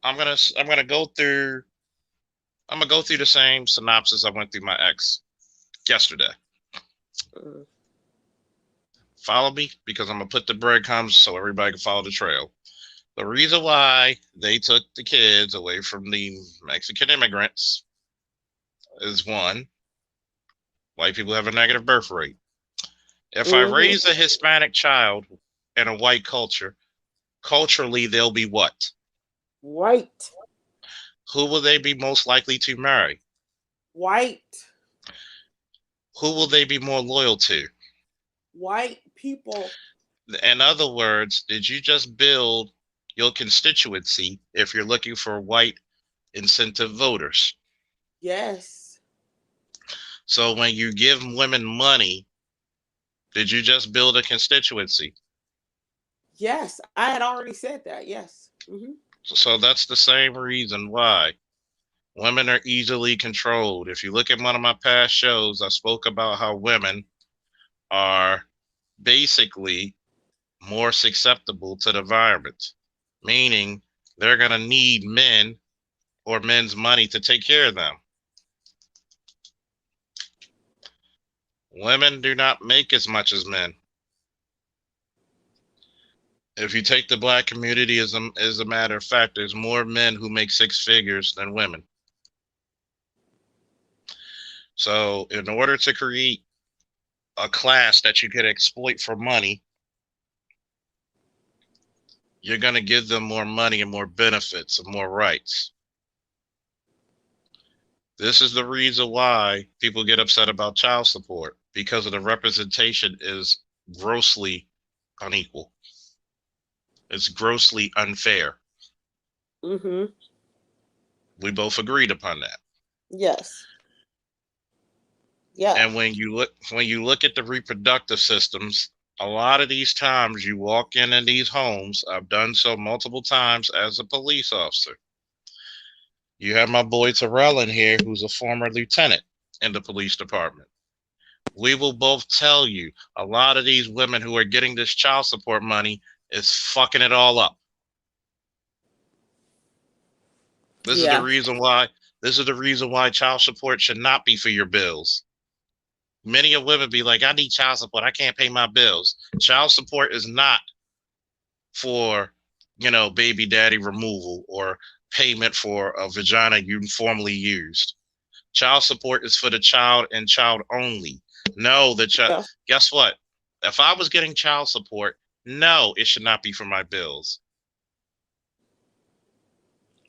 I'm gonna go through the same synopsis I went through my ex yesterday. Follow me because I'm gonna put the breadcrumbs so everybody can follow the trail. The reason why they took the kids away from the Mexican immigrants is one, white people have a negative birth rate. If I raise a Hispanic child in a white culture, culturally they'll be what? white. Who will they be most likely to marry? White. Who will they be more loyal to? White people. In other words, did you just build your constituency if you're looking for white incentive voters? Yes. So when you give women money, did you just build a constituency? Yes, I had already said that. Yes. So that's the same reason why women are easily controlled. If you look at one of my past shows, I spoke about how women are basically more susceptible to the environment, meaning they're going to need men or men's money to take care of them. Women do not make as much as men. If you take the black community as a matter of fact, there's more men who make six figures than women. So in order to create a class that you could exploit for money, you're going to give them more money and more benefits and more rights. This is the reason why people get upset about child support, because of the representation is grossly unequal. It's grossly unfair. We both agreed upon that. Yes. Yeah. And when you look at the reproductive systems, a lot of these times you walk in these homes, I've done so multiple times as a police officer. You have my boy Terrell in here, who's a former lieutenant in the police department. We will both tell you a lot of these women who are getting this child support money is fucking it all up. This is the reason why. This is the reason why child support should not be for your bills. Many of women be like, I need child support. I can't pay my bills. Child support is not for, baby daddy removal or payment for a vagina you formerly used. Child support is for the child and child only. No, the child. Guess what? If I was getting child support, no, it should not be for my bills.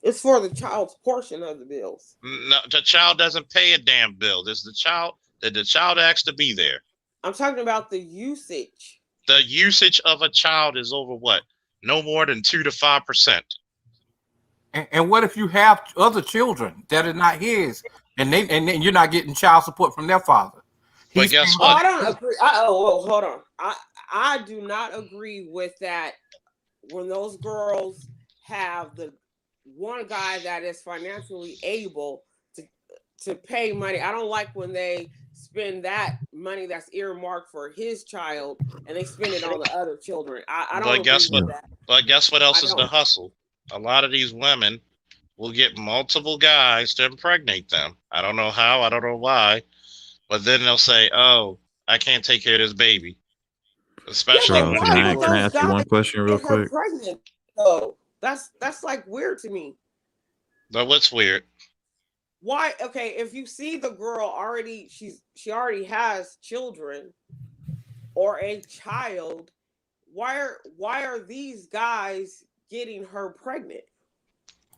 It's for the child's portion of the bills. No, the child doesn't pay a damn bill. It's the child that the child asked to be there. I'm talking about the usage. The usage of a child is over what? No more than 2 to 5%. And what if you have other children that are not his, and you're not getting child support from their father? But guess what? I don't agree. Hold on. I do not agree with that. When those girls have the one guy that is financially able to pay money, I don't like when they spend that money that's earmarked for his child and they spend it on the other children. I don't agree with that. But guess what else is the hustle? A lot of these women will get multiple guys to impregnate them. I don't know how, I don't know why, but then they'll say, "Oh, I can't take care of this baby." Especially when can I ask you one question real quick? Pregnant, though. That's like weird to me. But what's weird? Why? Okay, if you see the girl already, she already has children or a child. Why are these guys getting her pregnant?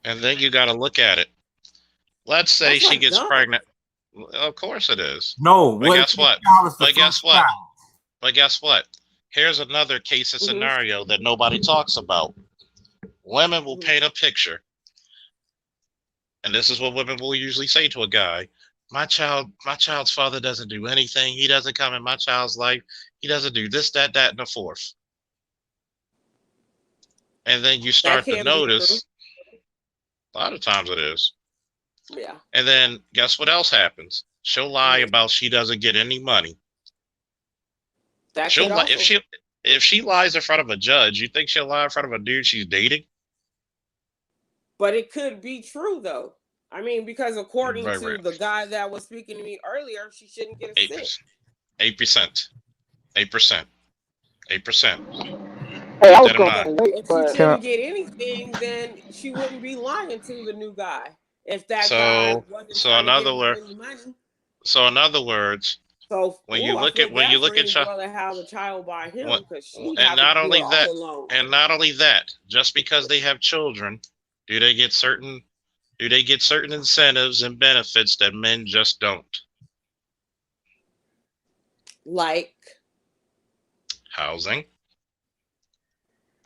And then you got to look at it. Let's say she gets pregnant. Of course it is. No, but guess what? But guess what? But guess what? Here's another case and scenario that nobody talks about. Women will paint a picture. And this is what women will usually say to a guy. My child's father doesn't do anything. He doesn't come in my child's life. He doesn't do this, that, and the fourth. And then you start to notice, a lot of times it is. Yeah. And then guess what else happens? She'll lie about she doesn't get any money. She'll lie, if she lies in front of a judge, you think she'll lie in front of a dude she's dating? But it could be true, though. I mean, because according to the guy that was speaking to me earlier, she shouldn't get a 8%. 8%. 8%. Hey, I was going to if she shouldn't get anything, then she wouldn't be lying to the new guy. If that guy wasn't trying to give any money. So in other words, when you look at have a child by him, and not only that, just because they have children, do they get certain incentives and benefits that men just don't? Like housing,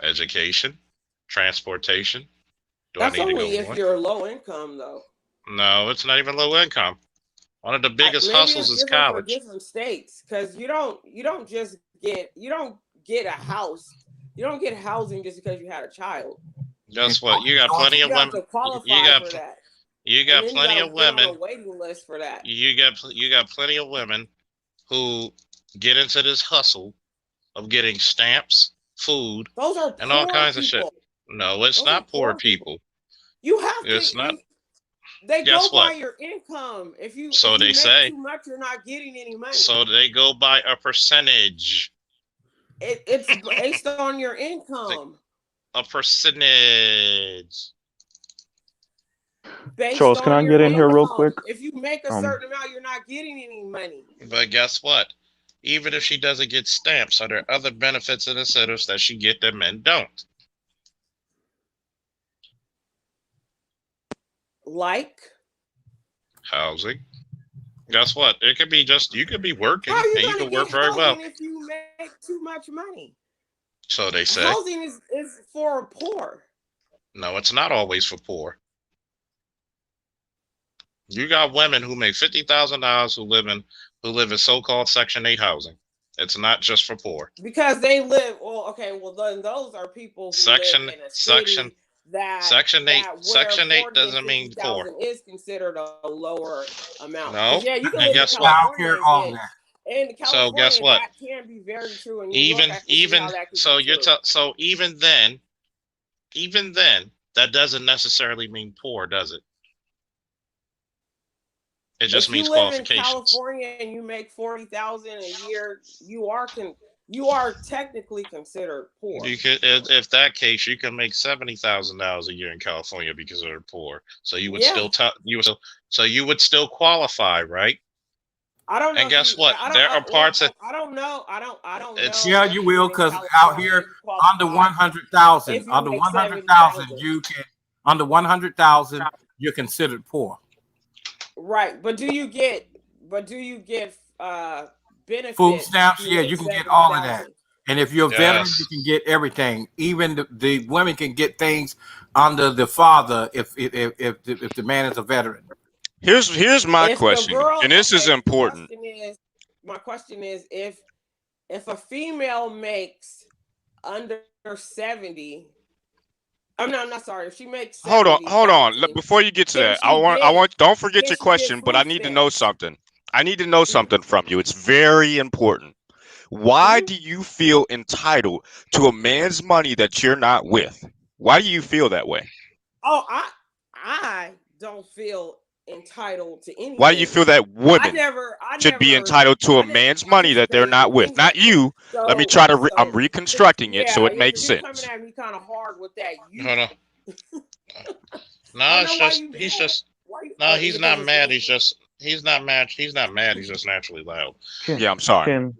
education, transportation. That's only if you're low income, though. No, it's not even low income. One of the biggest hustles is college. For different states, because you don't get a house. You don't get housing just because you had a child. Guess what? You got plenty of women. You got plenty of women. On a waiting list for that. You got plenty of women who get into this hustle of getting stamps, food, and all kinds of shit. No, it's not poor people. You have to. It's not. They go by your income. If you make too much, you're not getting any money. So they go by a percentage. It's based on your income. A percentage. Charles, can I get in here real quick? If you make a certain amount, you're not getting any money. But guess what? Even if she doesn't get stamps, are there other benefits and incentives that she get that men don't? Like housing. Guess what? It could be you could be working and you can work very well. If you make too much money. So they say. Housing is for poor. No, it's not always for poor. You got women who make $50,000 who live in so-called Section 8 housing. It's not just for poor. Because they live then those are people who live in a city Section 8. where Section 8 40 and doesn't mean poor. 50,000 is considered a lower amount. No. Because yeah, you can And live in guess what? California and get in So guess California what? that can be very true. In New York, I can see how that can so be you're true. so even then, that doesn't necessarily mean poor, does it? It just If you means live in qualifications. California and you make 40,000 a year, you are technically considered poor. You could, if that case, you can make $70,000 a year in California because they're poor. So you would still you would still qualify, right? I don't know. And guess what? There are parts of. I don't know. I don't know. Yeah, you will, because out here under 100,000, under 100,000, you can under 100,000, you're considered poor. Right, but do you get benefits? Food stamps, yeah, you can get all of that. And if you're a veteran, you can get everything. Even the women can get things under the father if the man is a veteran. Here's my question, and this is important. My question is if a female makes under 70. I'm not sorry. If she makes 70, hold on. Before you get to that, I want. Don't forget your question, but I need to know something. I need to know something from you. It's very important. Why do you feel entitled to a man's money that you're not with? Why do you feel that way? Oh, I don't feel entitled to anything. Why do you feel that women should be entitled to a man's money that they're not with? Not you. Let me try to. I'm reconstructing it so it makes sense. You're coming at me kind of hard with that. Hold on. No, it's just he's just. No, he's not mad. He's not mad. He's not mad. He's just naturally loud. Yeah, I'm sorry. Can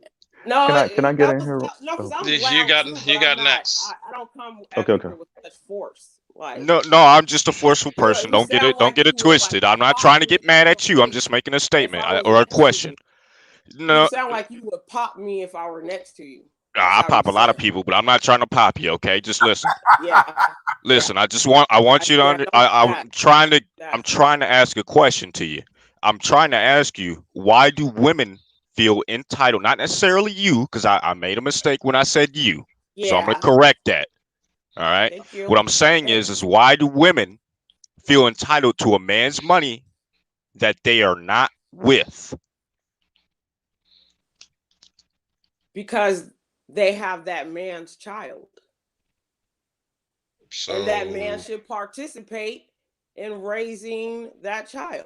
I get in here? No, because I'm you got next. I don't come Okay. with such force. Like, no, I'm just a forceful person. Don't get it twisted. I'm not trying to get mad at you. I'm just making a statement or a question. No, you sound like you would pop me if I were next to you. I pop a lot of people, but I'm not trying to pop you. Okay, just listen. Listen. I want you to I'm trying to ask a question to you. I'm trying to ask you, why do women feel entitled? Not necessarily you, because I made a mistake when I said you. So I'm going to correct that. All right. What I'm saying is why do women feel entitled to a man's money that they are not with? Because they have that man's child. And that man should participate in raising that child.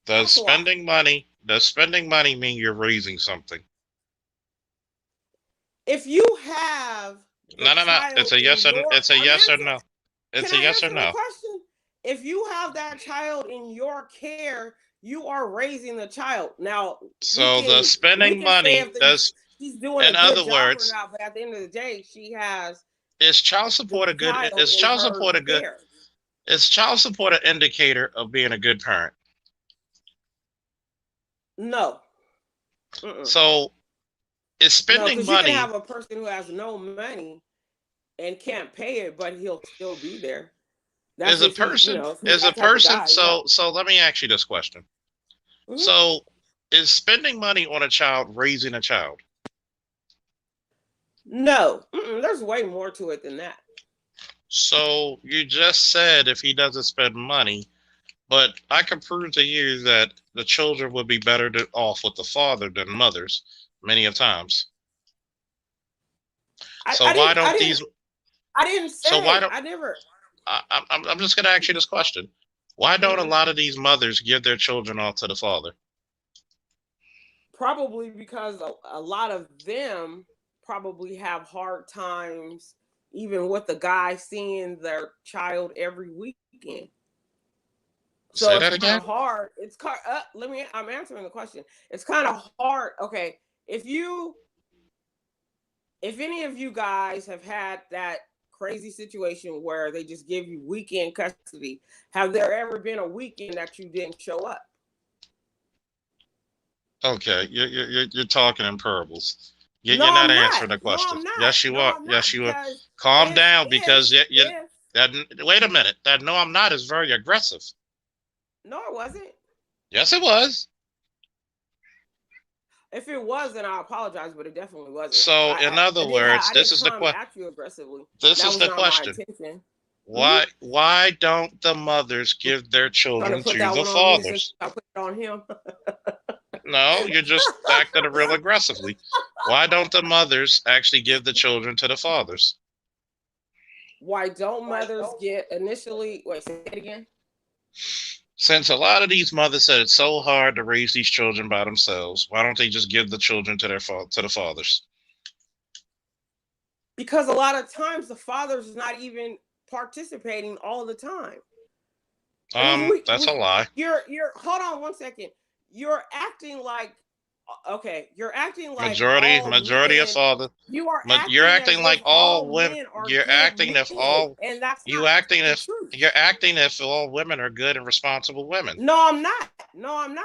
Does spending money mean you're raising something? If you have No. It's a yes or no. It's a yes or no. It's a yes or no. If you have that child in your care, you are raising the child. Now, so the spending money does. She's doing in other words, now, but at the end of the day, she has. Is child support a good? Is child support a good? Is child support an indicator of being a good parent? No. So, is spending money? You can have a person who has no money and can't pay it, but he'll still be there. Is a person? So let me ask you this question. Mm-hmm. So, is spending money on a child raising a child? No, there's way more to it than that. So you just said if he doesn't spend money, but I can prove to you that the children would be better off with the father than mothers many of times. So why don't these? I didn't say. So why don't I never? I'm just going to ask you this question: why don't a lot of these mothers give their children off to the father? Probably because a lot of them probably have hard times even with the guy seeing their child every weekend. So it's kind of hard. It's I'm answering the question. It's kind of hard. Okay, if any of you guys have had that crazy situation where they just give you weekend custody, have there ever been a weekend that you didn't show up? Okay, you're talking in parables. You're not answering the question. No, yes, you are. Yes, you are. Calm down, because wait a minute. That no, I'm not is very aggressive. No, it wasn't. Yes, it was. If it was, then I apologize, but it definitely wasn't. So, in other words, this is the question. At you aggressively. This is the question. Why don't the mothers give their children put to that the one on me since fathers? I put it on him. No, you're just acting real aggressively. Why don't the mothers actually give the children to the fathers? Why don't mothers get initially? Wait, say it again. Since a lot of these mothers said it's so hard to raise these children by themselves, why don't they just give the children to the fathers? Because a lot of times the father's is not even participating all the time. That's a lie. You're hold on one second. You're acting like you're acting like majority of fathers. You're acting like all women. You're acting if all. And that's you're acting if all women are good and responsible women. No, I'm not.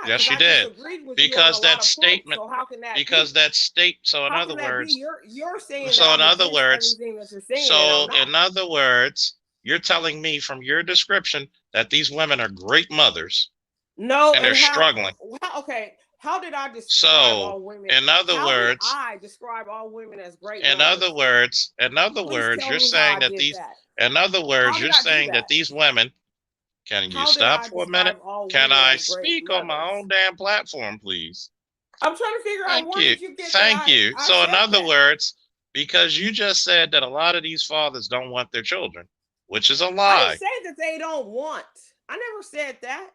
Yes, you did. Because that statement. So how can that because that state. So in other words, you're saying. So in other words, in other words, you're telling me from your description that these women are great mothers. No, and they're struggling. Okay. How did I describe all women? In other words, I describe all women as great. In other words, you're saying that these. In other words, you're saying that these women. Can you stop for a minute? Can I speak on my own damn platform, please? I'm trying to figure out where did you get that? Thank you. So in other words, because you just said that a lot of these fathers don't want their children, which is a lie. I didn't say that they don't want. I never said that.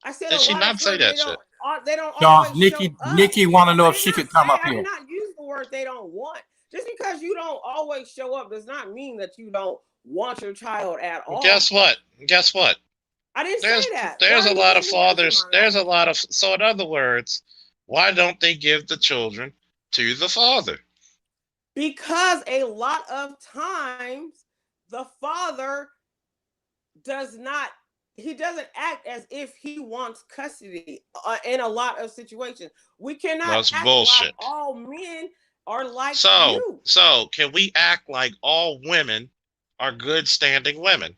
I said did she not say that shit? They don't Y'all, always Nikki want to know if she could come up I here. did not use the word they don't want. Just because you don't always show up does not mean that you don't want your child at all. Guess what? I didn't say that. There's a lot of fathers. So in other words, why don't they give the children to the father? Because a lot of times the father doesn't act as if he wants custody in a lot of situations. We cannot act like all men are like you. So can we act like all women are good standing women?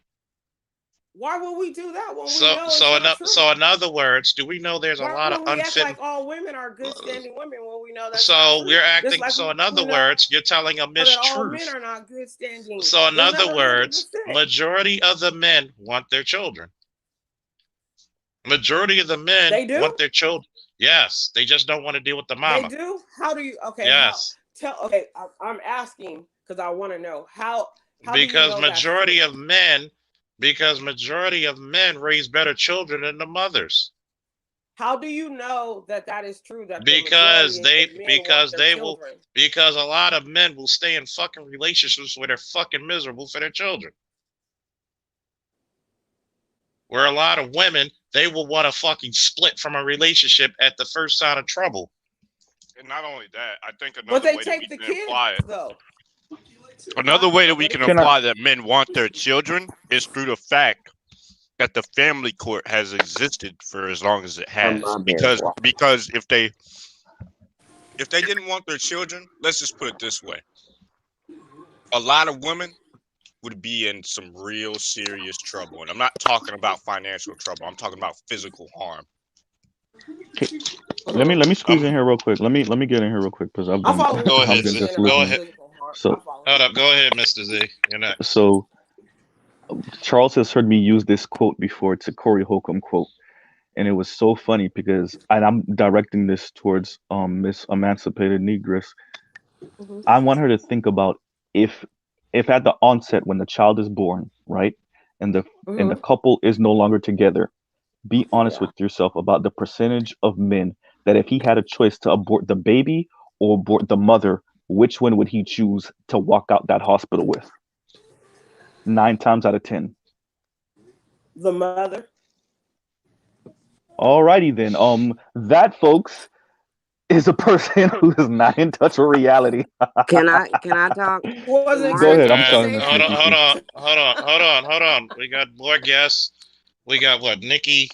Why would we do that when so in other words, do we know there's a lot of unfit? Act like all women are good standing women when we know that? So we're acting. So in other words, you're telling a mistruth. All men are not good standing. So in other words, majority of the men want their children. Majority of the men want their children. Yes, they just don't want to deal with the mama. They do. How do you? Okay. Yes. I'm asking because I want to know how. Because majority of men raise better children than the mothers. How do you know that is true? Because a lot of men will stay in fucking relationships where they're fucking miserable for their children. Where a lot of women, they will want to fucking split from a relationship at the first sign of trouble. And not only that, I think another way that we can imply it. Another way that we can imply that men want their children is through the fact that the family court has existed for as long as it has. Because if they didn't want their children, let's just put it this way. A lot of women would be in some real serious trouble. And I'm not talking about financial trouble. I'm talking about physical harm. Okay. Let me squeeze in here real quick. Let me get in here real quick because I've been Go ahead. Go ahead. So hold up. Go ahead, Mr. Z. You're next. So Charles has heard me use this quote before. It's a Corey Holcomb quote, and it was so funny because I'm directing this towards Miss Emancipated Negress. Mm-hmm. I want her to think about if at the onset when the child is born, right, and the couple is no longer together, be honest with yourself about the percentage of men that if he had a choice to abort the baby or abort the mother, which one would he choose to walk out that hospital with? 9 times out of 10. The mother. Alrighty then. That, folks, is a person who is not in touch with reality. Can I talk? Go ahead. I'm sorry. Hold on. We got more guests. We got what? Nikki.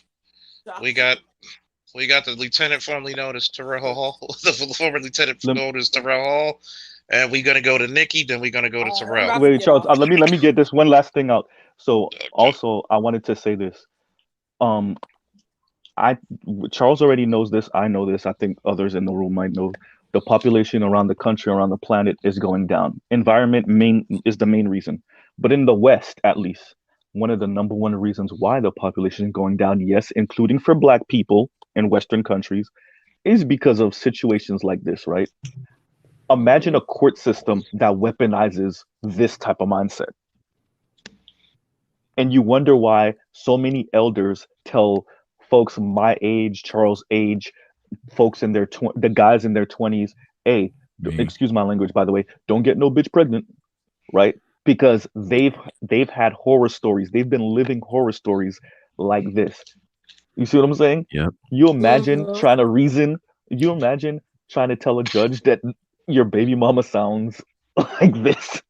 We got the lieutenant formerly known as Terrell Hall. The former lieutenant known as Terrell Hall. And we're gonna go to Nikki, then we're gonna go to Terrell. Wait, Charles. Let me get this one last thing out. So also, I wanted to say this. Charles already knows this. I know this. I think others in the room might know. The population around the country, around the planet, is going down. Environment is the main reason. But in the West, at least, one of the number one reasons why the population is going down, yes, including for black people in Western countries, is because of situations like this, right? Imagine a court system that weaponizes this type of mindset. And you wonder why so many elders tell folks my age, Charles' age, folks in their the guys in their 20s, hey, excuse my language, by the way, don't get no bitch pregnant, right? Because they've had horror stories. They've been living horror stories like this. You see what I'm saying? Yep. You imagine trying to reason. You imagine trying to tell a judge that your baby mama sounds like this.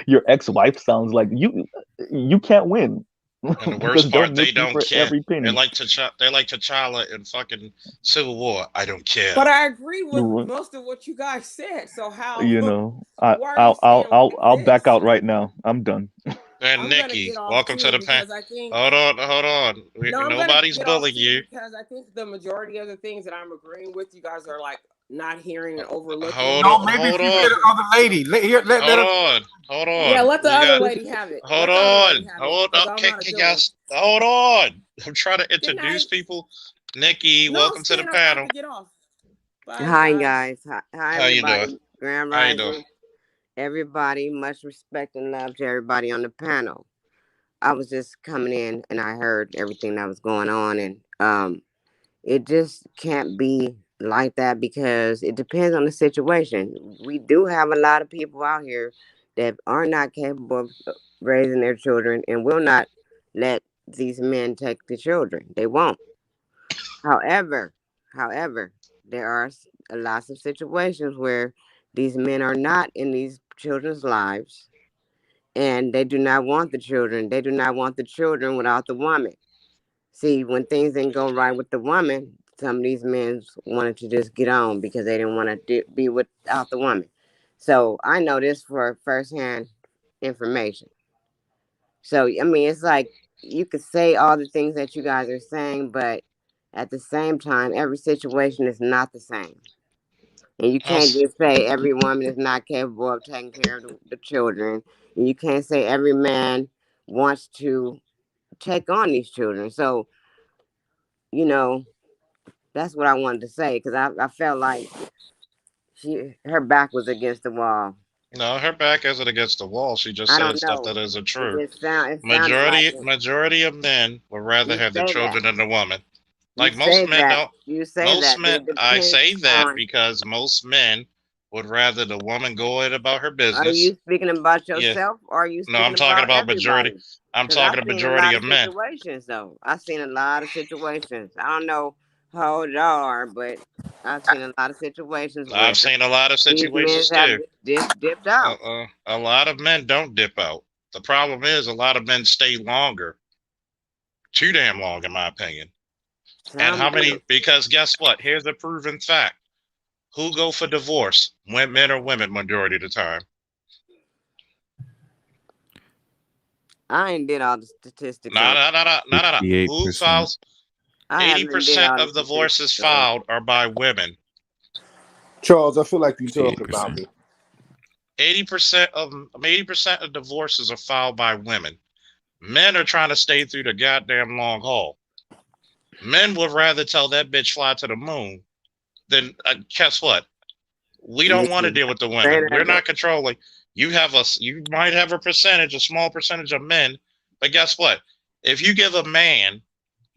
Your ex-wife sounds like you. You can't win. And the Because worst they'll part, they milk you don't for care. every penny. They're like T'Challa in fucking Civil War. I don't care. But I agree with You're right. most of what you guys said. So how? You know, Why are you staying like I'll this? back out right now. I'm done. And I'm gonna Nikki, get off welcome to too the pen. because I think. Hold on. No, I'm gonna Nobody's get off bullying too you. because I think the majority of the things that I'm agreeing with, you guys are like not hearing and overlooking. Hold No, on. maybe if Hold you on. hear the other lady. Let Hold her. on. Hold on. Yeah, let the We other got. lady have it. Hold Let the other on. lady have it, Hold 'cause on. I'm Can not a you good one. guys hold on? I'm trying to Good introduce night. people. Nikki, No, I'm welcome to the staying up. I have panel. to get off. Bye, Hi guys. guys. Hi How you doing? everybody. Grand How you doing? Rising. Everybody. Much respect and love to everybody on the panel. I was just coming in and I heard everything that was going on, and it just can't be like that because it depends on the situation. We do have a lot of people out here that are not capable of raising their children and will not let these men take the children. They won't. However, however, there are lots of situations where these men are not in these children's lives and they do not want the children. They do not want the children without the woman. See, when things didn't go right with the woman, some of these men wanted to just get on because they didn't want to be without the woman. So I know this for firsthand information. So I mean, it's like you could say all the things that you guys are saying, but at the same time, every situation is not the same. And you can't just say every woman is not capable of taking care of the children. And you can't say every man wants to take on these children. So, you know, that's what I wanted to say because I felt like her back was against the wall. No, her back isn't against the wall. She just I said don't stuff know. that isn't It true. just it sounded like it. Majority of men would rather You have the say that. children than the woman. You Like most say men that. don't. You say Most that, but men, it I depends say that on. because most men would rather the woman go in about her Are business. you speaking about Yeah. yourself or are you No, speaking I'm talking about about majority. everybody? I'm Because I've talking a seen a majority lot of of men. situations, though. I've seen a lot of situations. I don't know how old y'all are, but I've seen a lot of situations where I've seen a lot of these men situations have too. just dipped out. A lot of men don't dip out. The problem is a lot of men stay longer. Too damn long, in my opinion. And Some how do. many? Because guess what? Here's a proven fact. Who go for divorce? When men or women majority of the time? I ain't did all the statistics on. No. Who 68%. files? I haven't did 80% all the of divorces statistics on. filed are by women. Charles, I feel like you're talking about 68%. me. 80% of divorces are filed by women. Men are trying to stay through the goddamn long haul. Men would rather tell that bitch fly to the moon than guess what? We don't want to deal with the women. We're not controlling. You might have a small percentage of men, but guess what? If you give a man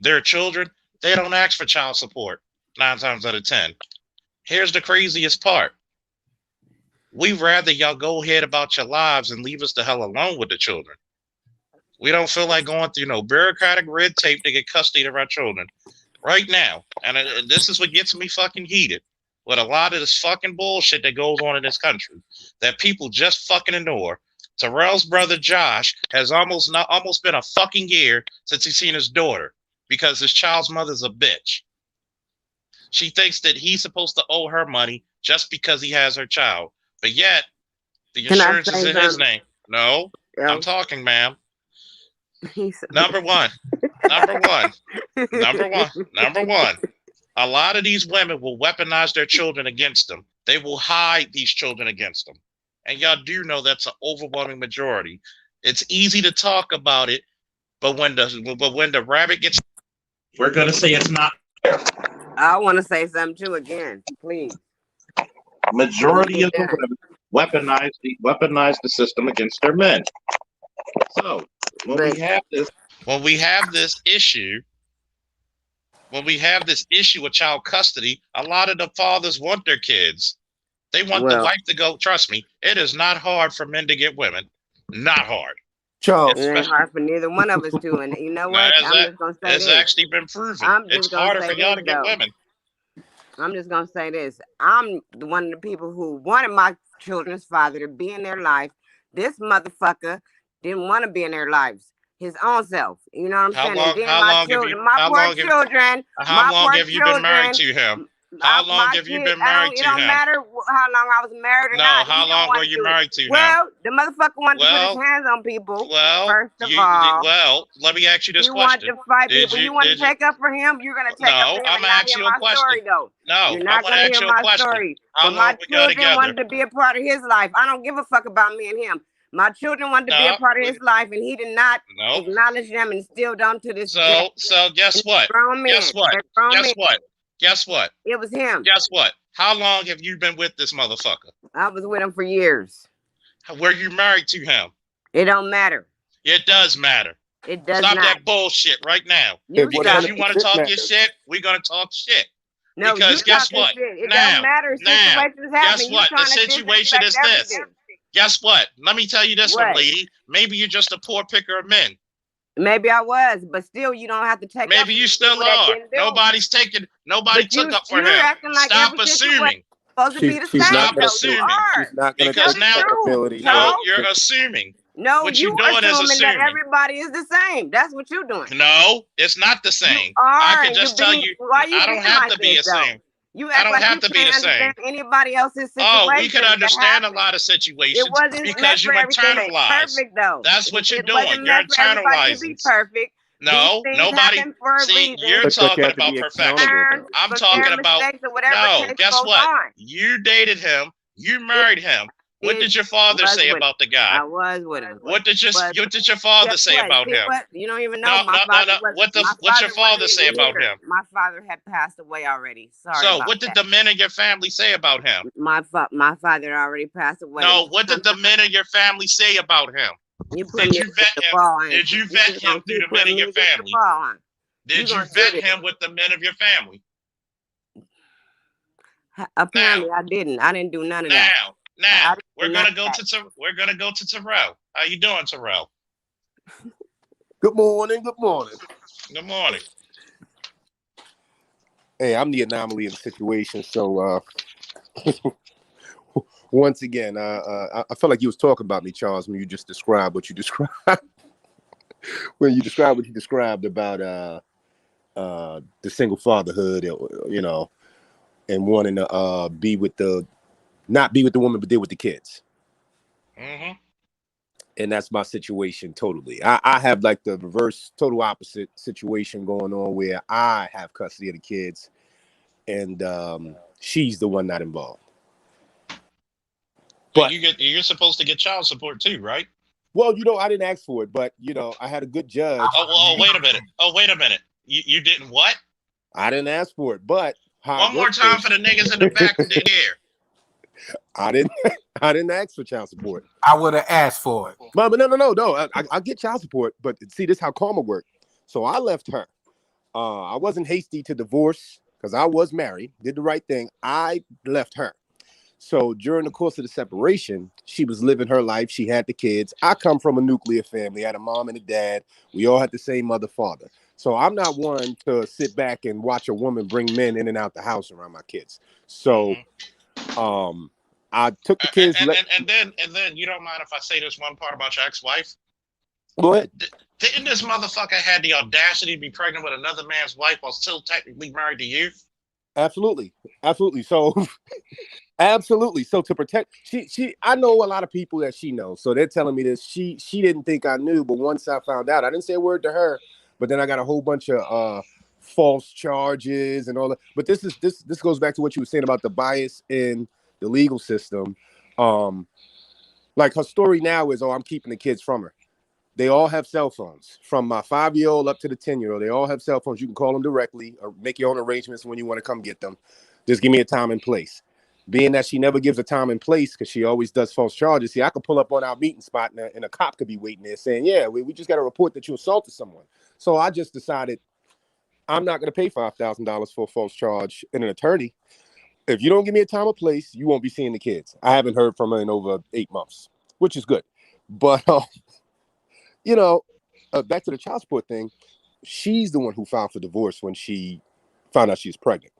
their children, they don't ask for child support 9 times out of 10. Here's the craziest part. We rather y'all go ahead about your lives and leave us the hell alone with the children. We don't feel like going through no bureaucratic red tape to get custody of our children right now. And this is what gets me fucking heated with a lot of this fucking bullshit that goes on in this country that people just fucking ignore. Terrell's brother Josh has almost been a fucking year since he's seen his daughter because his child's mother's a bitch. She thinks that he's supposed to owe her money just because he has her child. But yet, the insurance is in his name. No, I'm talking, ma'am. Number one. A lot of these women will weaponize their children against them. They will hide these children against them. And y'all do know that's an overwhelming majority. It's easy to talk about it But when the rabbit gets, we're gonna say it's not. I want to say something too again, please. Majority of the women weaponize the system against their men. So when we have this issue with child custody, a lot of the fathers want their kids. They want the wife to go. Trust me, it is not hard for men to get women. Not hard. Charles. It ain't hard for neither one of us to. And you know what? I'm just gonna say it's this. actually been proven. I'm It's just gonna harder say for y'all this to get though. women. I'm just gonna say this. I'm one of the people who wanted my children's father to be in their life. This motherfucker didn't want to be in their lives. His own self. You know what I'm saying? And then my children, my poor children. How long have you been married to him? How long have you been married to him? It don't matter how long I was married or not. How long were you married to him? Well, the motherfucker wanted to put his hands on people. First of all, let me ask you this question. You want to fight people. You want to take up for him? You're going to take up for him and not hear my story, though. No, you're not going to hear my story. But my children wanted to be a part of his life. I don't give a fuck about me and him. My children wanted to be a part of his life, and he did not acknowledge them, and still don't to this day. So guess what? Guess what? It was him. Guess what? How long have you been with this motherfucker? I was with him for years. Were you married to him? It don't matter. It does matter. It does Stop not. that bullshit right now. Because you want to talk your shit, we're going to talk shit. No, because guess what? It don't matter. Situations happen. Guess what? The situation is this. Guess what? Let me tell you this one, lady. Maybe you're just a poor picker of men. Maybe I was, but still, you don't have to take. Maybe you still are. Nobody took up for him. Like Stop assuming. Supposed to be the same. Stop assuming. Because now, no, you're assuming. No, what you're doing is assuming that everybody is the same. That's what you're doing. No, it's not the same. I can just tell you. I don't have to be the same. I don't have to be the same. Anybody else's situation. Oh, we can understand a lot of situations because you internalize. Perfect though. That's what you're doing. You're internalizing. Perfect. No, nobody. See, you're talking about perfection. I'm talking about. No, guess what? You dated him. You married him. What did your father say about the guy? I was with him. What did your father say about him? You don't even know. No. What's your father say about him? My father had passed away already. Sorry. So what did the men in your family say about him? My father already passed away. No, what did the men in your family say about him? Did you vet him? Did you vet him through the men in your family? Did you vet him with the men of your family? Apparently, I didn't. I didn't do none of that. Now we're gonna go to Terrell. How you doing, Terrell? Good morning. Good morning. Good morning. Hey, I'm the anomaly of the situation. So once again, I felt like you was talking about me, Charles, when you just described what you described. When you described what you described about the single fatherhood, and wanting to not be with the woman, but deal with the kids. Mm-hmm. And that's my situation totally. I have like the reverse, total opposite situation going on where I have custody of the kids and she's the one not involved. But you're supposed to get child support too, right? Well, I didn't ask for it, but I had a good judge. Oh, wait a minute. You didn't what? I didn't ask for it, but one more time for the niggas in the back of the ear. I didn't ask for child support. I would have asked for it. But no. I get child support, but see, this is how karma worked. So I left her. I wasn't hasty to divorce because I was married, did the right thing. I left her. So during the course of the separation, she was living her life. She had the kids. I come from a nuclear family. I had a mom and a dad. We all had the same mother, father. So I'm not one to sit back and watch a woman bring men in and out the house around my kids. So I took the kids. And then you don't mind if I say this one part about your ex-wife? Go ahead. Didn't this motherfucker had the audacity to be pregnant with another man's wife while still technically married to you? Absolutely. So absolutely. So to protect, she I know a lot of people that she knows. So they're telling me this. She didn't think I knew, but once I found out, I didn't say a word to her, but then I got a whole bunch of false charges and all that. But this goes back to what you were saying about the bias in the legal system. Like her story now is, I'm keeping the kids from her. They all have cell phones. From my 5-year-old up to the 10-year-old, they all have cell phones. You can call them directly or make your own arrangements when you want to come get them. Just give me a time and place. Being that she never gives a time and place because she always does false charges. See, I could pull up on our meeting spot and a cop could be waiting there saying, yeah, we just got a report that you assaulted someone. So I just decided I'm not going to pay $5,000 for a false charge and an attorney. If you don't give me a time or place, you won't be seeing the kids. I haven't heard from her in over 8 months, which is good. But, back to the child support thing, she's the one who filed for divorce when she found out she was pregnant.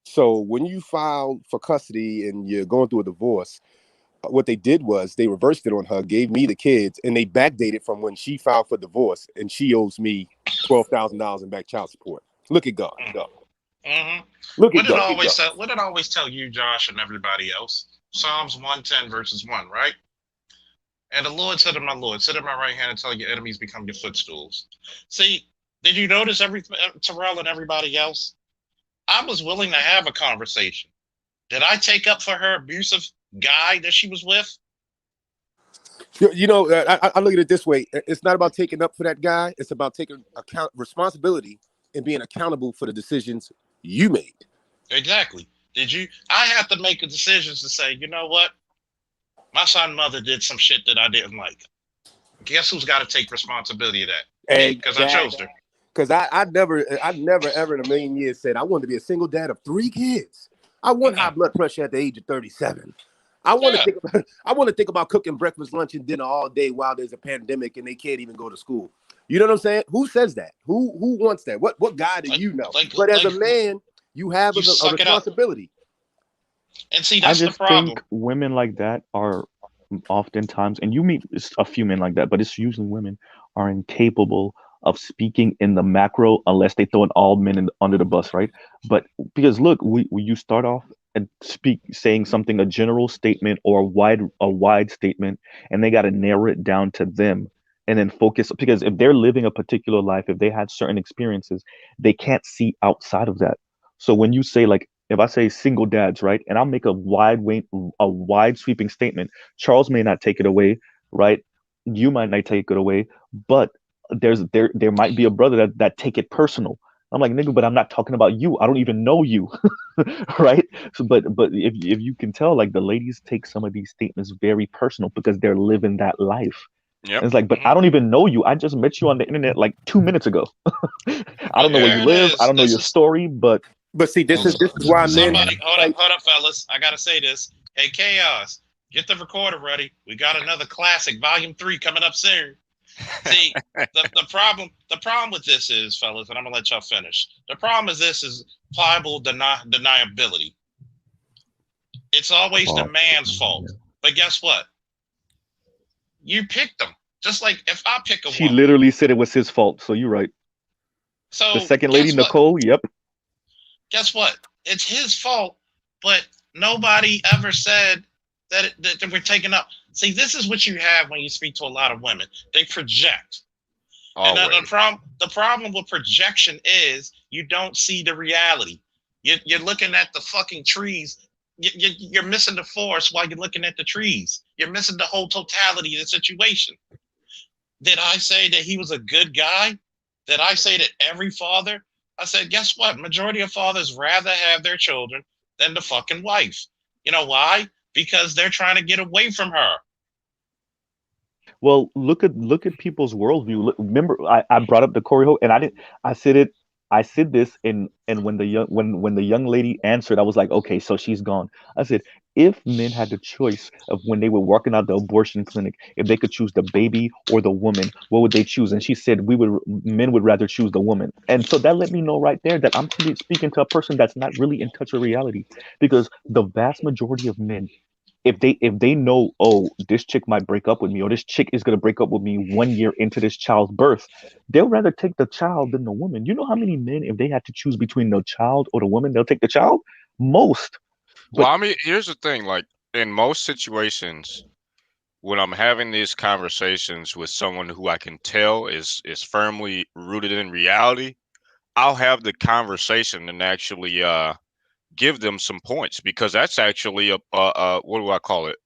So when you file for custody and you're going through a divorce, what they did was they reversed it on her, gave me the kids, and they backdated from when she filed for divorce, and she owes me $12,000 in back child support. Look at God. Mm-hmm. Look What at did God. it always tell you, Josh, and everybody else? Psalms 110 verses 1, right? And the Lord said to my Lord, sit at my right hand until your enemies become your footstools. See, did you notice everything, Terrell and everybody else? I was willing to have a conversation. Did I take up for her abusive guy that she was with? I look at it this way. It's not about taking up for that guy. It's about taking responsibility and being accountable for the decisions you made. Exactly. I have to make a decision to say, you know what? My son mother did some shit that I didn't like. Guess who's got to take responsibility of that? Me, because I chose her. Because I never ever in a million years said I wanted to be a single dad of 3 kids. I want high blood pressure at the age of 37. I want to think about cooking breakfast, lunch, and dinner all day while there's a pandemic and they can't even go to school. You know what I'm saying? Who says that? Who wants that? What guy do you know? But as a man, you have a responsibility. And see, that's I just the problem. think women like that are oftentimes, and you meet a few men like that, but it's usually women are incapable of speaking in the macro unless they throw in all men under the bus, right? But because look, you start off and saying something, a general statement or a wide statement, and they got to narrow it down to them and then focus, because if they're living a particular life, if they had certain experiences, they can't see outside of that. So when you say, like, if I say single dads, right, and I'll make a wide sweeping statement, Charles may not take it away, right? You might not take it away, but there might be a brother that take it personal. I'm like, nigga, but I'm not talking about you. I don't even know you, right? So, but if you can tell, like, the ladies take some of these statements very personal because they're living that life. Yep. It's like, but I don't even know you. I just met you on the internet like 2 minutes ago. I don't know where you live. I don't know your story, but see, this is why men. Hold up, fellas. I gotta say this. Hey, Chaos, get the recorder ready. We got another classic, Volume 3, coming up soon. See, the problem with this is, fellas, and I'm gonna let y'all finish. The problem is this is pliable deniability. It's always the man's fault. But guess what? You picked them. Just like if I pick a she woman. literally said it was his fault. So you're right. So the second lady, Nicole, yep. Guess what? It's his fault, but nobody ever said that we're taking up. See, this is what you have when you speak to a lot of women. They project. Always. And the problem with projection is you don't see the reality. You're looking at the fucking trees. You're missing the forest while you're looking at the trees. You're missing the whole totality of the situation. Did I say that he was a good guy? Did I say that every father? I said, guess what? Majority of fathers rather have their children than the fucking wife. You know why? Because they're trying to get away from her. Well, look at people's worldview. Remember, I brought up the Corey Hope, and I said this, and when the young lady answered, I was like, okay, so she's gone. I said, if men had the choice of when they were walking out the abortion clinic, if they could choose the baby or the woman, what would they choose? And she said, men would rather choose the woman. And so that let me know right there that I'm speaking to a person that's not really in touch with reality, because the vast majority of men, if they know, oh, this chick might break up with me, or this chick is going to break up with me 1 year into this child's birth, they'll rather take the child than the woman. You know how many men, if they had to choose between the child or the woman, they'll take the child? Most. Well, I mean, here's the thing, like, in most situations, when I'm having these conversations with someone who I can tell is firmly rooted in reality, I'll have the conversation and actually give them some points, because that's actually a what do I call it?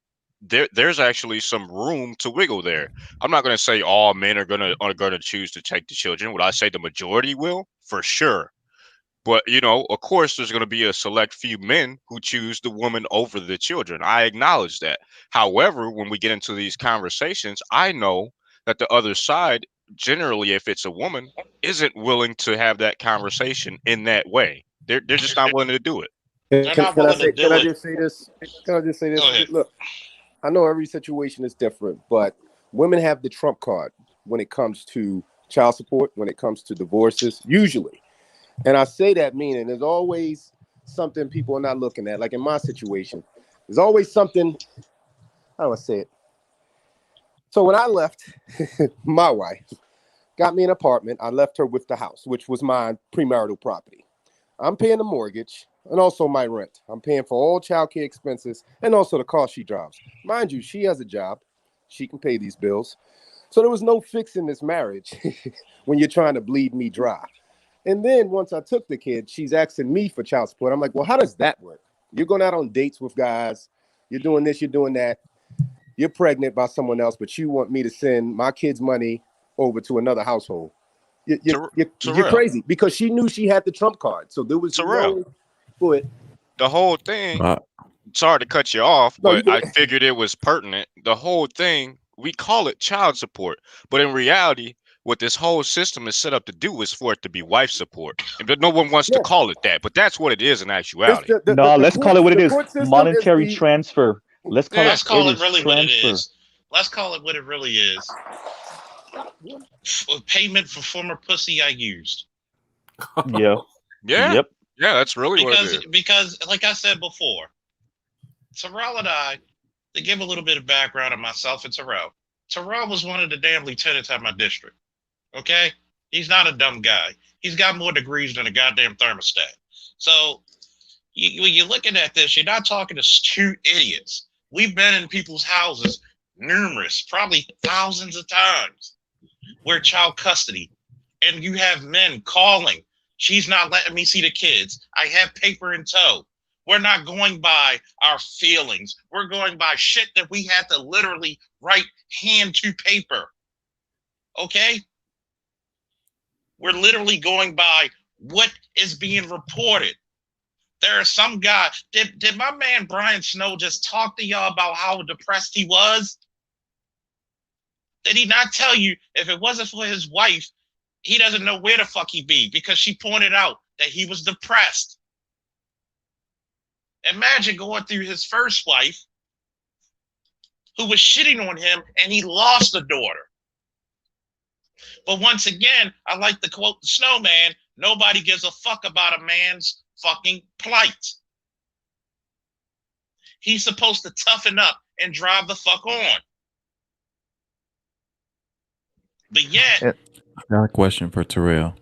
there's actually some room to wiggle there. I'm not going to say all men are gonna choose to take the children. Would I say the majority will? For sure. But of course, there's going to be a select few men who choose the woman over the children. I acknowledge that. However, when we get into these conversations, I know that the other side, generally, if it's a woman, isn't willing to have that conversation in that way. They're just not willing to do it. Can, They're can, not can I willing to say? Can do I it. just say this? Can I just say this? Go ahead. Look, I know every situation is different, but women have the trump card when it comes to child support, when it comes to divorces, usually. And I say that meaning there's always something people are not looking at. Like in my situation, there's always something. How do I say it? So when I left, my wife got me an apartment. I left her with the house, which was my premarital property. I'm paying the mortgage and also my rent. I'm paying for all childcare expenses and also the car she drives. Mind you, she has a job. She can pay these bills. So there was no fixing this marriage when you're trying to bleed me dry. And then once I took the kid, she's asking me for child support. I'm like, well, how does that work? You're going out on dates with guys. You're doing this, you're doing that. You're pregnant by someone else, but you want me to send my kid's money over to another household. You're Terrell, crazy because she knew she had the trump card. So there was Terrell, no good. the whole thing. Uh, Sorry to cut you off, No, you but good. I figured it was pertinent. The whole thing, we call it child support, but in reality, what this whole system is set up to do is for it to be wife support. But no one wants to Yeah, call it that, but that's what it is in it's actuality. No, let's call it what it the is. court system is Monetary the transfer. Let's call yeah. Let's it call it is really what it transfer. is. Let's call it what it really is. Payment for former pussy I used. Yeah. Yeah, Yep. yeah, that's really what it is. Because like I said before, Terrell and I, to give a little bit of background on myself and Terrell. Terrell was one of the damn lieutenants at my district. Okay? He's not a dumb guy. He's got more degrees than a goddamn thermostat. So when you're looking at this, you're not talking to two idiots. We've been in people's houses numerous, probably thousands of times, where child custody, and you have men calling. She's not letting me see the kids. I have paper in tow. We're not going by our feelings. We're going by shit that we had to literally write hand to paper. Okay? We're literally going by what is being reported. There are some guy. Did my man Brian Snow just talk to y'all about how depressed he was? Did he not tell you if it wasn't for his wife, he doesn't know where the fuck he'd be because she pointed out that he was depressed? Imagine going through his first wife who was shitting on him and he lost a daughter. But once again, I like to quote the snowman, nobody gives a fuck about a man's fucking plight. He's supposed to toughen up and drive the fuck on. But yet, I got a question for Terrell.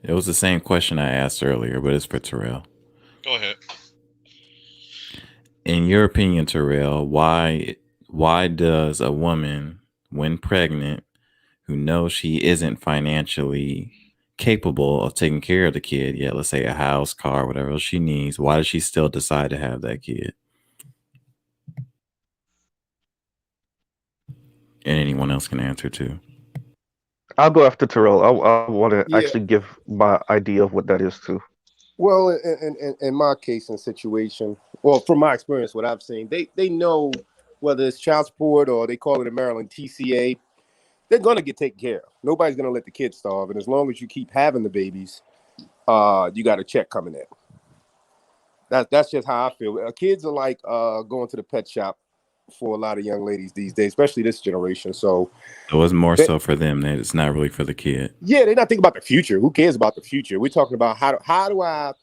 It was the same question I asked earlier, but it's for Terrell. go ahead. In your opinion, Terrell, why does a woman, when pregnant, who knows she isn't financially capable of taking care of the kid, yet let's say a house, car, whatever else she needs, why does she still decide to have that kid? And anyone else can answer too. I'll go after Terrell. I want to Yeah. actually give my idea of what that is too. Well, in my case and situation, well, from my experience, what I've seen, they know whether it's child support or they call it in Maryland TCA, they're gonna get taken care of. Nobody's gonna let the kids starve, and as long as you keep having the babies, you got a check coming in. That's just how I feel. Kids are like going to the pet shop for a lot of young ladies these days, especially this generation. So It was more so for them that it's not really for the kid. yeah, they're not thinking about the future. Who cares about the future? We're talking about how do I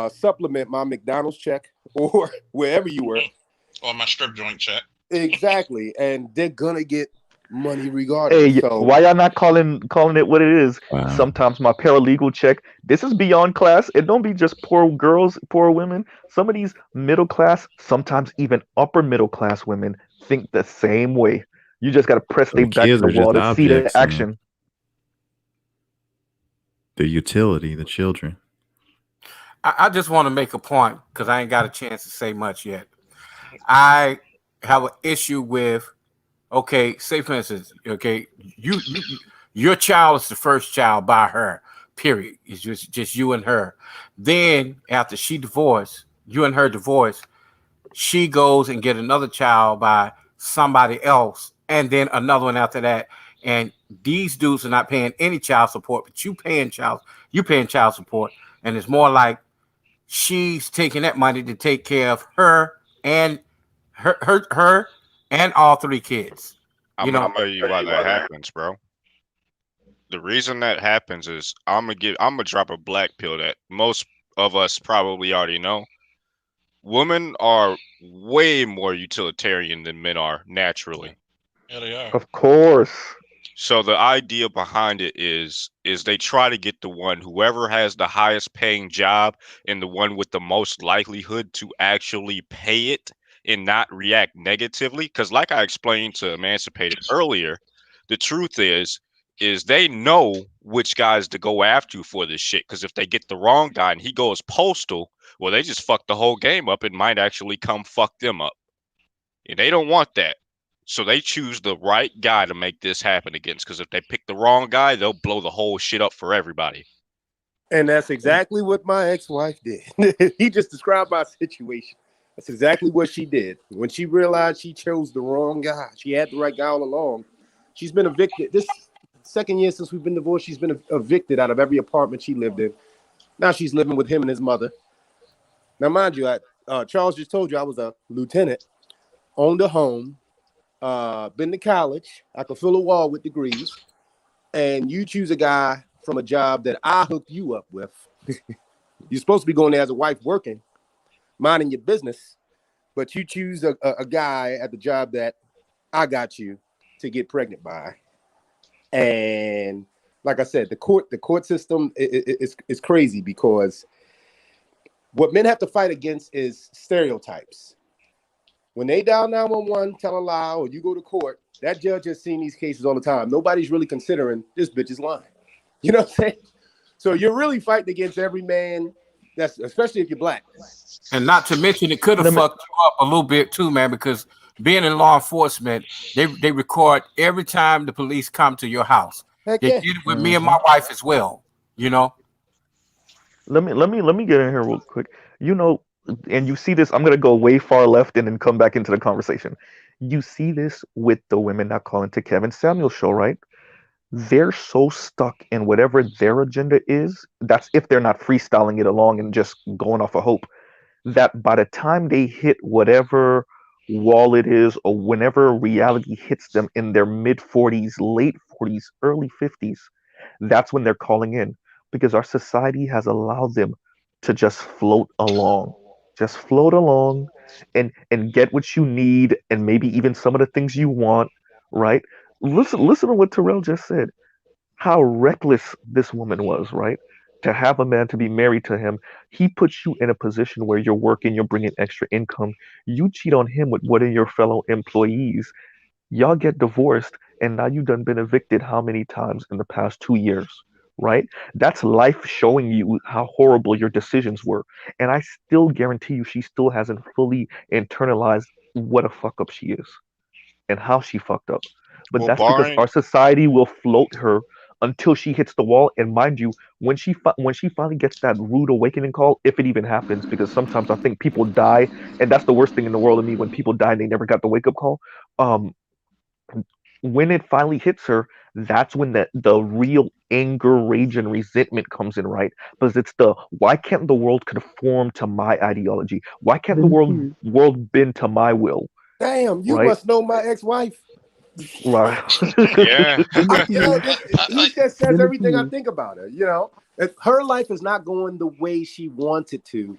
supplement my McDonald's check or wherever you were. Or my strip joint check. Exactly. And they're gonna get money regardless. Hey, So why y'all not calling it what it is? Wow. Sometimes my paralegal check. This is beyond class. It don't be just poor girls, poor women. Some of these middle class, sometimes even upper middle class women think the same way. You just gotta press So their the back to kids the are just wall to see the objects and action. the utility, the children. I just want to make a point because I ain't got a chance to say much yet. I have an issue with, okay, say for instance, okay, you your child is the first child by her, period. It's just you and her. Then after she divorced, you and her divorce, she goes and get another child by somebody else, and then another one after that. And these dudes are not paying any child support, but you paying child support, and it's more like she's taking that money to take care of her and her and all three kids. I'm You gonna know, tell you why that happens, bro. The reason that happens is I'm gonna drop a black pill that most of us probably already know. Women are way more utilitarian than men are naturally. Yeah, they are. Of course. So the idea behind it is they try to get the one whoever has the highest paying job and the one with the most likelihood to actually pay it and not react negatively. Because like I explained to Emancipated earlier, the truth is they know which guys to go after for this shit. Because if they get the wrong guy and he goes postal, well, they just fuck the whole game up and might actually come fuck them up. And they don't want that. So they choose the right guy to make this happen against. Because if they pick the wrong guy, they'll blow the whole shit up for everybody. And that's exactly what my ex-wife did. He just described my situation. That's exactly what she did. When she realized she chose the wrong guy, she had the right guy all along. She's been evicted. This second year since we've been divorced, she's been evicted out of every apartment she lived in. Now she's living with him and his mother. Now, mind you, Charles just told you I was a lieutenant, owned a home, been to college. I could fill a wall with degrees. And you choose a guy from a job that I hooked you up with. You're supposed to be going there as a wife working, minding your business, but you choose a guy at the job that I got you to get pregnant by. And like I said, the court system is crazy because what men have to fight against is stereotypes. When they dial 911, tell a lie, or you go to court, that judge has seen these cases all the time. Nobody's really considering this bitch is lying. You know what I'm saying? So you're really fighting against every man, that's especially if you're black. and not to mention it could have fucked you up a little bit too, man, because being in law enforcement, they record every time the police come to your house. Heck They yeah. did it with me and my wife as well. You know. Let me get in here real quick. You know, and you see this. I'm gonna go way far left and then come back into the conversation. You see this with the women that call into Kevin Samuel's show, right? They're so stuck in whatever their agenda is. That's if they're not freestyling it along and just going off of hope. That by the time they hit whatever wall it is, or whenever reality hits them in their mid 40s, late 40s, early 50s, that's when they're calling in because our society has allowed them to just float along. Just float along and get what you need and maybe even some of the things you want, right? Listen to what Terrell just said, how reckless this woman was, right? To have a man to be married to him, he puts you in a position where you're working, you're bringing extra income. You cheat on him with one of your fellow employees. Y'all get divorced, and now you've done been evicted how many times in the past 2 years, right? That's life showing you how horrible your decisions were. And I still guarantee you, she still hasn't fully internalized what a fuck up she is and how she fucked up. But Well, that's because barring our society will float her until she hits the wall. And mind you, when she finally gets that rude awakening call, if it even happens, because sometimes I think people die, and that's the worst thing in the world to me when people die and they never got the wake up call. Um, when it finally hits her, that's when the real anger, rage, and resentment comes in, right? Because it's the why can't the world conform to my ideology? Why can't the world bend to my will? Damn, you Right? must know my ex-wife. Right. Yeah. He just says everything I think about her. You know, if her life is not going the way she wanted to,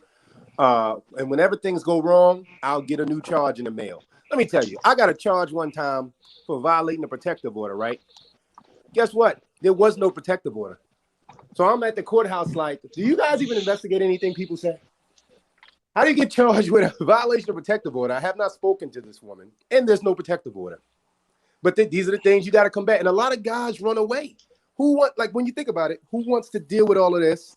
and whenever things go wrong, I'll get a new charge in the mail. Let me tell you, I got a charge one time for violating a protective order, right? Guess what? There was no protective order. So I'm at the courthouse like, do you guys even investigate anything people say? How do you get charged with a violation of protective order? I have not spoken to this woman, and there's no protective order. But these are the things you got to combat. And a lot of guys run away. Who want, like, when you think about it, who wants to deal with all of this?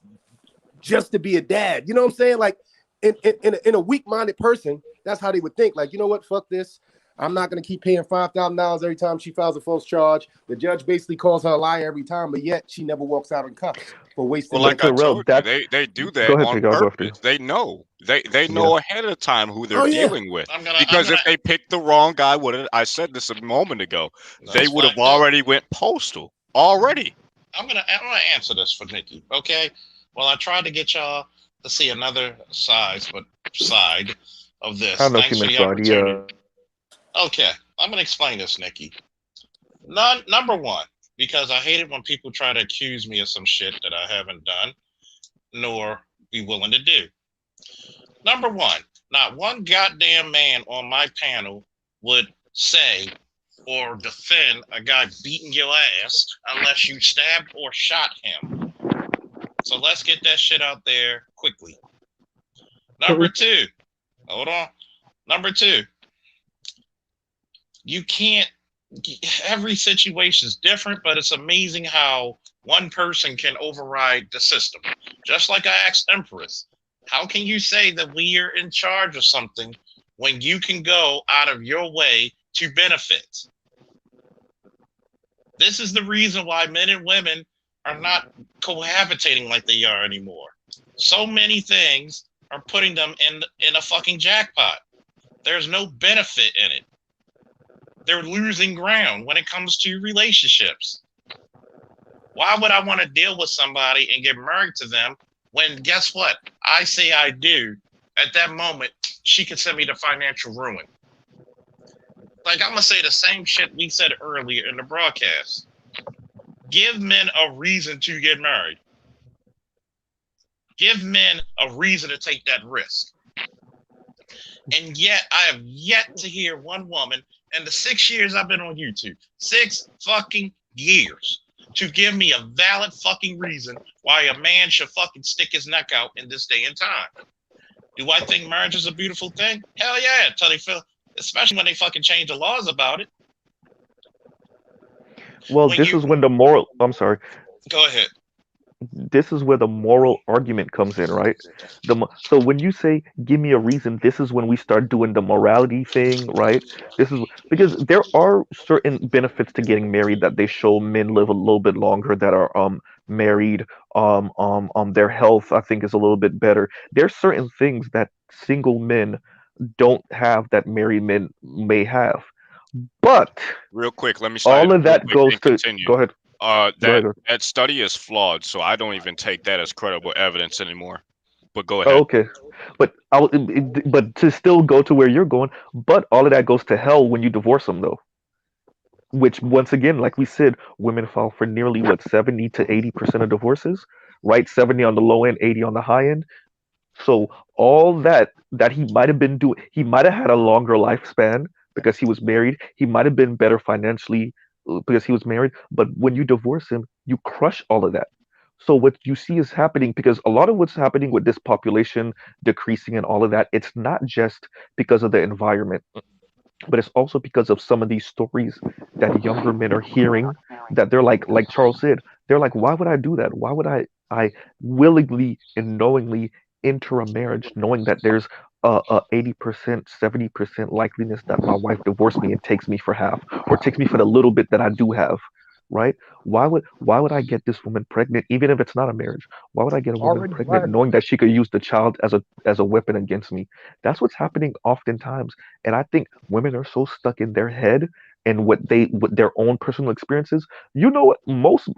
just to be a dad. You know what I'm saying? Like in a weak-minded person, that's how they would think. Like, you know what? Fuck this. I'm not going to keep paying $5,000 every time she files a false charge. The judge basically calls her a liar every time, but yet she never walks out in cuffs for wasting. Well, like I Terrell, told you, that's they do go that ahead, on Pig. I'll go after you. purpose. They know. They Yeah. know ahead of time who they're Oh, yeah. dealing with. I'm Because gonna. if they picked the wrong guy, I said this a moment ago, they That's would have fine. Look, already went postal already. I'm gonna answer this for Nikki. Okay. Well, I tried to get y'all to see another side of this. I don't know if Thanks you for meant the side. opportunity. Okay, I'm gonna explain this, Nikki. Number one, because I hate it when people try to accuse me of some shit that I haven't done, nor be willing to do. Number one, not one goddamn man on my panel would say or defend a guy beating your ass unless you stabbed or shot him. So let's get that shit out there quickly. Number two, hold on. Number two, you can't, every situation is different, but it's amazing how one person can override the system. Just like I asked Empress, how can you say that we are in charge of something when you can go out of your way to benefit? This is the reason why men and women are not cohabitating like they are anymore. So many things are putting them in a fucking jackpot. There's no benefit in it. They're losing ground when it comes to relationships. Why would I want to deal with somebody and get married to them when, guess what? I say I do. At that moment, she could send me to financial ruin. Like, I'm going to say the same shit we said earlier in the broadcast. Give men a reason to get married. Give men a reason to take that risk. And yet, I have yet to hear one woman in the 6 years I've been on YouTube, 6 fucking years, to give me a valid fucking reason why a man should fucking stick his neck out in this day and time. Do I think marriage is a beautiful thing? Hell yeah, until they feel, especially when they fucking change the laws about it. Well, this is when the moral. I'm sorry. Go ahead. This is where the moral argument comes in, right? So when you say give me a reason, this is when we start doing the morality thing, right? This is because there are certain benefits to getting married that they show men live a little bit longer that are married. Their health I think is a little bit better. There's certain things that single men don't have that married men may have. But real quick, let me slide all in of real that quick goes and to continue. go ahead. That study is flawed, so I don't even take that as credible evidence anymore. But go Oh, ahead. okay, but but to still go to where you're going, but all of that goes to hell when you divorce them, though. Which once again, like we said, women file for nearly what 70 to 80% of divorces, right? 70 on the low end, 80 on the high end. So all that he might have been doing, he might have had a longer lifespan because he was married. He might have been better financially because he was married. But when you divorce him, you crush all of that. So what you see is happening because a lot of what's happening with this population decreasing and all of that, it's not just because of the environment, but it's also because of some of these stories that younger men are hearing that they're like Charles said, they're like, why would I do that? Why would I willingly and knowingly enter a marriage knowing that there's a 80%, 70% likeliness that my wife divorced me and takes me for half or takes me for the little bit that I do have, right? Why would I get this woman pregnant even if it's not a marriage? Why would I get a woman Already pregnant learned. knowing that she could use the child as a weapon against me? That's what's happening oftentimes. And I think women are so stuck in their head and what their own personal experiences. You know what? Most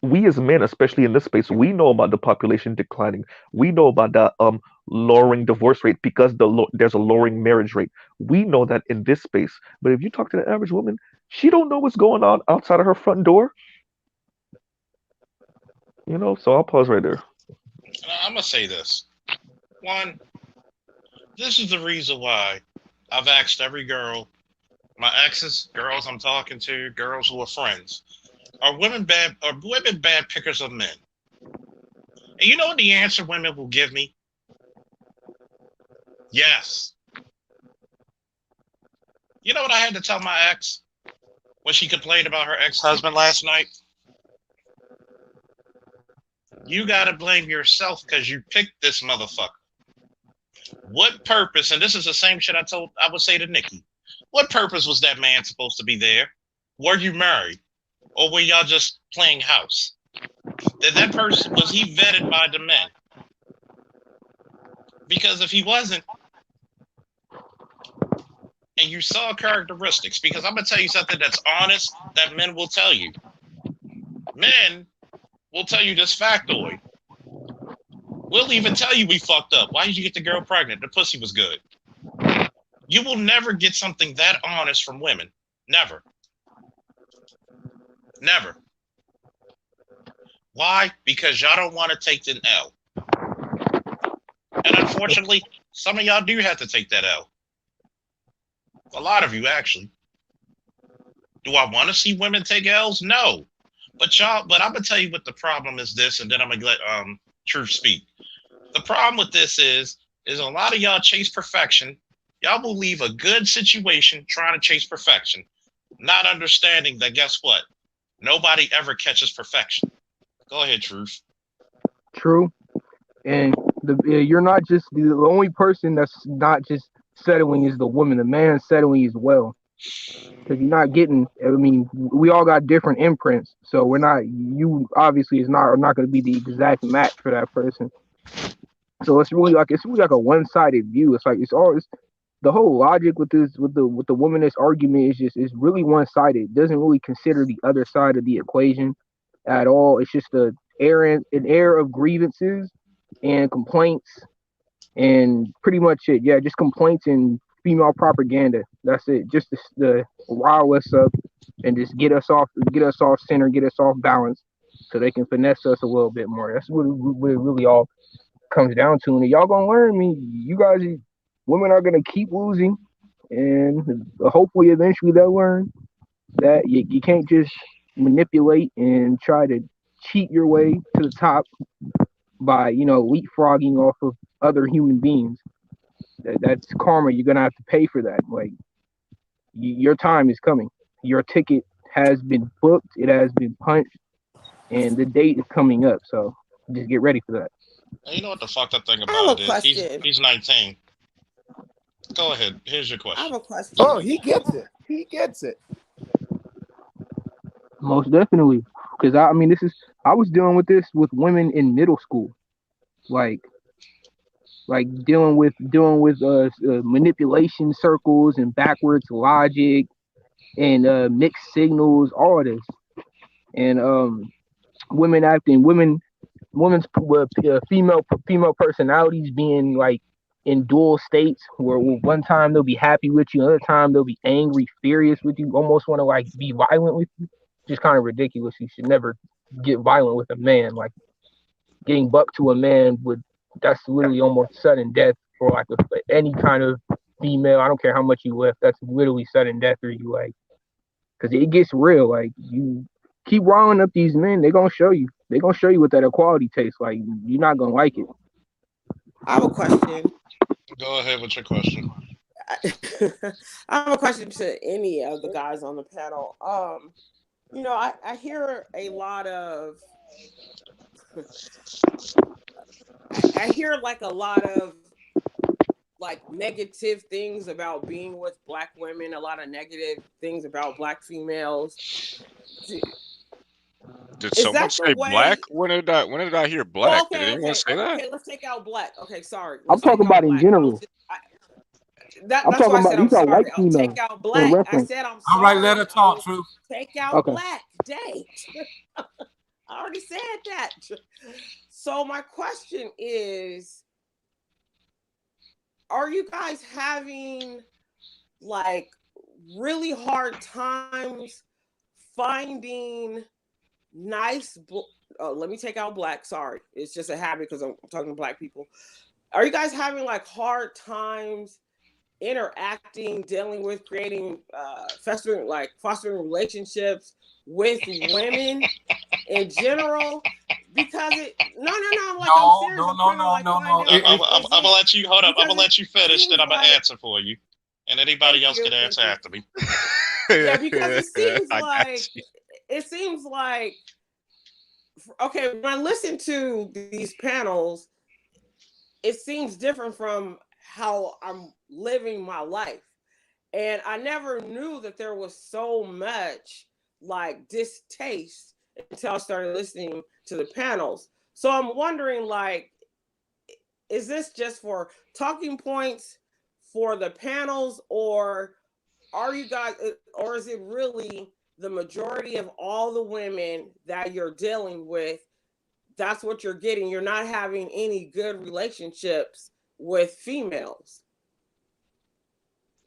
we as men, especially in this space, we know about the population declining. We know about the lowering divorce rate because there's a lowering marriage rate. We know that in this space. But if you talk to the average woman, she don't know what's going on outside of her front door. So I'll pause right there. I'm gonna say this. One, this is the reason why I've asked every girl, my exes, girls I'm talking to, girls who are friends, are women bad pickers of men? And you know what the answer women will give me? Yes. You know what I had to tell my ex when she complained about her ex-husband last night? You gotta blame yourself because you picked this motherfucker. What purpose? And this is the same shit I would say to Nikki. What purpose was that man supposed to be there? Were you married, or were y'all just playing house? Did that person, was he vetted by the men? Because if he wasn't, and you saw characteristics, because I'm gonna tell you something that's honest that men will tell you. Men will tell you this factoid. We'll even tell you we fucked up. Why did you get the girl pregnant? The pussy was good. You will never get something that honest from women. Never. Never. Why? Because y'all don't want to take an L. And unfortunately, some of y'all do have to take that L. A lot of you, actually. Do I want to see women take L's? No. But I'm gonna tell you what the problem is this, and then I'm gonna let Truth speak. The problem with this is a lot of y'all chase perfection. Y'all will leave a good situation trying to chase perfection, not understanding that guess what? Nobody ever catches perfection. Go ahead, Truth. True. And you're not just the only person that's not just settling is the woman. The man settling as well. Because you're not getting. I mean, we all got different imprints, so we're not. You obviously are not going to be the exact match for that person. So it's really like a one-sided view. It's like it's the whole logic with the womanist argument is really one-sided. It doesn't really consider the other side of the equation at all. It's just an air of grievances and complaints and pretty much it. Yeah, just complaints and female propaganda. That's it. Just the rile us up and just get us off center, get us off balance, so they can finesse us a little bit more. That's what it really all comes down to. And y'all gonna learn. I mean, you guys, women are gonna keep losing, and hopefully, eventually, they'll learn that you can't just manipulate and try to cheat your way to the top by leapfrogging off of other human beings. That's karma. You're gonna have to pay for that. Like your time is coming. Your ticket has been booked. It has been punched, and the date is coming up. So just get ready for that. You know what the fucked up thing about it is? He's 19. Go ahead. Here's your question. I have a question. Oh, he gets it. He gets it. Most definitely, because I mean, I was dealing with this with women in middle school, like dealing with manipulation circles and backwards logic and mixed signals, all of this, and women's female personalities being like in dual states, where one time they'll be happy with you, another time they'll be angry, furious with you, almost want to like be violent with you. Just kind of ridiculous. You should never get violent with a man. Like getting bucked to a man that's literally almost sudden death for like any kind of female. I don't care how much you lift. That's literally sudden death for you. Like, because it gets real. Like you keep riling up these men, they're gonna show you. They're gonna show you what that equality tastes like. You're not gonna like it. I have a question. Go ahead with your question. I have a question to any of the guys on the panel. I hear a lot of like negative things about being with black women, a lot of negative things about black females. Did someone say black? When did I hear black? Did anyone say that? Okay, let's take out black. Okay, sorry. I'm talking about in general. That's why I said I'm sorry. White I'll take out black. I said I'm sorry. All right, let her talk, Truth. Take out black. Dang. I already said that. So my question is, are you guys having like really hard times finding nice let me take out black. Sorry. It's just a habit because I'm talking to black people. Are you guys having like hard times interacting, dealing with, creating, fostering relationships with women in general? Because I'm serious. I'm gonna let you hold up. I'm gonna let you finish, then I'm gonna answer for you, and anybody else can answer after me. Yeah, because it seems like okay, when I listen to these panels, it seems different from how I'm living my life. And I never knew that there was so much like distaste until I started listening to the panels. So I'm wondering, like, is this just for talking points for the panels, or are you guys, or is it really the majority of all the women that you're dealing with? That's what you're getting. You're not having any good relationships with females.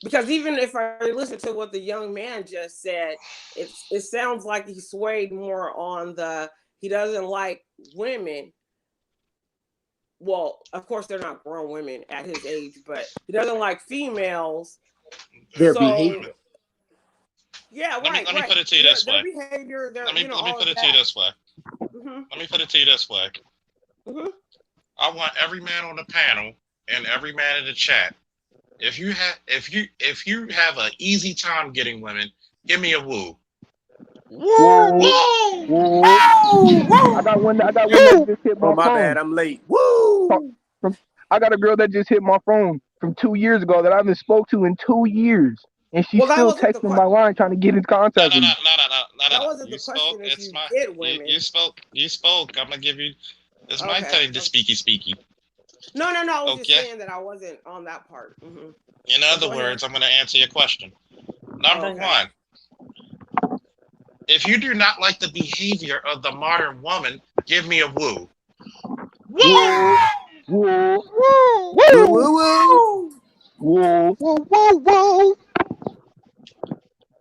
Because even if I listen to what the young man just said, it sounds like he swayed more on the he doesn't like women. Well, of course they're not grown women at his age, but he doesn't like females. Their So behavior. yeah, Let me right, put it to you this their way. behavior, their Let me all put of it to you that. this way. Mm-hmm. Let me put it to you this way. Mm-hmm. I want every man on the panel and every man in the chat. If you have an easy time getting women, give me a woo. Whoa, Woo! whoa. I got one. I got one that just hit Oh my my bad, phone. I'm late. Woo! I got a girl that just hit my phone from 2 years ago that I haven't spoke to in 2 years, and she's Well, that still wasn't the texting my line trying to get in contact with me. that wasn't You the spoke. question. If It's you my. get women, You spoke. You spoke. I'm gonna give you. It's my okay. time to speaky. No. I was just Okay. saying that I wasn't on that part. Mm-hmm. In other words, I'm gonna answer your question. Number one, if you do not like the behavior of the modern woman, give me a woo. Whoa, whoa, Woo! Woo, woo, woo, woo! whoa, whoa, whoa.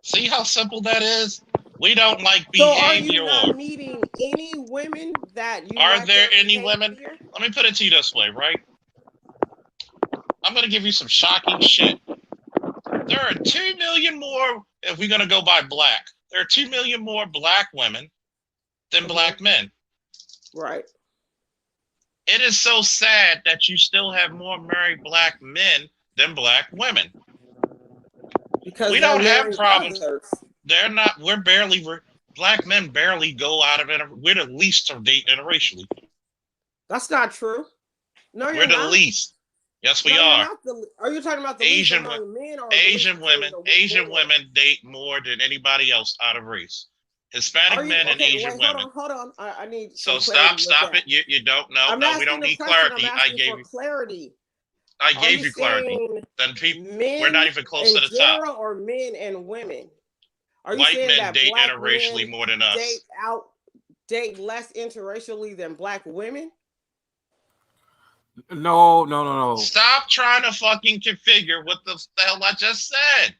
See how simple that is? We don't like So are you behavior. not meeting any women that you Are like there their any women? behavior? Let me put it to you this way, right? I'm gonna give you some shocking shit. There are 2 million more, if we're gonna go by black, there are 2 million more black women than black men. Right. It is so sad that you still have more married black men than black women. Because We they're don't have marrying problems. others. Black men barely go out of it. We're the least to date interracially. That's not true. No, We're you're the not. least. Yes, we No, are. you're not. Are you talking about the least among men or the least between the Asian women? women date more than anybody else out of race. Hispanic men and okay? Asian Wait, women. hold on. I need So some clarity stop with it. You don't know. I'm No, we asking don't a need question. clarity. I'm asking for clarity. I Are gave you you clarity. saying Then we're men not even close to in the top. general or men and women? Are you White saying men that date black interracially men more than us. date less interracially than black women? No. Stop trying to fucking configure what the hell I just said.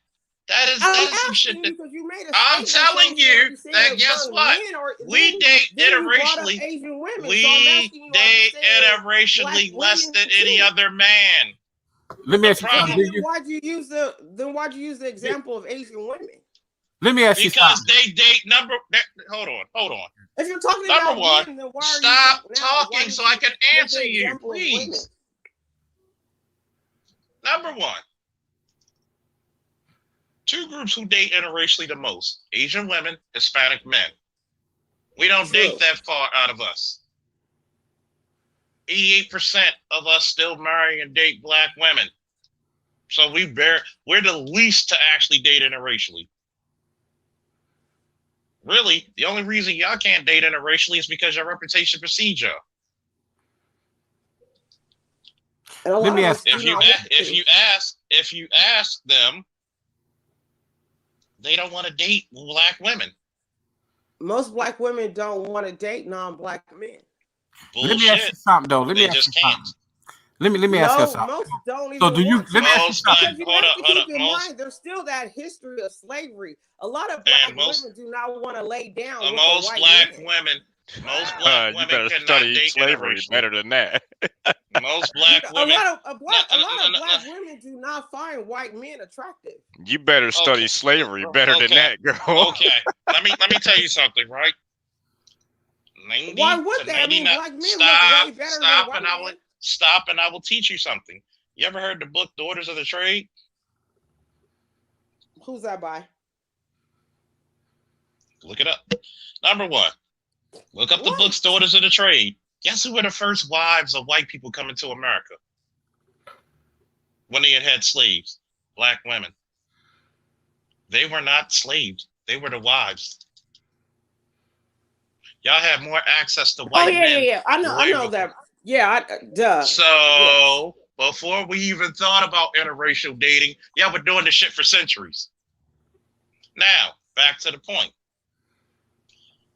That is some shit that because you made a I'm statement. So telling I'm saying, are you you saying that guess among what? men or We date then you brought up interracially. Asian women. So I'm We asking you, are you date saying black interracially less women than any too? other man. Let me The ask you something. problem, Then why'd you use the example of Asian women? Let me ask you because something. they date hold on. If you're talking Number about one, men, then why are you stop now? Why talking did so I you can give answer the you, example of women? please. Number one, 2 groups who date interracially the most: Asian women, Hispanic men. We don't date that far out of us. 88% of us still marry and date black women. So we're the least to actually date interracially. Really, the only reason y'all can't date interracially is because your reputation precedes y'all. Let me ask If you ask them, they don't want to date black women. Most black women don't want to date non-black men. Bullshit. Let me ask you something though. Let me ask you something. Let me ask you something. Most don't even So do you? want to. Let me ask you something. Because you have to keep in mind, there's still that history of slavery. A lot of black women do not want to lay down with a white man. Most black You women better cannot study date slavery interracially. better than that. Most black women. A lot of black women do not find white men attractive. You better study slavery better than that, girl. Okay, let me tell you something, right? 90 Why would to they? I mean, 99. black men look way better than white men. Stop, and I will teach you something. You ever heard the book Daughters of the Trade? Who's that by? Look it up. Number one, Look up the books, Daughters of the Trade. Guess who were the first wives of white people coming to America? When they had slaves, black women. They were not slaves. They were the wives. Y'all have more access to white men. Yeah. I know that. Yeah, duh. So before we even thought about interracial dating, y'all were doing this shit for centuries. Now, back to the point.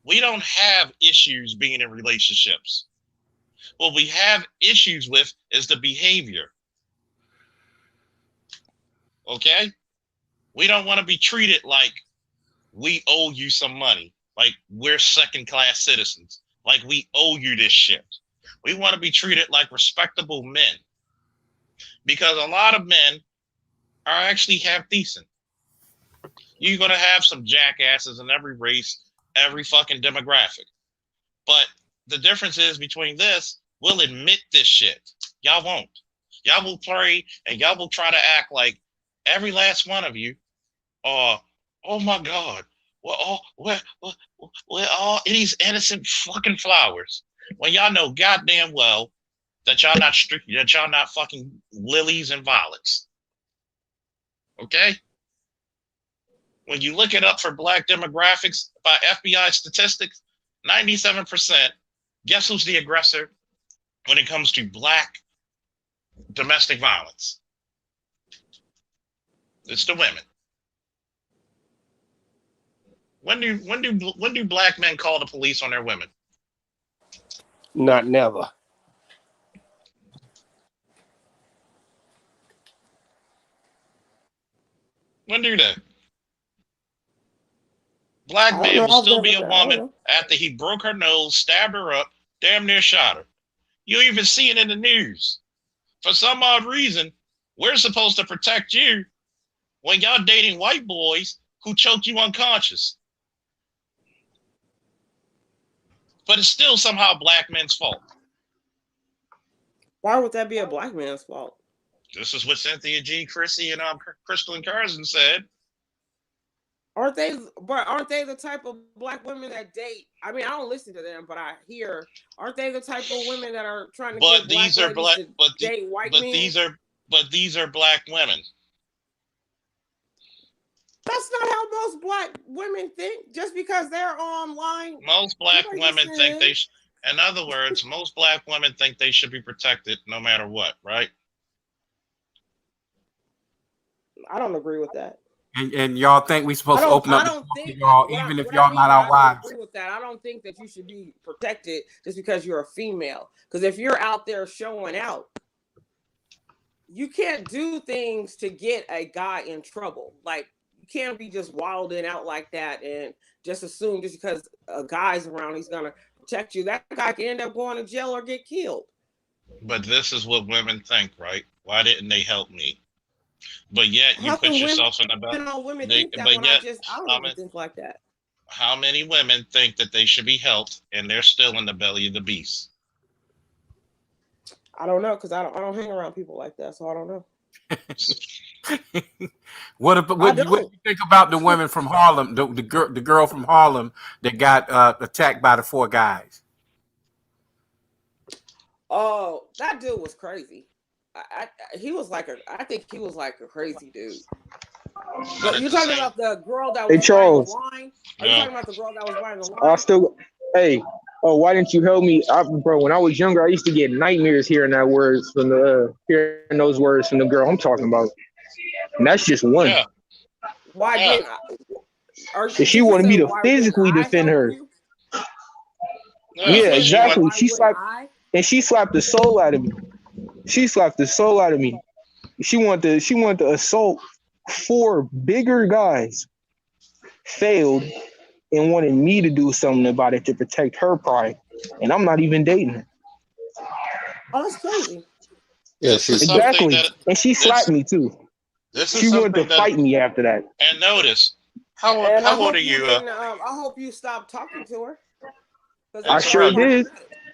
We don't have issues being in relationships. What we have issues with is the behavior. Okay? We don't want to be treated like we owe you some money, like we're second-class citizens, like we owe you this shit. We want to be treated like respectable men, because a lot of men are actually half decent. You're going to have some jackasses in every race, every fucking demographic. But the difference is between this, we'll admit this shit. Y'all won't. Y'all will play and y'all will try to act like every last one of you are, oh my God, we're all these innocent fucking flowers. When y'all know goddamn well that y'all not fucking lilies and violets. Okay? When you look it up for black demographics by FBI statistics, 97%, guess who's the aggressor when it comes to black domestic violence? It's the women. When do black men call the police on their women? Not never. When do they? Black man will still be a woman after he broke her nose, stabbed her up, damn near shot her. You even see it in the news. For some odd reason, we're supposed to protect you when y'all dating white boys who choke you unconscious. But it's still somehow black men's fault. Why would that be a black man's fault? This is what Cynthia G, Chrissy, and Crystal and Carson said. Aren't they the type of black women that date? I mean, I don't listen to them, but I hear. Aren't they the type of women that are trying to get black ladies to date white men? These are black women. That's not how most black women think. Just because they're online, most black women think they. In other words, most black women think they should be protected no matter what, right? I don't agree with that. And y'all think we supposed to open up the door for y'all, even if y'all not our wives? I don't agree with that. I don't think that you should be protected just because you're a female. Because if you're out there showing out, you can't do things to get a guy in trouble. Like, you can't be just wilding out like that and just assume just because a guy's around he's gonna protect you. That guy can end up going to jail or get killed. But this is what women think, right? Why didn't they help me? But yet you put yourself in the belly. Women think that when I don't even think like that. How many women think that they should be helped and they're still in the belly of the beast? I don't know, because I don't hang around people like that, so I don't know. What do you think about the women from Harlem, the girl from Harlem that got attacked by the 4 guys? Oh, that dude was crazy. I think he was like a crazy dude. But you're talking about the girl that was buying the wine? Are you talking about the girl that was buying the wine? Why didn't you help me? Bro, when I was younger, I used to get nightmares hearing those words from the girl I'm talking about. And that's just one. Yeah. Why didn't I? She wanted me to physically defend her. Yeah, exactly. She slapped the soul out of me. She wanted to assault 4 bigger guys. Failed and wanted me to do something about it to protect her pride. And I'm not even dating her. Oh, that's crazy. Yeah, exactly. And she slapped me too. She wanted to fight me after that. And notice, how old are you? I hope you stop talking to her. I sure did.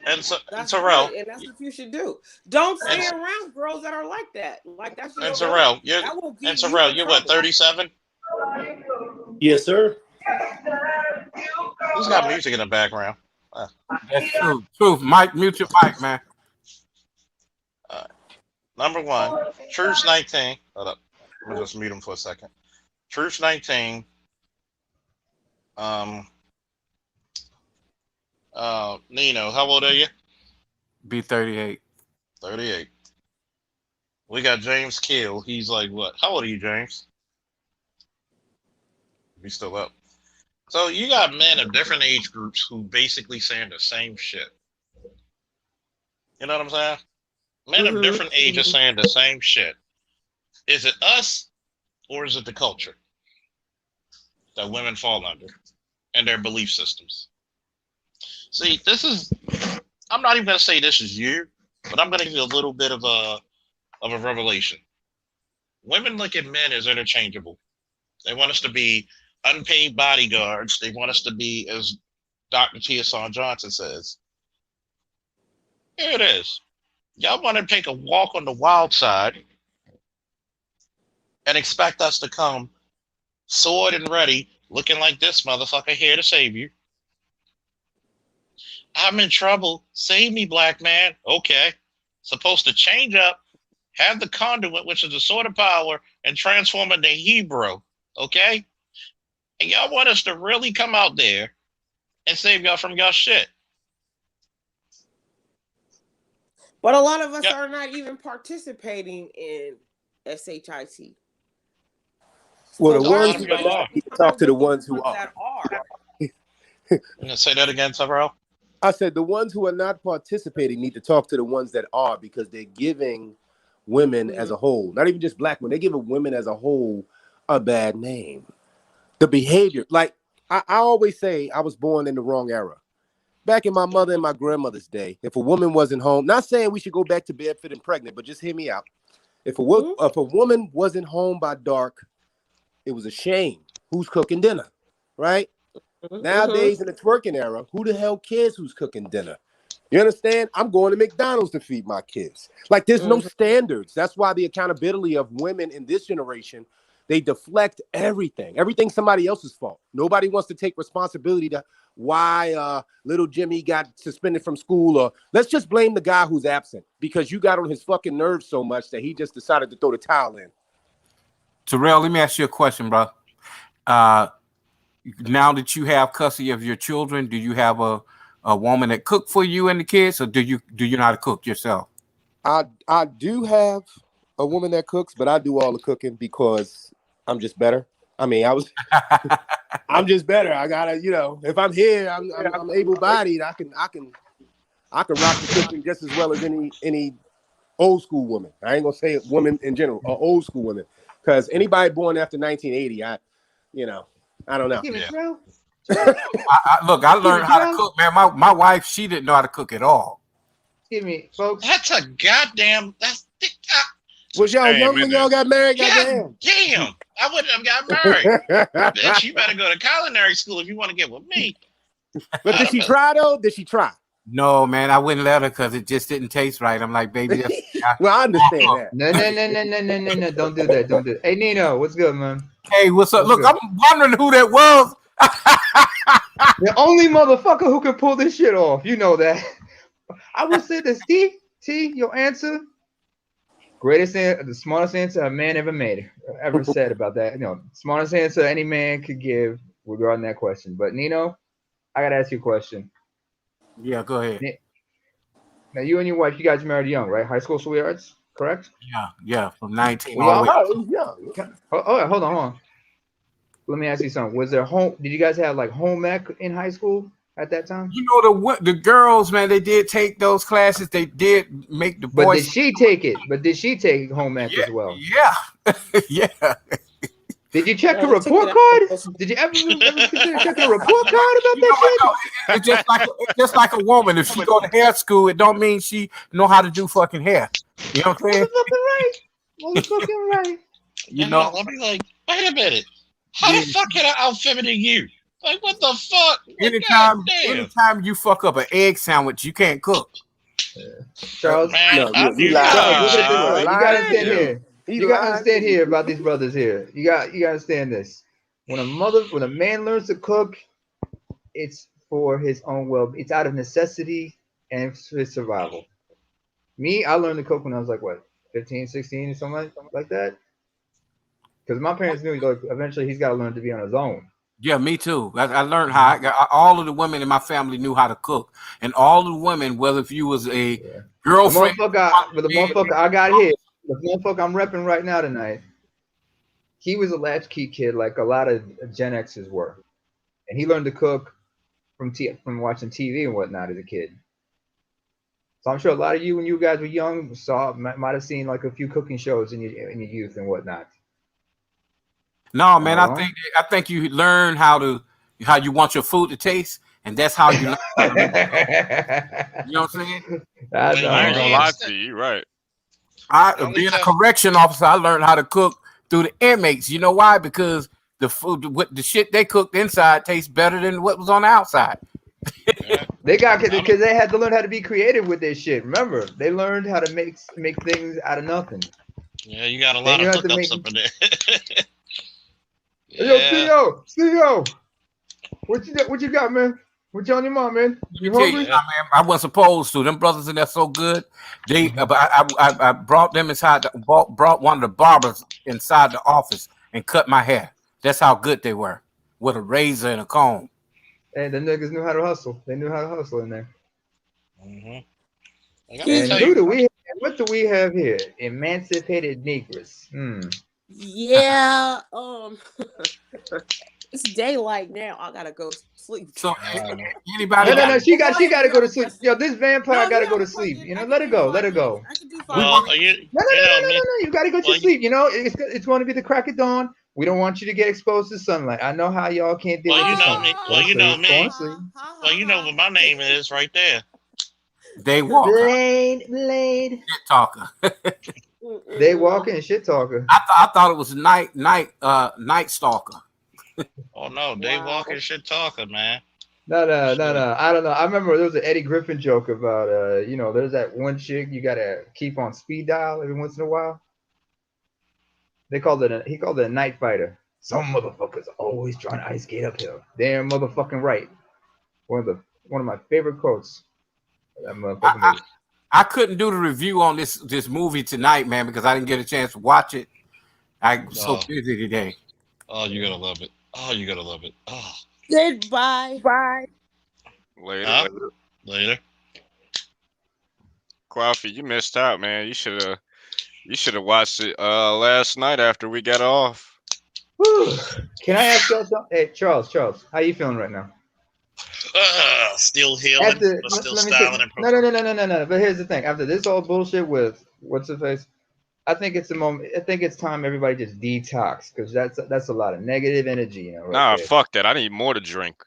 And that's Terrell, right, and that's what you should do. Don't stay around girls that are like that. Like that's your. And Terrell, you're what, 37? Yes, sir. Who's got music in the background? That's true. Truth. Mike, mute your mic, man. Number one, Truth's 19. Hold up. Let me just mute him for a second. Truth's 19. Um, Nino, how old are you? Be 38. 38. We got James Kill. He's like what? How old are you, James? He's still up. So you got men of different age groups who basically saying the same shit. You know what I'm saying? Men of different ages saying the same shit. Is it us or is it the culture that women fall under and their belief systems? See, this is, I'm not even going to say this is you, but I'm going to give you a little bit of a revelation. Women look at men as interchangeable. They want us to be unpaid bodyguards. They want us to be, as Dr. Tia Johnson says, here it is. Y'all want to take a walk on the wild side and expect us to come sword and ready, looking like this motherfucker here to save you. I'm in trouble. Save me, black man. Okay. Supposed to change up, have the conduit, which is the sword of power, and transform into Hebrew. Okay? And y'all want us to really come out there and save y'all from y'all shit. But a lot of us are not even participating in SHIT. Well, the ones who are not, you talk to the ones who are. That are. Say that again, Tyrell. I said the ones who are not participating need to talk to the ones that are, because they're giving women as a whole, not even just black women, they're giving women as a whole a bad name. The behavior, like I always say, I was born in the wrong era. Back in my mother and my grandmother's day, if a woman wasn't home, not saying we should go back to barefoot and pregnant, but just hear me out. If a woman wasn't home by dark, it was a shame. Who's cooking dinner, right? Nowadays in the twerking era, who the hell cares who's cooking dinner? You understand? I'm going to McDonald's to feed my kids. Like, there's no standards. That's why the accountability of women in this generation, they deflect everything. Everything's somebody else's fault. Nobody wants to take responsibility to why little Jimmy got suspended from school, or let's just blame the guy who's absent because you got on his fucking nerves so much that he just decided to throw the towel in. Terrell, let me ask you a question, bro. Now that you have custody of your children, do you have a woman that cook for you and the kids, or do you know how to cook yourself? I do have a woman that cooks, but I do all the cooking because I'm just better. I mean, I'm just better. I gotta, if I'm here, I'm able-bodied. I can rock the cooking just as well as any old school woman. I ain't gonna say woman in general, or old school women, because anybody born after 1980, I don't know. Look, I learned how to cook, man. My wife, she didn't know how to cook at all. Give me, folks. That's a goddamn. Was y'all young when y'all got married? Damn, I wouldn't have got married. Bitch, you better go to culinary school if you want to get with me. But did she try though? Did she try? No, man, I wouldn't let her because it just didn't taste right. I'm like, baby. Well, I understand that. No. Don't do that. Don't do it. Hey, Nino, what's good, man? Hey, what's up? Look, I'm wondering who that was. The only motherfucker who can pull this shit off. You know that. I will say this, T, your answer. Greatest answer, the smartest answer a man ever said about that. Smartest answer any man could give regarding that question. But Nino, I gotta ask you a question. Yeah, go ahead. Now, you and your wife, you guys married young, right? High school sweethearts, correct? Yeah, from 19 all the way. Young. Hold on. Let me ask you something. Was there did you guys have like home ec in high school at that time? You know, the girls, man, they did take those classes. They did make the boys. But did she take it? But did she take home ec as well? Yeah. Yeah. Did you check her report card? Did you ever consider checking a report card about that shit? It's just like a woman. If she go to hair school, it don't mean she know how to do fucking hair. You know what I'm saying? Motherfucking right. I'll be like, wait a minute. How the fuck can I out-feminine you? Like, what the fuck? Anytime you fuck up an egg sandwich, you can't cook. Charles, man, you gotta stand here. You gotta understand here about these brothers here. You gotta understand this. When a man learns to cook, it's for his own well. It's out of necessity and for his survival. Me, I learned to cook when I was like what, 15, 16, or something like that. Because my parents knew like eventually he's got to learn to be on his own. Yeah, me too. I learned how. All of the women in my family knew how to cook, and all the women, whether if you was a girlfriend, The motherfucker I got here, the motherfucker I'm repping right now tonight, he was a latchkey kid like a lot of Gen X's were, and he learned to cook from watching TV and whatnot as a kid. So I'm sure a lot of you, when you guys were young, might have seen like a few cooking shows in your youth and whatnot. No, man, I think you learn how you want your food to taste, and that's how you learn how to make it. You know what I'm saying? I ain't gonna lie to you, right? Being a correction officer, I learned how to cook through the inmates. You know why? Because the food, the shit they cooked inside tastes better than what was on the outside. They got because they had to learn how to be creative with their shit. Remember, they learned how to make things out of nothing. Yeah, you got a lot of hookups up in there. Yo, CEO, what you got, man? What you on your mom, man? You hungry? Man, I wasn't supposed to. Them brothers in there so good. I brought them inside. Brought one of the barbers inside the office and cut my hair. That's how good they were, with a razor and a comb. Hey, the niggas knew how to hustle. They knew how to hustle in there. And what do we have here? Emancipated Negress. Yeah. It's daylight now. I gotta go to sleep. So anybody? No. She got to go to sleep. Yo, this vampire got to go to sleep. You know, let her go. Let her go. I can do No. You got to go to sleep. You know, it's going to be the crack of dawn. We don't want you to get exposed to sunlight. I know how y'all can't deal with the sun. Well, you know me. Well, you know what my name is right there. They walk. Blade. Shit talker. They walking and shit talker. I thought it was night stalker. Oh no, they walking shit talker, man. No. I don't know. I remember there was an Eddie Griffin joke about there's that one chick you gotta keep on speed dial every once in a while. He called it a night fighter. Some motherfuckers always trying to ice skate uphill. Damn motherfucking right. One of my favorite quotes. That motherfucking movie. I couldn't do the review on this movie tonight, man, because I didn't get a chance to watch it. I'm so busy today. Oh, you're gonna love it. Oh, you're gonna love it. Oh. Goodbye. Bye. Later. Coffee, you missed out, man. You should have watched it last night after we got off. Can I ask y'all something? Hey, Charles, how you feeling right now? Still healing, but still styling and No. But here's the thing. After this all bullshit with what's the face, I think it's the moment. I think it's time everybody just detox because that's a lot of negative energy. You know. Nah, fuck that. I need more to drink.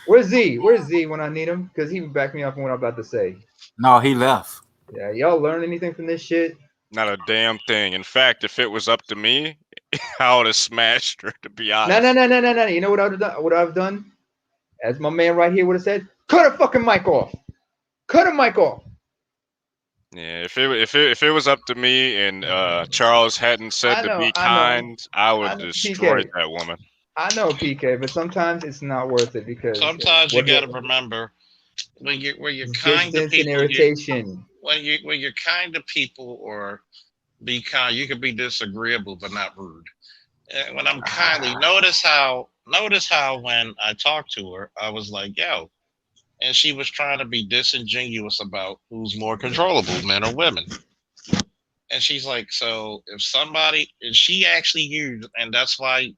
Where's Z? Where's Z when I need him? Because he would back me up on what I'm about to say. No, he left. Yeah, y'all learn anything from this shit? Not a damn thing. In fact, if it was up to me, I would have smashed her. To be honest. No. You know what I've done? As my man right here would have said, cut a fucking mic off. Cut a mic off. Yeah, if it was up to me and Charles hadn't said to be kind, I would have destroyed that woman. I know, PK, but sometimes it's not worth it because sometimes you got to remember when you're kind to people. Irritation. When you're kind to people or be kind, you can be disagreeable but not rude. And when I'm kindly, notice how when I talked to her, I was like, yo. And she was trying to be disingenuous about who's more controllable, men or women. And she's like, so if somebody, and she actually used, and that's why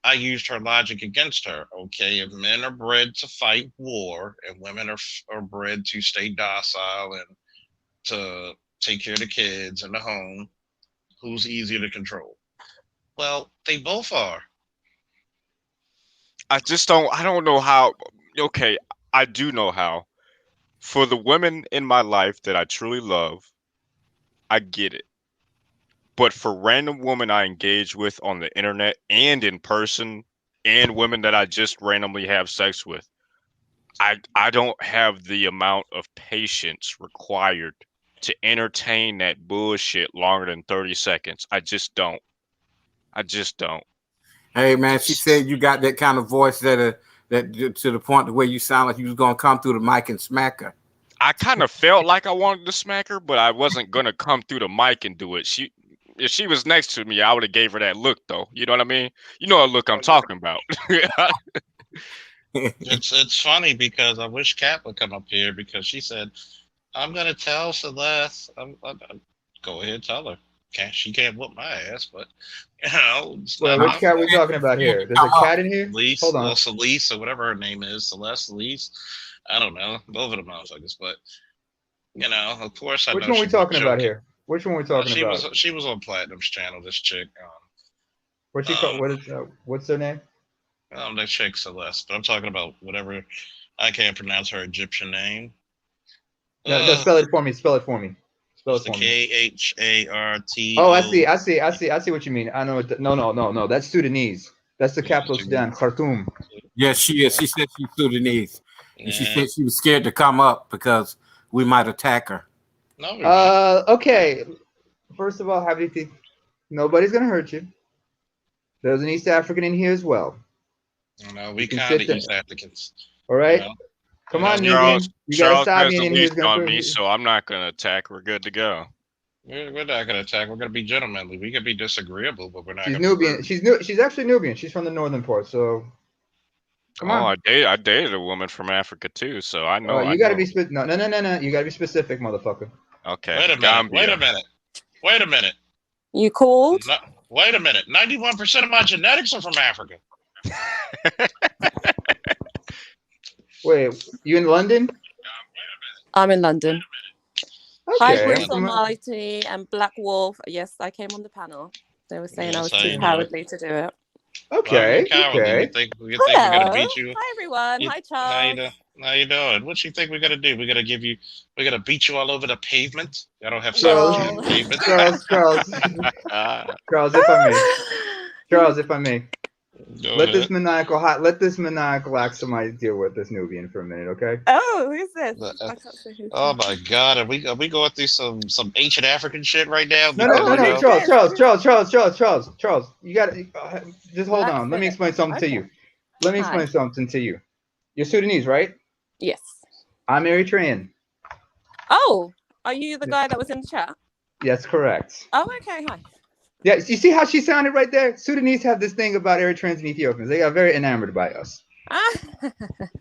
I used her logic against her. Okay, if men are bred to fight war and women are bred to stay docile and to take care of the kids and the home, who's easier to control? Well, they both are. I don't know how. Okay, I do know how. For the women in my life that I truly love, I get it. But for random women I engage with on the internet and in person, and women that I just randomly have sex with, I don't have the amount of patience required to entertain that bullshit longer than 30 seconds. I just don't. Hey man, she said you got that kind of voice that to the point where you sound like you was gonna come through the mic and smack her. I kind of felt like I wanted to smack her, but I wasn't gonna come through the mic and do it. If she was next to me, I would have gave her that look though. You know what I mean? You know what look I'm talking about. It's funny because I wish Kat would come up here because she said, "I'm gonna tell Celeste." Go ahead, tell her. She can't whoop my ass, but you know. Well, which cat are we talking about here? There's a cat in here. Celeste, Hold on. well, Celeste or whatever her name is, Celeste. I don't know, both of them motherfuckers, but you know, of course I Which know. one we talking about here? Which one we talking she about? She was on Platinum's channel. This chick. What's she called? What's her name? That chick Celeste, but I'm talking about whatever. I can't pronounce her Egyptian name. No, spell it for me. Spell it for me. Spell it for me. K-H-A-R-T. Oh, I see what you mean. I know. No. That's Sudanese. That's the capital of Sudan, Khartoum. Yes, she is. She said she's Sudanese. And she said she was scared to come up because we might attack her. No. Okay. First of all, Habibti, nobody's gonna hurt you. There's an East African in here as well. No, we kind of East Africans. All right. You know? Come on, Nubian. You got a has Sabian the in here. leash on me, so I'm not gonna attack. We're good to go. We're not gonna attack. We're gonna be gentlemanly. We can be disagreeable, but we're not. She's Nubian. She's actually Nubian. She's from the northern part. So come on. I dated a woman from Africa too, so I know. You gotta be specific. No. You gotta be specific, motherfucker. Okay. Wait a minute. You called? No, wait a minute. 91% of my genetics are from Africa. Wait, you in London? I'm in London. Okay. Hi, Bruce Almighty and Black Wolf. Yes, I came on the panel. They were saying I was too cowardly to do it. Okay. You think we're gonna beat you? Hi, everyone. Hi, Charles. How you doing? What you think we're gonna do? We're gonna beat you all over the pavement? I don't have Charles, pavement. Charles, if I may. Let this maniacal somebody deal with this Nubian for a minute, okay? Oh, who's this? Oh my God, are we going through some ancient African shit right now? No, Charles, you got to just hold on. Let me explain something to you. You're Sudanese, right? Yes. I'm Eritrean. Oh, are you the guy that was in the chat? Yes, correct. Oh, okay. Hi. Yeah, you see how she sounded right there? Sudanese have this thing about Eritreans and Ethiopians. They are very enamored by us.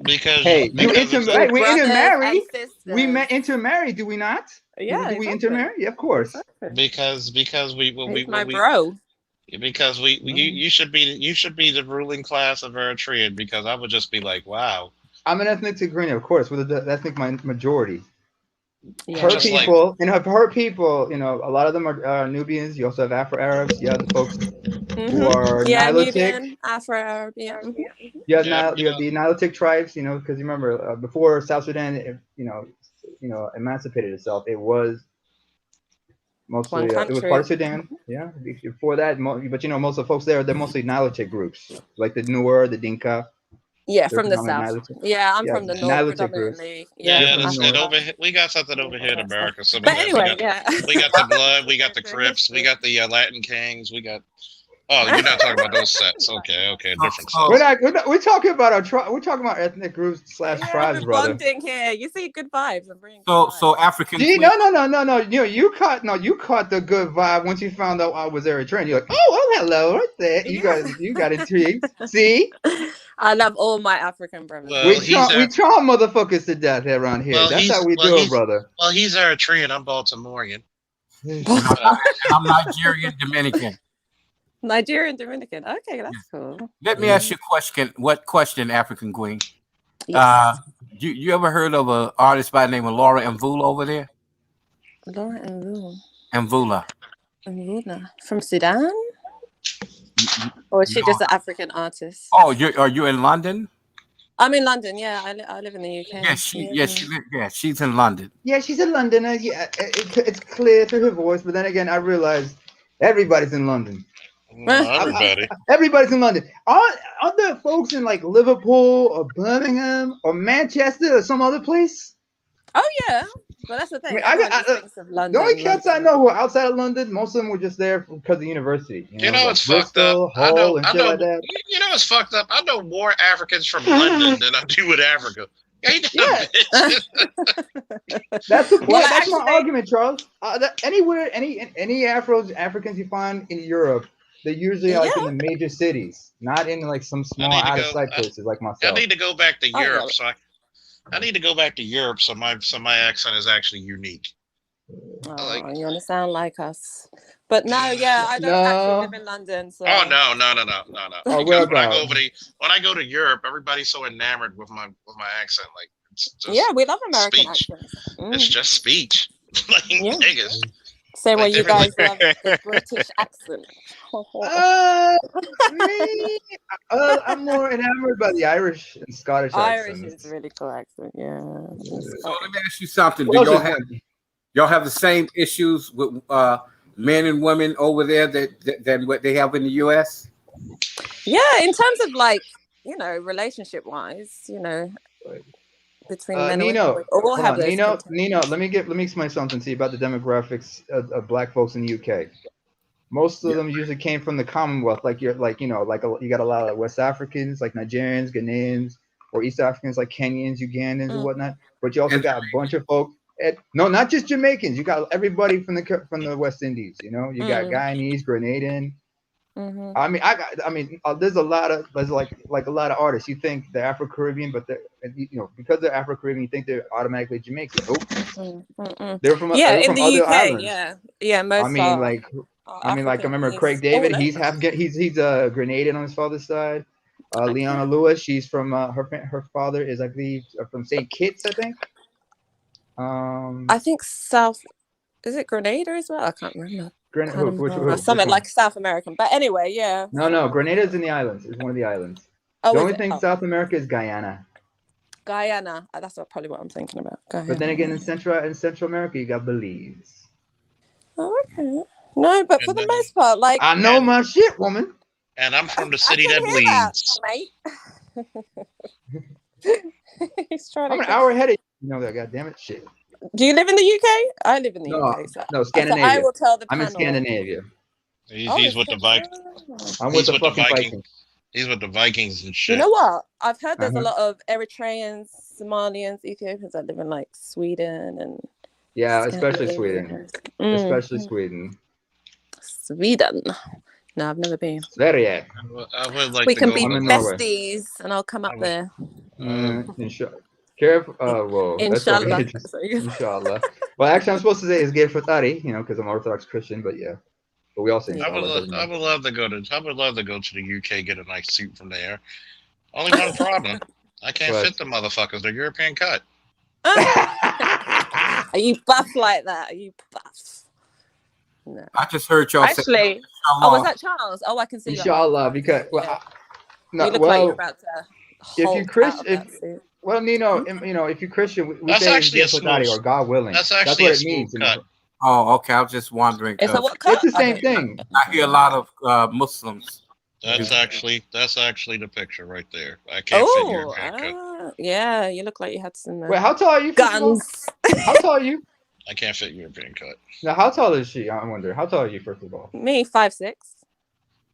Because we intermarry. We intermarry, do we not? Yeah. Do we intermarry? Yeah, of course. Because my bro. Because you should be the ruling class of Eritrea, because I would just be like, wow. I'm an ethnic Tigranian, of course, with an ethnic majority. Yeah. Her people, you know, a lot of them are Nubians. You also have Afro-Arabs. You have the folks who are Nilotic. Nubian, Afro-Arab, yeah. You have the Nilotic tribes, you know, because you remember before South Sudan, emancipated itself, it was mostly it was part of Sudan. Yeah, before that, but you know, most of the folks there, they're mostly Nilotic groups, like the Nuer, the Dinka. Yeah, from the south. Yeah, I'm from the north predominantly. We got something over here in America. But anyway, we got the Blood, we got the Crips, we got the Latin Kings, we got. Oh, you're not talking about those sets. Okay, different sets. We're talking about we're talking about ethnic groups / tribes, brother. Bonding here. You see good vibes. I'm bringing so African. No. You know, you caught the good vibe once you found out I was Eritrean. You're like, oh, hello, right there. You got intrigued. See. I love all my African brothers. Well, we charm motherfuckers to death around here. That's how we do it, brother. Well, he's Eritrean. I'm Baltimorean. I'm Nigerian Dominican. Nigerian Dominican. Okay, that's cool. Let me ask you a question. What question, African Queen? Yes. You ever heard of an artist by the name of Laura Mvula over there? Laura Mvula. Mvula. From Sudan? Or is she just an African artist? Oh, are you in London? I'm in London. Yeah, I live in the UK. She's in London. Yeah, she's in London. It's clear through her voice, but then again, I realized everybody's in London. Everybody's in London. Are there folks in like Liverpool or Birmingham or Manchester or some other place? Oh yeah. But that's the I thing. mean, Everyone just thinks of the only London. cats I know who are outside of London, most of them were just there because of university. You know, Like it's fucked up. Bristol, Hull, and shit like that. You know, it's fucked up. I know more Africans from London than I do with Africa. Ain't that Yeah. bitch? That's the point. Well, That's my actually- argument, Charles. Anywhere, any Africans you find in Europe, they're usually like in the major cities, not in like some small out of sight places like I myself. need to go back to Oh, yeah. Europe, I need to go back to Europe so my accent is actually unique. Oh, you want to sound like us. But no, yeah, I don't actually live in London. So. Oh no. Oh, Because when I go to Europe, everybody's so enamored with my accent. Like it's just Yeah, we love American speech. accents. It's just speech. Like niggas. Same way Like you different- guys love the British accent. Me, I'm more enamored by the Irish and Scottish Irish accents. is really cool accent, yeah. So let me ask you something. What Do else y'all have the same issues with men and women over there than what they have in the U.S.? Yeah, in terms of like, relationship wise, between men and Nino, women, we all hold have on. those Nino, let me explain something to you about the demographics of black folks in the UK. Most of them usually came from the Commonwealth, you got a lot of West Africans, like Nigerians, Ghanaians, or East Africans, like Kenyans, Ugandans, and whatnot. But you also got a bunch of folk. No, not just Jamaicans. You got everybody from the West Indies. You got Guyanese, Grenadian. Mm-hmm. I mean, there's a lot of a lot of artists. You think they're Afro Caribbean, but because they're Afro Caribbean, you think they're automatically Jamaican. Nope. They're from in the other UK, islands. yeah. Most I remember Craig David. He's a Grenadian on his father's side. Leona Lewis, she's from her father is, I believe, from St. Kitts, I think. I think South. Is it Grenada as well? I can't remember. Something like South American, but anyway, yeah. No, Grenada's in the islands. It's one of the islands. Oh, the only thing South America is Guyana. Guyana. That's probably what I'm thinking about. Guyana. But then again, in Central America, you got Belize. Oh, okay. No, but for the most part, like I know my shit, woman. And I'm from the city that bleeds. Mate. He's trying I'm an hour ahead of you. That goddamn it, shit. Do you live in the UK? I live in the UK. So. No, Scandinavia. So I will tell the panel. I'm in Scandinavia. He's with the Vikings. I'm with the fucking Vikings. He's with the Vikings and shit. You know what? I've heard there's a lot of Eritreans, Somalians, Ethiopians that live in like Sweden and especially Sweden. Especially Sweden. Sweden. No, I've never been. Sverige. I would like we to can go be on besties, and I'll come up there. Careful. Whoa. Inshallah. Inshallah. Well, actually, I'm supposed to say is gay fatari, because I'm Orthodox Christian, but yeah. But we all say I would love to go to the UK, get a nice suit from there. Only one problem. I can't fit the motherfuckers. They're European cut. Are you buff like that? Are you buff? No. I just heard y'all say. Actually, was that Charles? Oh, I can see. Inshallah, because you look like you're about to. If you Christian, Nino, if you're Christian, we say it's gay or God willing. That's what it means. Oh, okay. I was just wondering. It's the same thing. I hear a lot of Muslims. That's actually the picture right there. I can't fit your haircut. Yeah, you look like you had some. Wait, how tall are you? Guns. How tall are you? I can't fit European cut. Now, how tall is she? I wonder. How tall are you, first of all? Me, 5'6".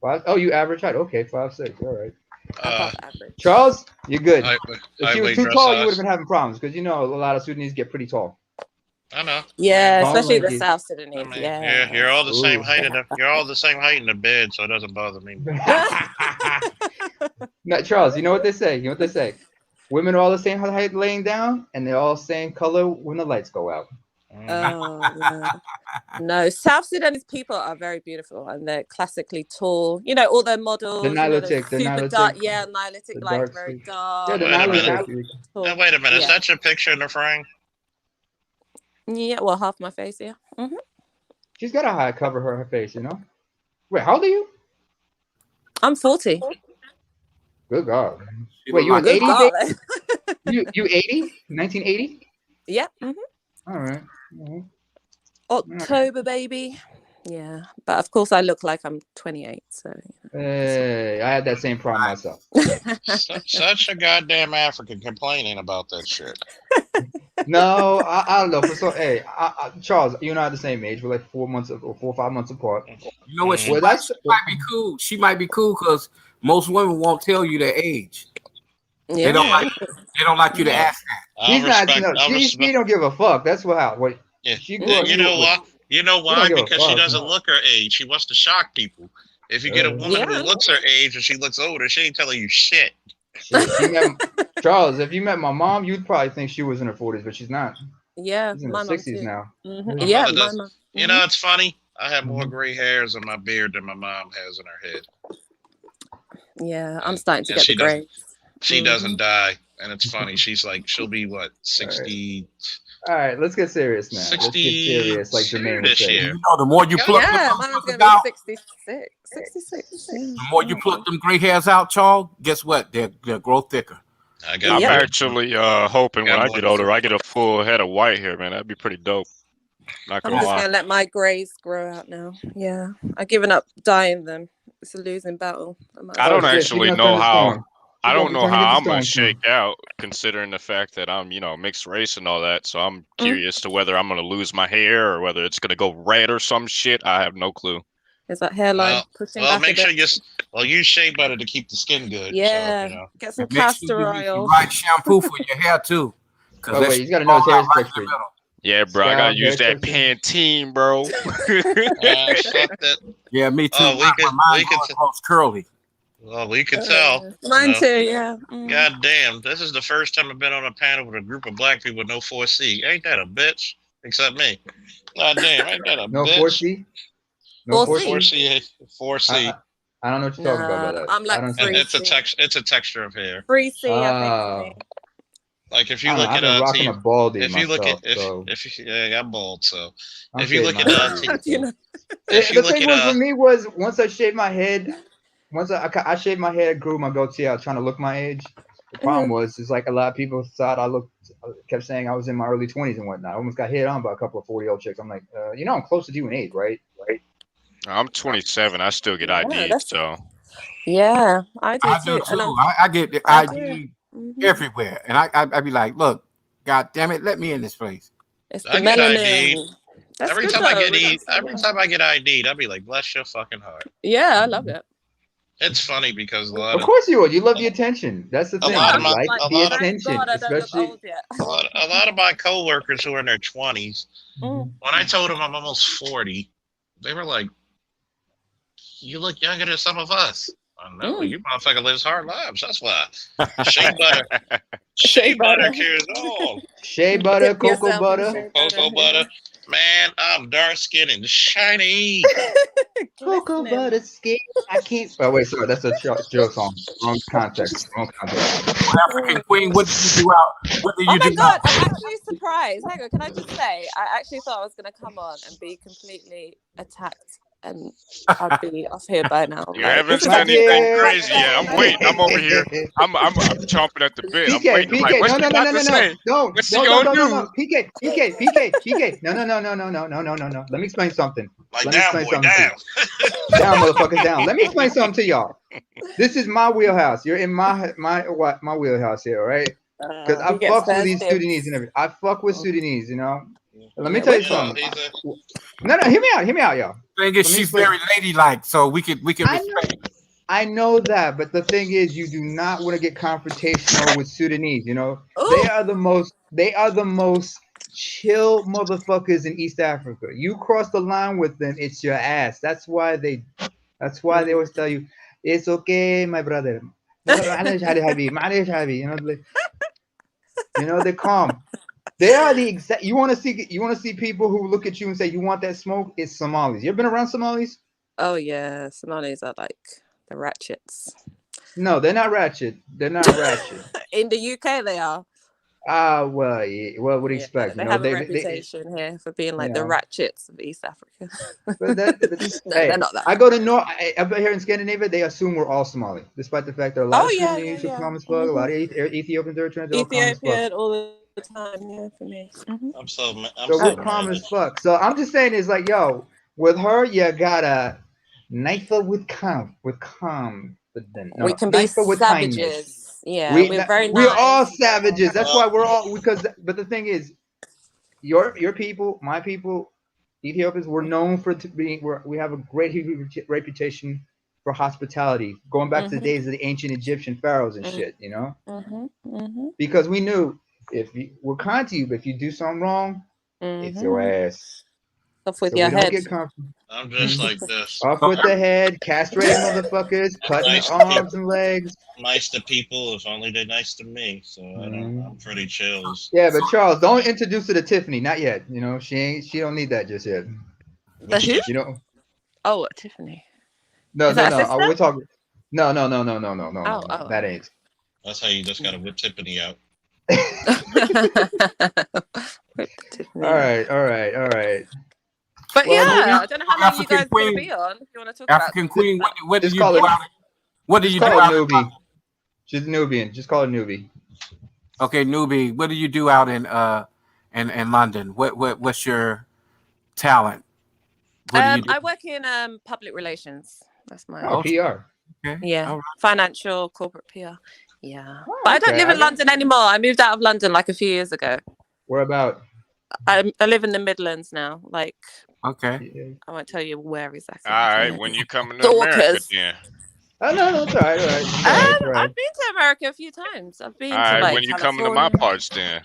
Oh, you average height. Okay, 5'6". All right. Charles, you're good. If you were too tall, you would have been having problems because a lot of Sudanese get pretty tall. I know. Yeah, especially the South Sudanese. Yeah, you're all the same height. You're all the same height in the bed, so it doesn't bother me. No, Charles, you know what they say? Women are all the same height laying down, and they're all the same color when the lights go out. Oh, no. South Sudanese people are very beautiful, and they're classically tall. All the models. The Nilotic, super dark. Yeah, Nilotic, like very dark. Yeah, wait a minute. Is that your picture in the frame? Yeah, well, half my face, yeah. Mm-hmm. She's got to cover her face, Wait, how old are you? I'm 40. Good God. Wait, you an 80? You 80? 1980? Yeah. Mm-hmm. All right. October, baby. Yeah, but of course I look like I'm 28. So. Hey, I had that same problem myself. Such a goddamn African complaining about that shit. No, I don't know. Hey, Charles, you and I are the same age. We're like 4 months or 4 or 5 months apart. You know what? She Well, might be cool. She might be cool because most women won't tell you their age. Yeah. They don't like you to ask that. She's not. She don't give a fuck. That's what. Yeah. She grew up. You know why? You know why? give a Because she fuck. doesn't look her age. She wants to shock people. If you get a woman who looks her age and she looks older, she ain't telling you shit. Shit, Charles, if you met my mom, you'd probably think she was in her 40s, but she's not. Yeah, she's in her my mum 60s too. now. Mm-hmm. My Yeah, mother my does. mum. You know, it's funny. I have more gray hairs in my beard than my mom has in her head. Yeah, I'm starting to And get the grey. She doesn't die, and it's funny. She'll be what, 60? All right, let's get serious now. Let's get serious, like Jermaine would say. You know, the more you pluck Yeah, them mine's motherfuckers gonna out, be 66. 66. Yeah. the more you pluck them gray hairs out, Charles, guess what? They'll grow thicker. I'm actually hoping when I get older, I get a full head of white hair, man. That'd be pretty dope. Not I'm gonna just lie. gonna let my greys grow out now. Yeah, I've given up dyeing them. It's a losing battle. I don't actually know how. I She's don't know trying to get how the I'm gonna stone shake out, considering the fact that I'm, mixed race and all that. So I'm curious to whether I'm gonna lose my hair or whether it's gonna go red or some shit. I have no clue. Is that hairline pushing back make a sure bit? use shea butter to keep the skin good. Yeah, So, get some Make sure castor you use the oil. right shampoo for your hair too. Oh wait, he's got to know his hair is textured. Yeah, bro, I gotta use that Pantene, bro. Fuck that. Yeah, me too. Oh, Mine grows curly. Well, we can tell. Mine too, yeah. God damn, this is the first time I've been on a panel with a group of black people with no 4C. Ain't that a bitch? Except me. God damn, ain't that a No bitch? 4C? No 4C. 4C. I don't know what you're talking about that. I'm like It's a texture of hair. 3C, I think. For me. Like if you I look don't know, at I've been rocking a baldy if you look myself, at so yeah, I'm bald, so I'm if you look at the thing was for me was once I shaved my head, once I shaved my head, grew my goatee, I was trying to look my age. The problem was, is like a lot of people thought I kept saying I was in my early 20s and whatnot. I almost got hit on by a couple of 40-year-old chicks. I'm like, I'm closer to you in age, right? I'm 27. I still get ID'd, so. Yeah, I do too. too. I get the ID everywhere, and I be like, look, God damn it, let me in this place. It's I get ID'd. Every time I get ID'd, I'll be like, bless your fucking heart. Yeah, I love it. It's funny because Of course you would. You love the attention. That's the thing. You like the attention, especially. A lot of my coworkers who are in their 20s, when I told them I'm almost 40, they were like, "You look younger than some of us." I know you motherfucker lives hard lives. That's why. Shea butter cures all. Shea butter, cocoa butter. Cocoa butter. Man, I'm dark skinned and shiny. Cocoa butter skin. I can't. Oh wait, sorry, that's a Joe song. Wrong context. African Queen, what did you do out? What did you do? Oh my God, I'm actually surprised. Hang on, can I just say, I actually thought I was going to come on and be completely attacked and I'd be off here by now. You haven't said anything crazy yet. I'm waiting. I'm over here. I'm chomping at the bit. I'm waiting. I'm like, what's she about to say? What's she gonna do? PK. No. Let me explain something. Like, down, motherfuckers, down. Let me explain something to y'all. This is my wheelhouse. You're in my wheelhouse here, right? Because I fuck with these Sudanese and everything. I fuck with Sudanese, you know. Let me tell you something. No, hear me out, y'all. Thing is, she's very ladylike, so we can respect. I know that, but the thing is, you do not want to get confrontational with Sudanese. You know, they are the most chill motherfuckers in East Africa. You cross the line with them, it's your ass. That's why they always tell you, it's okay, my brother. You know, they're calm. They are the exact. You want to see people who look at you and say, "You want that smoke?" It's Somalis. You ever been around Somalis? Oh yeah, Somalis are like the ratchets. No, they're not ratchet. They're not ratchet. In the UK, they are. Well, yeah. Well, what do you expect? They have a reputation here for being like the ratchets of East Africa. But they're not that. I go to North. Up here in Scandinavia, they assume we're all Somali, despite the fact there are a lot of Sudanese who come as fuck, a lot of Ethiopians, Ethiopian all the time, yeah, for me. So we're calm as fuck. So I'm just saying, it's like, yo, With her, you gotta knife her with calm. But then We no, can be knife her with kindness. savages. Yeah, we're very We're all nice. savages. That's why we're all because. But the thing is, your people, my people, Ethiopians, we're known for we have a great reputation for hospitality, going back to the days of the ancient Egyptian pharaohs and shit. You know, because we knew we're kind to you, but if you do something wrong, it's your ass. Off with So your we don't head. get comfortable. I'm just like this. Off with the head, castrated motherfuckers, cutting Nice the to people. arms and legs. Nice to people if only they're nice to me. So I'm pretty chills. Yeah, but Charles, don't introduce her to Tiffany. Not yet. You know, she don't need that just yet. The who? You know. Oh, Tiffany. No, Is no, that a no. sister? We're talking. No. Oh. That ain't. That's how you just gotta whip Tiffany out. All right. But Well, yeah, I don't know how long you African guys are queen, going to be on. If you want to talk African about queen, what do Just you call do it. out? What do Just you do call out? it newbie. She's a Nubian. Just call her newbie. Okay, newbie. What do you do out in London? What's your talent? What do you do? I work in public relations. That's my PR. Okay. Yeah, All right. financial corporate PR. Yeah, Oh, but I don't okay. live in London anymore. I moved out of London like a few years ago. Where about? I live in the Midlands now. Like, Okay. I won't tell you where exactly. All right, when you coming to America, Dorcas. then. Oh no, it's all right. I've been to America a few times. I've been All to right, like when you coming California. to my parts, then.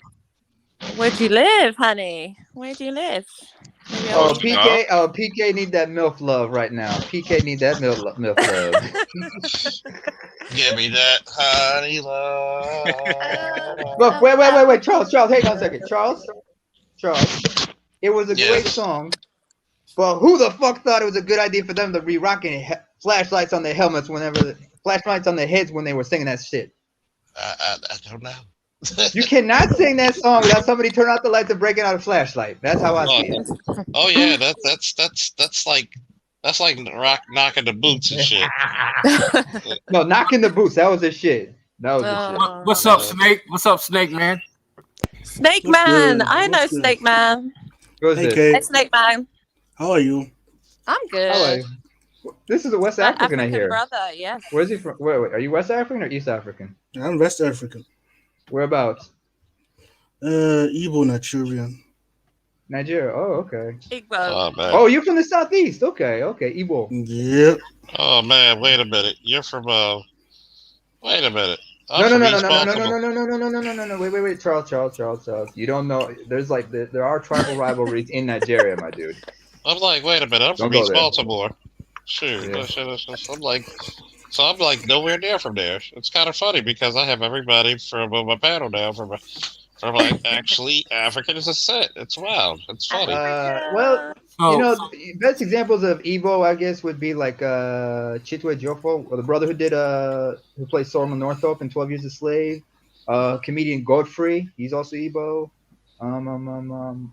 Where do you live, honey? Where do you live? Maybe I'll Oh, meet you. PK. Oh, PK need that MILF love right now. PK need that MILF love. Give me that honey love. Look, wait, Charles, hang on a second, Charles. It was a great song, but who the fuck thought it was a good idea for them to be rocking flashlights on their helmets flashlights on their heads when they were singing that shit? I don't know. You cannot sing that song without somebody turn out the lights and breaking out a flashlight. That's how I see it. Oh yeah, that's like knocking the boots and shit. No, knocking the boots. That was the shit. What's up, Snake? What's up, Snake Man? Snake Man. I know Snake Man. Hey, Snake Man. How are you? I'm good. How are you? This is a West African, I hear. Brother, yes. Where's he from? Wait, are you West African or East African? I'm West African. Whereabouts? Igbo Nigerian. Nigeria. Oh, okay. Igbo. Oh, you're from the southeast. Okay. Igbo. Yep. Oh man, wait a minute. You're from wait a minute. No. Wait, Charles. You don't know. There's like there are tribal rivalries in Nigeria, my dude. I'm like, wait a minute. I'm from East Baltimore. Shoot. Yeah. I'm like nowhere near from there. It's kind of funny because I have everybody from my panel now from like actually African descent. It's wild. It's funny. Well, best examples of Igbo, I guess, would be like Chitwe Jofo, or the brother who plays Solomon Northup in 12 Years a Slave. Comedian Godfrey, he's also Igbo. Chitwe.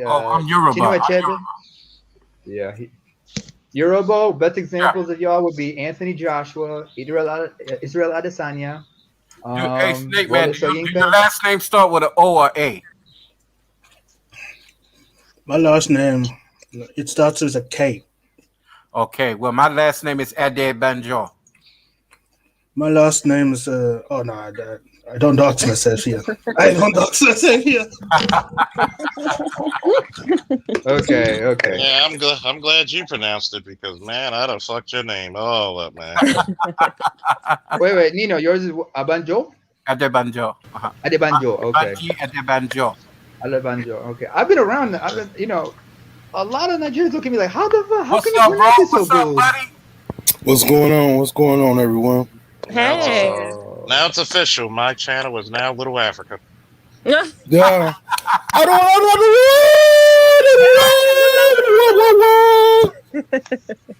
I'm Yoruba. Chinua Achebe. Yeah. Yoruba, best examples of y'all would be Anthony Joshua, Israel Adesanya. Hey, Snake Man, do your last name start with an O or A? My last name, it starts with a K. Okay, well, my last name is Adebanjo. My last name is, oh no, I don't dox myself here. Okay. Yeah, I'm glad you pronounced it because man, I done fucked your name all up, man. Wait, Nino, yours is Abanjo? Adebanjo. Adebanjo, okay. Adebanjo. Okay. I've been around. A lot of Nigerians look at me like, how can you pronounce it so good? What's going on, everyone? Hey. Now it's official. My channel is now Little Africa. Yeah.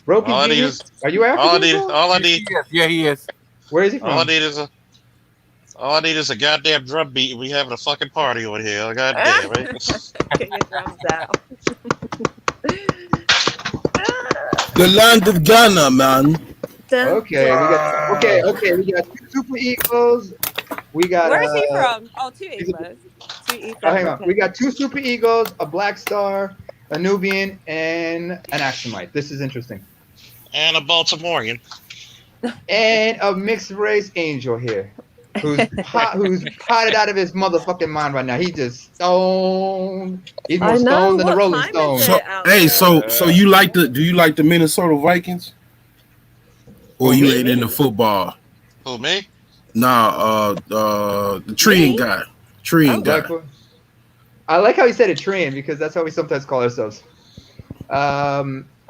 Broken All I need genius? is, Are you African? all I need. Yeah, he is. Where is he from? All I need is a goddamn drum beat. And we having a fucking party over here. Goddamn it. Get your drums out. The land of Ghana, man. Okay, we got two Super Eagles. We got. Where is he from? Oh, two Eagles. Hang on. We got two Super Eagles, a Black Star, a Nubian, and an Axumite. This is interesting. And a Baltimorean. And a mixed race angel here, who's potted out of his motherfucking mind right now. He just stoned. He's more stoned than the Rolling Stones. So, so you like the? Do you like the Minnesota Vikings? Or you ain't into football? Who, me? Nah, the Treeing guy. Treeing guy. I like how he said it, Treeing, because that's how we sometimes call ourselves. Are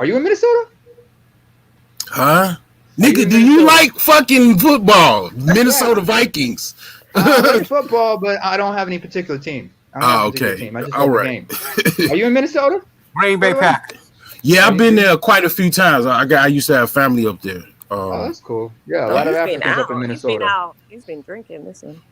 you in Minnesota? Huh? Nigga, do you like fucking football? Minnesota Vikings. I like football, but I don't have any particular team. I don't have a particular team. I just love the game. Are you in Minnesota? Green Bay Packers. Yeah, I've been there quite a few times. I used to have family up there. Oh, that's cool. Yeah, a lot of Africans up in Minnesota. He's been drinking this one.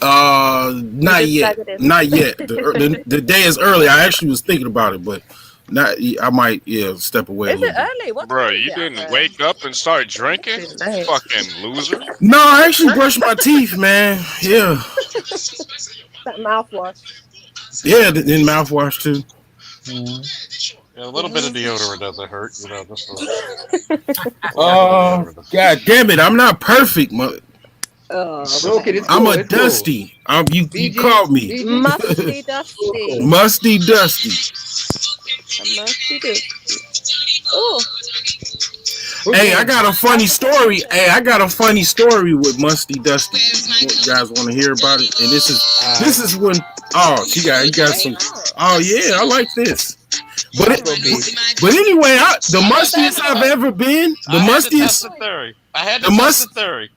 Not yet. Not yet. The day is early. I actually was thinking about it, but not. I might step away. Is it early? What? Bro, you didn't wake up and start drinking? Fucking loser. No, I actually brushed my teeth, man. Yeah. That mouthwash. Yeah, and mouthwash too. Yeah, a little bit of deodorant doesn't hurt, you know. God damn it! I'm not perfect, I'm a dusty. You called me musty dusty. Musty dusty. Musty dusty. Oh. Hey, I got a funny story. With Musty Dusty. You guys want to hear about it? And this is when you got some. Oh yeah, I like this. But anyway, the mustiest I've ever been. The mustiest. I had to test the theory.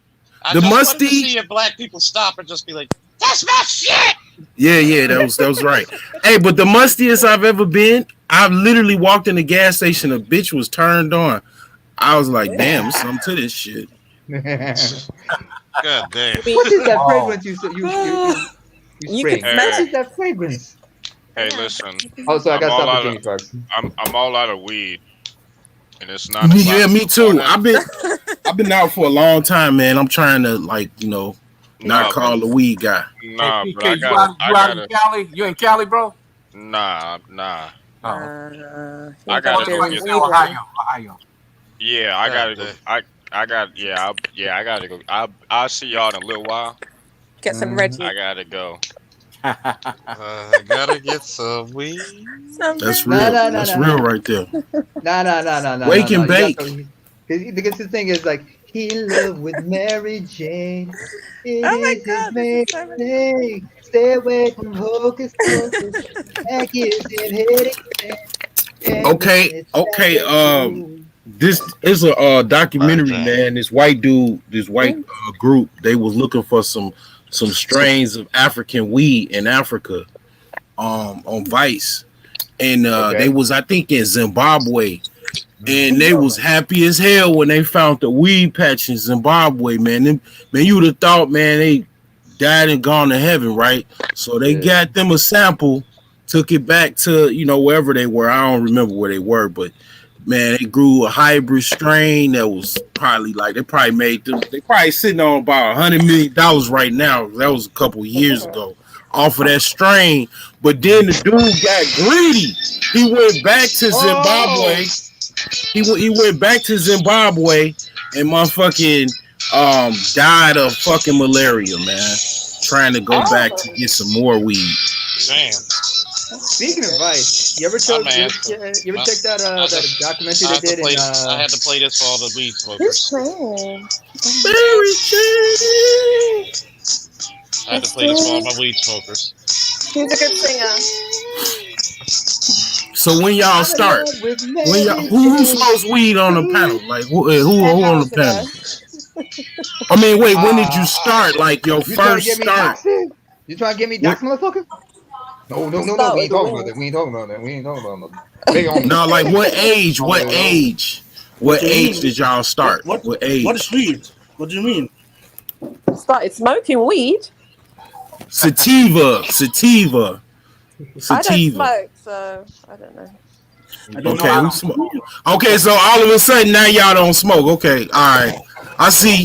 I just wanted to see if black people stop and just be like, "That's my shit." Yeah, that was right. Hey, but the mustiest I've ever been, I've literally walked in the gas station. A bitch was turned on. I was like, damn, there's something to this shit. God damn. What is that fragrance you spray? What is that fragrance? Hey, listen. Oh, so I got something for you, I'm all out of weed, and it's not. Yeah, me too. I've been out for a long time, man. I'm trying to not call the weed guy. Nah, hey, but you out in Cali? You in Cali, bro? Nah. I gotta go get Ohio. Yeah, I gotta go. I gotta go. I'll see y'all in a little while. Get some Reggie. I gotta go. I gotta get some weed. That's real. That's real right there. No. Wake and bake. Because the thing is, like, he in love with Mary Jane. Oh my God. Stay away from hocus pocus. That gives him headache. Okay. This is a documentary, man. This white group, they was looking for some strains of African weed in Africa, on Vice, and they was, I think, in Zimbabwe, and they was happy as hell when they found the weed patch in Zimbabwe, man. You would have thought, man, they died and gone to heaven, right? So they got them a sample, took it back to wherever they were. I don't remember where they were, but man, they grew a hybrid strain that was probably they probably sitting on about $100 million right now. That was a couple of years ago off of that strain. But then the dude got greedy. He went back to Zimbabwe. He went back to Zimbabwe and motherfucking died of fucking malaria, man. Trying to go back to get some more weed. Damn. Speaking of Vice, you ever check that documentary they did? I had to play this for all the weed smokers. I had to play this for all my weed smokers. He's a good singer. So when y'all start, who smokes weed on the panel? Like who on the panel? I mean, wait, when did you start? Like your first start? You trying to get me dox, motherfucker? No. We ain't talking about that. We ain't talking about that. No, like what age? What age did y'all start? What age? What is weed? What do you mean? Started smoking weed. Sativa. I don't smoke, so I don't know. Okay, so all of a sudden now y'all don't smoke. Okay, all right. I see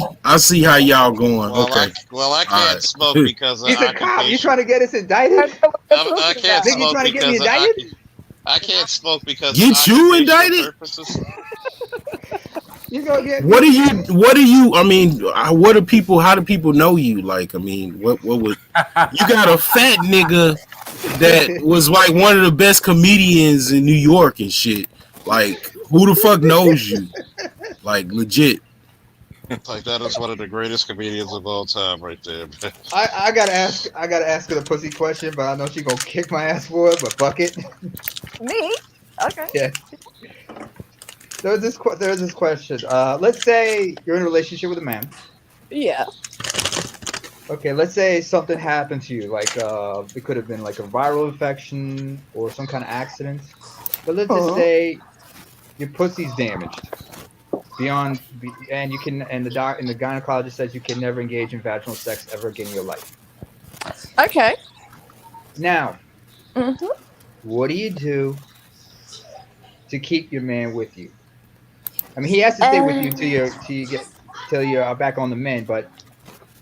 how y'all going. Okay. I can't smoke because he's a cop. You trying to get us indicted? I can't smoke because I can't smoke because Get you indicted? purposes. You gonna get What do you? I mean, what do people? How do people know you? Like, I mean, what would you got a fat nigga that was like one of the best comedians in New York and shit. Like, who the fuck knows you? Like, legit. Like that is one of the greatest comedians of all time, right there. Man. I gotta ask her the pussy question, but I know she gonna kick my ass for it. But fuck it. Me? Okay. Yeah. There's this question. Let's say you're in a relationship with a man. Yeah. Okay, let's say something happened to you, like it could have been like a viral infection or some kind of accident. But let's just say your pussy's damaged and the gynecologist says you can never engage in vaginal sex ever again in your life. Okay. Now, what do you do to keep your man with you? I mean, he has to stay with you till you're back on the mend. But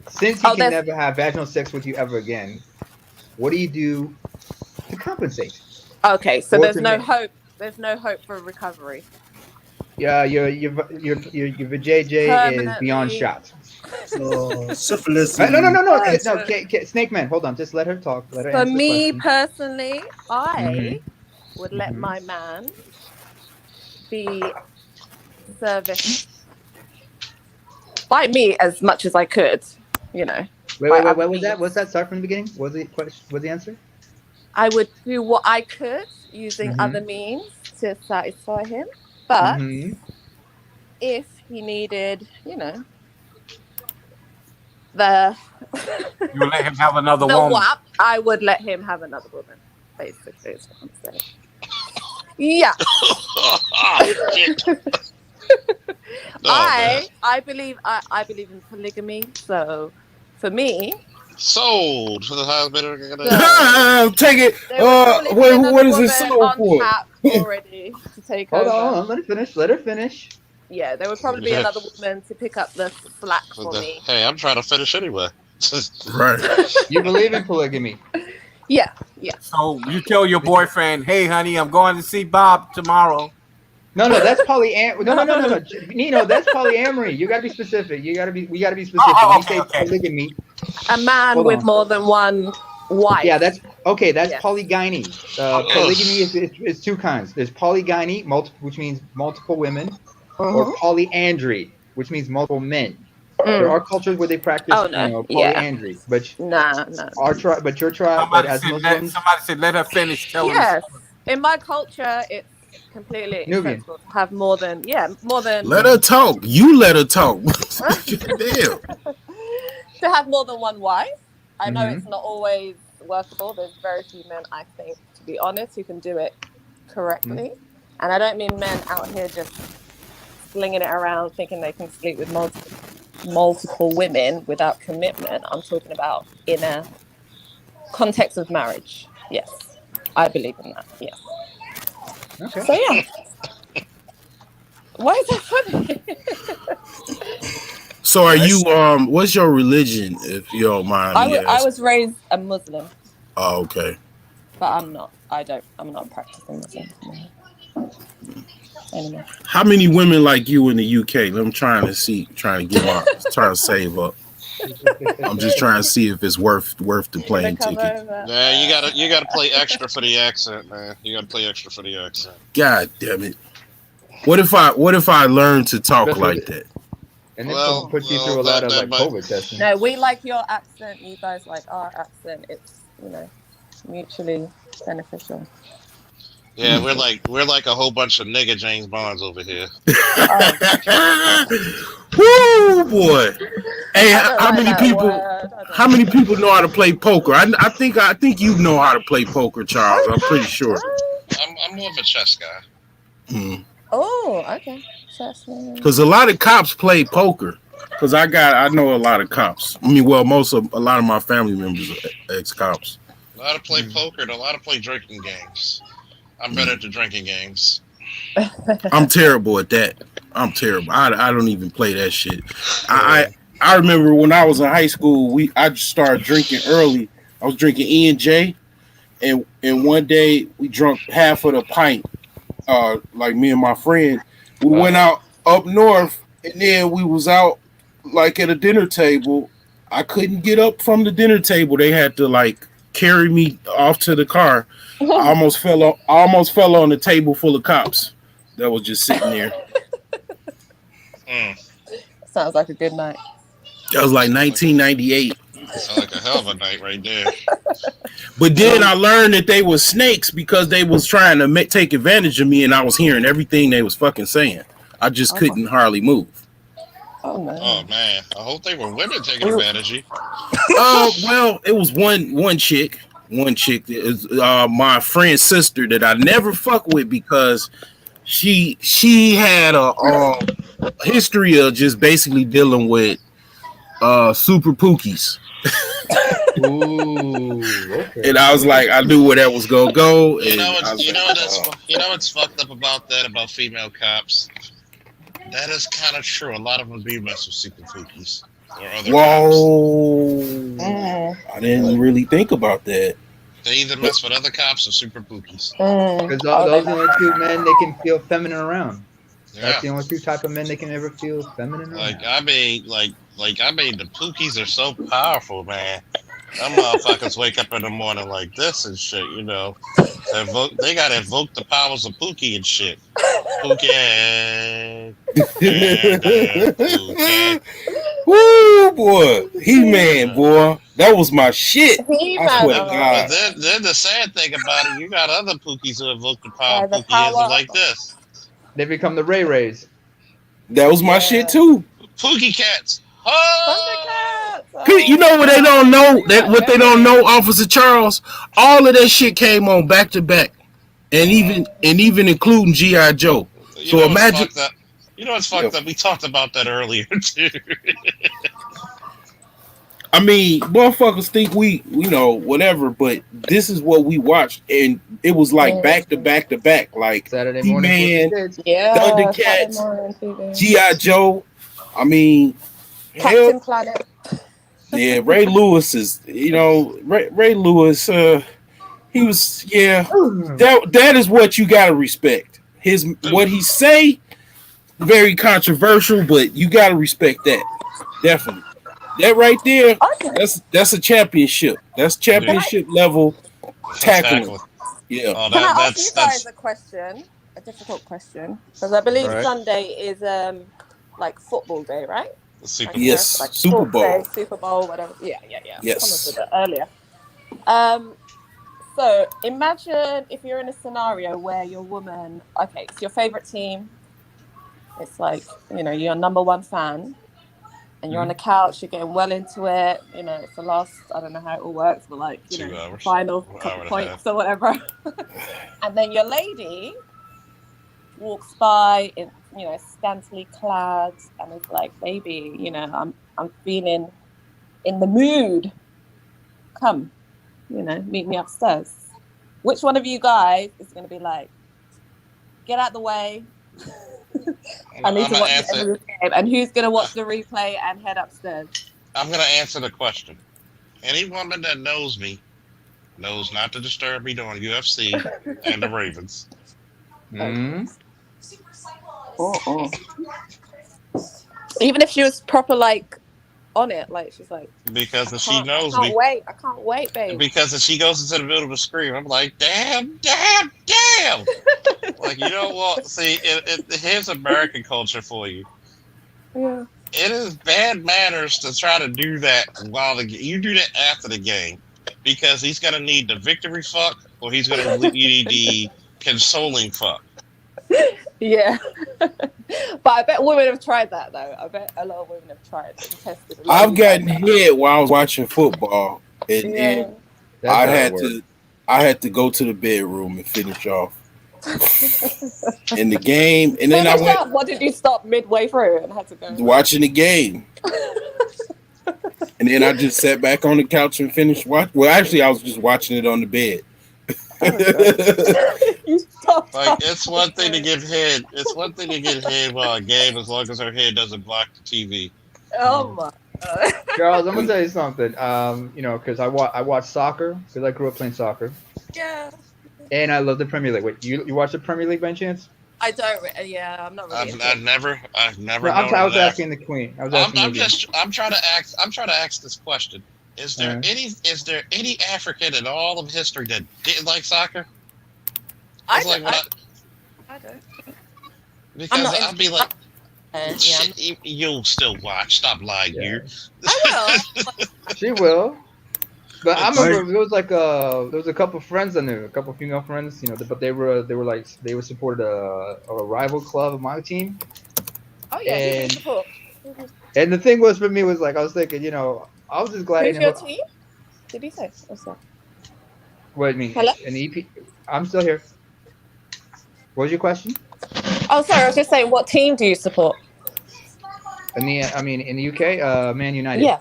since he can never have vaginal sex with you ever again, what do you do to compensate? Okay, so there's no hope. There's no hope for recovery. Yeah, your vajayjay is beyond shot. So syphilis. No, Snake Man, hold on. Just let her talk. Let her For answer me the question. personally, I would let my man be serviced by me as much as I could, you know. Wait, what was that? What's that? Start from the beginning. What's the answer? I would do what I could using other means to satisfy him, but if he needed, you know, you would let him have another woman. WAP, I would let him have another woman. Basically, is what I'm saying. Yeah. I believe in polygamy, so for me, sold for the husband. Take it. What is it sold for? Already to take over. Hold on. Let her finish. Yeah, there would probably be another woman to pick up the slack for me. Hey, I'm trying to finish anyway. Right. You believe in polygamy? Yeah. So you tell your boyfriend, "Hey, honey, I'm going to see Bob tomorrow." No, that's polyamory. No. Nino, that's polyamory. You gotta be specific. We gotta be specific. When you say polygamy, a man with more than one wife. Yeah, that's polygyny. Polygamy is two kinds. There's polygyny, which means multiple women, or polyandry, which means multiple men. There are cultures where they practice polyandry, but your tribe, somebody said, let her finish telling us. In my culture, it's completely acceptable to have more than. Let her talk. You let her talk. Damn. To have more than one wife. I know it's not always workable. There's very few men, I think, to be honest, who can do it correctly. And I don't mean men out here just slinging it around thinking they can sleep with multiple women without commitment. I'm talking about in a context of marriage. Yes, I believe in that. Yes. Okay. So yeah. Why is that funny? So are you? What's your religion, if you don't mind me asking? I was raised a Muslim. Oh, okay. But I'm not. I'm not practicing Muslim anymore. How many women like you in the UK? I'm trying to save up. I'm just trying to see if it's worth the plane ticket. Yeah, you gotta play extra for the accent, man. You gotta play extra for the accent. God damn it! What if I learn to talk like that? And then put you through a lot of COVID testing. No, we like your accent. You guys like our accent. It's mutually beneficial. Yeah, we're like a whole bunch of nigga James Bonds over here. Woo, boy! Hey, how many people know how to play poker? I think you know how to play poker, Charles. I'm pretty sure. I'm more of a chess guy. Oh, okay. Because a lot of cops play poker. Because I know a lot of cops. I mean, well, a lot of my family members are ex-cops. A lot of play poker and a lot of play drinking games. I'm better at the drinking games. I'm terrible at that. I'm terrible. I don't even play that shit. I remember when I was in high school, I just started drinking early. I was drinking E&J, and one day we drunk half of the pint. Like me and my friend, we went out up north, and then we was out like at a dinner table. I couldn't get up from the dinner table. They had to like carry me off to the car. I almost fell on the table full of cops that was just sitting there. Sounds like a good night. That was like 1998. Sounds like a hell of a night right there. But then I learned that they were snakes because they was trying to take advantage of me, and I was hearing everything they was fucking saying. I just couldn't hardly move. Oh man! Oh man! I hope they were women taking advantage of you. Well, it was one chick. One chick is my friend's sister that I never fuck with because she had a history of just basically dealing with super pookies. Ooh, okay. And I was like, I knew where that was gonna go. And You know what's fucked up about that about female cops? That is kind of true. A lot of them do mess with super pookies or other cops. I didn't really think about that. They either mess with other cops or super pookies. Because those are the only two men they can feel feminine around. Yeah. That's the only two type of men they can ever feel feminine around. Like I mean, the pookies are so powerful, man. Them motherfuckers wake up in the morning like this and shit, you know. They gotta invoke the powers of Pookie and shit. Pookie. Woo, boy. He-Man, boy. That was my shit. He-Man, I swear to God. But then the sad thing about it, you got other Pookies who invoke the power of Pookie like this. They become the Ray Rays. That was my shit too. Pookie cats. You know what they don't know? What they don't know, Officer Charles? All of that shit came on back to back. And even including G.I. Joe. So imagine. You know what's fucked up? We talked about that earlier too. I mean, motherfuckers think we whatever, but this is what we watched, and it was like back to back to back, like Saturday He-Man, morning. Thundercats, G.I. Joe. I mean, Captain Planet. Yeah, Ray Lewis is, Ray Lewis. He was, that is what you gotta respect. What he say, very controversial, but you gotta respect that. Definitely. That right there, that's a championship. That's championship level tackling. Yeah. Can I ask you guys a question? A difficult question, because I believe Sunday is like football day, right? Yes, like Super Bowl. Day, Super Bowl, whatever. Yeah. Yes. Someone said that earlier. So imagine if you're in a scenario where your woman, it's your favorite team. It's like, you're a number one fan, and you're on the couch, you're getting well into it. It's the last, I don't know how it all works, but like, final couple points or whatever. And then your lady walks by in, scantily clad, and is like, baby, I'm feeling in the mood. Come, meet me upstairs. Which one of you guys is going to be like, get out the way? I need to watch the end of this game. And who's going to watch the replay and head upstairs? I'm going to answer the question. Any woman that knows me knows not to disturb me during UFC and the Ravens. Even if she was proper, like, on it, like, she's like, because if she knows me, I can't wait, babe. Because if she goes into the middle of a scream, I'm like, damn. Like, you know what? See, here's American culture for you. Yeah. It is bad manners to try to do that while you do that after the game, because he's gonna need the victory fuck, or he's gonna need the consoling fuck. Yeah. But I bet women have tried that, though. I bet a lot of women have tried and tested. I've gotten hit while I was watching football, and I had to go to the bedroom and finish off in the game, and then I went. What did you stop midway through and had to go? Watching the game, and then I just sat back on the couch and finished watching. Well, actually, I was just watching it on the bed. Like, it's one thing to give head. It's one thing to get head while a game, as long as her head doesn't block the TV. Oh my God. Charles, I'm gonna tell you something. Because I watch soccer because I grew up playing soccer. Yeah. And I love the Premier League. Wait, you watch the Premier League by chance? I don't. Yeah, I'm not really into I've it. never No, known I of was that. asking the Queen. I was asking Olivia. I'm trying to ask this question. Is there any African in all of history that didn't like soccer? I It's don't. like what I don't. I'm because not into. I'd be like, Yeah. shit, you'll still watch. Stop lying here. I will. She will. But I It's remember there was like there was a couple friends I knew, a couple female friends, you know, but they were like they were supported a rival club of my team, Oh yeah, who do you and support? the thing was for me was like I was thinking, you know, I was just glad I Who's didn't. your team? Did he say? What's that? What I mean, Hello. an EP. I'm still here. What was your question? Oh, sorry. I was just saying, what team do you support? In the UK, Man United. Yeah.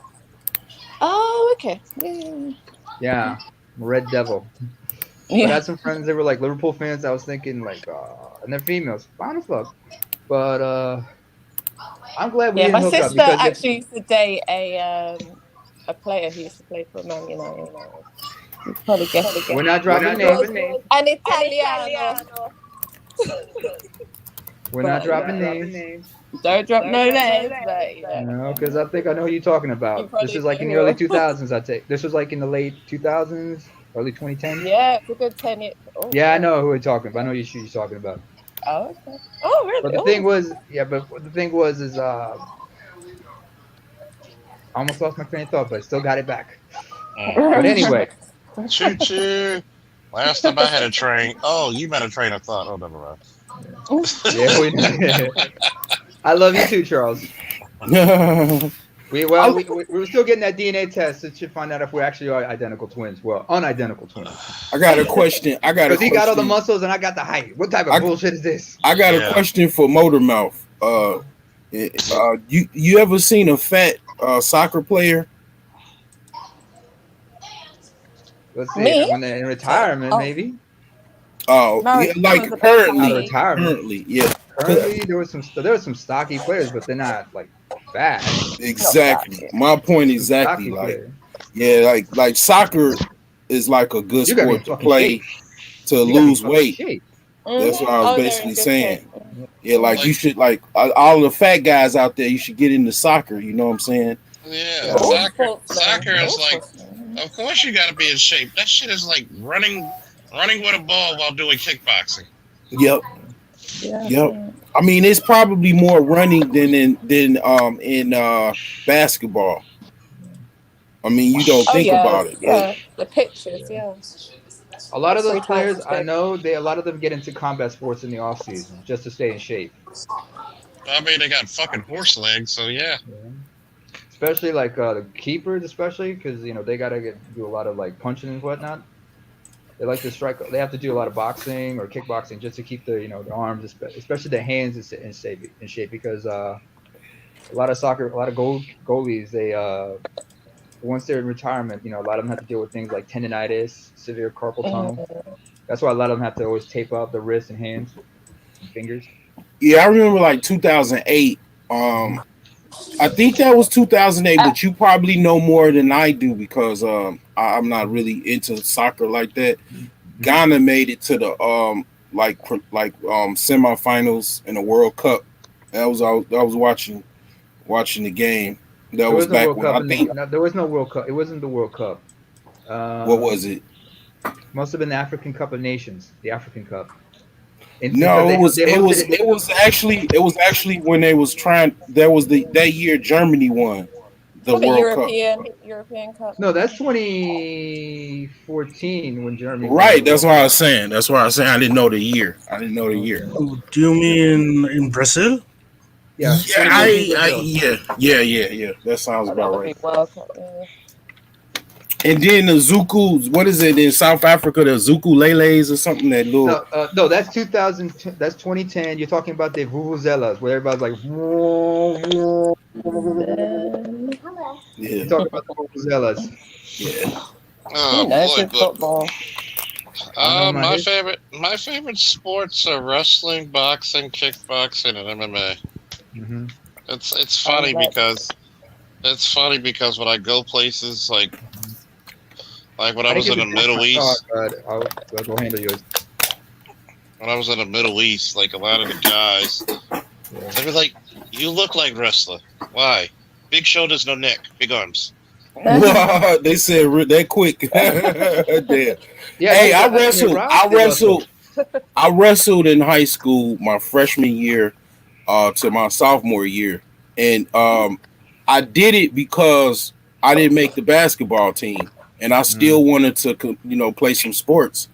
Oh, okay. Yeah. Yeah, Red Devil. But I had some friends that were like Liverpool fans. I was thinking like, and they're females, fine as fuck. But I'm glad we Yeah, my didn't hook up sister because if actually used to date a player who used to play for Man United. You probably guess. we're not He dropping was names, an Italiano. we're not But dropping yeah, names. don't drop no names, but yeah. No, because I think I know who you're talking You about. This probably is like know in the who early I'm talking. 2000s. I take this was like in the late 2000s, early 2010s. Yeah, it's a good 10 years. Oh, Yeah, I yeah. know who we're talking about. I know you're talking about. Oh, okay. Oh, really? But the thing was, is I almost lost my train of thought, but I still got it back. But anyway, choo choo. Last time I had a train. Oh, you had a train of thought. Oh, never mind. yeah, I love you too, Charles. We were still getting that DNA test to find out if we actually are identical twins. Well, unidentical twins. I got a question. Because he got all the muscles and I got the height. What type of bullshit is this? I got a question for Motormouth. You ever seen a fat soccer player? Let's see. Me? When they're in retirement, maybe. Oh, yeah, like currently, yeah. Currently, there was some stocky players, but they're not like fat. Exactly. My point exactly. Like, yeah, like soccer is like a good sport to play to lose weight. That's what I was basically saying. Yeah, like you should like all the fat guys out there. You should get into soccer. You know what I'm saying? Yeah, soccer is like. Of course, you got to be in shape. That shit is like running with a ball while doing kickboxing. Yep. Yep. I mean, it's probably more running than in basketball. I mean, you don't think about it. Yeah, the pictures, yeah. A lot of those 3 times players, as I big. know a lot of them get into combat sports in the off season just to stay in shape. I mean, they got fucking horse legs, so yeah. Especially like the keepers, especially because you know they gotta do a lot of like punching and whatnot. They like to strike. They have to do a lot of boxing or kickboxing just to keep the the arms, especially the hands in shape. Because a lot of goalies, they once they're in retirement, a lot of them have to deal with things like tendonitis, severe carpal tunnel. That's why a lot of them have to always tape up the wrists and hands and fingers. Yeah, I remember like 2008. I think that was 2008, but you probably know more than I do because I'm not really into soccer like that. Ghana made it to the semifinals in the World Cup. I was watching the game. That was back when I think there was no World Cup. It wasn't the World Cup. What was it? Must have been the African Cup of Nations, the African Cup. No, it was actually when they was trying. That year Germany won the World Cup. European Cup. No, that's 2014 when Germany. Right, that's what I was saying. I didn't know the year. Do you mean in Brazil? Yeah. Yeah. That sounds about right. World Cup, yeah. And then the Zuku, what is it in South Africa? The Zuku Leles or something that little. No, that's 2000. That's 2010. You're talking about the vuvuzelas, where everybody's like. Yeah. You're talking about the vuvuzelas. Yeah. Oh boy, football. My favorite sports are wrestling, boxing, kickboxing, and MMA. Mm-hmm. It's funny because when I go places like Like when I I didn't was get in to the finish my Middle thought, East, but I'll go handle yours. when I was in the Middle East, like a lot of the guys, Yeah. they were like, "You look like wrestler. Why? Big shoulders, no neck, big arms." Wow, they said that quick. Damn. Yeah, Hey, because I I mean, wrestled. Rob I did wrestle. wrestled. I wrestled in high school my freshman year to my sophomore year, and I did it because I didn't make the basketball team, and I Mm. still wanted to play some sports.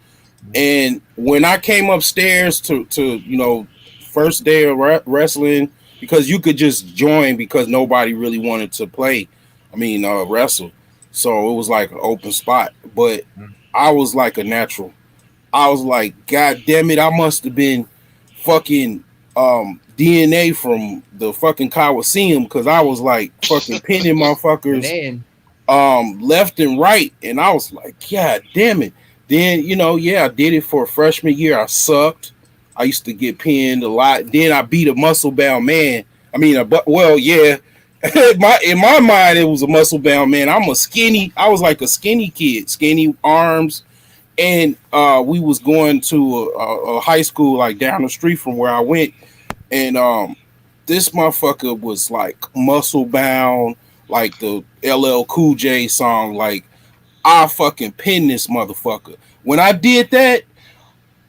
And when I came upstairs to first day of wrestling, because you could just join because nobody really wanted to play. I mean, wrestle. So it was like an open spot. But I was like a natural. I was like, God damn it, I must have been fucking DNA from the fucking Coliseum because I was like fucking pinning motherfuckers Ghanaian. left and right, and I was like, God damn it. Then yeah, I did it for freshman year. I sucked. I used to get pinned a lot. Then I beat a muscle bound man. I mean, well, yeah. in my mind, it was a muscle bound man. I'm a skinny. I was like a skinny kid, skinny arms, and we was going to a high school like down the street from where I went, and this motherfucker was like muscle bound, like the LL Cool J song. Like I fucking pinned this motherfucker. When I did that,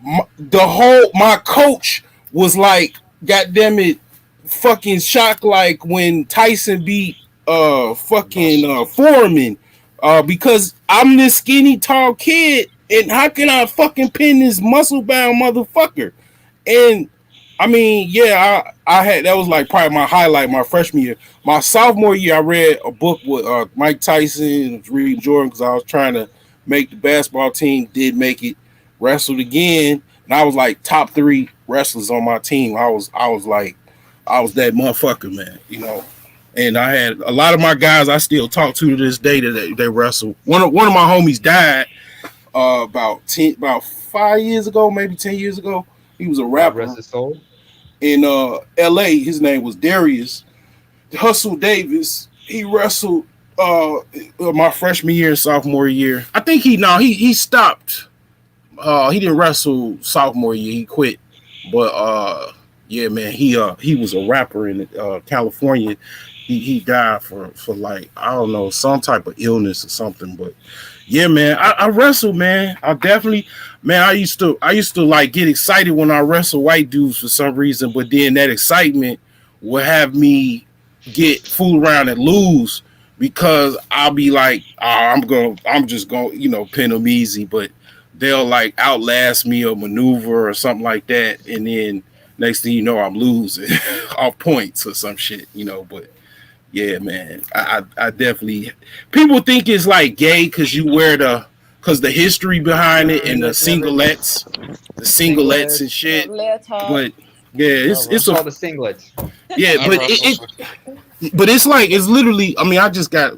my coach was like, "God damn it, fucking shocked!" Like when Tyson beat fucking Foreman, because I'm this skinny tall kid, and how can I fucking pin this muscle bound motherfucker? And I mean, yeah, I had that was like probably my highlight my freshman year. My sophomore year, I read a book with Mike Tyson, was reading Jordan because I was trying to make the basketball team. Did make it, wrestled again, and I was like top 3 wrestlers on my team. I was that motherfucker, man. And I had a lot of my guys I still talk to this day that they wrestle. One of my homies died about 5 years ago, maybe 10 years ago. He was a God rest rapper his soul. in L.A. His name was Darius Hustle Davis. He wrestled my freshman year and sophomore year. I think he stopped. He didn't wrestle sophomore year. He quit. But yeah, man, he was a rapper in California. He died for like I don't know some type of illness or something. But yeah, man, I wrestled, man. I definitely, man. I used to like get excited when I wrestle white dudes for some reason, but then that excitement would have me get fool around and lose because I'll be like, oh, I'm just going, pin them easy, but they'll like outlast me or maneuver or something like that, and then next thing you know, I'm losing off points or some shit, But yeah, man, I definitely. People think it's like gay because you wear because the history behind it and the singlets and Singlets. shit. Leotard. But yeah, I'm it's a called the singlets. yeah, I but wrestled. but it's like it's literally. I mean, I just got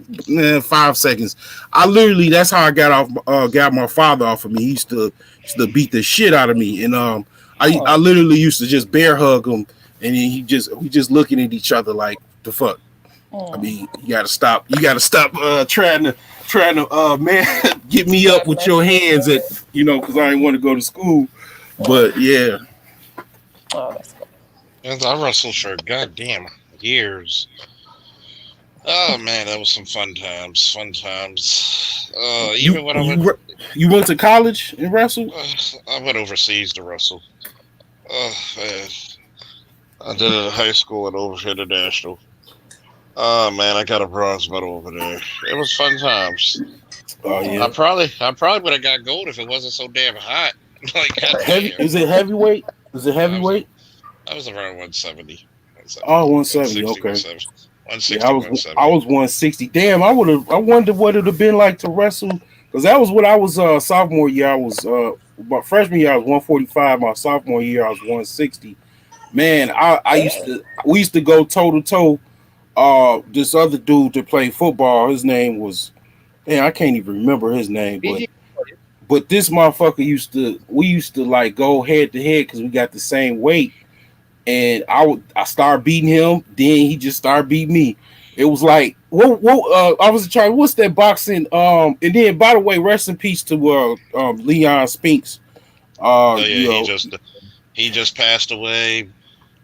5 seconds. I literally that's how I got my father off of me. He used to beat the shit out of me, and I literally used to just bear hug him, and then we just looking at each other like the fuck. I mean, you gotta stop. You gotta stop trying to man get me up with your hands at because I didn't want to go to school. But yeah, Oh, that's cool. And I wrestled for goddamn years. Oh man, that was some fun times. Fun times. you Even when you went to college and wrestled. I went overseas to wrestle. Oh man, I did it in high school and over international. Oh man, I got a bronze medal over there. It was fun times. Oh I yeah, probably I probably would have got gold if it wasn't so damn hot. Like heavy. goddamn. Is it heavyweight? Is it I was heavyweight? I was around 170. Oh, 170. 160, Okay. 160, Yeah, I 170. was 160. Damn, I wonder what it'd have been like to wrestle because that was what I was sophomore year. I was my freshman year I was 145. My sophomore year I was 160. Man, I we used to go toe to toe. This other dude that played football, his name was man, I can't even remember his name, BG. but this motherfucker we used to like go head to head because we got the same weight, and I started beating him, then he just started beating me, It was like I was trying. What's that boxing? And then by the way, rest in peace to Leon Spinks. Oh yeah, You know, he just passed away.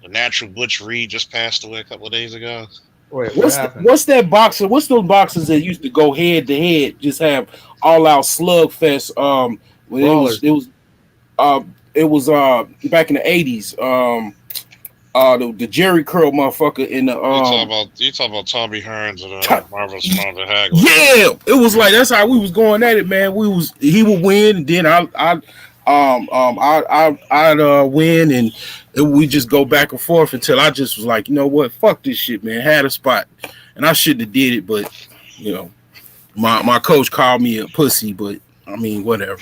The natural Butch Reed just passed away a couple of days ago. Wait, what happened? what's that boxer? What's those boxers that used to go head to head, just have all out slugfest? When Brawlers. it was back in the 80s. The Jerry Curl motherfucker in the You talking about Tommy Hearns and Marvelous Marvin Hagler. Yeah, it was like that's how we was going at it, man. He would win, and then I'd win, and we just go back and forth until I just was like, you know what, fuck this shit, man. Had a spot, and I shouldn't have did it, but you know, my coach called me a pussy, but I mean, whatever.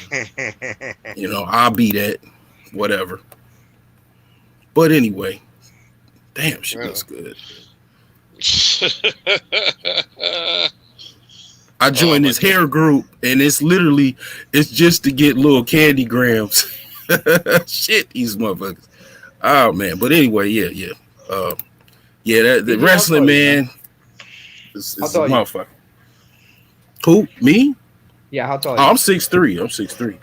You know, I'll be that, whatever. But anyway, damn, she looks good. I joined this hair group, and it's just to get little candy grams. Shit, these motherfuckers. Oh man, but anyway, yeah. The wrestling, man, is a motherfucker. Who? Me? Yeah, how tall? I'm 6'3". I'm 6'3".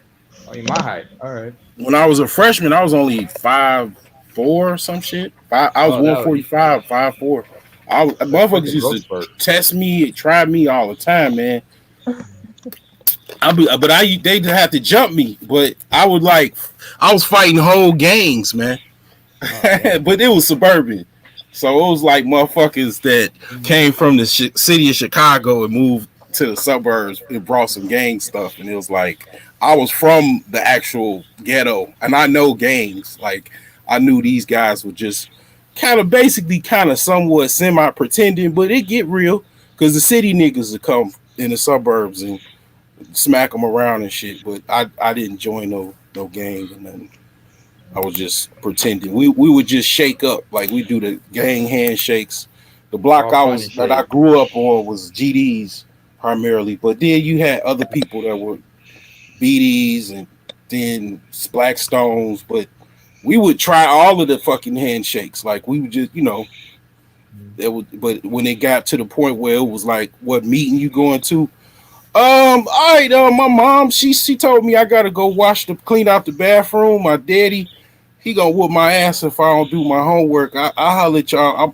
Oh, you're my height. All right. When I was a freshman, I was only 5'4" or some shit. I was 145, 5'4". Motherfuckers used to test me, try me all the time, man. They have to jump me, but I was fighting whole gangs, man. But it was suburban, so it was like motherfuckers that came from the city of Chicago and moved to the suburbs and brought some gang stuff, and it was like I was from the actual ghetto, and I know gangs. Like I knew these guys were just kind of somewhat semi pretending, but it get real because the city niggas would come in the suburbs and smack them around and shit. But I didn't join no gang or nothing. I was just pretending. We would just shake up like we do the gang handshakes. The block that I grew up on was GDs primarily, but then you had other people that were BDs and then Blackstones, but we would try all of the fucking handshakes. Like we would just, but when it got to the point where it was like, what meeting you going to? All right, my mom, she told me I gotta go clean out the bathroom. My daddy, he gonna whoop my ass if I don't do my homework. I holler at y'all,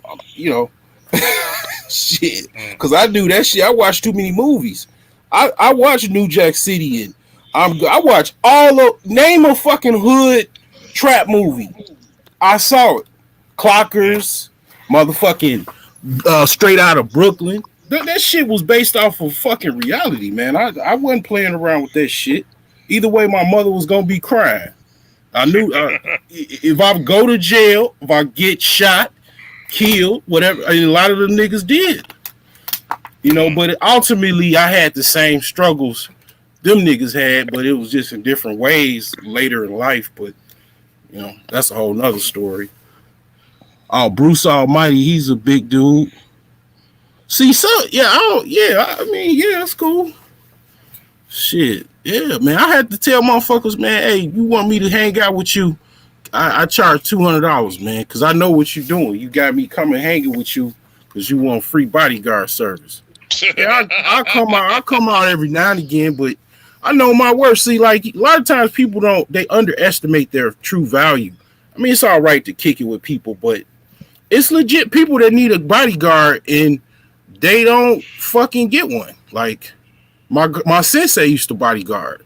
shit, because I do that shit. I watch too many movies. I watch New Jack City and I watch name a fucking hood trap movie. I saw it. Clockers, motherfucking Straight Out of Brooklyn. That shit was based off of fucking reality, man. I wasn't playing around with that shit. Either way, my mother was gonna be crying. I knew if I go to jail, if I get shot, killed, whatever, a lot of the niggas did. But ultimately I had the same struggles them niggas had, but it was just in different ways later in life. But that's a whole nother story. Oh, Bruce Almighty, he's a big dude. See, I mean, that's cool. Shit, yeah, man. I had to tell motherfuckers, man, hey, you want me to hang out with you? I charge $200, man, because I know what you're doing. You got me coming hanging with you because you want free bodyguard service. Yeah, I come out every now and again, but I know my worth. See, like a lot of times people they underestimate their true value. I mean, it's all right to kick it with people, but it's legit people that need a bodyguard and they don't fucking get one. Like my sensei used to bodyguard,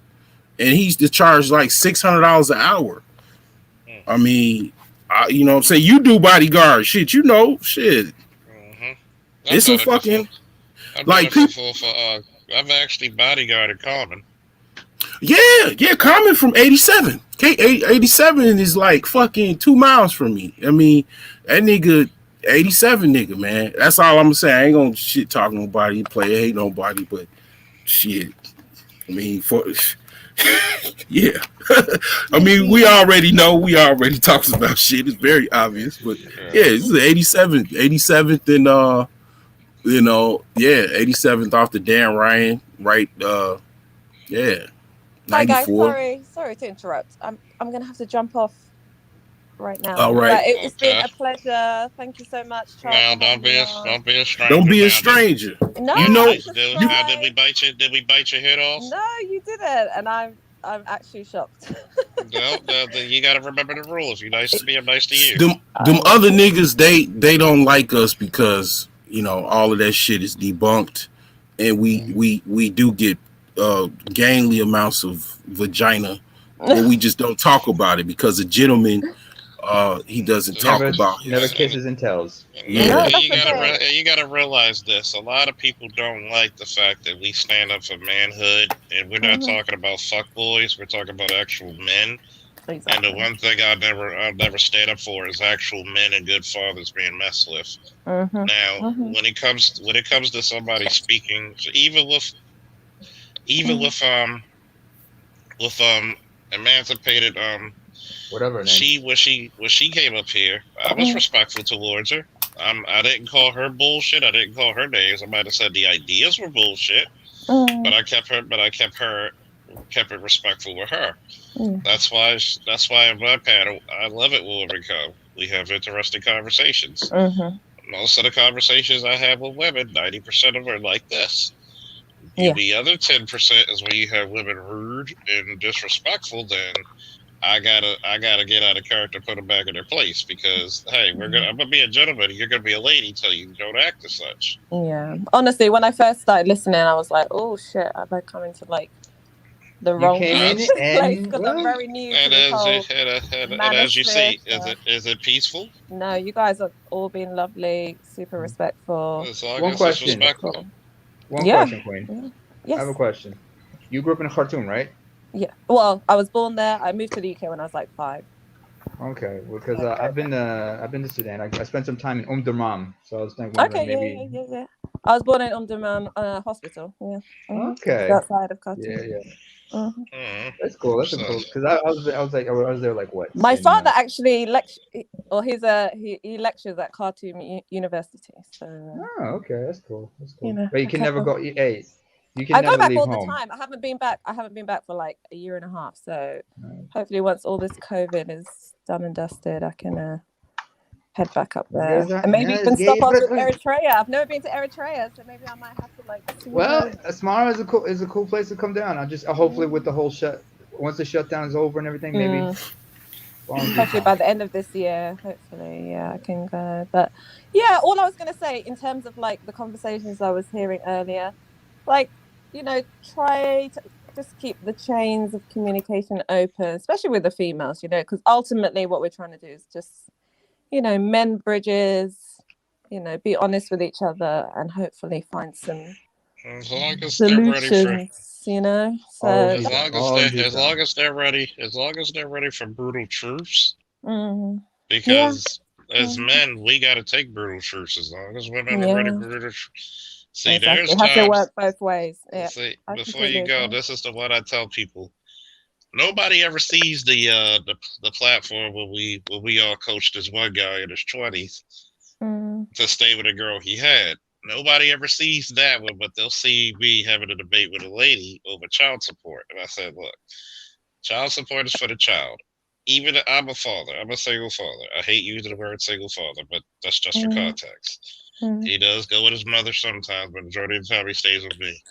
and he used to charge like $600 an hour. I mean, you know what I'm saying? You do bodyguard shit, shit. Mm-hmm. It's a fucking like people. I've actually bodyguarded Common. Yeah, Common from 87. 87 is like fucking 2 miles from me. I mean, that nigga, 87 nigga, man. That's all I'm gonna say. I ain't gonna shit talk nobody, hate nobody, but shit. I mean, yeah. I mean, we already know. We already talked about shit. It's very obvious, but yeah, it's the 87th, and 87th off the Dan Ryan, right? Yeah. Hi guys, 94. sorry to interrupt. I'm gonna have to jump off. right now. All right. But it's been a pleasure. Thank you so much, Charles. Now, for having me on. don't be a stranger. Don't be a Now, stranger. No, You I know, like to you now, did we try. bite you? Did we bite your head off? No, you didn't, and I'm actually shocked. No, you got to remember the rules. You're nice to me, I'm nice to you. them other niggas, they don't like us because all of that shit is debunked, and we do get gangly amounts of vagina, but we just don't talk about it because a gentleman he doesn't talk about Never his. kisses and tells. Yeah. You gotta realize this. A lot of people don't like the fact that we stand up for manhood, and we're not talking about fuck boys. We're talking about actual men. Exactly. And the one thing I'll never stand up for is actual men and good fathers being messed with. Now, when it comes to somebody speaking, so even with emancipated whatever name. when she came up here, I was respectful towards her. I didn't call her bullshit. I didn't call her names. I might have said the ideas were bullshit, but I kept it respectful with her. That's why in my panel, I love it when women come. We have interesting conversations. Most of the conversations I have with women, 90% of them are like this. The other 10% is when you have women rude and disrespectful. Then I gotta get out of character, put them back in their place, because hey, I'm gonna be a gentleman. You're gonna be a lady till you don't act as such. Yeah, honestly, when I first started listening, I was like, "Oh shit, I've been coming to like the wrong place because I'm very new to this whole and as you see, is it peaceful? No, you guys have all been lovely, super respectful. One question. One question, Queen. Yes. I have a question. You grew up in Khartoum, right? Yeah. Well, I was born there. I moved to the UK when I was like 5. Okay, because I've been to Sudan. I spent some time in Durman, so I was wondering maybe. Yeah. I was born in Durman Hospital. Yeah. Okay. Just outside of Khartoum. Yeah. That's cool. That's cool. Because I was there like what? My father actually he lectures at Khartoum University. So. Oh, okay, that's cool. That's cool. But you can never go. Hey, you can I never go back leave all home. the time. I haven't been back for like a year and a half. So hopefully, once all this COVID is done and dusted, I can head back up there, and maybe even stop off with Eritrea. I've never been to Eritrea, so maybe I might have to like. Well, Asmara is a cool place to come down. Hopefully with the whole once the shutdown is over and everything, maybe. Hopefully by the end of this year, hopefully, I can go. But yeah, all I was gonna say in terms of like the conversations I was hearing earlier, like try to just keep the chains of communication open, especially with the females, because ultimately what we're trying to do is just mend bridges, be honest with each other, and hopefully find some solutions. So as long as they're ready for brutal truths. Because as men, we got to take brutal truths. As long as women are ready for brutal truths. See, exactly. there's times. It has to work both ways. Yeah. See, before you go, this is the one I tell people. Nobody ever sees the platform where we all coached this one guy in his 20s to stay with a girl he had. Nobody ever sees that one, but they'll see me having a debate with a lady over child support. And I said, look, child support is for the child. Even I'm a father. I'm a single father. I hate using the word single father, but that's just for context. He does go with his mother sometimes, but the majority of the time he stays with me.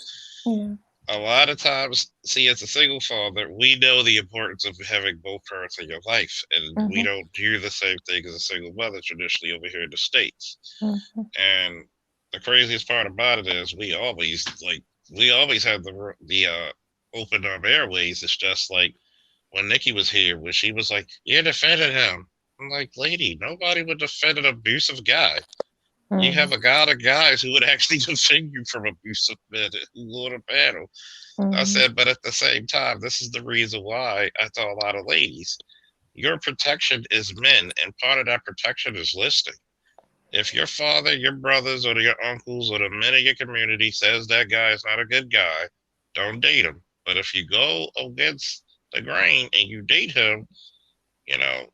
A lot of times, see, as a single father, we know the importance of having both parents in your life, and we don't do the same thing as a single mother traditionally over here in the States. And the craziest part about it is we always have the open arm airways. It's just like when Nikki was here, when she was like, "You defended him." I'm like, lady, nobody would defend an abusive guy. You have a lot of guys who would actually defend you from abusive men who on a panel. I said, but at the same time, this is the reason why I tell a lot of ladies, your protection is men, and part of that protection is listening. If your father, your brothers, or your uncles, or the men in your community says that guy is not a good guy, don't date him. But if you go against the grain and you date him,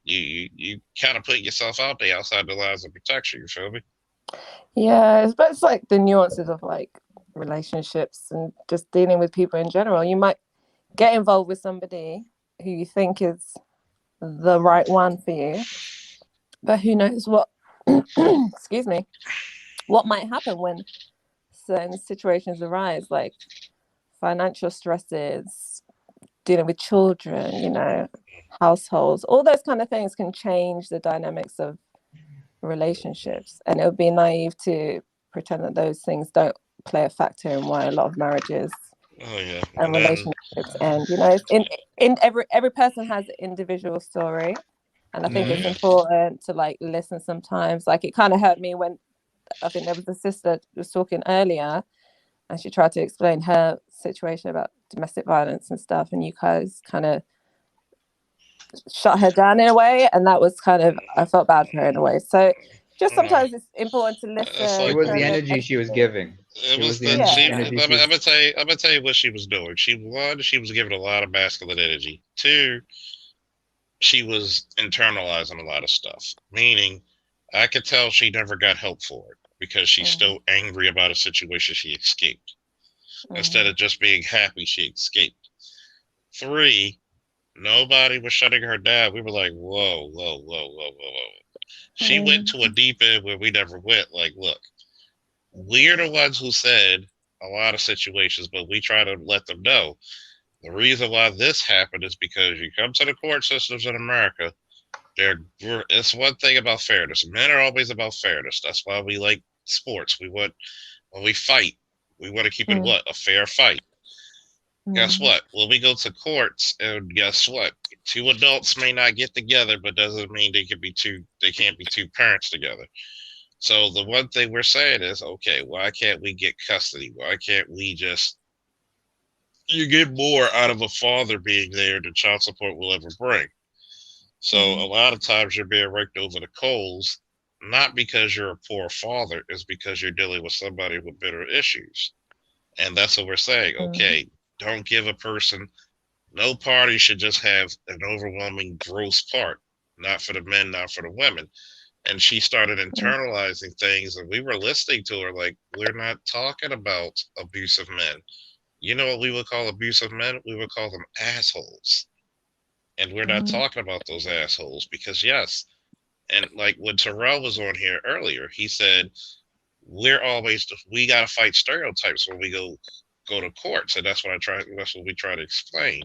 you kind of put yourself out there outside the lines of protection. You feel me? Yeah, but it's like the nuances of like relationships and just dealing with people in general. You might get involved with somebody who you think is the right one for you. But who knows what, excuse me, what might happen when certain situations arise, like financial stresses, dealing with children, you know, households, all those kind of things can change the dynamics of relationships. And it would be naive to pretend that those things don't play a factor in why a lot of marriages and relationships end. You know, it's in every person has an individual story. And I think it's important to like listen sometimes. Like it kind of hurt me when I think there was a sister who was talking earlier and she tried to explain her situation about domestic violence and stuff. And you guys kind of shut her down in a way. And that was kind of, I felt bad for her in a way. So just sometimes it's important to listen. It was the energy she was giving. It was the I'm gonna tell you what she was doing. She was giving a lot of masculine energy. 2, she was internalizing a lot of stuff. Meaning, I could tell she never got help for it because she's still angry about a situation she escaped. Instead of just being happy she escaped. 3, nobody was shutting her down. We were like, whoa, whoa, whoa, whoa, whoa, whoa. She went to a deep end where we never went. Like, look, we're the ones who said a lot of situations, but we try to let them know. The reason why this happened is because you come to the court systems in America, it's one thing about fairness. Men are always about fairness. That's why we like sports. When we fight, we want to keep it what? A fair fight. Guess what? When we go to courts, and guess what? 2 adults may not get together, but doesn't mean they can't be 2 parents together. So the one thing we're saying is, okay, why can't we get custody? Why can't we you get more out of a father being there than child support will ever bring. So a lot of times you're being raked over the coals, not because you're a poor father, it's because you're dealing with somebody with bitter issues. And that's what we're saying. Okay, don't give a person, no party should just have an overwhelming gross part, not for the men, not for the women. And she started internalizing things, and we were listening to her like, we're not talking about abusive men. You know what we would call abusive men? We would call them assholes. And we're not talking about those assholes because, yes, and like when Terrell was on here earlier, he said, we got to fight stereotypes when we go to courts. And that's what we try to explain.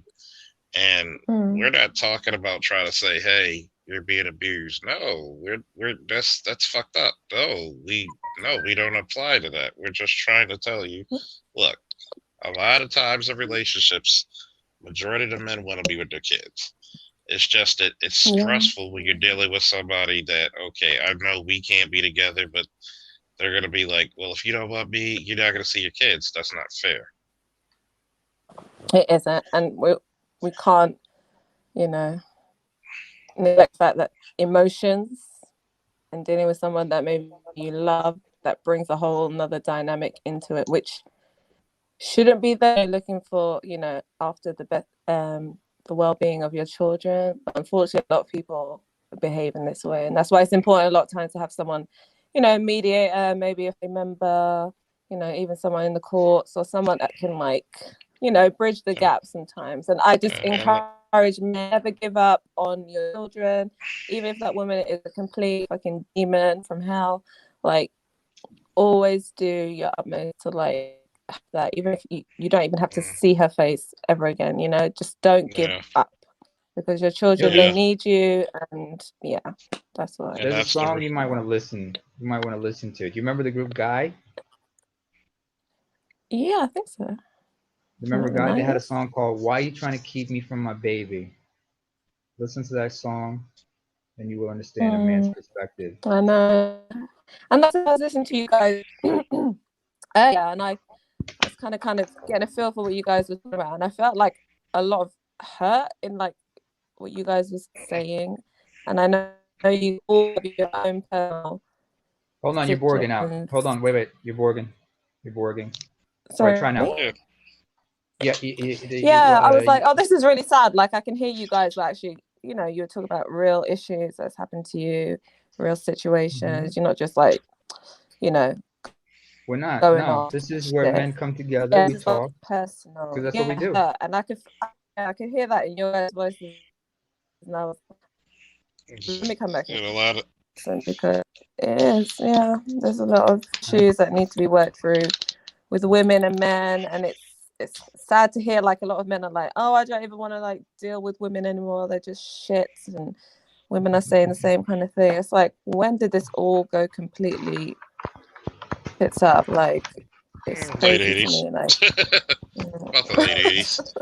And we're not talking about trying to say, hey, you're being abused. No, that's fucked up. No, we don't apply to that. We're just trying to tell you, look, a lot of times in relationships, majority of the men want to be with their kids. It's just that it's stressful when you're dealing with somebody that, okay, I know we can't be together, but they're going to be like, well, if you don't want me, you're not going to see your kids. That's not fair. It isn't. And we can't, neglect the fact that emotions and dealing with someone that maybe you love, that brings a whole another dynamic into it, which shouldn't be there. You're looking for, after the well-being of your children. But unfortunately, a lot of people behave in this way. And that's why it's important a lot of times to have someone, mediator, maybe a family member, even someone in the courts or someone that can bridge the gap sometimes. And I just encourage men, never give up on your children, even if that woman is a complete fucking demon from hell. Always do your utmost to that, even if you don't even have to see her face ever again. Just don't give up, because your children, they need you. And that's why there's a song you might want to listen to. Do you remember the group Guy? Yeah, I think so. Remember Guy? They had a song called Why You Trying to Keep Me From My Baby. Listen to that song and you will understand a man's perspective. I know. And that's what I was listening to you guys earlier, and I was kind of getting a feel for what you guys were talking about, and I felt like a lot of hurt in what you guys were saying. And I know you all have your own personal. Hold on, you're borging out. Hold on, wait, you're borging. Sorry, right, try now. I was like, oh, this is really sad. I can hear you guys, but actually, you were talking about real issues that's happened to you, real situations. You're not just we're not. No, this is where men come together. We talk. Personal. Because that's what we do. And I could hear that in your guys' voices. And I was Let me come back And a lot of because it is, yeah, there's a lot of issues that need to be worked through with women and men, and it's sad to hear like a lot of men are like, oh, I don't even want to like deal with women anymore, they're just shit, and women are saying the same kind of thing. It's like, when did this all go completely tits up? Like, it's late crazy to 80s. me. Like, About the late 80s.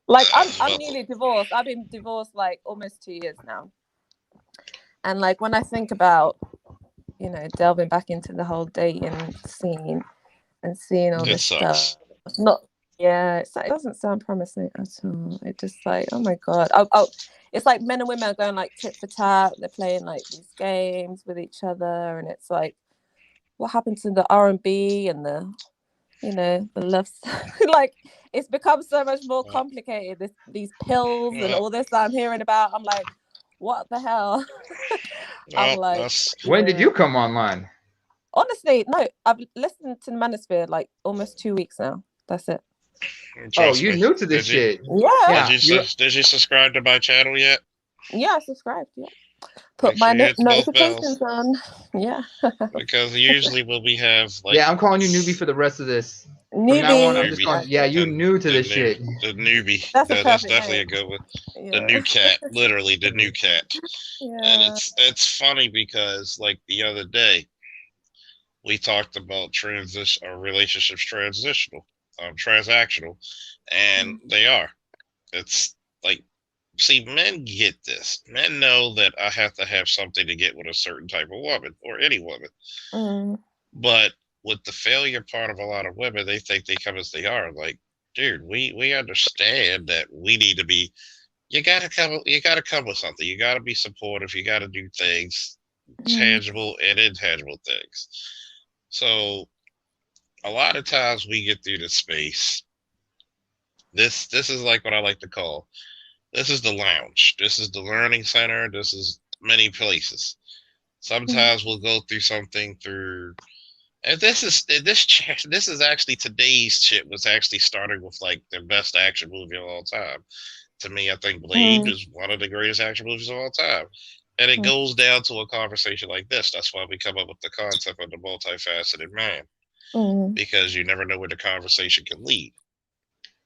like I'm newly divorced. I've been divorced like almost 2 years now, and like when I think about, you know, delving back into the whole dating scene and seeing all It this stuff, sucks. not, yeah, it's like, it doesn't sound promising at all. It just like, oh my god, it's like men and women are going like tit for tat. They're playing like these games with each other, and it's like, what happened to the R&B and the, you know, the love? Like, it's become so much more complicated. These pills and all this that I'm hearing about. I'm like, what the hell? I'm like, When did yeah. you come online? Honestly, no, I've listened to the Manosphere like almost 2 weeks now. That's it. Oh, Trust you me. new to this Did you? shit. Yeah. Did you subscribe to my channel yet? Yeah, I subscribed. Yeah. Put Make sure my you hit both notifications bells. on. Yeah. Because usually when we have like Yeah, I'm calling you newbie for the rest of this. From now on, I'm just newbie, calling. Yeah, you new to the this shit. newbie. That's a That's perfect definitely a name. good one. Yeah. The new cat, literally the new cat. And Yeah. it's funny because like the other day we talked about transition or relationships transactional, and they are. It's like, see, men get this. Men know that I have to have something to get with a certain type of woman or any woman. But with the failure part of a lot of women, they think they come as they are. Like, dude, we understand that we need to be. You gotta come. You gotta come with something. You gotta be supportive. You gotta do things, tangible and intangible things. So a lot of times we get through the space. This is like what I like to call. This is the lounge. This is the learning center. This is many places. Sometimes we'll go through something through. And this is actually today's shit was actually starting with like the best action movie of all time. To me, I think Blade is one of the greatest action movies of all time. And it goes down to a conversation like this. That's why we come up with the concept of the multifaceted man. Because you never know where the conversation can lead.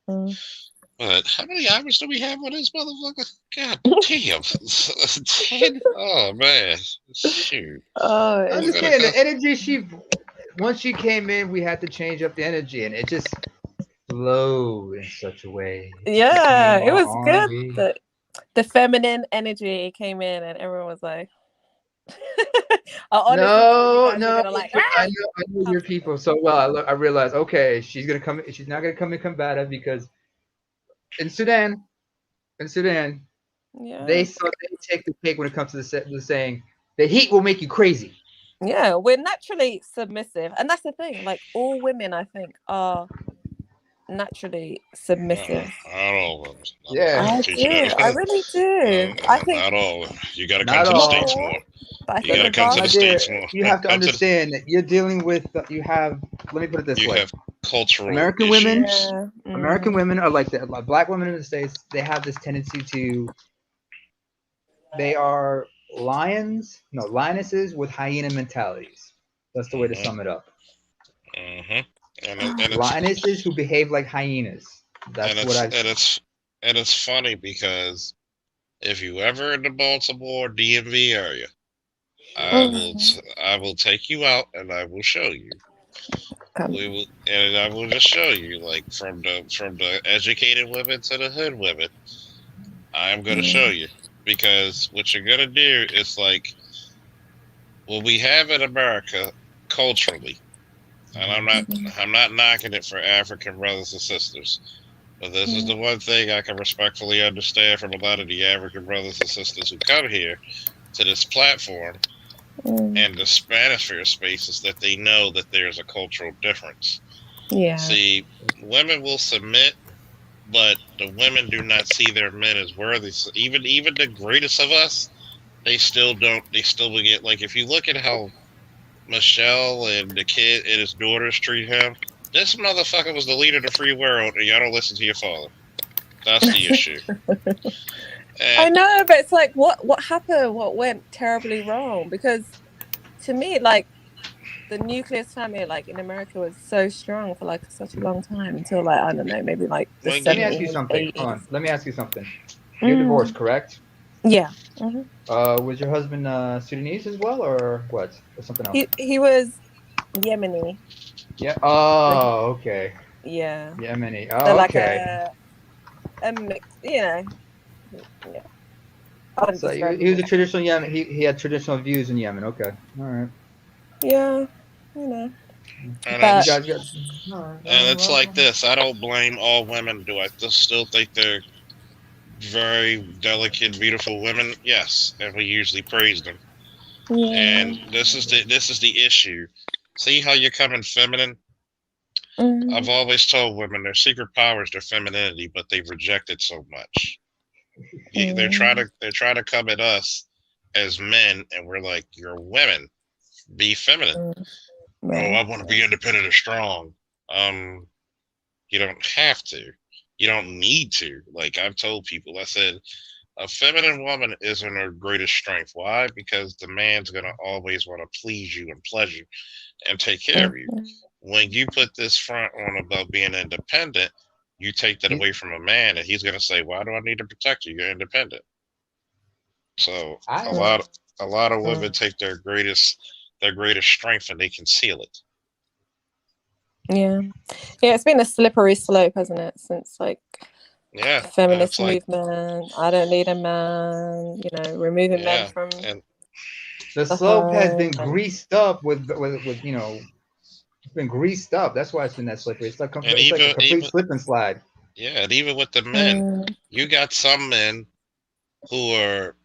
But how many hours do we have on this motherfucker? God damn. 10? Oh man. Shoot. Oh, I understand the energy. Once she came in, we had to change up the energy, and it just flowed in such a way. Yeah, it was R&B. good. The feminine energy came in, and everyone was like, I honestly thought you guys were gonna like, I know your people so well. I realized, okay, she's gonna come. She's not gonna come in combative because in Sudan, yeah, they take the cake when it comes to the saying, the heat will make you crazy. yeah, we're naturally submissive, and that's the thing. Like, all women, I think, are naturally submissive. Not all of them. Yeah, I do. I really do. I think Not all of them. You got to come not to the all. states more. But I You got to think come to the states more. You have to Come to the- understand that you're dealing with. You have. Let me put it this you way. have cultural American issues. women. Yeah. American women are like that. Like black women in the States, they have this tendency to. They are lionesses with hyena mentalities. That's the way to sum it up. And Lionesses who behave like hyenas. That's what I. And it's funny because if you ever in the Baltimore DMV area, I will take you out and I will show you. And I will just show you, like from the educated women to the hood women. I'm gonna show you, because what you're gonna do is like what we have in America culturally, and I'm not knocking it for African brothers and sisters, but this is the one thing I can respectfully understand from a lot of the African brothers and sisters who come here to this platform and the Spanish space, is that they know that there's a cultural difference. Yeah. See, women will submit, but the women do not see their men as worthy. So even the greatest of us, they still don't. They still will get, like, if you look at how Michelle and the kid and his daughters treat him, this motherfucker was the leader of the free world, and y'all don't listen to your father. That's the issue. I know, but it's like, what happened? What went terribly wrong? Because to me, like, the nuclear family, like in America, was so strong for like such a long time until, like, I don't know, maybe like the Let me ask you 70s, something. Hold 80s. on. Let me ask you something. You're divorced, correct? Yeah. Was your husband Sudanese as well, or what? Or something else? He was Yemeni. Yeah. So Oh, okay. yeah. Yemeni. So Oh, like okay. a mix, yeah. I wouldn't So describe he him was a as. traditional Yemen. He had traditional views in Yemen. Okay. All right. Yeah, And You but guys got. All right. it's like this. I don't blame all women. Do I still think they're very delicate, beautiful women? Yes, and we usually praise them. And this is the issue. See how you're coming feminine? I've always told women their secret power is their femininity, but they've rejected so much. They're trying to come at us as men, and we're like, you're women. Be feminine. Oh, I want to be independent and strong. You don't have to. You don't need to. Like I've told people, I said, a feminine woman isn't her greatest strength. Why? Because the man's gonna always want to please you and pleasure and take care of you. When you put this front on about being independent, you take that away from a man, and he's gonna say, "Why do I need to protect you? You're independent." So a lot of women take their greatest strength and they conceal it. yeah, it's been a slippery slope, hasn't it, since like Yeah, feminist it's like movement. I don't need a man. Removing men from and The the slope has been home. greased up with it's been greased up. That's why it's been that slippery. and It's like a even complete slip and slide. yeah, and even with the men, you got some men who are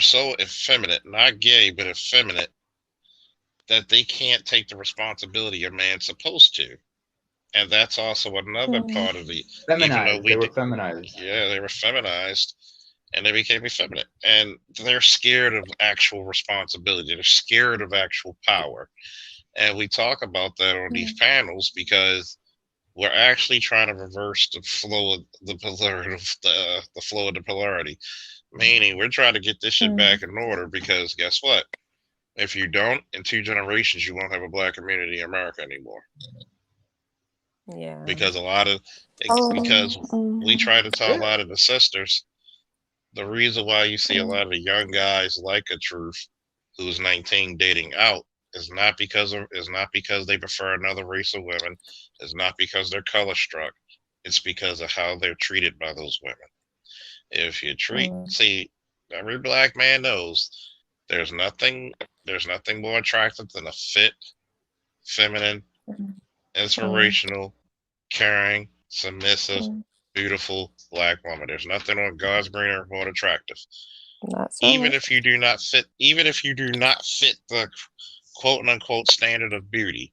so effeminate, not gay, but effeminate, that they can't take the responsibility a man's supposed to. And that's also another part of the, even though Feminized. we They were did, feminized. yeah, they were feminized and they became effeminate. And they're scared of actual responsibility. They're scared of actual power. And we talk about that on these panels because we're actually trying to reverse the flow of the polarity, the flow of the polarity. Meaning, we're trying to get this shit back in order because guess what? If you don't, in 2 generations, you won't have a black community in America anymore. Yeah. Because because we try to tell a lot of the sisters the reason why you see a lot of the young guys like a truth who's 19 dating out is not because they prefer another race of women. It's not because they're color struck. It's because of how they're treated by those women. If you see, every black man knows there's nothing more attractive than a fit, feminine, inspirational, caring, submissive, beautiful black woman. There's nothing on God's green earth more attractive. That's even if you do not fit the quote unquote standard of beauty,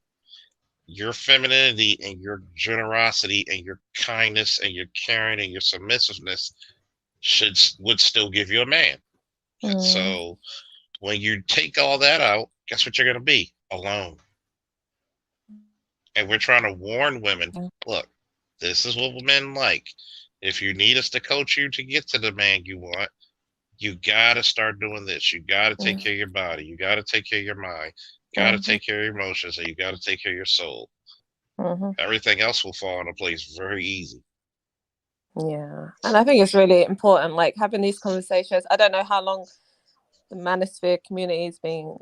your femininity and your generosity and your kindness and your caring and your submissiveness would still give you a man. So when you take all that out, guess what you're going to be? Alone. And we're trying to warn women, look, this is what men like. If you need us to coach you to get to the man you want, you got to start doing this. You got to take care of your body. You got to take care of your mind. You got to take care of your emotions, and you got to take care of your soul. Everything else will fall into place very easy. Yeah, and I think it's really important, like having these conversations. I don't know how long the manosphere community is being,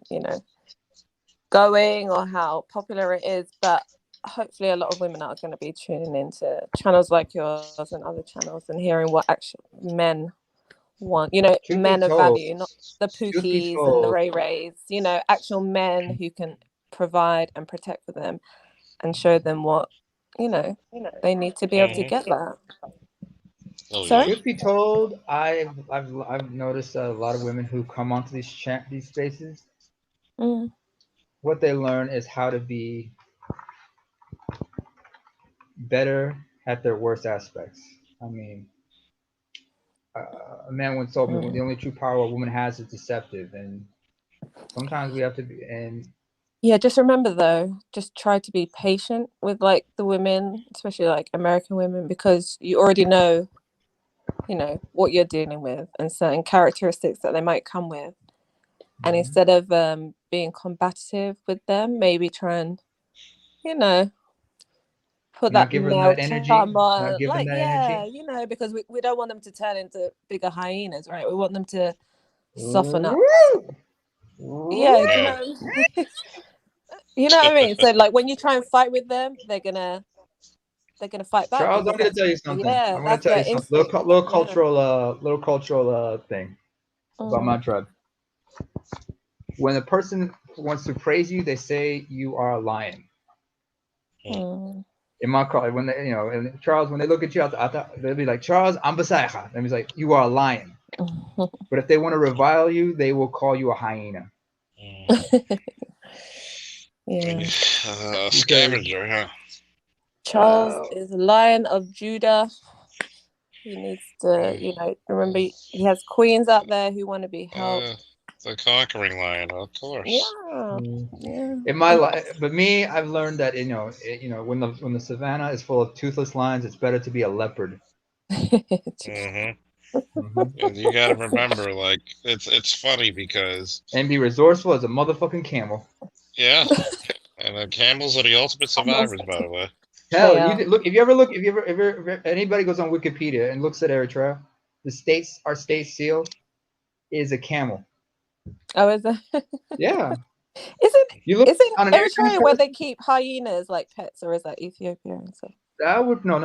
going or how popular it is, but hopefully a lot of women are going to be tuning into channels like yours and other channels and hearing what actual men want. Truth be Men of told, value, not the truth be Pookies and the told, Ray Rays. Actual men who can provide and protect for them and show them what they need to be able to get that. Sorry? Truth be told, I've noticed a lot of women who come onto these spaces. What they learn is how to be better at their worst aspects. I mean, a man once told me the only true power a woman has is deceptive, and sometimes we have to be. And yeah, just remember though, just try to be patient with like the women, especially like American women, because you already know you know, what you're dealing with and certain characteristics that they might come with. And instead of being combative with them, maybe try and, you know, put Not that give them male that energy. charm Not on. give them Like, that yeah, energy. you know, because we don't want them to turn into bigger hyenas, right? We want them to soften up. Yeah, do you know what I mean? You know what I mean? So like when you try and fight with them, they're gonna fight back Charles, because I'm going to that's, tell you something. yeah, I'm going that's to tell their you something. instinct. Little Yeah. cultural thing about my tribe. When a person wants to praise you, they say you are a lion. Mm. In my car, when they, you know, and Charles, when they look at you, they'll be like, Charles, I'm Basaiha. And he's like, you are a lion. But if they want to revile you, they will call you a hyena. Yeah. Scavenger, huh? Charles is a Lion of Judah. He needs to, you know, remember he has queens out there who want to be helped. The conquering lion, of course. Yeah. Yeah. In my life, but me, I've learned that when the savannah is full of toothless lions, it's better to be a leopard. And you got to remember, like, it's funny because and be resourceful as a motherfucking camel. Yeah, and camels are the ultimate survivors, by the way. Hell, if anybody goes on Wikipedia and looks at Eritrea, our state seal is a camel. Oh, is it? Yeah. Isn't on an Eritrea where they keep hyenas like pets, or is that Ethiopia and stuff? That would no.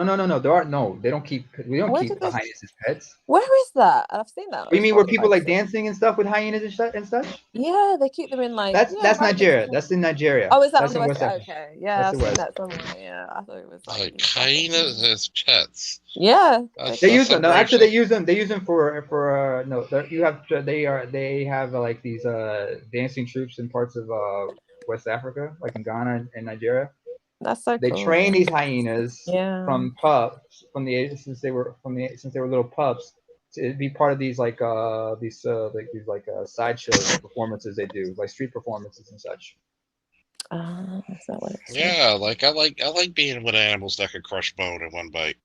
They don't keep. We don't keep hyenas as pets. Where is that? I've seen that. You mean where people like dancing and stuff with hyenas and such? Yeah, they keep them in like. That's Nigeria. That's in Nigeria. Oh, is that that's on the in West? Africa. Okay, yeah, That's I've the seen West. that somewhere. Yeah, I thought it was like hyenas as pets. Yeah, they use them. No, actually, they use them. They use them for no. They have like these dancing troops in parts of West Africa, like in Ghana and Nigeria. That's so They cool. train these hyenas from pups since they were little pups to be part of these sideshow performances they do, like street performances and such. Is that what it is? Yeah, like I like being with animals that could crush bone in one bite.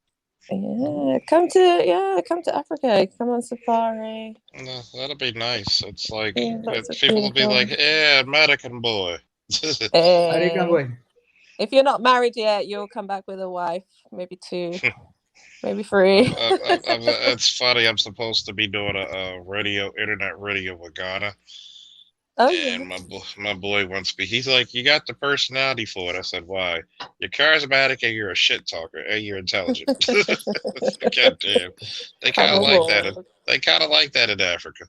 Yeah, come to Africa. Come on safari. No, that'd be nice. It's like people will be like, "Yeah, American boy." If you're not married yet, you'll come back with a wife, maybe 2, maybe 3. It's funny. I'm supposed to be doing a internet radio with Ghana. Oh, and my boy wants me. He's like, "You got the personality for it." I said, "Why? You're charismatic and you're a shit talker and you're intelligent." God damn, they kind of like that. They kind of like that in Africa.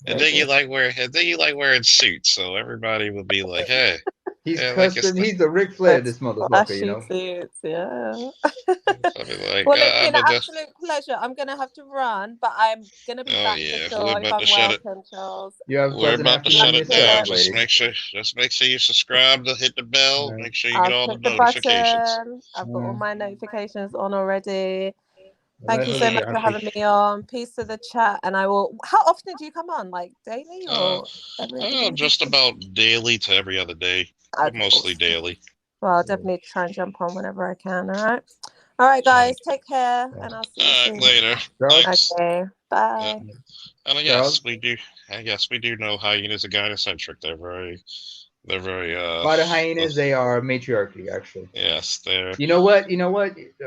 And then you like wearing suits, so everybody will be like, "Hey." He's custom. He's the Ric Flair, this motherfucker, you know. Suits, yeah. Like, well, it's been an absolute pleasure. I'm gonna have to run, but I'm gonna be back for sure if I'm welcome, Charles. We're about to shut it down. Just make sure you subscribe, hit the bell, make sure you get all the notifications. I've got all my notifications on already. Thank you so much for having me on. Peace to the chat, and I will. How often do you come on? Like daily or every? Just about daily to every other day, but mostly daily. Well, I'll definitely try and jump on whenever I can. All right, guys. Take care, and I'll see you soon. Later. Okay, bye. And yes, we do. I guess we do know hyenas are gynocentric. They're very. By the hyenas, they are matriarchy, actually. Yes, they're. You know what?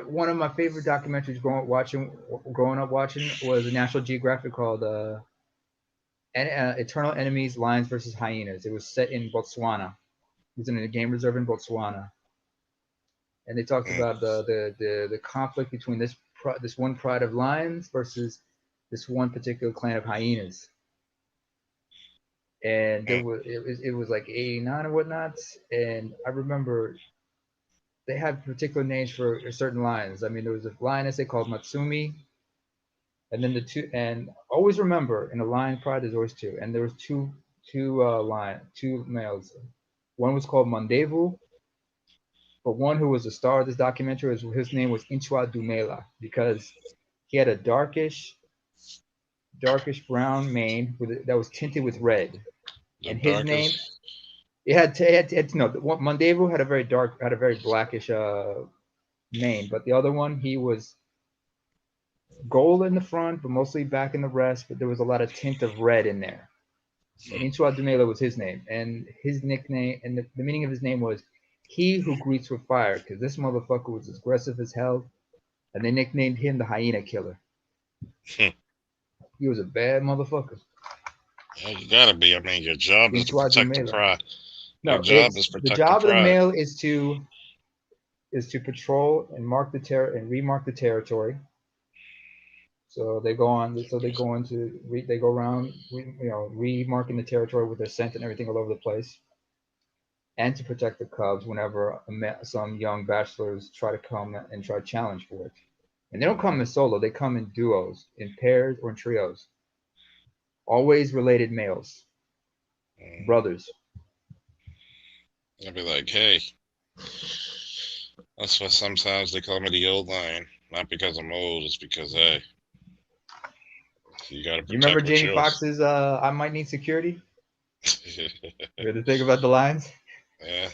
One of my favorite documentaries growing up watching was a National Geographic called "Eternal Enemies: Lions versus Hyenas." It was set in Botswana. It was in a game reserve in Botswana, and they talked about the conflict between this one pride of lions versus this one particular clan of hyenas. And it was like 89 and whatnot. And I remember they had particular names for certain lions. I mean, there was a lioness they called Matsumi, and then and always remember in a lion pride there's always 2, and there was two males. One was called Mandevu, but one who was the star of this documentary, his name was Inchwa Dumela, because he had a darkish brown mane that was tinted with red. And his name, Mandevu had a very blackish mane, but the other one, he was Gold in the front, but mostly back in the rest. But there was a lot of tint of red in there. And Inchua Dumela was his name, and his nickname, and the meaning of his name was "He Who Greets with Fire," because this motherfucker was aggressive as hell, and they nicknamed him the Hyena Killer. He was a bad motherfucker. Well, you gotta be. I mean, your job is to Inchua protect the Dumela. pride. Your No, job is it's the protect the job of the pride. male is to patrol and mark the and remark the territory. So they go on. So they go into. They go around. Remarking the territory with their scent and everything all over the place, and to protect the cubs whenever some young bachelors try to come and try to challenge for it. And they don't come in solo. They come in duos, in pairs, or in trios. Always related males, brothers. I'd be like, hey, that's why sometimes they call me the old lion. Not because I'm old, it's because, hey, you gotta You remember protect what's Jamie yours. Foxx's "I Might Need Security"? You had to think about the lines. Yeah.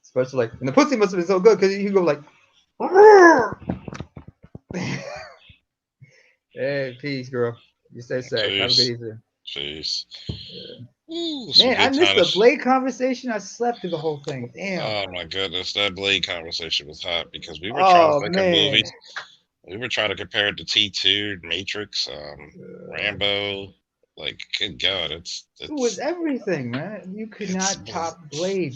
Especially like, and the pussy must have been so good because you go like, "Hey, peace, girl. You stay safe. Have a good evening." Jeez. Man, I missed the Blade conversation. I slept through the whole thing. Damn. Oh my goodness, that Blade conversation was hot because we were trying to Oh think of man. movies. We were trying to compare it to T2, Matrix, Rambo. Like, good God, It was everything, man. You could not top Blade.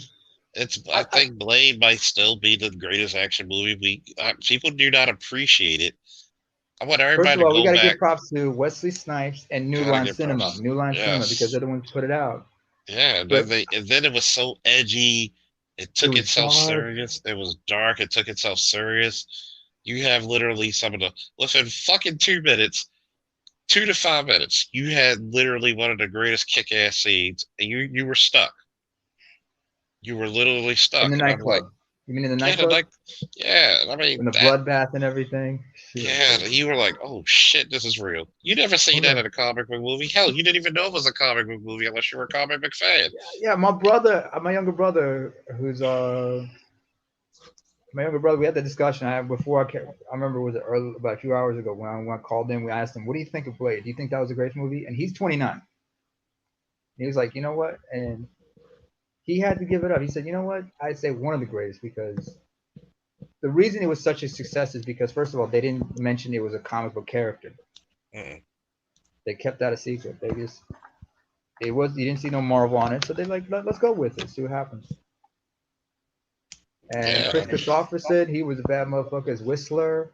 I think Blade might still be the greatest action movie. People do not appreciate it. I want First everybody of to all, we go got to back. give props to Wesley Snipes and New Gotta Line give Cinema. props. New Line Cinema, because Yes. they're the ones who put it out. Yeah, But and then it was so edgy. It took was itself dark. serious. It was dark. It took itself serious. You have literally some of the within fucking 2 minutes, 2 to 5 minutes. You had literally one of the greatest kick-ass scenes, and you were stuck. You were literally In stuck, the and I'm like, nightclub. You mean in the yeah, nightclub? yeah. I mean In the that. bloodbath and everything. Shit. Yeah, you were like, oh shit, this is real. You never seen that in a comic book movie. Hell, you didn't even know it was a comic book movie unless you were a comic book fan. Yeah, my younger brother, who's my younger brother, we had the discussion. I remember it was early, about a few hours ago when I called in. We asked him, "What do you think of Blade? Do you think that was a great movie?" And he's 29. He was like, "You know what?" And he had to give it up. He said, "You know what? I'd say one of the greatest because the reason it was such a success is because first of all, they didn't mention it was a comic book character. They kept that a secret. You didn't see no Marvel on it, so they like let's go with it, see what happens." And Chris Christopherson, he was a bad motherfucker as Whistler.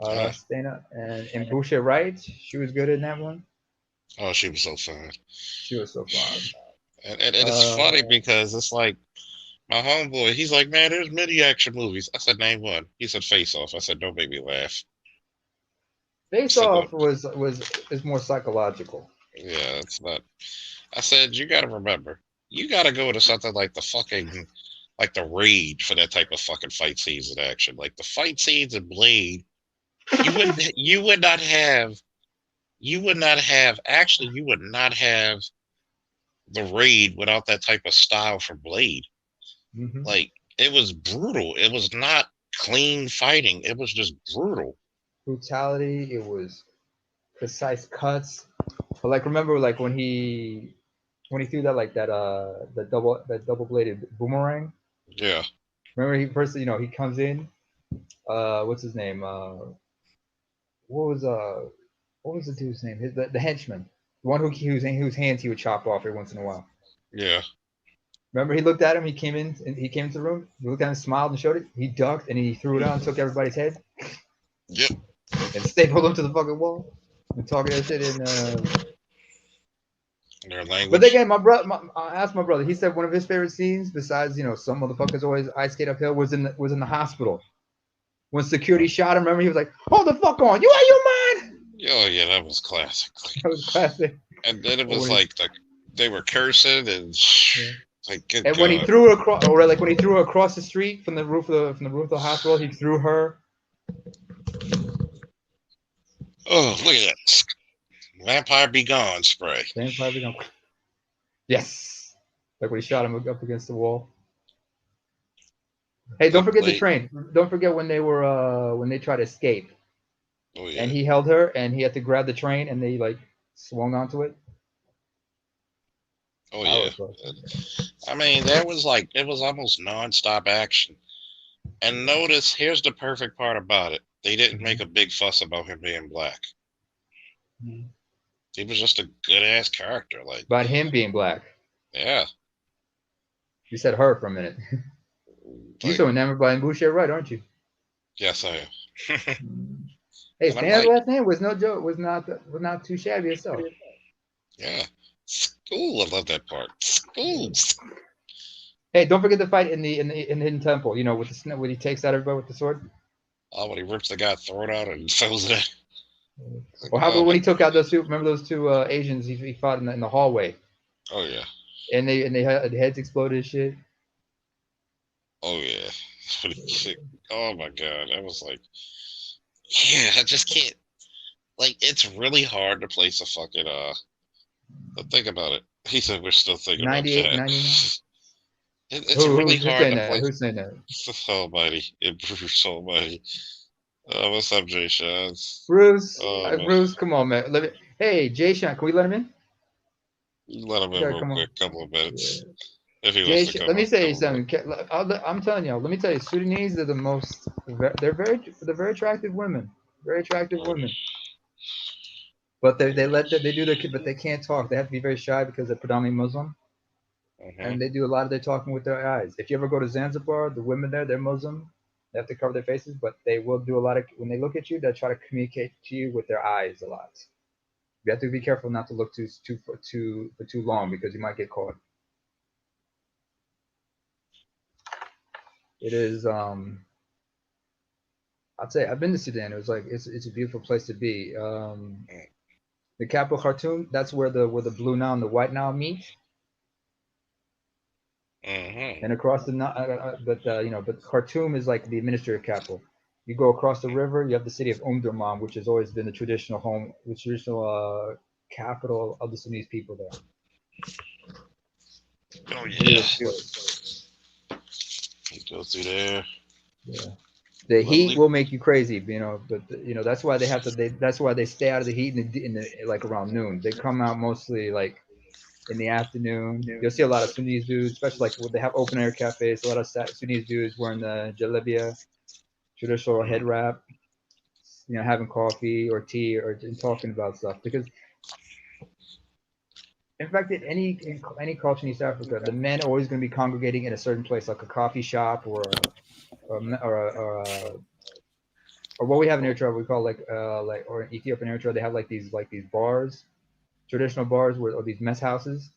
Stana and Boucher Wright, she was good in that one. Oh, she was so fun. She was so fun. And it's funny because it's like my homeboy, he's like, man, there's many action movies. I said, name one. He said Face Off. I said, don't make me laugh. Face Off is more psychological. Yeah, it's not. I said, you got to remember, you got to go to something like like the Raid for that type of fucking fight scenes in action. Like the fight scenes in Blade, you would not have the Raid without that type of style for Blade. Mm-hmm. Like it was brutal. It was not clean fighting. It was just brutal. Brutality. It was precise cuts. But like, remember, like when he threw that double bladed boomerang. Yeah. Remember he first, he comes in. What's his name? What was the dude's name? The henchman, the one whose hands he would chop off every once in a while. Yeah. Remember, he looked at him. He came into the room. He looked at him, smiled, and showed it. He ducked and he threw it out and took everybody's head. Yep. And stapled him to the fucking wall. And talking that shit in their language. But again, I asked my brother. He said one of his favorite scenes, besides some motherfuckers always ice skate uphill, was in the hospital. When security shot him, remember he was like, "Hold the fuck on, you out your mind." Oh yeah, that was classic. That was classic. And then it was like they were cursing and like good and God. when he threw her across, or like when he threw her across the street from the roof of the hospital, he threw her. Oh, look at that! Vampire Be Gone spray. Vampire Be Gone. Yes, like when he shot him up against the wall. Hey, don't forget the train. Don't forget when they tried to escape. Oh yeah. And he held her, and he had to grab the train, and they like swung onto it. Oh That yeah. was fucking- I mean, there was like it was almost nonstop action. And notice, here's the perfect part about it: they didn't make a big fuss about him being black. Mhm. He was just a good ass character. Like, About him being black. yeah, You said her for a minute. You like so enamored by Boucher, right? Aren't you? yes, I am. Hey, And I'm Stan's like, last name was no joke. Was not too shabby itself. yeah, school. I love that part. Schools. Hey, don't forget the fight in the Hidden Temple. You know, with the when he takes out everybody with the sword. Oh, when he rips the guy's throat out and throws it. Like, Or how oh about when my, he took out those two? Remember those two Asians he fought in the hallway, oh yeah, and they had their heads exploded and shit. oh yeah. When he kicked- oh my god, I was like, yeah, I just can't. Like, it's really hard to place a fucking but think about it. He said we're still thinking about 98, that. 99. It's really Who's hard saying to that? place. Who's saying that? Almighty, it Bruce Almighty. What's up, Jay Shaz? Bruce, Man, Bruce, come on, man. Hey, Jay Sean, can we let him in? you let him You in gotta real come on. quick, couple of minutes, Yeah. if he wants Jay, to come let me up. tell you Couple of something. I'm telling you. Let me tell you, Sudanese are the most. They're very attractive women. Very attractive women. But they do their but they can't talk. They have to be very shy because they're predominantly Muslim, and they do a lot of their talking with their eyes. If you ever go to Zanzibar, the women there, they're Muslim. They have to cover their faces, but they will do a lot of when they look at you, they'll try to communicate to you with their eyes a lot. You have to be careful not to look for too long because you might get caught. It is I'd say I've been to Sudan. It was like it's a beautiful place to be. The capital Khartoum, that's where the Blue Nile and the White Nile meet. And across the but Khartoum is like the administrative capital. You go across the river, you have the city of Durman, which has always been the traditional capital of the Sudanese people there. Oh yeah. Beautiful place. You go through there. Yeah. The heat will make you crazy, but that's why that's why they stay out of the heat in the like around noon. They come out mostly like in the afternoon. You'll see a lot of Sudanese dudes, especially like when they have open air cafes. A lot of Sudanese dudes wearing the jalebia, traditional head wrap, having coffee or tea or talking about stuff. Because in fact, in any culture in East Africa, the men are always going to be congregating in a certain place, like a coffee shop or what we have in Eritrea, we call or in Ethiopia and Eritrea, they have like these bars, traditional bars or these mess houses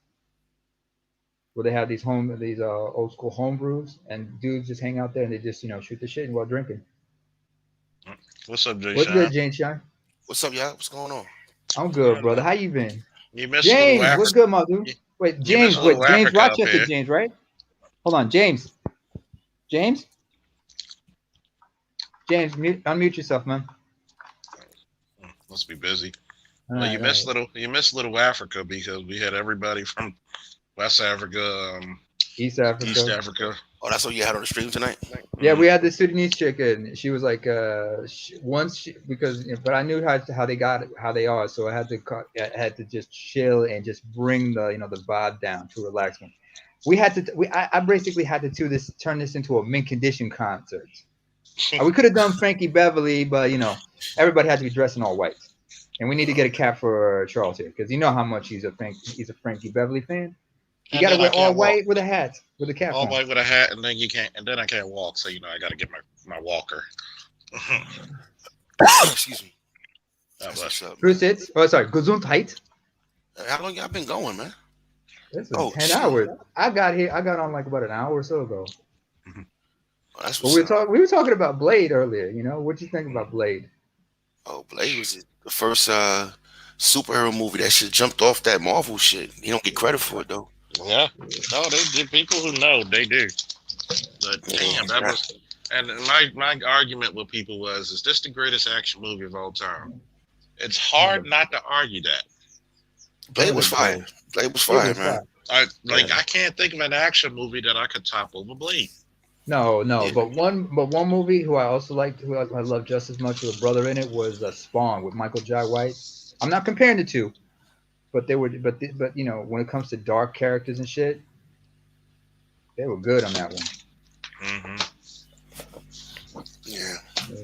where they have these old school home brews and dudes just hang out there and they just shoot the shit while drinking. What's up, Jay What's Shine? good, James Shine? What's up, y'all? What's going on? I'm good, brother. How you been? You missed James, a little what's good, my dude? Wait, You missed James, a little James Africa up Rochester, here. James, right? Hold on, James. James, unmute yourself, man. Must be busy. All Well, right, you missed little Africa because we had everybody from West Africa, East Africa. Oh, that's what you had on the stream tonight? Yeah, we had the Sudanese chick, and she was like, but I knew how they are, so I had to just chill and just bring the vibe down to relax one. I basically had to turn this into a mint condition concert. We could have done Frankie Beverly, but everybody had to be dressed in all white, and we need to get a cap for Charles here because you know how much he's a Frankie Beverly fan. You got to wear all white with a hat, with a cap all on. white with a hat, and then I can't walk, so I got to get my walker. Excuse me. That's what's up. Grüß. Oh, sorry, Gesundheit. How long y'all been going, man? It's been 10 hours. I got on like about an hour or so ago. That's but we were talking about Blade earlier. What'd you think about Blade? Oh, Blade was the first superhero movie that shit jumped off that Marvel shit. You don't get credit for it though. Yeah, no, they people who know they do. But damn, that was. And my argument with people was, is this the greatest action movie of all time? It's hard not to argue that. Blade was fire. Blade was fire, man. I can't think of an action movie that I could top over Blade. No, no, Yeah. but one movie who I also liked, who I love just as much with a brother in it, was Spawn with Michael Jai White. I'm not comparing the two, but they were, but you know, when it comes to dark characters and shit, they were good on that one. Mm-hmm. Yeah.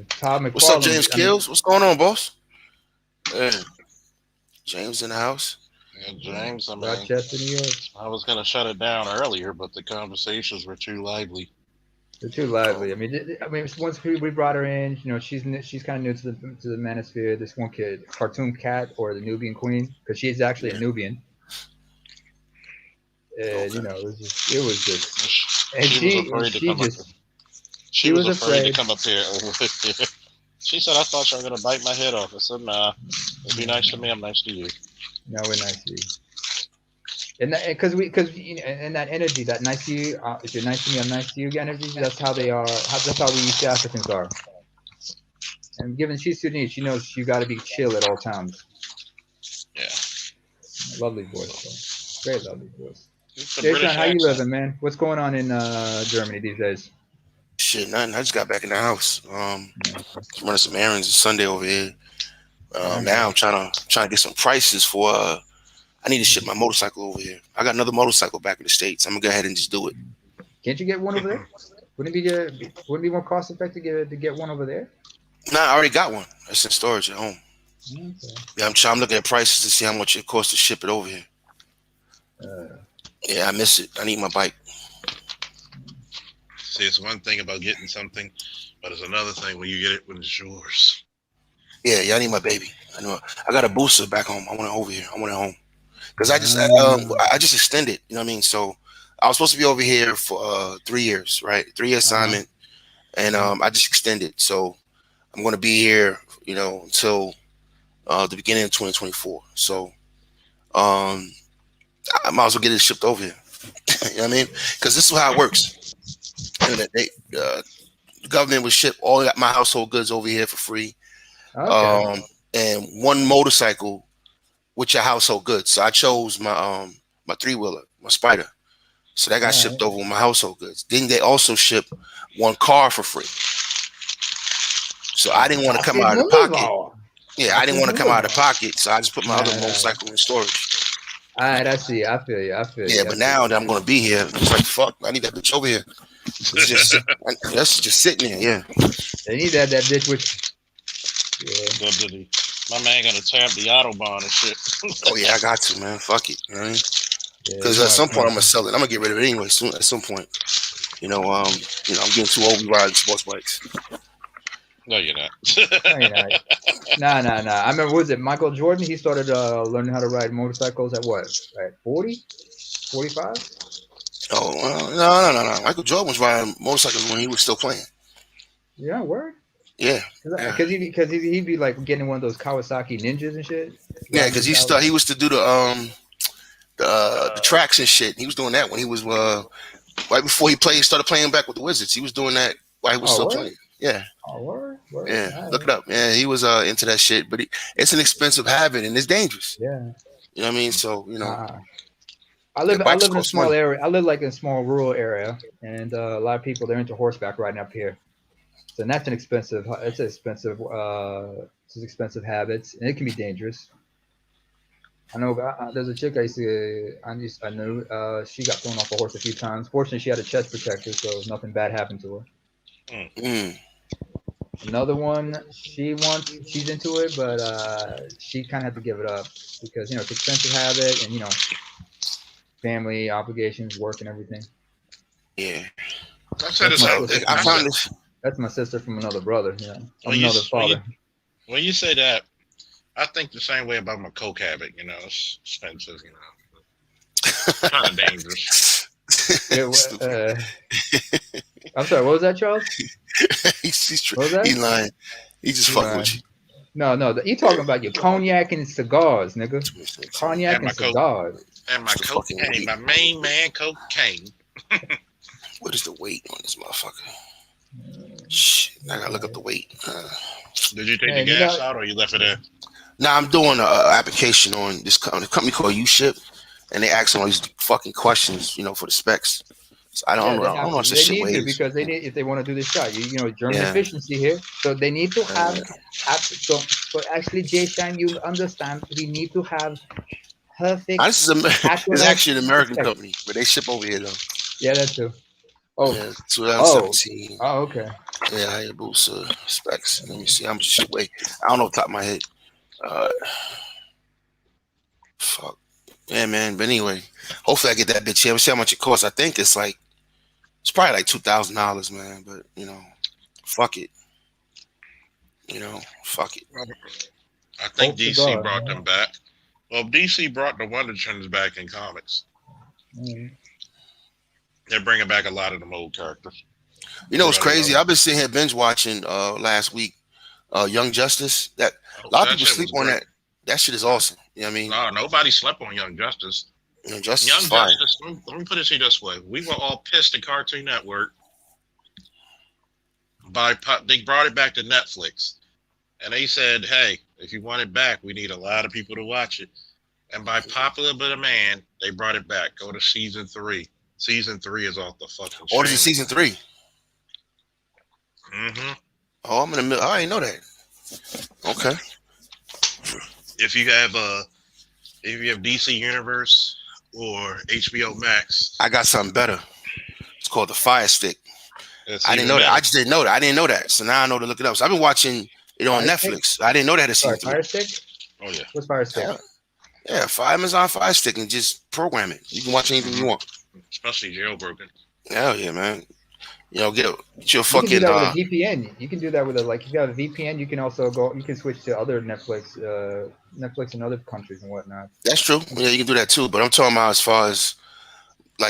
Todd What's up, McFarlane. James I mean, Kills? What's going on, boss? Yeah. James in the house. Yeah, James, I mean, Rochester, New York. I was going to shut it down earlier, but the conversations were too lively. They're too lively. I mean, once we brought her in, you know, she's kind of new to the manosphere. This one kid, Cartoon Cat or the Nubian Queen, because she's actually a Nubian. And you know, it was just, and She was afraid to come up. She was afraid to come up here. She said, "I thought you were going to bite my head off." I said, "Nah, if you're nice to me, I'm nice to you." No, we're nice to you. And because you know, and that energy, that nice to you, if you're nice to me, I'm nice to you energy. That's how they are. That's how we East Africans are. And given she's Sudanese, she knows you got to be chill at all times. Yeah. Lovely voice, though. Great lovely voice. Jason, How you living, man? What's going on in Germany these days? Shit, nothing. I just got back in the house. Running some errands. It's Sunday over here. Now I'm trying to get some prices for. I need to ship my motorcycle over here. I got another motorcycle back in the States. I'm gonna go ahead and just do it. Can't you get one over there? Wouldn't it be more cost effective to get one over there? Nah, I already got one. It's in storage at home. Okay. Yeah, I'm looking at prices to see how much it costs to ship it over here. Yeah, I miss it. I need my bike. See, it's one thing about getting something, but it's another thing when you get it when it's yours. Yeah, I need my baby. I know. I got a booster back home. I want it over here. I want it home because I just extended. You know what I mean? So I was supposed to be over here for 3 years, right? 3-year assignment, and I just extended. So I'm going to be here, you know, until the beginning of 2024. So I might as well get it shipped over here. You know what I mean? Because this is how it works. You know, the government would ship all my household goods over here for free. Okay. And one motorcycle with your household goods. So I chose my 3-wheeler, my Spider. So that got shipped over with my household goods. Then they also ship one car for free. So I didn't want to come out of the pocket. Yeah, I didn't want to come out of the pocket. So I just put my other motorcycle in storage. All right, I see. I feel you. Yeah, but now that I'm going to be here, it's like, fuck, I need that bitch over here. That's just sitting there, yeah. They need that bitch with you. Yeah. My man gonna tear up the Autobahn and shit. Oh yeah, I got to, man. Fuck it, you know what I mean? Because at some point I'm gonna sell it. I'm gonna get rid of it anyway. Soon, at some point, you know, I'm getting too old to ride sports bikes. No, you're not. No, you're not. Nah. I remember, was it Michael Jordan? He started learning how to ride motorcycles at what? At 40? 45? Oh, no. Michael Jordan was riding motorcycles when he was still playing. Yeah, word. Yeah. Because he'd be like getting one of those Kawasaki Ninjas and shit. Yeah, because he was to do the tracks and shit. He was doing that when he was right before he started playing back with the Wizards. He was doing that while he was still playing. Yeah. Oh, word. Yeah, look it up. Yeah, he was into that shit, but it's an expensive habit and it's dangerous. Yeah. You know what I mean? So, you know. I live in a small area. I live like in a small rural area, and a lot of people, they're into horseback riding up here. So that's an expensive. It's expensive habits, and it can be dangerous. I know there's a chick I knew. She got thrown off a horse a few times. Fortunately, she had a chest protector, so nothing bad happened to her. Another one, she's into it, but she kind of had to give it up because it's an expensive habit, and family obligations, work, and everything. Yeah, that's my sister from another brother. Another father. When you say that, I think the same way about my coke habit. It's expensive. Kind of dangerous. I'm sorry. What was that, Charles? He's lying. He's just fucking with you. No. You talking about your cognac and cigars, nigga? Cognac and cigars. And my cocaine, my main man, cocaine. What is the weight on this motherfucker? Shit, I gotta look up the weight. Did you take the gas out, or you left it in? Nah, I'm doing an application on this company called U-Ship, and they ask all these fucking questions, for the specs. So I Yeah, don't know. they I have don't know to. what this They shit need to weighs. because they need if they want to do the shot. German Yeah. efficiency here. So they need to have so actually Jay Shine, you understand we need to have perfect This is it's accurate actually an American specs. company, but they ship over here though. Yeah, that too. Oh, Yeah, oh, 2017. okay. Yeah, Hayabusa specs. Let me see how much shit weigh. I don't know off the top of my head. Fuck. Yeah, man. But anyway, hopefully I get that bitch here. Let's see how much it costs. I think it's probably like $2,000, man. But fuck it. Fuck it. I think Hope to DC God. brought them back. Well, DC brought the Wonder Twins back in comics. They're bringing back a lot of them old characters. You know what's crazy? I've been sitting here binge watching last week, Young Justice. That a lot of people shit sleep was on great. that. That shit is awesome. You know what I mean? No, nobody slept on Young Justice. Young Justice Young is fire. Justice. Let me put it to you this way: we were all pissed at Cartoon Network. They brought it back to Netflix, and they said, "Hey, if you want it back, we need a lot of people to watch it." And by popular demand, they brought it back. Go to season 3. Season 3 is off the fucking. Or is it season 3? Mm-hmm. Oh, I'm in the middle. I didn't know that. Okay. If you have DC Universe or HBO Max, I got something better. It's called the Fire Stick. I didn't know better. that. I just didn't know that. I didn't know that. So now I know to look it up. So I've been watching it on Netflix. I didn't know that had a season 3. Fire Stick? Oh yeah. What's Fire Stick? Yeah, Amazon Fire Stick and just program it. You can watch anything you want. Especially jailbroken. Hell yeah, man. Get your You fucking. can do that with a VPN. You can do that with if you got a VPN, you can also you can switch to other Netflix in other countries and whatnot. That's true. Yeah, you can do that too. But I'm talking about as far as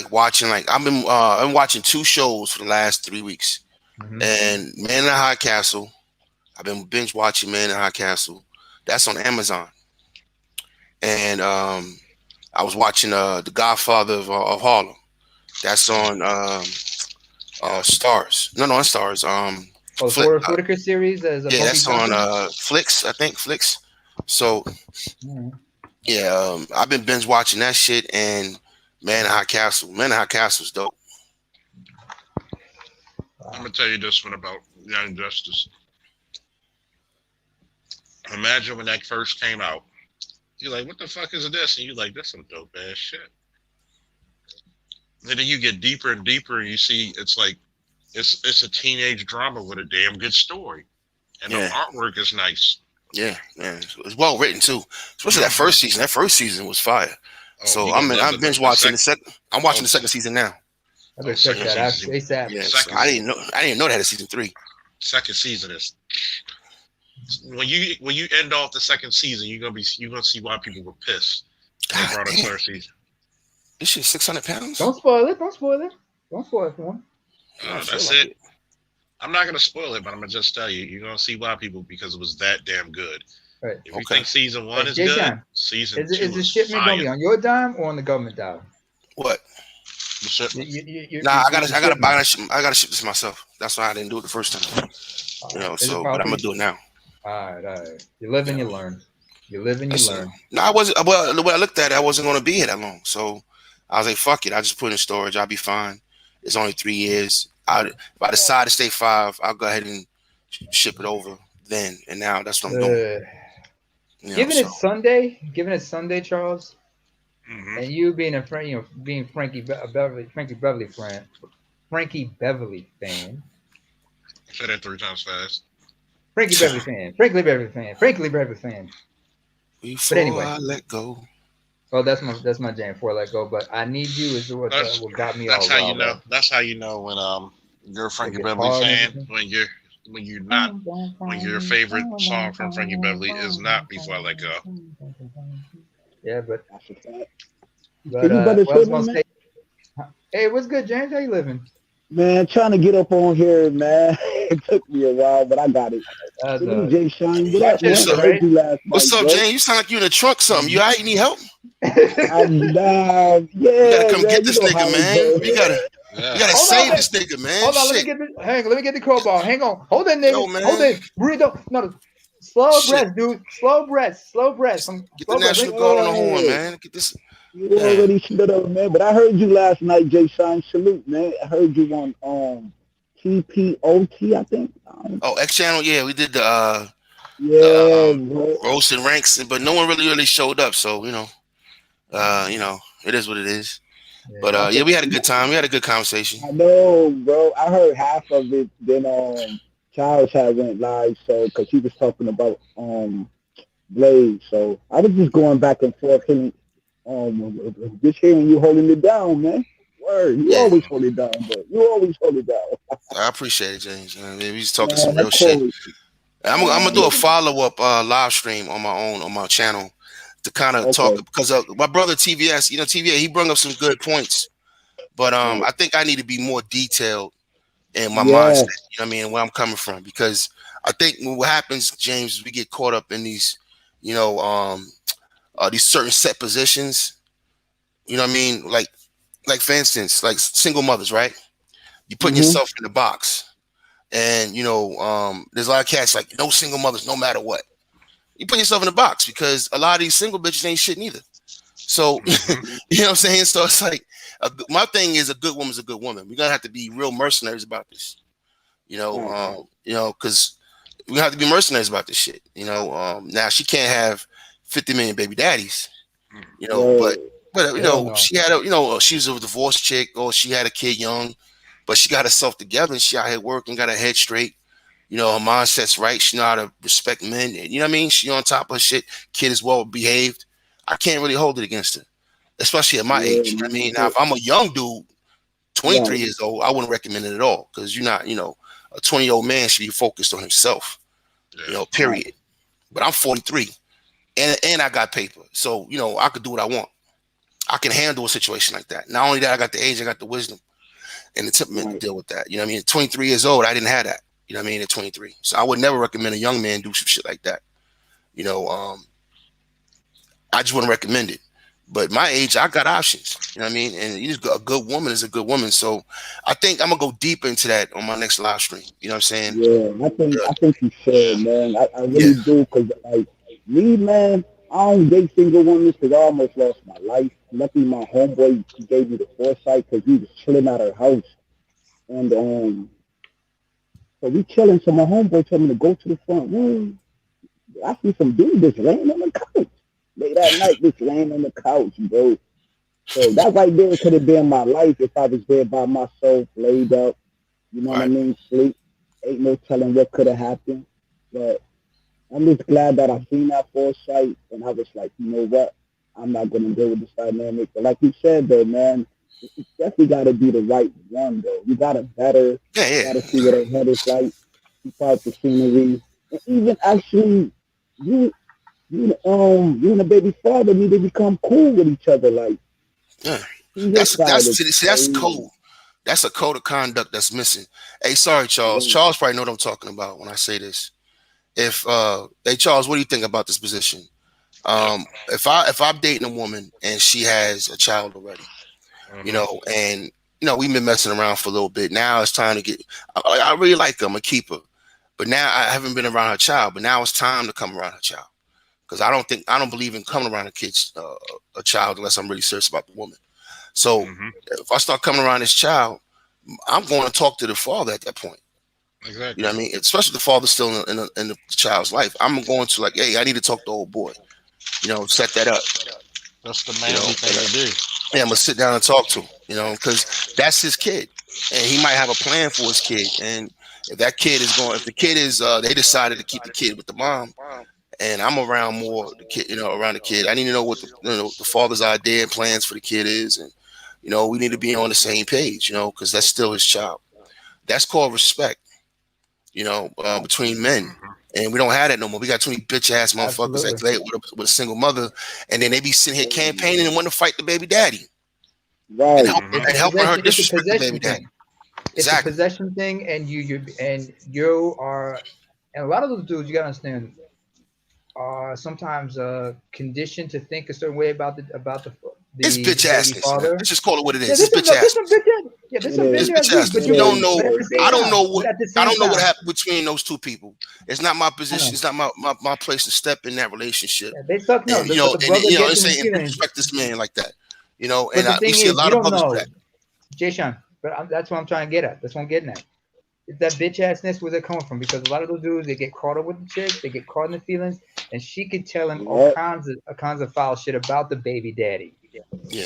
watching. I've been watching 2 shows for the last 3 weeks, and Man in the High Castle. I've been binge watching Man in the High Castle. That's on Amazon. And I was watching The Godfather of Harlem. That's on Stars. No, on Stars. The Whitaker series as a that's on Flix. I think Flix. So yeah, I've been binge watching that shit and Man in High Castle. Man in High Castle is dope. I'm gonna tell you this one about Young Justice. Imagine when that first came out. You're like, what the fuck is this? And you're like, that's some dope ass shit. And then you get deeper and deeper, and you see it's a teenage drama with a damn good story, and the artwork is nice. Yeah, it's well written too. Especially that first season. That first season was fire. So I'm binge watching the second. I'm watching the second season now. I better check that out ASAP. Yeah, so I didn't know that had a season 3. Second season is when you end off the second season, you're gonna see why people were pissed. They brought a third season. This shit's 600 pounds. Don't spoil it. Don't spoil it for one. That's it. I'm not gonna spoil it, but I'm gonna just tell you, you're gonna see why people because it was that damn good. Right. If you think season 1 is Jason, good, season 2 is the shipment gonna be on your dime or on the government dime? What? The shipment. I gotta ship this myself. That's why I didn't do it the first time. But I'm gonna do it now. All right. You live and you learn. You live and you learn. No, I wasn't. Well, the way I looked at it, I wasn't gonna be here that long. So I was like, fuck it. I just put it in storage. I'll be fine. It's only 3 years. If I decide to stay 5, I'll go ahead and ship it over then. And now that's what I'm doing. Given it's Sunday, Charles, and you being a friend, being Frankie Beverly fan. Say that 3 times fast. Frankie Beverly fan. Before anyway, I let go. Oh, that's my jam. Before I let go, but I need you is what got me. That's how you know. That's how you know when you're a Frankie Beverly fan. When your favorite song from Frankie Beverly is not Before I Let Go. Yeah, but what I was gonna say. Hey, what's good, James? How you living? Man, trying to get up on here, man. It took me a while, but I got it. Jay Sean, what's up, James? You sound like you in a truck something. You all right? You need help? Yeah, you gotta come get this nigga, man. You gotta save this nigga, man. Hold on, let me get the crowbar. Hang on. Hold that nigga. Hold it. Burrito. No, slow breath, dude. Slow breath. Get the National Guard on the horn, man. Get this. You Yeah. already stood up, man. But I heard you last night, Jay Sean. Salute, man. I heard you on TPOT, I think. Oh, X Channel. Yeah, we did the Yeah, bro. roast and ranks, but no one really showed up. So it is what it is. But I yeah, think we had a good time. We had a good conversation. I know, bro. I heard half of it. Then Charles had went live, so because he was talking about Blade. So I was just going back and forth, just hearing you holding it down, man. Word, you Yeah, always hold it down, bro. You always hold it down. I appreciate it, James. I mean, we just talking some Man, of real shit. course. I'm gonna do a Man, follow up live stream on my own on my channel to kind of talk okay. because my brother TVS, TVA, he brought up some good points, but Right. I think I need to be more detailed in my mindset. Yeah. You know what I mean, and where I'm coming from because I think what happens, James, is we get caught up in these, these certain set positions. You know what I mean, like for instance, like single mothers, right? You putting Mhm. yourself in the box. And there's a lot of cats like no single mothers, no matter what. You put yourself in a box because a lot of these single bitches ain't shit neither. So you know what I'm saying. So it's like my thing is a good woman's a good woman. We're gonna have to be real mercenaries about this. Right. Because we have to be mercenaries about this shit. Now she can't have 50 million baby daddies. But Word. Hell no. she had she was a divorced chick or she had a kid young, but she got herself together and she out here working, got her head straight. Her mindset's right. She know how to respect men. You know what I mean? She on top of her shit. Kid is well behaved. I can't really hold it against her, especially at my Yeah, age. You know what I man. mean? Now, if I'm a young dude, 23 Right. years old, I wouldn't recommend it at all because you're not, a 20-year-old man should be focused on himself, Right. period. But I'm 43 and I got paper. So, I could do what I want. I can handle a situation like that. Not only that, I got the age, I got the wisdom and the temperament to Right. deal with that. You know what I mean? At 23 years old, I didn't have that. You know what I mean? At 23. So I would never recommend a young man do some shit like that. You know, I just wouldn't recommend it. But my age, I got options. You know what I mean? And a good woman is a good woman. So I think I'm gonna go deep into that on my next live stream. You know what I'm saying? Yeah, I think you should, man. I Yeah. really do, cause like me, man, I don't date single women, cause I almost lost my life. Luckily, my homeboy gave me the foresight, cause we was chilling at her house, and so we chilling. So my homeboy told me to go to the front room. I see some dude just laying on the couch late at night, just laying on the couch, bro. So that right there could have been my life if I was there by myself, laid up. You know what I Right. mean? Sleep. Ain't no telling what could have happened. But I'm just glad that I seen that foresight and I was like, you know what? I'm not gonna deal with this dynamic. But like you said though, man, it's definitely gotta be the right one though. You gotta better, Yeah. you Yeah. gotta see what her head is like, keep out the scenery. And even actually you you and the baby father need to become cool with each other. Like Yeah. see his That's side of see, that's things. code. That's a code of conduct that's missing. Hey, sorry, Charles. Yeah. Charles probably know what I'm talking about when I say this. If hey Charles, what do you think about this position? If I'm dating a woman and she has a child already, and we've been messing around for a little bit. Now it's time to get. I really like her. I'm a keeper, but now I haven't been around her child. But now it's time to come around her child because I don't believe in coming around a child unless I'm really serious about the woman. So if I start coming around this child, I'm going to talk to the father at that point. You Exactly. know what I mean? Especially if the father's still in the child's life. I'm going to like, hey, I need to talk to old boy. Set that up. That's the You manly know, thing and to do. yeah, I'm gonna sit down and talk to him. Because that's his kid, and he might have a plan for his kid. And if the kid is, they decided to keep the kid with the mom, and I'm around more the kid, around the kid. I need to know what the father's idea and plans for the kid is, and we need to be on the same page. Because that's still his child. That's called respect. Between men. And we don't have that no more. We got too many bitch ass motherfuckers Absolutely. that lay with a single mother, and then they be sitting here campaigning and wanting to fight the baby daddy and Right. and helping her It's a disrespect the baby possession daddy. thing. It's a Exactly. possession thing, and you are, and a lot of those dudes, you gotta understand, are sometimes conditioned to think a certain way about the It's the bitch baby assness, man. father. Let's just call it what it Yeah, is. It's bitch there's some assness. bitch ass. Yeah, there's some It's bitch ass bitch dudes, assness. but You don't know. at the same I don't time, know what. but at the I same don't know what time, happened between those two people. It's not my I position. know. It's not my place to step in that relationship. Yeah, they suck. No, And but the brother and gets in say his and feelings. disrespect this man like that. But And the we thing see a is, you lot of don't brothers do know, that. Jay Sean. But that's what I'm trying to get at. That's what I'm getting at. It's that bitch assness where they're coming from, because a lot of those dudes, they get caught up with the chicks, they get caught in the feelings, and she could tell him all kinds of foul shit about the baby daddy. Yeah.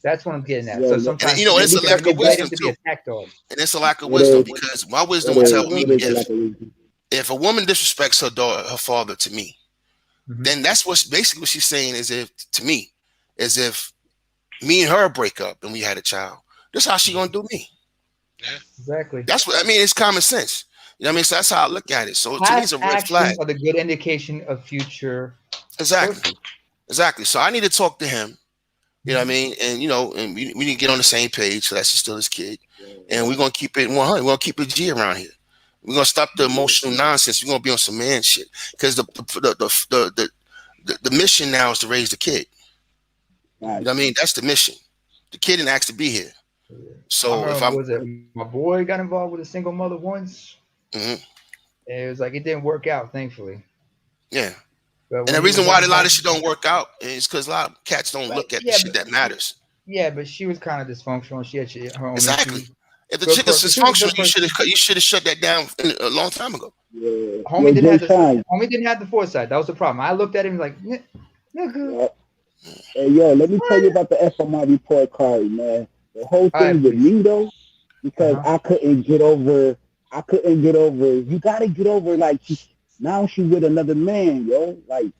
That's what I'm getting at. Yeah, So look, sometimes And it's a they lack of manipulate him wisdom to be too. a attack dog. And it's a lack of it wisdom is. because my wisdom It would is. tell me It is a lack of wisdom. if a woman disrespects her father to me, Mm-hmm. then that's what's basically what she's saying is if to me, is if me and her break up and we had a child, this how she gonna do me. Exactly. That's what I mean. It's common sense. You know what I mean? So that's how I look at it. So to me, it's Past a red actions flag. are the good indication of future Exactly. choices. Exactly. So I need to talk to him. You know what I mean? And and we need to get on the same page. So that's still his kid, and we're gonna keep it 100. We're gonna keep it G around here. We're gonna stop the emotional nonsense. We're gonna be on some man shit because the mission now is to raise the kid. You know what I mean? That's the mission. The kid didn't ask to be here. I So if remember, I'm, was it my boy got involved with a single mother once? Mhm. And it was like it didn't work out, thankfully. Yeah. But And when the he reason was why like, a lot of shit don't work out is because a lot of cats don't like, look at the yeah, shit that matters. but she was kind of dysfunctional. She had her own Exactly. issues. If the Good chick is person. She was a dysfunctional, good person. you should have shut that down a long time ago. Yeah. Homie Yo, didn't Jay have Sean. homie didn't have the foresight. That was the problem. I looked at him like, nigga. Yeah. Hey, yo, let me tell you about the FMI report card, man. The whole All right, thing with please. me though, because I couldn't get over. I couldn't get over. You gotta get over. Like now she with another man, yo. Like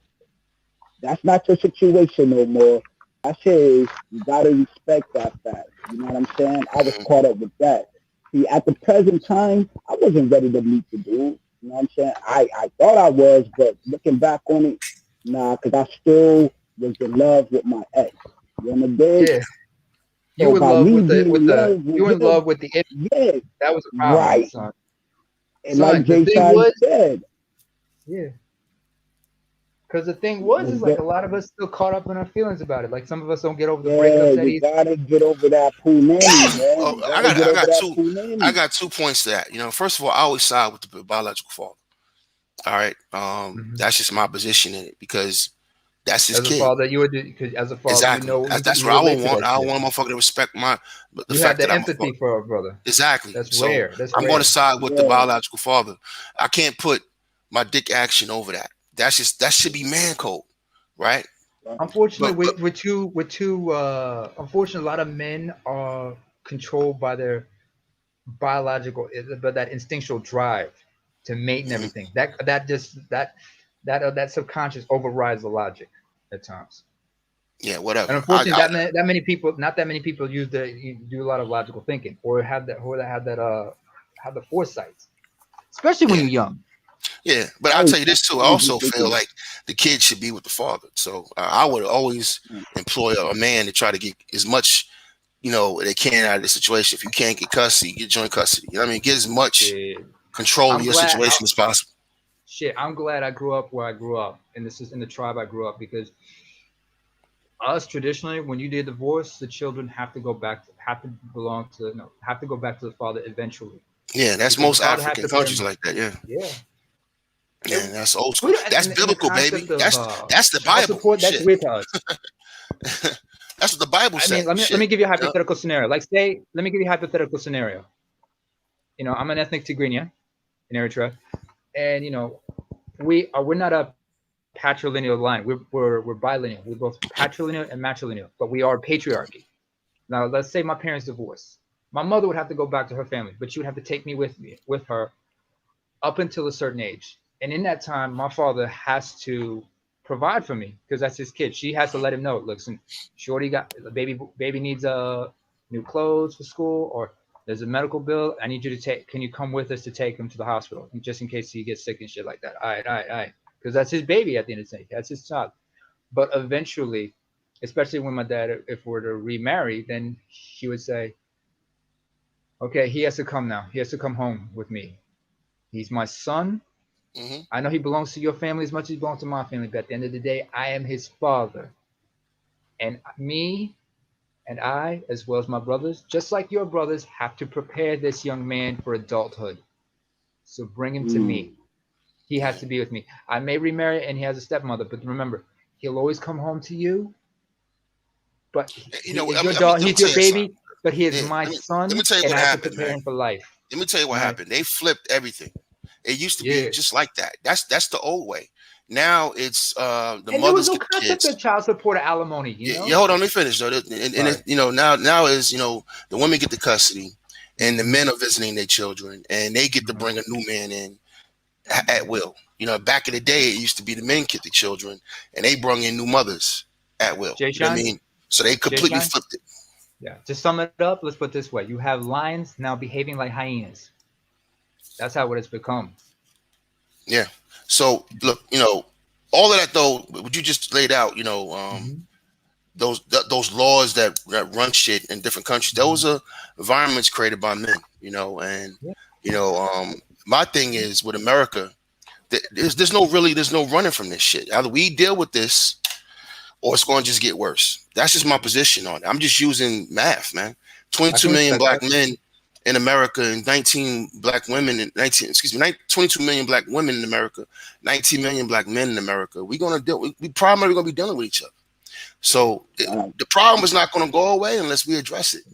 that's not your situation no more. I say you gotta respect that fact. You know what I'm saying? I was caught up with that. See, at the present time, I wasn't ready to meet the dude. You know what I'm saying? I thought I was, but looking back on it, nah, because I still was in love with my ex. You know what I mean? Yeah. You So in by love me with the being in love you in with him, love with the yeah, that was the problem, right. son. And like The Jay thing Sean was, said, yeah. Because the thing was, is like a the- lot of us still caught up in our feelings about it. Like some of us don't get over the yeah, breakups that you easy. gotta get over that poo nanny, man. Oh, You gotta get over that poo I nanny. got 2 points to that. First of all, I always side with the biological father. All right, that's just my position in it because that's his As a kid. father, you would because as a father, Exactly. That's you what I would relate to want. that I shit. want a motherfucker to respect the You have fact the that I'm a empathy father. for a brother. Exactly. That's So rare. That's I'm going rare. to side with the Yeah. biological father. I can't put my dick action over that. That should be man code, right? Unfortunately, But unfortunately, a lot of men are controlled by their biological, but that instinctual drive to mate and everything. That subconscious overrides the logic at times. yeah, And whatever. unfortunately, that many people, not that many people do a lot of logical thinking or have have the foresight, especially when Yeah, you're young. yeah. But I'll I tell you this too. I was also just feel thinking, like the kid should be with the father. So I would always employ a man to try to get as much they can out of the situation. If you can't get custody, get joint custody. You know what I mean? Get as much Shit. control of I'm your glad. situation as possible. I'm glad I grew up where I grew up, and this is in the tribe I grew up because us traditionally, when you did divorce, the children have to belong to no, have to go back to the father eventually Yeah, that's because the most father has African to countries pay. like that. Yeah. Yeah. Yeah, that's old school. We That's in the biblical, baby. concept of That's the child Bible. support, that's Shit. weird to us. That's what the Bible I said. mean, let me Shit. give you a You know? hypothetical scenario. Like, say, let me give you a hypothetical scenario. I'm an ethnic Tigrinya in Eritrea, and we're not a patrilineal line. We're bilineal. We're both patrilineal and matrilineal, but we are patriarchy. Now, let's say my parents divorce. My mother would have to go back to her family, but she would have to take me with her up until a certain age. And in that time, my father has to provide for me because that's his kid. She has to let him know, listen, Shorty got the baby needs new clothes for school, or there's a medical bill. I need you to take. Can you come with us to take him to the hospital just in case he gets sick and shit like that? All right. Because that's his baby at the end of the day. That's his child. But eventually, especially when my dad, if we're to remarry, then he would say, okay, he has to come now. He has to come home with me. He's my son. Mm-hmm. I know he belongs to your family as much as he belongs to my family, but at the end of the day, I am his father. And me and I, as well as my brothers, just like your brothers, have to prepare this young man for adulthood. So bring him to me. He has to be with me. I may remarry and he has a stepmother, but remember, he'll always come home to you. But You he know, is I mean, your let me dog. He's tell your you something. baby, but he is Yeah, my let me son, tell you and what I have to happened, prepare man. him for life. Let me tell you what Right? happened. They flipped everything. It used to be Yeah. just like that. That's the old way. Now it's the And there was mothers no get the concept of kids. child support or alimony, you Yeah, know? yeah, hold on, let me finish though. And Right. you know, now is, you know, the women get the custody, and the Mm-hmm. men are visiting their children, and they get to bring a new man in at will. You know, back in the day, it used to be the men get the children, and they brought in new mothers at will. Jay You know what I Sean? mean? So they Jay completely Sean? flipped it. Yeah. To sum it up, let's put it this way. You have lions now behaving like hyenas. That's how it has become. Yeah. So look, you know, all of that though, what you just laid out, you know, Mm-hmm. those laws that run shit in different countries, those are environments created by men, you know, and Yeah. you know, my thing is with America, there's no running from this shit. Either we deal with this or it's going to just get worse. That's just my position on it. I'm just using math, man. I 22 can million respect black that. men in America and 19 black women and 22 million black women in America, 19 million black men in America. We're going to deal, we primarily going to be dealing with each other. So the problem is not going to go away unless we address it.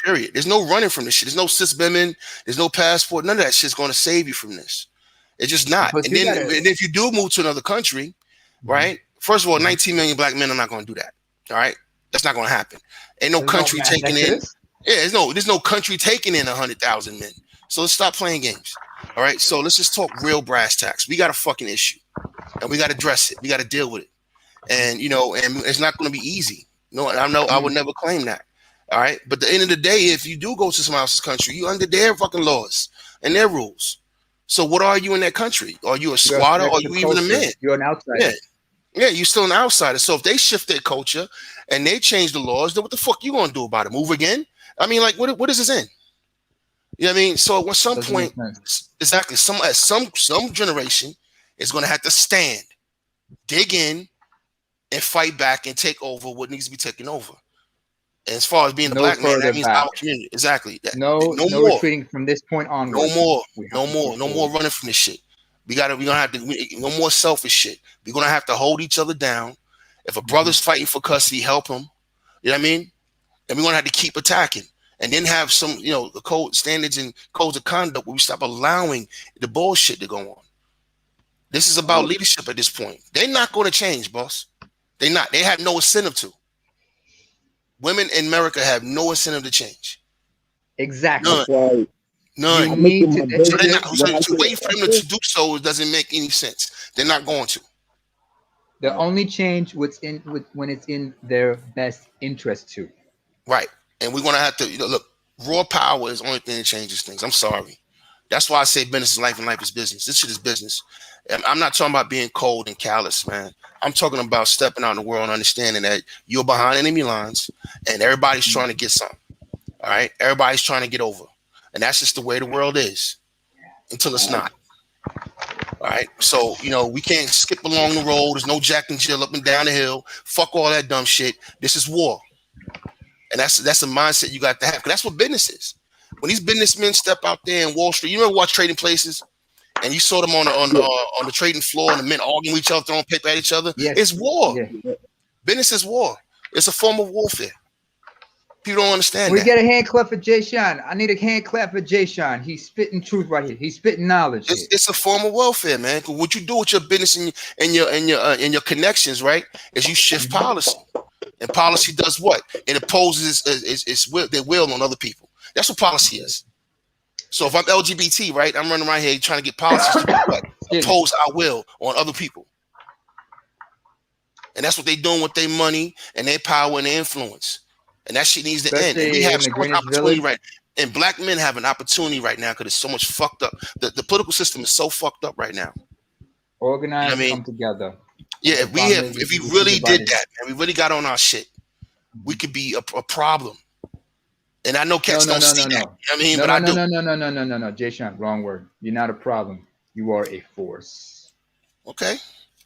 Period. There's no running from this shit. There's no cis women. There's no passport. None of that shit's going to save you from this. It's just not. But And you then, gotta. and if you do move to another country, right? First of all, 19 million black men are not going to do that. All right, that's not going to happen. Ain't no There's no country mass taking in. exodus. Yeah, there's no country taking in 100,000 men. So let's stop playing games. All right, so let's just talk real brass tacks. We got a fucking issue, and we got to address it. We got to deal with it. And you know, and it's not going to be easy. No, I would never claim that. All right, but at the end of the day, if you do go to someone else's country, you under their fucking laws and their rules. So what are you in that country? Are you a You're squatter? Or are the you even a culture. man? You're an outsider. Yeah. Yeah, you're still an outsider. So if they shift their culture and they change the laws, then what the fuck you gonna do about it? Move again? I mean, like, what is this in? You know what I mean? So at some Doesn't make point, sense. exactly, some generation is gonna have to stand, dig in, and fight back and take over what needs to be taken over. And as far as being a No black man, further that means our back. community. Exactly. No More. retreating from this point No onwards. more. We have No to more. push No more forward. running from this shit. We're gonna have to. No more selfish shit. We're gonna have to hold each other down. If a brother's fighting for custody, help him. You know what I mean? And we're gonna have to keep attacking, and then have some, you know, the code standards and codes of conduct where we stop allowing the bullshit to go on. This is about leadership at this point. They're not going to change, boss. They're not. They have no incentive to. Women in America have no incentive to change. Exactly. None. Right. None. You need to. So they're not. So When I to get wait for them to do so doesn't make any sense. They're not going to. The only change when it's in their best interest to. Right. And we're gonna have to, you know, look, raw power is the only thing that changes things. I'm sorry. That's why I say business is life and life is business. This shit is business. And I'm not talking about being cold and callous, man. I'm talking about stepping out in the world and understanding that you're behind enemy lines and everybody's trying to get something. All right. Everybody's trying to get over. And that's just the way the world is until it's not. All right. So, you know, we can't skip along the road. There's no Jack and Jill up and down the hill. Fuck all that dumb shit. This is war. And that's a mindset you got to have. Because that's what business is. When these businessmen step out there in Wall Street, you ever watch Trading Places? And you saw them on the trading floor and the men arguing with each other, throwing paper at each other. Yes. It's war. Yeah. Business is war. It's a form of warfare. People don't understand We that. get a hand clap for Jay Sean. I need a hand clap for Jay Sean. He's spitting truth right here. He's spitting knowledge. It's a form of welfare, man. What you do with your business and your connections, right, is you shift policy. And policy does what? It imposes their will on other people. That's what policy is. So if I'm LGBT, right, I'm running around here trying to get policies to do what? Impose our will on other people. And that's what they're doing with their money and their power and their influence. And that shit needs to end. And we have so much opportunity right. And black men have an opportunity right now because it's so much fucked up. The political system is so fucked up right now. Organize, come together. Yeah, if we really did that, and we really got on our shit, we could be a problem. And I know cats don't see that. You know what I mean? But I do. No. Jay Sean, wrong word. You're not a problem. You are a force. Okay.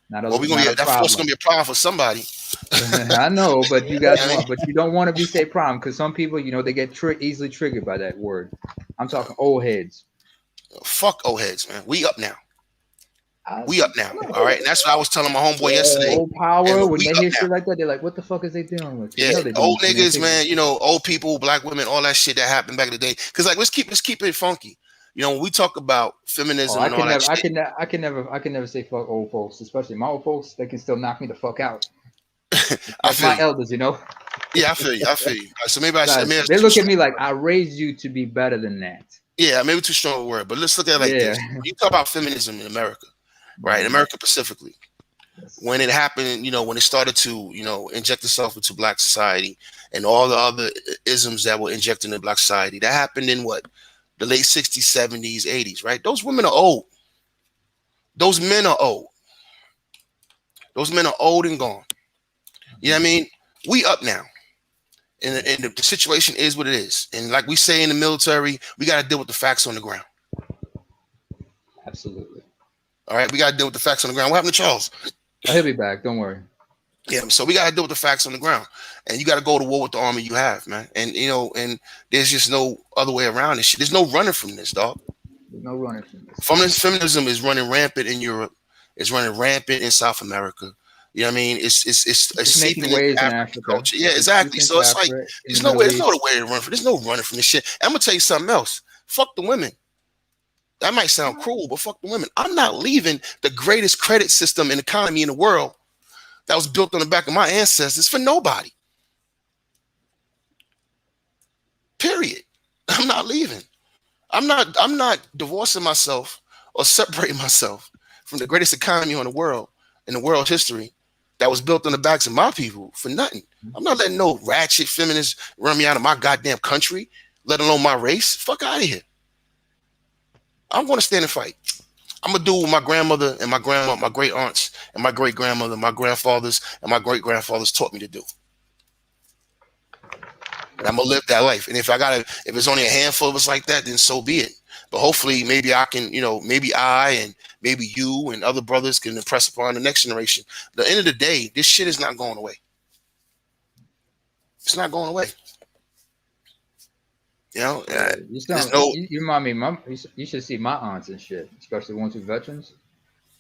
Not a, well, we're gonna be that force is gonna be a problem for somebody. I know, but you guys I mean, want, but you don't want to be say prom because some people, they get easily triggered by that word. I'm talking old heads. fuck old heads, man. We up now. I, We up now. All right. And that's what I was telling my homeboy yesterday. old power And when we they up hear now. shit like that, they're like, "What the fuck is they dealing with?" 'Cause Yeah, they're old doing niggas, shenanigans. man. Old people, black women, all that shit that happened back in the day. Because like, let's keep it funky. When we talk about Oh, feminism I and all can that never, shit, I can never say fuck old folks, especially my old folks. They can still knock me the fuck out. I That's feel my you. elders, Yeah, I feel you. I feel you. So maybe I should. Guys, Maybe it's they too look at strong. me like I raised you to be better than that. Yeah, maybe too strong a word. But let's look at it like Yeah. this. When you talk about feminism in America, right? In America specifically, when it happened, when it started to, inject itself into black society and all the other isms that were injected into black society, that happened in what? The late 60s, 70s, 80s, right? Those women are old. Those men are old. Those men are old and gone. You know what I mean? We up now. And the situation is what it is. And like we say in the military, we got to deal with the facts on the ground. Absolutely. All right, we got to deal with the facts on the ground. What happened to Charles? Oh, he'll be back. Don't worry. Yeah, so we got to deal with the facts on the ground, and you got to go to war with the army you have, man. And and there's just no other way around this shit. There's no running from this, dog. There's no running from this. Feminism is running rampant in Europe. It's running rampant in South America. You know what I mean? It's It's making seeping into waves in African Africa. culture. Yeah, It's exactly. seeping So into it's like Africa, in there's the no Middle way. There's no East. way to run from. There's no running from this shit. I'm gonna tell you something else. Fuck the women. That might sound cruel, but fuck the women. I'm not leaving the greatest credit system and economy in the world that was built on the back of my ancestors for nobody. Period. I'm not leaving. I'm not divorcing myself or separating myself from the greatest economy on the world in the world history that was built on the backs of my people for nothing. I'm not letting no ratchet feminists run me out of my goddamn country, let alone my race. Fuck out of here. I'm going to stand and fight. I'm gonna do what my grandmother and my grandma, my great aunts and my great grandmother, my grandfathers and my great grandfathers taught me to do. And I'm gonna live that life. And if it's only a handful of us like that, then so be it. But hopefully, maybe I can, maybe I and maybe you and other brothers can impress upon the next generation. At the end of the day, this shit is not going away. It's not going away. There's no. You remind me, Mom. You should see my aunts and shit, especially the ones who veterans.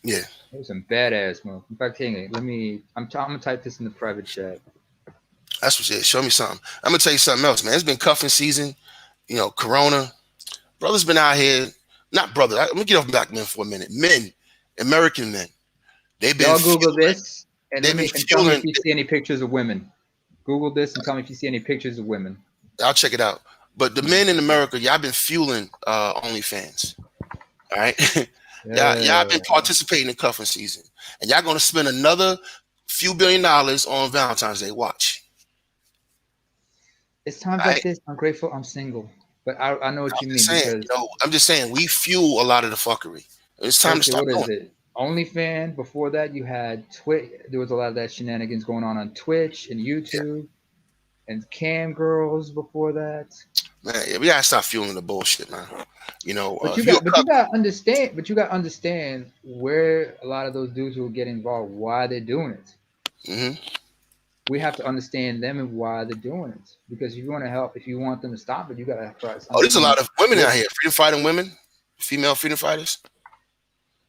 Yeah. There's some badass, man. In fact, hang on, I'm gonna type this in the private chat. That's what it is. Show me something. I'm gonna tell you something else, man. It's been cuffing season. Corona. Brothers been out here. Not brother. Let me get off black men for a minute. Men, American men. They've been. Y'all Google this and tell me if you see any pictures of women. Google this and tell me if you see any pictures of women. I'll check it out. But the men in America, y'all been fueling OnlyFans. All right. Y'all been participating in cuffing season. And y'all gonna spend another few $1 billion on Valentine's Day. Watch. It's times like this. I'm grateful I'm single. But I know what you mean. I'm just saying we fuel a lot of the fuckery. It's time to stop doing it. OnlyFans. Before that, you had Twitch. There was a lot of that shenanigans going on Twitch and YouTube, and cam girls before that. Man, we gotta stop fueling the bullshit, man. But you gotta understand. But you gotta understand where a lot of those dudes will get involved. Why they're doing it. Mm-hmm. We have to understand them and why they're doing it. Because if you want to help, if you want them to stop it, you gotta try. There's a lot of women out here, freedom fighting women, female freedom fighters.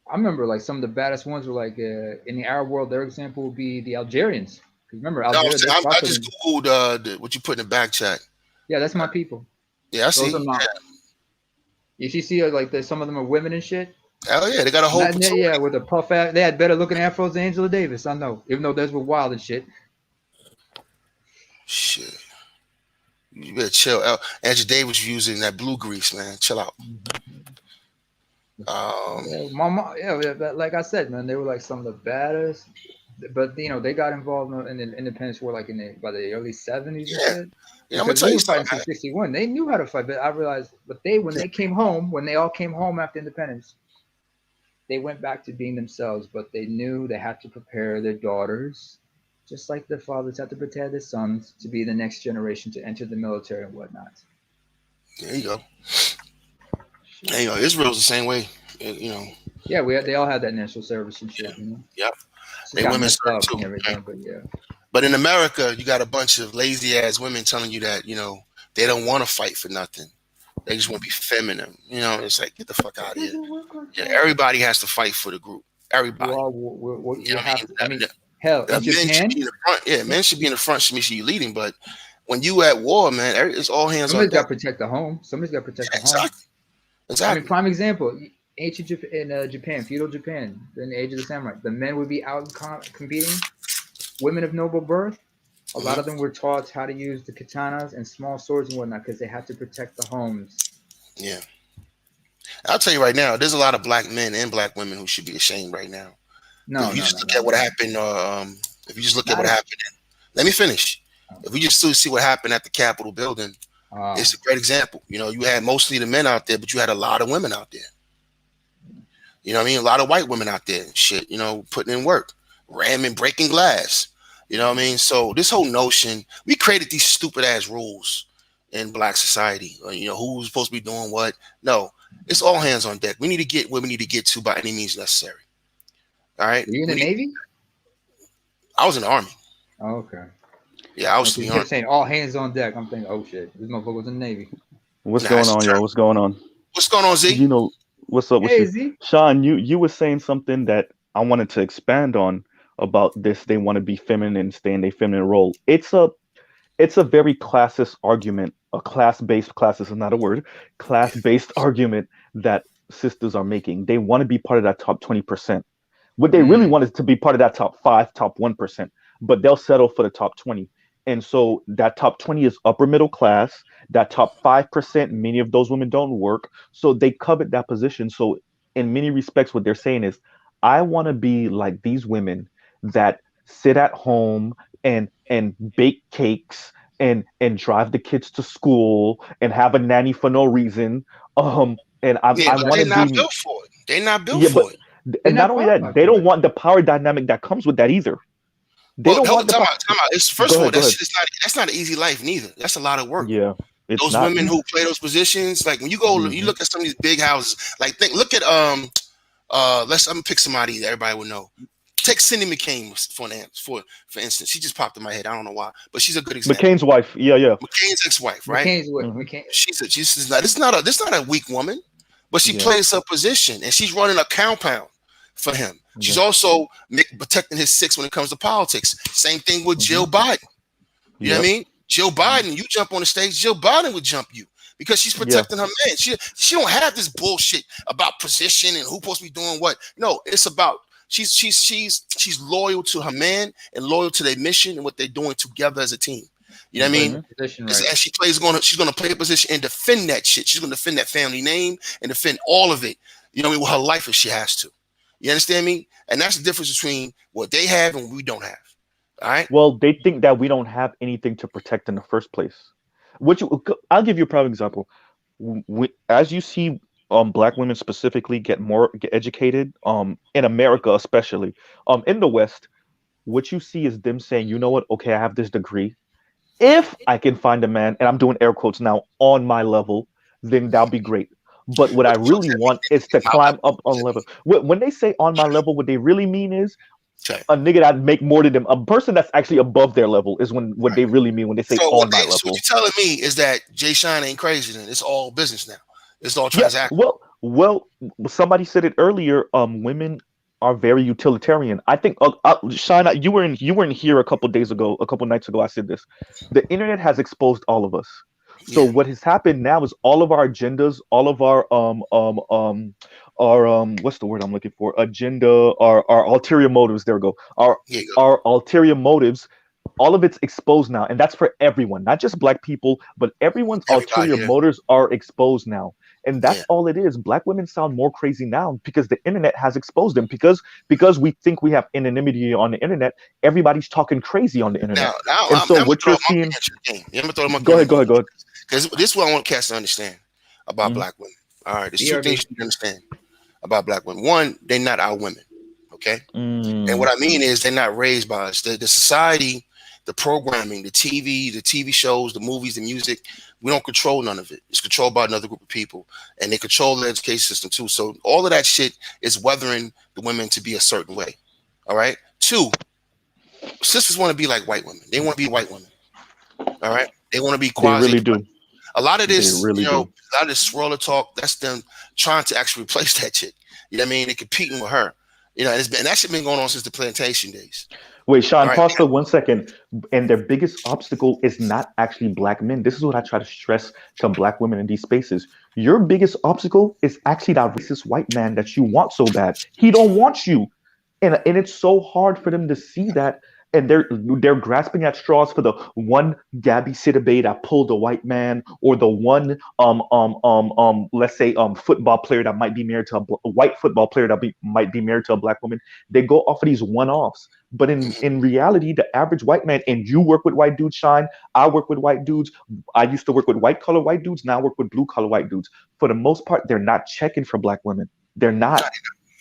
I remember like some of the baddest ones were like in the Arab world. Their example would be the Algerians. Because remember, Algeria. I just googled what you put in the back chat. Yeah, that's my people. Yeah, I see. If you see like some of them are women and shit. Hell yeah, they got a whole platoon. Yeah, with a puff ass. They had better looking afros than Angela Davis. I know, even though those were wild and shit. Shit. You better chill out. Angela Davis using that blue grease, man. Chill out. Like I said, man, they were like some of the baddest. But they got involved in the independence war like by the early 70s and shit. Yeah, I'm gonna tell you something. Fighting 61. They knew how to fight, but I realized, when they came home, when they all came home after independence, they went back to being themselves. But they knew they had to prepare their daughters, just like their fathers had to prepare their sons to be the next generation to enter the military and whatnot. There you go. Israel's the same way. Yeah, they all had that national service and shit. Yep. They women serve too. And everything, but yeah. But in America, you got a bunch of lazy ass women telling you that, they don't want to fight for nothing. They just want to be feminine. It's like, get the fuck out of here. Doesn't work like Yeah, that. everybody has to fight for the group. Everybody. Well, You know we'll what have. I I mean? mean, hell, in Men should be in Japan, the front. Yeah, men should be in the front. Should be you leading. But when you at war, man, it's all hands on somebody's got deck. to protect the home. Somebody's got to protect Yeah, the home. exactly. I mean, Exactly. prime example, ancient Japan, feudal Japan, in the age of the samurai, the men would be out competing. Women of noble birth, a lot of them were taught how to use the katanas and small swords and whatnot because they had to protect the homes. Yeah. I'll tell you right now, there's a lot of black men and black women who should be ashamed right now. No, If you no, just no, look no, at what no. happened, if you just look at Not what as- happened, let me finish. If we just see what happened at the Capitol building, it's a great example. You had mostly the men out there, but you had a lot of women out there. You know what I mean? A lot of white women out there, and shit, putting in work, ramming, breaking glass. You know what I mean? So this whole notion, we created these stupid ass rules in black society. Who's supposed to be doing what? No, it's all hands on deck. We need to get where we need to get to by any means necessary. All right. Were you in the Navy? I was in the Army. Oh, okay. Yeah, I was You in the kept Army. saying all hands on deck. I'm thinking, oh shit, this motherfucker was in the Navy. What's Nah, going it's on, true. yo? What's going on? What's going on, Z? What's up with Hey, you? Z. Sean, you were saying something that I wanted to expand on about this. They want to be feminine and stay in their feminine role. It's a very classist argument, a class is not a word, class-based argument that sisters are making. They want to be part of that top 20%. What they really want is to be part of that top 5, top 1%, but they'll settle for the top 20. And so that top 20 is upper middle class. That top 5%, many of those women don't work. So they covet that position. So in many respects, what they're saying is, I want to be like these women that sit at home and bake cakes and drive the kids to school and have a nanny for no reason. And Yeah, I but want they're to not be built for it. They're not built yeah, but for it. They're and not not only that, qualified they for don't it. want the power dynamic that comes with that either. They Well, don't hold want on, the time power. out, time out. It's first Go of all, ahead, go ahead. that's not an easy life neither. That's a lot of work. Yeah, it's Those not women who easy. play those positions, like when you Mhm. look at some of these big houses, like look at I'm gonna pick somebody that everybody would know. Take Cindy McCain for instance. She just popped in my head. I don't know why, but she's a good example. McCain's wife. Yeah. McCain's ex-wife, right? McCain's what? Mhm. McCain. This is not a weak woman, but she Yeah. plays her position and she's running a compound for him. She's Yeah. also protecting his six when it comes to politics. Same thing with Jill Biden. You know what I Yep. mean? Jill Biden, you jump on the stage, Jill Biden would jump you because she's Yeah. protecting her man. She don't have this bullshit about position and who's supposed to be doing what. No, it's about she's loyal to her man and loyal to their mission and what they're doing together as a team. You know what I mean? Position And right. she's gonna play a position and defend that shit. She's gonna defend that family name and defend all of it. You know what I mean? With her life if she has to. You understand me? And that's the difference between what they have and what we don't have. All right. Well, they think that we don't have anything to protect in the first place. I'll give you a prime example. As you see, black women specifically get educated, in America especially, in the West, what you see is them saying, you know what? Okay, I have this degree. If I can find a man, and I'm doing air quotes now, on my level, then that'll be great. But what I really want is to climb up on level. When they say on my level, what they really mean is Okay. a nigga that make more than them, a person that's actually above their level is what they really mean when they say So on my so what level. you're telling me is that Jay Shine ain't crazy then. It's all business now. It's all Yeah, transaction. well, somebody said it earlier. Women are very utilitarian. I think, Shine, you weren't here a couple days ago, a couple nights ago. I said this. The internet has exposed all of us. So Yeah. what has happened now is all of our agendas, all of our what's the word I'm looking for? Agenda, our ulterior motives. There we go. Here you go. Our ulterior motives, all of it's exposed now, and that's for everyone, not just black people, but everyone's Everybody, ulterior yeah. motives are exposed now, and that's Yeah. all it is. Black women sound more crazy now because the internet has exposed them. Because we think we have anonymity on the internet, everybody's talking crazy on the internet, Now and I'm so gonna what throw you're a monkey seeing. wrench in the game. I'm gonna throw a monkey Go ahead, wrench go ahead, go ahead. because this is what I want cats to understand about Mhm. black women. All right, there's two BRB. things you need to understand about black women. One, they're not our women. Okay. And what Mm, I mean is they're not raised by us. The society, the programming, the TV shows, the movies, the music, we don't control none of it. It's controlled by another group of people. And they control the education system too. So all of that shit is weathering the women to be a certain way. All right. Two, sisters want to be like white women. They want to be white women. All right, they want to be They quasi. really do. A lot of They this, really a do. lot of this swirler talk, that's them trying to actually replace that chick. You know what I mean? They're competing with her. And that shit been going on since the plantation days. Wait, All Sean, right. pause for 1 second. And their biggest obstacle is not actually black men. This is what I try to stress to black women in these spaces. Your biggest obstacle is actually that racist white man that you want so bad. He don't want you. And it's so hard for them to see that. And they're grasping at straws for the one Gabby Sidibe that pulled a white man, or the one let's say football player that might be married to a white football player that might be married to a black woman. They go off of these one-offs. But in reality, the average white man, and you work with white dudes, Shine. I work with white dudes. I used to work with white collar white dudes. Now I work with blue collar white dudes. For the most part, they're not checking for black women. They're not.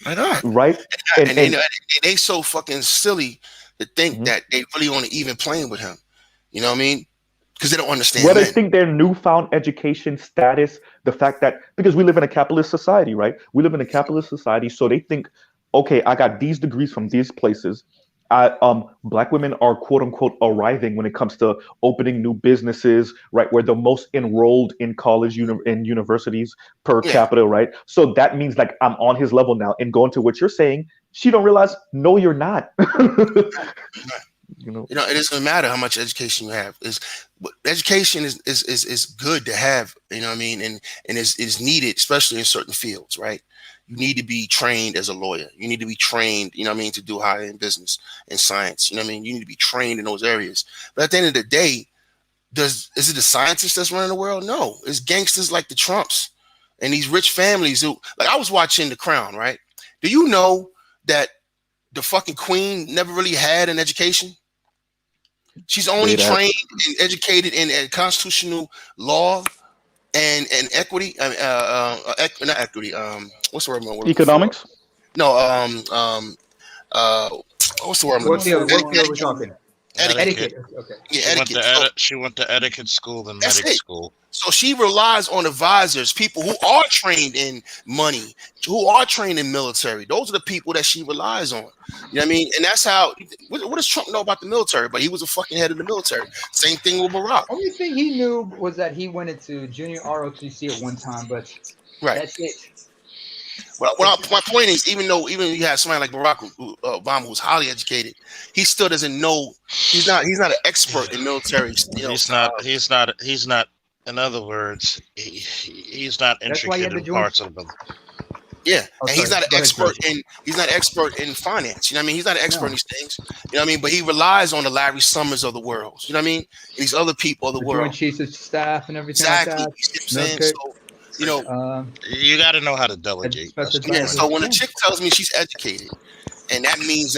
Why not? Right? And they so fucking silly to think that they really on an even playing with him. You know what I mean? Because they don't understand. Well, they think their newfound education status, the fact that, because we live in a capitalist society, right? We live in a capitalist society, so they think, okay, I got these degrees from these places. Black women are quote unquote arriving when it comes to opening new businesses, right? We're the most enrolled in college in universities per capita, right? So that means like I'm on his level now. And going to what you're saying, she don't realize, no, you're not. You know, it doesn't matter how much education you have. Education is good to have, you know what I mean, and is needed, especially in certain fields, right? You need to be trained as a lawyer. You need to be trained, you know what I mean, to do higher in business and science. You know what I mean? You need to be trained in those areas. But at the end of the day, is it the scientists that's running the world? No, it's gangsters like the Trumps and these rich families who, like, I was watching The Crown, right? Do you know that the fucking queen never really had an education? She's only trained and educated in constitutional law and equity. Not equity. What's the word I'm looking economics? For? No. What's the word I'm looking for? What field are we talking? Etiquette. Okay. Yeah, She went to etiquette school and medic school. So she relies on advisors, people who are trained in money, who are trained in military. Those are the people that she relies on. You know what I mean? And that's how. What does Trump know about the military? But he was a fucking head of the military. Same thing with Barack. Only thing he knew was that he went into junior ROTC at one time, but that's it. Well, my point is, even you have somebody like Barack Obama who's highly educated, he still doesn't know. He's not an expert in military. He's not. In other words, he's not intricate in parts of them. Yeah, and he's not an expert in finance. You know what I mean? He's not an expert in these things. You know what I mean? But he relies on the Larry Summers of the world. You know what I mean? And these other people of the world. Joint Chiefs of Staff and everything exactly. like that. You see what I'm saying? So, you got to know how to delegate. So when a chick tells me she's educated, and that means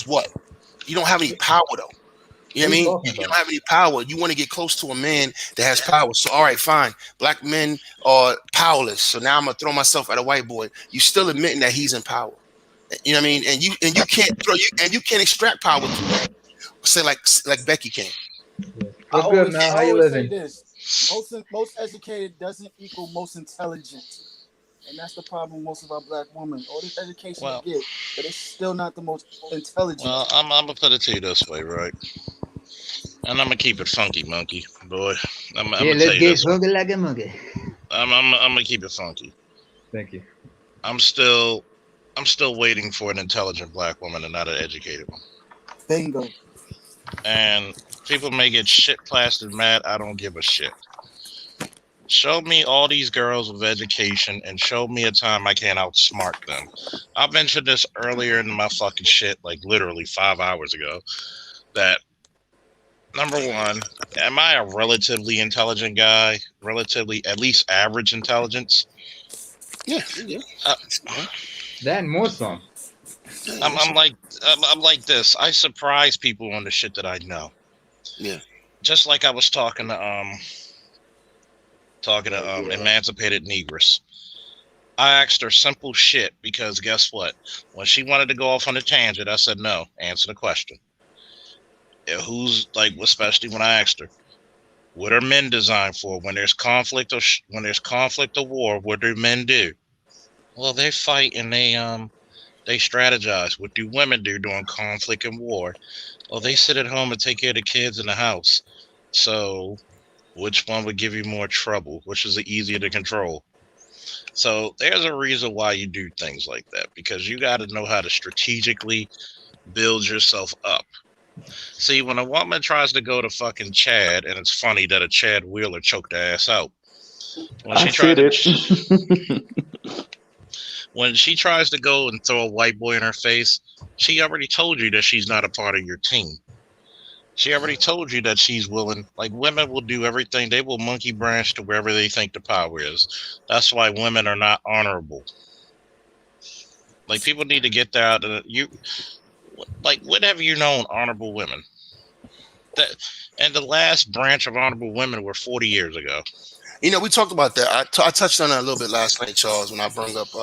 what? You don't have any power though. You know what I mean? You don't have any power. You want to get close to a man that has power. So all right, fine. Black men are powerless. So now I'm gonna throw myself at a white boy. You still admitting that he's in power. You know what I mean? And you can't extract power through that. Say like Becky can. What's good, Mel? How you living? Most educated doesn't equal most intelligent. And that's the problem with most of our black women. All this education they get, but it's still not the most intelligent. Well, I'm gonna put it to you this way, right? And I'm gonna keep it funky, monkey boy. Let's get funky like a monkey. I'm gonna keep it funky. Thank you. I'm still waiting for an intelligent black woman and not an educated one. Bingo. And people may get shit plastered mad. I don't give a shit. Show me all these girls with education and show me a time I can't outsmart them. I mentioned this earlier in my fucking shit, like literally 5 hours ago, that number one, am I a relatively intelligent guy? Relatively, at least average intelligence? Yeah. That and more so. I'm like this. I surprise people on the shit that I know. Yeah. Just like I was talking to emancipated negress. I asked her simple shit because guess what? When she wanted to go off on a tangent, I said no. Answer the question. Who's like, especially when I asked her, what are men designed for? When there's conflict or war, what do men do? Well, they fight and they They strategize. What do women do during conflict and war? Well, they sit at home and take care of the kids in the house. So, which one would give you more trouble? Which is easier to control? So, there's a reason why you do things like that because you got to know how to strategically build yourself up. See, when a woman tries to go to fucking Chad, and it's funny that a Chad Wheeler choked her ass out. When I she tried said to, it. when she tries to go and throw a white boy in her face, she already told you that she's not a part of your team. She already told you that she's willing. Like women will do everything. They will monkey branch to wherever they think the power is. That's why women are not honorable. Like people need to get that out. You like when have you known honorable women? That and the last branch of honorable women were 40 years ago. You know, we talked about that. I touched on that a little bit last night, Charles, when I brought up,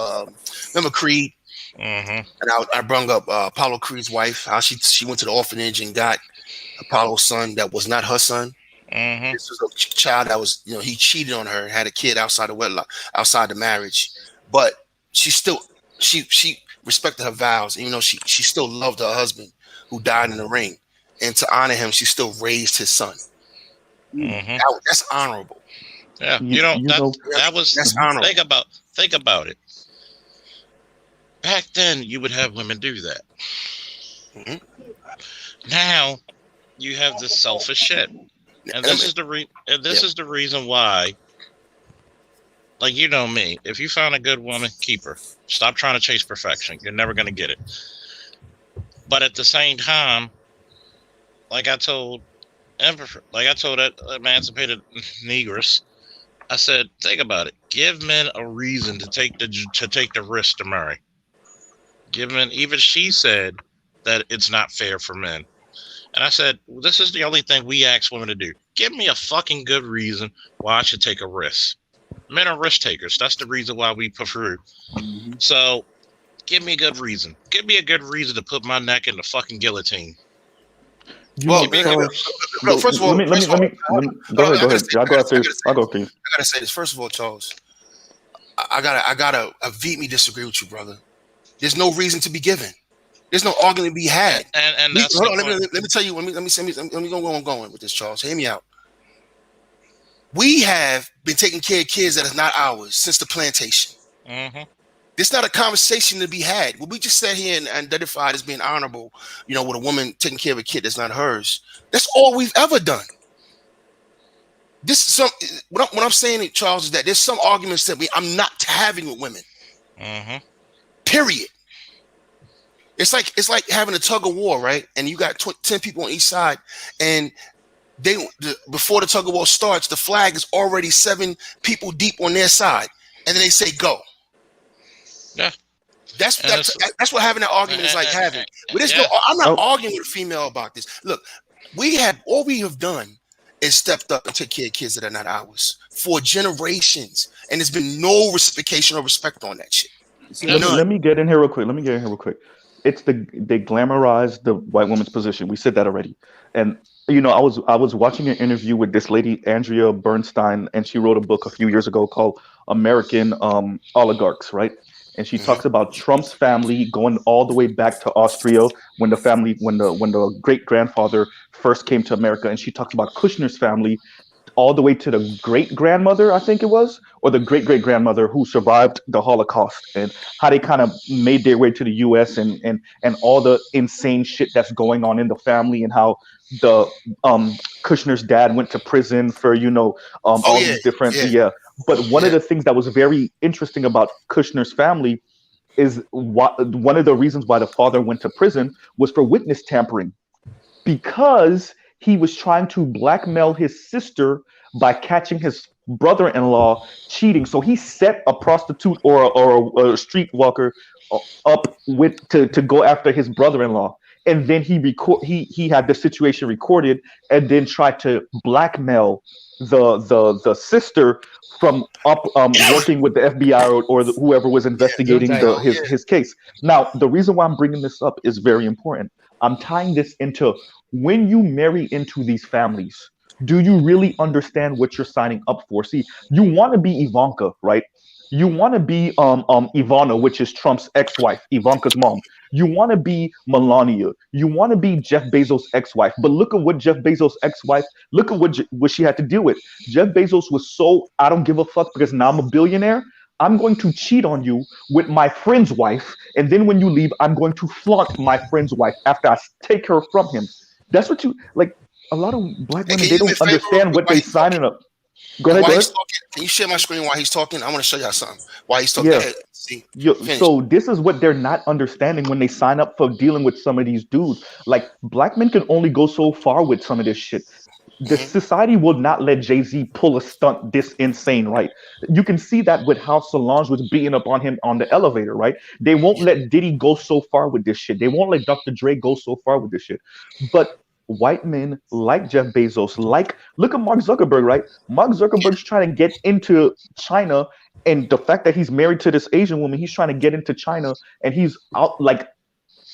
remember Creed? Mm-hmm. And I brought up Apollo Creed's wife, how she went to the orphanage and got Apollo's son that was not her son. Mm-hmm. This was a child that was, he cheated on her, had a kid outside the wedlock, outside the marriage. But she still, she respected her vows, even though she still loved her husband who died in the ring. And to honor him, she still raised his son. Mm-hmm. That's honorable. Yeah, You know. that was That's honorable. think about it. Back then, you would have women do that. Mm-hmm. Now, you have this selfish shit, and this is the reason why. Like you know me, if you found a good woman, keep her. Stop trying to chase perfection. You're never gonna get it. But at the same time, like I told that emancipated negress, I said, think about it. Give men a reason to take the risk to marry. Give men. Even she said that it's not fair for men. And I said, well, this is the only thing we ask women to do. Give me a fucking good reason why I should take a risk. Men are risk takers. That's the reason why we prefer. Mm-hmm. So, give me a good reason. Give me a good reason to put my neck in the fucking guillotine. First of all, let me go ahead. I'll go after you. I'll go after you. I gotta say this. First of all, Charles, I gotta vehemently disagree with you, brother. There's no reason to be given. There's no argument to be had. And hold on, let me tell you. Let me go where I'm going with this, Charles. Hear me out. We have been taking care of kids that is not ours since the plantation. Mm-hmm. This is not a conversation to be had. When we just sat here and identified as being honorable, with a woman taking care of a kid that's not hers. That's all we've ever done. What I'm saying, Charles, is that there's some arguments that I'm not having with women. Mm-hmm. Period. It's like having a tug of war, right? And you got 10 people on each side, and before the tug of war starts, the flag is already 7 people deep on their side, and then they say go. Yeah. That's what having that argument is like having. But I'm not arguing with a female about this. Look, all we have done is stepped up and take care of kids that are not ours for generations, and there's been no reciprocation or respect on that shit. Let me get in here real quick. It's they glamorize the white woman's position. We said that already. And I was watching an interview with this lady Andrea Bernstein, and she wrote a book a few years ago called American Oligarchs, right? And she talks about Trump's family going all the way back to Austria when the great grandfather first came to America, and she talks about Kushner's family all the way to the great grandmother, I think it was, or the great great grandmother who survived the Holocaust, and how they kind of made their way to the U.S. and all the insane shit that's going on in the family, and how the Kushner's dad went to prison for all these different But one of the things that was very interesting about Kushner's family is one of the reasons why the father went to prison was for witness tampering, because he was trying to blackmail his sister by catching his brother-in-law cheating. So he set a prostitute or a streetwalker up to go after his brother-in-law, and then he had the situation recorded, and then tried to blackmail the sister from working with the FBI or whoever was investigating his case. Now, the reason why I'm bringing this up is very important. I'm tying this into when you marry into these families, do you really understand what you're signing up for? See, you want to be Ivanka, right? You want to be Ivana, which is Trump's ex-wife, Ivanka's mom. You want to be Melania. You want to be Jeff Bezos' ex-wife. But look at what Jeff Bezos' ex-wife. Look at what she had to deal with. Jeff Bezos was so I don't give a fuck because now I'm a billionaire. I'm going to cheat on you with my friend's wife, and then when you leave, I'm going to flaunt my friend's wife after I take her from him. That's what you like. A lot of black Hey, women can they you do me a don't favor real understand quick what while they he's talking? signing up. Go And ahead. while Go he's ahead. talking, can you share my screen while he's talking? I want to show y'all something while he's talking. Go Yeah. ahead. See, finish. So this is what they're not understanding when they sign up for dealing with some of these dudes. Like black men can only go so far with some of this shit. The Hmm. society will not let Jay-Z pull a stunt this insane, right? You can see that with how Solange was beating up on him on the elevator, right? They won't Yeah. let Diddy go so far with this shit. They won't let Dr. Dre go so far with this shit. But white men like Jeff Bezos, like look at Mark Zuckerberg, right? Mark Zuckerberg's trying to get into China, and the fact that he's married to this Asian woman, he's trying to get into China, and he's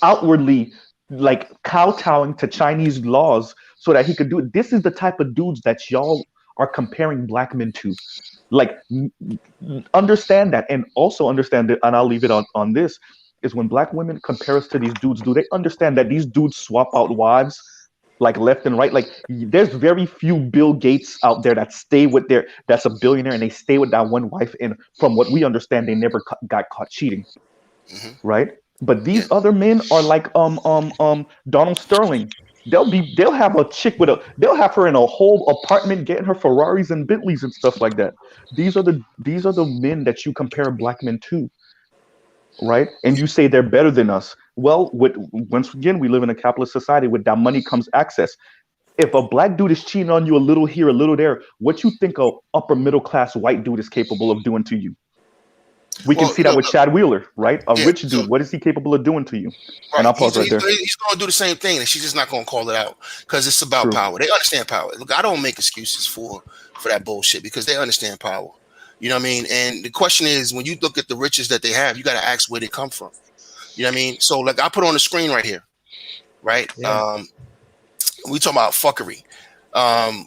outwardly like kowtowing to Chinese laws so that he could do it. This is the type of dudes that y'all are comparing black men to. Like, understand that, and also understand that, and I'll leave it on this is when black women compare us to these dudes, do they understand that these dudes swap out wives like left and right? Like, there's very few Bill Gates out there that stay with that's a billionaire and they stay with that one wife. And from what we understand, they never got caught cheating, Hmm. right? But Yeah. these other men are like Donald Sterling. They'll have a chick they'll have her in a whole apartment getting her Ferraris and Bentleys and stuff like that. These are the men that you compare black men to, right? And you say they're better than us. Well, once again, we live in a capitalist society. With that money comes access. If a black dude is cheating on you a little here, a little there, what you think a upper middle class white dude is capable of doing to you? We can Well, see that with look. Chad Wheeler, right? A Yeah. rich So dude, what is he capable of doing to you? And right, I'll pause right there. he's going to do the same thing, and she's just not going to call it out because it's about True. power. They understand power. Look, I don't make excuses for that bullshit because they understand power. You know what I mean? And the question is, when you look at the riches that they have, you got to ask where they come from. You know what I mean? So, like, I put on the screen right here, right? Yeah. We talking about fuckery. Um,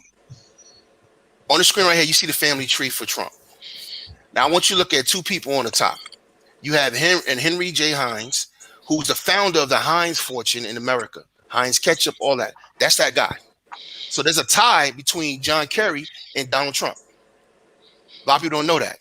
on the screen right here, you see the family tree for Trump. Now, I want you to look at two people on the top. You have Henry J. Heinz, who's the founder of the Heinz fortune in America. Heinz ketchup, all that. That's that guy. So there's a tie between John Kerry and Donald Trump. A lot of people don't know that.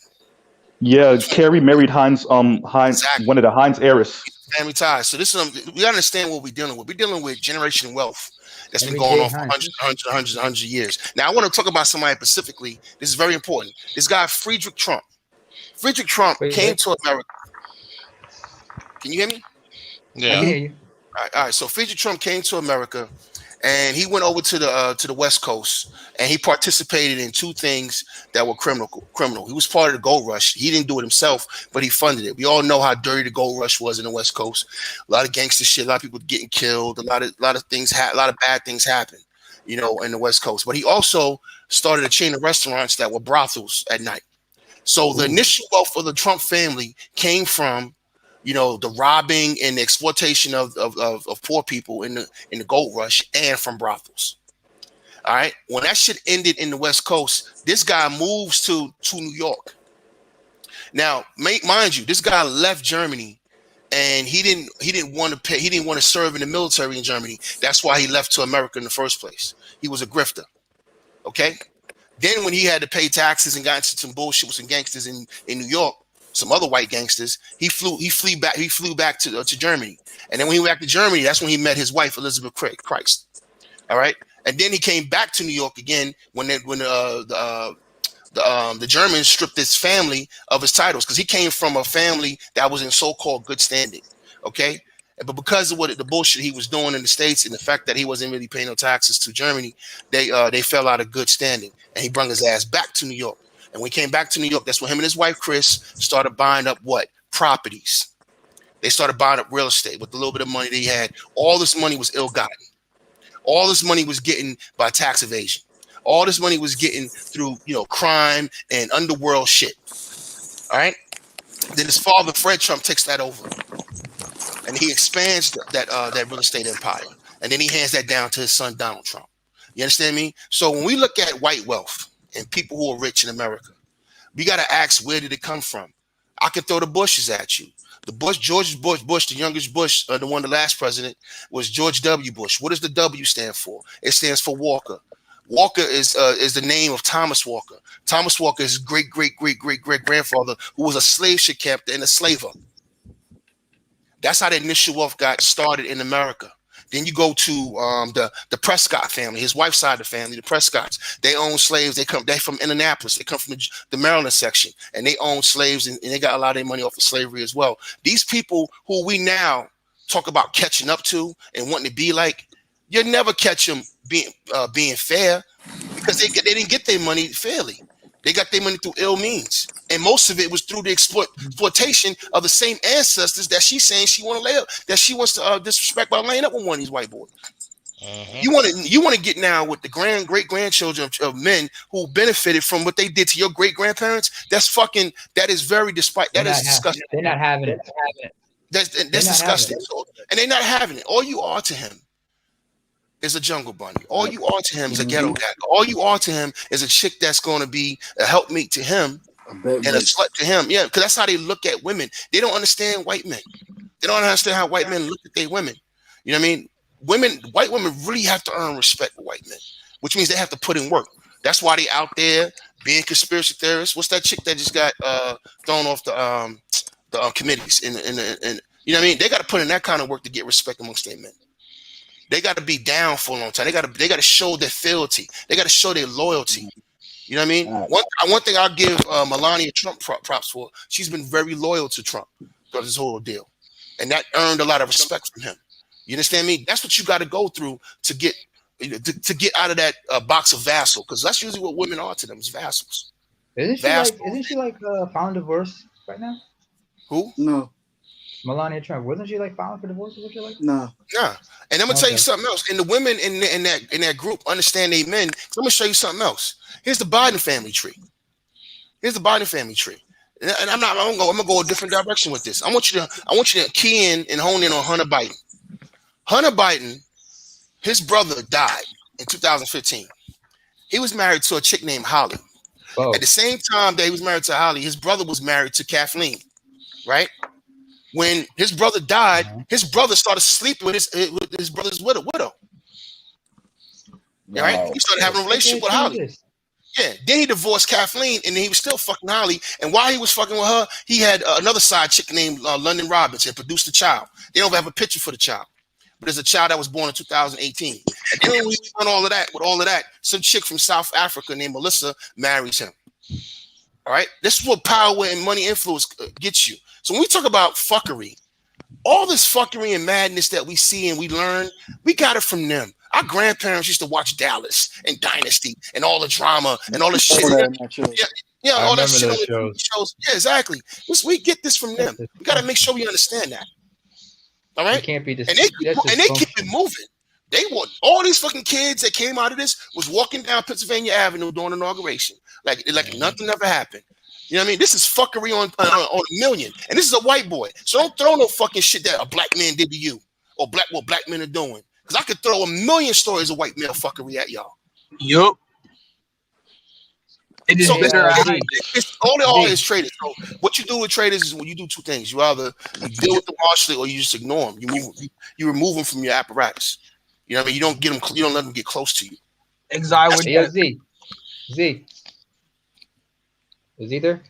Yeah, Kerry married Heinz, Exactly. one of the Heinz heiress. Family ties. So this is we gotta understand what we're dealing with. We're dealing with generational wealth that's been Henry going J. on for Heinz. hundreds of years. Now I want to talk about somebody specifically. This is very important. This guy Friedrich Trump. Friedrich Trump came Wait. to America. Can you hear me? I can Yeah. hear you. All right. So Friedrich Trump came to America, and he went over to the West Coast, and he participated in two things that were criminal. He was part of the gold rush. He didn't do it himself, but he funded it. We all know how dirty the gold rush was in the West Coast. A lot of gangster shit. A lot of people getting killed. A lot of things. A lot of bad things happen, in the West Coast. But he also started a chain of restaurants that were brothels at night. So the initial wealth of the Trump family came from, the robbing and the exploitation of poor people in the gold rush and from brothels. All right. When that shit ended in the West Coast, this guy moves to New York. Now, mind you, this guy left Germany and he didn't want to pay, he didn't want to serve in the military in Germany. That's why he left to America in the first place. He was a grifter. Okay. Then when he had to pay taxes and got into some bullshit with some gangsters in New York, some other white gangsters, he flew back to Germany. And then when he went back to Germany, that's when he met his wife, Elizabeth Christ. All right. And then he came back to New York again when the Germans stripped his family of his titles because he came from a family that was in so-called good standing. Okay. But because of the bullshit he was doing in the States and the fact that he wasn't really paying no taxes to Germany, they fell out of good standing, and he brought his ass back to New York. And when he came back to New York, that's when him and his wife Chris started buying up what? Properties. They started buying up real estate with the little bit of money they had. All this money was ill-gotten. All this money was getting by tax evasion. All this money was getting through, crime and underworld shit. All right. Then his father, Fred Trump, takes that over. And he expands that real estate empire. And then he hands that down to his son, Donald Trump. You understand me? So when we look at white wealth and people who are rich in America, we got to ask, where did it come from? I can throw the Bushes at you. George Bush, the youngest Bush, the last president, was George W. Bush. What does the W stand for? It stands for Walker. Walker is the name of Thomas Walker. Thomas Walker is great grandfather, who was a slave ship captain and a slaver. That's how the initial wealth got started in America. Then you go to the Prescott family, his wife's side of the family, the Prescotts. They own slaves. They're from Indianapolis. They come from the Maryland section, and they own slaves, and they got a lot of their money off of slavery as well. These people who we now talk about catching up to and wanting to be like, you never catch them being fair, because they didn't get their money fairly. They got their money through ill means, and most of it was through the exploitation of the same ancestors that she's saying she want to lay up, that she wants to disrespect by laying up with one of these white boys. You want to get now with the great grandchildren of men who benefited from what they did to your great grandparents. That is very disgusting. They're not having it. That's disgusting. And they're not having it. All you are to him is a jungle bunny. All you are to him is a ghetto cat. All you are to him is a chick that's going to be a helpmeet to him and a slut to him. Yeah, because that's how they look at women. They don't understand white men. They don't understand how white men look at their women. You know what I mean? White women really have to earn respect for white men, which means they have to put in work. That's why they out there being conspiracy theorists. What's that chick that just got thrown off the committees? And you know what I mean? They got to put in that kind of work to get respect amongst their men. They got to be down for a long time. They got to show their fealty. They got to show their loyalty. You know what I mean? One thing I'll give Melania Trump props for. She's been very loyal to Trump throughout this whole deal, and that earned a lot of respect from him. You understand me? That's what you got to go through to get out of that box of vassal, because that's usually what women are to them, is vassals. Isn't she like filing divorce right now? Who? No. Melania Trump, wasn't she like filing for divorce? No. Nah. And I'm gonna tell you something else. And the women in that group understand they men. So I'm gonna show you something else. Here's the Biden family tree. And I'm gonna go a different direction with this. I want you to key in and hone in on Hunter Biden. Hunter Biden, his brother died in 2015. He was married to a chick named Holly. Oh. At the same time that he was married to Holly, his brother was married to Kathleen, right? When his brother died, his brother started sleeping with his brother's widow. Wow. Right? He started having a relationship with Holly. Yeah. Then he divorced Kathleen, and then he was still fucking Holly. And while he was fucking with her, he had another side chick named London Robbins and produced a child. They don't have a picture for the child, but there's a child that was born in 2018. And then when we done all of that, some chick from South Africa named Melissa marries him. All right. This is what power and money influence gets you. So when we talk about fuckery, all this fuckery and madness that we see and we learn, we got it from them. Our grandparents used to watch Dallas and Dynasty and all the drama and all the shit. Yeah, all that shit on the shows. Yeah, exactly. We get this from them. We got to make sure we understand that. All right. It can't be and they keep it moving. They want all these fucking kids that came out of this was walking down Pennsylvania Avenue during inauguration, like nothing ever happened. You know what I mean? This is fuckery on a million, and this is a white boy. So don't throw no fucking shit that a black man did to you, or what black men are doing. Because I could throw a million stories of white male fuckery at y'all. Yup. All they are is traders. So what you do with traders is when you do two things. You either deal with them harshly, or you just ignore them. You remove them from your apparatus. You know what I mean? You don't get them. You don't let them get close to you. Exactly. Z. Is he there?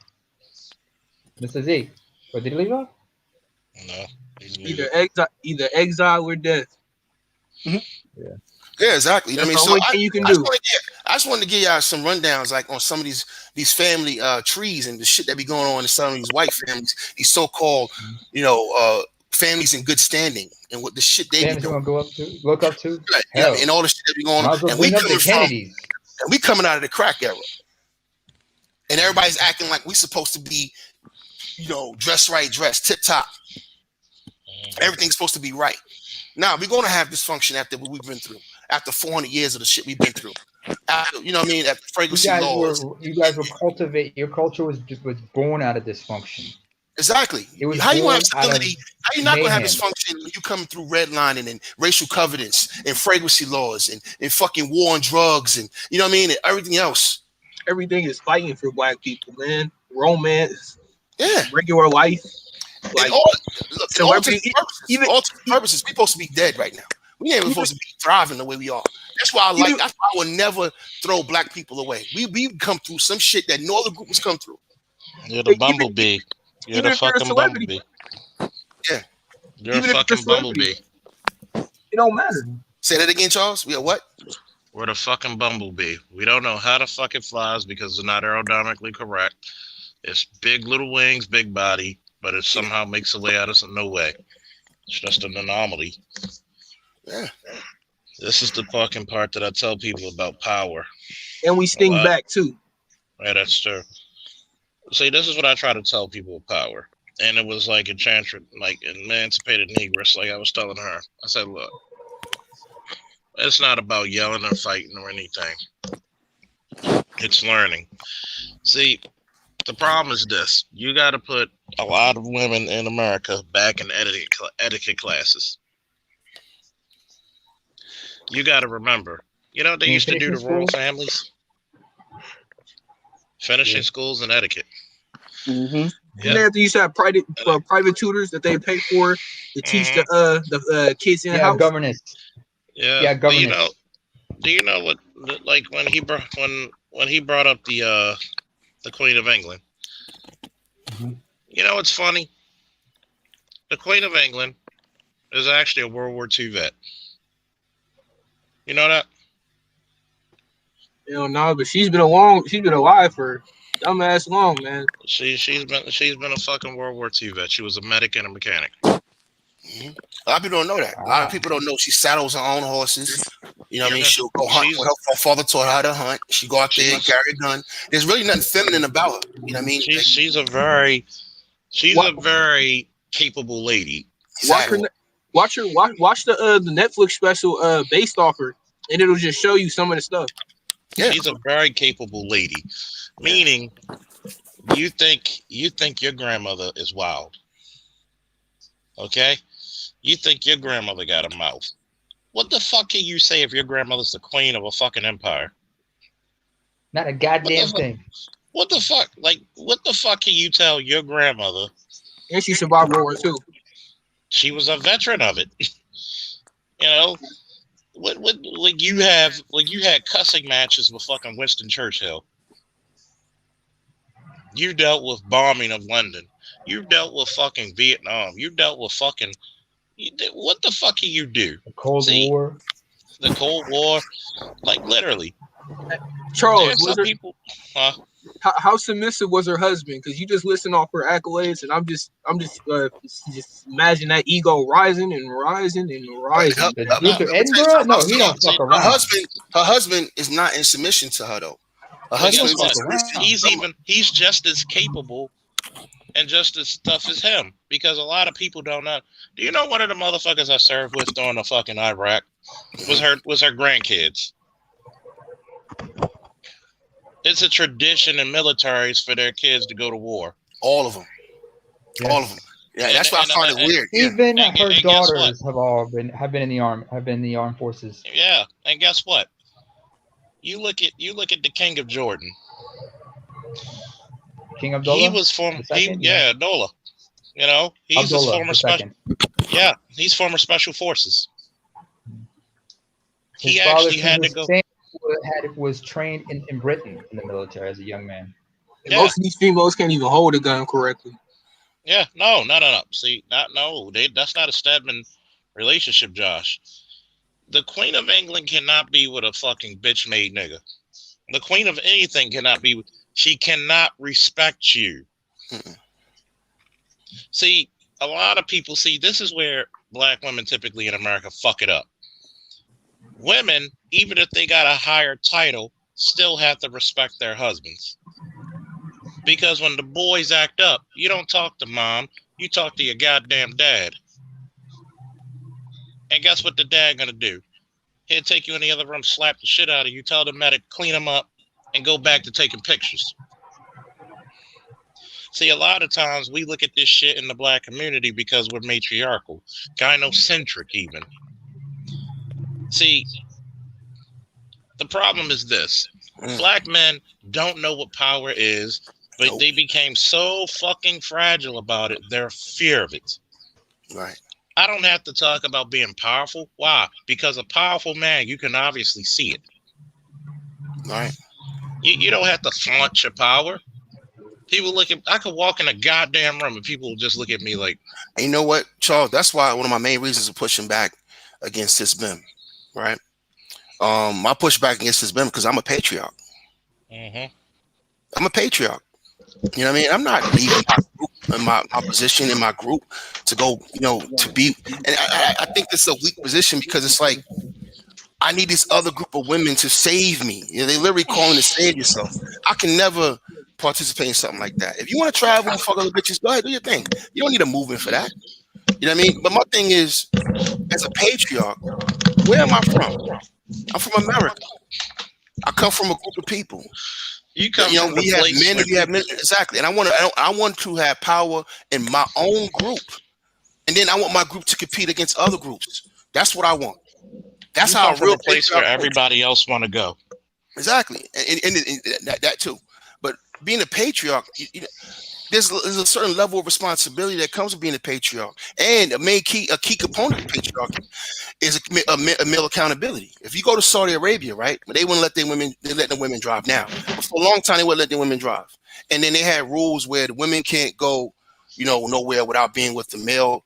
Mr. Z. Or did he leave off? No. Either exile or death. Yeah, exactly. You know what I mean? The only thing you can do. I just wanted to give y'all some rundowns, like on some of these family trees and the shit that be going on in some of these white families, these so-called, families in good standing, and what the shit they be doing. Look up to. Right. Yeah, and all the shit that be going on. And we coming out of the crack era. And everybody's acting like we supposed to be, dress right, tip top. Everything's supposed to be right. Now we're gonna have dysfunction after what we've been through, after 400 years of the shit we've been through. After, you know what I mean? After frequency laws. You guys were cultivate. Your culture was born out of dysfunction. Exactly. How you have stability? How you not gonna have dysfunction when you come through redlining and racial covenants and fragrancy laws and fucking war on drugs and and everything else. Everything is fighting for black people, man. Romance. Yeah. regular life. Like Look, in celebrity, ultimate purposes, we're supposed to be dead right now. We ain't even supposed to be thriving the way we are. That's why I will never throw black people away. We come through some shit that no other group has come through. You're the bumblebee. You're the fucking bumblebee. Yeah. You're a fucking bumblebee. It don't matter. Say that again, Charles. We are what? We're the fucking bumblebee. We don't know how the fuck it flies because it's not aerodynamically correct. It's big little wings, big body, but it somehow makes a way out of no way. It's just an anomaly. Yeah. This is the fucking part that I tell people about power. And we sting back too. Right, that's true. See, this is what I try to tell people with power. And it was like emancipated negress, like I was telling her. I said, look, it's not about yelling or fighting or anything. It's learning. See, the problem is this. You got to put a lot of women in America back in etiquette classes. You got to remember. You know what they used to do to royal families? Finishing schools and etiquette. Mm-hmm. Yeah. They used to have private tutors that they pay for to teach the kids in the house. Governess. Yeah, governess. Do you know what? Like when he brought up the Queen of England. Mm-hmm. You know what's funny? The Queen of England is actually a World War II vet. You know that? No, but she's been alive for dumbass long, man. She's been a fucking World War II vet. She was a medic and a mechanic. Mm-hmm. A lot of people don't know that. A lot of people don't know she saddles her own horses. You know what I mean? She'll go hunt. Her father taught her how to hunt. She go out there and carry a gun. There's really nothing feminine about her. You know what I mean? She's a very capable lady. Exactly. Watch the Netflix special based off her, and it'll just show you some of the stuff. Yeah. She's a very capable lady. Meaning, you think your grandmother is wild. Okay? You think your grandmother got a mouth. What the fuck can you say if your grandmother's the queen of a fucking empire? Not a goddamn thing. What the fuck? Like, what the fuck can you tell your grandmother? And she survived World War II. She was a veteran of it. You know? Like you had cussing matches with fucking Winston Churchill. You dealt with bombing of London. You dealt with fucking Vietnam. You dealt with fucking... What the fuck can you do? The Cold War. The Cold War. Like, literally. Charles, some people... How submissive was her husband? Because you just listen off her accolades, and I'm just imagine that ego rising and rising and rising. The Duke of Edinburgh? No, he don't fuck around. Her husband is not in submission to her though. Her husband he's just as capable and just as tough as him, because a lot of people don't know. Do you know one of the motherfuckers I served with during the fucking Iraq was her grandkids? It's a tradition in militaries for their kids to go to war. All of them. Yes. All of them. Yeah, that's why I find it weird. Even her daughters have been in the armed forces. Yeah, and guess what? You look at the King of Jordan. King Abdullah. He was Abdullah. You know, he's his former special. Yeah, he's former special forces. He actually had to go. Was trained in Britain in the military as a young man. Yeah. Most of these females can't even hold a gun correctly. Yeah, no. See, that's not a Stedman relationship, Josh. The Queen of England cannot be with a fucking bitch-made nigga. The Queen of anything cannot be. She cannot respect you. See, a lot of people this is where black women typically in America fuck it up. Women, even if they got a higher title, still have to respect their husbands. Because when the boys act up, you don't talk to mom, you talk to your goddamn dad. And guess what the dad gonna do? He'll take you in the other room, slap the shit out of you, tell the medic, clean them up, and go back to taking pictures. See, a lot of times we look at this shit in the black community because we're matriarchal, gynocentric even. See, the problem is this. Black men don't know what power is, But Nope. they became so fucking fragile about it, their fear of it. Right. I don't have to talk about being powerful. Why? Because a powerful man, you can obviously see it. Right. You don't have to flaunt your power. People look at, I could walk in a goddamn room and people will just look at me like. And you know what, Charles? That's why one of my main reasons of pushing back against this BIM, right? My pushback against this BIM because I'm a patriarch. Mm-hmm. I'm a patriarch. You know what I mean? I'm not leaving my group and my position in my group to go, to be. And I think this is a weak position because it's like I need this other group of women to save me. They literally calling to save yourself. I can never participate in something like that. If you want to travel and fuck other bitches, go ahead, do your thing. You don't need a movement for that. You know what I mean? But my thing is, as a patriarch, where am I from? I'm from America. I come from a group of people. You come from We a have place men and we have men. Exactly. And I want to have power in my own group. And then I want my group to compete against other groups. That's what I want. That's you how come a from real a place where patriarch thinks. everybody else want to go. Exactly. And that too. But being a patriarch, there's a certain level of responsibility that comes with being a patriarch. And a key component of patriarchy is a male accountability. If you go to Saudi Arabia, right, they wouldn't let the women drive now. But for a long time, they wouldn't let the women drive. And then they had rules where the women can't go, nowhere without being with the male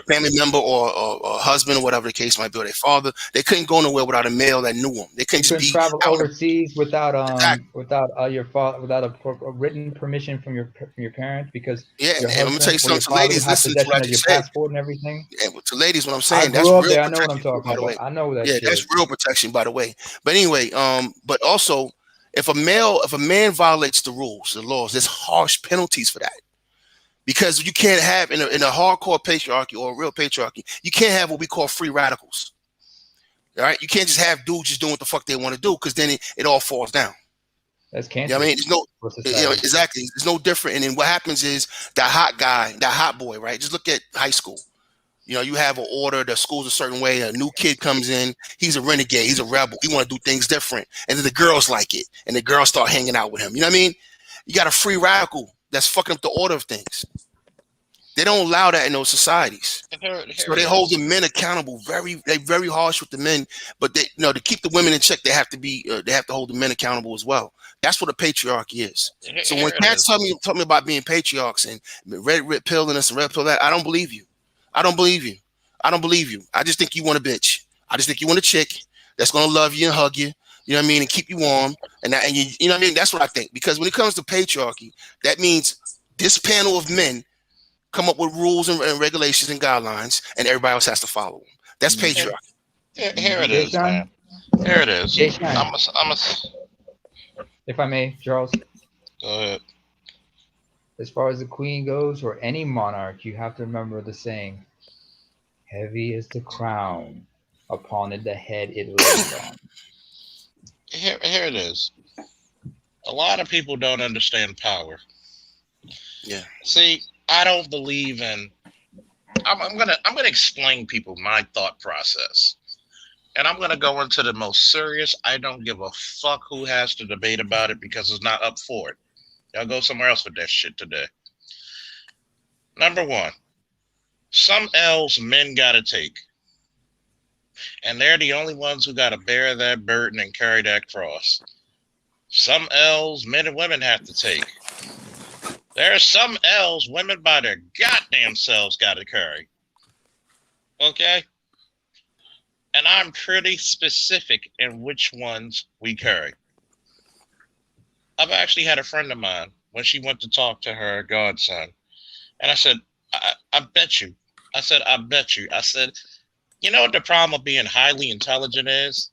family member or husband or whatever the case might be, or their father. They couldn't go nowhere without a male that knew them. They couldn't You just couldn't be travel out. overseas without Exactly. your without a written permission from your parents, because Yeah, your and I'm gonna tell you husband or your something to father would ladies. have Listen to what I possession of your just said. passport and everything. Yeah, to ladies, what I'm I saying, that's grew up real there. I know what I'm protection, talking by the way. about. I know that Yeah, shit. that's real protection, by the way. But anyway, but also, if a man violates the rules, the laws, there's harsh penalties for that. Because you can't have in a hardcore patriarchy or a real patriarchy, you can't have what we call free radicals. All right, you can't just have dudes just doing what the fuck they want to do, because then it all falls down. That's You know what I mean? There's no, exactly. It's no different. And then what happens is that hot guy, that hot boy, right? Just look at high school. You have an order, the school's a certain way, a new kid comes in, he's a renegade, he's a rebel, he want to do things different. And then the girls like it, and the girls start hanging out with him. You know what I mean? You got a free radical that's fucking up the order of things. They don't allow that in those societies. So they hold the men accountable. They're very harsh with the men, but they, to keep the women in check, they have to hold the men accountable as well. That's what a patriarchy is. So when cats tell me about being patriarchs and red pill and this and red pill that, I don't believe you. I don't believe you. I don't believe you. I just think you want a bitch. I just think you want a chick that's gonna love you and hug you. You know what I mean, and keep you warm. And you know what I mean. That's what I think. Because when it comes to patriarchy, that means this panel of men come up with rules and regulations and guidelines, and everybody else has to follow them. That's patriarchy. Here it is, man. Here it is. If I may, Charles. Go ahead. As far as the queen goes, or any monarch, you have to remember the saying, heavy is the crown, upon it the head it lays on. Here it is. A lot of people don't understand power. Yeah. See, I don't believe in. I'm gonna explain people my thought process, and I'm gonna go into the most serious. I don't give a fuck who has to debate about it because it's not up for it. Y'all go somewhere else with that shit today. Number one, some L's men gotta take, and they're the only ones who gotta bear that burden and carry that cross. Some L's men and women have to take. There are some L's women by their goddamn selves got to carry. Okay? And I'm pretty specific in which ones we carry. I've actually had a friend of mine when she went to talk to her godson. And I said, I bet you. I said, you know what the problem of being highly intelligent is?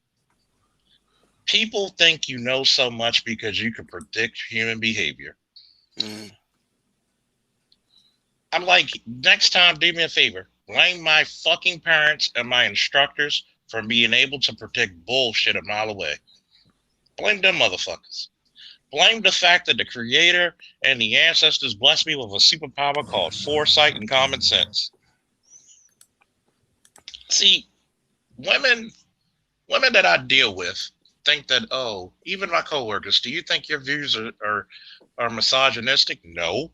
People think you know so much because you can predict human behavior. Mm. I'm like, next time, do me a favor. Blame my fucking parents and my instructors for being able to predict bullshit a mile away. Blame them motherfuckers. Blame the fact that the creator and the ancestors blessed me with a superpower called foresight and common sense. See, women that I deal with think that, oh, even my coworkers, do you think your views are misogynistic? No.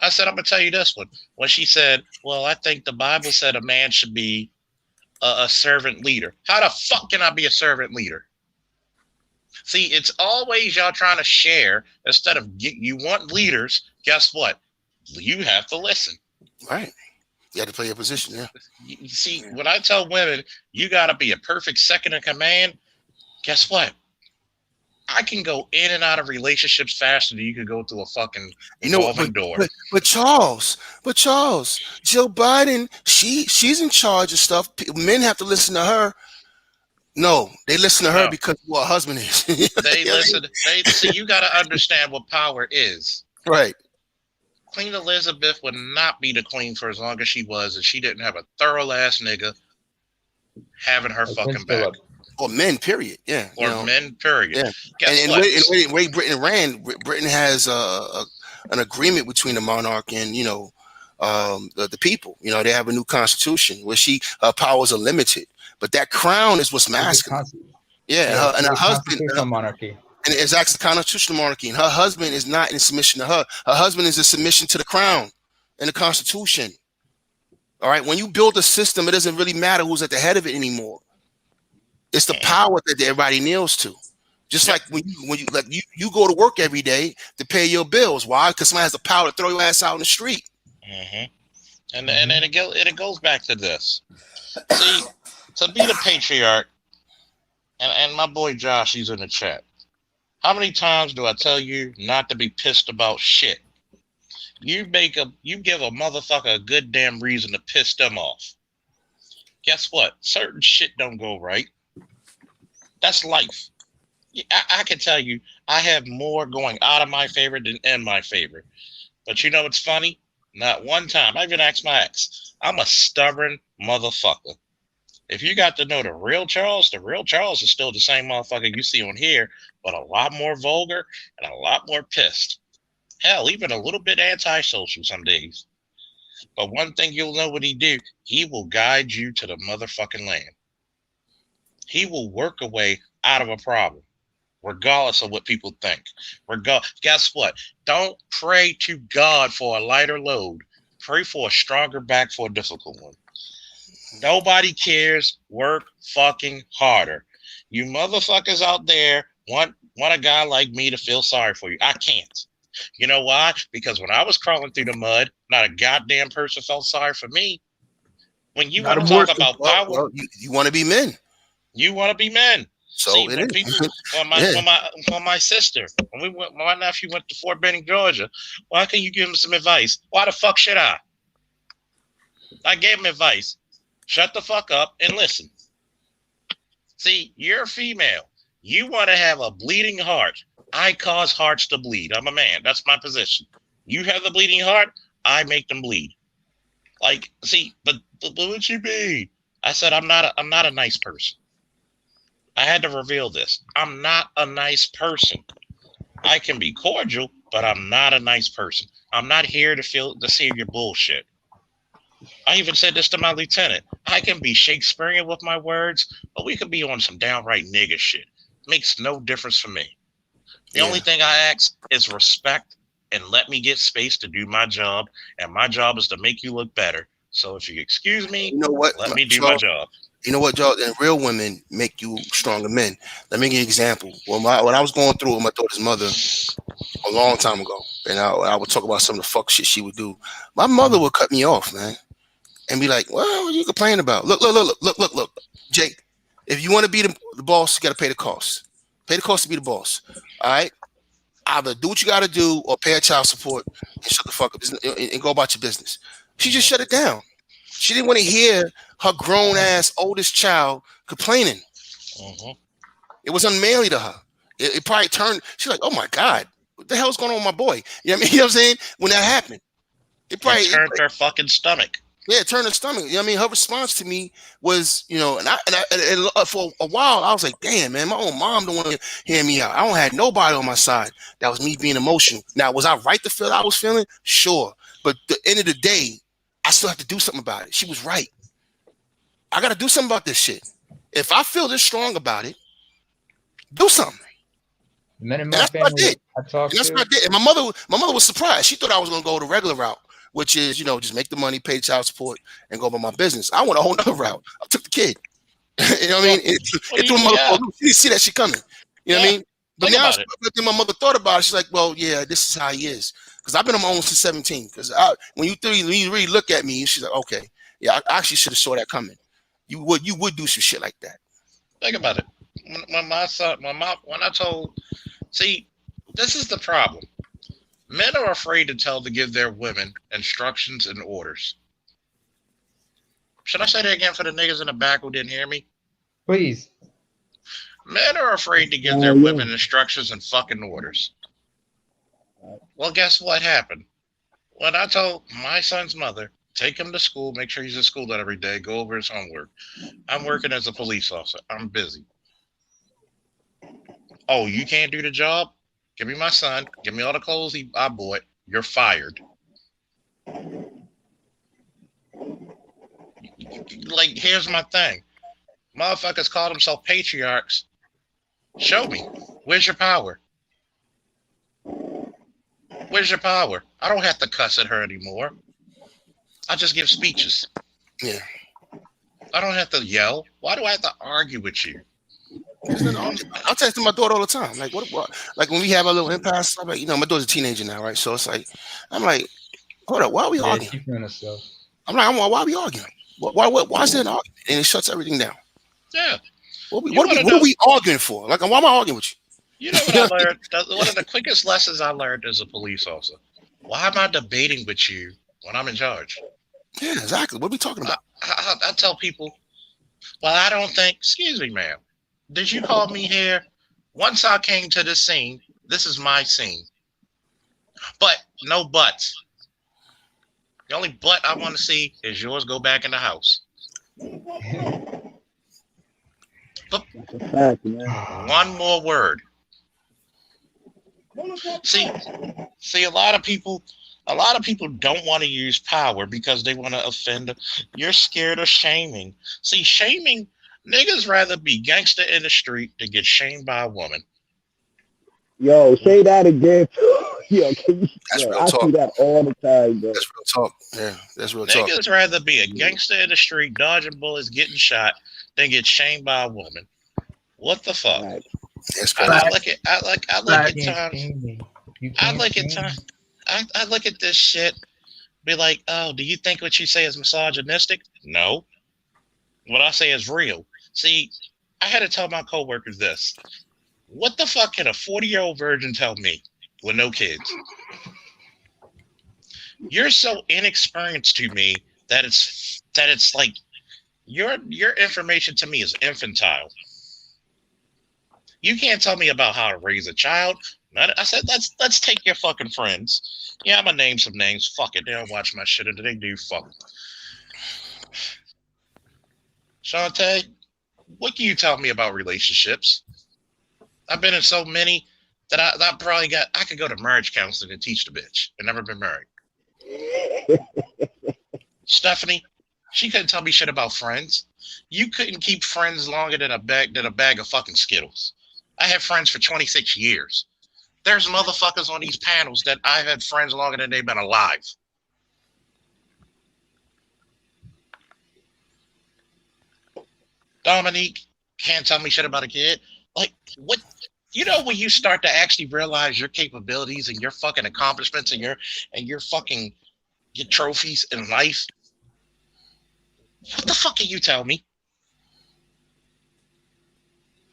I said, I'm gonna tell you this one. When she said, well, I think the Bible said a man should be a servant leader. How the fuck can I be a servant leader? See, it's always y'all trying to share instead of you want leaders. Guess what? You have to listen. Right. You have to play your position. Yeah. You see, when I tell women you got to be a perfect second in command, guess what? I can go in and out of relationships faster than you could go through a fucking revolving door. But Charles, Joe Biden, she's in charge of stuff. Men have to listen to her. No, they listen to her because who her husband is. They listen. See, you got to understand what power is. Right. Queen Elizabeth would not be the queen for as long as she was if she didn't have a thorough ass nigga having her fucking back. Or men, period. Yeah. Or men, period. Yeah. Guess and what? way Britain ran, Britain has an agreement between the monarch and the people. They have a new constitution where her powers are limited, but that crown is what's masculine. Yeah, and her husband. Monarchy. And it's actually constitutional monarchy, and her husband is not in submission to her. Her husband is in submission to the crown and the Constitution. All right. When you build a system, it doesn't really matter who's at the head of it anymore. It's the power that everybody kneels to. Just like when you go to work every day to pay your bills. Why? Because somebody has the power to throw your ass out in the street. Mm-hmm. And it goes back to this. See, to be the patriarch, and my boy Josh, he's in the chat. How many times do I tell you not to be pissed about shit? You give a motherfucker a good damn reason to piss them off. Guess what? Certain shit don't go right. That's life. I can tell you, I have more going out of my favor than in my favor. But you know what's funny? Not one time. I even asked my ex. I'm a stubborn motherfucker. If you got to know the real Charles is still the same motherfucker you see on here, but a lot more vulgar and a lot more pissed. Hell, even a little bit antisocial some days. But one thing you'll know what he do, he will guide you to the motherfucking land. He will work a way out of a problem, regardless of what people think. Guess what? Don't pray to God for a lighter load. Pray for a stronger back for a difficult one. Nobody cares. Work fucking harder. You motherfuckers out there want a guy like me to feel sorry for you. I can't. You know why? Because when I was crawling through the mud, not a goddamn person felt sorry for me. When you want to talk about power, you want to be men. You want to be men. So see, it when is. People, when my sister, my nephew went to Fort Benning, Georgia. Why can't you give him some advice? Why the fuck should I? I gave him advice. Shut the fuck up and listen. See, you're a female. You want to have a bleeding heart. I cause hearts to bleed. I'm a man. That's my position. You have the bleeding heart. I make them bleed. Like, see, but what you mean? I said I'm not a nice person. I had to reveal this. I'm not a nice person. I can be cordial, but I'm not a nice person. I'm not here to see your bullshit. I even said this to my lieutenant. I can be Shakespearean with my words, but we could be on some downright nigga shit. Makes no difference for me. The only thing I ask is respect and let me get space to do my job. And my job is to make you look better. So if you excuse me, you know what? Let me do my job. You know what, Joe? And real women make you stronger men. Let me give you an example. When I was going through with my daughter's mother a long time ago, and I would talk about some of the fuck shit she would do, my mother would cut me off, man. And be like, well, what are you complaining about? Look. Jake, if you want to be the boss, you got to pay the cost. Pay the cost to be the boss. All right? Either do what you got to do or pay a child support and shut the fuck up and go about your business. She just shut it down. She didn't want to hear her grown-ass oldest child complaining. Mm-hmm. It was unmanly to her. It probably turned, she's like, oh my God, what the hell's going on with my boy? You know what I'm saying? When that happened. It turned her fucking stomach. Yeah, it turned her stomach. You know what I mean? Her response to me was, and for a while, I was like, damn, man, my own mom don't want to hear me out. I don't have nobody on my side. That was me being emotional. Now, was I right to feel I was feeling? Sure. But at the end of the day, I still have to do something about it. She was right. I got to do something about this shit. If I feel this strong about it, Do something. Men in And my that's what I family did. I talked And that's to. what I did. And my mother was surprised. She thought I was gonna go the regular route, which is, just make the money, pay child support, and go about my business. I went a whole nother route. I took the kid. You know what I mean? It threw my mother for a loop. She didn't see that shit coming. You know what I mean? But Think now, about it. then my mother thought about it. She's like, "Well, yeah, this is how he is." Because I've been on my own since 17. Because when you really look at me, she's like, "Okay, yeah, I actually should have saw that coming. You would do some shit like that." Think about it. When my son, when I told, see, this is the problem. Men are afraid to give their women instructions and orders. Should I say that again for the niggas in the back who didn't hear me? Please. Men are afraid to give their women instructions and fucking orders. Well, guess what happened? When I told my son's mother, take him to school, make sure he's in school every day, go over his homework. I'm working as a police officer. I'm busy. Oh, you can't do the job? Give me my son. Give me all the clothes I bought. You're fired. Like, here's my thing. Motherfuckers call themselves patriarchs. Show me. Where's your power? Where's your power? I don't have to cuss at her anymore. I just give speeches. Yeah. I don't have to yell. Why do I have to argue with you? I'll text my daughter all the time. Like, what? Like, when we have a little impasse, I'm like, my daughter's a teenager now, right? So it's like, I'm like, hold up, why are we arguing? She feeling herself. I'm like, why are we arguing? Why is there an argument? And it shuts everything down. Yeah. What are we arguing for? Like, why am I arguing with you? You know what I learned? One of the quickest lessons I learned as a police officer. Why am I debating with you when I'm in charge? Yeah, exactly. What are we talking about? I tell people, well, I don't think, excuse me, ma'am. Did you call me here? Once I came to this scene, this is my scene. But no buts. The only butt I want to see is yours go back in the house. But one more word. See, a lot of people don't want to use power because they want to offend. You're scared of shaming. See, shaming, niggas rather be gangster in the street than get shamed by a woman. Yo, say that again. Yo, I talk. see that all the time, bro. That's real talk. Yeah, that's real talk. Niggas rather be a gangster in the street, dodging bullets, getting shot, than get shamed by a woman. What the fuck? Right. That's I look at this shit, be like, oh, do you think what you say is misogynistic? No. What I say is real. See, I had to tell my coworkers this. What the fuck can a 40-year-old virgin tell me with no kids? You're so inexperienced to me that it's like your information to me is infantile. You can't tell me about how to raise a child. I said, let's take your fucking friends. Yeah, I'm gonna name some names. Fuck it, they don't watch my shit, and they do. Fuck. Shantae, what can you tell me about relationships? I've been in so many that I could go to marriage counseling and teach the bitch and never been married. Stephanie, she couldn't tell me shit about friends. You couldn't keep friends longer than a bag of fucking Skittles. I had friends for 26 years. There's motherfuckers on these panels that I've had friends longer than they've been alive. Dominique can't tell me shit about a kid. Like, what? You know, when you start to actually realize your capabilities and your fucking accomplishments and your trophies in life, what the fuck can you tell me?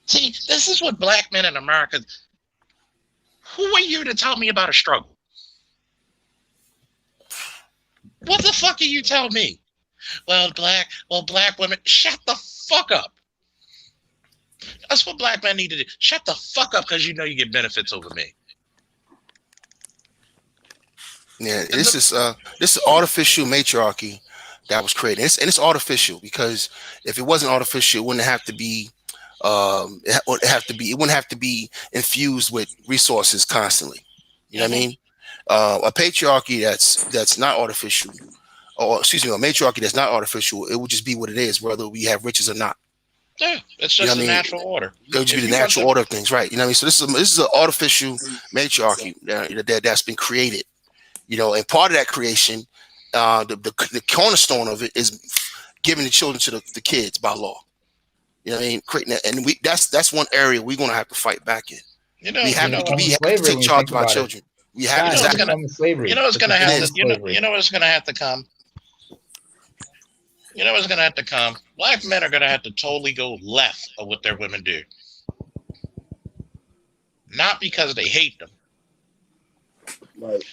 See, this is what black men in America. Who are you to tell me about a struggle? What the fuck can you tell me? Well, black women, shut the fuck up. That's what black men need to do. Shut the fuck up because you know you get benefits over me. Yeah, this is artificial matriarchy that was created, and it's artificial because if it wasn't artificial, it wouldn't have to be. It wouldn't have to be infused with resources constantly. You know what I mean? A patriarchy that's not artificial, or excuse me, a matriarchy that's not artificial, it would just be what it is, whether we have riches or not. Yeah, it's You know just what the I mean? natural order. It would be If the you want natural to, order of things, right? You know what I mean? So this is an artificial matriarchy that's been created. You know, and part of that creation, the cornerstone of it is giving the children to the kids by law. You know what I mean? Creating that, and that's one area we're gonna have to fight back in. you know, We you have know, to what- we have to slavery take when you charge think of our about it. children. We have you know, Scott, it's it's a exactly. gonna, form of slavery. you know, it's It's a gonna It have form to, of is. slavery. you know, what's gonna have to come. You know, what's gonna have to come. Black men are gonna have to totally go left of what their women do, not because they hate them. Right.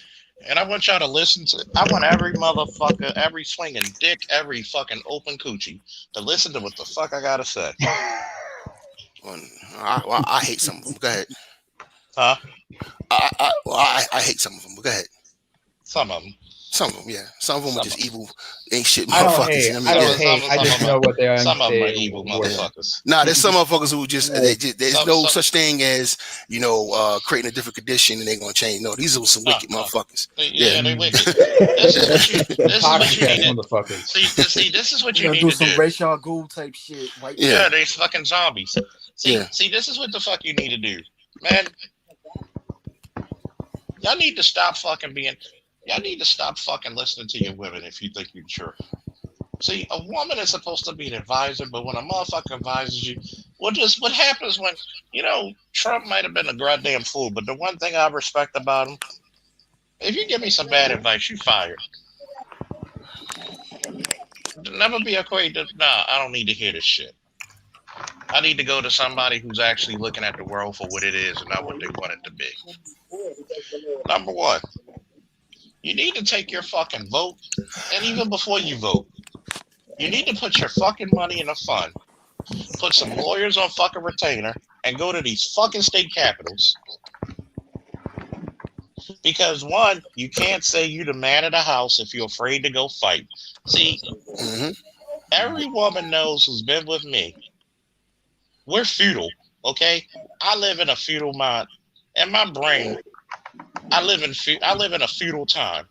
And I want y'all to listen to. I want every motherfucker, every swinging dick, every fucking open coochie to listen to what the fuck I gotta say. I hate some of them. Go ahead. Huh? I hate some of them. But go ahead. Some of them. Some of them, yeah. Some of them are Some just of them. evil, ain't shit I don't motherfuckers. You hate. know I what I mean? don't Yeah. hate. I just know what they are. Some of them are evil Worse. motherfuckers. Nah, there's some motherfuckers who just there's Some, no some, such thing as creating a different condition and they're gonna change. No, these are some wicked motherfuckers. Yeah. Yeah, they wicked. This is what you. This is what Toxic you ass need to motherfuckers. see. This is what You you gotta need do to some do. racial ghoul type shit, right? Yeah. Yeah, they fucking zombies. Yeah. See, this is what the fuck you need to do, man. Y'all need to stop fucking being. Y'all need to stop fucking listening to your women if you think you're sure. See, a woman is supposed to be an advisor, but when a motherfucker advises you, what happens when, Trump might have been a goddamn fool, but the one thing I respect about him, if you give me some bad advice, you fired. Never be equated to, nah, I don't need to hear this shit. I need to go to somebody who's actually looking at the world for what it is and not what they want it to be. Number one, you need to take your fucking vote, and even before you vote, you need to put your fucking money in a fund, put some lawyers on fucking retainer, and go to these fucking state capitals. Because one, you can't say you the man of the house if you're afraid to go fight. See, every woman knows who's been with me. We're feudal, okay? I live in a feudal mind. In my brain, I live in a feudal time.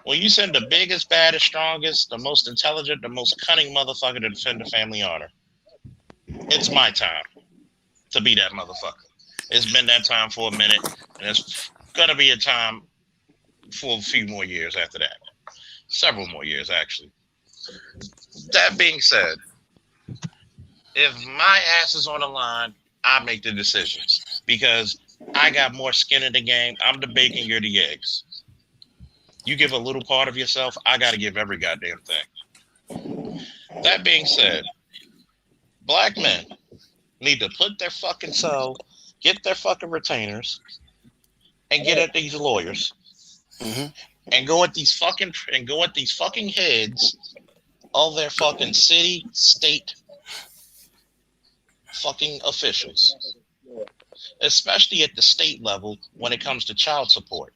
When you send the biggest, baddest, strongest, the most intelligent, the most cunning motherfucker to defend the family honor, it's my time to be that motherfucker. It's been that time for a minute, and it's gonna be a time for a few more years after that. Several more years, actually. That being said, if my ass is on the line, I make the decisions because I got more skin in the game. I'm the bacon, you're the eggs. You give a little part of yourself, I got to give every goddamn thing. That being said, black men need to put their fucking soul, get their fucking retainers, and get at these lawyers, and go at these fucking heads of their fucking city, state, fucking officials, especially at the state level when it comes to child support.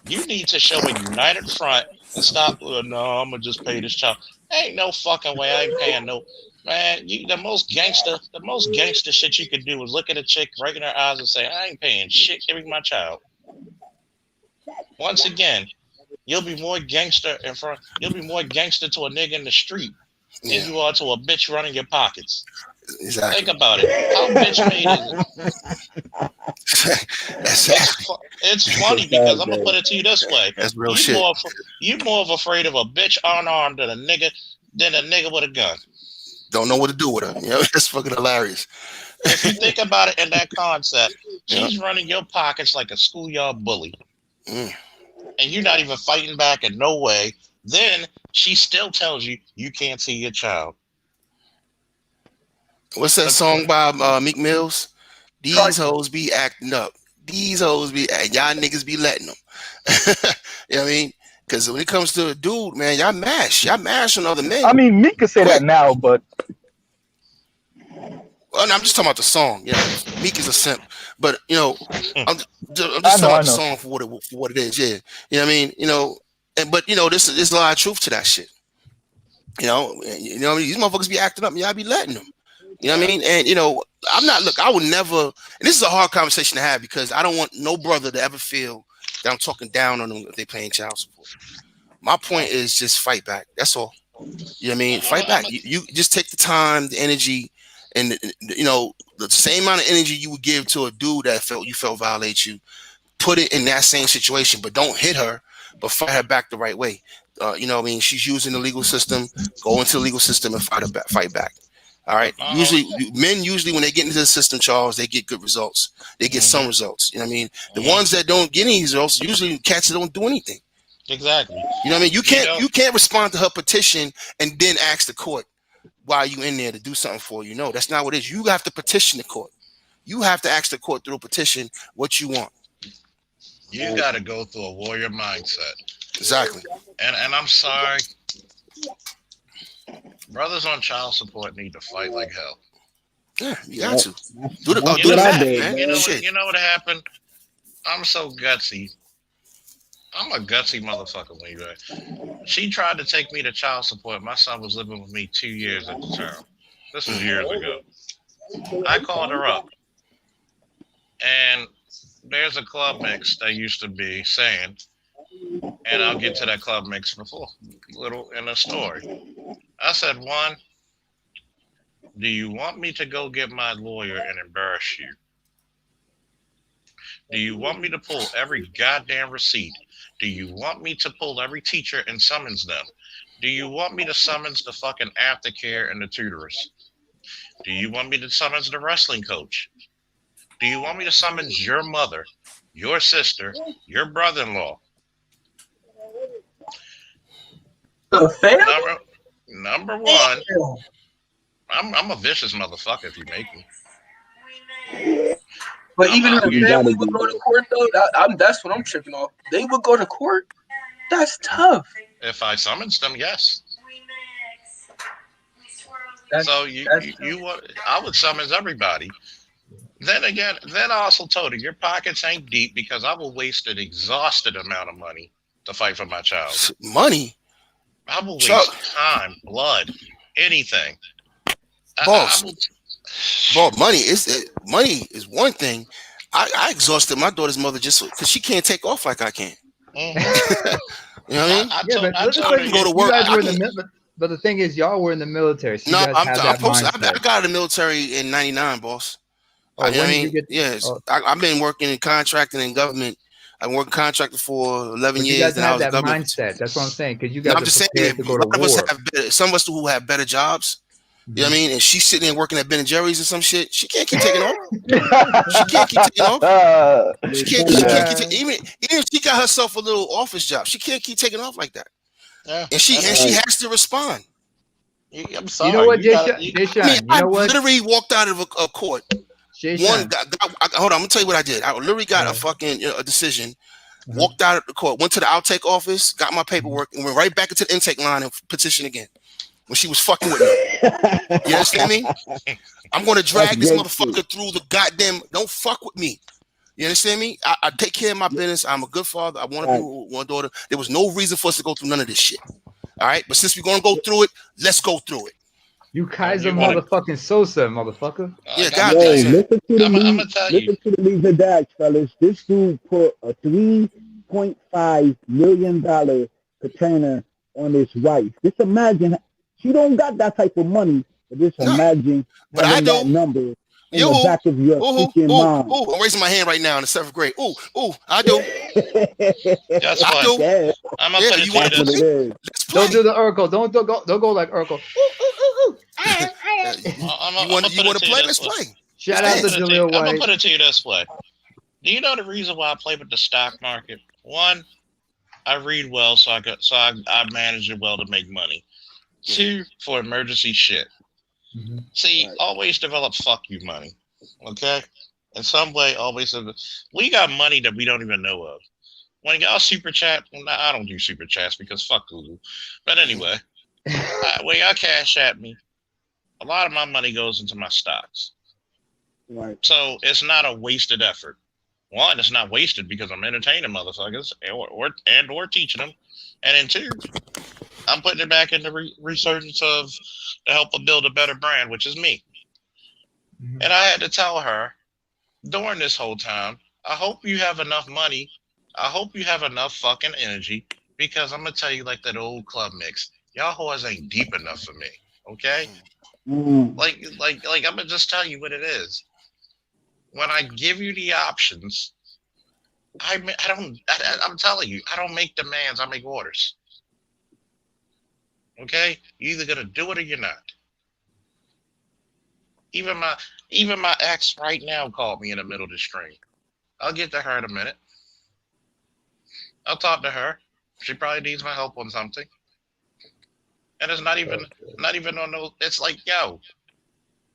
You need to show a united front and stop. No, I'm gonna just pay this child. Ain't no fucking way. I ain't paying no. Man, the most gangster shit you could do is look at a chick right in her eyes and say, I ain't paying shit. Give me my child. Once again, you'll be more gangster in front. You'll be more gangster to a nigga in the street than you are to a bitch running your pockets. Exactly. Think about it. How bitch made is it? It's funny because I'm gonna put it to you this way. That's real shit. You more of afraid of a bitch unarmed than a nigga with a gun. Don't know what to do with her. That's fucking hilarious. If you think about it in that concept, she's running your pockets like a schoolyard bully. And you're not even fighting back in no way. Then she still tells you you can't see your child. What's that song by Meek Mills? These hoes be acting up. These hoes be, y'all niggas be letting them. You know what I mean? Because when it comes to a dude, man, y'all mash on other men. I mean, Meek could say that now, but well, no, I'm just talking about the song. Yeah, Meek is a simp, but I'm just talking about the song for what it is. Yeah, you know what I mean. But there's a lot of truth to that shit. These motherfuckers be acting up. Y'all be letting them. You know what I mean? And I would never. And this is a hard conversation to have because I don't want no brother to ever feel that I'm talking down on them if they paying child support. My point is just fight back. That's all. You know what I mean? Fight back. You just take the time, the energy, and the same amount of energy you would give to a dude that you felt violate you. Put it in that same situation, but don't hit her, but fight her back the right way. You know what I mean? She's using the legal system. Go into the legal system and fight back. All right. Usually, men when they get into the system, Charles, they get good results. They get some results. You know what I mean? The ones that don't get any results, usually cats that don't do anything. Exactly. You know what I mean? You can't respond to her petition and then ask the court why you in there to do something for you. No, that's not what it is. You have to petition the court. You have to ask the court through a petition what you want. You got to go through a warrior mindset. Exactly. And I'm sorry, brothers on child support need to fight like hell. Yeah, you got to. Do the math, man. man. You know what happened? I'm so gutsy. I'm a gutsy motherfucker when you at. She tried to take me to child support. My son was living with me 2 years at the term. This was years ago. I called her up. And there's a club mix that used to be saying, and I'll get to that club mix before little in a story. I said, one, do you want me to go get my lawyer and embarrass you? Do you want me to pull every goddamn receipt? Do you want me to pull every teacher and summons them? Do you want me to summons the fucking aftercare and the tutors? Do you want me to summons the wrestling coach? Do you want me to summons your mother, your sister, your brother-in-law? Number one, I'm a vicious motherfucker if you make me. But even if a family would go to court, though, that's what I'm tripping off. They would go to court? That's tough. If I summons them, yes. I would summons everybody. Then again, I also told her, your pockets ain't deep because I will waste an exhausted amount of money to fight for my child. Money? I will waste time, blood, anything. Boss, money is one thing. I exhausted my daughter's mother just because she can't take off like I can. Mm-hmm. You know what I mean? I told her, go to work. But the thing is, y'all were in the military. So you guys have that mindset. I got out of the military in '99, boss. Oh, you know what I mean? Yes. I've been working in contracting and government. I've been working contractor for 11 years. You guys have that mindset. That's what I'm saying. Because you guys are prepared to go to war. Some of us who have better jobs. You know what I mean? And she's sitting there working at Ben & Jerry's or some shit. She can't keep taking off. She can't keep taking off. She can't keep even if she got herself a little office job, she can't keep taking off like that. Yeah, and she has to respond. I'm sorry. You know what, I literally walked out of a court. Hold on, I'm gonna tell you what I did. I literally got a fucking a decision. Walked out of the court, went to the outtake office, got my paperwork, and went right back into the intake line and petitioned again. When she was fucking with me. You understand me? I'm going to drag this motherfucker through the goddamn... Don't fuck with me. You understand me? I take care of my business. I'm a good father. I want to be with one daughter. There was no reason for us to go through none of this shit. All right? But since we're going to go through it, let's go through it. You Kaiser motherfucking Sosa, motherfucker. Yeah, God bless. Listen to the leads of Dax, fellas. This dude put a $3.5 million container on his wife. Just imagine... She don't got that type of money, but just imagine having that number in the back of your freaking mind. I'm raising my hand right now in the 7th grade. I do. That's fine. I'm gonna put it to you this. Don't do the Urkel. Don't go like Urkel. You want to play? Let's play. Shout out to Jaleel White. I'm gonna put it to you this way. Do you know the reason why I play with the stock market? One, I read well, so I manage it well to make money. 2, for emergency shit. Mm-hmm. See, always develop fuck you money. Okay? In some way, always. We got money that we don't even know of. When y'all super chat, I don't do super chats because fuck Google. But anyway, when y'all cash at me, a lot of my money goes into my stocks. Right. So it's not a wasted effort. One, it's not wasted because I'm entertaining motherfuckers or teaching them. And then 2, I'm putting it back into resurgence to help build a better brand, which is me. Mm-hmm. And I had to tell her during this whole time, I hope you have enough money. I hope you have enough fucking energy because I'm going to tell you like that old club mix. Y'all whores ain't deep enough for me. Okay? Mm. Like I'm gonna just tell you what it is. When I give you the options, I don't. I'm telling you, I don't make demands. I make orders. Okay? You're either gonna do it or you're not. Even my even my ex right now called me in the middle of the stream. I'll get to her in a minute. I'll talk to her. She probably needs my help on something. And it's not even on no. It's like, yo,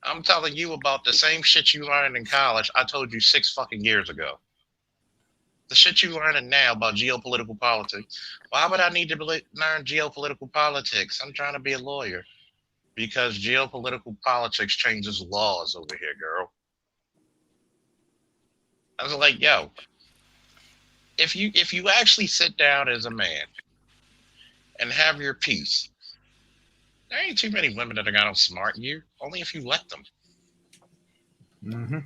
I'm telling you about the same shit you learned in college. I told you 6 fucking years ago. The shit you learning now about geopolitical politics. Why would I need to learn geopolitical politics? I'm trying to be a lawyer because geopolitical politics changes laws over here, girl. I was like, yo, if you actually sit down as a man and have your peace, there ain't too many women that are gonna outsmart you. Only if you let them. Mm-hmm.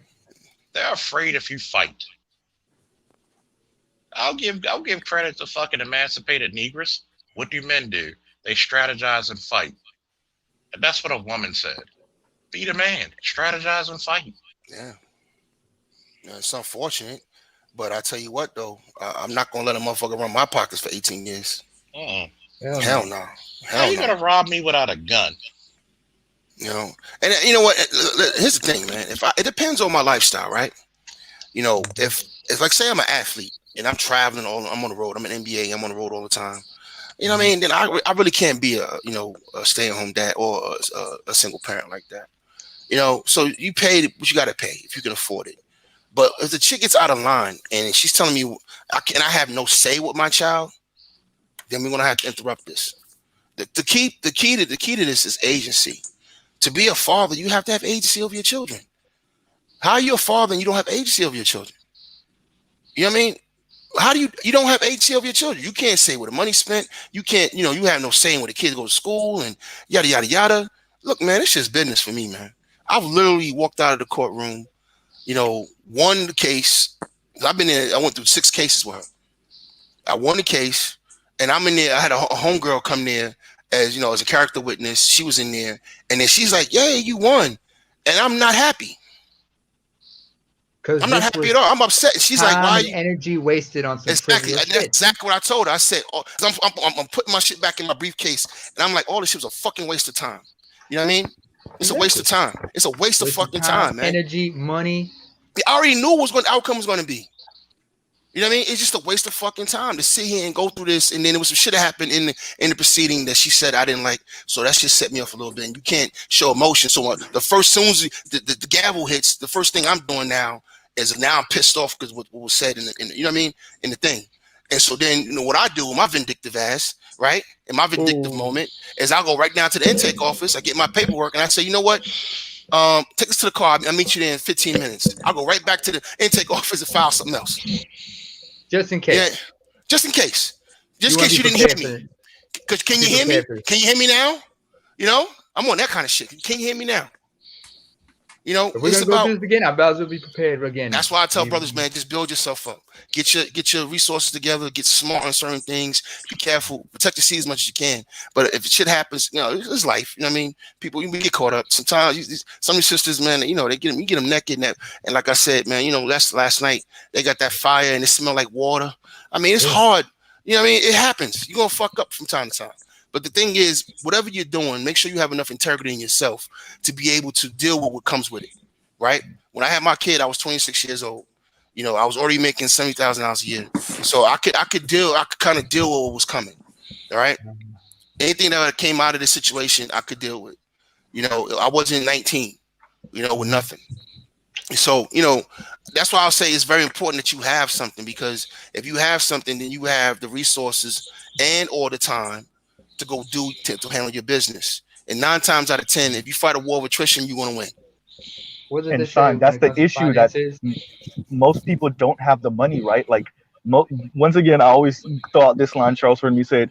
They're afraid if you fight. I'll give credit to fucking emancipated Negroes. What do men do? They strategize and fight. And that's what a woman said. Be the man. Strategize and fight. Yeah. It's unfortunate, but I tell you what though, I'm not gonna let a motherfucker run my pockets for 18 years. Uh-uh. Hell Hell no. no. How Hell you no. gonna rob me without a gun? You know, and you know what? Here's the thing, man. It depends on my lifestyle, right? You know, if like say I'm an athlete and I'm traveling, I'm on the road. I'm an NBA. I'm on the road all the time. You know what I mean? Then I really can't be a stay-at-home dad or a single parent like that. You know, so you pay what you got to pay if you can afford it. But if the chick gets out of line and she's telling me I have no say with my child, then we're gonna have to interrupt this. The key to this is agency. To be a father, you have to have agency over your children. How are you a father and you don't have agency over your children? You know what I mean? How do you don't have agency over your children? You can't say where the money's spent. You can't, you have no say in where the kids go to school and yada yada yada. Look, man, it's just business for me, man. I've literally walked out of the courtroom, won the case. I've been there, I went through 6 cases with her. I won the case, and I'm in there. I had a homegirl come there as a character witness. She was in there, and then she's like, "Yay, you won," and I'm not happy. I'm not happy at all. I'm upset. She's like, "Why?" And energy wasted on some exactly. trivial That's shit. exactly what I told her. I said, I'm putting my shit back in my briefcase, and I'm like, all this shit was a fucking waste of time. You know what I mean? It's a waste of time. It's a waste of fucking time, man. Energy, money. I already knew what the outcome was going to be. You know what I mean? It's just a waste of fucking time to sit here and go through this. And then there was some shit that happened in the proceeding that she said I didn't like. So that just set me off a little bit. And you can't show emotion. So soon as the gavel hits, the first thing I'm doing now is now I'm pissed off because what was said in the you know what I mean, in the thing. And so then what I do with my vindictive ass, right? In my vindictive moment is I go right down to the intake office. I get my paperwork and I say, you know what? Take us to the car. I'll meet you there in 15 minutes. I'll go right back to the intake office and file something else. Just in case. Yeah, just in case. Just in case you didn't hear me. Because can you hear me? Can you hear me now? I'm on that kind of shit. Can you hear me now? If we're gonna go through this again, I might as well be prepared again. That's why I tell brothers, man, just build yourself up. Get your resources together. Get smart on certain things. Be careful. Protect your seed as much as you can. But if shit happens, it's life. You know what I mean? People, you get caught up. Sometimes some of these sisters, man, they get them naked. And like I said, man, last night they got that fire and it smelled like water. I mean, it's hard. You know what I mean? It happens. You're gonna fuck up from time to time. But the thing is, whatever you're doing, make sure you have enough integrity in yourself to be able to deal with what comes with it, right? When I had my kid, I was 26 years old. I was already making $70,000 a year, so I could kind of deal with what was coming. All right, anything that came out of this situation, I could deal with. I wasn't 19, with nothing. So, that's why I'll say it's very important that you have something, because if you have something, then you have the resources and or the time to go to handle your business. And 9 times out of 10, if you fight a war of attrition, you're gonna win. And son, that's the issue, that most people don't have the money, right? Like, once again, I always thought this line Charles heard me say it: